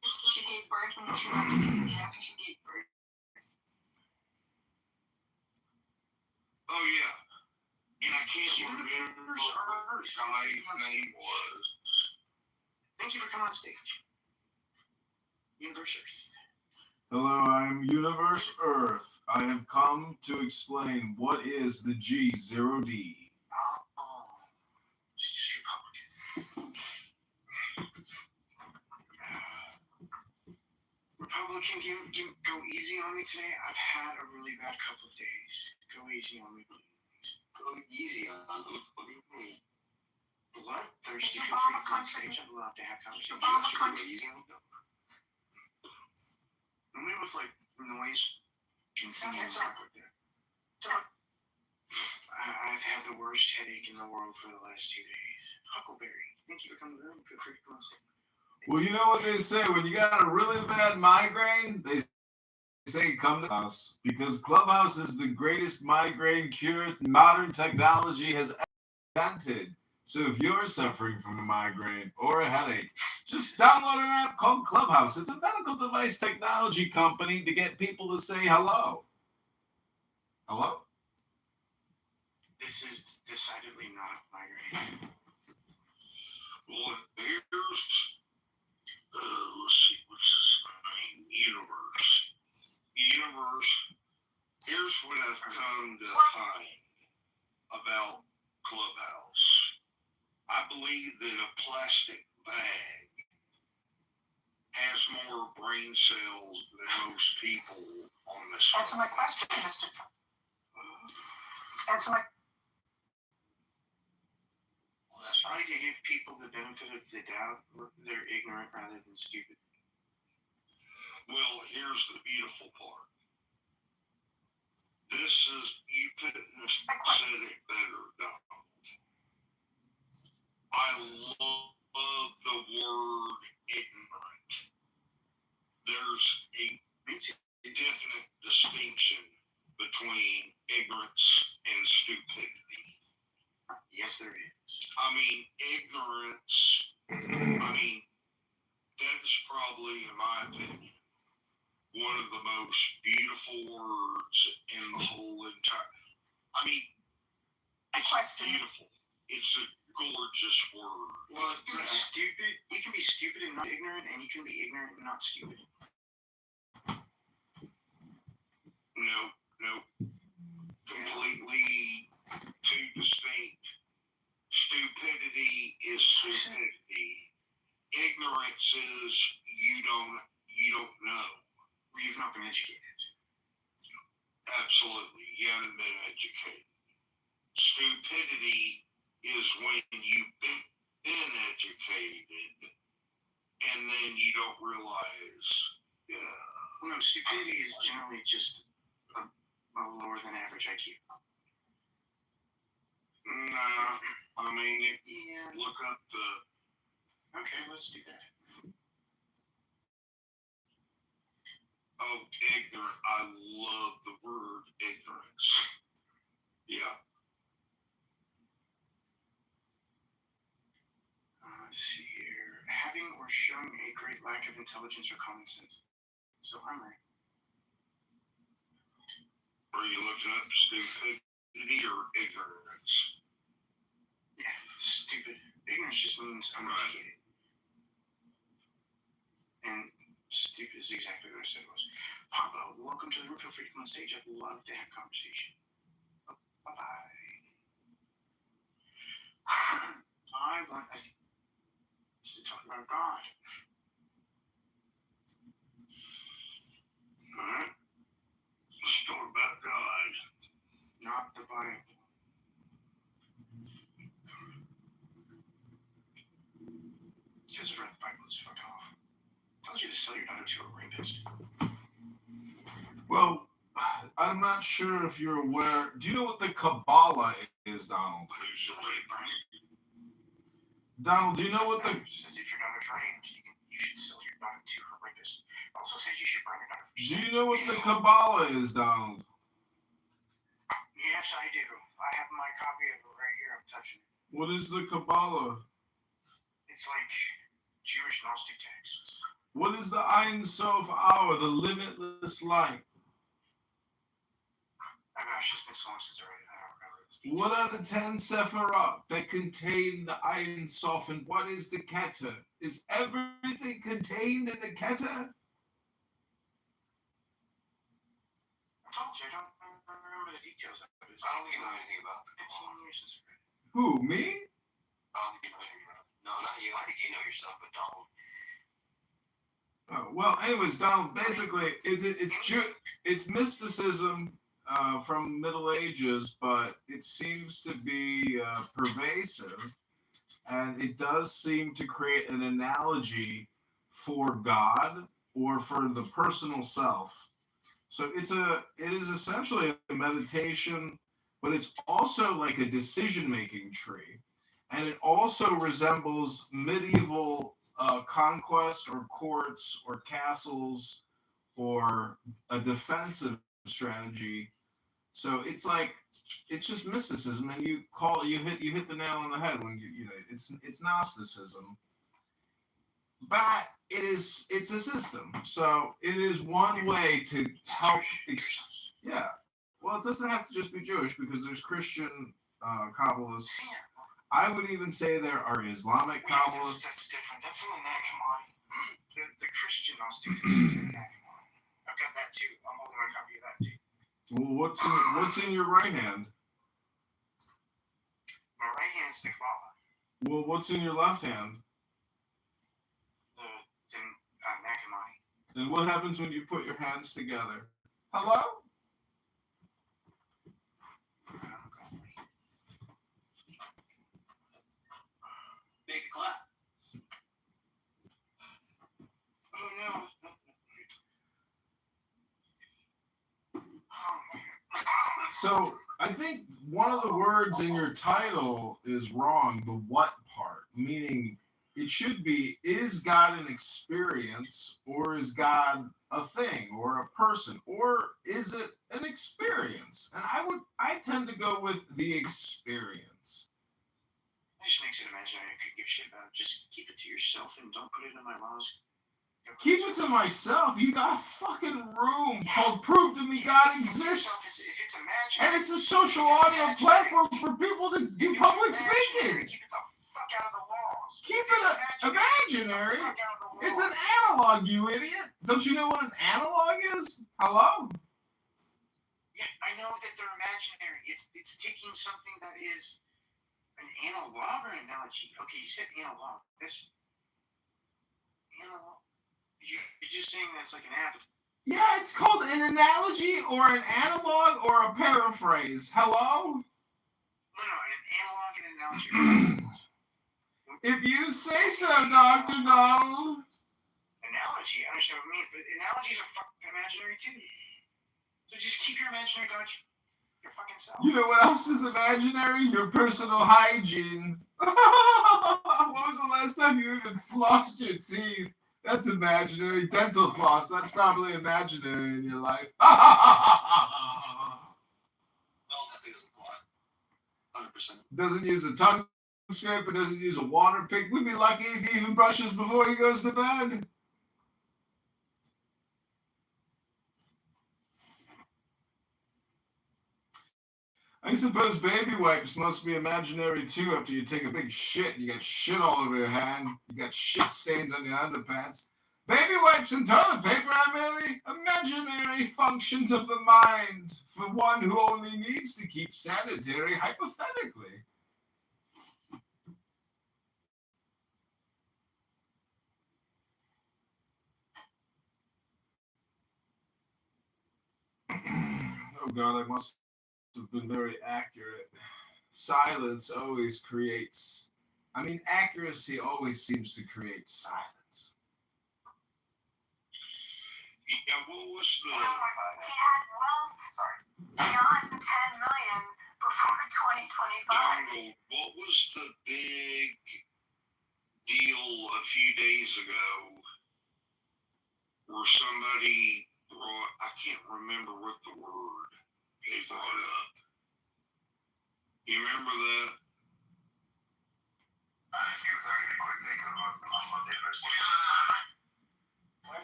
She gave birth when she left immediately after she gave birth. Oh yeah, and I can't remember what her guy's name was. Thank you for coming on stage. Universe Earth. Hello, I am Universe Earth. I have come to explain what is the G0D. Oh, she's just Republican. Republican, go easy on me today. I've had a really bad couple of days. Go easy on me, please. Go easy on them. What do you mean? Bloodthirsty. Feel free to come on stage. I'd love to have conversations. Normally with like noise and singing and stuff like that. I've had the worst headache in the world for the last 2 days. Huckleberry, thank you for coming to the room. Feel free to come on stage. Well, you know what they say, when you got a really bad migraine, they say come to Clubhouse, because Clubhouse is the greatest migraine cure modern technology has invented. So if you're suffering from a migraine or a headache, just download an app called Clubhouse. It's a medical device technology company to get people to say hello. Hello? This is decidedly not a migraine. Well, here's let's see, what's his name? Universe. Here's what I've come to find about Clubhouse. I believe that a plastic bag has more brain cells than most people on this. Answer my question, Mr. Answer my. Well, that's I like to give people the benefit of the doubt. They're ignorant rather than stupid. Well, here's the beautiful part. This is, you couldn't have said it better, Donald. I love the word ignorant. There's a definite distinction between ignorance and stupidity. Yes, there is. I mean, ignorance, that's probably, in my opinion, one of the most beautiful words in the whole entire. It's beautiful. It's a gorgeous word. Well, stupid. You can be stupid and not ignorant, and you can be ignorant and not stupid. No. Completely two distinct. Stupidity is stupidity. Ignorance is you don't know. You've not been educated. Absolutely, you haven't been educated. Stupidity is when you've been educated and then you don't realize. No, stupidity is generally just a lower than average IQ. Nah, look up the. Okay, let's do that. Oh, ignorant. I love the word ignorance. Yeah. Let's see here. Having or showing a great lack of intelligence or common sense. So I'm right. Are you looking up stupidity or ignorance? Yeah, stupid. Ignorance just means uneducated. And stupid is exactly what I said it was. Pablo, welcome to the room. Feel free to come on stage. I'd love to have a conversation. Oh, bye-bye. I want to talk about God. Alright. Let's talk about God. Not the Bible. You guys have read the Bible, let's fuck off. It tells you to sell your daughter to a rapist. Well, I'm not sure if you're aware. Do you know what the Kabbalah is, Donald? Donald, do you know what the... It says if your daughter's raped, you should sell your daughter to her rapist. It also says you should burn your daughter for Do you know what the Kabbalah is, Donald? Yes, I do. I have my copy What is the Kabbalah? It's like Jewish Gnostic texts. What is the Ein Sof Hour, the limitless light? Oh gosh, it's been so long since I read it. I don't remember. What are the 10 Sephirot that contain the Ein Sof, and what is the Keter? Is everything contained in the Keter? I told you, I don't remember the details of it. I don't think you know anything about it. 15 years since I read it. Who, me? I don't think you know anything about it. No, not you. I think you know your stuff, but Donald. Well, anyways, Donald, basically, it's mysticism from Middle Ages, but it seems to be pervasive, and it does seem to create an analogy for God or for the personal self. So it is essentially a meditation, but it's also like a decision-making tree, and it also resembles medieval conquest or courts or castles or a defensive strategy. So it's like it's just mysticism, and you hit the nail on the head when you know it's Gnosticism, but it's a system. So it is one way to help. Yeah. Well, it doesn't have to just be Jewish because there's Christian Kabbalists. I would even say there are Islamic Kabbalists. That's different. That's in the Nakamani. The Christian Gnostic text is in the Nakamani. I've got that too. I'm holding my copy of that too. Well, what's in your right hand? My right hand is the Kabbalah. Well, what's in your left hand? The Nakamani. And what happens when you put your hands together? Hello? Big clap. Oh no. So I think one of the words in your title is wrong, the what part, meaning it should be, is God an experience, or is God a thing or a person, or is it an experience? And I tend to go with the experience. That just makes it imaginary. I could give shit about it. Just keep it to yourself and don't put it in my laws. Keep it to myself. You got a fucking room called Prove to Me God Exists. It's imaginary. And it's a social audio platform for people to do public speaking. Keep it the fuck out of the laws. Keep it imaginary. It's an analog, you idiot. Don't you know what an analog is? Hello? Yeah, I know that they're imaginary. It's taking something that is an analog or analogy. Okay, you said analog. This analog. You're just saying that's like an avid. Yeah, it's called an analogy or an analog or a paraphrase. Hello? No, an analog and analogy. If you say so, Dr. Donald. Analogy, I understand what it means, but analogies are fucking imaginary too. So just keep your imaginary thoughts your fucking self. You know what else is imaginary? Your personal hygiene. When was the last time you even flossed your teeth? That's imaginary. Dental floss, that's probably imaginary in your life. Well, that's it. Doesn't floss. 100%. Doesn't use a tongue scraper, doesn't use a water pick. We'd be lucky if he even brushes before he goes to bed. I suppose baby wipes must be imaginary too after you take a big shit. You got shit all over your hand. You got shit stains on your underpants. Baby wipes and toilet paper are merely imaginary functions of the mind for one who only needs to keep sanitary hypothetically. Oh God, I must have been very accurate. Silence always creates, accuracy always seems to create silence. Yeah, what was the... He had wealth beyond 10 million before 2025. Donald, what was the big deal a few days ago where somebody brought, I can't remember what the word they brought up. You remember that? Last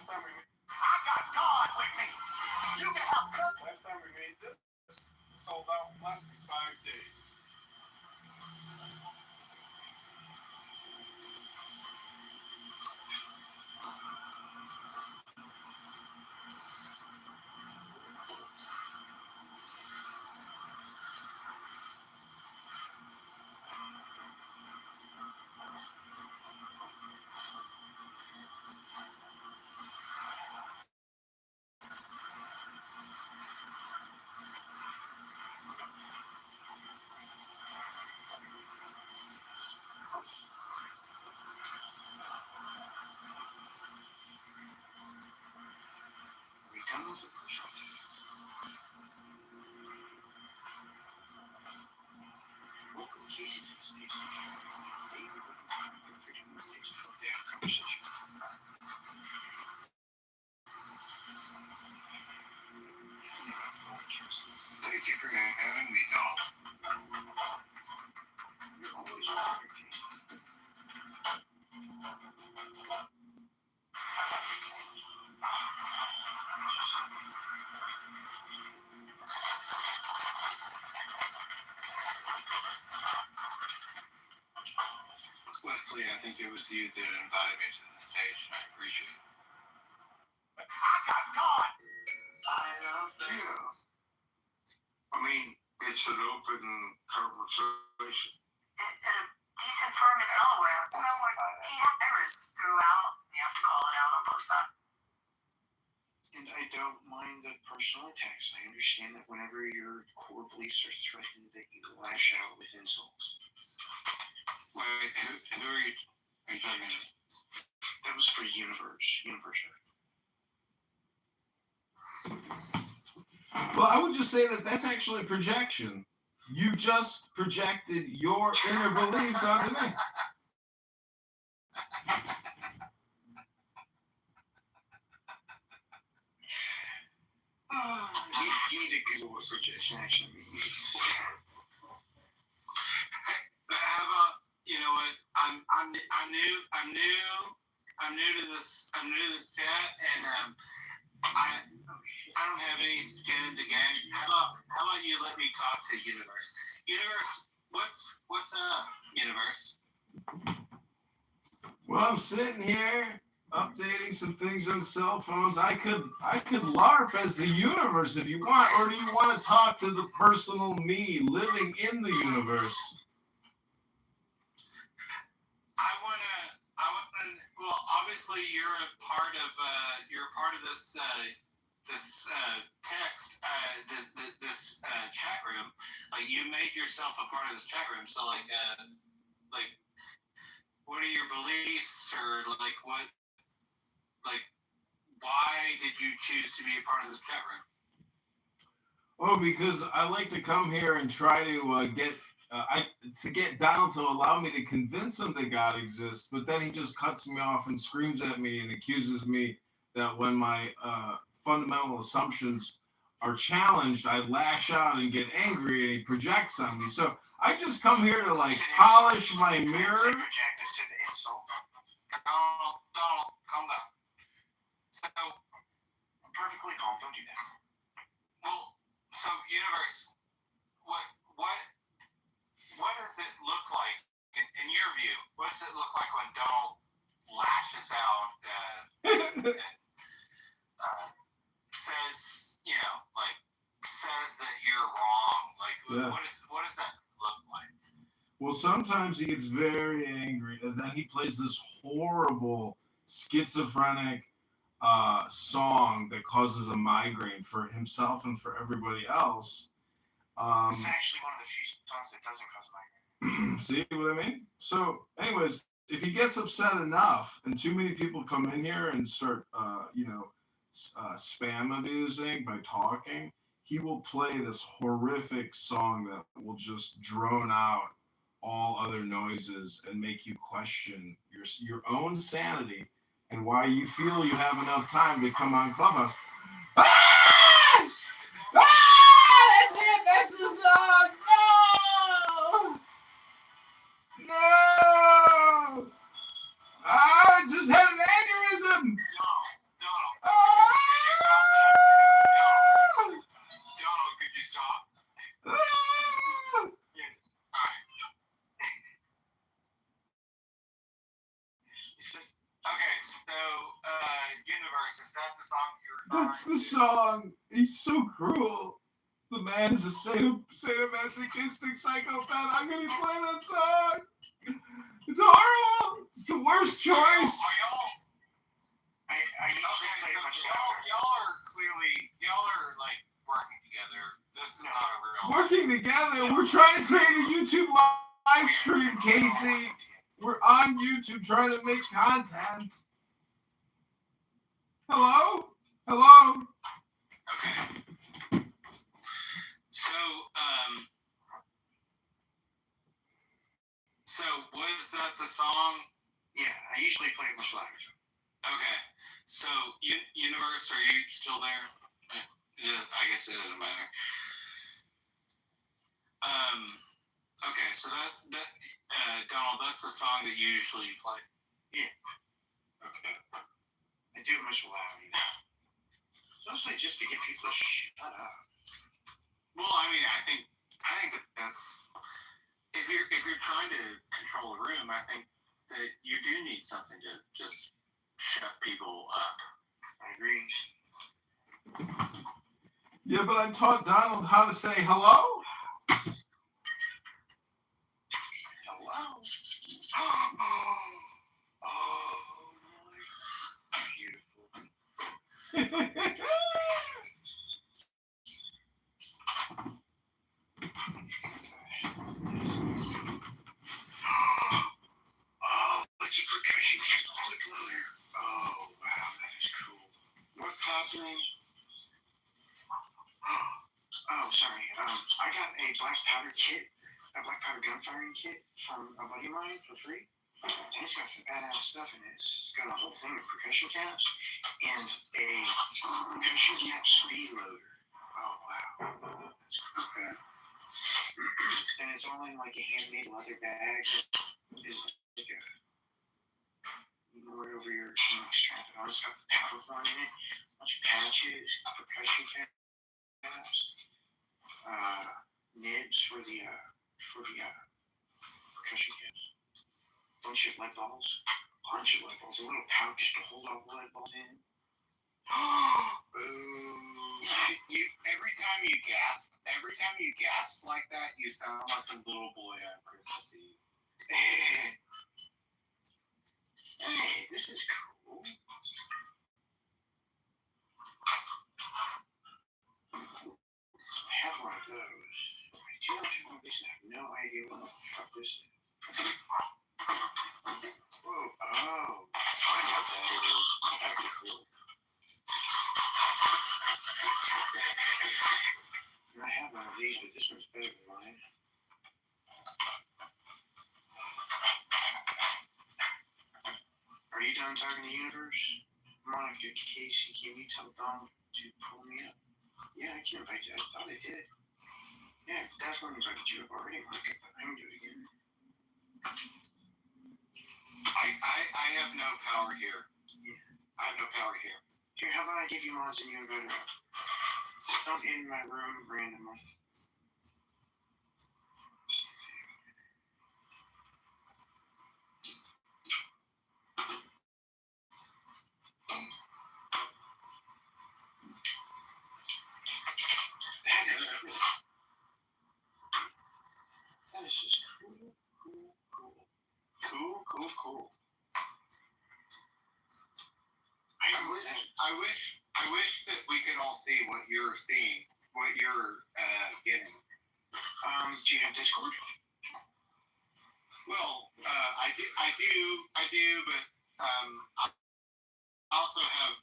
time we made, I got God with me. You can help cook. Last time we made this, sold out in less than 5 days. Thank you for having me, doll. You're always welcome. Wesley, I think it was you that invited me to the stage, and I appreciate it. I got God. Yeah. I mean, it's an open conversation. At a decent firm in Delaware, he had errors throughout. You have to call it out on both sides. And I don't mind the personal attacks. I understand that whenever your core beliefs are threatened, that you lash out with insults. Wait, who are you talking to? That was for Universe. Well, I would just say that that's actually projection. You just projected your inner beliefs onto me. You need to Google what projection actually means. How about, you know what? I'm new to this chat, and I don't have any skin in the game. How about you let me talk to Universe? Universe, what's up, Universe? Well, I'm sitting here updating some things on cell phones. I could LARP as the universe if you want, or do you want to talk to the personal me living in the universe? I wanna. Well, obviously you're a part of this text, this chat room. Like, you made yourself a part of this chat room. So like what are your beliefs, or why did you choose to be a part of this chat room? Oh, because I like to come here and try to get Donald to allow me to convince him that God exists, but then he just cuts me off and screams at me and accuses me that when my fundamental assumptions are challenged, I lash out and get angry, and he projects on me. So I just come here to polish my mirror. Project us to the insult. Donald, calm down. So I'm perfectly calm. Don't do that. Well, so Universe, what does it look like in your view? What does it look like when Donald lashes out and says that you're wrong? What does that look like? Well, sometimes he gets very angry, and then he plays this horrible schizophrenic song that causes a migraine for himself and for everybody else. It's actually one of the few songs that doesn't cause migraine. See what I mean? So, anyways, if he gets upset enough, and too many people come in here and start, spam abusing by talking, he will play this horrific song that will just drone out all other noises and make you question your own sanity and why you feel you have enough time to come on Clubhouse. That's it! That's the song! No! song you were That's the song. He's so cruel. The man is a sadomasochistic psychopath. I'm gonna play that song. It's horrible. It's the worst choice. Are y'all? Y'all are clearly like working together. This is not a real. Working together. We're trying to create a YouTube live stream, Casey. We're on YouTube trying to make content. Hello? Hello? Okay. So was that the song? Yeah, I usually play it much louder. Okay. So, Universe, are you still there? I guess it doesn't matter. Okay, so Donald, that's the song that you usually play. Yeah. Okay. I do it much louder. It's mostly just to get people to shut up. Well, I mean, I think that if you're trying to control a room, I think that you do need something to just shut people up. I agree. Yeah, but I taught Donald how to say hello. Hello. Beautiful. What's your percussion quick loader? Oh, wow, that is cool. What's happening? Oh, sorry. I got a black powder gun firing kit from a buddy of mine for free. And it's got some badass stuff in it. It's got a whole thing of percussion caps and a percussion cap speed loader. Oh, wow. That's cool. Okay. And it's all in like a handmade leather bag. It's like a more over your strap it on. It's got the powder horn in it, a bunch of patches, percussion caps, nibs for the percussion caps, bunch of lead balls, a little pouch to hold all the lead balls in. Every time you gasp like that, you sound like a little boy on Christmas Eve. Hey, this is cool. I have one of those. I do not have one of these and I have no idea what the fuck this is. Whoa, oh, I know what that is. That's cool. I have one of these, but this one's better than mine. Are you done talking to Universe? Monica, Casey, can you tell Donald to pull me up? Yeah, I can invite you. I thought I did. Yeah, I've definitely invited you up already, Monica, but I can do it again. I have no power here. Yeah. I have no power here. Here, how about I give you mods and you invite her up? Just don't in my room randomly. That is just cool. Cool. I wish that we could all see what you're seeing, what you're getting. Do you have Discord? Well, I do, but I also have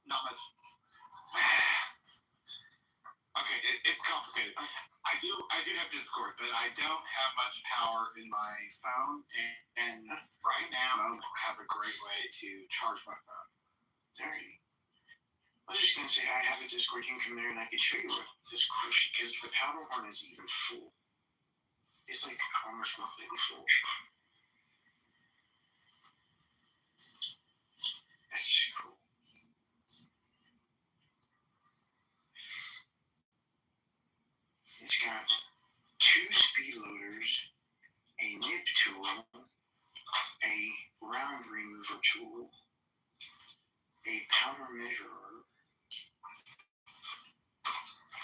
not much. Okay, it's complicated. I do have Discord, but I don't have much power in my phone, and right now I don't have a great way to charge my phone. Alright. I was just gonna say I have a Discord. You can come there and I can show you what Discord, because the powder horn is even full. It's like almost completely full. That's just cool. It's got 2 speed loaders, a nib tool, a round remover maneuver tool, a powder measurer,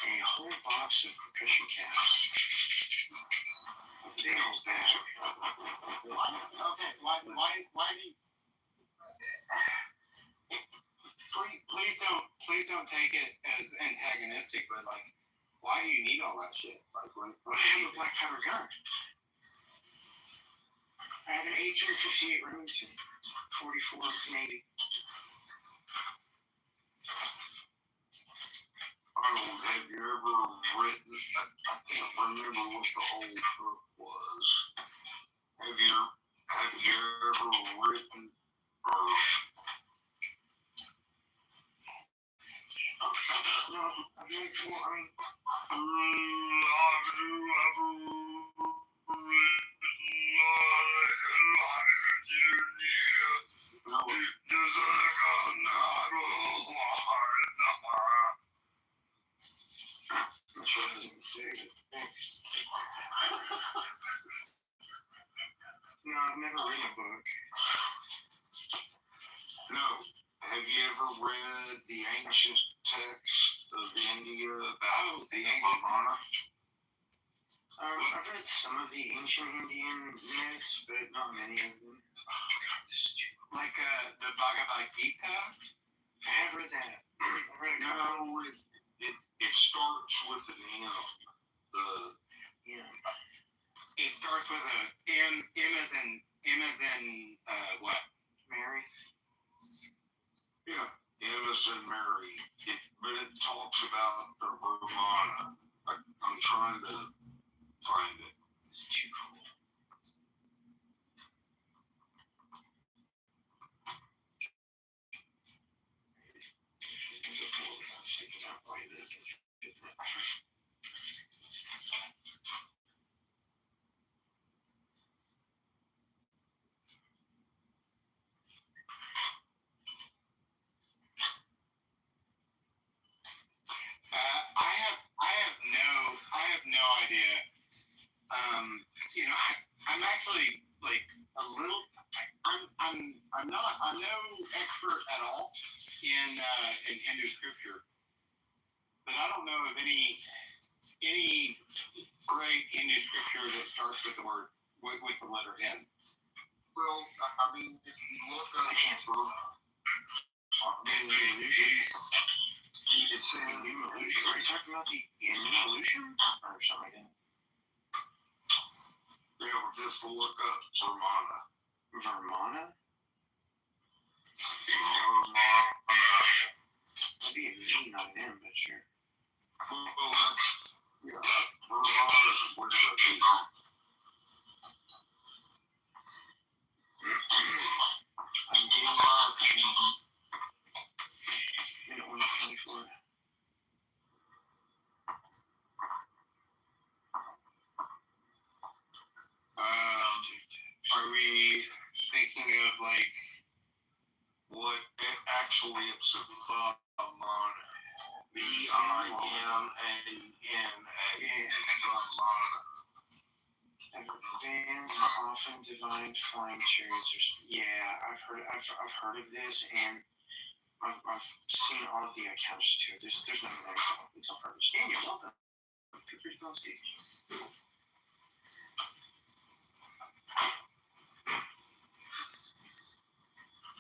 a whole box of percussion caps, a big old bag. Why do you? Please don't take it as antagonistic, but like, why do you need all that shit? Like, what I have a black powder gun. I have an 1858 Remington, 44 Navy. Arnold, have you ever written? I can't remember what the whole book was. Have you ever written or? No, I've made four. I mean, Have you ever no. I'm sure it doesn't say it. No, I've never written a book. No. Have you ever read the ancient text of India about the ancient Ramana? I've read some of the ancient Indian myths, but not many of them. Oh God, this is too cool. Like the Bhagavad Gita? I have read that. I've read a couple. No, it starts with an M. It starts with a M as in what? Mary? Yeah, M as in Mary. But it talks about the Ramana. I'm trying to find it. It's too cool. I have no idea. I'm actually like a little. I'm no expert at all in Hindu scripture, but I don't know of any great Hindu scripture that starts with the letter N. Well, I mean, if you look up it's in Evolution. Are you talking about the evolution or something like that? just look up Ramana. Vermana? It'd be a V, not an M, but sure. Well, yeah, Ramana is a word for people. I'm getting out in Orange County, Florida. Are we thinking of like what? Actually, it's a Vamana. Vimana. Vans are often divine flying chariots. Yeah, I've heard of this, and I've seen all of the accounts too. There's nothing there. It's on purpose. And you're welcome. Feel free to go on stage.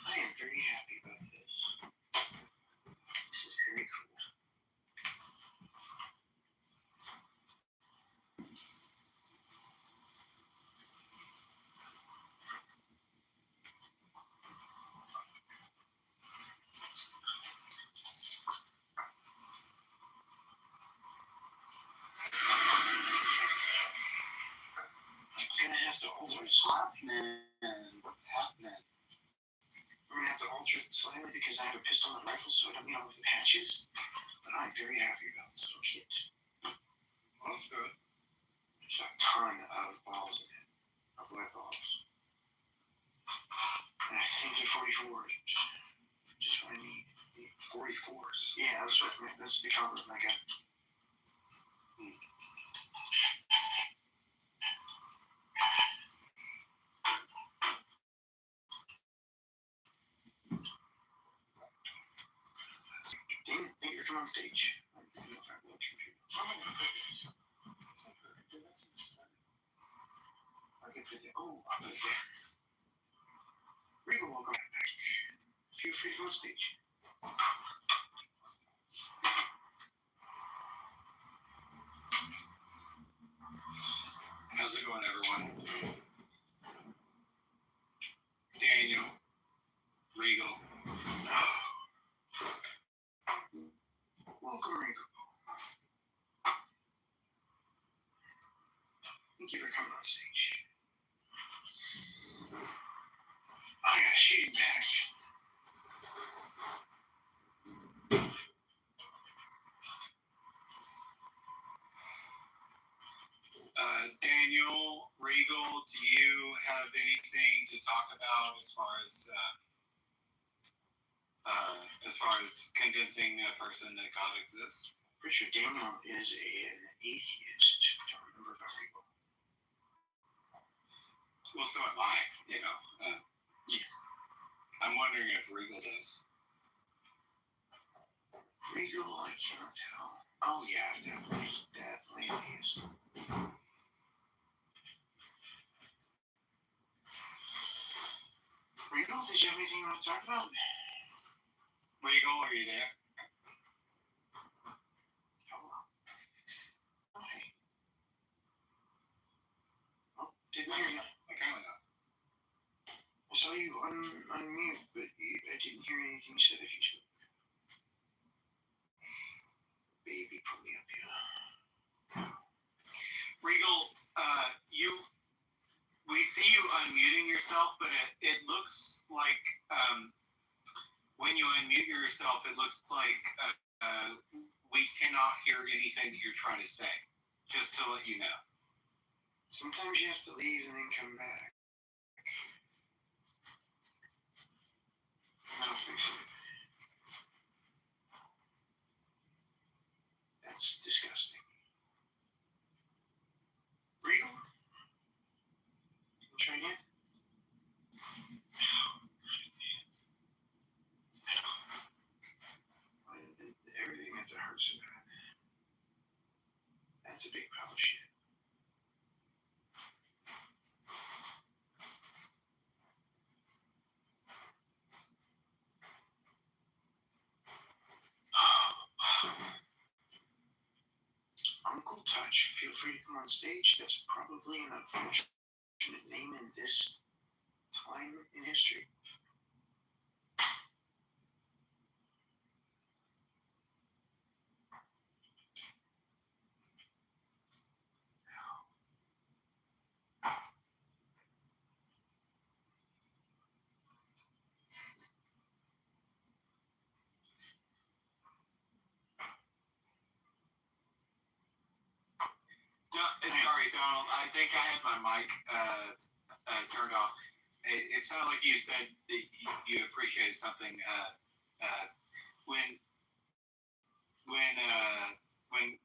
I am very happy about this. This is very cool. I'm gonna have to alter it slightly. what's happening? I'm gonna have to alter it slightly because I have a pistol and rifle, so I don't need all of the patches. But I'm very happy about this little kit. Well, that's good. There's a ton of balls in it, of lead balls. And I think they're 44s. Just what I need. 44s. Yeah, that's the caliber I got. come on stage. I don't know if I will confuse you. I'll get it there. Oh, I'll put it there. Regal, welcome back. Feel free to come on stage. How's it going, everyone? Daniel, Regal. Welcome, Regal. Thank you for coming on stage. I got a shooting back. Daniel, Regal, do you have anything to talk about as far as convincing a person that God exists? Pretty sure Daniel is an atheist. I don't remember about Regal. Well, so am I, Yeah. I'm wondering if Regal does. Regal, I can't tell. Oh, yeah, definitely atheist. Regal, did you have anything you want to talk about? Regal, are you there? Oh, hey. Oh, didn't hear you. Apparently not. I saw you unmute, but I didn't hear anything you said if you spoke. Baby, put me up here. Regal, we see you unmuting yourself, but it looks like when you unmute yourself, it looks like we cannot hear anything that you're trying to say. Just to let you know. Sometimes you have to leave and then come back. I'll fix it. That's disgusting. Regal? Try again? Everything has to hurt so bad. That's a big pile of shit. Uncle Touch, feel free to come on stage. That's probably an unfortunate name in this time in history. Sorry, Donald. I think I had my mic turned off. It sounded like you said that you appreciated something. When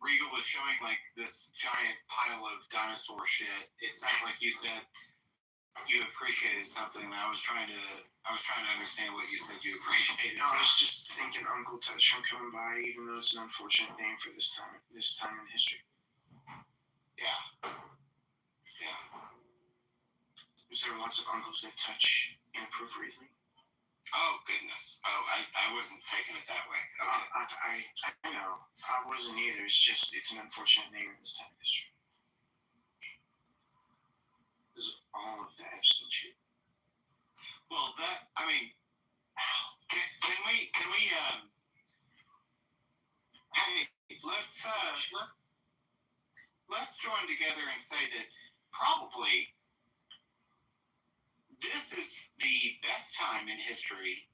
Regal was showing like this giant pile of dinosaur shit, it sounded like you said you appreciated something. And I was trying to understand what you said you appreciated. No, I was just thinking Uncle Touch from coming by, even though it's an unfortunate name for this time in history. Yeah. Is there lots of uncles that touch inappropriately? Oh, goodness. Oh, I wasn't taking it that way. Okay. I know. I wasn't either. It's an unfortunate name in this time in history. This is all of the Epstein shit. Well, can we hey, let's join together and say that probably this is the best time in history.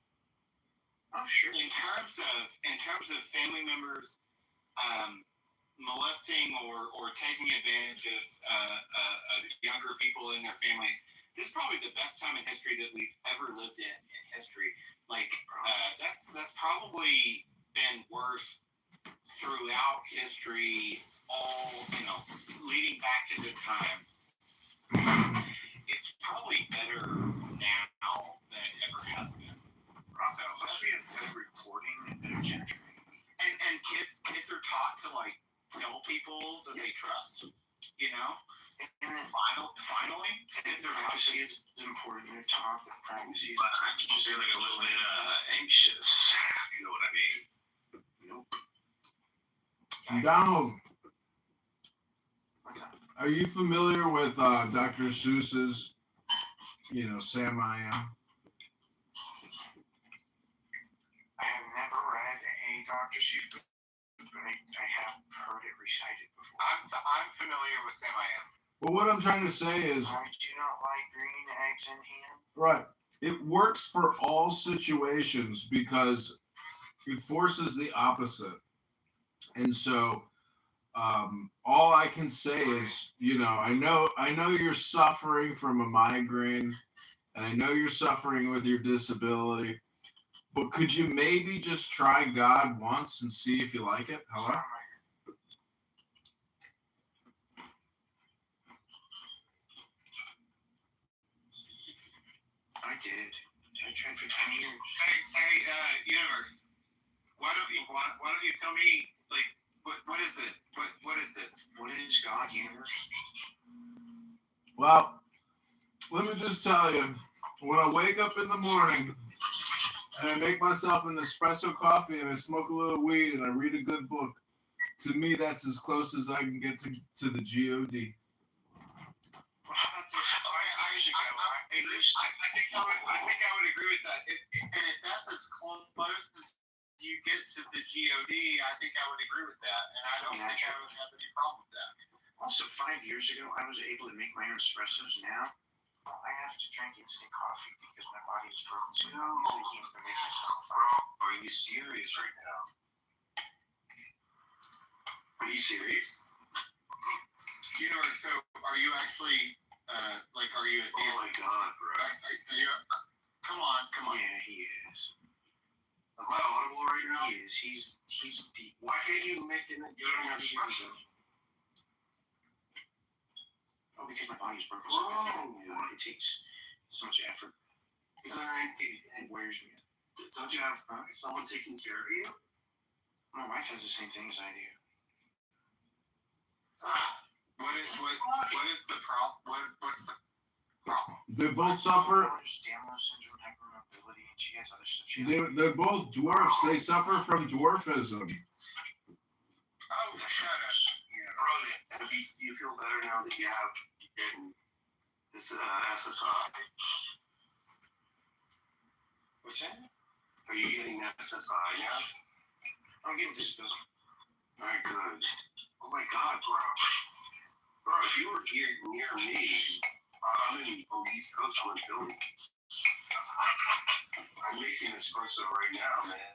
Oh, sure. In terms of family members molesting or taking advantage of younger people in their families, this is probably the best time in history that we've ever lived in history. Like that's probably been worse throughout history, all leading back to the time. It's probably better now than it ever has been. So, unless we have better reporting and better capturing. And people that they trust. You know, And then finally, their privacy is important. They're taught that privacy is Just feeling a little bit anxious. You know what I mean? Nope. Donald, What's that? are you familiar with Dr. Seuss's, Sam I Am? I have never read a Dr. Seuss book, but I have heard it recited before. I'm familiar with Sam I Am. Well, what I'm trying to say is, I do not like green eggs in ham. right, it works for all situations because it forces the opposite. And so all I can say is, I know you're suffering from a migraine, and I know you're suffering with your disability, but could you maybe just try God once and see if you like it? Hello? I did. I tried for 20 years. Hey, Universe. Why don't you tell me, like, what is this? What is this? What is God, universe? Well, let me just tell you, when I wake up in the morning and I make myself an espresso coffee and I smoke a little weed and I read a good book, to me that's as close as I can get to the G-O-D. Well, how about this? 5 years ago, I think I would agree with that. And if that's as close as you get to the G-O-D, I think I would agree with that. And I don't think I would have any problem with that. Also, 5 years ago, I was able to make my own espressos. Now, Well, I have to drink instant coffee because my body is broken. So now I'm making to make myself. Bro, are you serious right now? Are you serious? So are you actually, are you? Oh my God, bro. Are you? Come on. yeah, he is. Am I audible right now? He is. He's deep. Why can't you make your own espresso? Oh, because my body's broken. Whoa. It takes so much effort. It wears me out. Don't you have someone taking care of you? My wife has the same thing as I do. What is the problem? What's the problem? They both suffer. Down syndrome, hypermobility, and she has other stuff. They're both dwarfs. They suffer from dwarfism. Oh, shut up. Bro, do you feel better now that you have this SSI? What's that? Are you getting SSI now? I'm getting disability. Alright, good. Oh my God, bro. Bro, if you were here near me, I'm in the East Coast, I'm in Philly. I'm making espresso right now, man.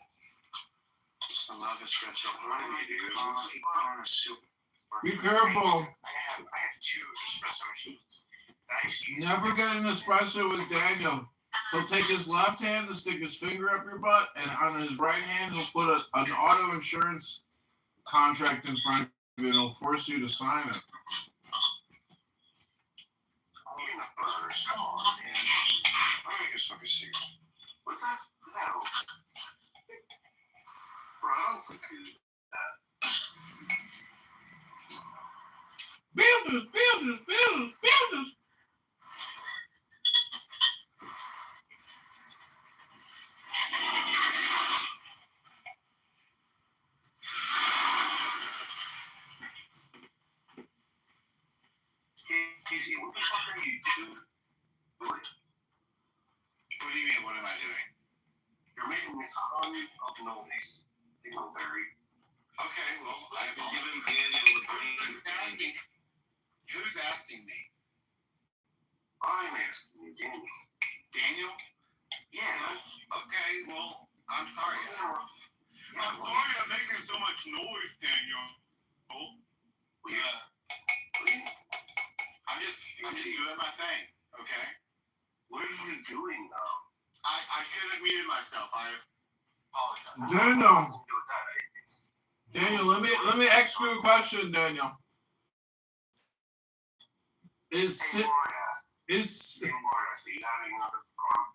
I love espresso. Honey, dude. Coffee on a soup. Be careful. I have 2 espresso machines. Never get an espresso with Daniel. He'll take his left hand and stick his finger up your butt, and on his right hand he'll put an auto insurance contract in front of you, and he'll force you to sign it. Come on, man. I'm gonna go smoke a cigarette. What's that? No. Bro, I don't think you do that. Beetlejuice. Casey, what the fuck are you doing? What do you mean, what am I doing? You're making this honey of noise. Dingleberry. Okay, well, I've been Giving Daniel the brain. Who's asking me? I'm asking you, Daniel. Daniel? Yeah. Okay, well, I'm sorry. I'm sorry I'm making so much noise, Daniel. Oh, yeah. I'm just doing my thing, okay? What are you doing, though? I should have muted myself. I apologize. Daniel, let me ask you a question, Daniel. Are you having another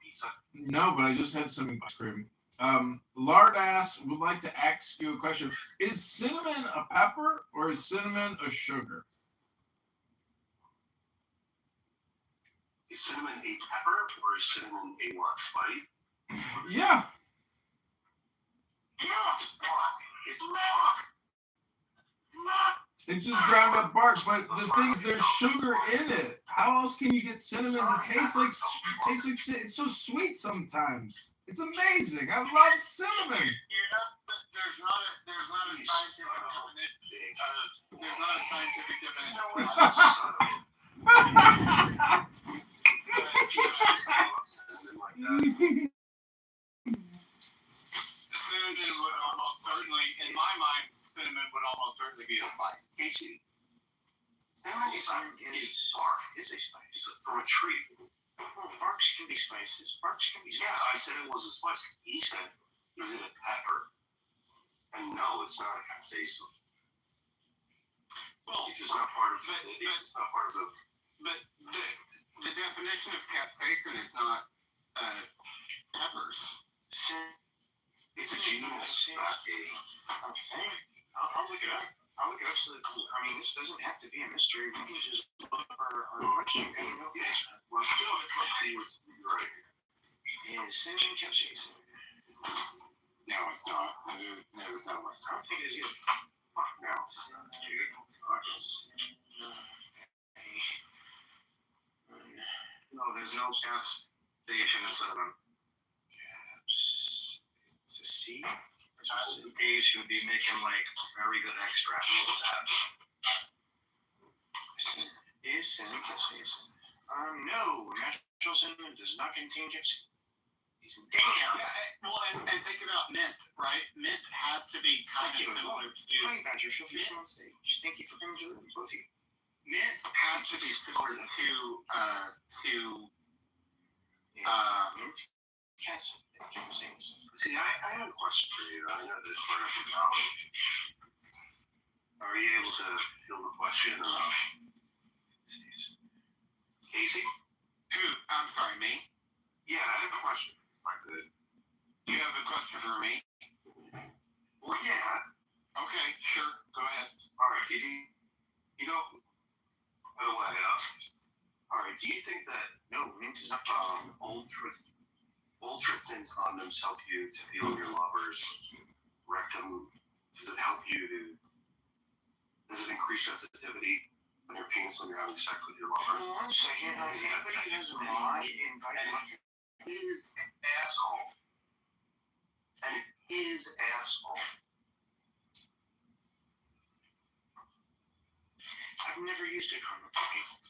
pizza? No, but I just had some ice cream. Lardass would like to ask you a question. Is cinnamon a pepper or is cinnamon a sugar? Is cinnamon a pepper or is cinnamon a what? Spice? Yeah. Yeah, it's bark. It's bark. It's just ground up bark, but the thing is, there's sugar in it. How else can you get cinnamon to taste like it's so sweet sometimes. It's amazing. I love cinnamon. There's not a scientific definition. Cinnamon would almost certainly, in my mind, cinnamon would almost certainly be a spice. Casey, cinnamon is bark. It's a spice. It's from a tree. Well, barks can be spices. Barks can be spices. Yeah, I said it was a spice. He said, is it a pepper? And no, it's not a capsaicin. Well, it's just not part of it. It's not part of the. But the definition of capsaicin is not peppers. It's a genus, not a. Okay. I'll look it up. I'll look it up so that, I mean, this doesn't have to be a mystery. We can just look up our question. Yes. Let's do it. You're right. Is cinnamon capsaicin? No, it's not. No, it's not. I don't think it is either. No. No, there's no capsaicin in cinnamon. It's a seed. Days you would be making like very good extract with that. Is cinnamon capsaicin? No, natural cinnamon does not contain capsaicin. Damn. Yeah, well, and think about mint, right? Mint has to be kind of similar to. Honey Badger, feel free to come on stage. Thank you for coming to the room, both of you. Mint has to be similar to mint capsaicin. See, I have a question for you. I know this right up your alley. Are you able to feel the question? Casey? Who? I'm sorry, me? Yeah, I have a question. I could. You have a question for me? Well, yeah. Okay, sure. Go ahead. All right. You know, all right. Do you think that mint is not ultra-thin condoms help you to feel your lover's rectum? Does it help you to? Does it increase sensitivity on your penis when you're having sex with your lover? One second. Anybody has a mod? Invite. It is asshole. And it is asshole. I've never used a condom.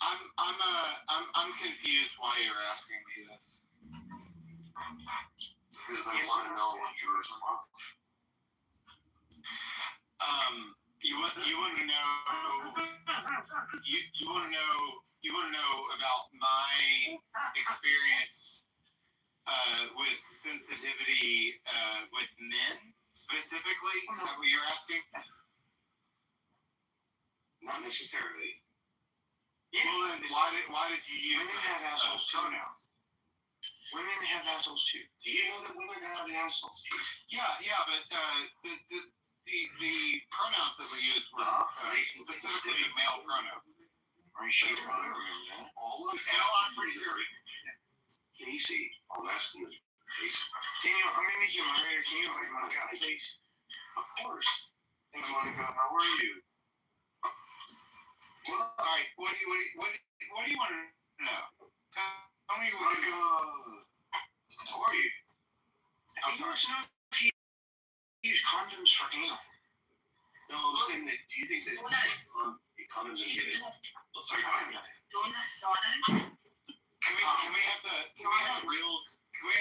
I'm confused why you're asking me this. Because I want to know what you respond. You want to know? You want to know about my experience with sensitivity with men specifically? Is that what you're asking? Not necessarily. Yeah. Well, then why did you use? Women have assholes too now. Women have assholes too. Do you know that women have assholes too? Yeah, but the pronouns that we use were specifically male pronouns. Are you sure? I remember that. I'm pretty sure. Casey, I'm asking you. Casey. Daniel, I'm gonna make you a moderator. Can you invite Monica, please? Of course. Thanks, Monica. How are you? All right. What do you want to know? Tell me what you. How are you? I think it's enough if you use condoms for anal. No, I'm saying that. Do you think that condoms are getting? Sorry, Can we have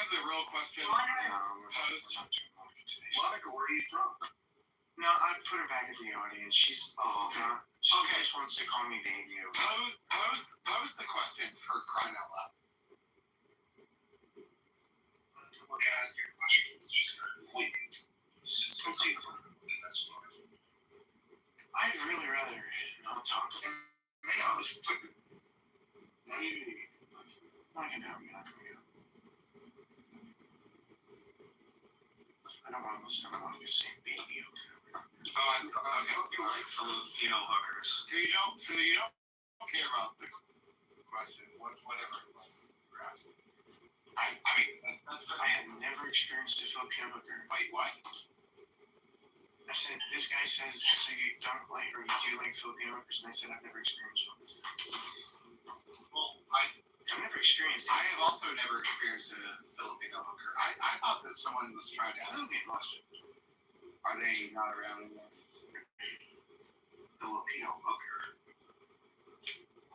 the real question posed? Monica, where are you from? No, I put her back at the audience. She just wants to call me baby. Pose the question for crying out loud. Let me ask you a question. It's just kind of quick. That's fine. I'd really rather not talk to her. Be honest. Not gonna help me. wrong with someone who's saying baby October. Okay. Like Filipino hookers. So you don't care about the question, whatever it was you're asking. I mean, that's I have never experienced a Filipino hooker. Wait, what? I said, this guy says, so you don't like, or you do like Filipino hookers, and I said, I've never experienced one. Well, I've never experienced it. I have also never experienced a Filipino hooker. I thought that someone was trying to ask me a question. Are they not around anymore? Filipino hooker.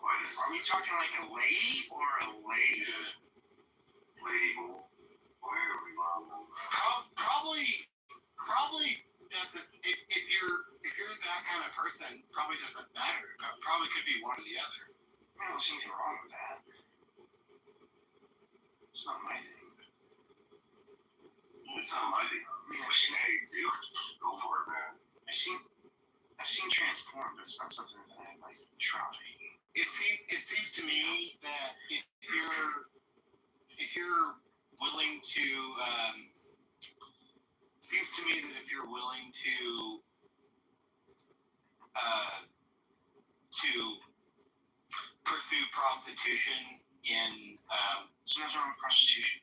Are we talking like a lady or a lady? Lady bull. Where are we going? Probably doesn't. If you're that kind of person, probably doesn't matter. Probably could be one or the other. I don't see anything wrong with that. It's not my thing. It's not my thing. I mean, I've seen Go for it, man. I've seen trans porn, but it's not something that I like try. It seems to me that if you're willing to pursue prostitution in so nothing wrong with prostitution.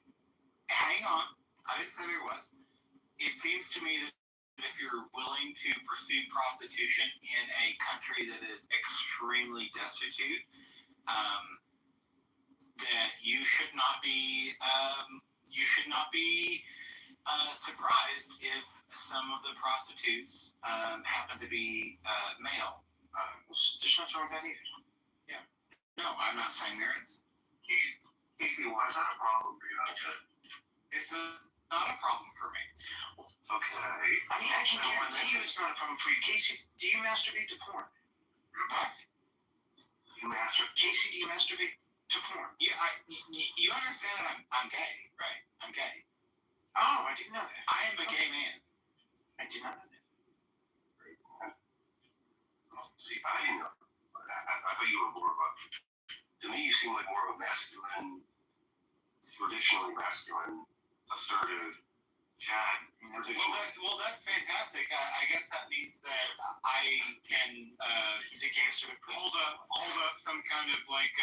Hang on, I didn't say there was. It seems to me that if you're willing to pursue prostitution in a country that is extremely destitute, that you should not be surprised if some of the prostitutes happen to be male. There's nothing wrong with that either. Yeah. No, I'm not saying there is. Casey, why is that a problem for you? It's not a problem for me. Okay. I mean, I can guarantee you it's not a problem for you. Casey, do you masturbate to porn? What? Casey, do you masturbate to porn? Yeah, you understand that I'm gay, right? I'm gay. Oh, I didn't know that. I am a gay man. I did not know that. See, I didn't know. I thought you were more of a. To me, you seem like more of a masculine, traditionally masculine, assertive Chad. Well, that's fantastic. I guess that means that I can he's a gangster. Hold up some kind of like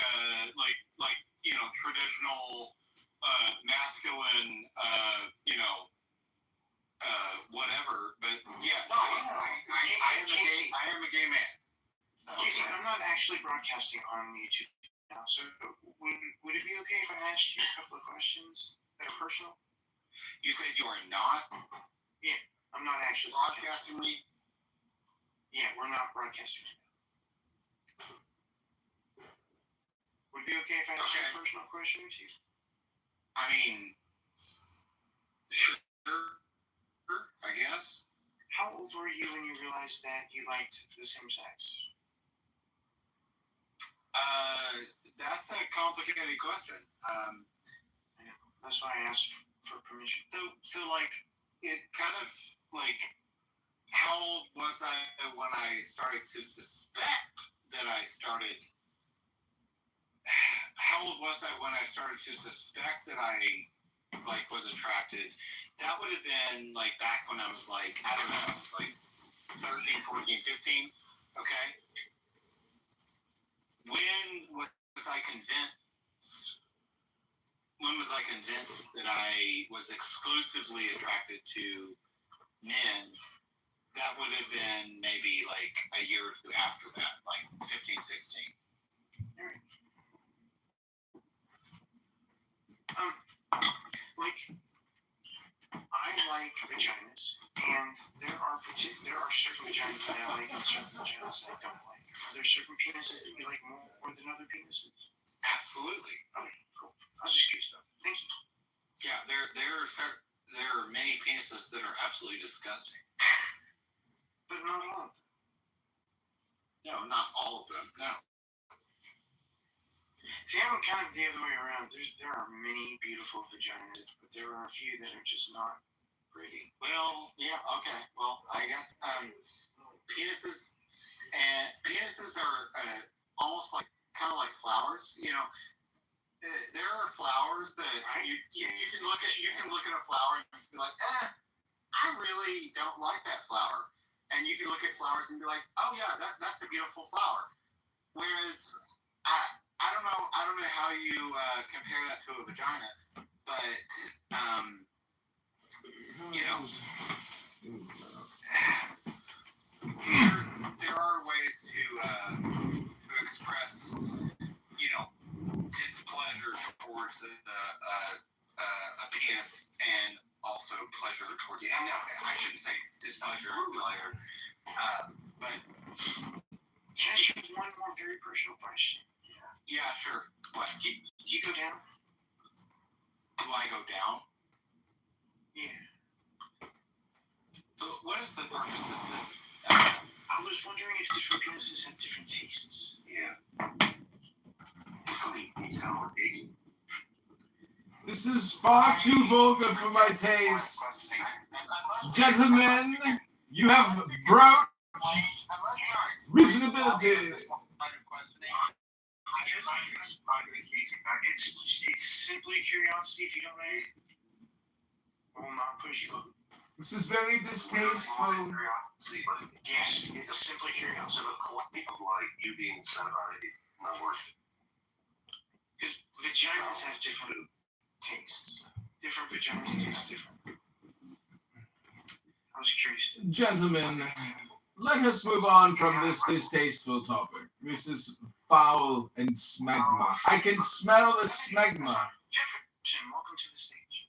traditional masculine whatever. But yeah, I am a gay man. Casey, I'm not actually broadcasting on YouTube now, so would it be okay if I asked you a couple of questions that are personal? You said you are not? Yeah, I'm not actually broadcasting me? Yeah, we're not broadcasting. Would it be okay if I asked you a personal question or two? I mean, sure, I guess. How old were you when you realized that you liked the same sex? That's a complicated question. I know. That's why I asked for permission. So like, it kind of like, how old was I when I started to suspect that I started? How old was I when I started to suspect that I like was attracted? That would have been like back when I was like, I don't know, like 13, 14, 15. Okay. When was I convinced? When was I convinced that I was exclusively attracted to men? That would have been maybe like a year or two after that, like 15, 16. All right. I like vaginas, and there are certain vaginas that I like and certain vaginas that I don't like. Are there certain penises that you like more than other penises? Absolutely. Okay, cool. I was just curious about that. Thank you. Yeah, there are many penises that are absolutely disgusting. But not all of them. No, not all of them. No. See, I'm kind of the other way around. There are many beautiful vaginas, but there are a few that are just not pretty. Well, yeah, okay. Well, I guess penises are almost like kind of like flowers. You know, there are flowers that you can look at a flower and you can be like, I I really don't like that flower. And you can look at flowers and be like, oh yeah, that's a beautiful flower. Whereas I don't know how you compare that to a vagina, but you know, there are ways to express, you know, displeasure towards a penis and also pleasure towards it. No, I shouldn't say displeasure or pleasure, but Can I ask you one more very personal question? yeah, sure. What? Do you go down? Do I go down? Yeah. But what is the purpose of this? I was wondering if different penises have different tastes. Yeah. This is far too vulgar for my taste. Gentlemen, you have broached reasonability. It's simply curiosity, if you don't mind. I will not push you. This is very distasteful. Yes, it's simply curiosity. Like you being my work. Because vaginas have different tastes. Different vaginas taste different. I was curious. Gentlemen, let us move on from this distasteful topic. This is foul and smegma. I can smell the smegma. Jefferson, welcome to the stage.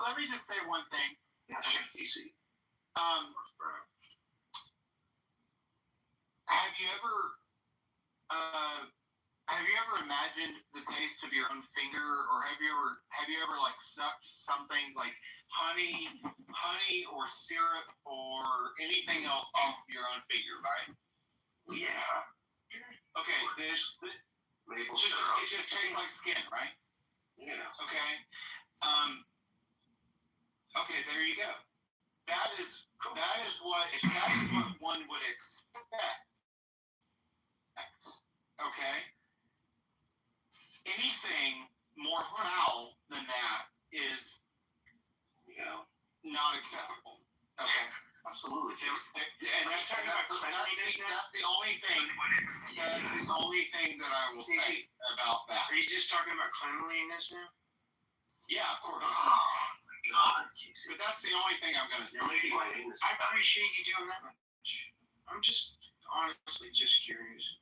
Let me just say one thing. Yeah, sure, Casey. Have you ever imagined the taste of your own finger, or have you ever like sucked something like honey or syrup or anything else off your own finger, right? Yeah. Okay, Maple it syrup. just tastes like skin, right? Yeah. Okay. Okay, there you go. That is what one would expect. Okay. Anything more foul than that is, not acceptable. Okay. Absolutely. And that's the only thing. That's the only thing that I will say about that. Are you just talking about cleanliness now? Yeah, of course. Oh my God. But that's the only thing I'm gonna say. I appreciate you doing that much. I'm just honestly just curious.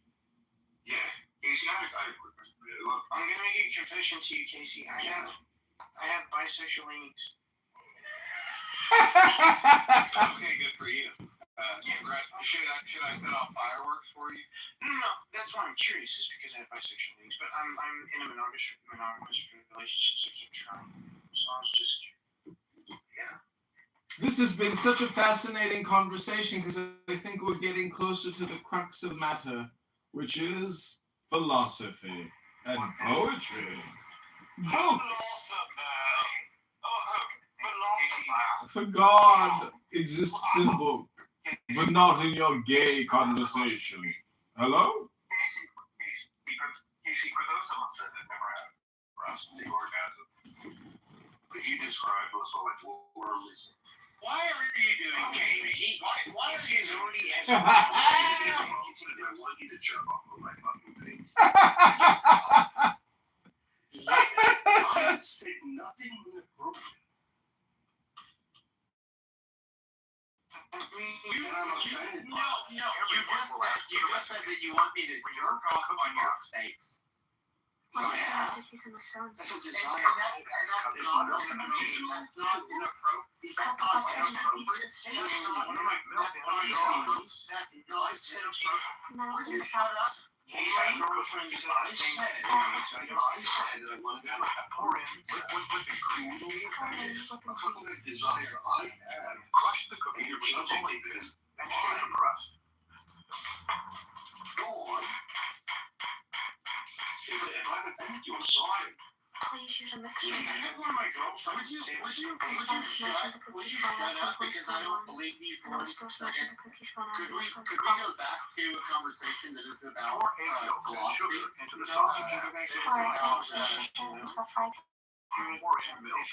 Yeah. Casey, I have a quick question. Look, I'm gonna make a confession to you, Casey. I have bisexual leanings. Okay, good for you. Congrats. Should I set off fireworks for you? No, that's why I'm curious. Is because I have bisexual leanings, but I'm in a monogamous relationship, so I keep trying. So I was just curious. Yeah. This has been such a fascinating conversation because I think we're getting closer to the crux of the matter, which is philosophy and poetry. Books. For God exists in book, but not in your gay conversation. Hello? Casey, for those of us that have never had the orgasm, could you describe those what we're missing? Why are you doing gaming? Why is he already as I want you to jump off of my fucking face. I said nothing inappropriate. You just said that you want me to jerk off on your face. Well, there's no cookies in the sun. That's a desire. That's not inappropriate. My girlfriend said I said that I wanted to pour in liquid whipping cream. The desire I had. Crush the cookie you're changing and shake the crust. Go on. If I could thank you, I'm sorry. Please use a mixer. One of my girlfriends said Would you shut up because I don't believe these words? Could we go back to a conversation that is about pour egg yolks and sugar into the sausage. Pour in milk.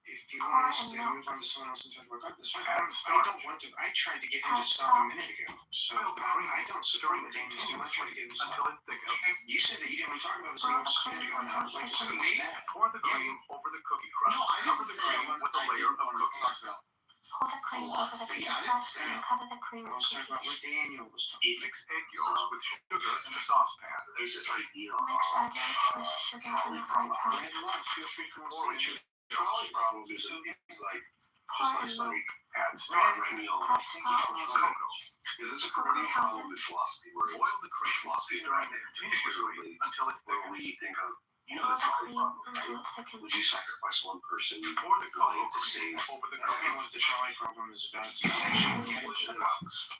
If you want us to move on to someone else and talk about God, that's fine. I don't want to. I tried to get him to stop a minute ago. So I don't support what Daniel's doing. I tried to get him to stop. You said that you didn't want to talk about this and just a minute ago, and I would like to stop that. Pour the cream over the cookie crust. No, I Cover didn't the cream with a layer of cookies. Pour the cream over the cookie crust and cover the cream I with was talking about what cookies. Daniel was talking about. Mix egg yolks with sugar in the saucepan. There's this idea. Mix egg yolks with sugar in the frying pan. Red love, feel free to come on Pour stage. in Trolley problem is like Pour in just milk. like add starch. Hopscotch. there's a perennial problem in philosophy where Boil the cream, philosophy stirring it continuously until it where thickens. we think of Pour the trolley cream problem, until right? it thickens. Would you sacrifice one person Pour the willing cocoa to save cream over the That's kind of what cookies. the trolley problem is about. It's about action.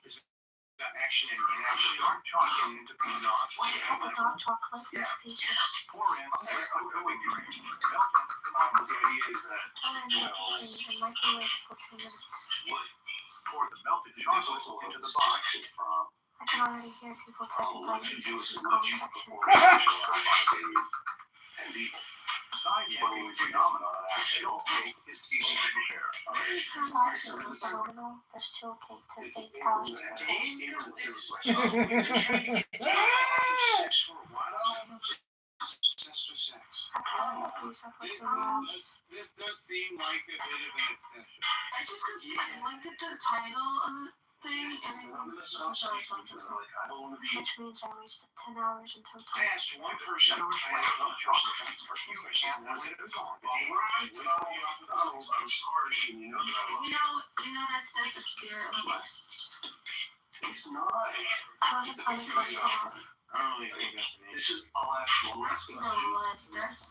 It's about action and inaction. Dark chocolate into pieces. Cut the dark chocolate into pieces. Pour in the whipping cream. Melt it. the idea is that Pour in the cream and microwave for 2 minutes. Pour the melted there's chocolate also a into the box. selection from I can already hear people typing what you violence do in is the what comment you section. and people. Side-looking phenomenon. The chill cake is easy to prepare. Side-looking phenomenon, the chill cake to bake out. Daniel is just weird trying to get Daniel off of sex for a while. Obsessed with sex. I put it in the freezer for 2 hours. This does seem like a bit of an obsession. I just looked at the title of the thing and I'm sorry, Which means I wasted 10 hours in total. I asked one person, I asked one person personal questions, and that's it was on. that's a spirit of lust. It's not. I wasn't planning to watch all. I don't really think that's an This issue. is I'll ask one last You question. know what? That's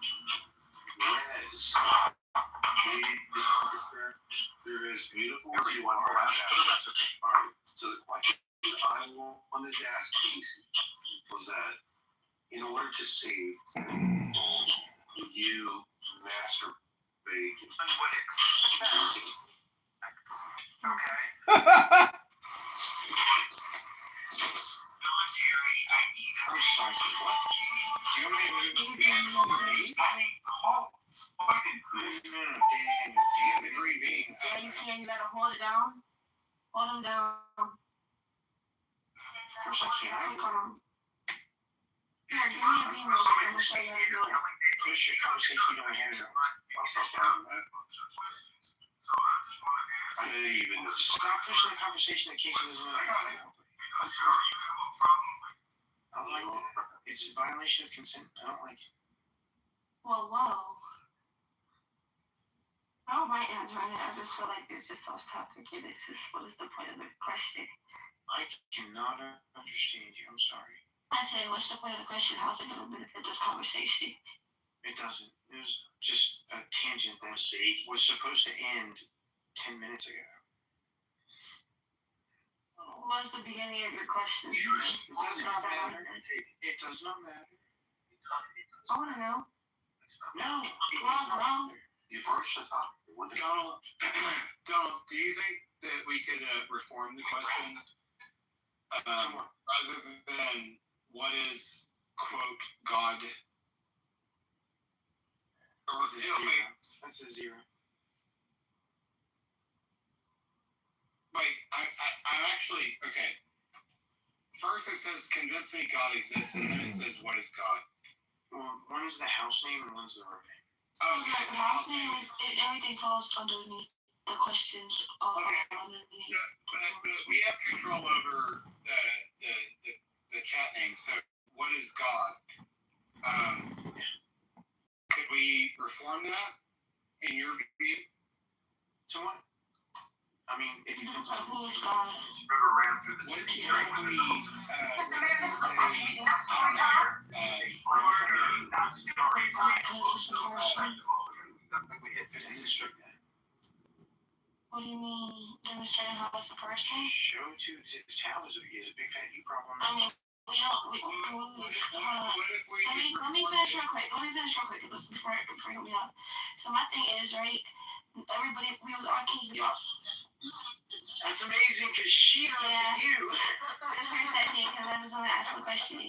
There is beautiful. Everyone will ask for the recipe. Alright, so the question I wanted to ask Casey was that in order to save, would you masturbate? Okay. I'm sorry, what? Do you want me to No, Daniel, do you have the green bean? yeah, you can. You gotta hold it down. Hold them down. Of course I can. Click on them. Here, give me a bean real quick. I'm gonna show you how to do it. Push your conversation, you don't have it. I know you've been Stop pushing the conversation that Casey doesn't know. I don't like that. It's a violation of consent. I don't like it. Whoa, whoa. I don't mind answering it. I just feel like it's just off topic and it's just what is the point of the question? I cannot understand you. I'm sorry. I say, what's the point of the question? How's it gonna benefit this conversation? It doesn't. It was just a tangent that was supposed to end 10 minutes ago. What was the beginning of your question? It does not matter. It does not matter. I wanna know. No, it does not matter. You approached the topic. Donald, do you think that we could reform the question rather than what is, quote, God? Or That's a zero. That's a zero. Wait, I'm actually, okay. First it says, convince me God exists, and then it says, what is God? Well, one's the house name and one's the room name. Okay. The house name is everything falls underneath the questions. Underneath. So, but we have control over the chat name. So, what is God? Could we reform that in your view? So what? I mean, it depends on who is God. River ran through the What city. can we we hit 50 district then. What do you mean? Demonstrating how it's a person? Show to his child is a big fat you problem. I mean, we don't. Let me finish real quick. Before you help me out. So my thing is, right? Everybody, we was all kids. That's amazing because she looked at you. That's her second because I just want to ask a question.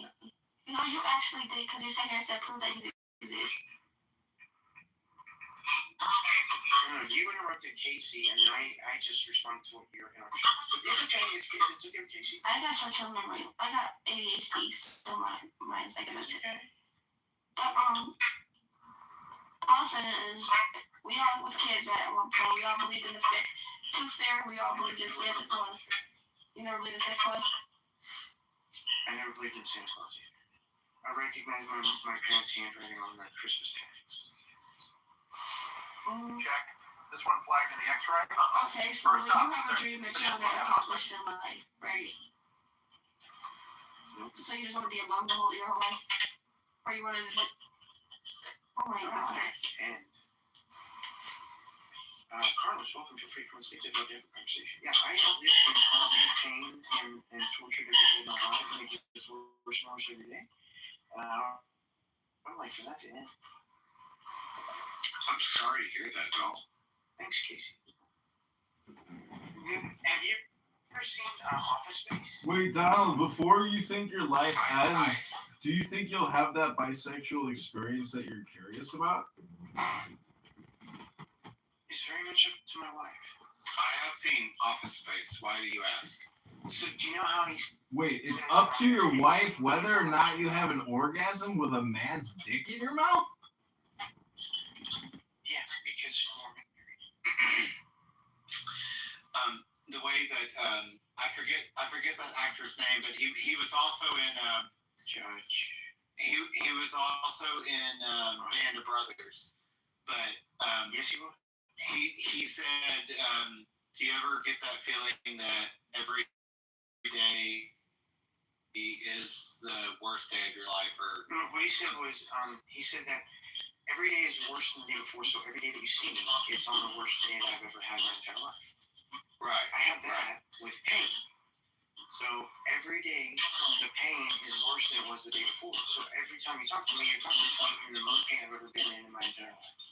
You know, you actually did because your second said prove that he exists. you interrupted Casey, and then I just responded to your interruption. It's okay. It's good. It's okay, Casey. I got short-term memory. I got ADHD, so mine's like a It's okay. But all I'm saying is, we all was kids at one point. We all believed in the tooth fairy. We all believed in Santa Claus. You never believed in Santa Claus? I never believed in Santa Claus either. I recognize my parents' handwriting on that Christmas tag. Check. This one flagged in the X-ray. Okay, so you have a dream that you want to accomplish in life, right? Nope. So you just want to be a mom your whole life? Or you want to... Oh my God. Carlos, welcome. Feel free to come and speak to the conversation. Yeah, I have lived in constant pain and torture every day of my life, and it gets worse and worse every day. I'm like for that to end. I'm sorry to hear that, doll. Thanks, Casey. Have you ever seen Office Space? Wait, Donald, before you think your life ends, do you think you'll have that bisexual experience that you're curious about? It's very much up to my wife. I have seen Office Space. Why do you ask? So do you know how he's... Wait, it's up to your wife whether or not you have an orgasm with a man's dick in your mouth? Yeah, because we're married. The way that I forget that actor's name, but he was also in Judge. He was also in Band of Brothers. But yes, he was. He said, do you ever get that feeling that every day is the worst day of your life? Or no, what he said was, he said that every day is worse than the day before, so every day that you see me, it's on the worst day that I've ever had in my entire life. Right. I have that with pain. So every day, the pain is worse than it was the day before. So every time you talk to me, you're talking to me in the most pain I've ever been in my entire life.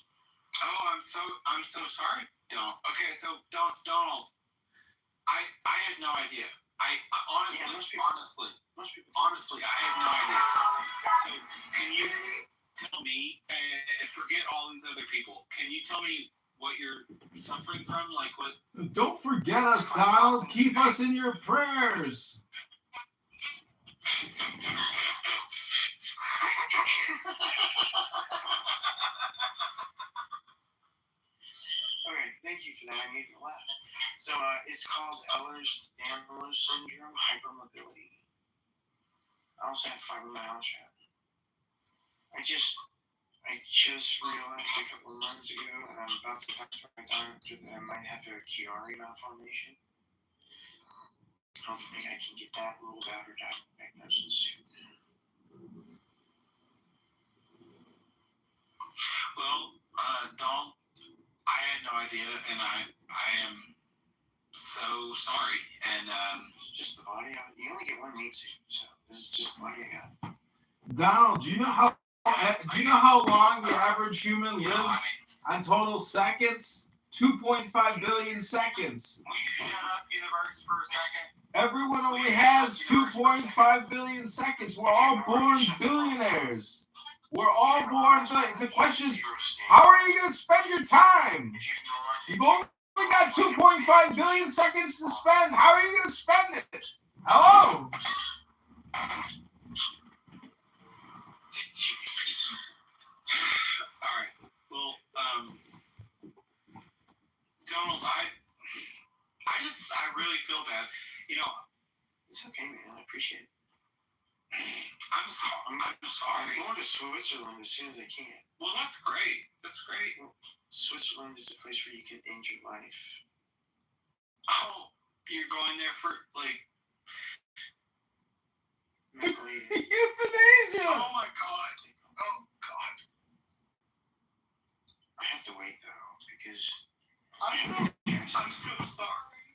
Oh, I'm so sorry, Donald. Okay, so Donald, I had no idea. I honestly, honestly, I had no idea. So can you tell me, forget all these other people, can you tell me what you're suffering from? Like what? Don't forget us, Donald. Keep us in your prayers. Okay, thank you for that. I needed to laugh. So it's called Ehlers-Danlos syndrome, hypermobility. I also have fibromyalgia. I just realized a couple of months ago, and I'm about to talk to my doctor, that I might have a Chiari malformation. Hopefully I can get that ruled out or diagnosed soon. Well, Donald, I had no idea, and I am so sorry. And it's just the body. You only get one meat suit, so this is just the body I got. Donald, do you know how long the average human lives on total seconds? 2.5 billion seconds. Will you shut up, universe, for a second? Everyone only has 2.5 billion seconds. We're all born billionaires. We're all born billionaires. The question is, how are you going to spend your time? You've only got 2.5 billion seconds to spend. How are you going to spend it? Hello? All right. Well, Donald, I really feel bad. You know, it's okay, man. I appreciate it. I'm sorry. I'm going to Switzerland as soon as I can. Well, that's great. That's great. Well, Switzerland is a place where you can end your life. Oh, you're going there for like euthanasia. Oh my God. Oh God. I have to wait though because I'm so sorry.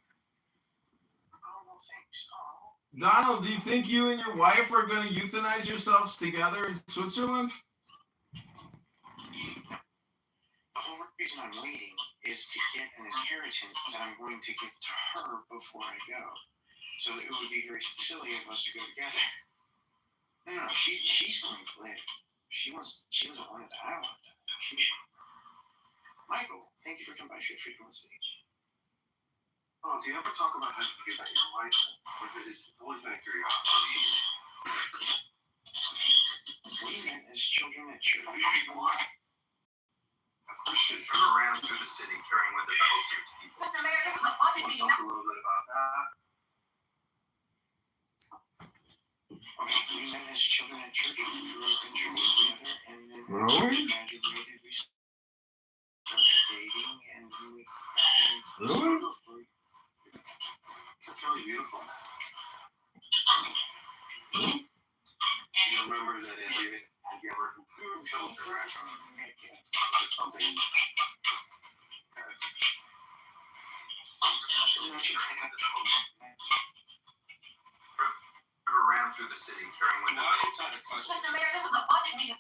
Oh no, thanks. Oh. Donald, do you think you and your wife are going to euthanize yourselves together in Switzerland? The whole reason I'm waiting is to get an inheritance that I'm going to give to her before I go. So it would be very silly of us to go together. No, she's going to live. She doesn't want to die. I want to die. Michael, Thank you for coming by Shit Frequency. Oh, do you ever talk about how you get that your wife? Because it's always been a curiosity. We met as children at church. Christians run around through the city carrying with them the hopes of people. Mr. Mayor, this is a budget Want to meeting. talk a little bit about that? We met as children at church. We grew up in church together, and then we Really? graduated. We started dating, and then we Really? That's really beautiful. You remember that if you ever children or something Around through the city carrying with them. Mr. Mayor, this is a budget meeting.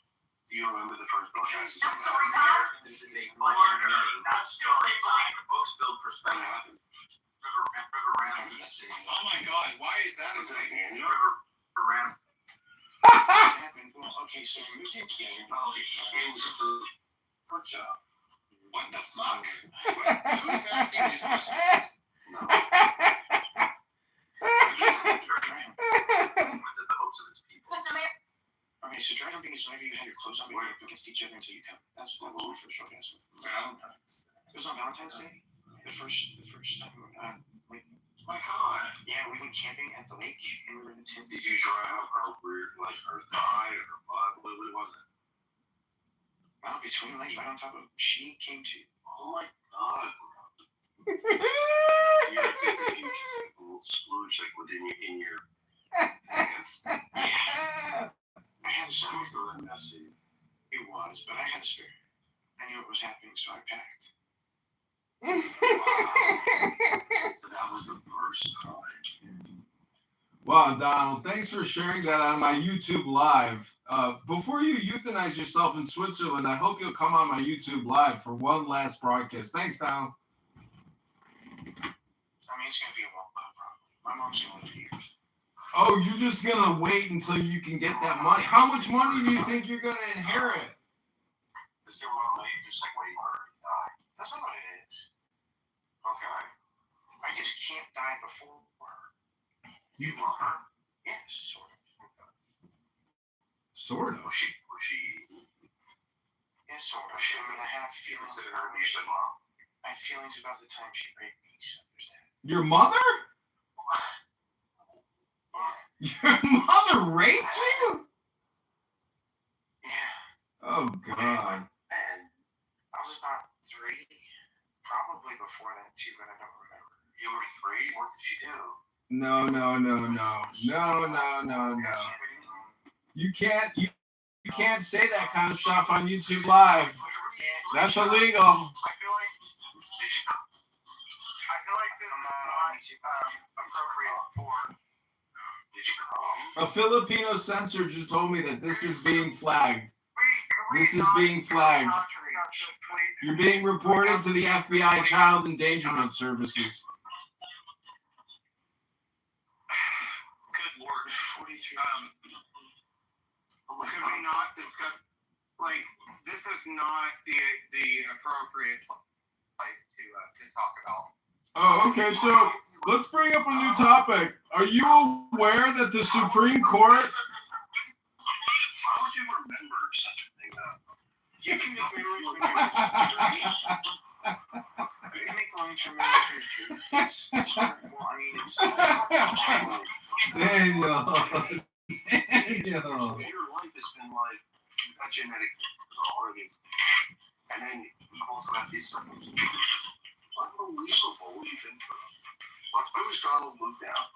Do you remember the first broadcast? That's story time. This is a budget meeting, not story time. Books build perspective. River around through the city. Oh my God, why is that a thing? River around. Well, okay, so we moved in together. It was a good job. What the fuck? Who's asking these questions? No. Mr. Mayor. Okay, so dry humping is whenever you have your clothes on, but you're up against each other until you come. That was my first orgasm with Valentine's. It was on Valentine's Day. The first time. My God. Yeah, we went camping at the lake, and we were in a tent. Did you dry hump her rear, like her thigh or her butt? What was it? Well, between her legs, right on top of, she came to. Oh my God. You had to take a little splooge like within in your pants. Yeah. I had a spare. Sounds really messy. It was, but I had a spare. I knew what was happening, so I packed. Wow. So that was the first time. Wow, Donald, thanks for sharing that on my YouTube Live. Before you euthanize yourself in Switzerland, I hope you'll come on my YouTube Live for one last broadcast. Thanks, Donald. I mean, it's going to be a while, probably. My mom's going to live for years. Oh, you're just going to wait until you can get that money. How much money do you think you're going to inherit? Is your mom late? Just like waiting for her to die? That's not what it is. Okay. I just can't die before her. You want her? Yes, sort of. Sort of. Was she? Yes, sort of. I mean, I have feelings Consider her niece and mom. I have feelings about the time she raped me, so there's that. Your mother? Your mother raped you? Yeah. Oh, God. And I was about 3, probably before that too, but I don't remember. You were 3? What did she do? No. You can't say that kind of stuff on YouTube Live. That's illegal. I feel like this is not appropriate for. Did you come? A Filipino censor just told me that this is being flagged. This is being flagged. You're being reported to the FBI Child Endangerment Services. Good Lord. 43. Could we not discuss, like, this is not the appropriate place to talk about. Oh, okay, so let's bring up a new topic. Are you aware that the Supreme Court... Why would you remember such a thing? You can make memories when you're 3. You can make long-term memories when you're 3. It's horrible. I mean, it's Daniel. Your life has been like a genetic already. And then you also have these circumstances. Unbelievable what you've been through. Why was Donald moved out?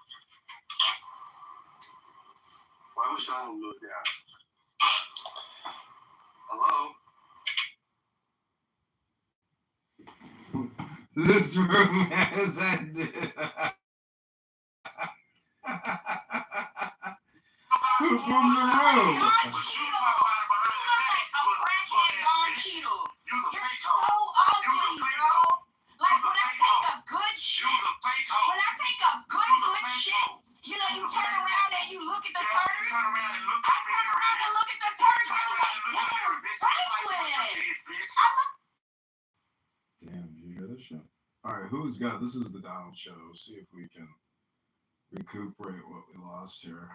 Why was Donald moved out? Hello? This room has ended. Who from the room? You know, you turn around and you look at the turtles. I turn around and look at the turtles. Damn. hear this shit? All right, who's got? This is the Donald Show. See if we can recuperate what we lost here.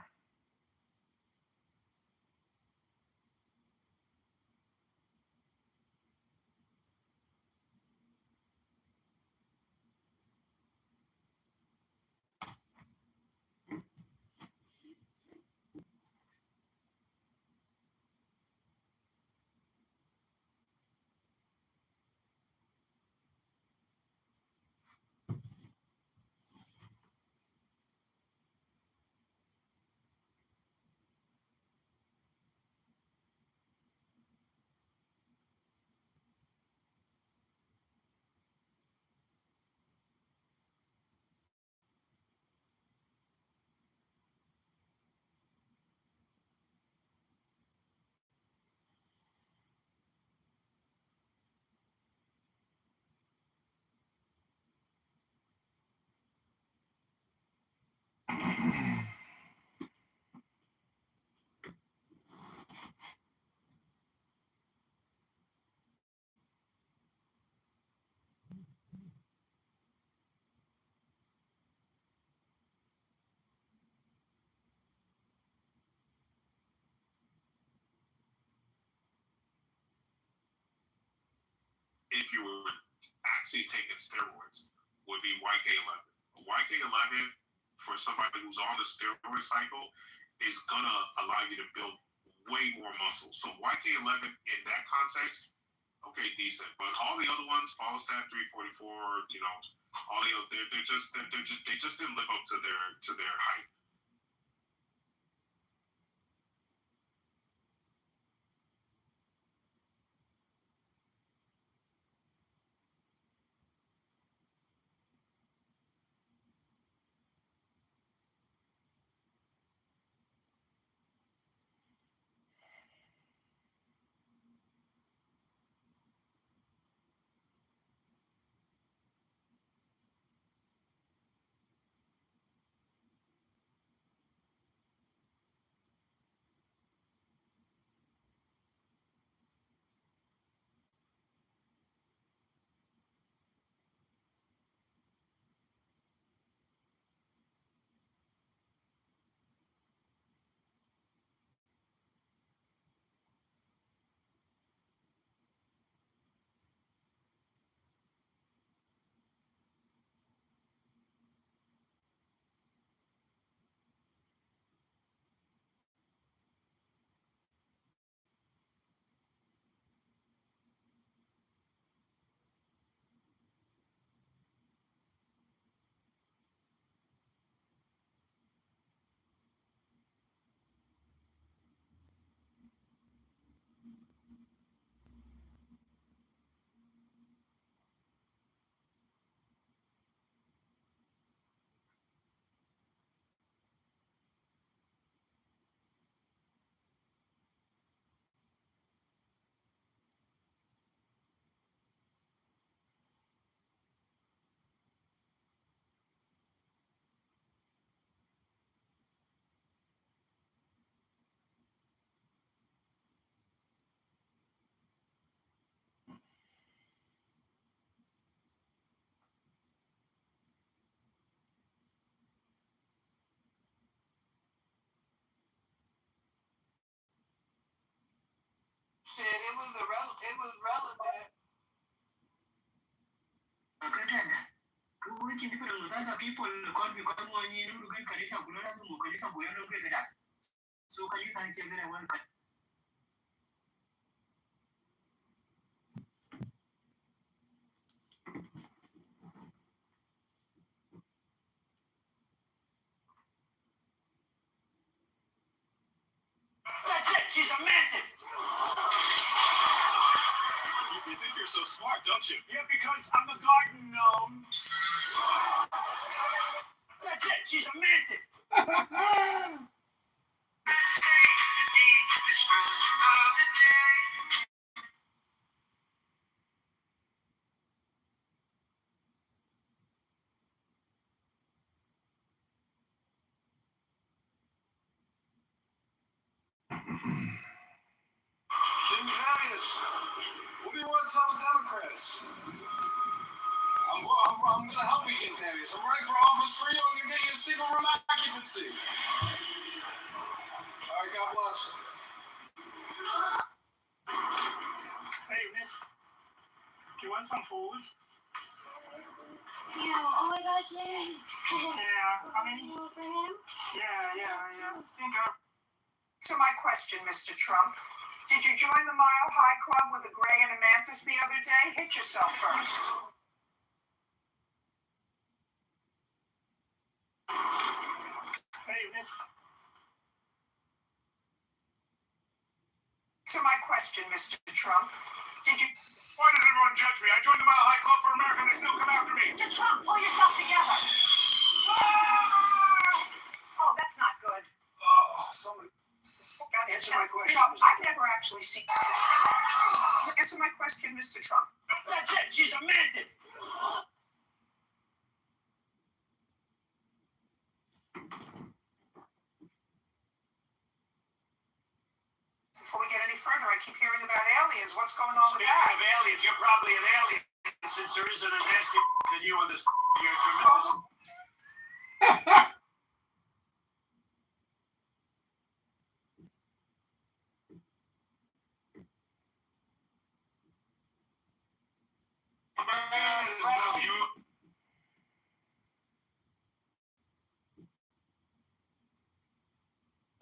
If you were actually taking steroids, would be YK11. YK11 for somebody who's on the steroid cycle is gonna allow you to build way more muscle. So YK11 in that context, okay, decent. But all the other ones, Follistat 344, all the other, they just didn't live up to their hype. It was relevant. People call me so can you thank you very well? That's it. She's a mantis. You think you're so smart, don't you? Yeah, because I'm a garden gnome. That's it. She's a mantis. King Thaddeus, what do you want to tell the Democrats? I'm gonna help you get that. I'm running for office for you. I'm gonna get you a single room occupancy. All right, God bless. Hey, miss. Do you want some food? Yeah, oh my gosh, yay. Yeah, how many? For him? Yeah. Think of. So my question, Mr. Trump, did you join the Mile High Club with a gray and a mantis the other day? Hit yourself first. Hey, miss. So my question, Mr. Trump, did you... Why does everyone judge me? I joined the Mile High Club for America and they still come after me. Mr. Trump, pull yourself together. Oh, that's not good. Somebody. Answer my question. Trump, I've never actually seen... Answer my question, Mr. Trump. That's it. She's a mantis. Before we get any further, I keep hearing about aliens. What's going on with Speaking that? of aliens, you're probably an alien since there isn't a nasty than you on this. You're tremendous.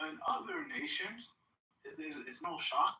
In other nations, it's no shock.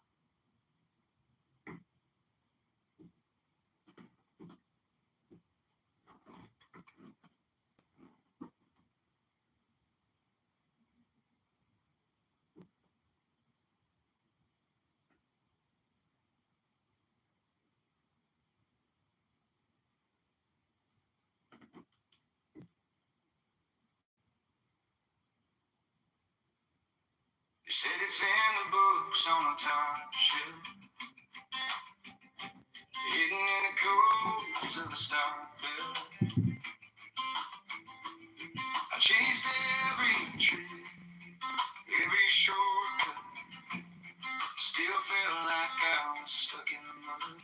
They said it's in the books on the top shelf, hidden in the codes of the stock belt. I chased every tree, every shortcut, still felt like I was stuck in the mud.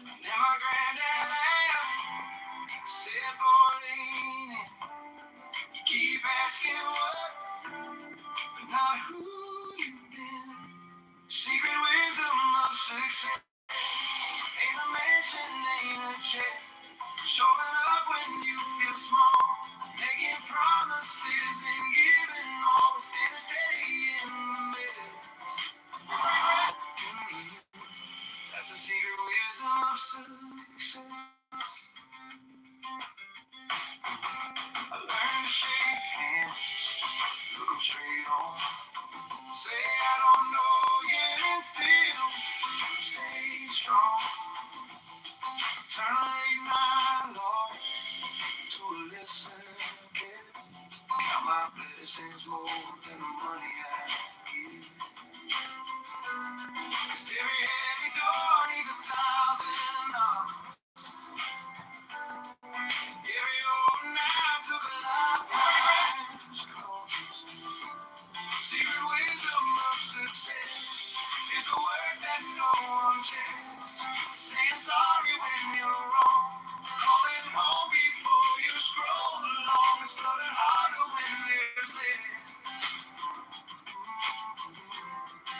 And then my granddad laughed, said, boy, lean in. You keep asking what, but not who you've been. Secret wisdom of success ain't a mansion, ain't a check. Showing up when you feel small, making promises and giving all, staying steady in the middle. That's the secret wisdom of success. I learned to shake hands, look 'em straight on. Say I don't know yet and still stay strong. Turn a late night long to a listen again. Count my blessings more than the money I give. 'Cause every heavy door needs 1,000 knocks. Every open night took a lifetime to close. Secret wisdom of success is a word that no one checks. Saying sorry when you're wrong, calling home before you scroll along. It's loving harder when there's less.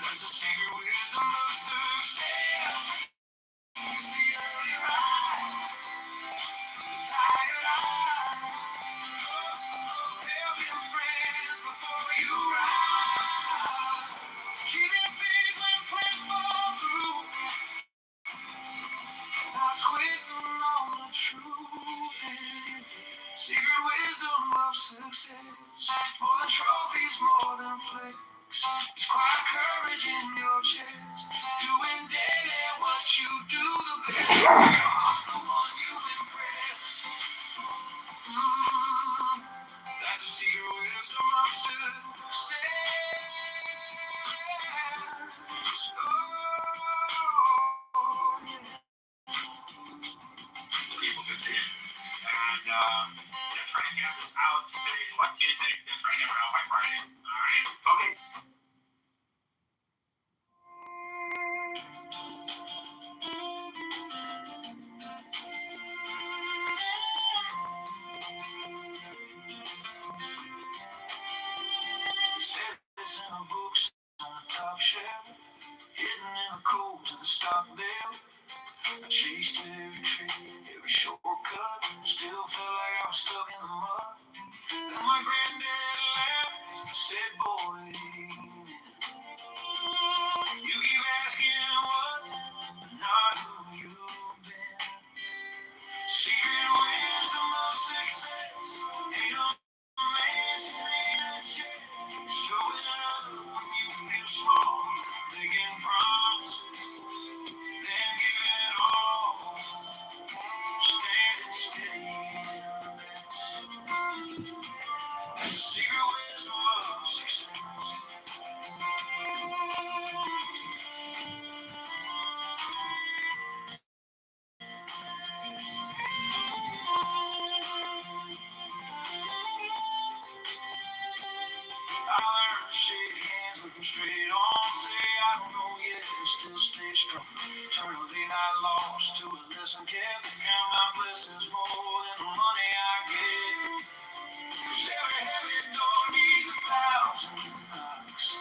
That's the secret wisdom of success. It's the early rise, the tired eye. Help your friends before you rise. Keeping faith when plans fall through. Not quitting on the truth in you. Secret wisdom of success. More than trophies, more than flex. It's quiet courage in your chest. Doing daily what you do the best. Your heart's the one you impress. That's the secret wisdom of success. People can see it. And they're trying to get this out. Today's what, Tuesday? They're trying to get it out by Friday. Alright? Okay. chased every tree, every shortcut, still felt like I was stuck in the mud. Then my granddad laughed, said, boy, you keep asking what, but not who you've been. Secret wisdom of success, ain't a mansion, ain't a check. Showing up when you feel small, making promises, then giving it all. Standing steady. That's the secret wisdom of success. I learned to shake hands, look 'em straight on, say I don't know yet, and still stay strong. Turn a late night loss to a lesson kept. Count my blessings more than the money I get. 'Cause every heavy door needs 1,000 knocks.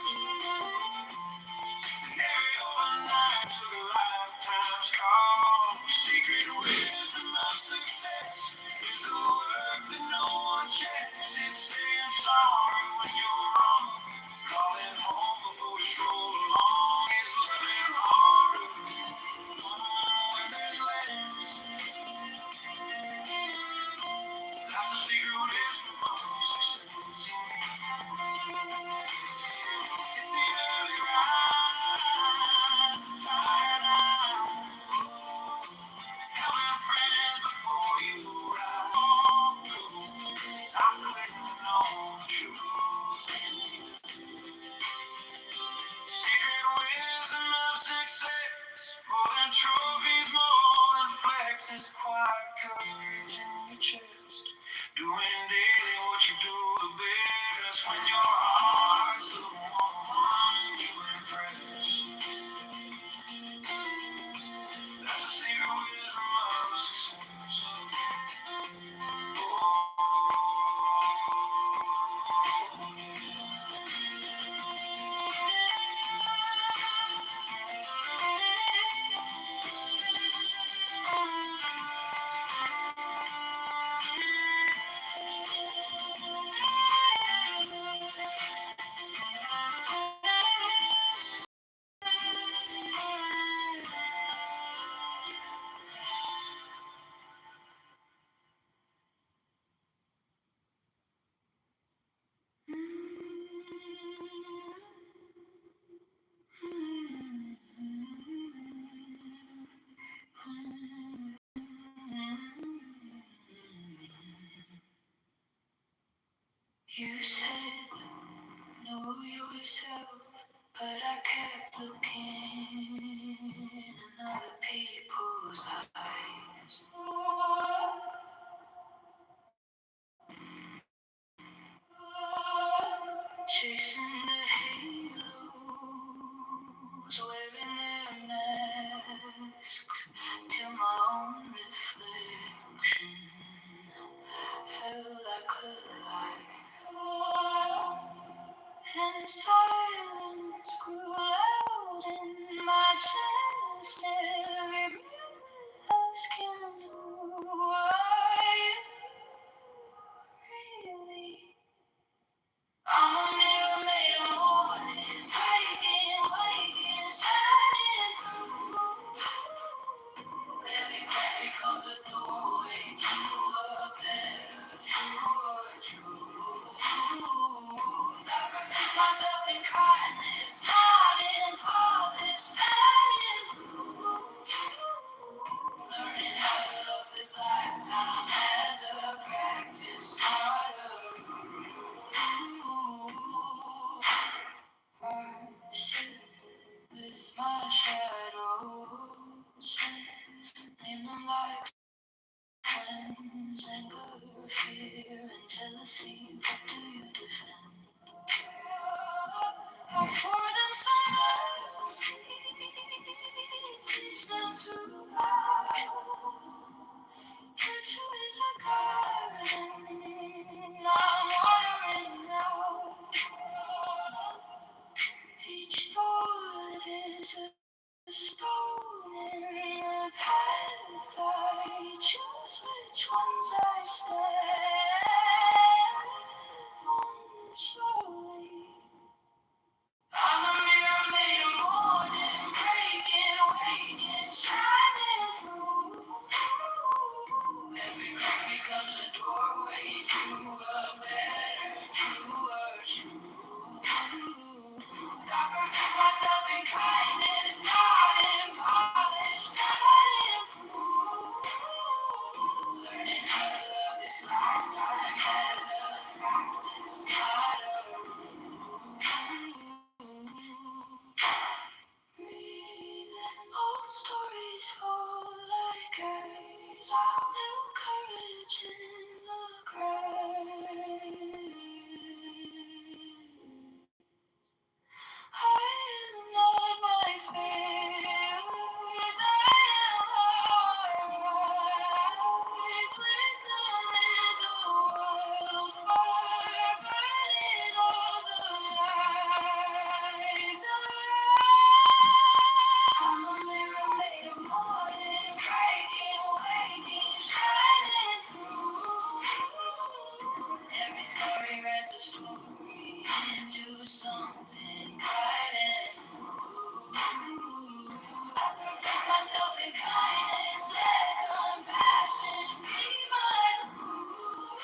And every overnight took a lifetime's call. Secret wisdom of success is the work that no one checks. It's saying sorry when you're wrong. Calling home before you stroll along. It's living harder when there's less. That's the secret wisdom of success. It's the early rise, the tired eyes, helping friends before you rise. I'm quitting on the truth. Secret wisdom of success, more than trophies, more than flexes, quiet courage in your chest. Doing daily what you do the best when your heart's the one you impress. That's the secret wisdom of success. You said, know yourself, but I kept looking in other people's eyes. Chasing the halos, wearing their masks, till my own reflection felt like a lie. Then silence grew loud in my chest, every breath asking, who are you really? I'm a mirror made of morning, breaking, waking, shining through. Every crack becomes a doorway to a better, truer truth. I perfect myself in kindness, not in polish, not in proof. Learning how to love this lifetime as a practice, not a rule. I sit with my shadows, name them like friends, anger, fear, and jealousy. What do you defend? I pour them some mercy, teach them to bow. Virtue is a garden I'm watering now. Each thought is a stone in the path which ones I step on slowly. I'm a mirror made of morning, breaking, waking, shining through. Every crack becomes a doorway to a better, truer truth. I perfect myself in kindness, not in polish, not in proof. Learning how to love this lifetime as a practice, not a old stories fall like eyes, new courage in the grave. I am not my fears, I am how I rise. Wisdom is a wildfire burning all the lies. I'm a mirror made of morning, breaking, waking, shining through. Every story writes a story into something bright and new. I perfect myself in kindness, let compassion be my proof.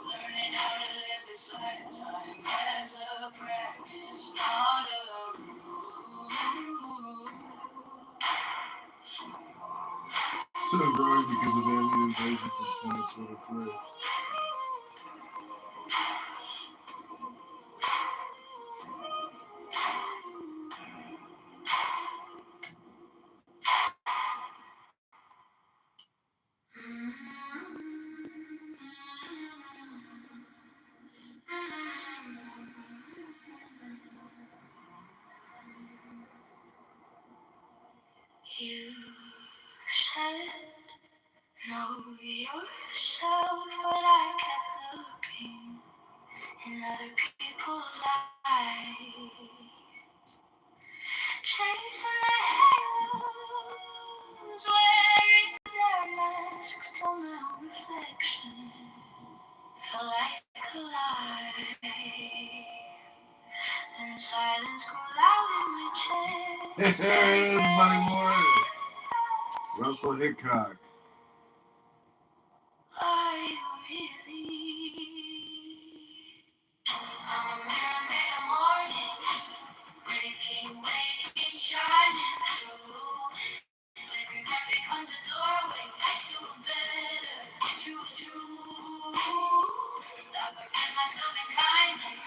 Learning how to live this lifetime as a practice, not a rule. Still growing because of alien invasion from 2023. You said, know yourself, but I kept looking in other people's eyes, chasing the halos, wearing their masks till my own reflection felt like a lie. Then silence grew loud in my chest. Hey, Buddy Boy! Russell Hickok. Are you really? I'm a mirror made of morning, breaking, waking, shining through. Every crack becomes a doorway to a better, true. I perfect myself in kindness,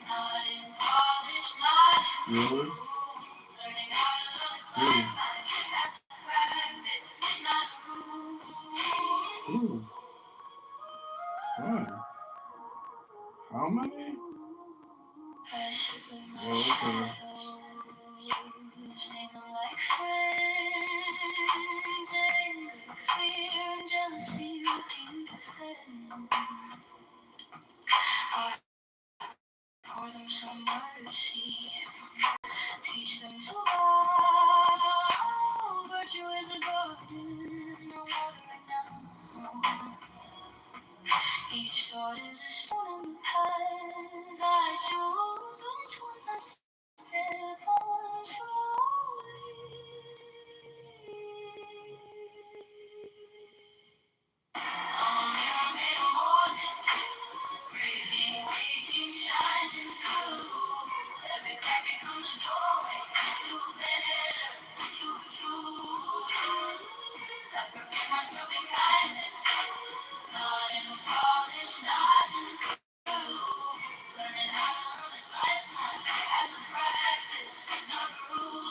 not in polish, not in Really? learning how to love this lifetime as a practice, not a rule. Ooh. Yeah. How many? I sit with my Oh, okay. shadows, name them like friends, anger, fear, and jealousy, what do you defend? I pour them some mercy, teach them to love. Virtue is a garden, no watering now. Each thought is a stone in the path. I choose which ones I step on slowly. I'm a mirror made of morning, breaking, waking, shining through. Every crack becomes a doorway to a better, true. I perfect myself in kindness, not in polish, not in proof. Learning how to live this lifetime as a practice, not a rule.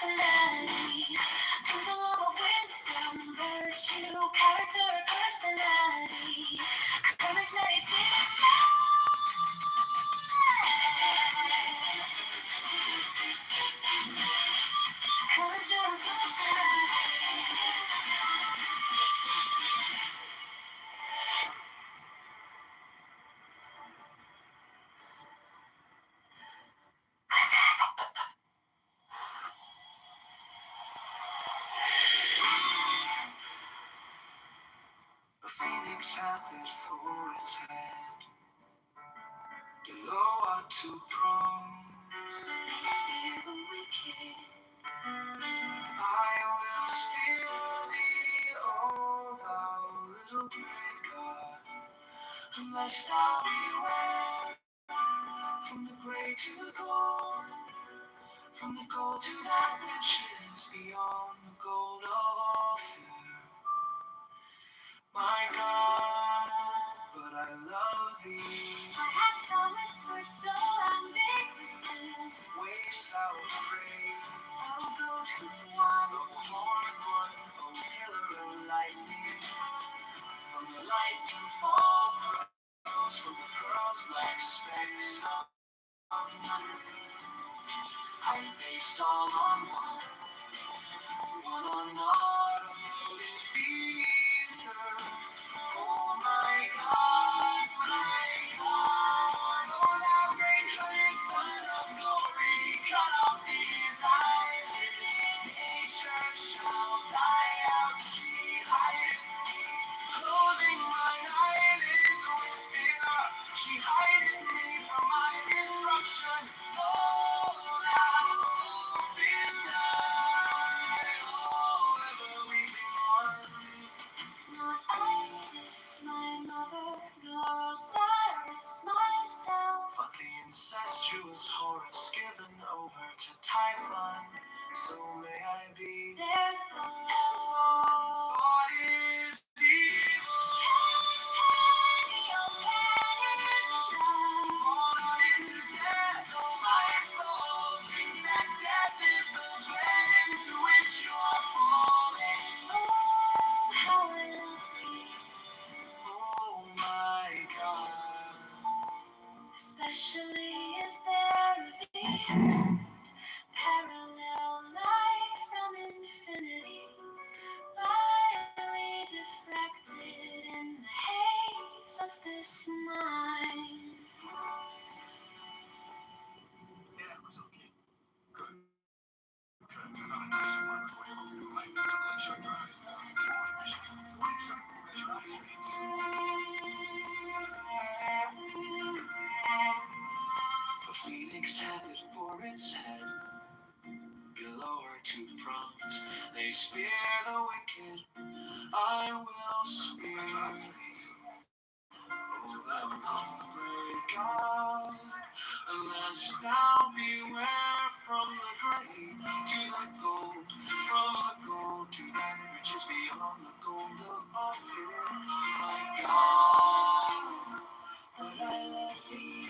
personality. Through the love of wisdom, virtue, character, personality. Courage, meditation. Courage, A phoenix hath it for its head, below are two prongs. they spear the wicked. I will spear thee, O thou little grey god, unless thou beware. From the grey to the gold, from the gold to that which is beyond the gold of all fear. My God, but I love thee. Why hast thou whispered so ambiguously? Wayest thou afraid? O goat with one, O horned one, O pillar of lightning. From the lightning fall pearls, from the pearls black specks of nothing. I based all on one on not a floating ether. Oh my God, oh thou great hooded son of glory, cut off these eyelids. Nature shall die out, she hideth me, closing mine eyelids with fear. She hideth me from my destruction. Oh, thou open eye, oh, ever weeping one. not Isis, my mother, nor Osiris, myself. But the incestuous Horus given over to Typhon, so may I be. Therefore, Thought is evil. the old banners of love. Fall not into death, oh my soul. Think that death is the bed into which you are falling. Oh, how I love thee. Oh my God. Especially is there a thee, parallel light from infinity, vilely diffracted in the haze of this mind. Yeah, it was okay. Good. Good. Turn on a nice work for you. Like, let your eyes down. What is that? Let your eyes The phoenix hath it for its head, below are two prongs. They spear the wicked, I will spear thee. O thou hungry God, unless thou beware from the grey to the gold, from the gold to that which is beyond the gold of all fear. My God, but I love thee.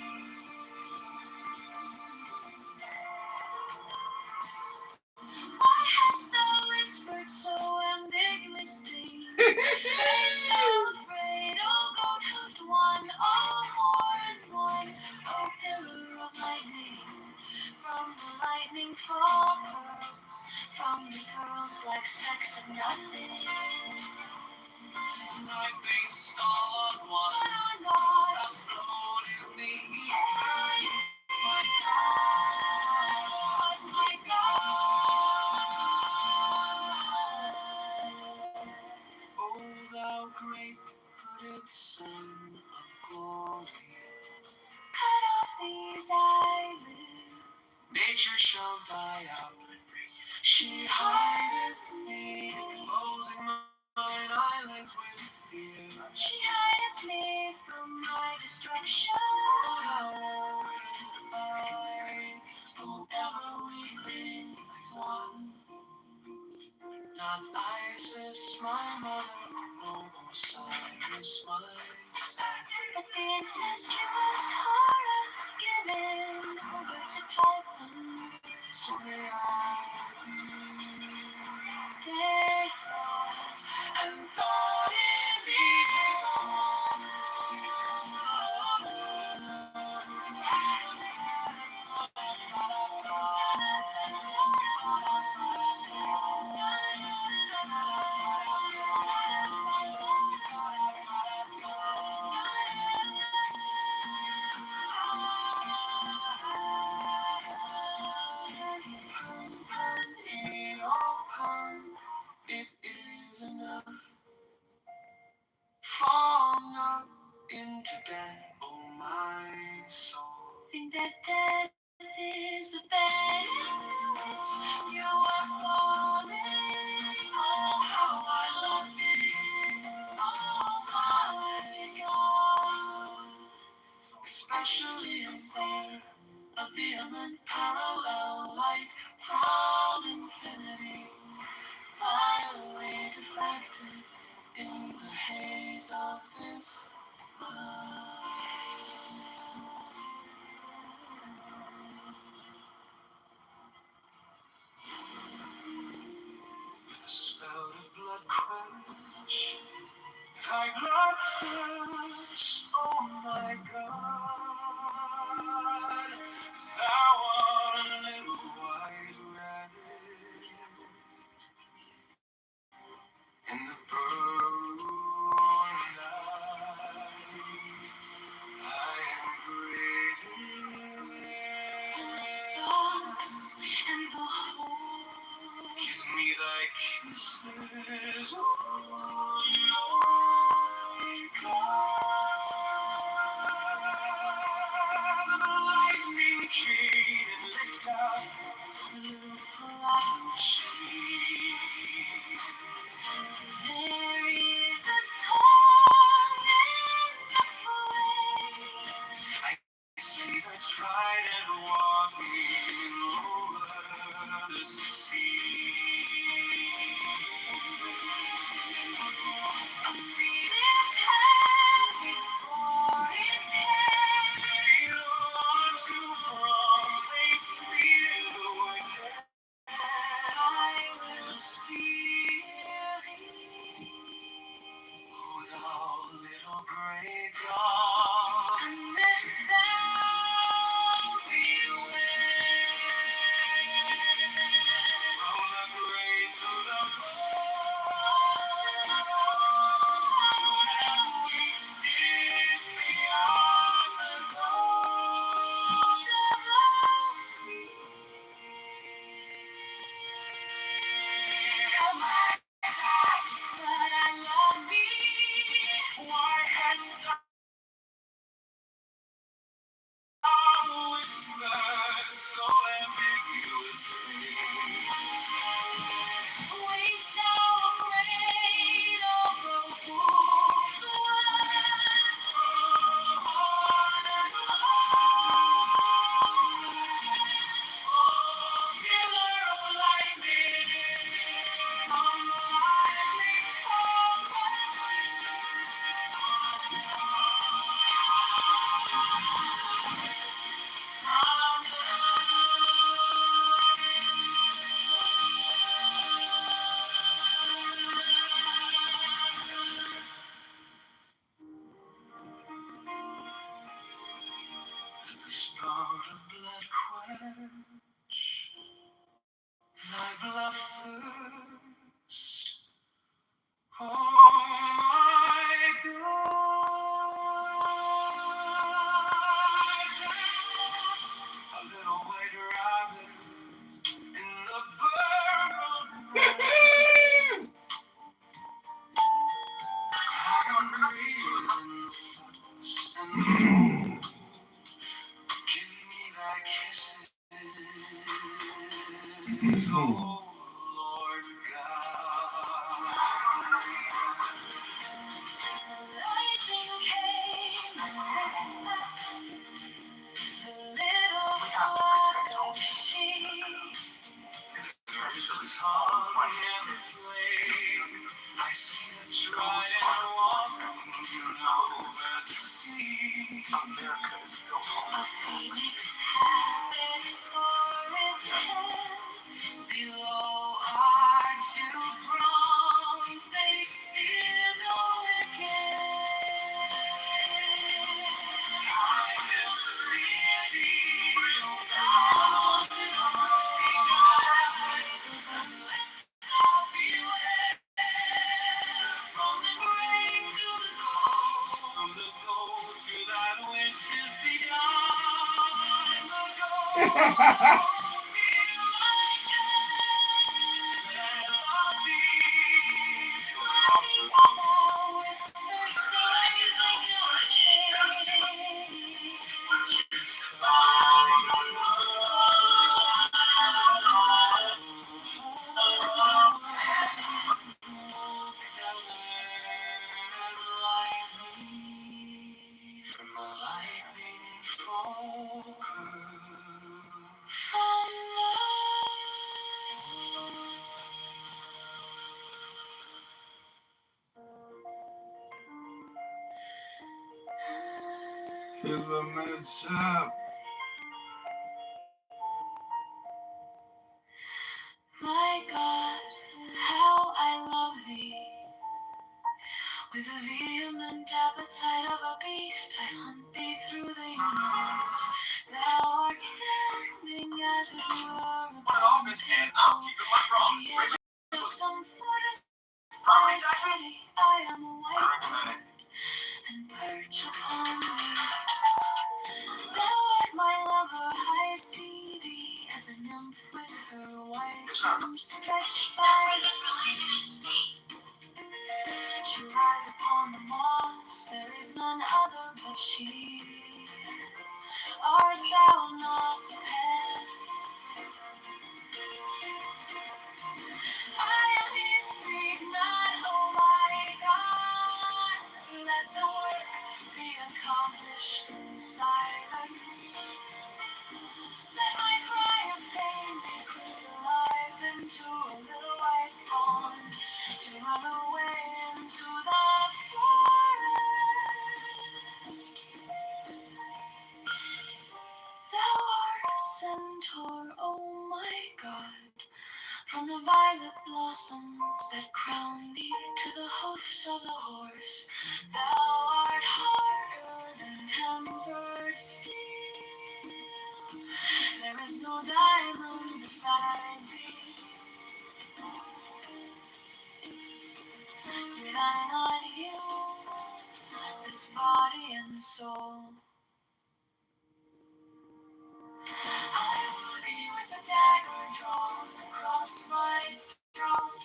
Why hast thou whispered so ambiguously? Wayest thou afraid, O goat-hoofed one, O horned one, O pillar of lightning? From the lightning fall pearls, from the pearls black specks of nothing. I based all on one, On naught, afloat in the my ether. God, my God. O thou great hooded son of glory, Cut off these eyelids. nature shall die out. She hideth me, closing mine eyelids with fear. She hideth me from my destruction. O thou open eye, O ever weeping one. Not Isis, my mother, no Osiris, my son. But the incestuous Horus given over to Typhon. So may I be. Thy blood thirsts, oh my God. Thou art a little white rabbit in the burning night. I am great. The fox and the hole. Kiss me thy kisses, oh my God. The lightning came and licked up the little flock of sheep. There is a tongue in the flame. I see the trident walking over the sea. Its hand before its head. Belong to bronze, they spear the wicked. I will spear thee. O thou little grey God, unless thou be wed. From the grave to the throne, to that which is beyond the gold of the sea. But I love thee. Why hast thou whispered so ambiguously? Wast thou afraid of the wolf, the horn and the killer of lightning, from the lightning the spout of blood quench thy blood thirst, oh my God. A little white rabbit in the burrow. I am greater than the fox and the mole. Give me thy kisses, oh Lord God. The lightning came and picked up the little flock of sheep. There is a tongue in the flame. I see the giant walking over the sea. America is built on a phoenix hath it for its head. Below are two prongs, they spear the wicked. I will free thee, thou unless thou be wed. From the grave to the goal, from the goal to that which is beyond the goal. From a lightning from Here's my mess up. my God, how I love thee with a universe. Thou art standing as it were But all this and I'll keep it my promise. the edge of some fortified city. I am a white bird and perch upon thee. Thou art my lover, I see thee as a nymph with her white arms stretched by the spring. She lies upon the moss, there is none other but she. Art thou not Pan? I am his, speak not, oh my God. Let the work be accomplished in silence. Let my cry of pain be crystallized into a little white fawn to run away into the forest. Thou art a centaur, oh my God, from the violet blossoms that crown thee to the hoofs of the horse. Thou art harder than tempered steel. There is no diamond beside thee. Did I not heal this body and soul? I will thee with a dagger drawn across my throat.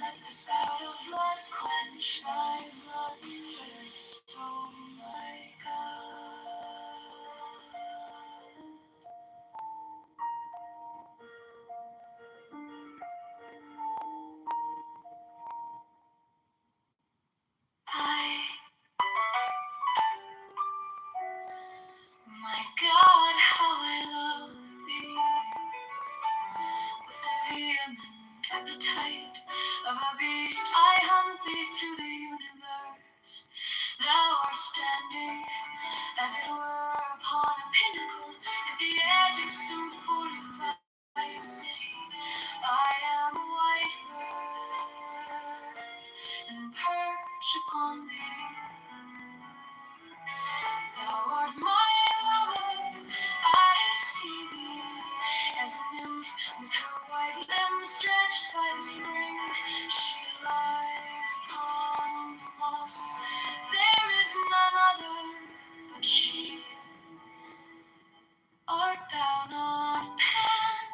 Let the spout of blood quench thy blood thirst, oh my God. My God, how I love thee, with the vehement appetite of a beast I hunt thee through the universe. Thou art standing, as it were, upon a pinnacle at the edge of some fortified city. I am a white bird and perch upon thee. Thou art my lover, I see thee as a nymph with her white limbs stretched by the spring. She lies upon the moss, there is none other but she. Art thou not Pan?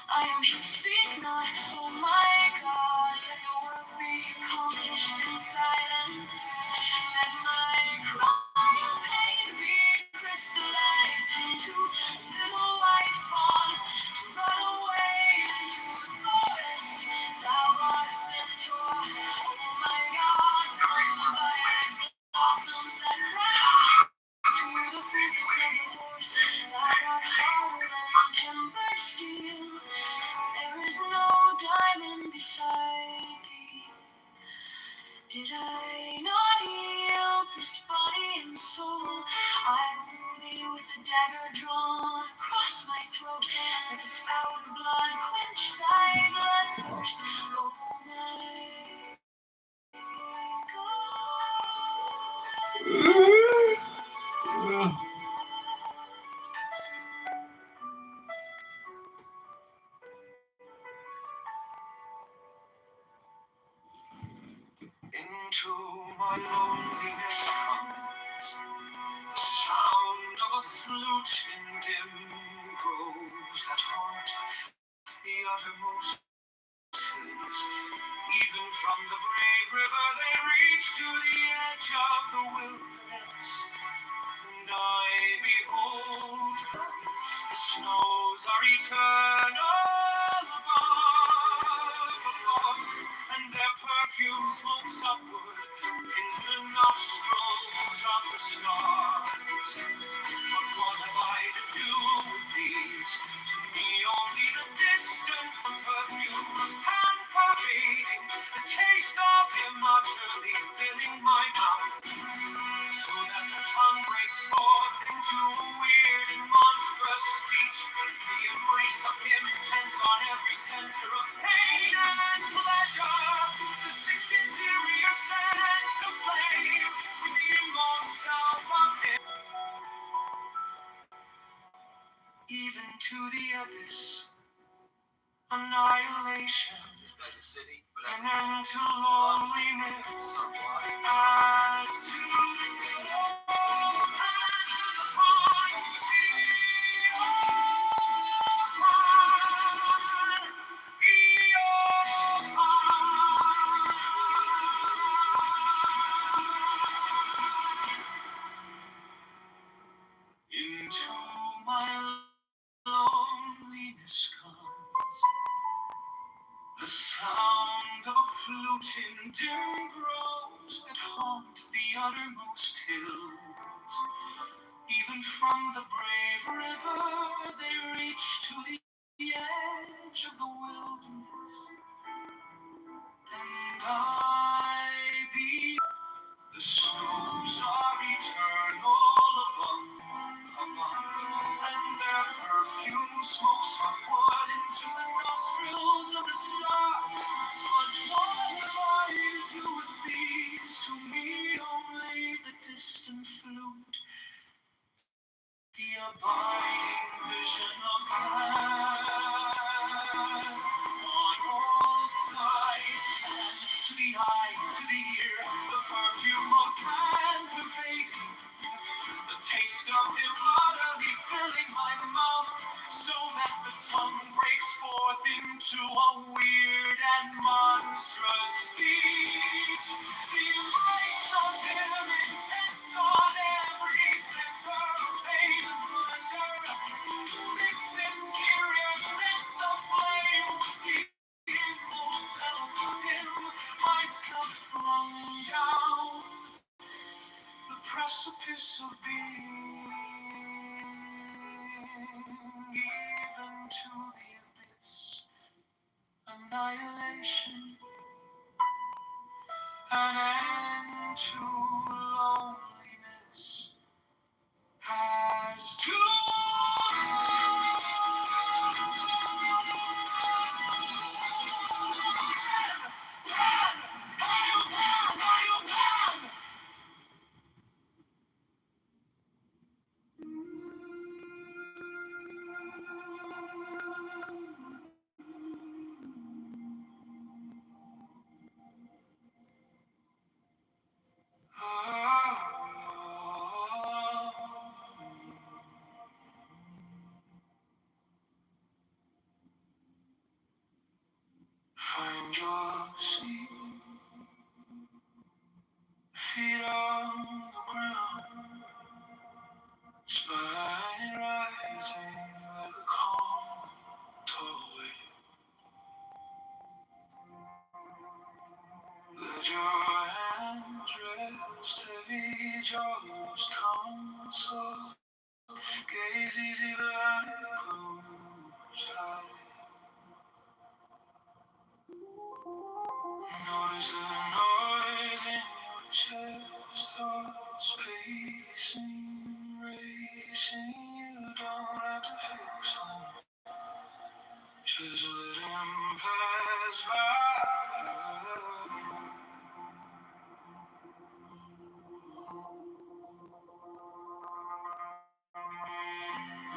I am he, speak not, oh my God. Let the work be accomplished in silence. Let my cry of pain be crystallized into little white fawn to run away into the forest. Thou art a centaur, oh my God, from the violet blossoms that crown to the hoofs of the horse. Thou art harder than tempered steel. There is no diamond beside thee. Did I not yield this body and soul? I woo thee with a dagger drawn across my throat. Let the spout of blood quench thy bloodthirst, oh my God. Into my loneliness comes the sound of a flute in dim groves that haunt the uttermost hills. Even from the brave river they reach to the edge of the wilderness. And I behold them. The snows are eternal above, and their perfume smokes upward in the nostrils of the stars. But what have I to do with these? To me only the distant perfume, hand pervading, the taste of him utterly filling my mouth, so that the tongue breaks forth into a weird and monstrous speech. The embrace of him intense on every center of pain and pleasure. The sixth interior sense of flame with the inmost self of him. into the abyss, annihilation, an end to loneliness, as to into my loneliness comes the sound of a flute in dim groves that haunt the uttermost hills. Even from the brave river they reach to the edge of the wilderness. And I be the snows are eternal above, and their perfume smokes upward into the nostrils of the stars. But what have I to do with these? To me only the distant flute, the abiding vision of man. On all sides, to the eye, to the ear, the perfume of man pervading, the taste of him utterly filling my mouth, so that the tongue breaks forth into a weird and monstrous speech. The embrace of him intense on every center of pain and pleasure. Sixth interior sense of flame with the inmost self of him, myself flung down the precipice of being, even to the abyss, annihilation, an end to loneliness, has to find your seat, feet on the ground, spine rising like a calm, tall wave. Let your hands rest heavy, jaws come soft, gaze easy behind closed eyes. Notice the noise in your chest, thoughts pacing, racing. You don't have to fix them, just let them pass by.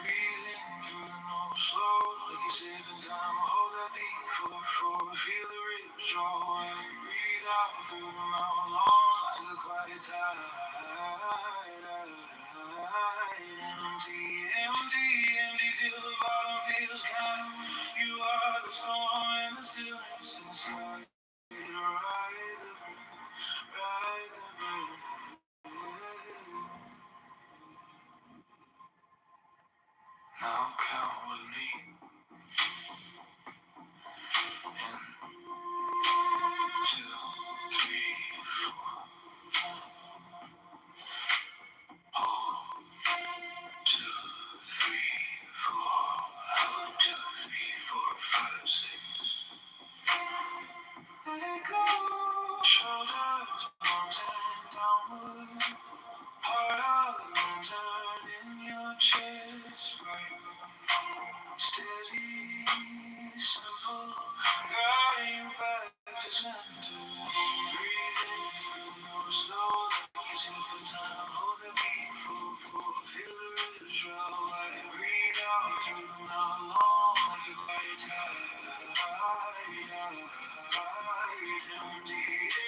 Breathing through the nose slow, like you're saving time. Hold that beat for feel the ribs draw wide. Breathe out through the mouth long, like a quiet tide. Empty, empty, empty till the bottom feels kind. You are the storm and the stillness inside. Ride the breath. Now count with me. One, two, three, four. Hold. 2, 3, 4. Out. 2, 3, 4, 5, 6. Let it go. Shoulders, arms, and downward. Heart of the lantern in your chest. Right. Steady, simple. Guiding you back to center. Breathing through the nose slow. Like you take the time. Hold the beat. Feel the rhythm draw. Breathe out through the mouth.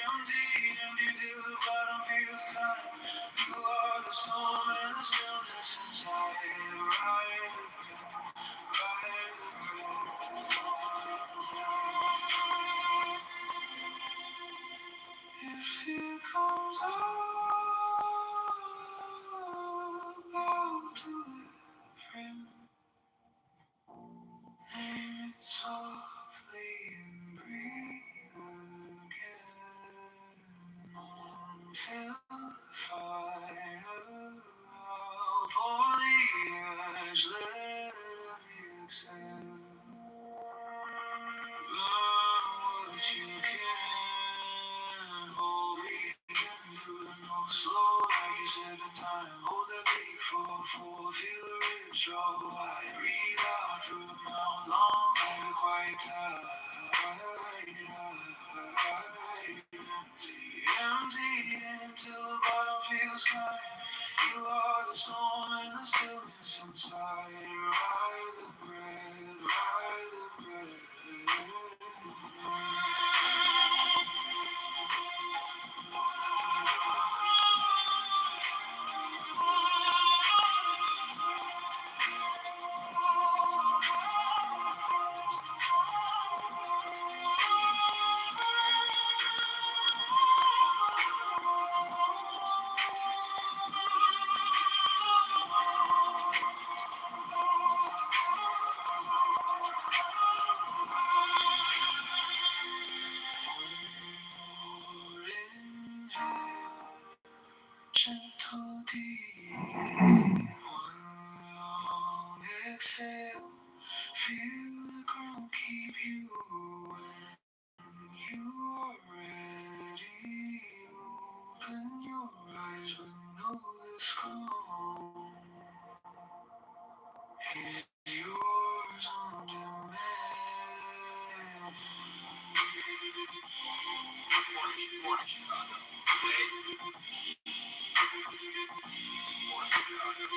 empty till the bottom feels kind. You are the storm and the stillness inside. Ride the if it comes out to a friend, name it softly and breathe again. Fill the fire, I'll pour the ash, let every exhale. What you can hold, breathing through the nose, slow like you're stepping time. Hold that beat, fall, feel the ribs draw wide. Breathe out through the mouth, long like a quiet tide. Empty until the bottom feels kind. You are the storm and the stillness inside. Ride the breath, ride the breath. Gentle deep, one long exhale. Feel the ground keep you when you are ready. Open your eyes, but know this calm is yours on demand. Morning, Chicago. Today, morning, Chicago.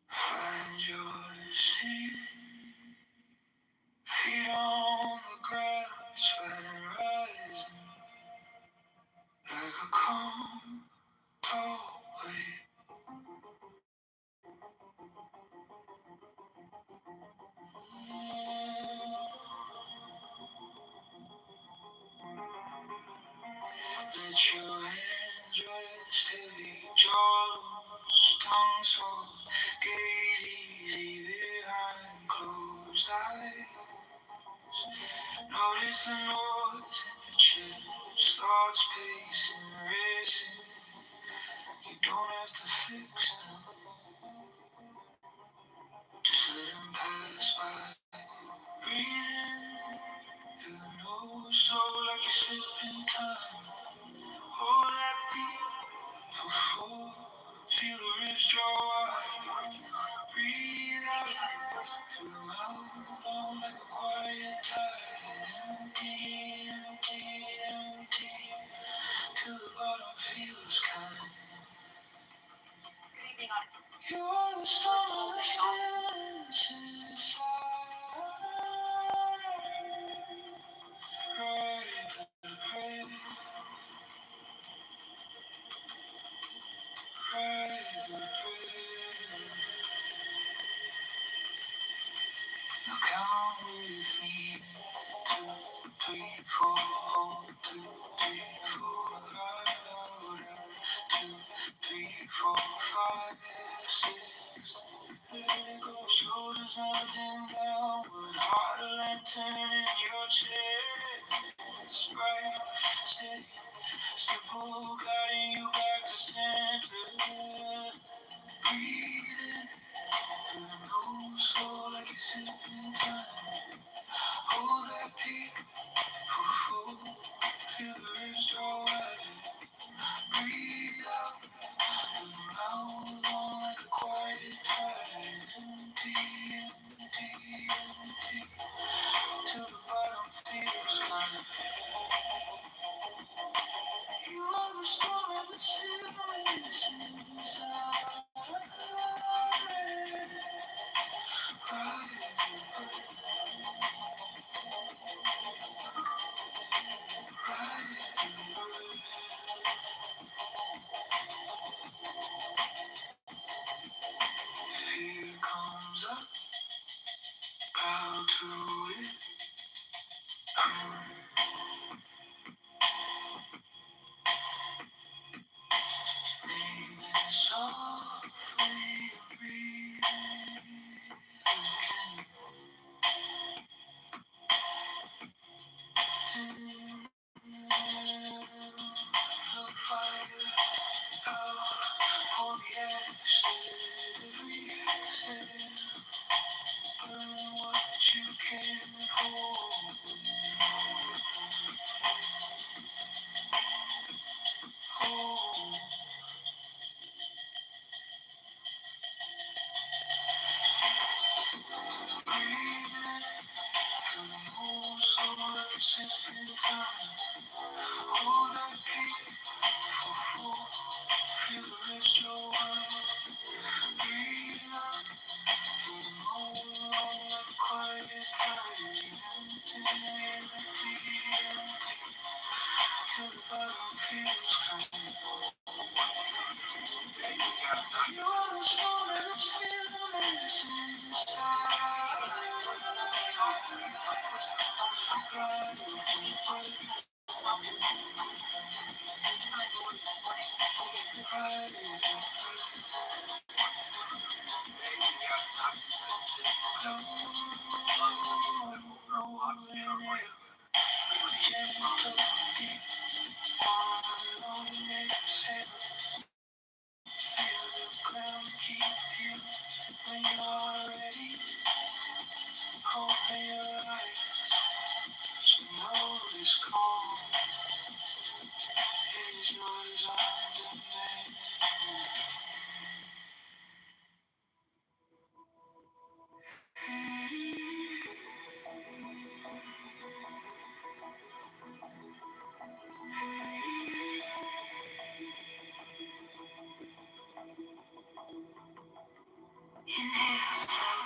Find your seat, feet on the ground, sweat rising like a calm, tall wave. Let your hands rest heavy, jaw loose, tongue soft, gaze easy behind closed eyes. Notice the noise in your chest, thoughts pacing, racing. You don't have to fix them, just let them pass by. Breathe in through the nose, slow like you're sipping time. Hold that beat for four, feel the ribs draw wide. Breathe out through the mouth, long like a quiet tide. Empty, empty, empty, till the bottom feels kind. You are the storm of the stillness inside. 4, 1, 2, 3, 4, 2, 3, 4, 5, 6. Let it go, shoulders melting downward, heart a lantern in your chest. Bright, steady, simple, guiding you back to center. Breathe in through the nose, slow like it's sipping time. Hold that beat for 4. Feel the ribs draw wide. Breathe out through the mouth, long like a quiet tide. Empty, empty, empty, till the bottom feels kind. You are the storm and the stillness inside. Fear comes up, bow to it. Name it softly, breathe again. The fire out, pull the ash, every exhale. Burn what you can't hold. Hold that beat for 4. Feel the ribs roll wide. Breathe out through the moon, long like a quiet tide. Empty, empty, empty, till the bottom feels kind. You are the storm and the stillness inside. When you're ready, open your eyes. Know this calm is yours on demand. Inhale slow,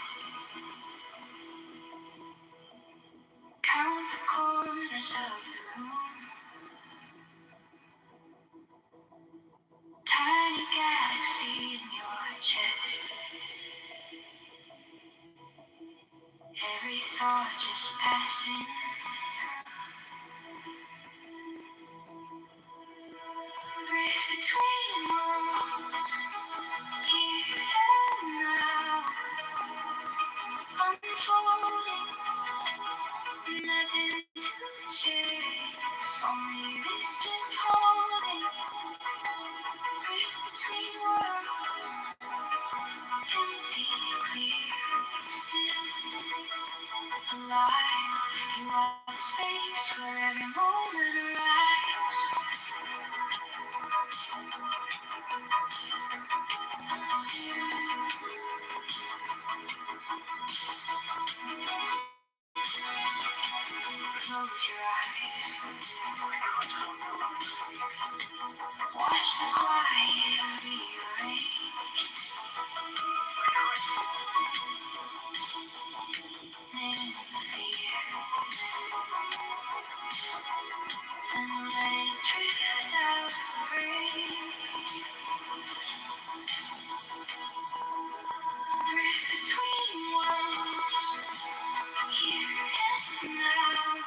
count the corners of the room. Tiny galaxy in your chest. Every thought just passing through. Breathe between worlds, here and now. Unfolding, nothing to chase. Only this just holding. Breathe between worlds, empty, clear, still. Alive, you are the space where every moment arrives. Close your eyes. Watch the quiet rearrange. Name the fear. Then let it drift out of range. Drift between worlds, here and now.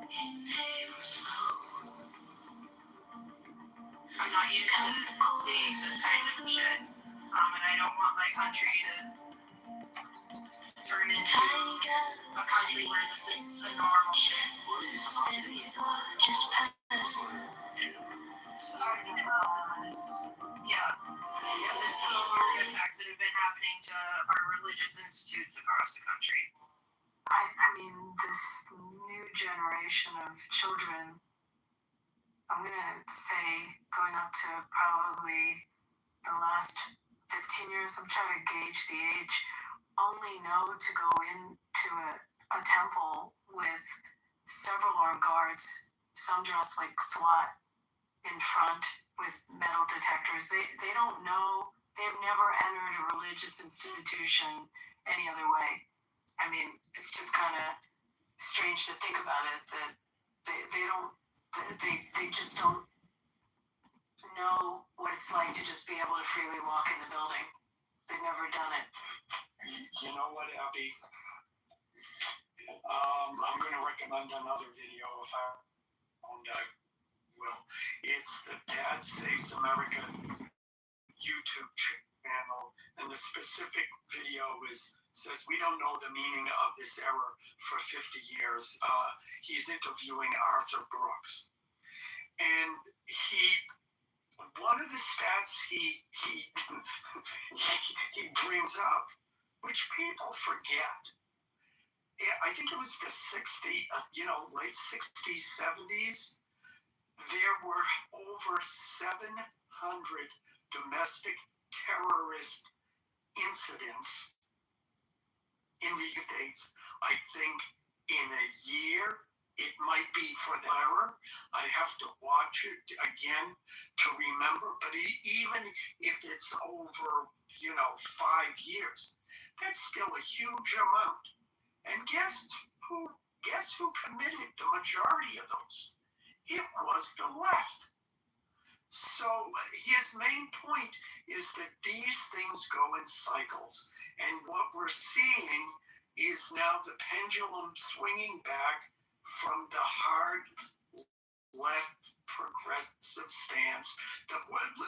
Inhale slow. I'm not used to seeing this kind of shit. And I don't want my country to turn into a country where this is the normal shit. Every thought just passing through. Starting with violence. Yeah, this is the heart attacks that have been happening to our religious institutes across the country. I mean, this new generation of children, I'm gonna say going up to probably the last 15 years, I'm trying to gauge the age, only know to go into a temple with several armed guards, some dressed like SWAT, in front with metal detectors. They don't know, they've never entered a religious institution any other way. I mean, it's just kind of strange to think about it, that they just don't know what it's like to just be able to freely walk in the building. They've never done it. You know what, Abby? I'm going to recommend another video if I will. It's the Dad Saves America YouTube channel, and the specific video says we don't know the meaning of this error for 50 years. He's interviewing Arthur Brooks, and one of the stats he brings up, which people forget. I think it was the late 60s, 70s. There were over 700 domestic terrorist incidents in the States. I think in a year, it might be for the error. I have to watch it again to remember, but even if it's over, 5 years, that's still a huge amount. And guess who committed the majority of those? It was the left. So his main point is that these things go in cycles. And what we're seeing is now the pendulum swinging back from the hard left progressive stance.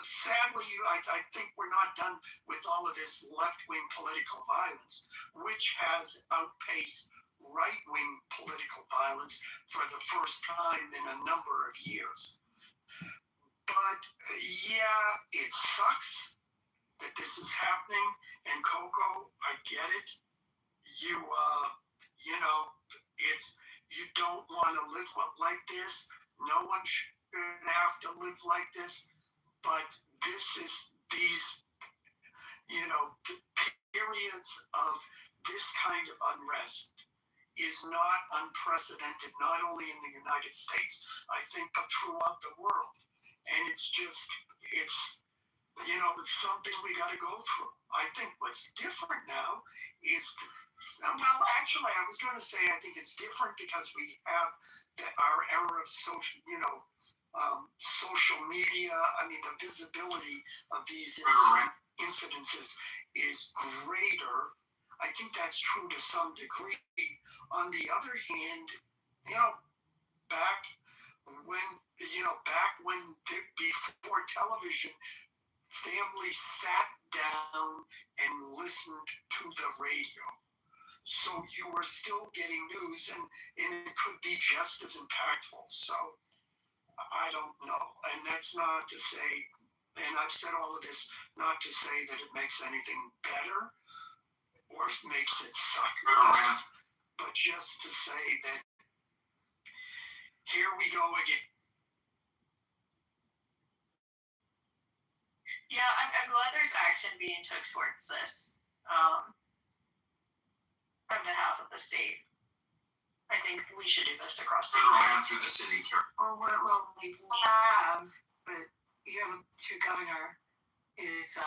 Sadly, I think we're not done with all of this left-wing political violence, which has outpaced right-wing political violence for the first time in a number of years. But yeah, it sucks that this is happening. And Coco, I get it. You don't want to live like this. No one should have to live like this. But these periods of this kind of unrest is not unprecedented, not only in the United States, I think, but throughout the world. And it's something we got to go through. I think what's different now is, actually, I was going to say I think it's different because we have our era of social media. I mean, the visibility of these incidences is greater. I think that's true to some degree. On the other hand, back when before television, families sat down and listened to the radio. So you were still getting news, and it could be just as impactful. So I don't know. And that's not to say, and I've said all of this, not to say that it makes anything better or makes it suck less, but just to say that here we go again. Yeah, I'm glad there's action being took towards this on behalf of the state. I think we should do this across the United States. Well, we have, but you have your governor is,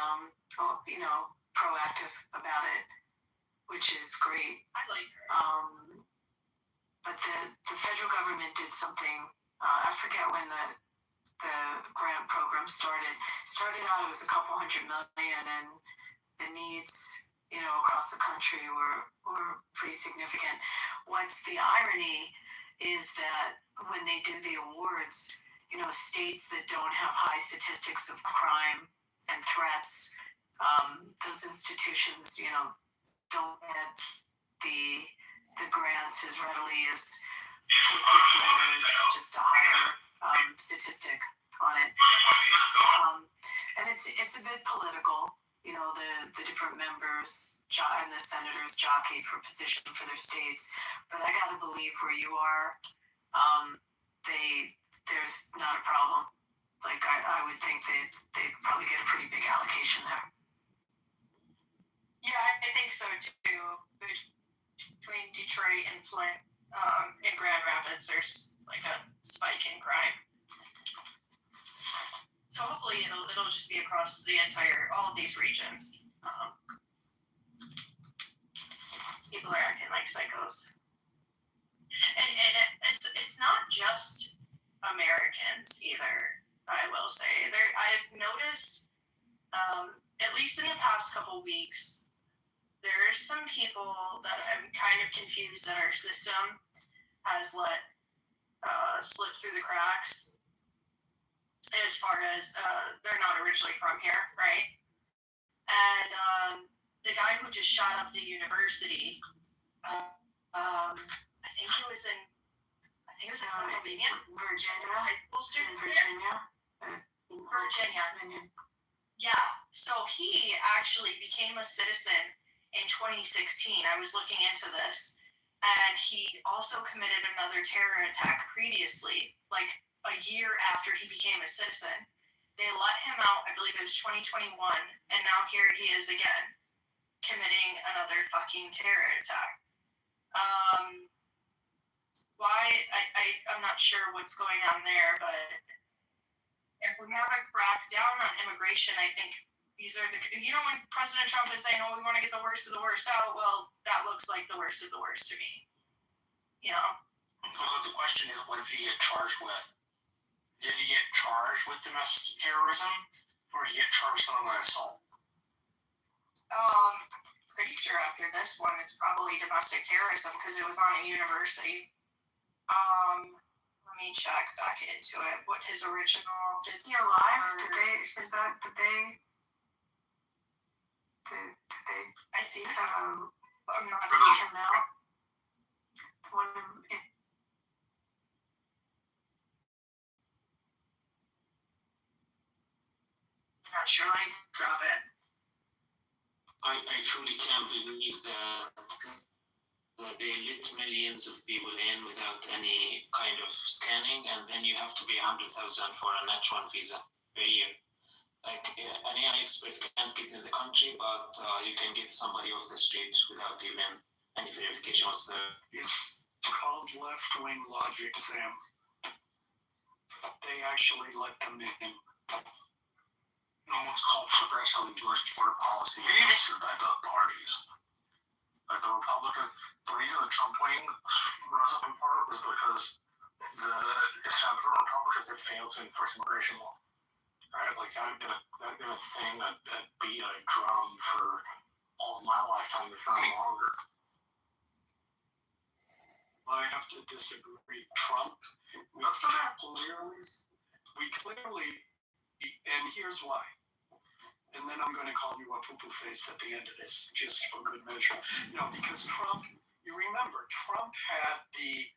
proactive about it, which is great. I like her. But the federal government did something. I forget when the grant program started. Started out, it was a couple $100 million, and the needs, across the country were pretty significant. What's the irony is that when they do the awards, states that don't have high statistics of crime and threats, those institutions, don't get the grants as readily as places where there's just a higher statistic on it. And it's a bit political. The different members and the senators jockey for position for their states. But I gotta believe where you are, there's not a problem. Like I would think they'd probably get a pretty big allocation there. Yeah, I think so too. Between Detroit and Flint and Grand Rapids, there's like a spike in crime. So hopefully it'll just be across all of these regions. People are acting like psychos, and it's not just Americans either. I will say I've noticed, at least in the past couple weeks, there's some people that I'm kind of confused that our system has let slip through the cracks. As far as they're not originally from here, right? And the guy who just shot up the university, I think it was in Pennsylvania, Virginia. High school student Virginia. Virginia. Yeah. So he actually became a citizen in 2016. I was looking into this, and he also committed another terror attack previously, like a year after he became a citizen. They let him out, I believe it was 2021, and now here he is again, committing another fucking terror attack. Why? I'm not sure what's going on there, but if we haven't cracked down on immigration, I think these are when President Trump is saying, we want to get the worst of the worst out, well, that looks like the worst of the worst to me. Well, the question is, what did he get charged with? Did he get charged with domestic terrorism, or did he get charged with something like assault? Pretty sure after this one, it's probably domestic terrorism because it was on a university. Let me check back into it. What his original? Is he alive? Did they? I think I'm not sure now. Not sure. I drop it. I truly can't believe that they let millions of people in without any kind of scanning, and then you have to pay 100,000 for an H1 visa a year. Like an AI expert can't get in the country, but you can get somebody off the street without even any verification whatsoever. It's called left-wing logic, Sam. They actually let them in. What's called progressive endorsed foreign policy issued by both parties. Like the reason the Trump wing rose up in part was because the establishment Republicans had failed to enforce immigration law. Right? Like that had been a thing that beat a drum for all of my lifetime, if not longer. I have to disagree. Trump, we clearly, and here's why. And then I'm going to call you a poo-poo face at the end of this, just for good measure. Because Trump, you remember, Trump had the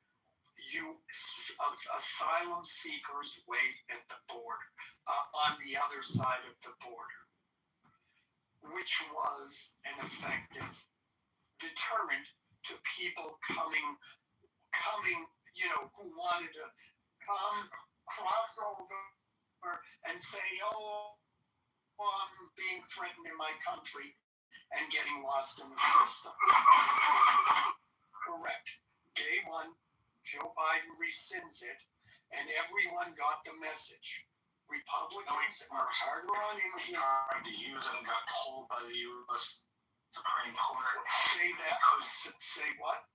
asylum seekers wait at the border, on the other side of the border, which was an effective deterrent to people coming, who wanted to come, cross over, and say, I'm being threatened in my country, and getting lost in the system. Correct. Day one, Joe Biden rescinds it, and everyone got the message. Republicans are harder on immigrants. Tried to use it and got told by the U.S. Supreme Court. Say that. Say what?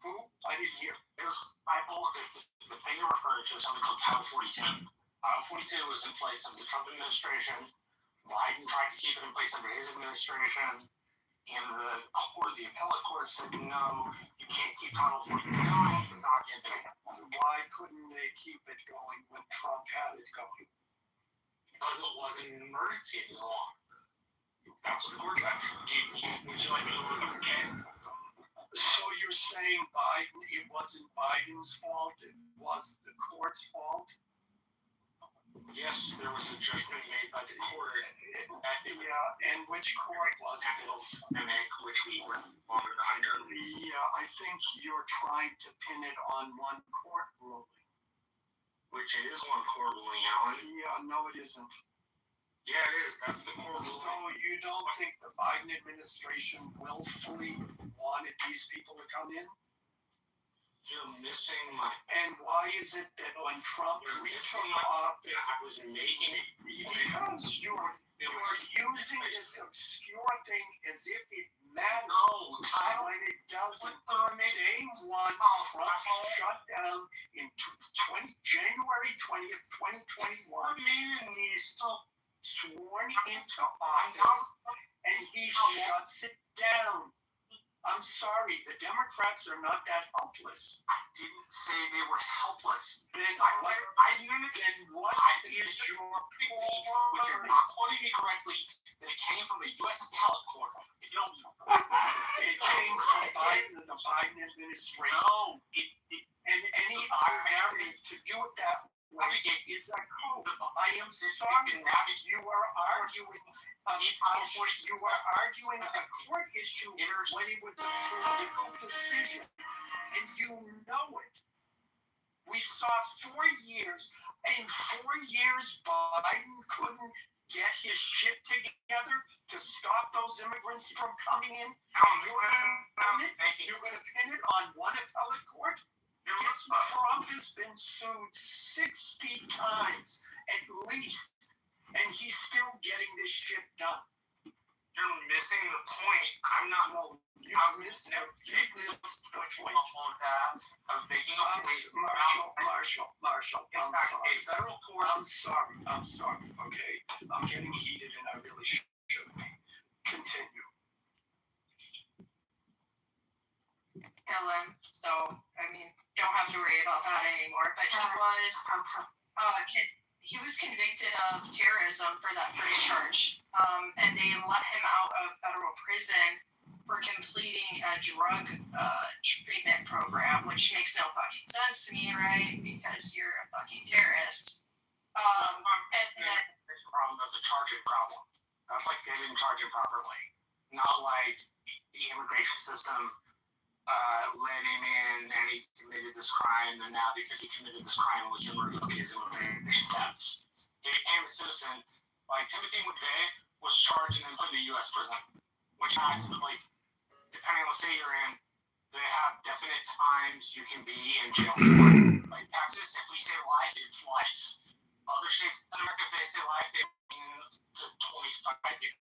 Who? I didn't hear. The thing you're referring to is something called Title 42. Title 42 was in place under the Trump administration. Biden tried to keep it in place under his administration, And the appellate court said, no, you can't keep Title 40 going. It's not giving it. Why couldn't they keep it going when Trump had it going? Because it wasn't an emergency any longer. That's what the court judge gave me. Would you like me to look up again? So you're saying Biden, it wasn't Biden's fault, it was the court's fault? Yes, there was a judgment made by the court. Yeah, and which court was this? Which we were longer under. Yeah, I think you're trying to pin it on one court ruling. Which it is one court ruling, Alan. Yeah, no, it isn't. Yeah, it is. That's the court ruling. So you don't think the Biden administration willfully wanted these people to come in? You're missing my... And why is it that when Trump retook office... I was making it... Because you're using this obscure thing as if it matters. No, when it doesn't. Day one, Trump shut down in January 20th, 2021. He's sworn into office, and he shuts it down. I'm sorry, the Democrats are not that helpless. I didn't say they were helpless. Then what is your which you're not quoting me correctly, that it came from a U.S. appellate court. If you don't, it came from Biden and the Biden administration. No, and any area to do it that way is a code. I am sorry, you are arguing. You are arguing a court issue when it was a political decision, and you know it. We saw 4 years. In 4 years, Biden couldn't get his shit together to stop those immigrants from coming in. You're going to pin it on one appellate court? Trump has been sued 60 times at least, and he's still getting this shit done. You're missing the point. I'm not. You've missed the point. I'm thinking of Marshall. It's not a federal court. I'm sorry. Okay, I'm getting heated, and I really should be. Continue. Ellen, so I mean, you don't have to worry about that anymore. But he was convicted of terrorism for that first charge, and they let him out of federal prison for completing a drug treatment program, which makes no fucking sense to me, right? Because you're a fucking terrorist. And then that's a charging problem. That's like they didn't charge him properly. Not like the immigration system let him in and he committed this crime, and now because he committed this crime, we can revoke his immigration status. He became a citizen. Like Timothy McVeigh was charged and then put in a U.S. prison, which has, like, depending on the state you're in, they have definite times you can be in jail for. Like Texas, if we say life, it's life. Other states in America, if they say life, they mean to 25 years.